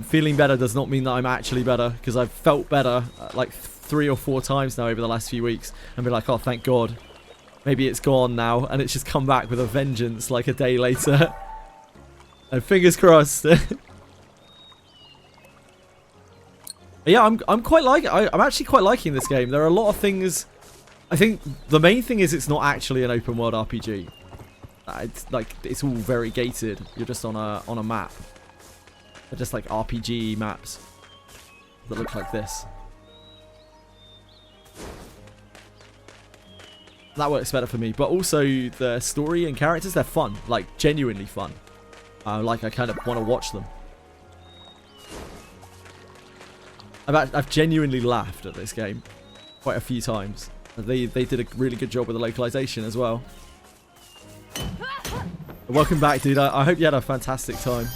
feeling better does not mean that I'm actually better, because I've felt better like 3 or 4 times now over the last few weeks and been like, oh, thank God. Maybe it's gone now, and it's just come back with a vengeance like a day later. And fingers crossed. Yeah, I'm quite I'm actually quite liking this game. There are a lot of things. I think the main thing is it's not actually an open world RPG. It's like it's all very gated. You're just on a map. They're just like RPG maps that look like this. That works better for me. But also the story and characters, they're fun, like genuinely fun. Like I kind of want to watch them. I've genuinely laughed at this game quite a few times. They did a really good job with the localization as well. Welcome back, dude. I hope you had a fantastic time.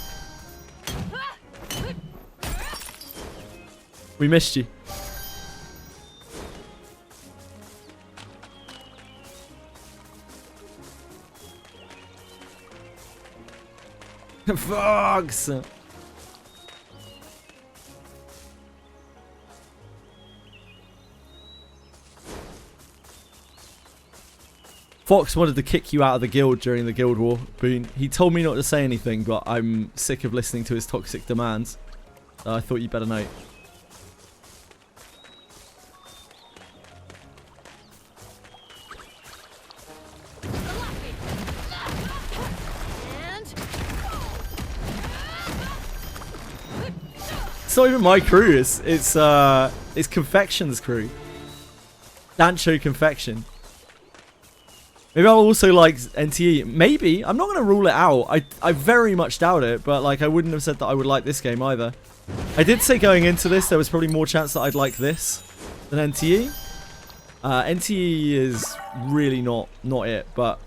We missed you. Fox! Fox wanted to kick you out of the guild during the guild war, Boone. He told me not to say anything, but I'm sick of listening to his toxic demands. I thought you'd better know. It's not even my crew, it's Confection's crew. Dancho Confection. Maybe I'll also like NTE. Maybe. I'm not going to rule it out. I very much doubt it, but like I wouldn't have said that I would like this game either. I did say going into this there was probably more chance that I'd like this than NTE. NTE is really not it, but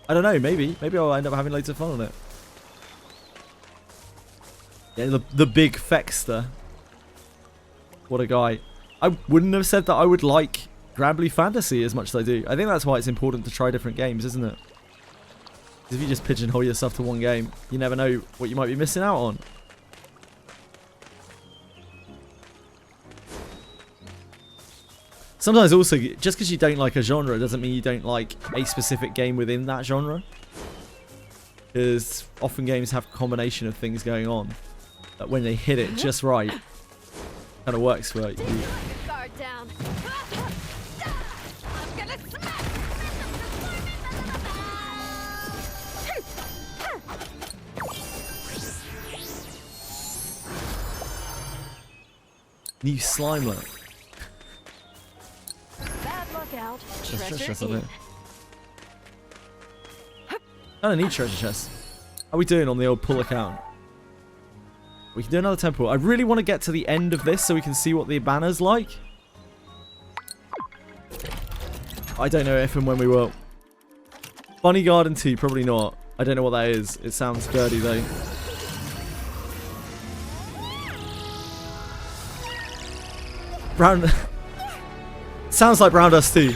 I don't know, maybe. Maybe I'll end up having loads of fun on it. Yeah, the big Fexter. What a guy. I wouldn't have said that I would like Granblue Fantasy as much as I do. I think that's why it's important to try different games, isn't it? Because if you just pigeonhole yourself to one game, you never know what you might be missing out on. Sometimes also, just because you don't like a genre doesn't mean you don't like a specific game within that genre. Because often games have a combination of things going on. That when they hit it just right, kind of works for you. Guard down. I'm gonna smack. New Slimelet. Bad luck out. Treasure chest Treasure on in. it. I don't need treasure chests. How are we doing on the old pull account? We can do another temple. I really want to get to the end of this so we can see what the banner's like. I don't know if and when we will. Bunny Garden 2, probably not. I don't know what that is. It sounds dirty though. Brown... sounds like Brown Dust 2.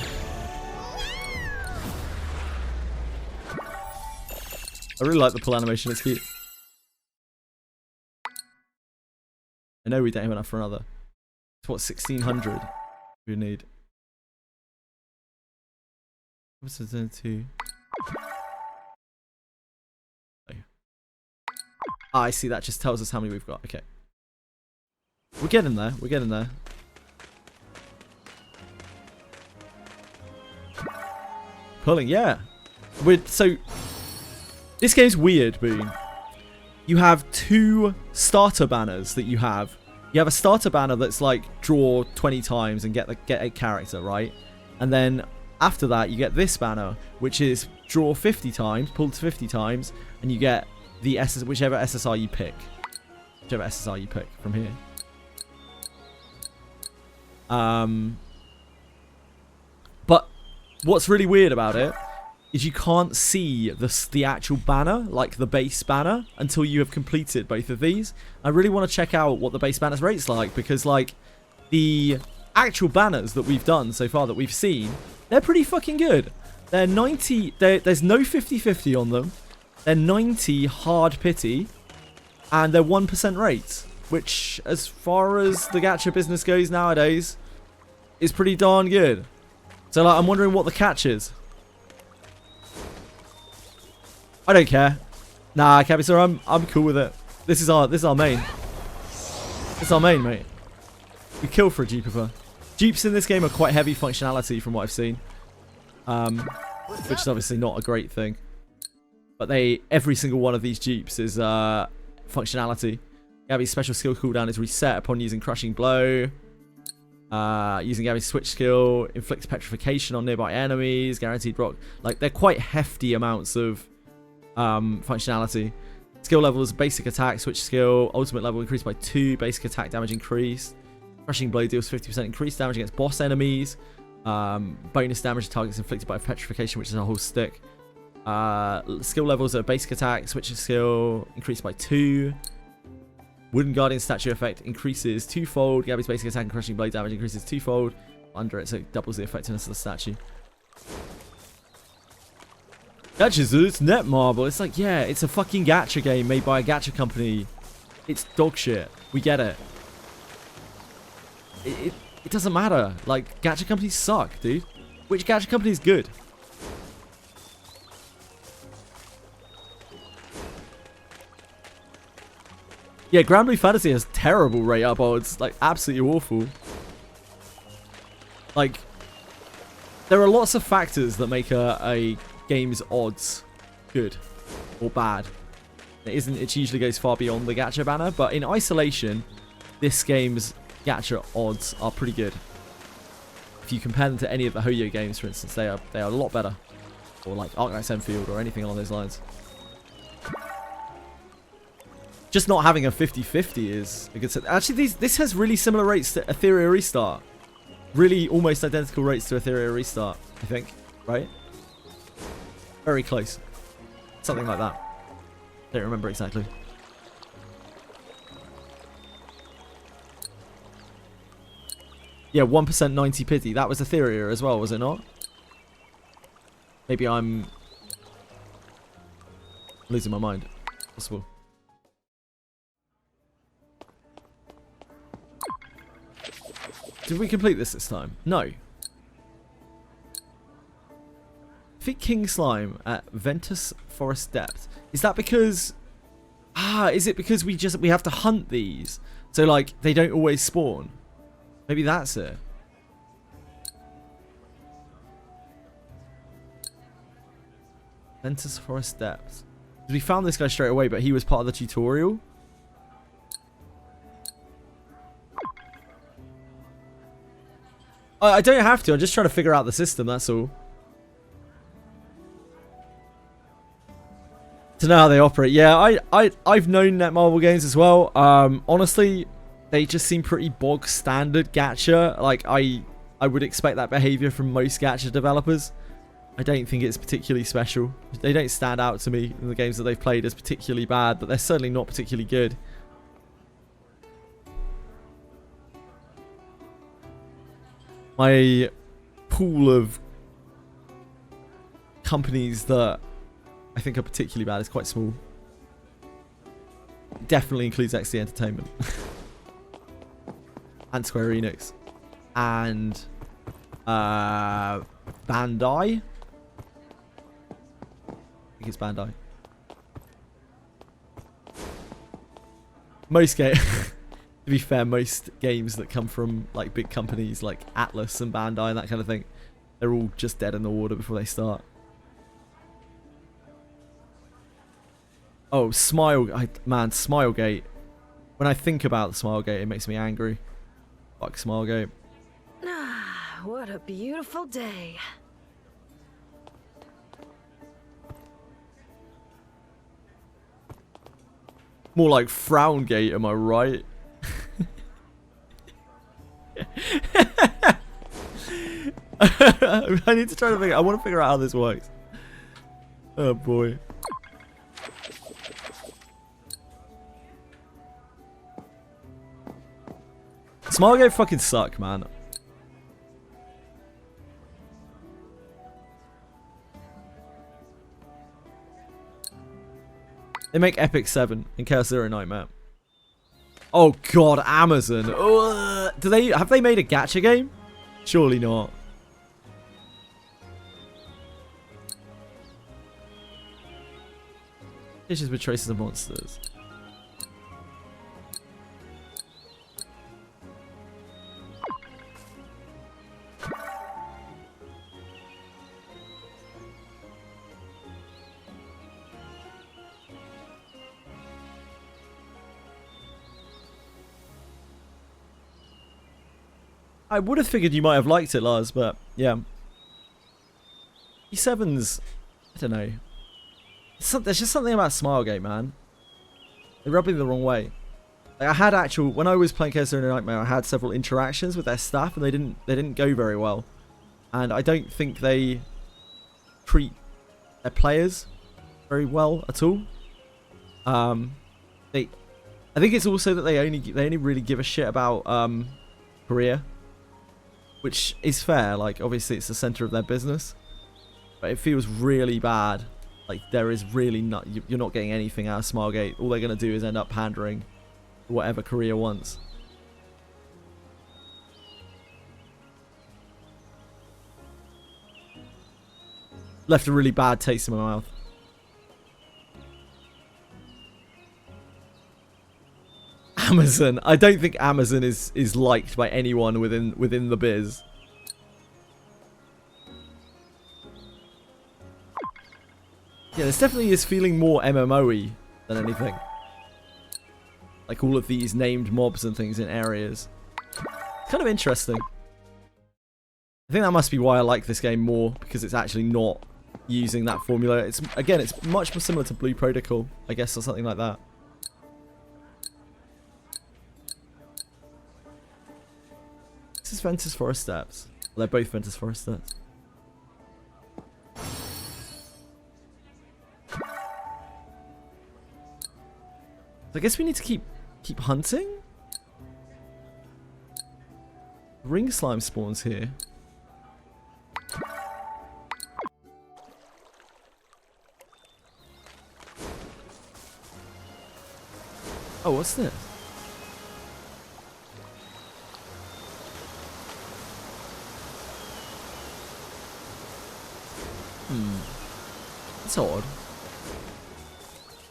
I really like the pull animation, it's cute. I know we don't have enough for another. It's what, 1600 we need. What's the 2? Oh. Ah, I see, that just tells us how many we've got. Okay. We're getting there, we're getting there. Pulling, yeah. So, this game's weird, Boone. You have 2 starter banners that you have. You have a starter banner that's like draw 20 times and get a character, right? And then after that, you get this banner, which is draw 50 times, pull to 50 times, and you get the whichever SSR you pick. Whichever SSR you pick from here. But what's really weird about it is you can't see the actual banner, like the base banner, until you have completed both of these. I really want to check out what the base banner's rate's like, because like the actual banners that we've done so far that we've seen, they're pretty fucking good. They're 90, there's no 50-50 on them. They're 90 hard pity, and they're 1% rates, which as far as the gacha business goes nowadays, is pretty darn good. So like, I'm wondering what the catch is. I don't care. Nah, Cabisor, I'm cool with it. This is our main. This is our main, mate. We kill for a Jeeper. Jeeps in this game are quite heavy functionality from what I've seen. Which is obviously not a great thing. But every single one of these Jeeps is functionality. Gabby's special skill cooldown is reset upon using Crushing Blow. Using Gabby's switch skill inflicts petrification on nearby enemies. Guaranteed rock. Like, they're quite hefty amounts of functionality. Skill levels: basic attack, switch skill, ultimate level increased by 2, basic attack damage increased. Crushing Blow deals 50% increased damage against boss enemies. Bonus damage to targets inflicted by petrification, which is a whole stick. Skill levels are basic attack, switch skill increased by 2. Wooden Guardian statue effect increases 2-fold. Gabby's basic attack and Crushing Blade damage increases 2-fold. Under it, so it doubles the effectiveness of the statue. Gacha, it's Netmarble. It's like, yeah, it's a fucking gacha game made by a gacha company. It's dog shit. We get it. It doesn't matter. Like, gacha companies suck, dude. Which gacha company is good? Yeah, Granblue Fantasy has terrible rate up odds. Like, absolutely awful. Like, there are lots of factors that make a game's odds good or bad. It usually goes far beyond the gacha banner, but in isolation, this game's gacha odds are pretty good. If you compare them to any of the Hoyo games, for instance, they are a lot better. Or like Arknights Enfield or anything along those lines. Just not having a 50-50 is a good set. Actually, this has really similar rates to Ethereal Restart. Really almost identical rates to Ethereal Restart, I think. Right? Very close. Something like that. Don't remember exactly. Yeah, 1% 90 pity. That was Ethereal as well, was it not? Maybe I'm losing my mind. Possible. Did we complete this time? No. Defeat King Slime at Ventus Forest Depth. Is that because... is it because we have to hunt these? So, like, they don't always spawn? Maybe that's it. Ventus Forest Depth. We found this guy straight away, but he was part of the tutorial. I don't have to. I'm just trying to figure out the system, that's all. To know how they operate. Yeah, I've known Netmarble games as well. Honestly, they just seem pretty bog standard gacha. Like, I would expect that behavior from most gacha developers. I don't think it's particularly special. They don't stand out to me in the games that they've played as particularly bad, but they're certainly not particularly good. My pool of companies that I think are particularly bad is quite small. Definitely includes XD Entertainment. And Square Enix. And Bandai. I think it's Bandai. Most games, to be fair, most games that come from like big companies like Atlas and Bandai and that kind of thing, they're all just dead in the water before they start. Oh, man, Smilegate. When I think about Smilegate, it makes me angry. Fuck Smilegate. Ah, what a beautiful day. More like Frowngate, am I right? I need to try to figure. I want to figure out how this works. Oh boy. Smilegate fucking suck, man. They make Epic 7 and Chaos Zero Nightmare. Oh god, Amazon. Ugh. Have they made a gacha game? Surely not. Dishes with traces of monsters. I would have figured you might have liked it, Lars, but yeah. E7's, I don't know. There's just something about Smilegate, man. They rub me the wrong way. Like, I had when I was playing Chaos Zero Nightmare, I had several interactions with their staff, and they didn't go very well. And I don't think they treat their players very well at all. I think it's also that they only really give a shit about Korea. Which is fair, like, obviously it's the center of their business. But it feels really bad. Like, there is really not... You're not getting anything out of Smilegate. All they're going to do is end up pandering to whatever Korea wants. Left a really bad taste in my mouth. Amazon. I don't think Amazon is liked by anyone within the biz. Yeah, this definitely is feeling more MMO-y than anything. Like all of these named mobs and things in areas. It's kind of interesting. I think that must be why I like this game more, because it's actually not using that formula. It's much more similar to Blue Protocol, I guess, or something like that. This is Ventus Forest Steps. Well, they're both Ventus Forest Steps. So I guess we need to keep hunting. Ring slime spawns here. Oh, what's this? That's odd.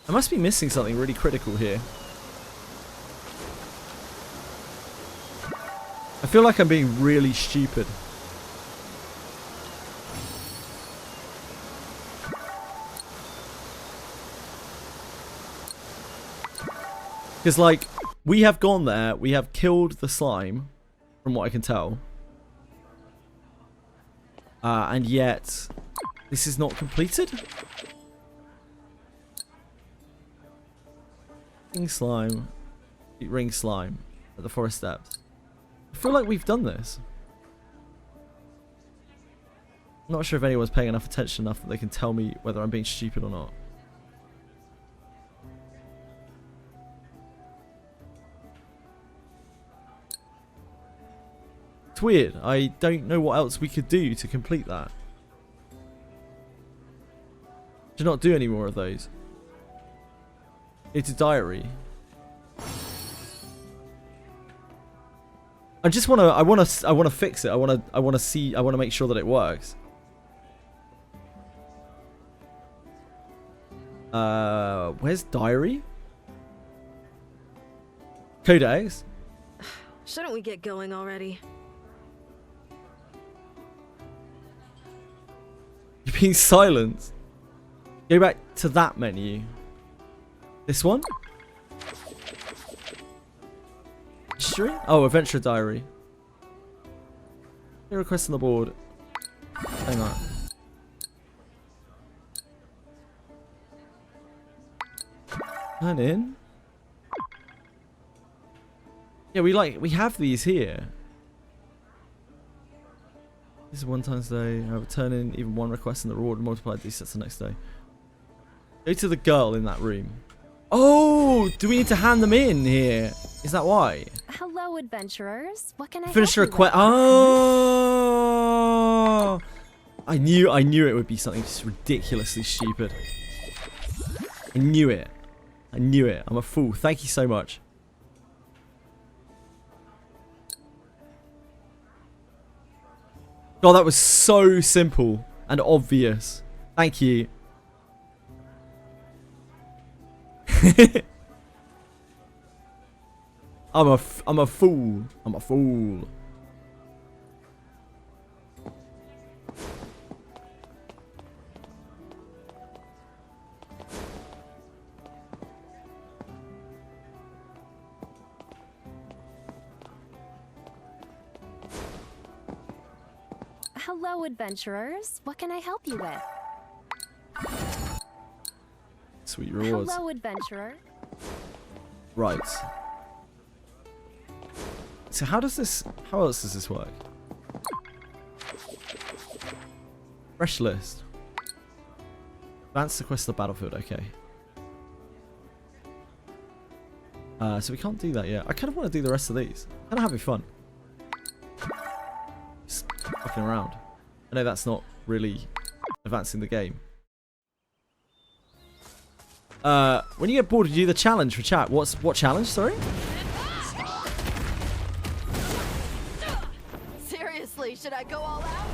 I must be missing something really critical here. I feel like I'm being really stupid. Because, like, we have gone there, we have killed the slime, from what I can tell. And yet, this is not completed? Ring slime. Ring slime at the forest steps. I feel like we've done this. I'm not sure if anyone's paying enough attention enough that they can tell me whether I'm being stupid or not. It's weird. I don't know what else we could do to complete that. Should not do any more of those. It's a diary. I just want to. I want to fix it. I want to see. I want to make sure that it works. Where's diary? Codex. Shouldn't we get going already? You're being silent. Go back to that menu. This one? History? Oh, Adventure Diary. Any requests on the board? Hang on. Turn in? Yeah, we have these here. This is 1 times a day. I will turn in even 1 request and the reward multiplied these sets the next day. Go to the girl in that room. Oh, do we need to hand them in here? Is that why? Hello, adventurers. What can I Finish the help you request. with? Oh, I knew it would be something just ridiculously stupid. I knew it. I knew it. I'm a fool. Thank you so much. God, that was so simple and obvious. Thank you. I'm a fool. I'm a fool. Hello, adventurers. What can I help you with? Sweet rewards. Hello, adventurer. Right. So how else does this work? Fresh list. Advance the quest to the battlefield, okay. So we can't do that yet. I kind of want to do the rest of these. Kind of having fun. Just fucking around. I know that's not really advancing the game. When you get bored, you do the challenge for chat. What challenge, sorry? Seriously, should I go all out?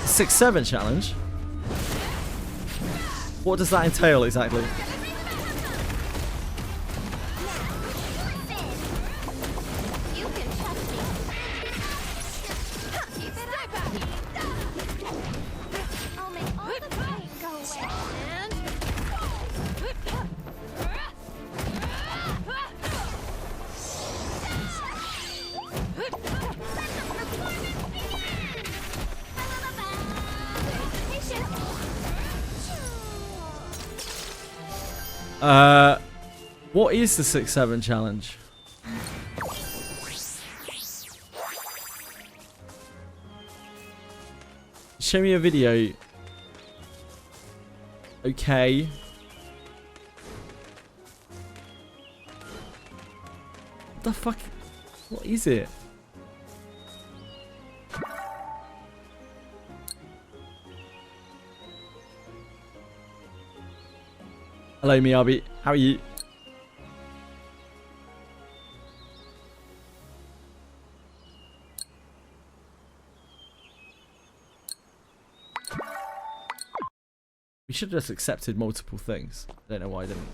The 6-7 challenge? What does that entail exactly? What is the 6-7 challenge? Show me a video. Okay. What the fuck? What is it? Hello, Miyabi. How are you? should have just accepted multiple things. I don't know why I didn't.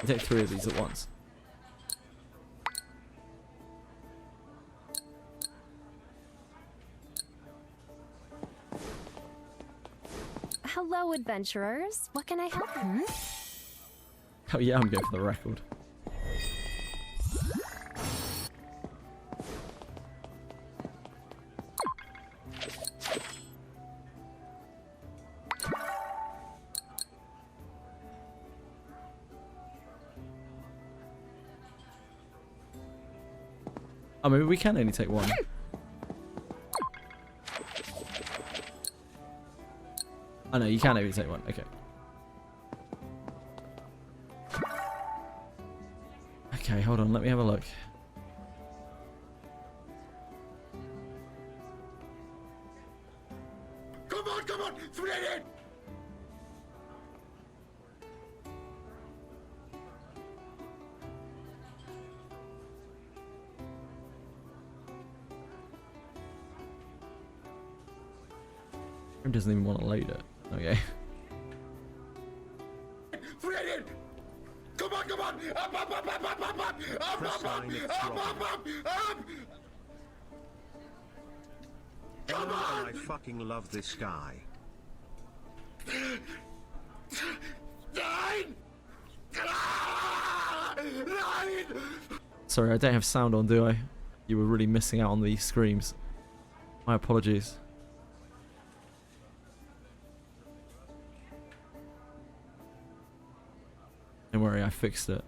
I take 3 of these at once. Hello, adventurers. What can I help you? Oh yeah, I'm going for the record. Oh, maybe we can only take 1. Oh no, you can only take 1. Okay. Okay, hold on. Let me have a look. Come on! 3 in! It doesn't even want to load it. Okay. 3 in! Come on! Come on! I fucking love this guy. 9! 9! Sorry, I don't have sound on, do I? You were really missing out on these screams. My apologies. Don't worry, I fixed it.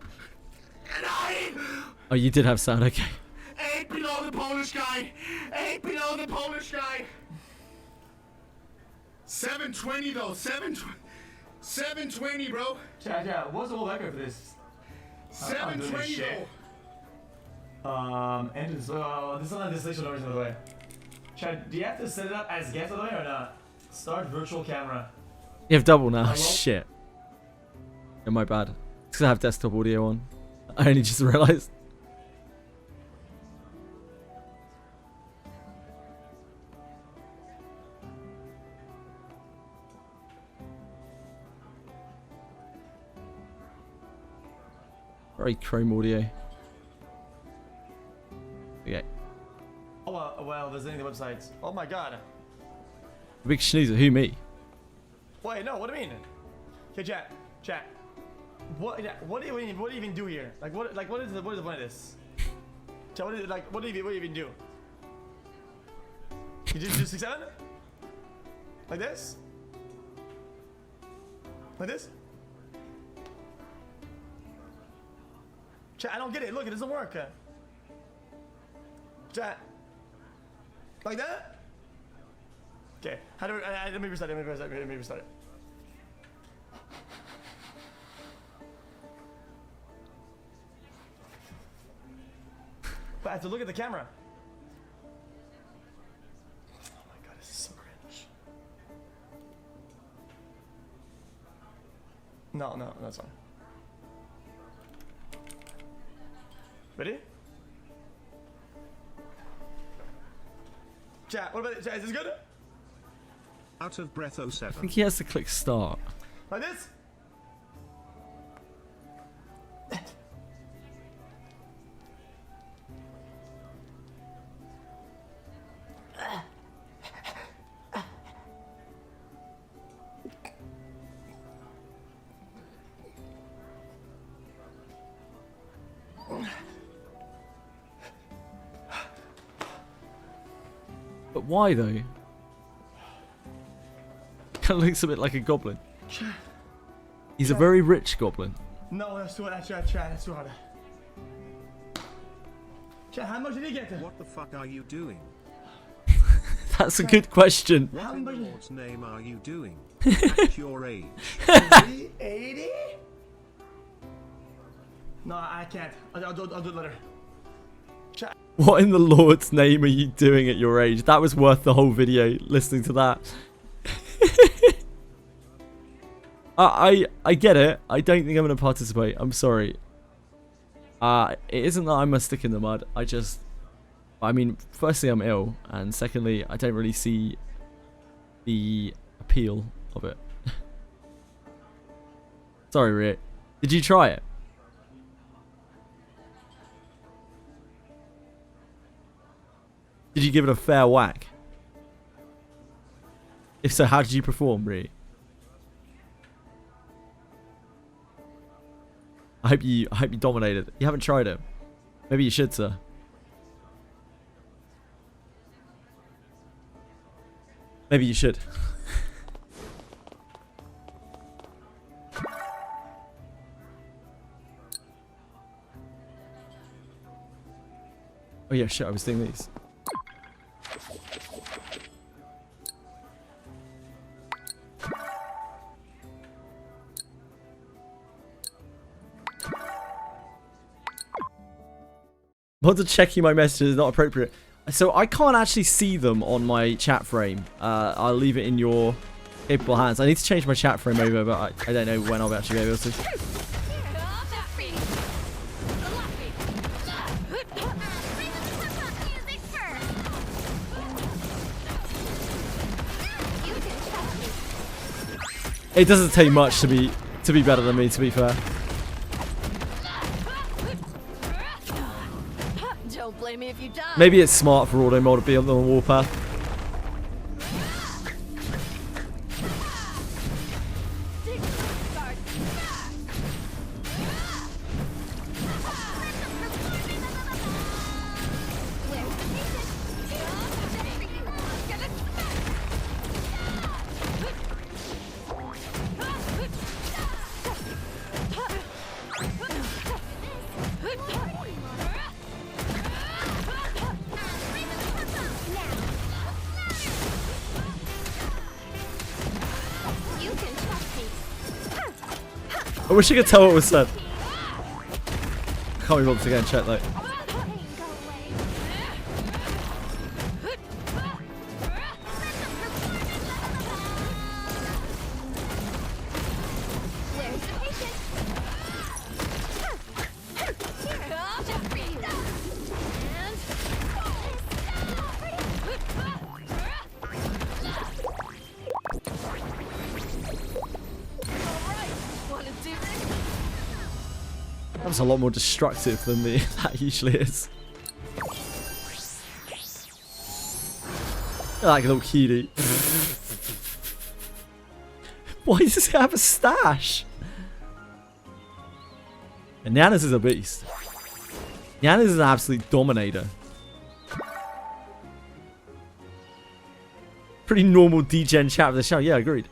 9! Oh, you did have sound, okay. 8 below the Polish guy! 8 below the Polish guy! 720 though, 720, bro. Yeah, what's the whole record for this? 720 though. And this is not the station version, by the way. Chad, do you have to set it up as guest, by the way, or not? Start virtual camera. You have double now. Shit. Yeah, my bad. It's because I have desktop audio on. I only just realised. Very Chrome audio. Okay. Oh, well, there's any websites. Oh my god. Big snoozer. Who, me? Wait, no, what do you mean? Okay, chat. What do you even do here? What is the point of this? Chat, what do you even do? You just do 6-7? Like this? Like this? Chat, I don't get it. Look, it doesn't work. Chat. Like that? Okay. How do let me restart it. Let me restart it. But I have to look at the camera. Oh my god, this is so cringe. No, that's fine. Ready? Chat, what about it? Chat, is this good? Out of breath I 07. think he has to click start. Like this? But why though? Kind of looks a bit like a goblin. He's a very rich goblin. No, that's too hard. Chat, that's too hard. Chat, how much did he get? What the fuck are you doing? That's a good question. What in the Lord's name are you doing? At your age. 80? No, I can't. I'll do it later. Chat. What in the Lord's name are you doing at your age? That was worth the whole video, listening to that. I get it. I don't think I'm going to participate. I'm sorry. It isn't that I'm a stick in the mud. I mean, firstly, I'm ill. And secondly, I don't really see the appeal of it. Sorry, Rick. Did you try it? Did you give it a fair whack? If so, how did you perform, Rick? I hope you dominated. You haven't tried it. Maybe you should, sir. Maybe you should. Oh yeah, shit, I was doing these. Want to checking my messages is not appropriate. So I can't actually see them on my chat frame. I'll leave it in your capable hands. I need to change my chat frame over, but I don't know when I'll actually be able to. It doesn't take much to be better than me, to be fair. Don't blame me if you die. Maybe it's smart for AutoMod to be on the warpath. I wish I could tell what was said. I can't be bothered to go and check though. That was a lot more destructive than that usually is. Like a little cutie. Why does it have a stash? And Nyanas is a beast. Nyanas is an absolute dominator. Pretty normal degen chat with the show. Yeah, agreed.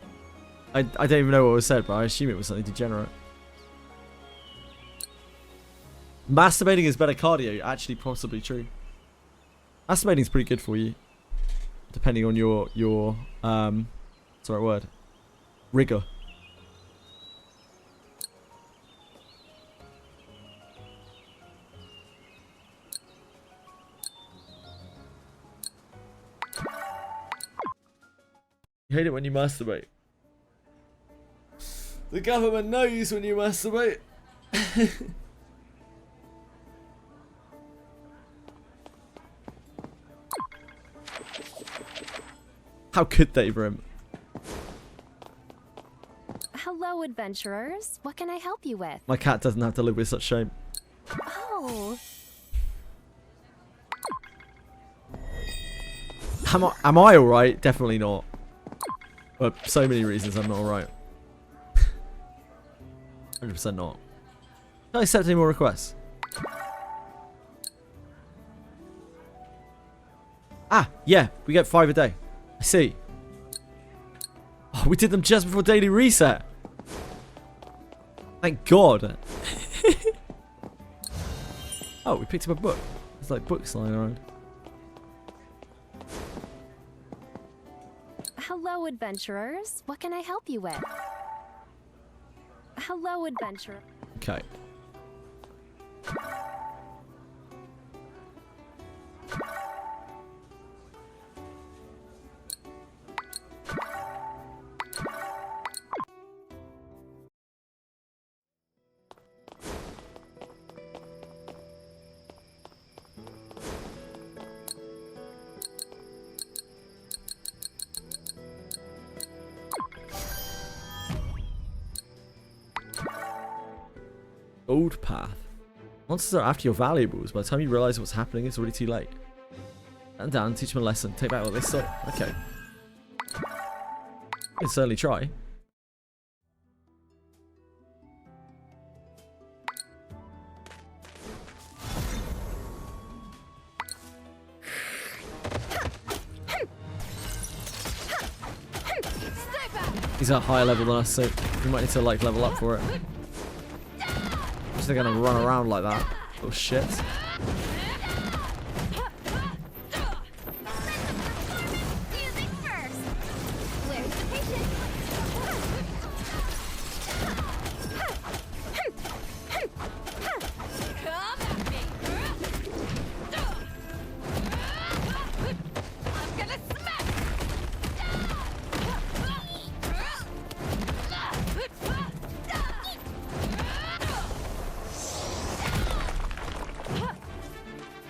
I don't even know what was said, but I assume it was something degenerate. Masturbating is better cardio. Actually, possibly true. Masturbating is pretty good for you, depending on your what's the right word? Rigor. You hate it when you masturbate. The government knows when you masturbate. How could they, Brim? Hello, adventurers. What can I help you with? My cat doesn't have to live with such shame. Oh. Am I alright? Definitely not. For so many reasons I'm not alright. 100% not. Can I accept any more requests? Ah, yeah, we get 5 a day. I see. Oh, we did them just before daily reset. Thank God. Oh, we picked up a book. There's like books lying around. Hello, adventurers. What can I help you with? Hello, adventurer. Okay. Gold path. Monsters are after your valuables. By the time you realize what's happening, it's already too late. Stand down, teach them a lesson. Take back what they stole. Okay. I can certainly try. He's at a higher level than us, so we might need to like level up for it. Just they're gonna run around like that. Little shit.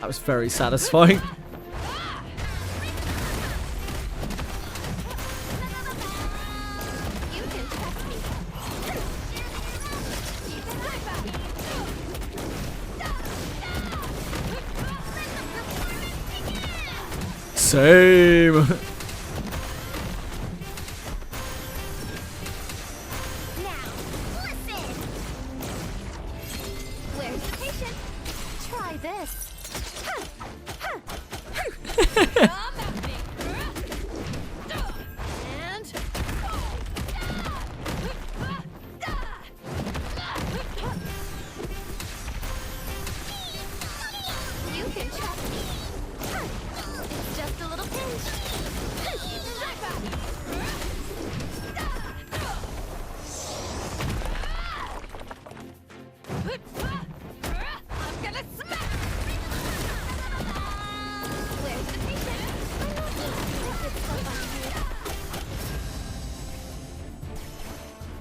That was very satisfying. Same.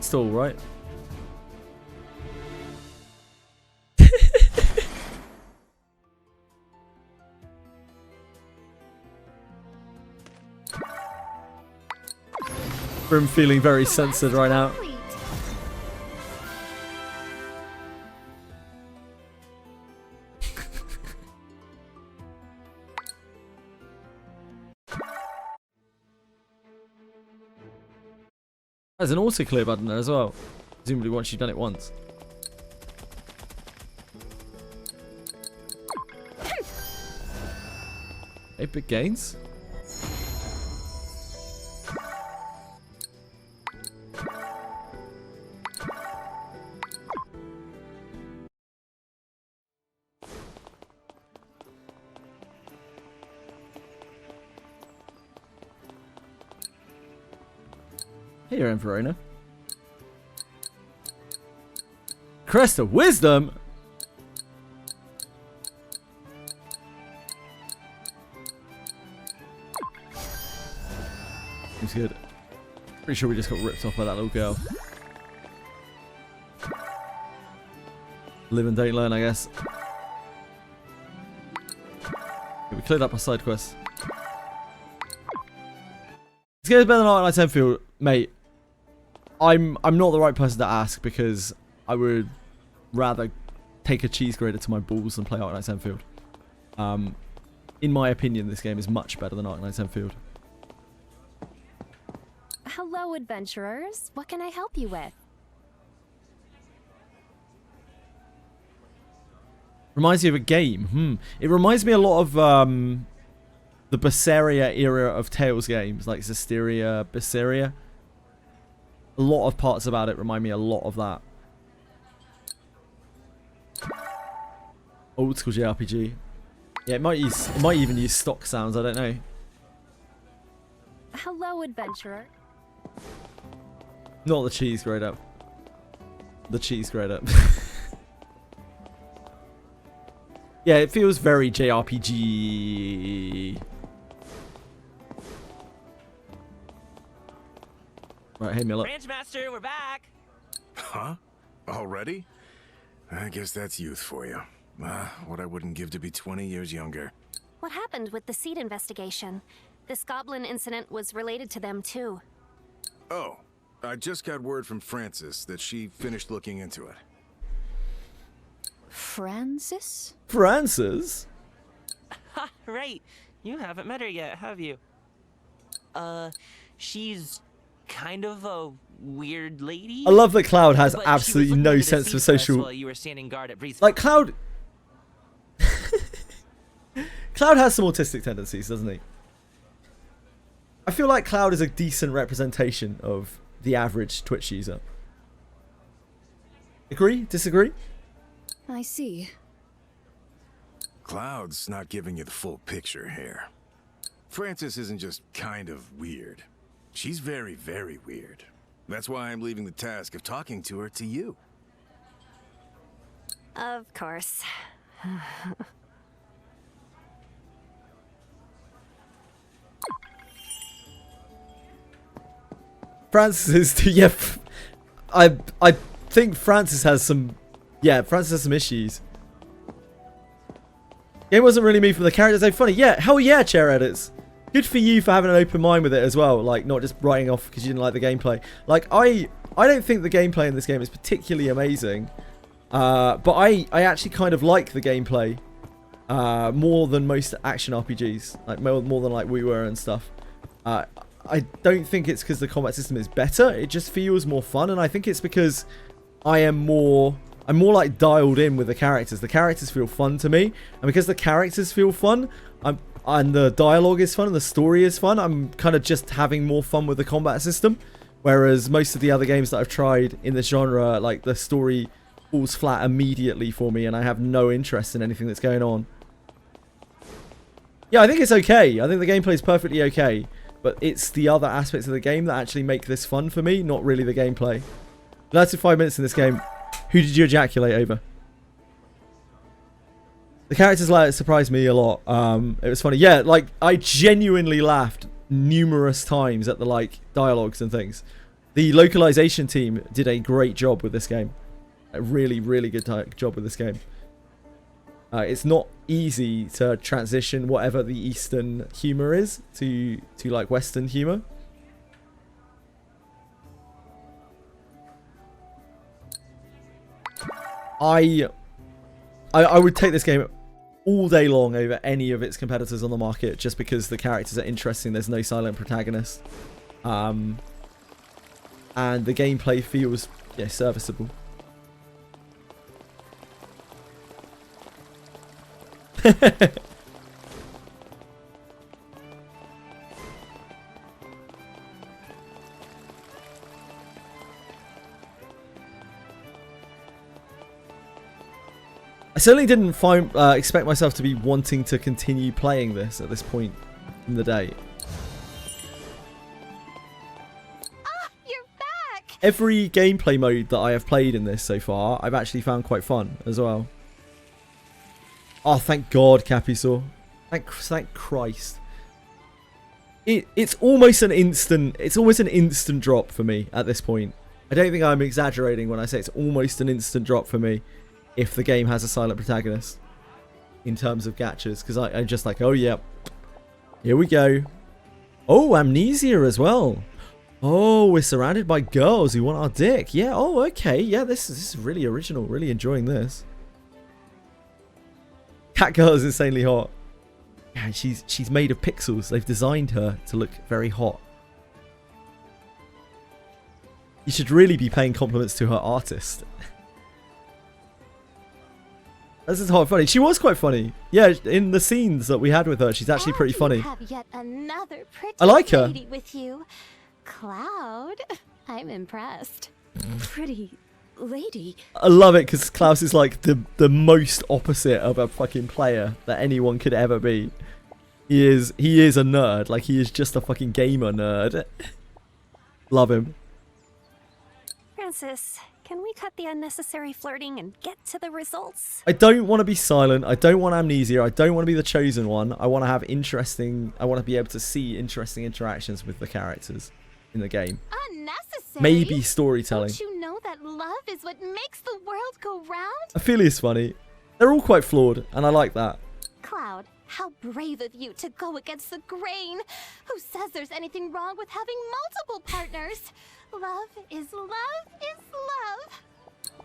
Still right. I'm feeling very censored right now. There's an auto clear button there as well. Presumably once you've done it once. Epic gains? Hey, you're in Verona. Crest of Wisdom! Seems good. Pretty sure we just got ripped off by that little girl. Live and don't learn, I guess. Okay, we cleared up our side quest. This game's better than Ark Knight's Enfield, mate. I'm not the right person to ask because I would rather take a cheese grater to my balls than play Ark Knight's Enfield. In my opinion, this game is much better than Ark Knight's Enfield. Hello, adventurers. What can I help you with? Reminds me of a game. It reminds me a lot of the Berseria era of Tales games, like Zestiria, Berseria. A lot of parts about it remind me a lot of that. Old school JRPG. Yeah, it might even use stock sounds. I don't know. Hello, adventurer. Not the cheese grater. The cheese grater. Yeah, it feels very JRPG. Right, hey Miller. Branch Master, we're back. Huh? Already? I guess that's youth for you. What I wouldn't give to be 20 years younger. What happened with the seed investigation? This goblin incident was related to them too. Oh, I just got word from Frances that she finished looking into it. Francis? Francis? Ha, right. You haven't met her yet, have you? She's kind of a weird lady. I love that Cloud has But she was absolutely looking no to sense for deceive us social. while you were standing guard at Breeze. Like Cloud. Cloud has some autistic tendencies, doesn't he? I feel like Cloud is a decent representation of the average Twitch user. Agree? Disagree? I see. Cloud's not giving you the full picture here. Francis isn't just kind of weird. She's very, very weird. That's why I'm leaving the task of talking to her to you. Of course. Francis is yeah. I think Francis has some. Yeah, Francis has some issues. Game wasn't really me for the characters. They're funny. Yeah, hell yeah, chair edits. Good for you for having an open mind with it as well. Like, not just writing off because you didn't like the gameplay. Like, I don't think the gameplay in this game is particularly amazing. But I actually kind of like the gameplay more than most action RPGs. Like, more than like we were and stuff. I don't think it's because the combat system is better. It just feels more fun. And I think it's because I'm more like dialed in with the characters. The characters feel fun to me. And because the characters feel fun, and the dialogue is fun and the story is fun, I'm kind of just having more fun with the combat system. Whereas most of the other games that I've tried in this genre, like the story falls flat immediately for me and I have no interest in anything that's going on. Yeah, I think it's okay. I think the gameplay is perfectly okay. But it's the other aspects of the game that actually make this fun for me, not really the gameplay. That's 5 minutes in this game. Who did you ejaculate over? The characters like surprised me a lot. It was funny. Yeah, like I genuinely laughed numerous times at the like dialogues and things. The localization team did a great job with this game. A really, really good job with this game. It's not easy to transition whatever the Eastern humor is to like Western humor. I would take this game all day long over any of its competitors on the market just because the characters are interesting. There's no silent protagonist. And the gameplay feels serviceable. I certainly didn't expect myself to be wanting to continue playing this at this point in the day. Ah, you're back! Every gameplay mode that I have played in this so far, I've actually found quite fun as well. Oh, thank God, Capisaur. Thank Christ. It's almost an instant. It's almost an instant drop for me at this point. I don't think I'm exaggerating when I say it's almost an instant drop for me if the game has a silent protagonist in terms of gachas, because I'm just like, oh yeah, here we go. Oh, amnesia as well. Oh, we're surrounded by girls who want our dick. Yeah. Oh, okay. Yeah, this is really original. Really enjoying this. Cat girl is insanely hot. Yeah, she's made of pixels. They've designed her to look very hot. You should really be paying compliments to her artist. This is quite funny. She was quite funny. Yeah, in the scenes that we had with her, she's actually pretty funny. Have yet another pretty I like her. lady with you, Cloud. I'm impressed. Pretty lady. I love it because Klaus is like the most opposite of a fucking player that anyone could ever be. He is a nerd. Like, he is just a fucking gamer nerd. Love him. Francis, can we cut the unnecessary flirting and get to the results? I don't want to be silent. I don't want amnesia. I don't want to be the chosen one. I want to have I want to be able to see interesting interactions with the characters in the game. Unnecessary? Maybe storytelling. Don't you know that love is what makes the world go round? Ophelia's funny. They're all quite flawed, and I like that. Cloud, how brave of you to go against the grain. Who says there's anything wrong with having multiple partners? Love is love is love.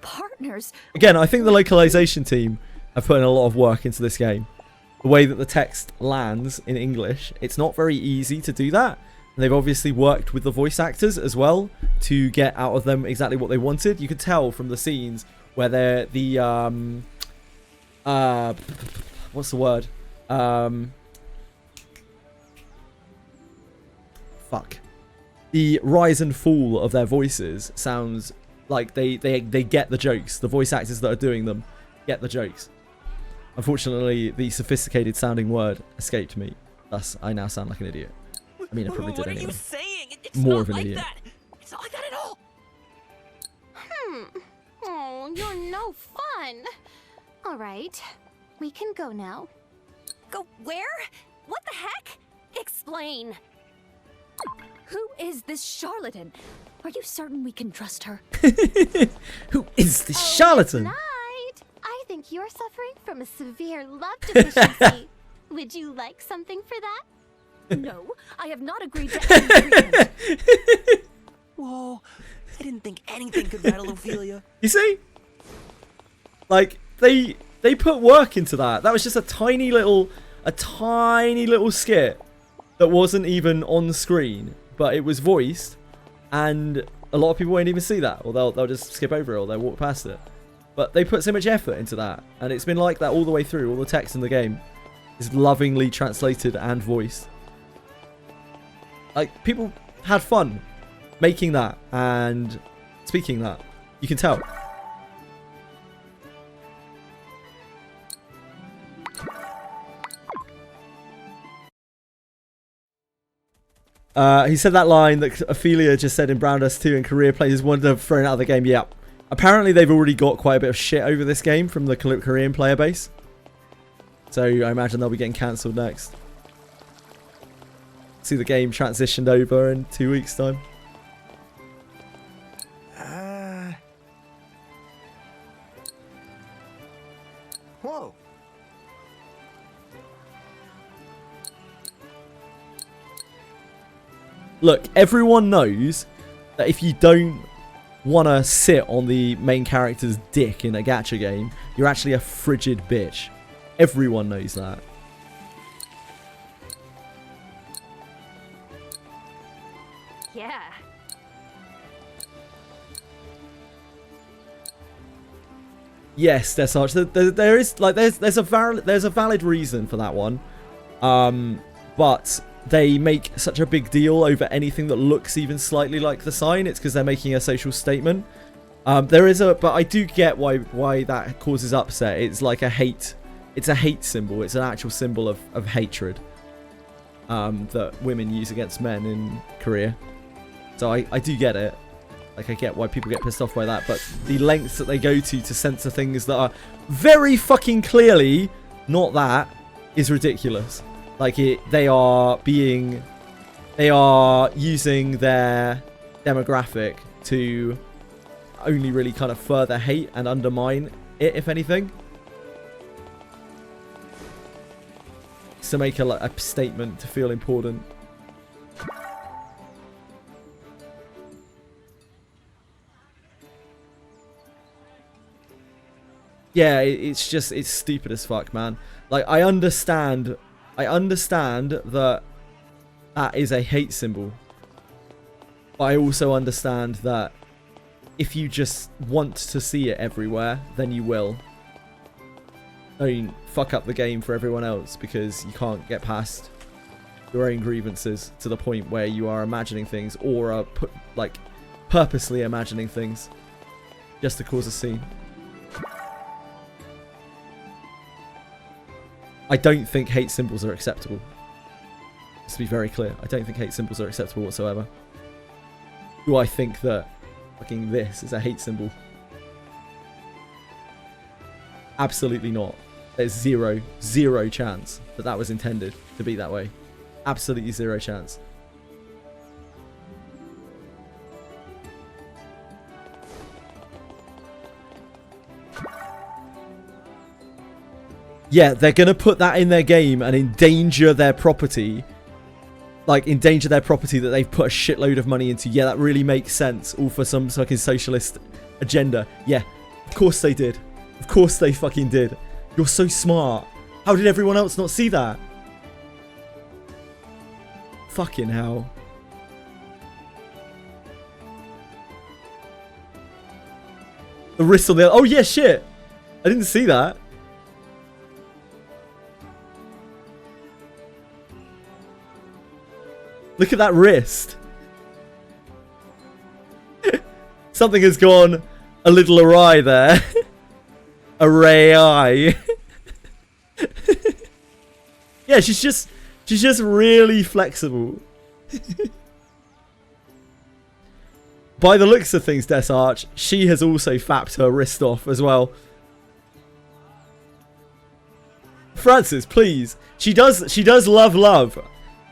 Partners? Again, I think the localization team have put in a lot of work into this game. The way that the text lands in English, it's not very easy to do that. And they've obviously worked with the voice actors as well to get out of them exactly what they wanted. You could tell from the scenes where they're the what's the word? Fuck. The rise and fall of their voices sounds like they get the jokes. The voice actors that are doing them get the jokes. Unfortunately, the sophisticated sounding word escaped me. Thus, I now sound like an idiot. I mean, I probably did anyway. What are you saying? It's More not of an like idiot. that. It's not like that at all. Oh, you're no fun. All right, we can go now. Go where? What the heck? Explain. Who is this charlatan? Are you certain we can trust her? Who is this charlatan? Night. I think you're suffering from a severe love deficiency. Would you like something for that? No, I have not agreed to any agreement. Whoa, I didn't think anything could rattle Ophelia. You see? Like, they put work into that. That was just a tiny little skit that wasn't even on screen, but it was voiced, and a lot of people won't even see that, or they'll just skip over it, or they'll walk past it. But they put so much effort into that, and it's been like that all the way through. All the text in the game is lovingly translated and voiced. Like, people had fun making that and speaking that. You can tell. He said that line that Ophelia just said in Brown Dust 2 and career players wanted to throw it out of the game. Yeah. Apparently they've already got quite a bit of shit over this game from the Korean player base. So I imagine they'll be getting cancelled next. See the game transitioned over in 2 weeks' time. Whoa. Look, everyone knows that if you don't want to sit on the main character's dick in a gacha game, you're actually a frigid bitch. Everyone knows that. Yeah. Yes, Desarch. There is like there's a valid reason for that one, but they make such a big deal over anything that looks even slightly like the sign. It's because they're making a social statement. But I do get why that causes upset. It's like a hate. It's a hate symbol. It's an actual symbol of hatred that women use against men in Korea. So I do get it. Like, I get why people get pissed off by that, but the lengths that they go to censor things that are very fucking clearly not that is ridiculous. Like, they are using their demographic to only really kind of further hate and undermine it, if anything. It's to make a statement, to feel important. Yeah, it's stupid as fuck, man. Like, I understand that is a hate symbol. But I also understand that if you just want to see it everywhere, then you will. I mean, fuck up the game for everyone else because you can't get past your own grievances to the point where you are imagining things or are purposely imagining things just to cause a scene. I don't think hate symbols are acceptable. Just to be very clear, I don't think hate symbols are acceptable whatsoever. Do I think that fucking this is a hate symbol? Absolutely not. There's zero chance that was intended to be that way. Absolutely zero chance. Yeah, they're going to put that in their game and endanger their property. Like, endanger their property that they've put a shitload of money into. Yeah, that really makes sense. All for some fucking socialist agenda. Yeah, of course they did. Of course they fucking did. You're so smart. How did everyone else not see that? Fucking hell. The wrist on the... Oh, yeah, shit. I didn't see that. Look at that wrist. Something has gone a little awry there. Array. Yeah, she's just really flexible. By the looks of things, Des Arch, she has also fapped her wrist off as well. Francis, please. She does love.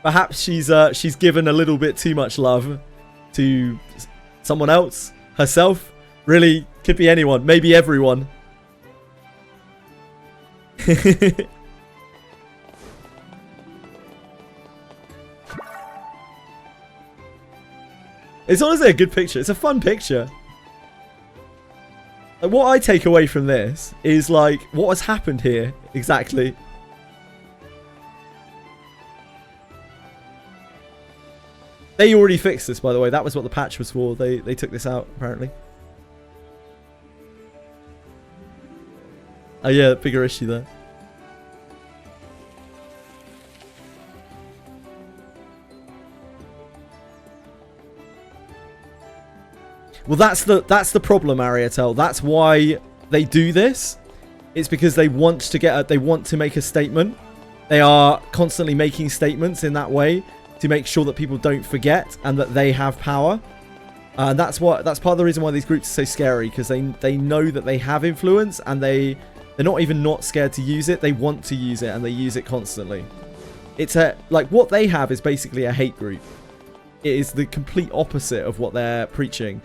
Perhaps she's given a little bit too much love to someone else, herself. Really, could be anyone, maybe everyone. It's honestly a good picture. It's a fun picture. Like, what I take away from this is like what has happened here exactly. They already fixed this, by the way. That was what the patch was for. They took this out apparently. Oh yeah, bigger issue there. Well, that's the problem, Ariatel. That's why they do this. It's because they want to make a statement. They are constantly making statements in that way to make sure that people don't forget and that they have power. And that's part of the reason why these groups are so scary, because they know that they have influence and they're not even not scared to use it. They want to use it and they use it constantly. It's like what they have is basically a hate group. It is the complete opposite of what they're preaching.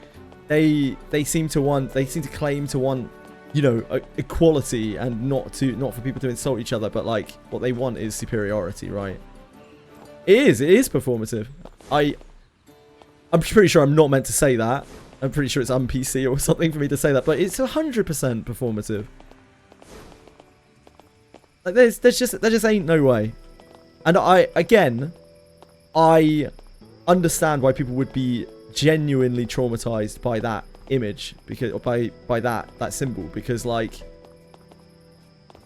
They seem to claim to want, you know, equality and not for people to insult each other, but like what they want is superiority, right? It is performative. I'm pretty sure I'm not meant to say that. I'm pretty sure it's un-PC or something for me to say that, but it's 100% performative. Like there just ain't no way. And I understand why people would be genuinely traumatized by that image, because or by that symbol, because like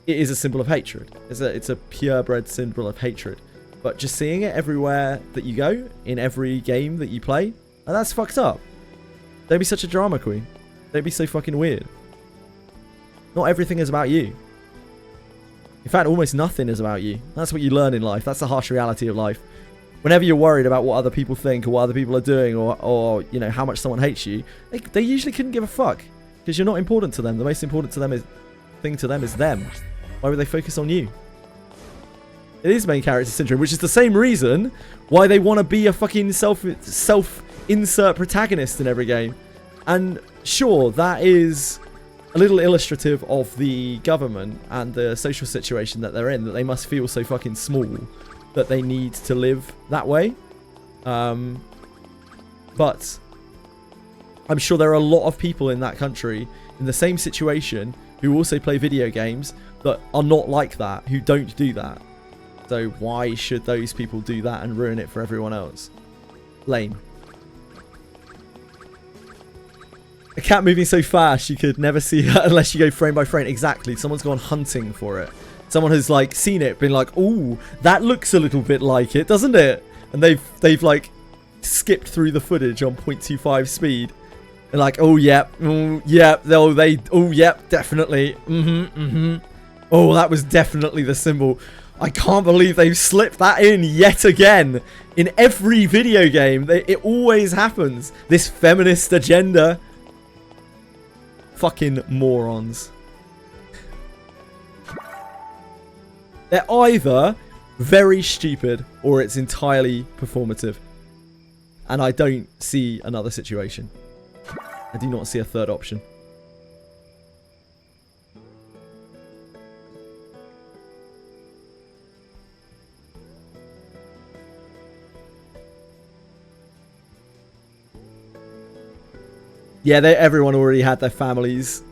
it is a symbol of hatred. It's a purebred symbol of hatred. But just seeing it everywhere that you go, in every game that you play, and that's fucked up. Don't be such a drama queen. Don't be so fucking weird. Not everything is about you. In fact, almost nothing is about you. That's what you learn in life. That's the harsh reality of life. Whenever you're worried about what other people think or what other people are doing or you know, how much someone hates you, they usually couldn't give a fuck, because you're not important to them. The most important thing to them is them. Why would they focus on you? It is main character syndrome, which is the same reason why they want to be a fucking self-insert protagonist in every game. And sure, that is a little illustrative of the government and the social situation that they're in, that they must feel so fucking small that they need to live that way. But I'm sure there are a lot of people in that country in the same situation who also play video games that are not like that, who don't do that. So why should those people do that and ruin it for everyone else? Lame. A cat moving so fast you could never see her unless you go frame by frame. Exactly. Someone's gone hunting for it. Someone has like seen it, been like, "Ooh, that looks a little bit like it, doesn't it?" And they've like skipped through the footage on 0.25 speed. And like, "Oh yep, yep, oh yep, definitely, oh, that was definitely the symbol." I can't believe they've slipped that in yet again. In every video game, it always happens. This feminist agenda. Fucking morons. They're either very stupid or it's entirely performative. And I don't see another situation. I do not see a third option. Yeah, everyone already had their families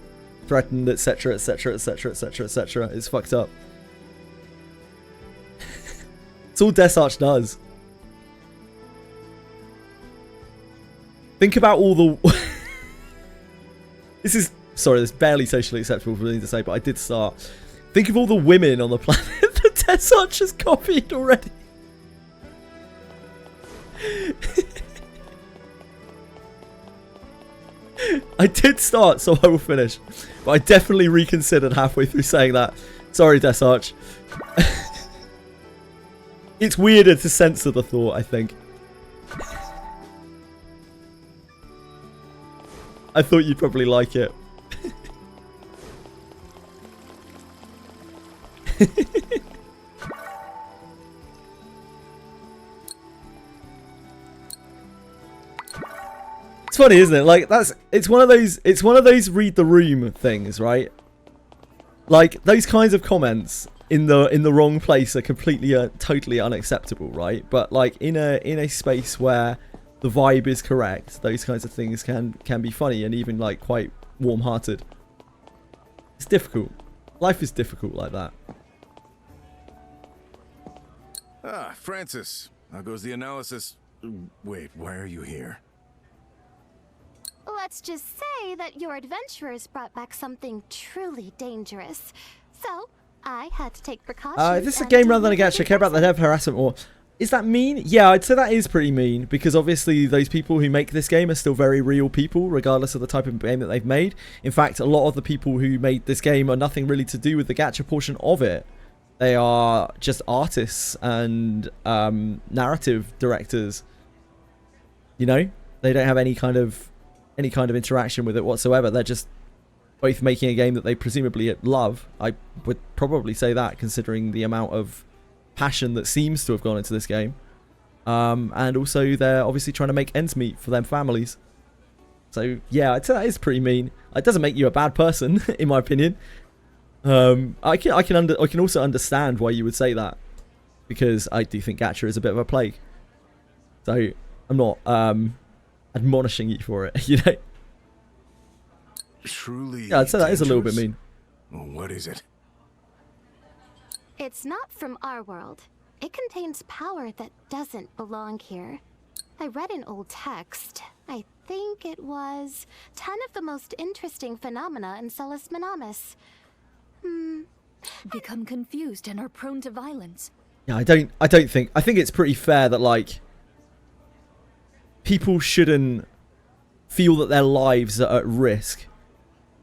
threatened, etc, etc, etc, etc, etc. It's fucked up. It's all Desarch does. Think about all the... This is... Sorry, this is barely socially acceptable for me to say, but I did start. Think of all the women on the planet that Desarch has copied already. I did start, so I will finish. But I definitely reconsidered halfway through saying that. Sorry, Desarch. It's weirder to censor the thought, I think. I thought you'd probably like it. It's funny, isn't it? Like it's one of those read the room things, right? Like those kinds of comments in the wrong place are completely totally unacceptable, right? But like in a space where the vibe is correct, those kinds of things can be funny and even like quite warm-hearted. It's difficult. Life is difficult like that. Ah, Francis. How goes the analysis? Wait, why are you here? Let's just say that your adventurers brought back something truly dangerous. So, I had to take precautions. If this is a game rather than a gacha, I care about the dev harassment more. Is that mean? Yeah, I'd say that is pretty mean, because obviously those people who make this game are still very real people, regardless of the type of game that they've made. In fact, a lot of the people who made this game are nothing really to do with the gacha portion of it. They are just artists and narrative directors. You know, they don't have any kind of interaction with it whatsoever. They're just both making a game that they presumably love. I would probably say that, considering the amount of passion that seems to have gone into this game. And also they're obviously trying to make ends meet for their families. So yeah, I'd say that is pretty mean. It doesn't make you a bad person, in my opinion. I can also understand why you would say that, because I do think gacha is a bit of a plague. So I'm not admonishing you for it, you know. Truly. Yeah, I'd say that is a little bit mean. What is it? It's not from our world. It contains power that doesn't belong here. I read an old text. I think it was 10 of the most interesting phenomena in Solus Minimus. Become confused and are prone to violence. Yeah, I think it's pretty fair that like people shouldn't feel that their lives are at risk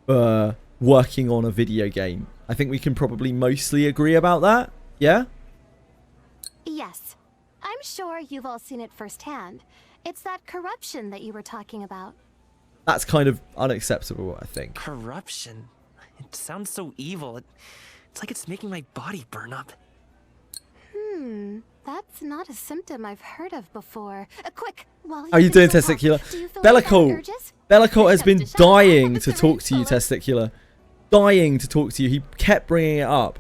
for working on a video game. I think we can probably mostly agree about that. Yeah? Yes. I'm sure you've all seen it firsthand. It's that corruption that you were talking about. That's kind of unacceptable, I think. Corruption? It sounds so evil. It's like it's making my body burn up. That's not a symptom I've heard of before. Quick, while How are you doing, Testicular? Bellicult has been dying to talk to you, Testicular. Dying to talk to you. He kept bringing it up.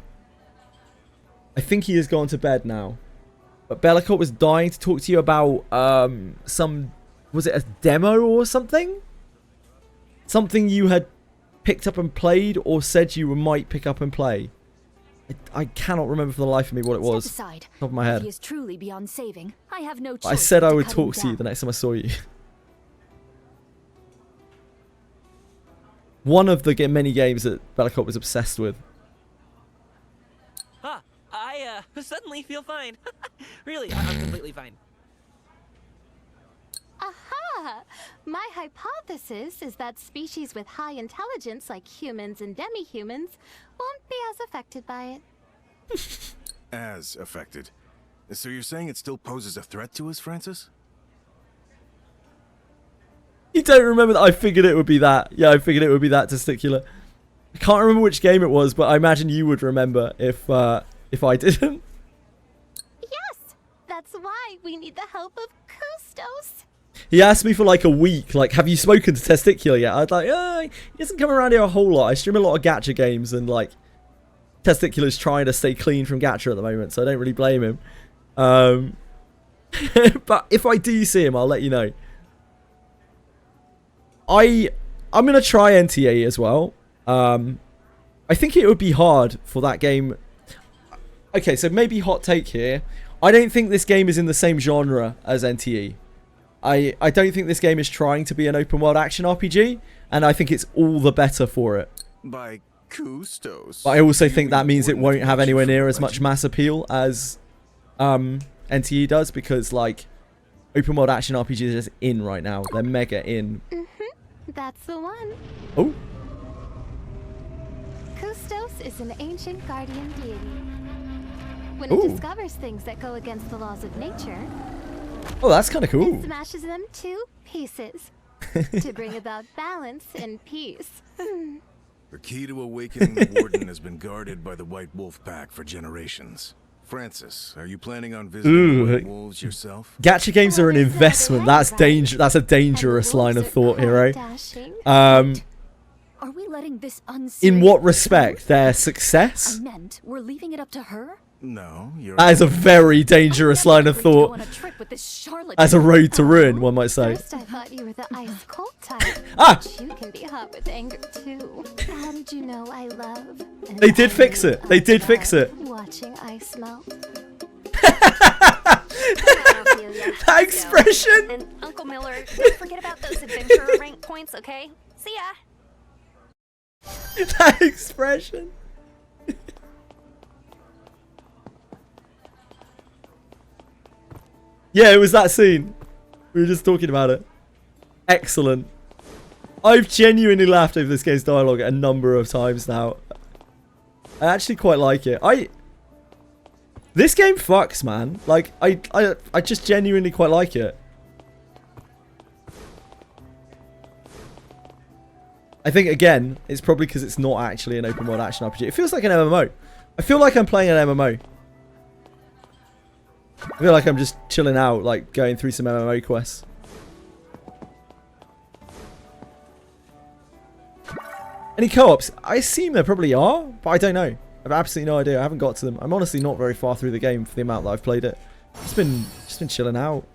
I think he has gone to bed now. But Bellicult was dying to talk to you about some... Was it a demo or something? Something you had picked up and played, or said you might pick up and play. I cannot remember for the life of me what it was. Aside. Top of my head. If he is truly beyond saving, I have no choice. I said I would cut talk him to you down. the next time I saw you. One of the many games that Bellicult was obsessed with. Huh. I suddenly feel fine. Really, I'm completely fine. Aha! My hypothesis is that species with high intelligence, like humans and demi-humans, won't be as affected by it. As affected. So you're saying it still poses a threat to us, Francis? You don't remember that? I figured it would be that. Yeah, I figured it would be that, Testicular. I can't remember which game it was, but I imagine you would remember if I didn't. Yes! That's why we need the help of Kustos. He asked me for like a week, like, have you spoken to Testicular yet? I was like, he doesn't come around here a whole lot. I stream a lot of gacha games, and like, Testicular's trying to stay clean from gacha at the moment, so I don't really blame him. But if I do see him, I'll let you know. I'm gonna try NTA as well. I think it would be hard for that game. Okay, so maybe hot take here. I don't think this game is in the same genre as NTE. I don't think this game is trying to be an open world action RPG, and I think it's all the better for it. By Custos. But I also think that means it won't have anywhere near as much mass appeal as NTE does, because like open world action RPGs are just in right now. They're mega in. That's the one. Oh. Custos is an ancient guardian deity. When Ooh. it discovers things that go against the laws of nature, Oh, that's kind of cool. it smashes them to pieces to bring about balance and peace. The key to awakening the Warden has been guarded by the White Wolf Pack for generations. Francis, are you planning on visiting the White Wolves yourself? Gacha games are an investment. That's a dangerous line of thought, hero. Are we letting this unserious... In what respect? Their success? I meant we're leaving it up to her? No, you're... That is a very dangerous line of thought. As a road to ruin, one might say. First I thought you were the ice cold type. Ah! But you can be hot with anger too. How did you know I love? And They did fix it. They did fix it. Watching ice melt. That expression! And Uncle Miller, don't forget about those adventurer rank points, okay? See ya! That expression. Yeah, it was that scene. We were just talking about it. Excellent. I've genuinely laughed over this game's dialogue a number of times now. I actually quite like it. This game fucks, man. Like, I just genuinely quite like it. I think, again, it's probably because it's not actually an open world action RPG. It feels like an MMO. I feel like I'm playing an MMO. I feel like I'm just chilling out, like, going through some MMO quests. Any co-ops? I assume there probably are, but I don't know. I have absolutely no idea. I haven't got to them. I'm honestly not very far through the game for the amount that I've played it. Just been chilling out.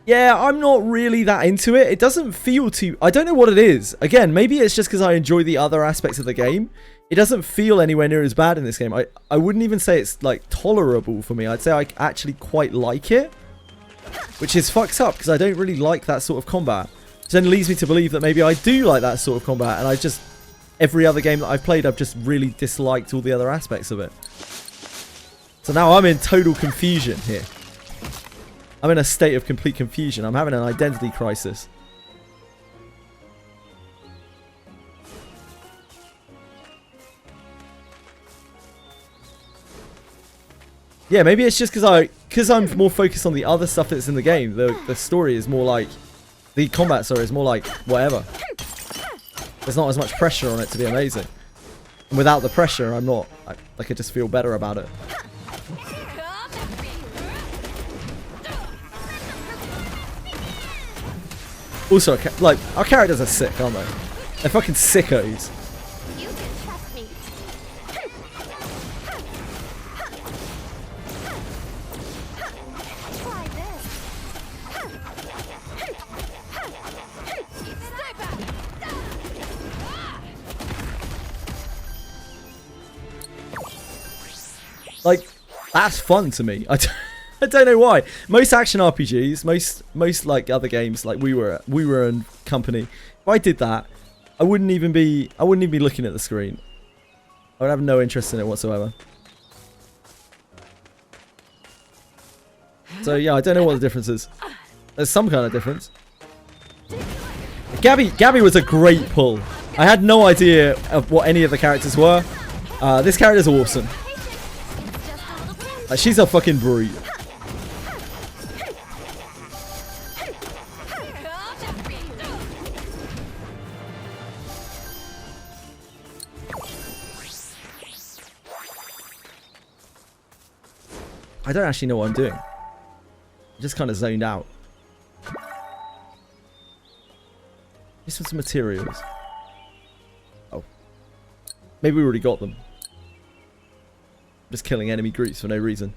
Yeah, I'm not really that into it. It doesn't feel too... I don't know what it is. Again, maybe it's just because I enjoy the other aspects of the game. It doesn't feel anywhere near as bad in this game. I wouldn't even say it's, like, tolerable for me. I'd say I actually quite like it. Which is fucked up, because I don't really like that sort of combat. Which then leads me to believe that maybe I do like that sort of combat. And I just... Every other game that I've played, I've just really disliked all the other aspects of it. So now I'm in total confusion here. I'm in a state of complete confusion. I'm having an identity crisis. Yeah, maybe it's just because I'm more focused on the other stuff that's in the game. The story is more like... The combat, sorry, is more like whatever. There's not as much pressure on it to be amazing. And without the pressure, I'm not... I could just feel better about it. Also, like, our characters are sick, aren't they? They're fucking sickos. You can trust me. Try this. Like, that's fun to me. I don't know why. Most action RPGs, most like other games, like we were in Company. If I did that, I wouldn't even be looking at the screen. I would have no interest in it whatsoever. So yeah, I don't know what the difference is. There's some kind of difference. Gabby was a great pull. I had no idea of what any of the characters were. This character's awesome. Like, she's a fucking brute. I don't actually know what I'm doing. I'm just kind of zoned out. Just for some materials. Oh. Maybe we already got them. Just killing enemy groups for no reason.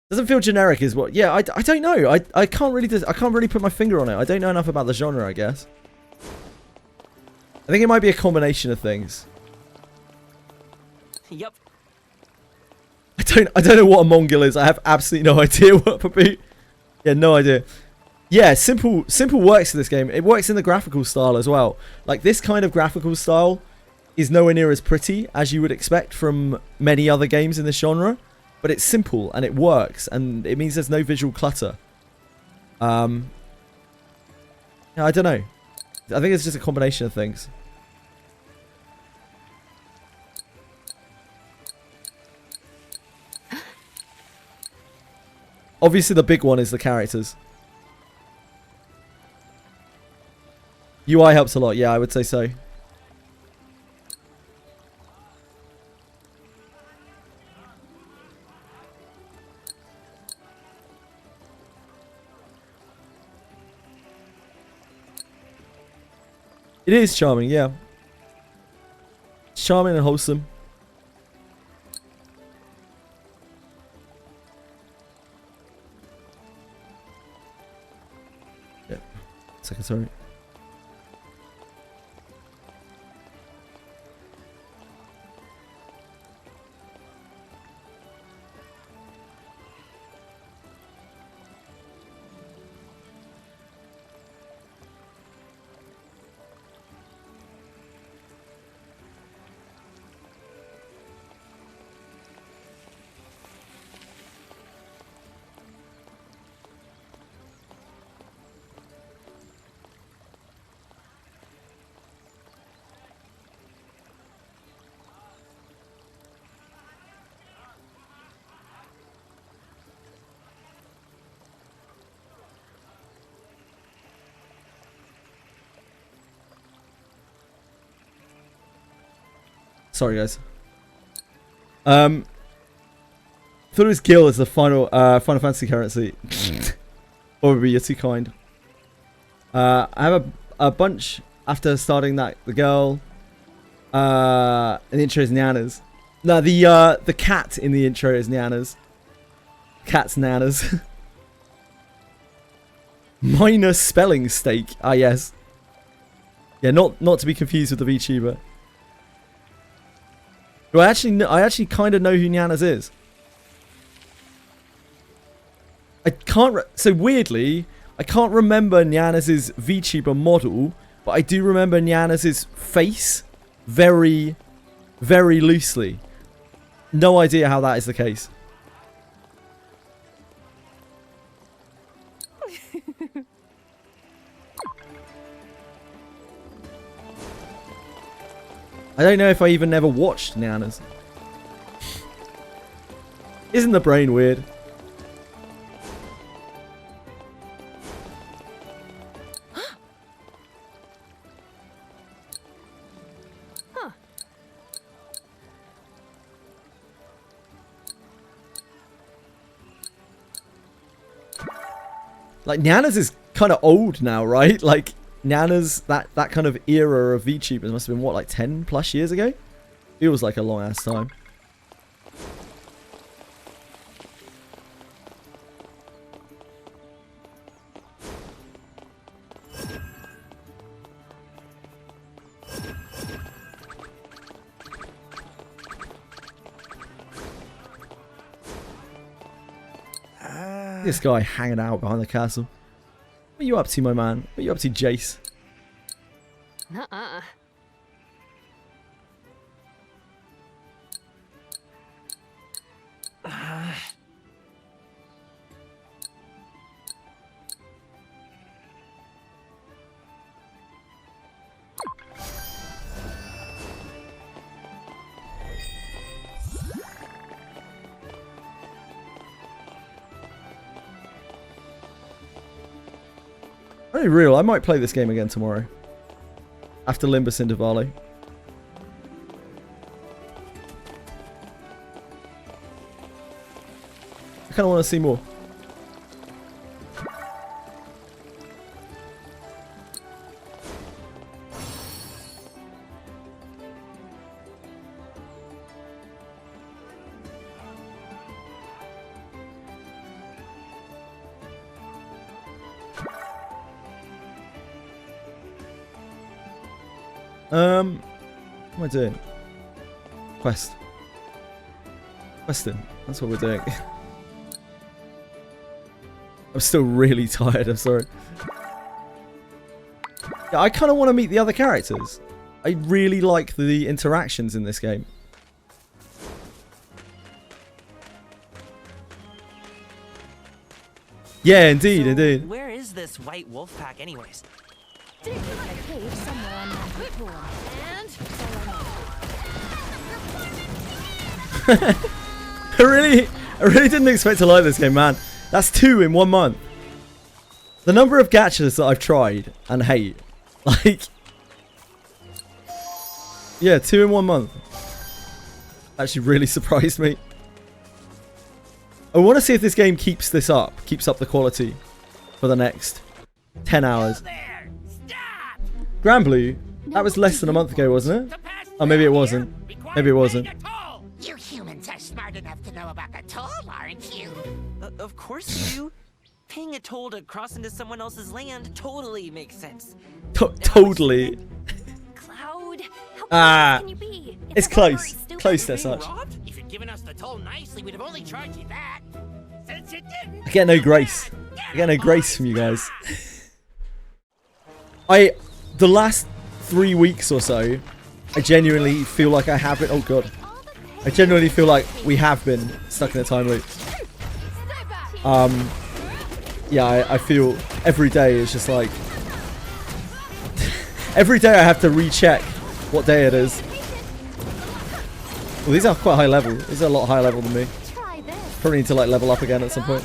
Doesn't feel generic is what. Yeah, I don't know. I can't really put my finger on it. I don't know enough about the genre, I guess. I think it might be a combination of things. Yep. I don't know what a MONGIL is. I have absolutely no idea what Papu. Yeah, no idea. Yeah, simple works in this game. It works in the graphical style as well. Like, this kind of graphical style is nowhere near as pretty as you would expect from many other games in this genre. But it's simple and it works, and it means there's no visual clutter. Yeah, I don't know. I think it's just a combination of things. Obviously, the big one is the characters. UI helps a lot. Yeah, I would say so. It is charming, yeah. It's charming and wholesome. Yeah. Second, sorry. Sorry, guys. Thought it was Gil as the final Final Fantasy currency. Or you're too kind. I have a bunch after starting that. The girl. And the intro is Nana's. No, the cat in the intro is Nana's. Cat's Nana's. Minor spelling stake. Ah, yes. Yeah, not to be confused with the VTuber. Do I actually kind of know who Nana's is. I can't. So weirdly, I can't remember Nyanaz's VTuber model, but I do remember Nyanaz's face very, very loosely. No idea how that is the case. I don't know if I even ever watched Nana's. Isn't the brain weird? Huh. Like, Nana's is kind of old now, right? Like, Nana's, that kind of era of VTubers must have been, what, like 10 plus years ago? Feels like a long ass time. This guy hanging out behind the castle. What are you up to, my man? What are you up to, Jace? Nuh-uh. Very real. I might play this game again tomorrow. After Limbus Company. I kind of want to see more. What am I doing? Questing. That's what we're doing. I'm still really tired, I'm sorry. Yeah, I kind of want to meet the other characters. I really like the interactions in this game. Yeah, indeed, So, indeed. Where is this white wolf pack, anyways? Dig a cave somewhere on that floor. And I really didn't expect to like this game, man. That's 2 in 1 month. The number of gachas that I've tried and hate, like, yeah, 2 in 1 month. Actually, really surprised me. I want to see if this game keeps this up, keeps up the quality for the next 10 hours. Granblue, that was less than a month ago, wasn't it? Oh, maybe it wasn't. Maybe it wasn't. You humans are smart enough to know about the toll, aren't you? Of course you do. Paying a toll to cross into someone else's land totally makes sense. Totally. Cloud, Ah, can you be? it's close. Close as such. If you'd given us the toll nicely, we'd have only charged you that. Since you didn't. I get no grace. I get no grace from you guys. The last 3 weeks or so, I genuinely feel like I have been. Oh god. I genuinely feel like we have been stuck in a time loop. Yeah, I feel every day is just like every day I have to recheck what day it is. Well, these are quite high level. These are a lot higher level than me. Probably need to like level up again at some point.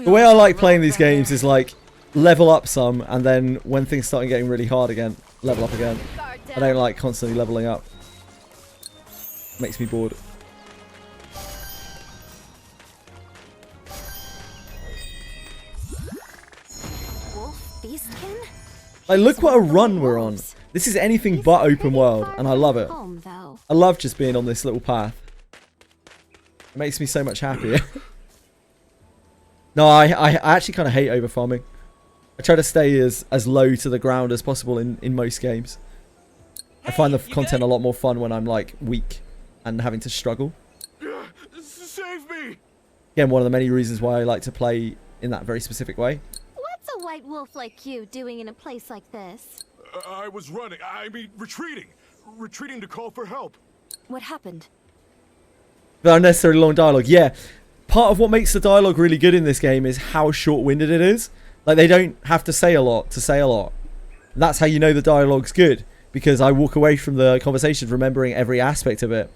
The way I like playing these games is like level up some, and then when things start getting really hard again, level up again. I don't like constantly leveling up. Makes me bored. Wolf Beastkin? Like, look what a run we're on. This is anything but open world, and I love it. I love just being on this little path. It makes me so much happier. No, I actually kind of hate over farming. I try to stay as low to the ground as possible in most games. I find the content a lot more fun when I'm like weak and having to struggle. Save me! Again, one of the many reasons why I like to play in that very specific way. What's a white wolf like you doing in a place like this? I was running. I mean, retreating. Retreating to call for help. What happened? The unnecessarily long dialogue. Yeah, part of what makes the dialogue really good in this game is how short-winded it is. Like, they don't have to say a lot to say a lot. That's how you know the dialogue's good, because I walk away from the conversation remembering every aspect of it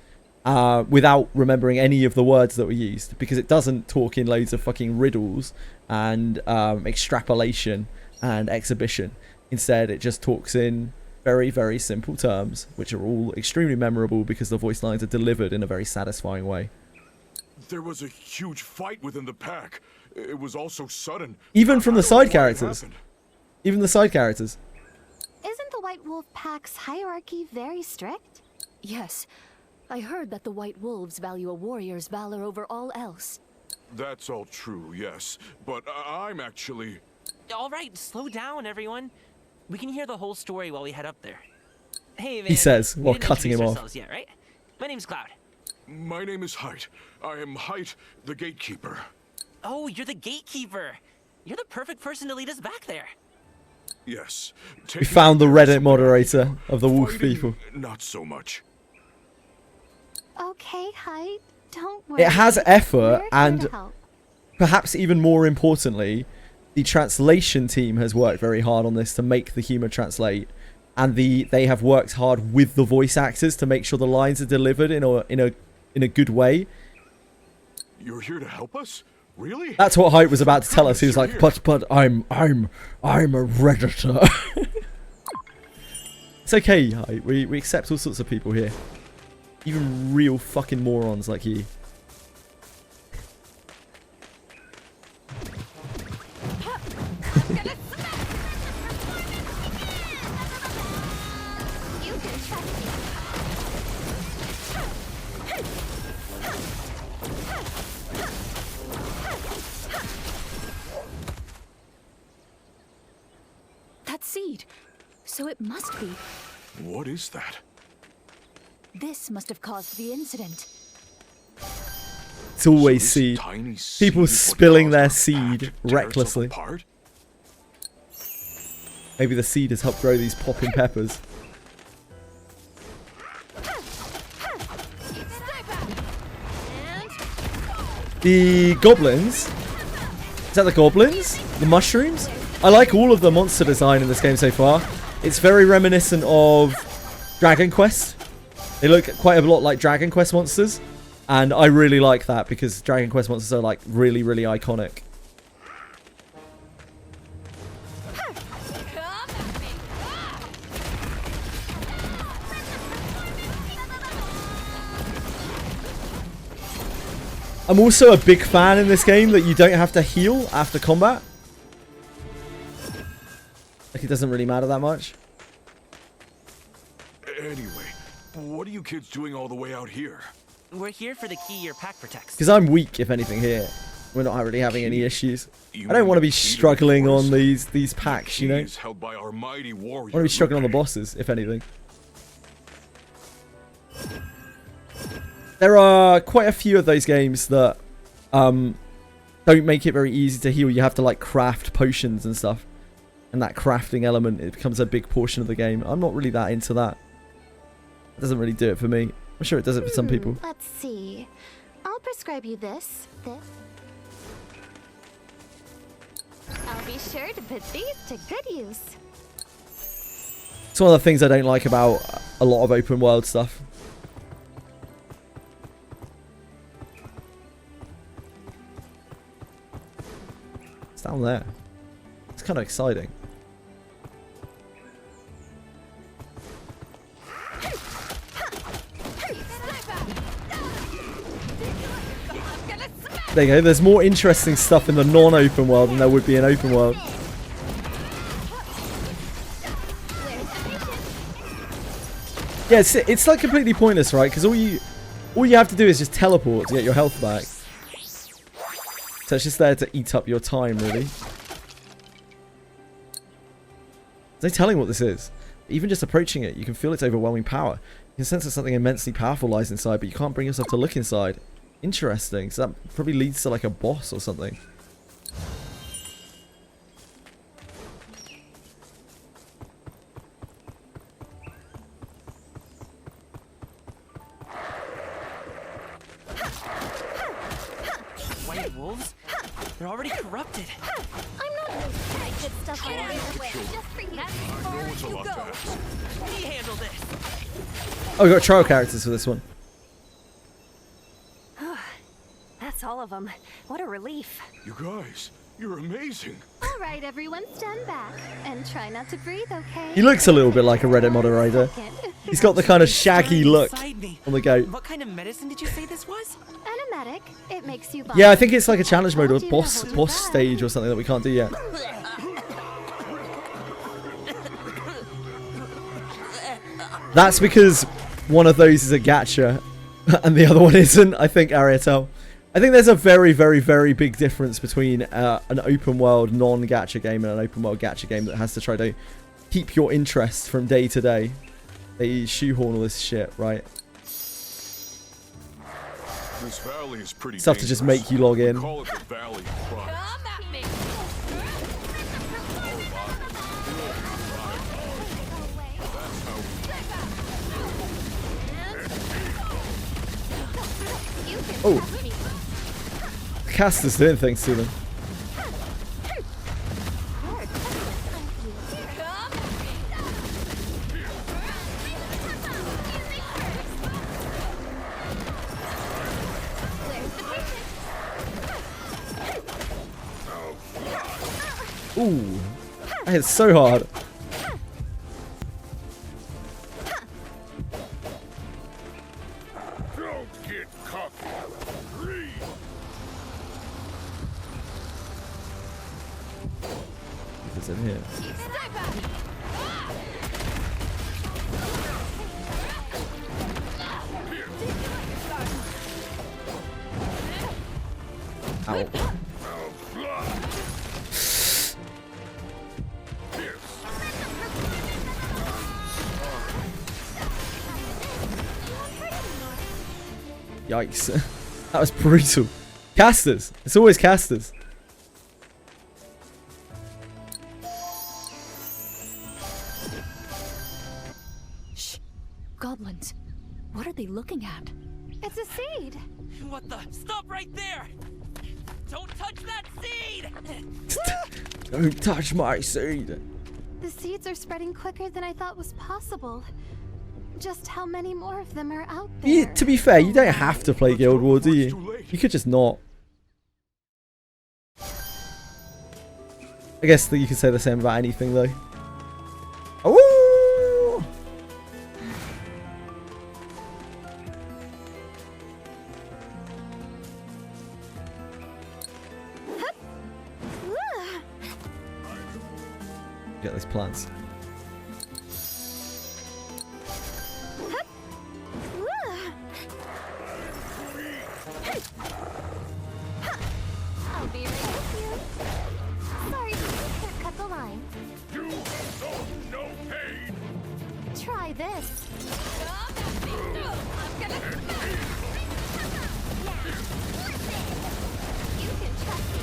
without remembering any of the words that were used, because it doesn't talk in loads of fucking riddles and extrapolation and exhibition. Instead, it just talks in very, very simple terms, which are all extremely memorable because the voice lines are delivered in a very satisfying way. There was a huge fight within the pack. It was all so sudden. Even from the side characters. Even the side characters. Isn't the White Wolf Pack's hierarchy very strict? Yes. I heard that the White Wolves value a warrior's valor over all else. That's all true, yes. But I'm actually... All right, slow down, everyone. We can hear the whole story while we head up there. Hey, man. He says, we while didn't cutting him introduce off. ourselves yet, right? My name's Cloud. My name is Height. I am Height, the gatekeeper. Oh, you're the gatekeeper. You're the perfect person to lead us back there. Yes. We found the Reddit moderator of the wolf people. Not so much. Okay, Hyde. Don't worry. It has effort, We're here and to help. perhaps even more importantly, the translation team has worked very hard on this to make the humor translate, and they have worked hard with the voice actors to make sure the lines are delivered in a good way. You're here to help us? Really? That's what Hype was about to tell us. He was like, but I'm a Redditor. It's okay, Hype. We accept all sorts of people here. Even real fucking morons like you. So it must be. What is that? This must have caused the incident. It's always seed. People spilling their seed recklessly. Maybe the seed has helped grow these popping peppers. The goblins? Is that the goblins? The mushrooms? I like all of the monster design in this game so far. It's very reminiscent of Dragon Quest. They look quite a lot like Dragon Quest monsters. And I really like that because Dragon Quest monsters are like really, really iconic. I'm also a big fan in this game that you don't have to heal after combat. Like, it doesn't really matter that much. Anyway, what are you kids doing all the way out here? We're here for the key your pack protects. Because I'm weak, if anything, here. We're not really having any issues. I don't want to be struggling on these packs, you know? Held by our mighty warrior. I want to be struggling on the bosses, if anything. There are quite a few of those games that don't make it very easy to heal. You have to like craft potions and stuff. And that crafting element, it becomes a big portion of the game. I'm not really that into that. It doesn't really do it for me. I'm sure it does it for some people. Let's see. I'll prescribe you this. I'll be sure to put these to good use. It's one of the things I don't like about a lot of open world stuff. It's down there. It's kind of exciting. There you go. There's more interesting stuff in the non-open world than there would be in open world. Yeah, it's like completely pointless, right? Because all you have to do is just teleport to get your health back. So it's just there to eat up your time, really. There's no telling what this is. Even just approaching it, you can feel its overwhelming power. You can sense that something immensely powerful lies inside, but you can't bring yourself to look inside. Interesting. So that probably leads to like a boss or something. White wolves? They're already corrupted. I'm not going to try good stuff right out of the way. Just for you. That's as far as you go. We handle this. Oh, we got trial characters for this one. That's all of them. What a relief. You guys, you're amazing. All right, everyone, stand back and try not to breathe, okay? He looks a little bit like a Reddit moderator. He's got the kind of shaggy look on the goat. What kind of medicine did you say this was? An emetic. It makes you. Yeah, I think it's like a challenge mode or boss stage or something that we can't do yet. That's because one of those is a gacha and the other one isn't, I think, Ariatel. I think there's a very, very, very big difference between an open world non-gacha game and an open world gacha game that has to try to keep your interest from day to day. They shoehorn all this shit, right? This valley is pretty Stuff to just make you log in. We call it the Valley of Pride. Oh. Caster's doing things to them. Ooh. That hits so hard. Don't get cocky. Read. It's in here. Ow. Yikes. That was brutal. Casters. It's always casters. Shh. Goblins. What are they looking at? It's a seed. What the? Stop right there! Don't touch that seed! Don't touch my seed. The seeds are spreading quicker than I thought was possible. Just how many more of them are out there? Yeah, to be fair, you don't have to play Guild Wars, do you? You could just not. I guess that you could say the same about anything, though. Oh! Get these plants. I'll be right with you. Sorry, can't cut the line. You know no pain. Try this. You can trust me.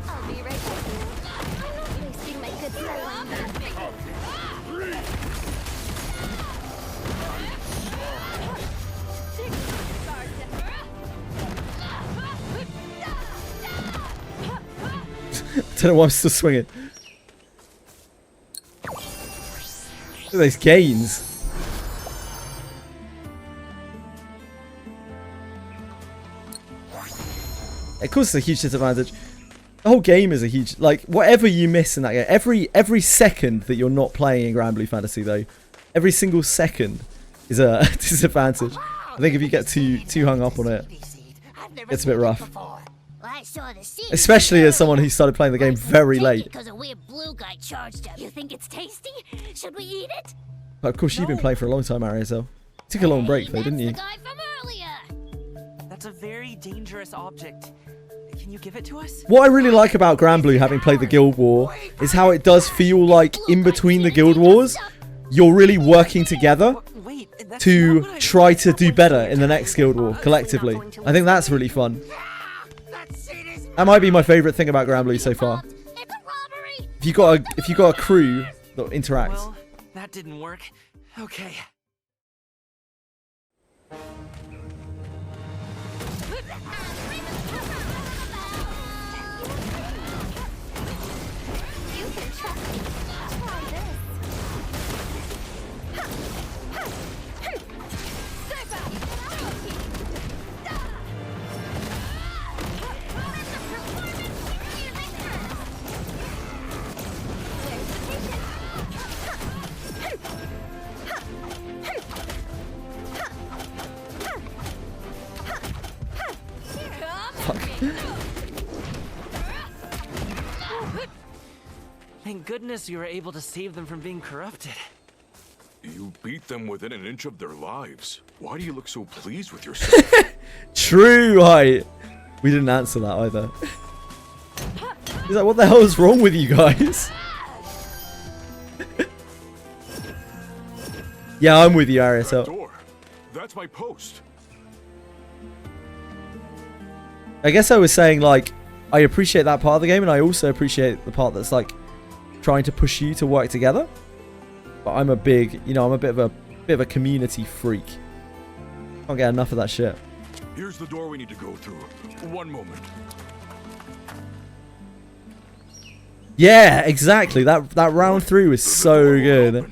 I'll be right with you. I'm not wasting my good style on you. Don't know why I'm still swinging. Look at those gains. Of course, it's a huge disadvantage. The whole game is a huge, like, whatever you miss in that game, every second that you're not playing in Granblue Fantasy, though, every single second is a disadvantage. I think if you get too hung up on it, it's a bit rough. Especially as someone who started playing the game very late. Because a weird blue guy charged up. You think it's tasty? Should we eat it? But of course, you've been playing for a long time, Ariel. You took a long break, though, didn't you? The guy from earlier. That's a very dangerous object. Can you give it to us? What I really like about Granblue, having played the Guild War, is how it does feel like in between the Guild Wars, you're really working together to try to do better in the next Guild War collectively. I think that's really fun. That might be my favourite thing about Granblue so far. If you got a crew that interacts. Well, that didn't work. Okay. You can trust me. Try this. Thank goodness you were able to save them from being corrupted. You beat them within an inch of their lives. Why do you look so pleased with yourself? True, right. We didn't answer that either. He's like, what the hell is wrong with you guys? Yeah, I'm with you, Ariel. That's my post. I guess I was saying, like, I appreciate that part of the game, and I also appreciate the part that's, like, trying to push you to work together. But I'm a big, you know, I'm a bit of a community freak. Can't get enough of that shit. Here's the door we need to go through. One moment. Yeah, exactly. That round through is so good.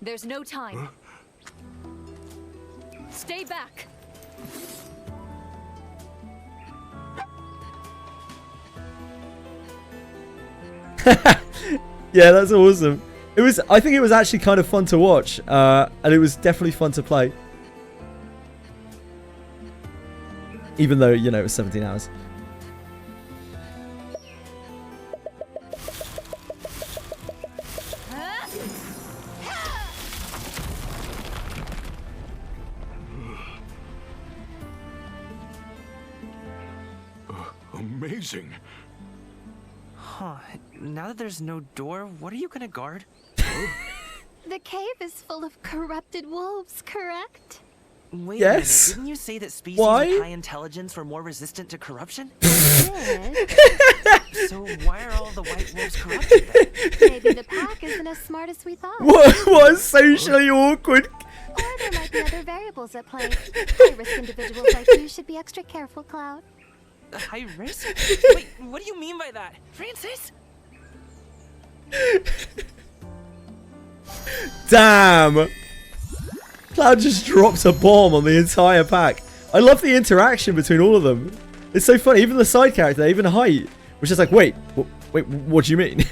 There's no time. Stay back. Yeah, that's awesome. I think it was actually kind of fun to watch, and it was definitely fun to play. Even though, you know, it was 17 hours. amazing. Huh. Now that there's no door, what are you gonna guard? The cave is full of corrupted wolves, correct? Wait Yes. a minute, didn't you say that species Why? with high intelligence were more resistant to corruption? Yes. So why are all the white wolves corrupted then? Maybe the pack isn't as smart as we thought. What is socially awkward? Or there might be other variables at play. High-risk individuals like you should be extra careful, Cloud. High risk? Wait, what do you mean by that? Francis? Damn! Cloud just drops a bomb on the entire pack. I love the interaction between all of them. It's so funny. Even the side character, even Height, was just like, wait, what do you mean?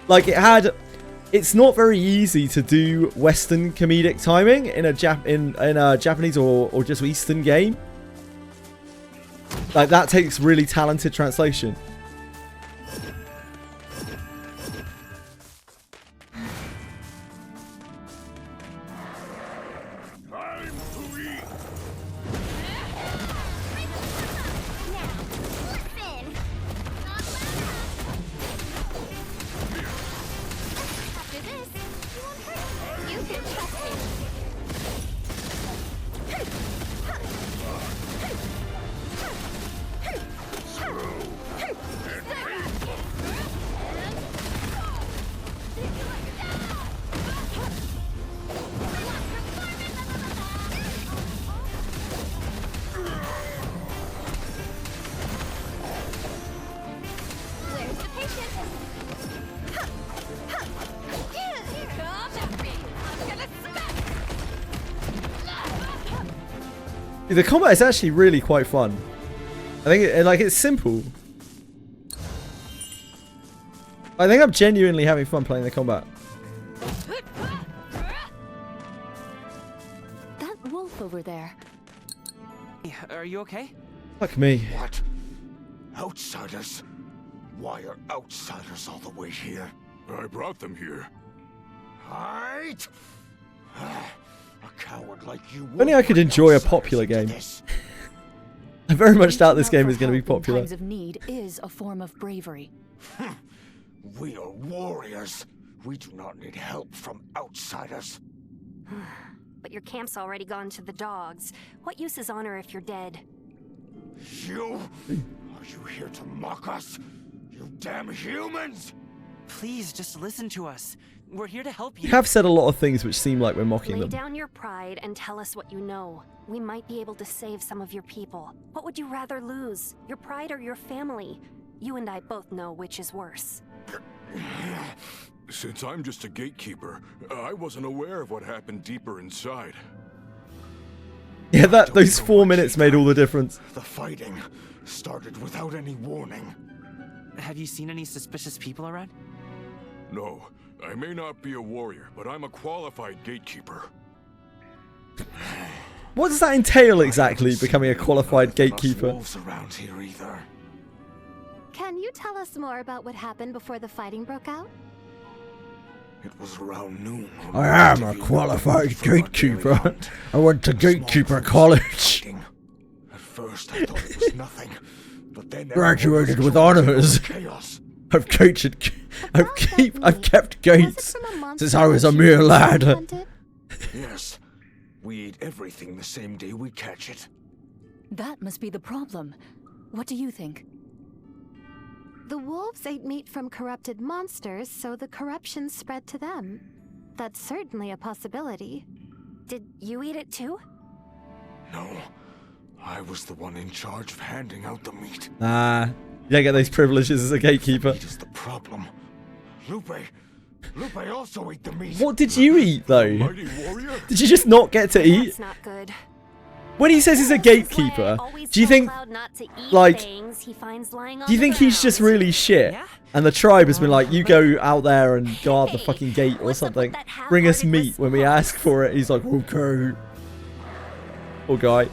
Like it's not very easy to do Western comedic timing in a Japanese or just Eastern game. Like that takes really talented translation. The combat is actually really quite fun. I think it's simple. I think I'm genuinely having fun playing the combat. That wolf over there. Are you okay? Fuck me. What? Outsiders? Why are outsiders all the way here? I brought them here. Right? A coward like you. If only I could enjoy a popular game. I very much doubt this game is going to be popular. Times of need is a form of bravery. We are warriors. We do not need help from outsiders. But your camp's already gone to the dogs. What use is honor if you're dead? You? Are you here to mock us? You damn humans! Please, just listen to us. We're here to help you. You have said a lot of things which seem like we're mocking Lay them. down your pride and tell us what you know. We might be able to save some of your people. What would you rather lose? Your pride or your family? You and I both know which is worse. Since I'm just a gatekeeper, I wasn't aware of what happened deeper inside. Yeah, those 4 minutes made all the difference. The fighting started without any warning. Have you seen any suspicious people around? No, I may not be a warrior, but I'm a qualified gatekeeper. What does that entail exactly, becoming a qualified gatekeeper? Wolves around here either. Can you tell us more about what happened before the fighting broke out? It was around noon. I am a qualified gatekeeper. I went to gatekeeper college. At first I thought it was nothing, but then Graduated with honors. I've kept gates since I was a mere lad. Yes, we eat everything the same day we catch it. That must be the problem. What do you think? The wolves ate meat from corrupted monsters, so the corruption spread to them. That's certainly a possibility. Did you eat it too? No, I was the one in charge of handing out the meat. Nah, you don't get those privileges as a gatekeeper. Meat is the problem. Lupe also ate the meat. What did you eat though? Mighty warrior? Did you just not get to eat? That's not good. When he says he's a gatekeeper, do you think, like, do you think he's just really shit? And the tribe has been like, you go out there and guard the fucking gate or something. Bring us meat when we ask for it. He's like, okay. Poor guy.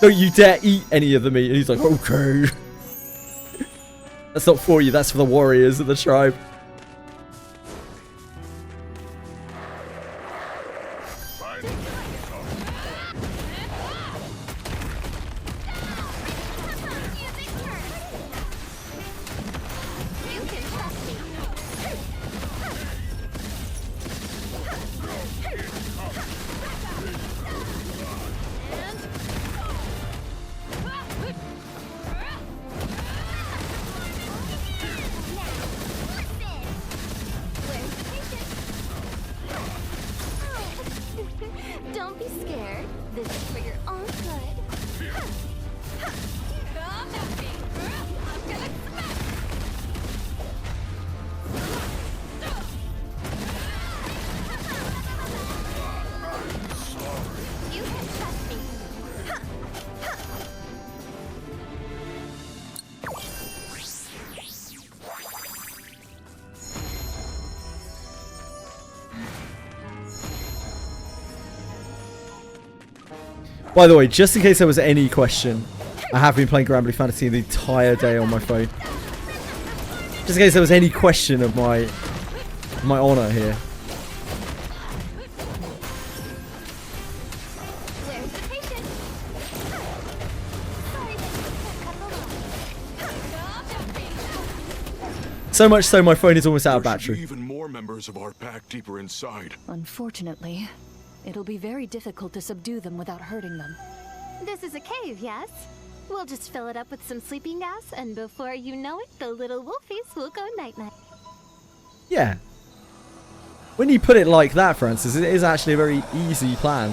Don't you dare eat any of the meat. And he's like, okay. That's not for you, that's for the warriors of the tribe. By the way, just in case there was any question, I have been playing Granblue Fantasy the entire day on my phone. Just in case there was any question of my honor here. So much so my phone is almost out of battery. Even more members of our pack deeper inside. Unfortunately, it'll be very difficult to subdue them without hurting them. This is a cave, yes? We'll just fill it up with some sleeping gas, and before you know it, the little wolfies will go night-night. Yeah. When you put it like that, Francis, it is actually a very easy plan.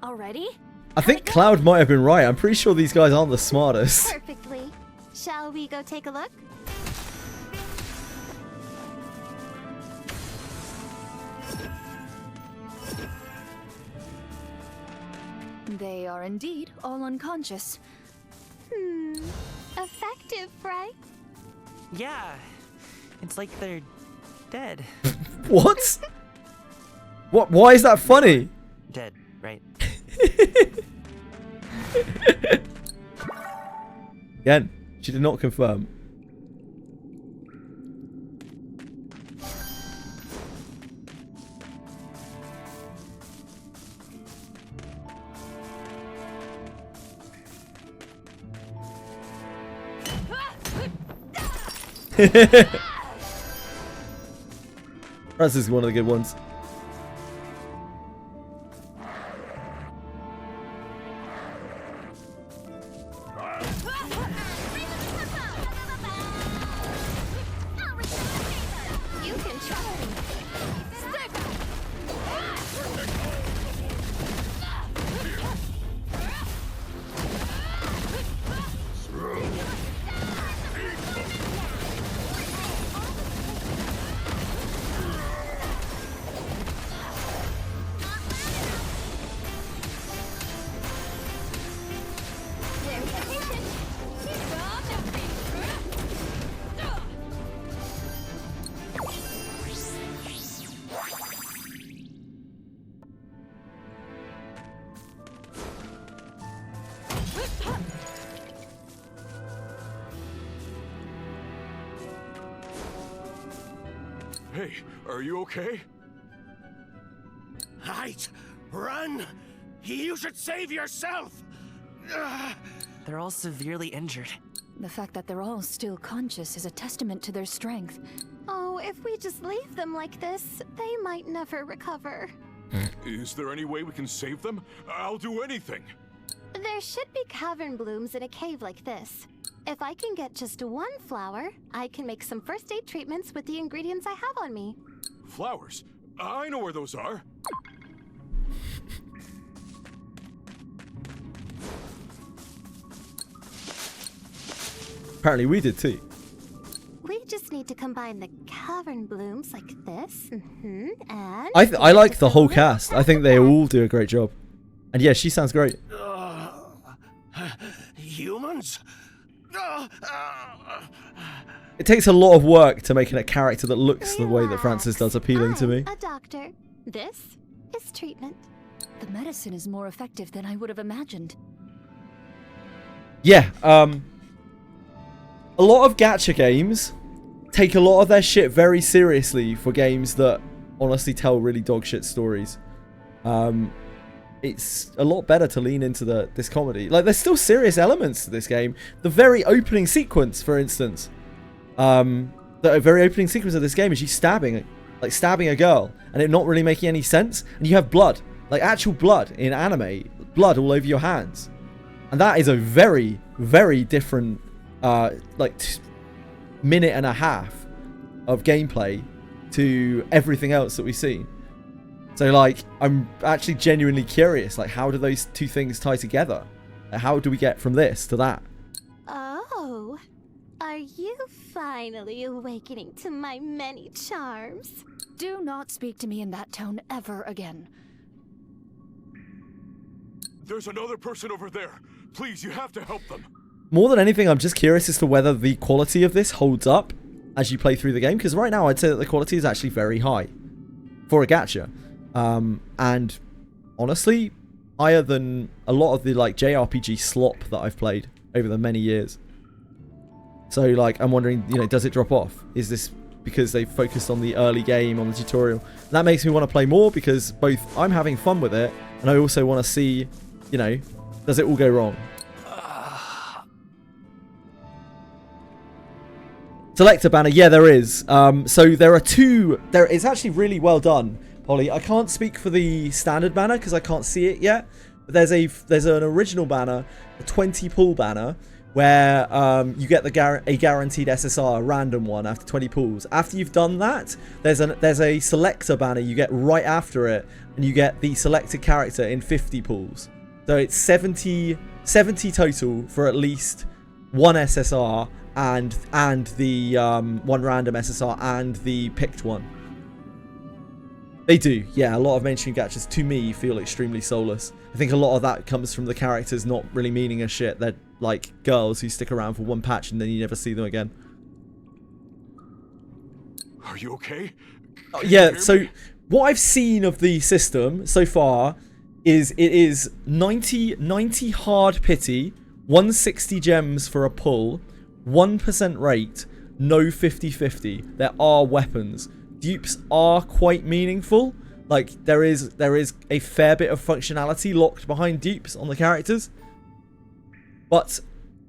Already? I think Cloud might have been right. I'm pretty sure these guys aren't the smartest. Perfectly. Shall we go take a look? They are indeed all unconscious. Effective, right? Yeah. It's like they're dead. What? What? Why is that funny? Dead, right? Again, she did not confirm. This is one of the good ones. Hey, are you okay? Height! Run! You should save yourself! They're all severely injured. The fact that they're all still conscious is a testament to their strength. Oh, if we just leave them like this, they might never recover. Is there any way we can save them? I'll do anything. There should be cavern blooms in a cave like this. If I can get just one flower, I can make some first aid treatments with the ingredients I have on me. Flowers? I know where those are. Apparently we did too. We just need to combine the cavern blooms like this, and... I like the whole cast. I think they all do a great job. And yeah, she sounds great. Humans? It takes a lot of work to make a character that looks the way that Francis does appealing to me. A doctor. This is treatment. The medicine is more effective than I would have imagined. Yeah, a lot of gacha games take a lot of their shit very seriously for games that honestly tell really dog shit stories. It's a lot better to lean into this comedy. Like, there's still serious elements to this game. The very opening sequence, for instance. The very opening sequence of this game is you stabbing a girl, and it not really making any sense. And you have blood, like actual blood in anime, blood all over your hands. And that is a very, very different, minute and a half of gameplay to everything else that we see. So, like, I'm actually genuinely curious, like, how do those two things tie together? How do we get from this to that? Oh, are you finally awakening to my many charms? Do not speak to me in that tone ever again. There's another person over there. Please, you have to help them. More than anything, I'm just curious as to whether the quality of this holds up as you play through the game, because right now I'd say that the quality is actually very high for a gacha, and honestly higher than a lot of the like JRPG slop that I've played over the many years. So like I'm wondering, you know, does it drop off? Is this because they focused on the early game, on the tutorial? That makes me want to play more, because both I'm having fun with it and I also want to see, you know, does it all go wrong? Selector banner, yeah, there is. So there are two. It's actually really well done, Polly. I can't speak for the standard banner because I can't see it yet. But there's an original banner, a 20 pull banner, where you get a guaranteed SSR, a random one after 20 pulls. After you've done that, there's a selector banner you get right after it, and you get the selected character in 50 pulls. So it's 70 total for at least one SSR. And the one random SSR and the picked one. They do, yeah. A lot of mainstream gachas, to me, feel extremely soulless. I think a lot of that comes from the characters not really meaning a shit. They're like girls who stick around for one patch and then you never see them again. Are you okay? Yeah, so what I've seen of the system so far is it is 90 hard pity, 160 gems for a pull, 1% rate, no 50-50. There are weapons. Dupes are quite meaningful. Like there is a fair bit of functionality locked behind dupes on the characters. But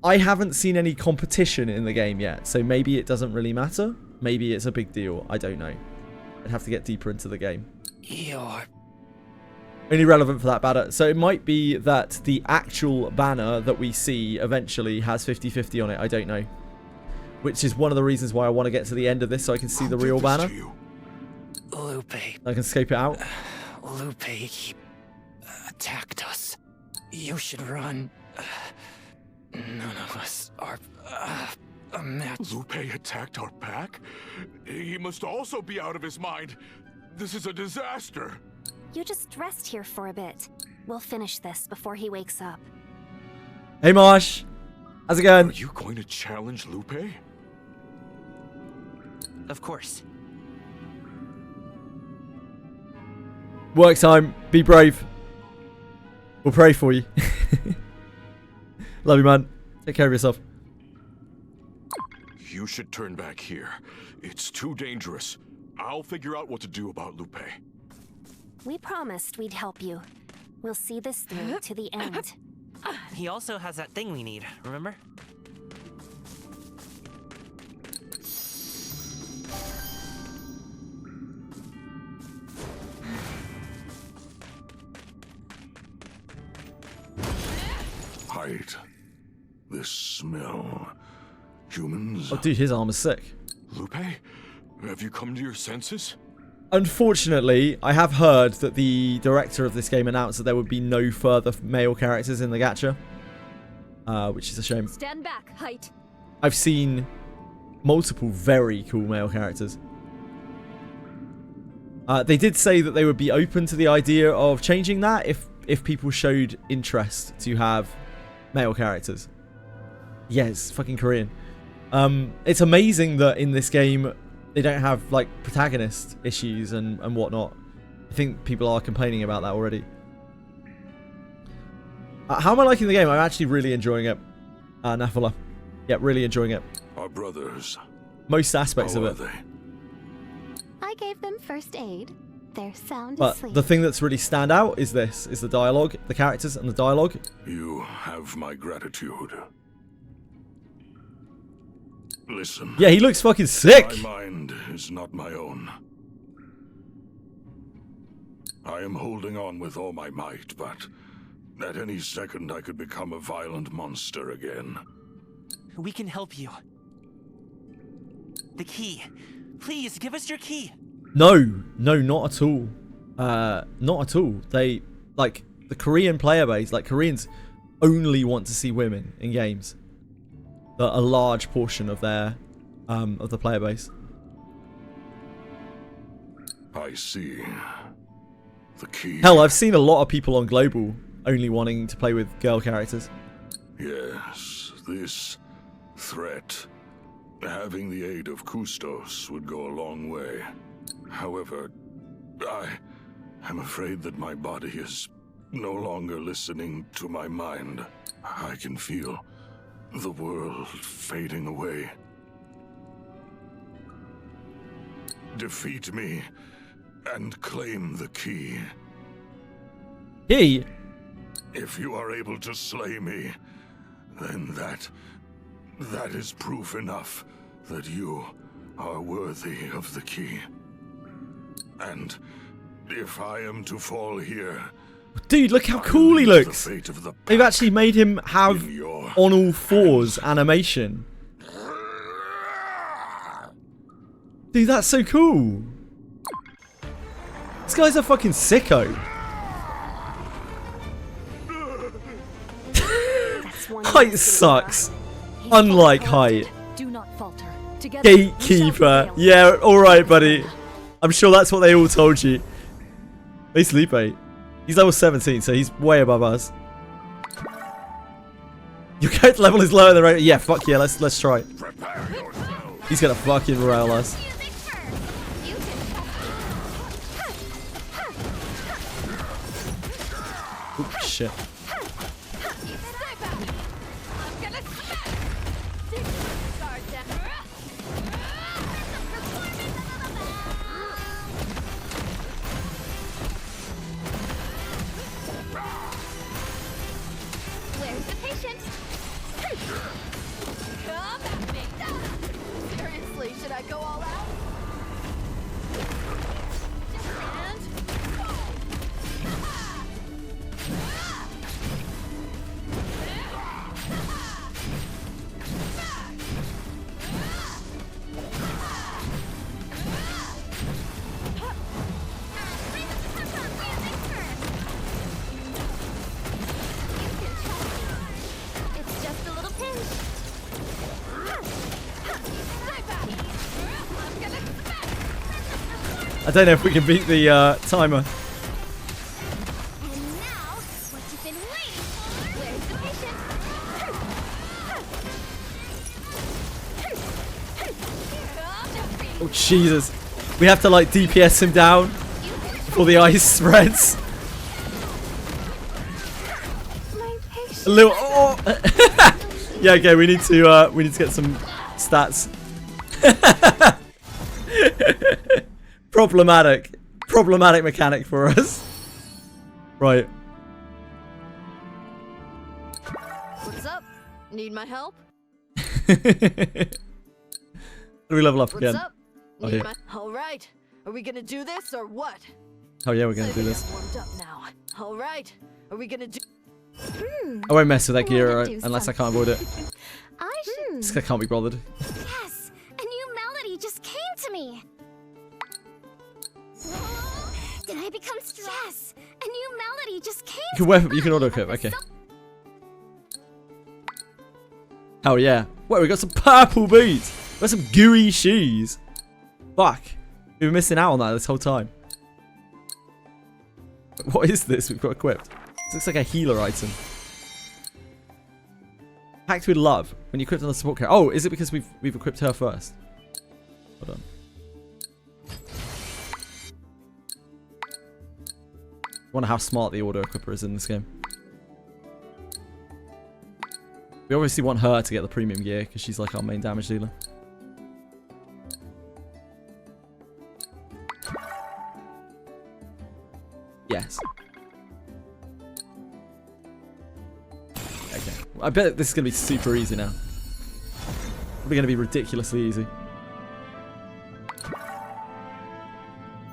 I haven't seen any competition in the game yet, so maybe it doesn't really matter. Maybe it's a big deal. I don't know. I'd have to get deeper into the game. Only relevant for that banner. So it might be that the actual banner that we see eventually has 50-50 on it. I don't know. Which is one of the reasons why I want to get to the end of this so I can see the real banner. Lupe. I can scope it out. Lupe, he attacked us. You should run. None of us are a match. Lupe attacked our pack? He must also be out of his mind. This is a disaster. You just rest here for a bit. We'll finish this before he wakes up. Hey Marsh, how's it going? Are you going to challenge Lupe? Of course. Work time. Be brave. We'll pray for you. Love you, man. Take care of yourself. You should turn back here. It's too dangerous. I'll figure out what to do about Lupe. We promised we'd help you. We'll see this through to the end. He also has that thing we need, remember? Hide. This smell. Humans? Oh, dude, his arm is sick. Lupe? Have you come to your senses? Unfortunately, I have heard that the director of this game announced that there would be no further male characters in the gacha, which is a shame. Stand back, height. I've seen multiple very cool male characters. They did say that they would be open to the idea of changing that if people showed interest to have male characters. Yes, fucking Korean. It's amazing that in this game they don't have like protagonist issues and whatnot. I think people are complaining about that already. How am I liking the game? I'm actually really enjoying it. Nafala. Yeah, really enjoying it. Our brothers. Most aspects of it. I gave them first aid. They're sound But asleep. the thing that's really stand out is this, is the dialogue, the characters and the dialogue. You have my gratitude. Listen. Yeah, he looks fucking sick. My mind is not my own. I am holding on with all my might, but at any second I could become a violent monster again. We can help you. The key. Please, give us your key. No, not at all. Not at all. They, like, the Korean player base, like, Koreans only want to see women in games. A large portion of their, of the player base. I see. The key. Hell, I've seen a lot of people on Global only wanting to play with girl characters. Yes, this threat. Having the aid of Kustos would go a long way. However, I'm afraid that my body is no longer listening to my mind. I can feel the world fading away. Defeat me and claim the key. Key? If you are able to slay me, then that is proof enough that you are worthy of the key. And if I am to fall here... Dude, look how cool he looks! They've actually made him have on all fours animation. Dude, that's so cool! This guy's a fucking sicko. Height sucks. Unlike height. Do not falter. Gatekeeper. Yeah, alright, buddy. I'm sure that's what they all told you. Hey, Sleep 8. He's level 17, so he's way above us. Your character level is lower than right. Yeah, fuck yeah, let's try it. He's gonna fucking rail us. Oop, shit. Where's the patient? Come at me! Seriously, should I go all out? And... It's just a little pinch. I don't know if we can beat the timer. And now, what you've been waiting for. Where's the patient? Oh, Jesus. We have to, like, DPS him down before the ice spreads. A little... Oh. Yeah, okay, we need to get some stats. Problematic mechanic for us. Right. What's up? Need my help? Do we level up again? What's up? Oh, Need yeah. All right. Are we gonna do this or what? Oh yeah, we're gonna do this. Warmed up now. All right. Are we gonna do? I won't mess with that gear unless I can't avoid it. I should... Just 'cause I can't be bothered. Yes! A new melody just came to me! Did I become strong? Yes! A new melody just came You can weapon, you can auto equip, okay. Oh yeah. Wait, we got some purple boots. We got some gooey shoes. Fuck. We were missing out on that this whole time. What is this we've got equipped? This looks like a healer item. Packed with love. When you equip on the support character. Oh, is it because we've equipped her first? Hold on. I wonder how smart the auto equipper is in this game. We obviously want her to get the premium gear because she's like our main damage dealer. Yes. Okay. I bet this is going to be super easy now. Probably going to be ridiculously easy.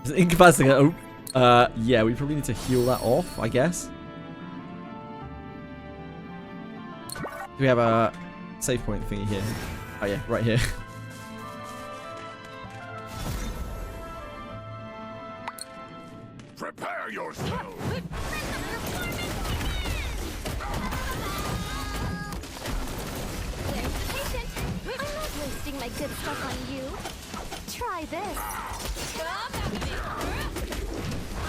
Is it incapacitating? Oh, yeah, we probably need to heal that off, I guess. Do we have a save point thingy here? Oh yeah, right here. Prepare yourself. Where's the patient? I'm not wasting my good stuff on you. Try this. Come at me.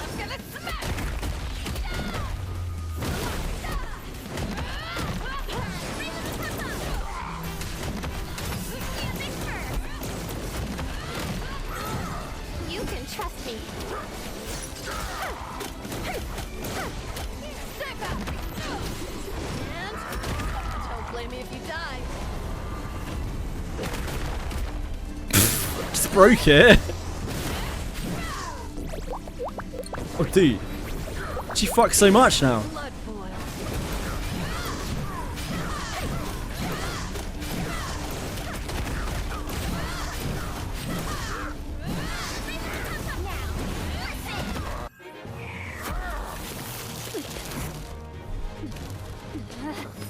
I'm gonna smack. me. And don't blame me if you die. Just broke it. Oh, dude. She fucks so much now. Blood boil.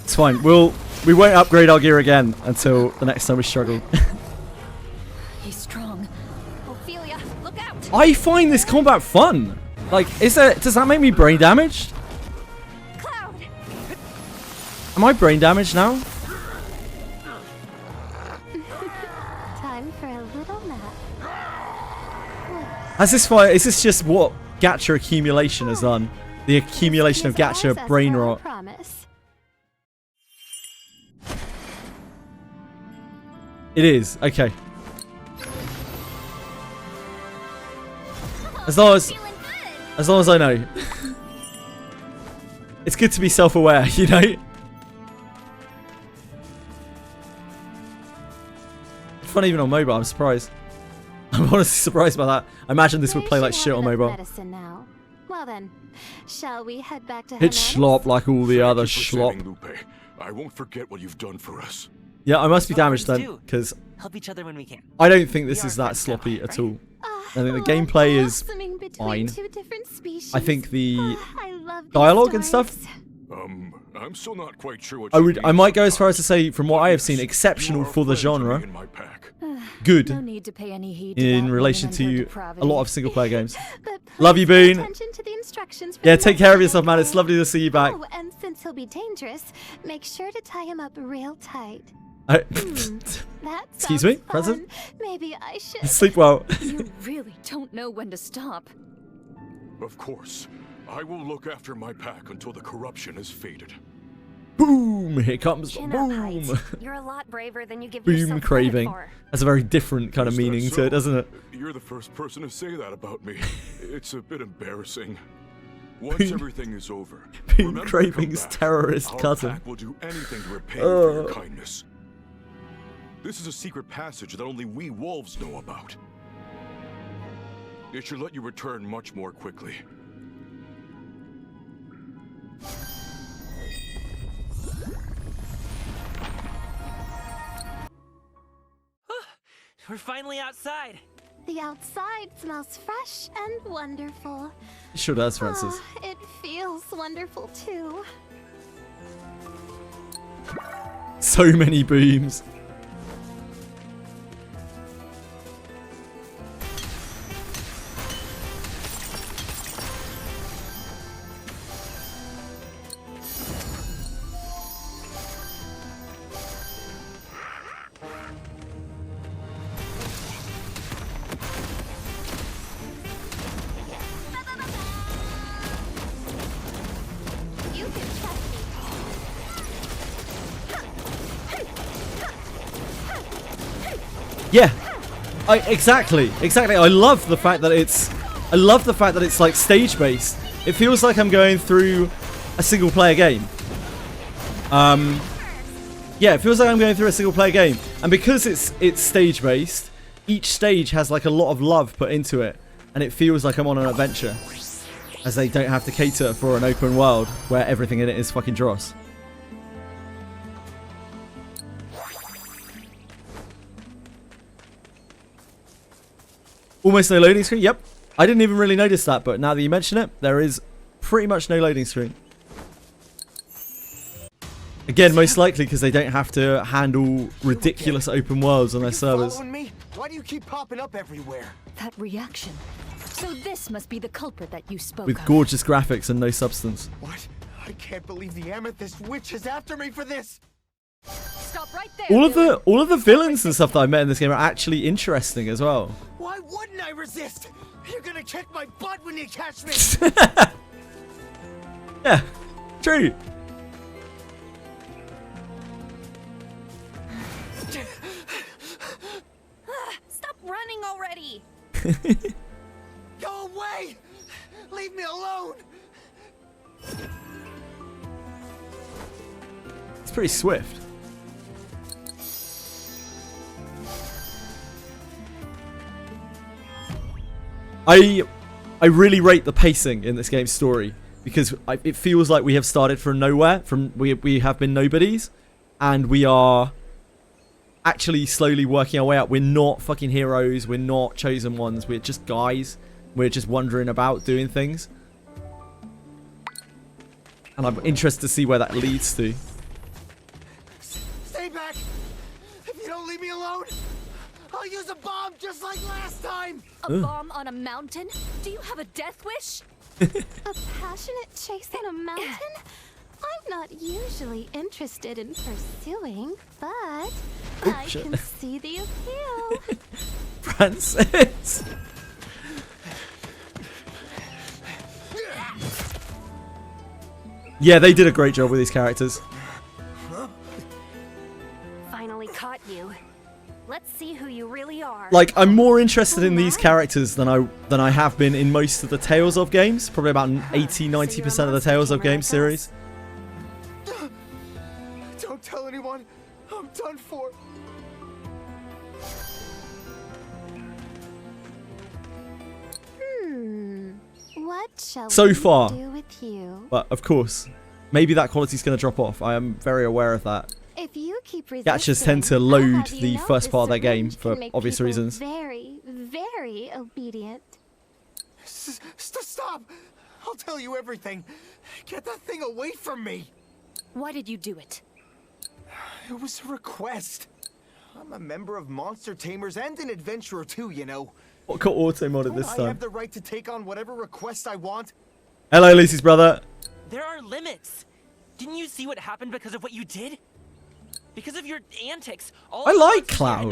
It's fine. We won't upgrade our gear again until the next time we struggle. He's strong. Ophelia, look out! I find this combat fun. Like, does that make me brain damaged? Cloud. Am I brain damaged now? Time for a little nap. Is this just what gacha accumulation has done? The accumulation of gacha brain rot. Promise. It is. Okay. As long as I know. It's good to be self-aware, you know? Fun even on mobile, I'm surprised. I'm honestly surprised by that. I imagine this would play like shit on mobile. Medicine now. Well then, shall we head back to It's schlop like all the other schlop. Lupe. I won't forget what you've done for us. Yeah, I must be damaged then, because Help each other when we can. I don't think this is that sloppy at all. I think the gameplay is fine. I think the dialogue and stuff. I'm still not quite sure what I might go as far as to say, from what I have seen, exceptional for the genre. Good No need to pay any heed to in that relation woman and her to depravity. a lot of single player games. But Love you, please pay Boone. attention to the instructions for Yeah, the take care of next yourself, man. It's lovely to see you back. Oh, and since he'll be dangerous, make sure to tie him up real tight. That Excuse me, Francis? Maybe I should. Sleep well. You really don't know when to stop. Of course. I will look after my pack until the corruption has faded. Boom! Here comes Chin up, boom. Height. You're a lot braver than you give Boom yourself craving. credit for. That's a very different kind of meaning to it, doesn't it? You're the first person to say that about me. It's a bit embarrassing. Once Boom. everything is over, Boom remember to craving's come back. terrorist Our cousin. pack will do anything to repay you for your Oh. kindness. This is a secret passage that only we wolves know about. It should let you return much more quickly. We're finally outside. The outside smells fresh and wonderful. It sure does, Francis. Ah, it feels wonderful too. So many booms. You can trust me. Yeah. Exactly. I love the fact that it's like stage based. It feels like I'm going through a single player game. Yeah, it feels like I'm going through a single player game. And because it's stage based, each stage has like a lot of love put into it, and it feels like I'm on an adventure. As they don't have to cater for an open world where everything in it is fucking dross. Almost no loading screen? Yep. I didn't even really notice that, but now that you mention it, there is pretty much no loading screen. Again, most likely because they don't have to handle ridiculous open worlds on their servers. Following me? Why do you keep popping up everywhere? That reaction. So this must be the culprit that you spoke With of. gorgeous graphics and no substance. What? I can't believe the Amethyst Witch is after me for this! Stop right there. All of the villains and stuff that I met in this game are actually interesting as well. Why wouldn't I resist? You're gonna kick my butt when you catch me! Yeah, true. Stop running already. Go away! Leave me alone! It's pretty swift. I really rate the pacing in this game's story because it feels like we have started from nowhere. We have been nobodies, and we are actually slowly working our way up. We're not fucking heroes. We're not chosen ones. We're just guys. We're just wandering about doing things. And I'm interested to see where that leads to. Stay back! If you don't leave me alone, I'll use a bomb just like last time! A bomb on a mountain? Do you have a death wish? A passionate chase on a mountain? I'm not usually interested in pursuing, but I can see the appeal. Francis! Yeah, they did a great job with these characters. Finally caught you. Let's see who you really are. Like, I'm more interested in these characters than I have been in most of the Tales of games. Probably about 80-90% of the Tales of games series. Don't tell anyone. I'm done for. What shall So we far. do with you? But, of course, maybe that quality's going to drop off. I am very aware of that. If you keep resisting, Gachas tend to load the first part of their game for obvious reasons. Very, very obedient. Stop! I'll tell you everything. Get that thing away from me. Why did you do it? It was a request. I'm a member of Monster Tamers and an adventurer too, you know. What got auto-modded this I time? have the right to take on whatever request I want. Hello, Lucy's brother. There are limits. Didn't you see what happened because of what you did? Because of your antics, all I like Cloud.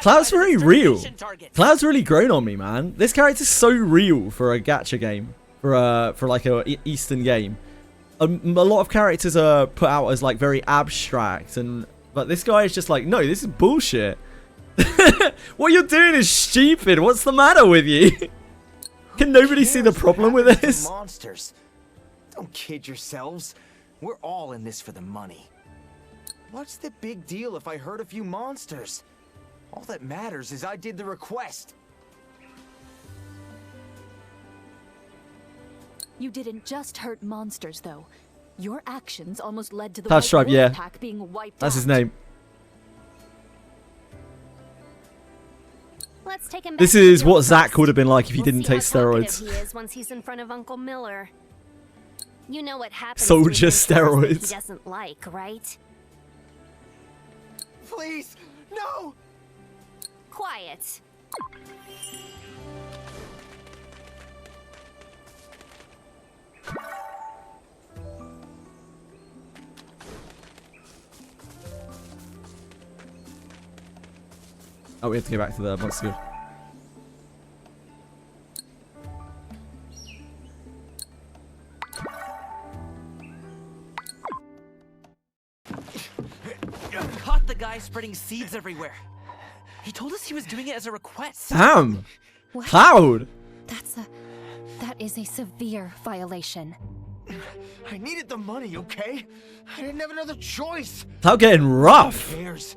Cloud's very real. Cloud's really grown on me, man. This character's so real for a gacha game, for like a Eastern game. A lot of characters are put out as like very abstract, but this guy is just like, no, this is bullshit. What you're doing is stupid. What's the matter with you? Can nobody see the problem with this? Monsters. Don't kid yourselves. We're all in this for the money. What's the big deal if I hurt a few monsters? All that matters is I did the request. You didn't just hurt monsters, though. Your actions almost led to the That's right, yeah. pack being wiped That's out. his name. Let's take him back This to is the what old Zach quest. would have been like if he We'll didn't see take how talkative steroids. He is once he's in front of Uncle Miller. You know what happens Soldier to adventurers that steroids. he doesn't like, right? Please, no! Quiet. Oh, we have to go back to the monster. Caught the guy spreading seeds everywhere. He told us he was doing it as a request. Damn! What? Cloud! That is a severe violation. I needed the money, okay? I didn't have another choice. Cloud getting rough. Who cares?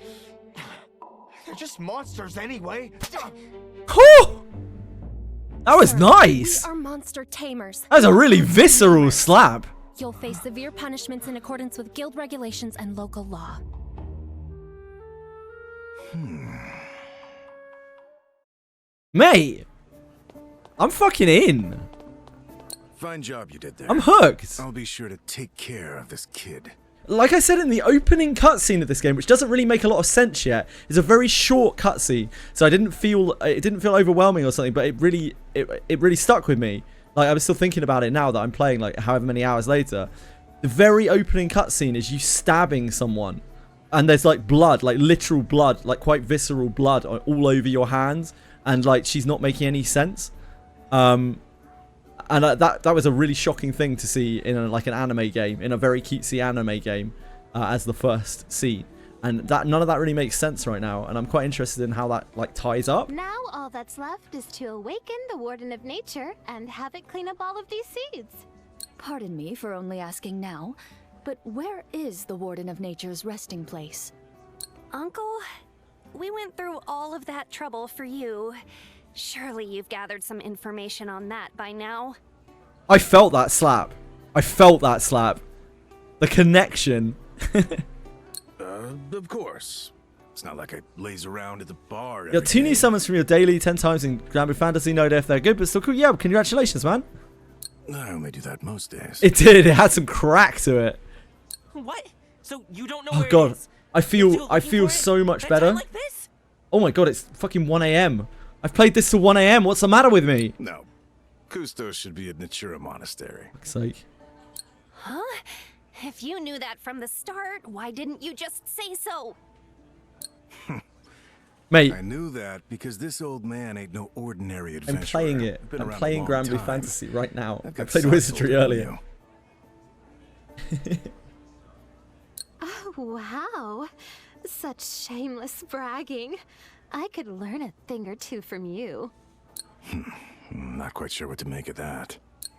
They're just monsters anyway. Whew! That was nice. We are monster tamers. That was a really visceral slap. You'll face severe punishments in accordance with guild regulations and local law. Mate, I'm fucking in. Fine job you did there. I'm hooked. I'll be sure to take care of this kid. Like I said in the opening cutscene of this game, which doesn't really make a lot of sense yet, it's a very short cutscene, so it didn't feel overwhelming or something, but it really stuck with me. Like I was still thinking about it now that I'm playing like however many hours later. The very opening cutscene is you stabbing someone, and there's like blood, like literal blood, like quite visceral blood all over your hands, and like she's not making any sense. And that was a really shocking thing to see in like an anime game, in a very cutesy anime game, as the first scene. And that none of that really makes sense right now, and I'm quite interested in how that like ties up. Now all that's left is to awaken the Warden of Nature and have it clean up all of these seeds. Pardon me for only asking now, but where is the Warden of Nature's resting place? Uncle, we went through all of that trouble for you. Surely you've gathered some information on that by now. I felt that slap. I felt that slap. The connection. Of course. It's not like I laze around at the bar. You got 2 new summons from your daily 10 times in Granblue Fantasy. No idea if they're good, but still cool. Yeah, congratulations, man. I only do that most days. It did. It had some crack to it. What? So you don't know Oh where god, it is? I feel so much better. Like this? Oh my god, it's fucking 1 AM. I've played this till 1 AM. What's the matter with me? No, Kustos should be at Natura Monastery. Fuck's sake. Huh? If you knew that from the start, why didn't you just say so? Mate, I knew that because this old man ain't no ordinary adventurer. I'm playing it. Been I'm around playing a long Granblue time. Fantasy right now. I I've got played sights Wizardry older than earlier. Oh, wow. Such shameless bragging. I could learn a thing or two from you. Not quite sure what to make of that.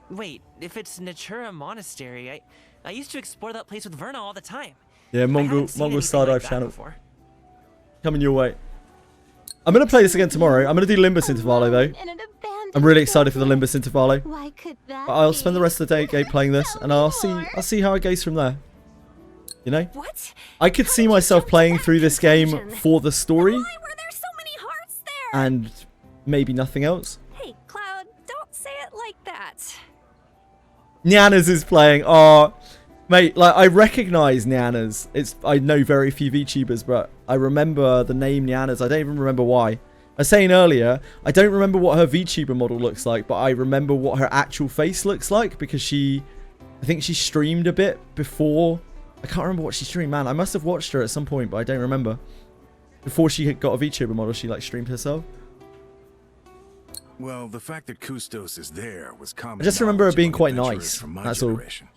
Wait, if it's Natura Monastery, I used to explore that place with Verna all the time. Yeah, Mongol anything Star like Dive that channel. before. Coming your way. I'm going to play this again tomorrow. I'm going to do Limbus Intervallo though. I'm really excited for the Limbus Intervallo. Why could that But I'll spend the rest of the day playing this, and I'll see how it goes from there. You know? What? I could see myself playing through this game for the story. Why were there so many hearts there? And maybe nothing else. Hey, Cloud, don't say it like that. Nyanas is playing. Oh, mate, like I recognize Nyanas. I know very few VTubers, but I remember the name Nyanas. I don't even remember why. I was saying earlier, I don't remember what her VTuber model looks like, but I remember what her actual face looks like because I think she streamed a bit before. I can't remember what she streamed, man. I must have watched her at some point, but I don't remember. Before she got a VTuber model, she like streamed herself. Well, the fact that Kustos is there was common. I just remember her knowledge being among quite adventurers nice. from my That's all. generation.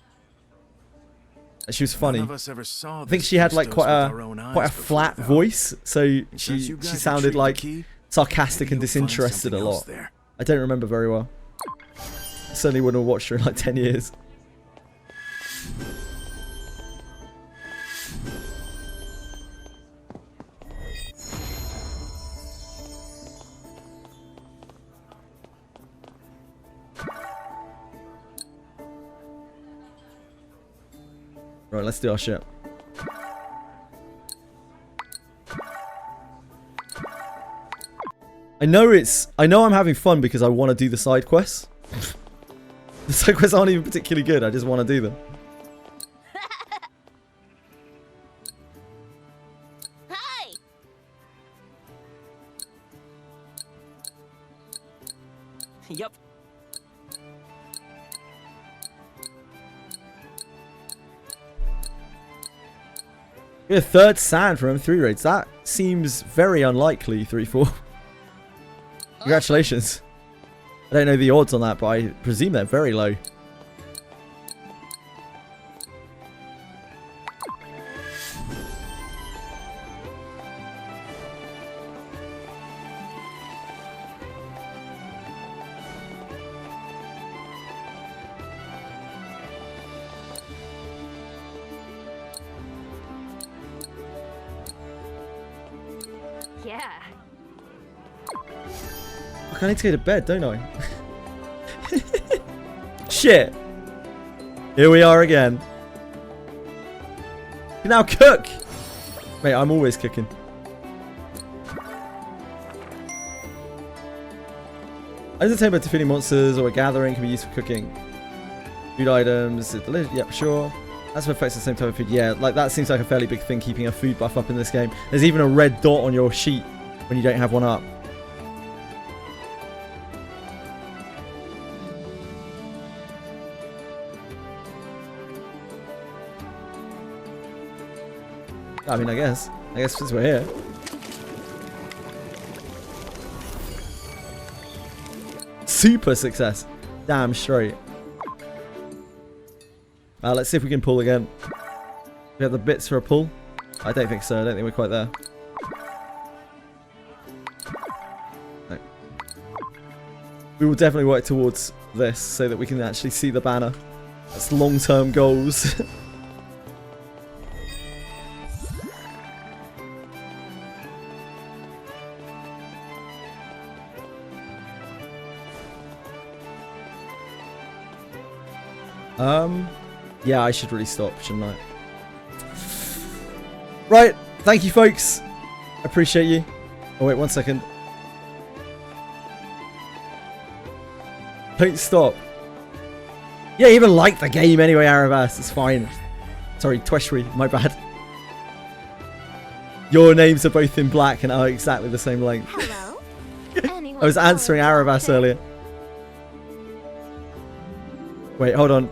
She was funny. None of us ever saw I think this she had like Kustos quite with our own eyes a before, flat though. voice, so she you guys sounded retrieve the like key, sarcastic and maybe you'll find disinterested a something lot. else there. I don't remember very well. I certainly wouldn't have watched her in like 10 years. Right, let's do our shit. I know I'm having fun because I want to do the side quests. The side quests aren't even particularly good, I just want to do them. Hi! Yup. We have a third sand from M3 raids. That seems very unlikely, 3-4. Congratulations. I don't know the odds on that, but I presume they're very low. Yeah. Fuck, I need to go to bed, don't I? Shit. Here we are again. You now cook. Mate, I'm always cooking. Entertainment defeating monsters or a gathering can be used for cooking. Food items, yep, sure. That's what affects the same type of food. Yeah, like that seems like a fairly big thing, keeping a food buff up in this game. There's even a red dot on your sheet when you don't have one up. I mean, I guess since we're here. Super success. Damn straight. Let's see if we can pull again. We have the bits for a pull. I don't think so. I don't think we're quite there. No. We will definitely work towards this so that we can actually see the banner. That's long-term goals. Yeah, I should really stop, shouldn't I? Right, thank you, folks. I appreciate you. Oh, wait, 1 second. Don't stop. Yeah, you even like the game anyway, Aravas. It's fine. Sorry, Tweshri, my bad. Your names are both in black and are exactly the same length. Hello? I was answering Aravas earlier. Wait, hold on.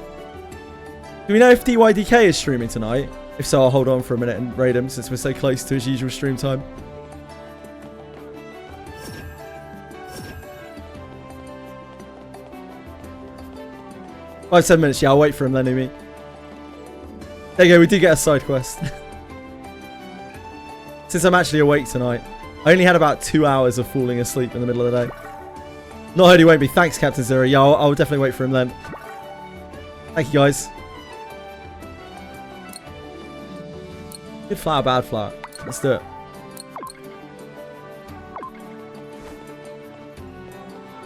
Do we know if DYDK is streaming tonight? If so, I'll hold on for a minute and raid him since we're so close to his usual stream time. Five, 7 minutes. Yeah, I'll wait for him then, Umi. There you go. We do get a side quest. Since I'm actually awake tonight, I only had about 2 hours of falling asleep in the middle of the day. Not heard he won't be. Thanks, Captain Zero. Yeah, I'll definitely wait for him then. Thank you, guys. Good flower, bad flower. Let's do it.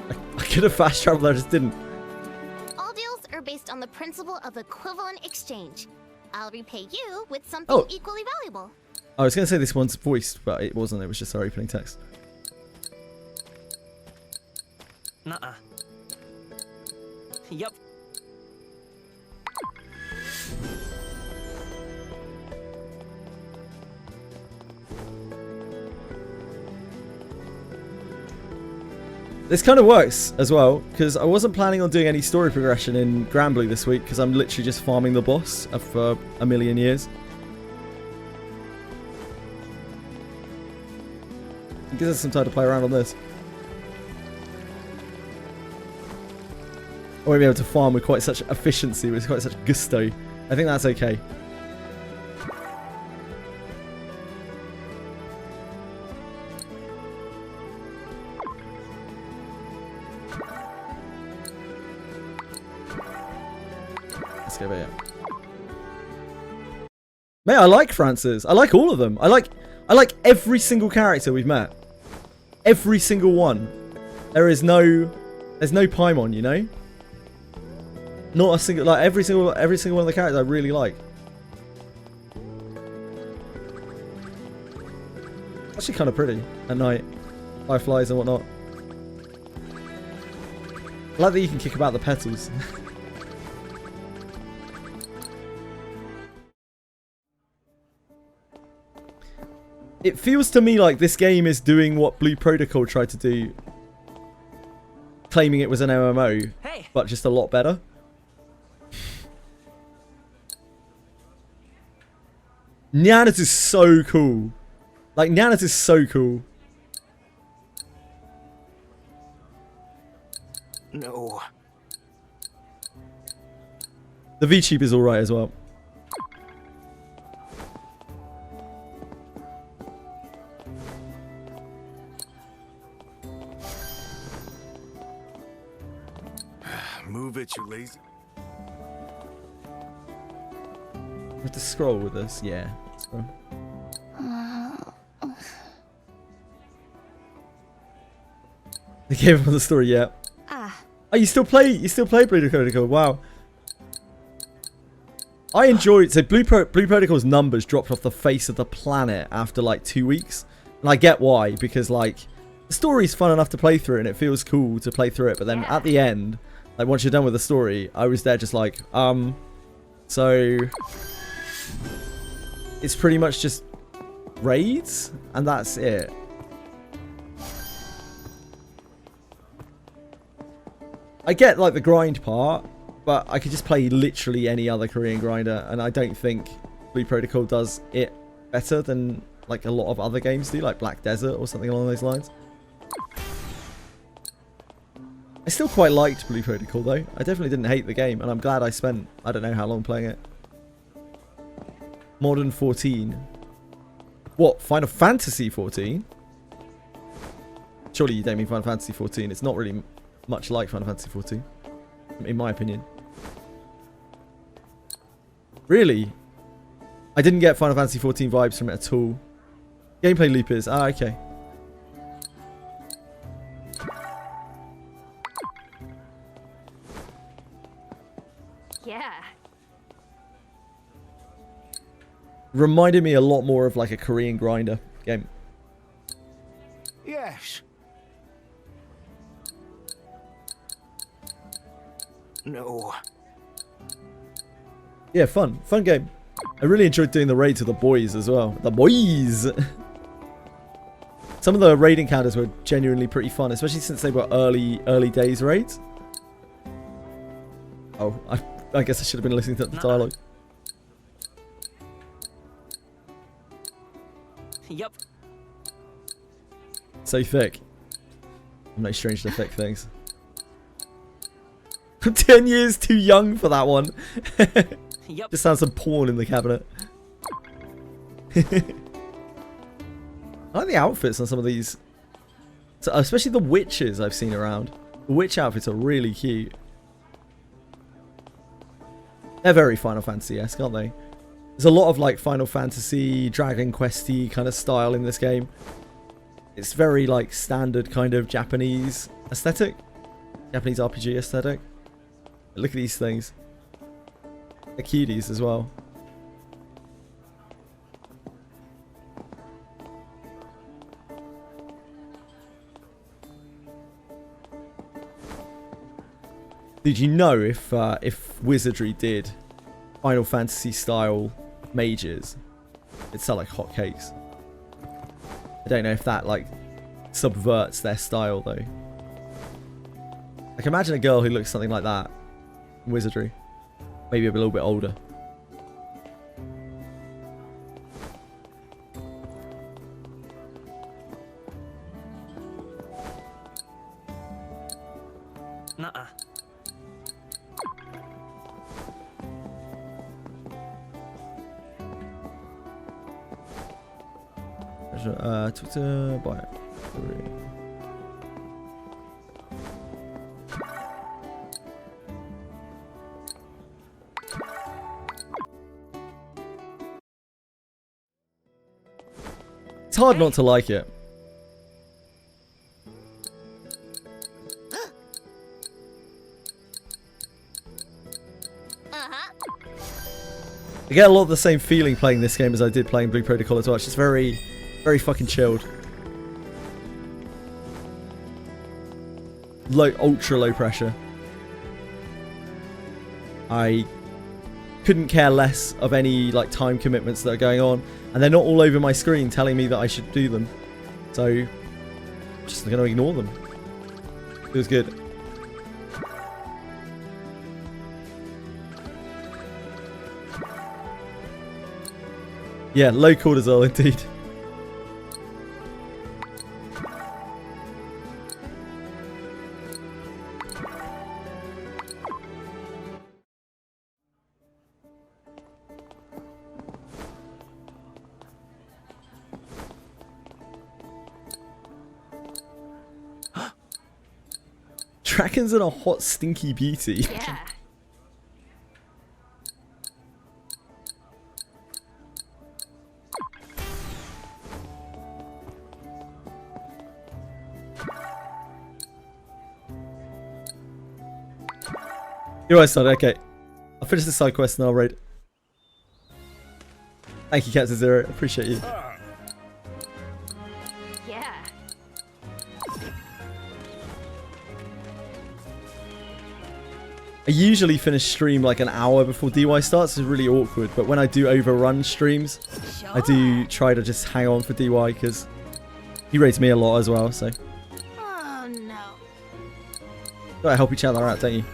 I could have fast traveled, I just didn't. All deals are based on the principle of equivalent exchange. I'll repay you with something equally valuable. I was going to say this one's voiced, but it wasn't. It was just our opening text. Nuh-uh. Yep. This kind of works as well, because I wasn't planning on doing any story progression in Granblue this week, because I'm literally just farming the boss for a million years. It gives us some time to play around on this. I won't be able to farm with quite such efficiency, with quite such gusto. I think that's okay. Let's go there. Mate, I like Francis. I like all of them. I like every single character we've met. Every single one. There's no Paimon, you know? Not a single, like every single one of the characters I really like. Actually kind of pretty at night. Fireflies and whatnot. I like that you can kick about the petals. It feels to me like this game is doing what Blue Protocol tried to do, claiming it was an MMO, but just a lot better. Nyanit is so cool. Like, Nyanit is so cool. No. The VTube is alright as well. Move it, you lazy. We have to scroll with this. Yeah. Scroll. They gave up on the story, yeah. Oh, you still play Blue Protocol? Wow. I enjoyed. So Blue Protocol's numbers dropped off the face of the planet after like 2 weeks, and I get why, because like the story's fun enough to play through and it feels cool to play through it, but then at the end, like once you're done with the story, I was there just like, so it's pretty much just raids and that's it. I get like the grind part, but I could just play literally any other Korean grinder, and I don't think Blue Protocol does it better than like a lot of other games do, like Black Desert or something along those lines. I still quite liked Blue Protocol though. I definitely didn't hate the game, and I'm glad I spent, I don't know how long playing it. Modern 14. What, Final Fantasy 14? Surely you don't mean Final Fantasy 14. It's not really much like Final Fantasy 14, in my opinion. Really? I didn't get Final Fantasy 14 vibes from it at all. Gameplay loop is... Ah, okay. Yeah. Reminded me a lot more of like a Korean grinder game. Yes. No. Yeah, fun game. I really enjoyed doing the raids with the boys as well. The boys! Some of the raid encounters were genuinely pretty fun, especially since they were early days raids. Oh, I guess I should have been listening to the dialogue. Yep. So thick. I'm no strange to thick things. 10 years too young for that one. Yep. Just sounds some porn in the cabinet. I like the outfits on some of these. So, especially the witches I've seen around. The witch outfits are really cute. They're very Final Fantasy-esque, aren't they? There's a lot of like Final Fantasy, Dragon Quest-y kind of style in this game. It's very like standard kind of Japanese aesthetic. Japanese RPG aesthetic. Look at these things. They're cuties as well. Did you know if Wizardry did Final Fantasy style mages, it'd sell like hotcakes? I don't know if that like subverts their style though. Like imagine a girl who looks something like that in Wizardry, maybe a little bit older. Nuh-uh. Twitter, bio. It's hard not to like it. I get a lot of the same feeling playing this game as I did playing Blue Protocol as well. It's just very fucking chilled. Ultra low pressure. I couldn't care less of any like time commitments that are going on, and they're not all over my screen telling me that I should do them. So, I'm just gonna ignore them. Feels good. Yeah, low cortisol indeed. Dragons and a hot stinky beauty. Yeah. You're right, son. Okay. I'll finish the side quest and I'll raid. Thank you, Captain Zero. Appreciate you. Yeah. I usually finish stream like an hour before DY starts. It's really awkward. But when I do overrun streams, I do try to just hang on for DY because he raids me a lot as well. So Oh no. gotta help each other out, don't you?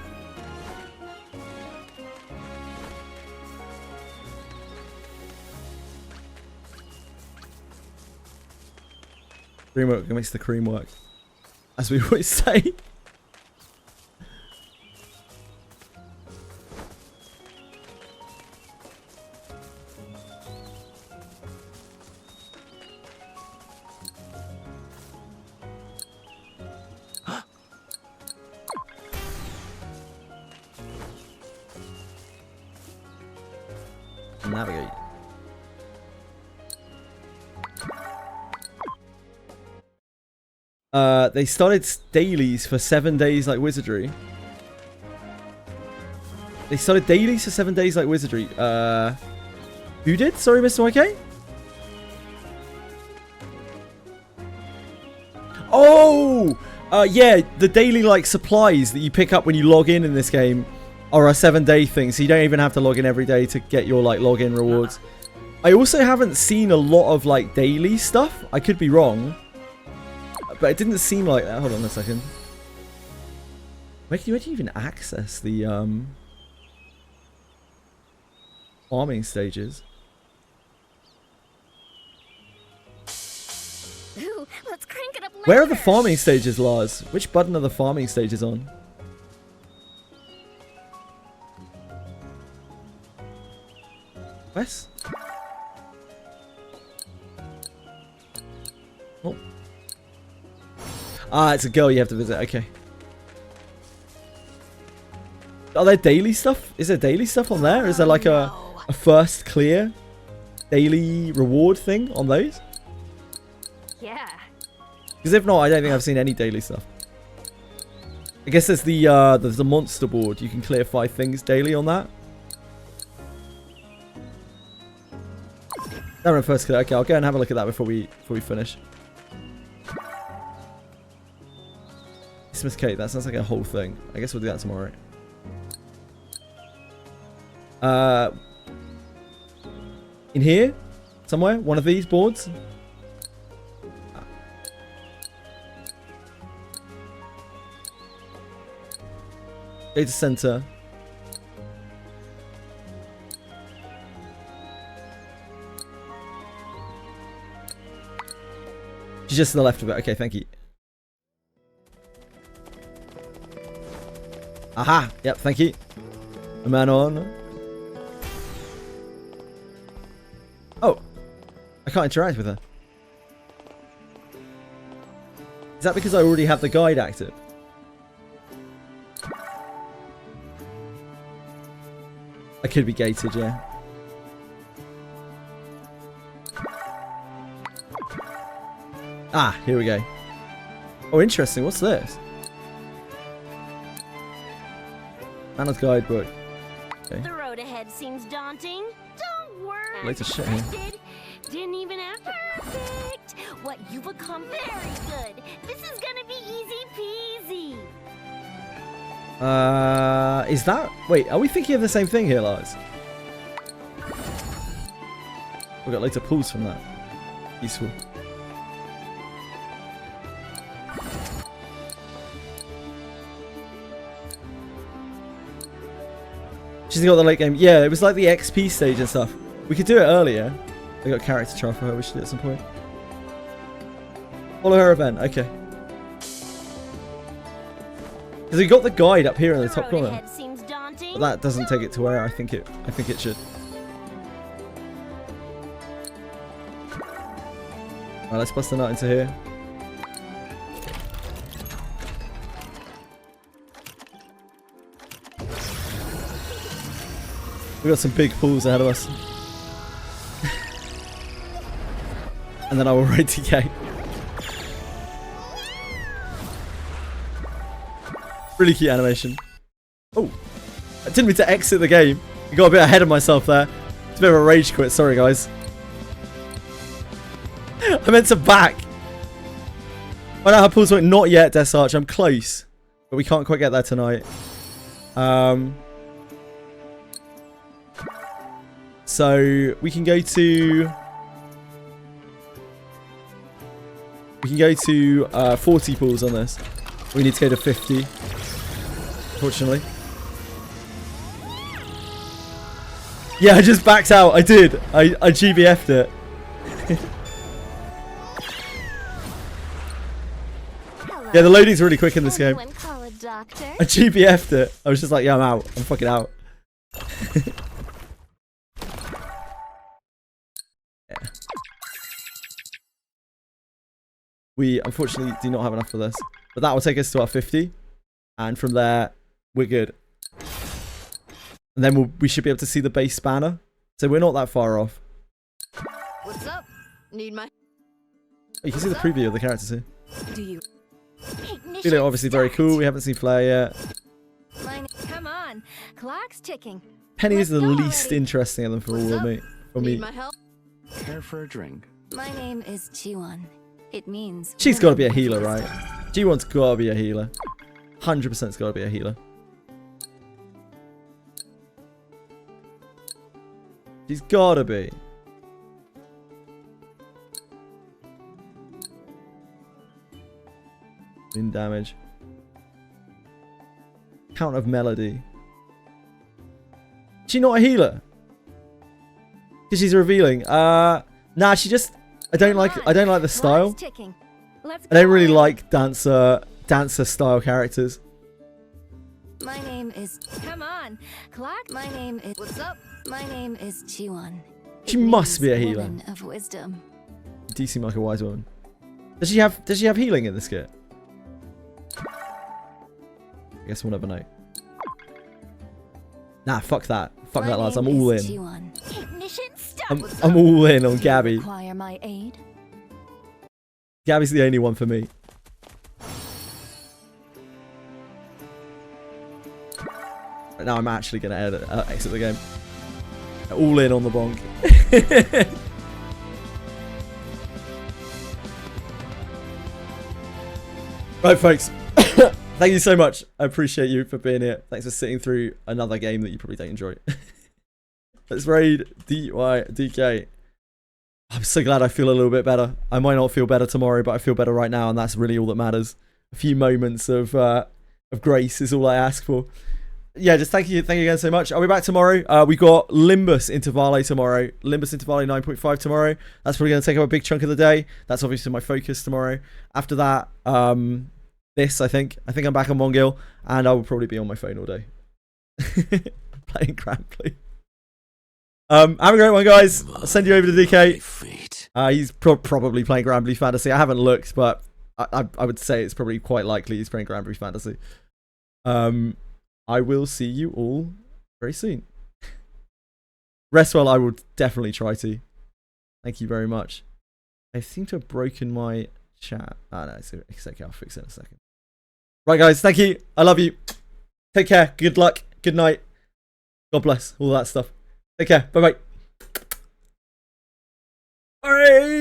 Cream work makes the cream work, as we always say. Navigate. They started dailies for 7 days like Wizardry. They started dailies for 7 days like Wizardry. Who did? Sorry, Mr. YK? Oh! Yeah, the daily like supplies that you pick up when you log in this game are a 7-day thing, so you don't even have to log in every day to get your like login rewards. I also haven't seen a lot of like daily stuff. I could be wrong, but it didn't seem like that. Hold on a second. Where do you even access the farming stages? Ooh, let's crank it up louder. Where are the farming stages, Lars? Which button are the farming stages on? Wes? Oh. Ah, it's a girl you have to visit. Okay. Are there daily stuff? Is there daily stuff on there? Is there like a first clear daily reward thing on those? Yeah. Because if not, I don't think I've seen any daily stuff. I guess there's the monster board. You can clear 5 things daily on that. That first clear. Okay, I'll go and have a look at that before we finish. Christmas cake. That sounds like a whole thing. I guess we'll do that tomorrow. In here, somewhere, one of these boards. Data center. She's just to the left of it. Okay, thank you. Aha! Yep, thank you. A man on. Oh. I can't interact with her. Is that because I already have the guide active? I could be gated, yeah. Ah, here we go. Oh, interesting. What's this? Anna's guidebook. Okay. The road ahead seems daunting. Don't worry. Later shit here. Didn't even have to. Perfect. What you've accomplished. Very good. This is gonna be easy peasy. Is that... Wait, are we thinking of the same thing here, Lars? We got later pulls from that. Useful. She's got the late game. Yeah, it was like the XP stage and stuff. We could do it earlier. I got character trial for her. We should do it at some point. Follow her event. Okay. Because we got the guide up here in the top corner. But that doesn't take it to where I think it should. Alright, let's bust the nut into here. We got some big pools ahead of us. And then I will raid to gate. Really cute animation. Oh, I didn't mean to exit the game. I got a bit ahead of myself there. It's a bit of a rage quit. Sorry, guys. I meant to back. I know how pools went. Not yet, Death Arch. I'm close, but we can't quite get there tonight. So we can go to 40 pools on this. We need to go to 50. Unfortunately. Yeah, I just backed out. I did. I GBF'd it. Yeah, the loading's really quick in this game. I GBF'd it. I was just like, yeah, I'm out. I'm fucking out. Yeah. We unfortunately do not have enough for this. But that will take us to our 50. And from there, we're good. And then we should be able to see the base banner. So we're not that far off. What's up? Need my... You can see the preview of the characters here. Do you... Feeling obviously very cool. We haven't seen Flair yet. Come on, clock's ticking. Penny is the least interesting of them for all of me. For me. Care for a drink? My name is Jiwon. It means... She's got to be a healer, right? G1's got to be a healer. 100%'s got to be a healer. She's got to be. In damage. Count of melody. Is she not a healer? Because she's revealing. Nah, she just... I don't like the style. I don't really like dancer style characters. My name is... Come on, clock. My name is... What's up? My name is Jiwon. She must be a healer. Woman of wisdom. You do seem like a wise woman. Does she have healing in this kit? I guess we'll never know. Nah, fuck that. Fuck that, lads. I'm all in. I'm all in on Gabby. Require my aid? Gabby's the only one for me. Right now I'm actually going to exit the game. All in on the bonk. Right, folks. Thank you so much. I appreciate you for being here. Thanks for sitting through another game that you probably don't enjoy. Let's raid DK. I'm so glad I feel a little bit better. I might not feel better tomorrow, but I feel better right now, and that's really all that matters. A few moments of grace is all I ask for. Yeah, just thank you again so much. I'll be back tomorrow. We got Limbus Intervale tomorrow. Limbus Intervale 9.5 tomorrow. That's probably going to take up a big chunk of the day. That's obviously my focus tomorrow. After that, I think I'm back on Mongil, and I will probably be on my phone all day. Playing Granblue. Have a great one, guys. I'll send you over to DK. He's probably playing Granblue Fantasy. I haven't looked, but I would say it's probably quite likely he's playing Granblue Fantasy. I will see you all very soon. Rest well, I will definitely try to. Thank you very much. I seem to have broken my chat. No, it's okay. I'll fix it in a second. Right, guys. Thank you. I love you. Take care. Good luck. Good night. God bless. All that stuff. Take care. Bye-bye. All right.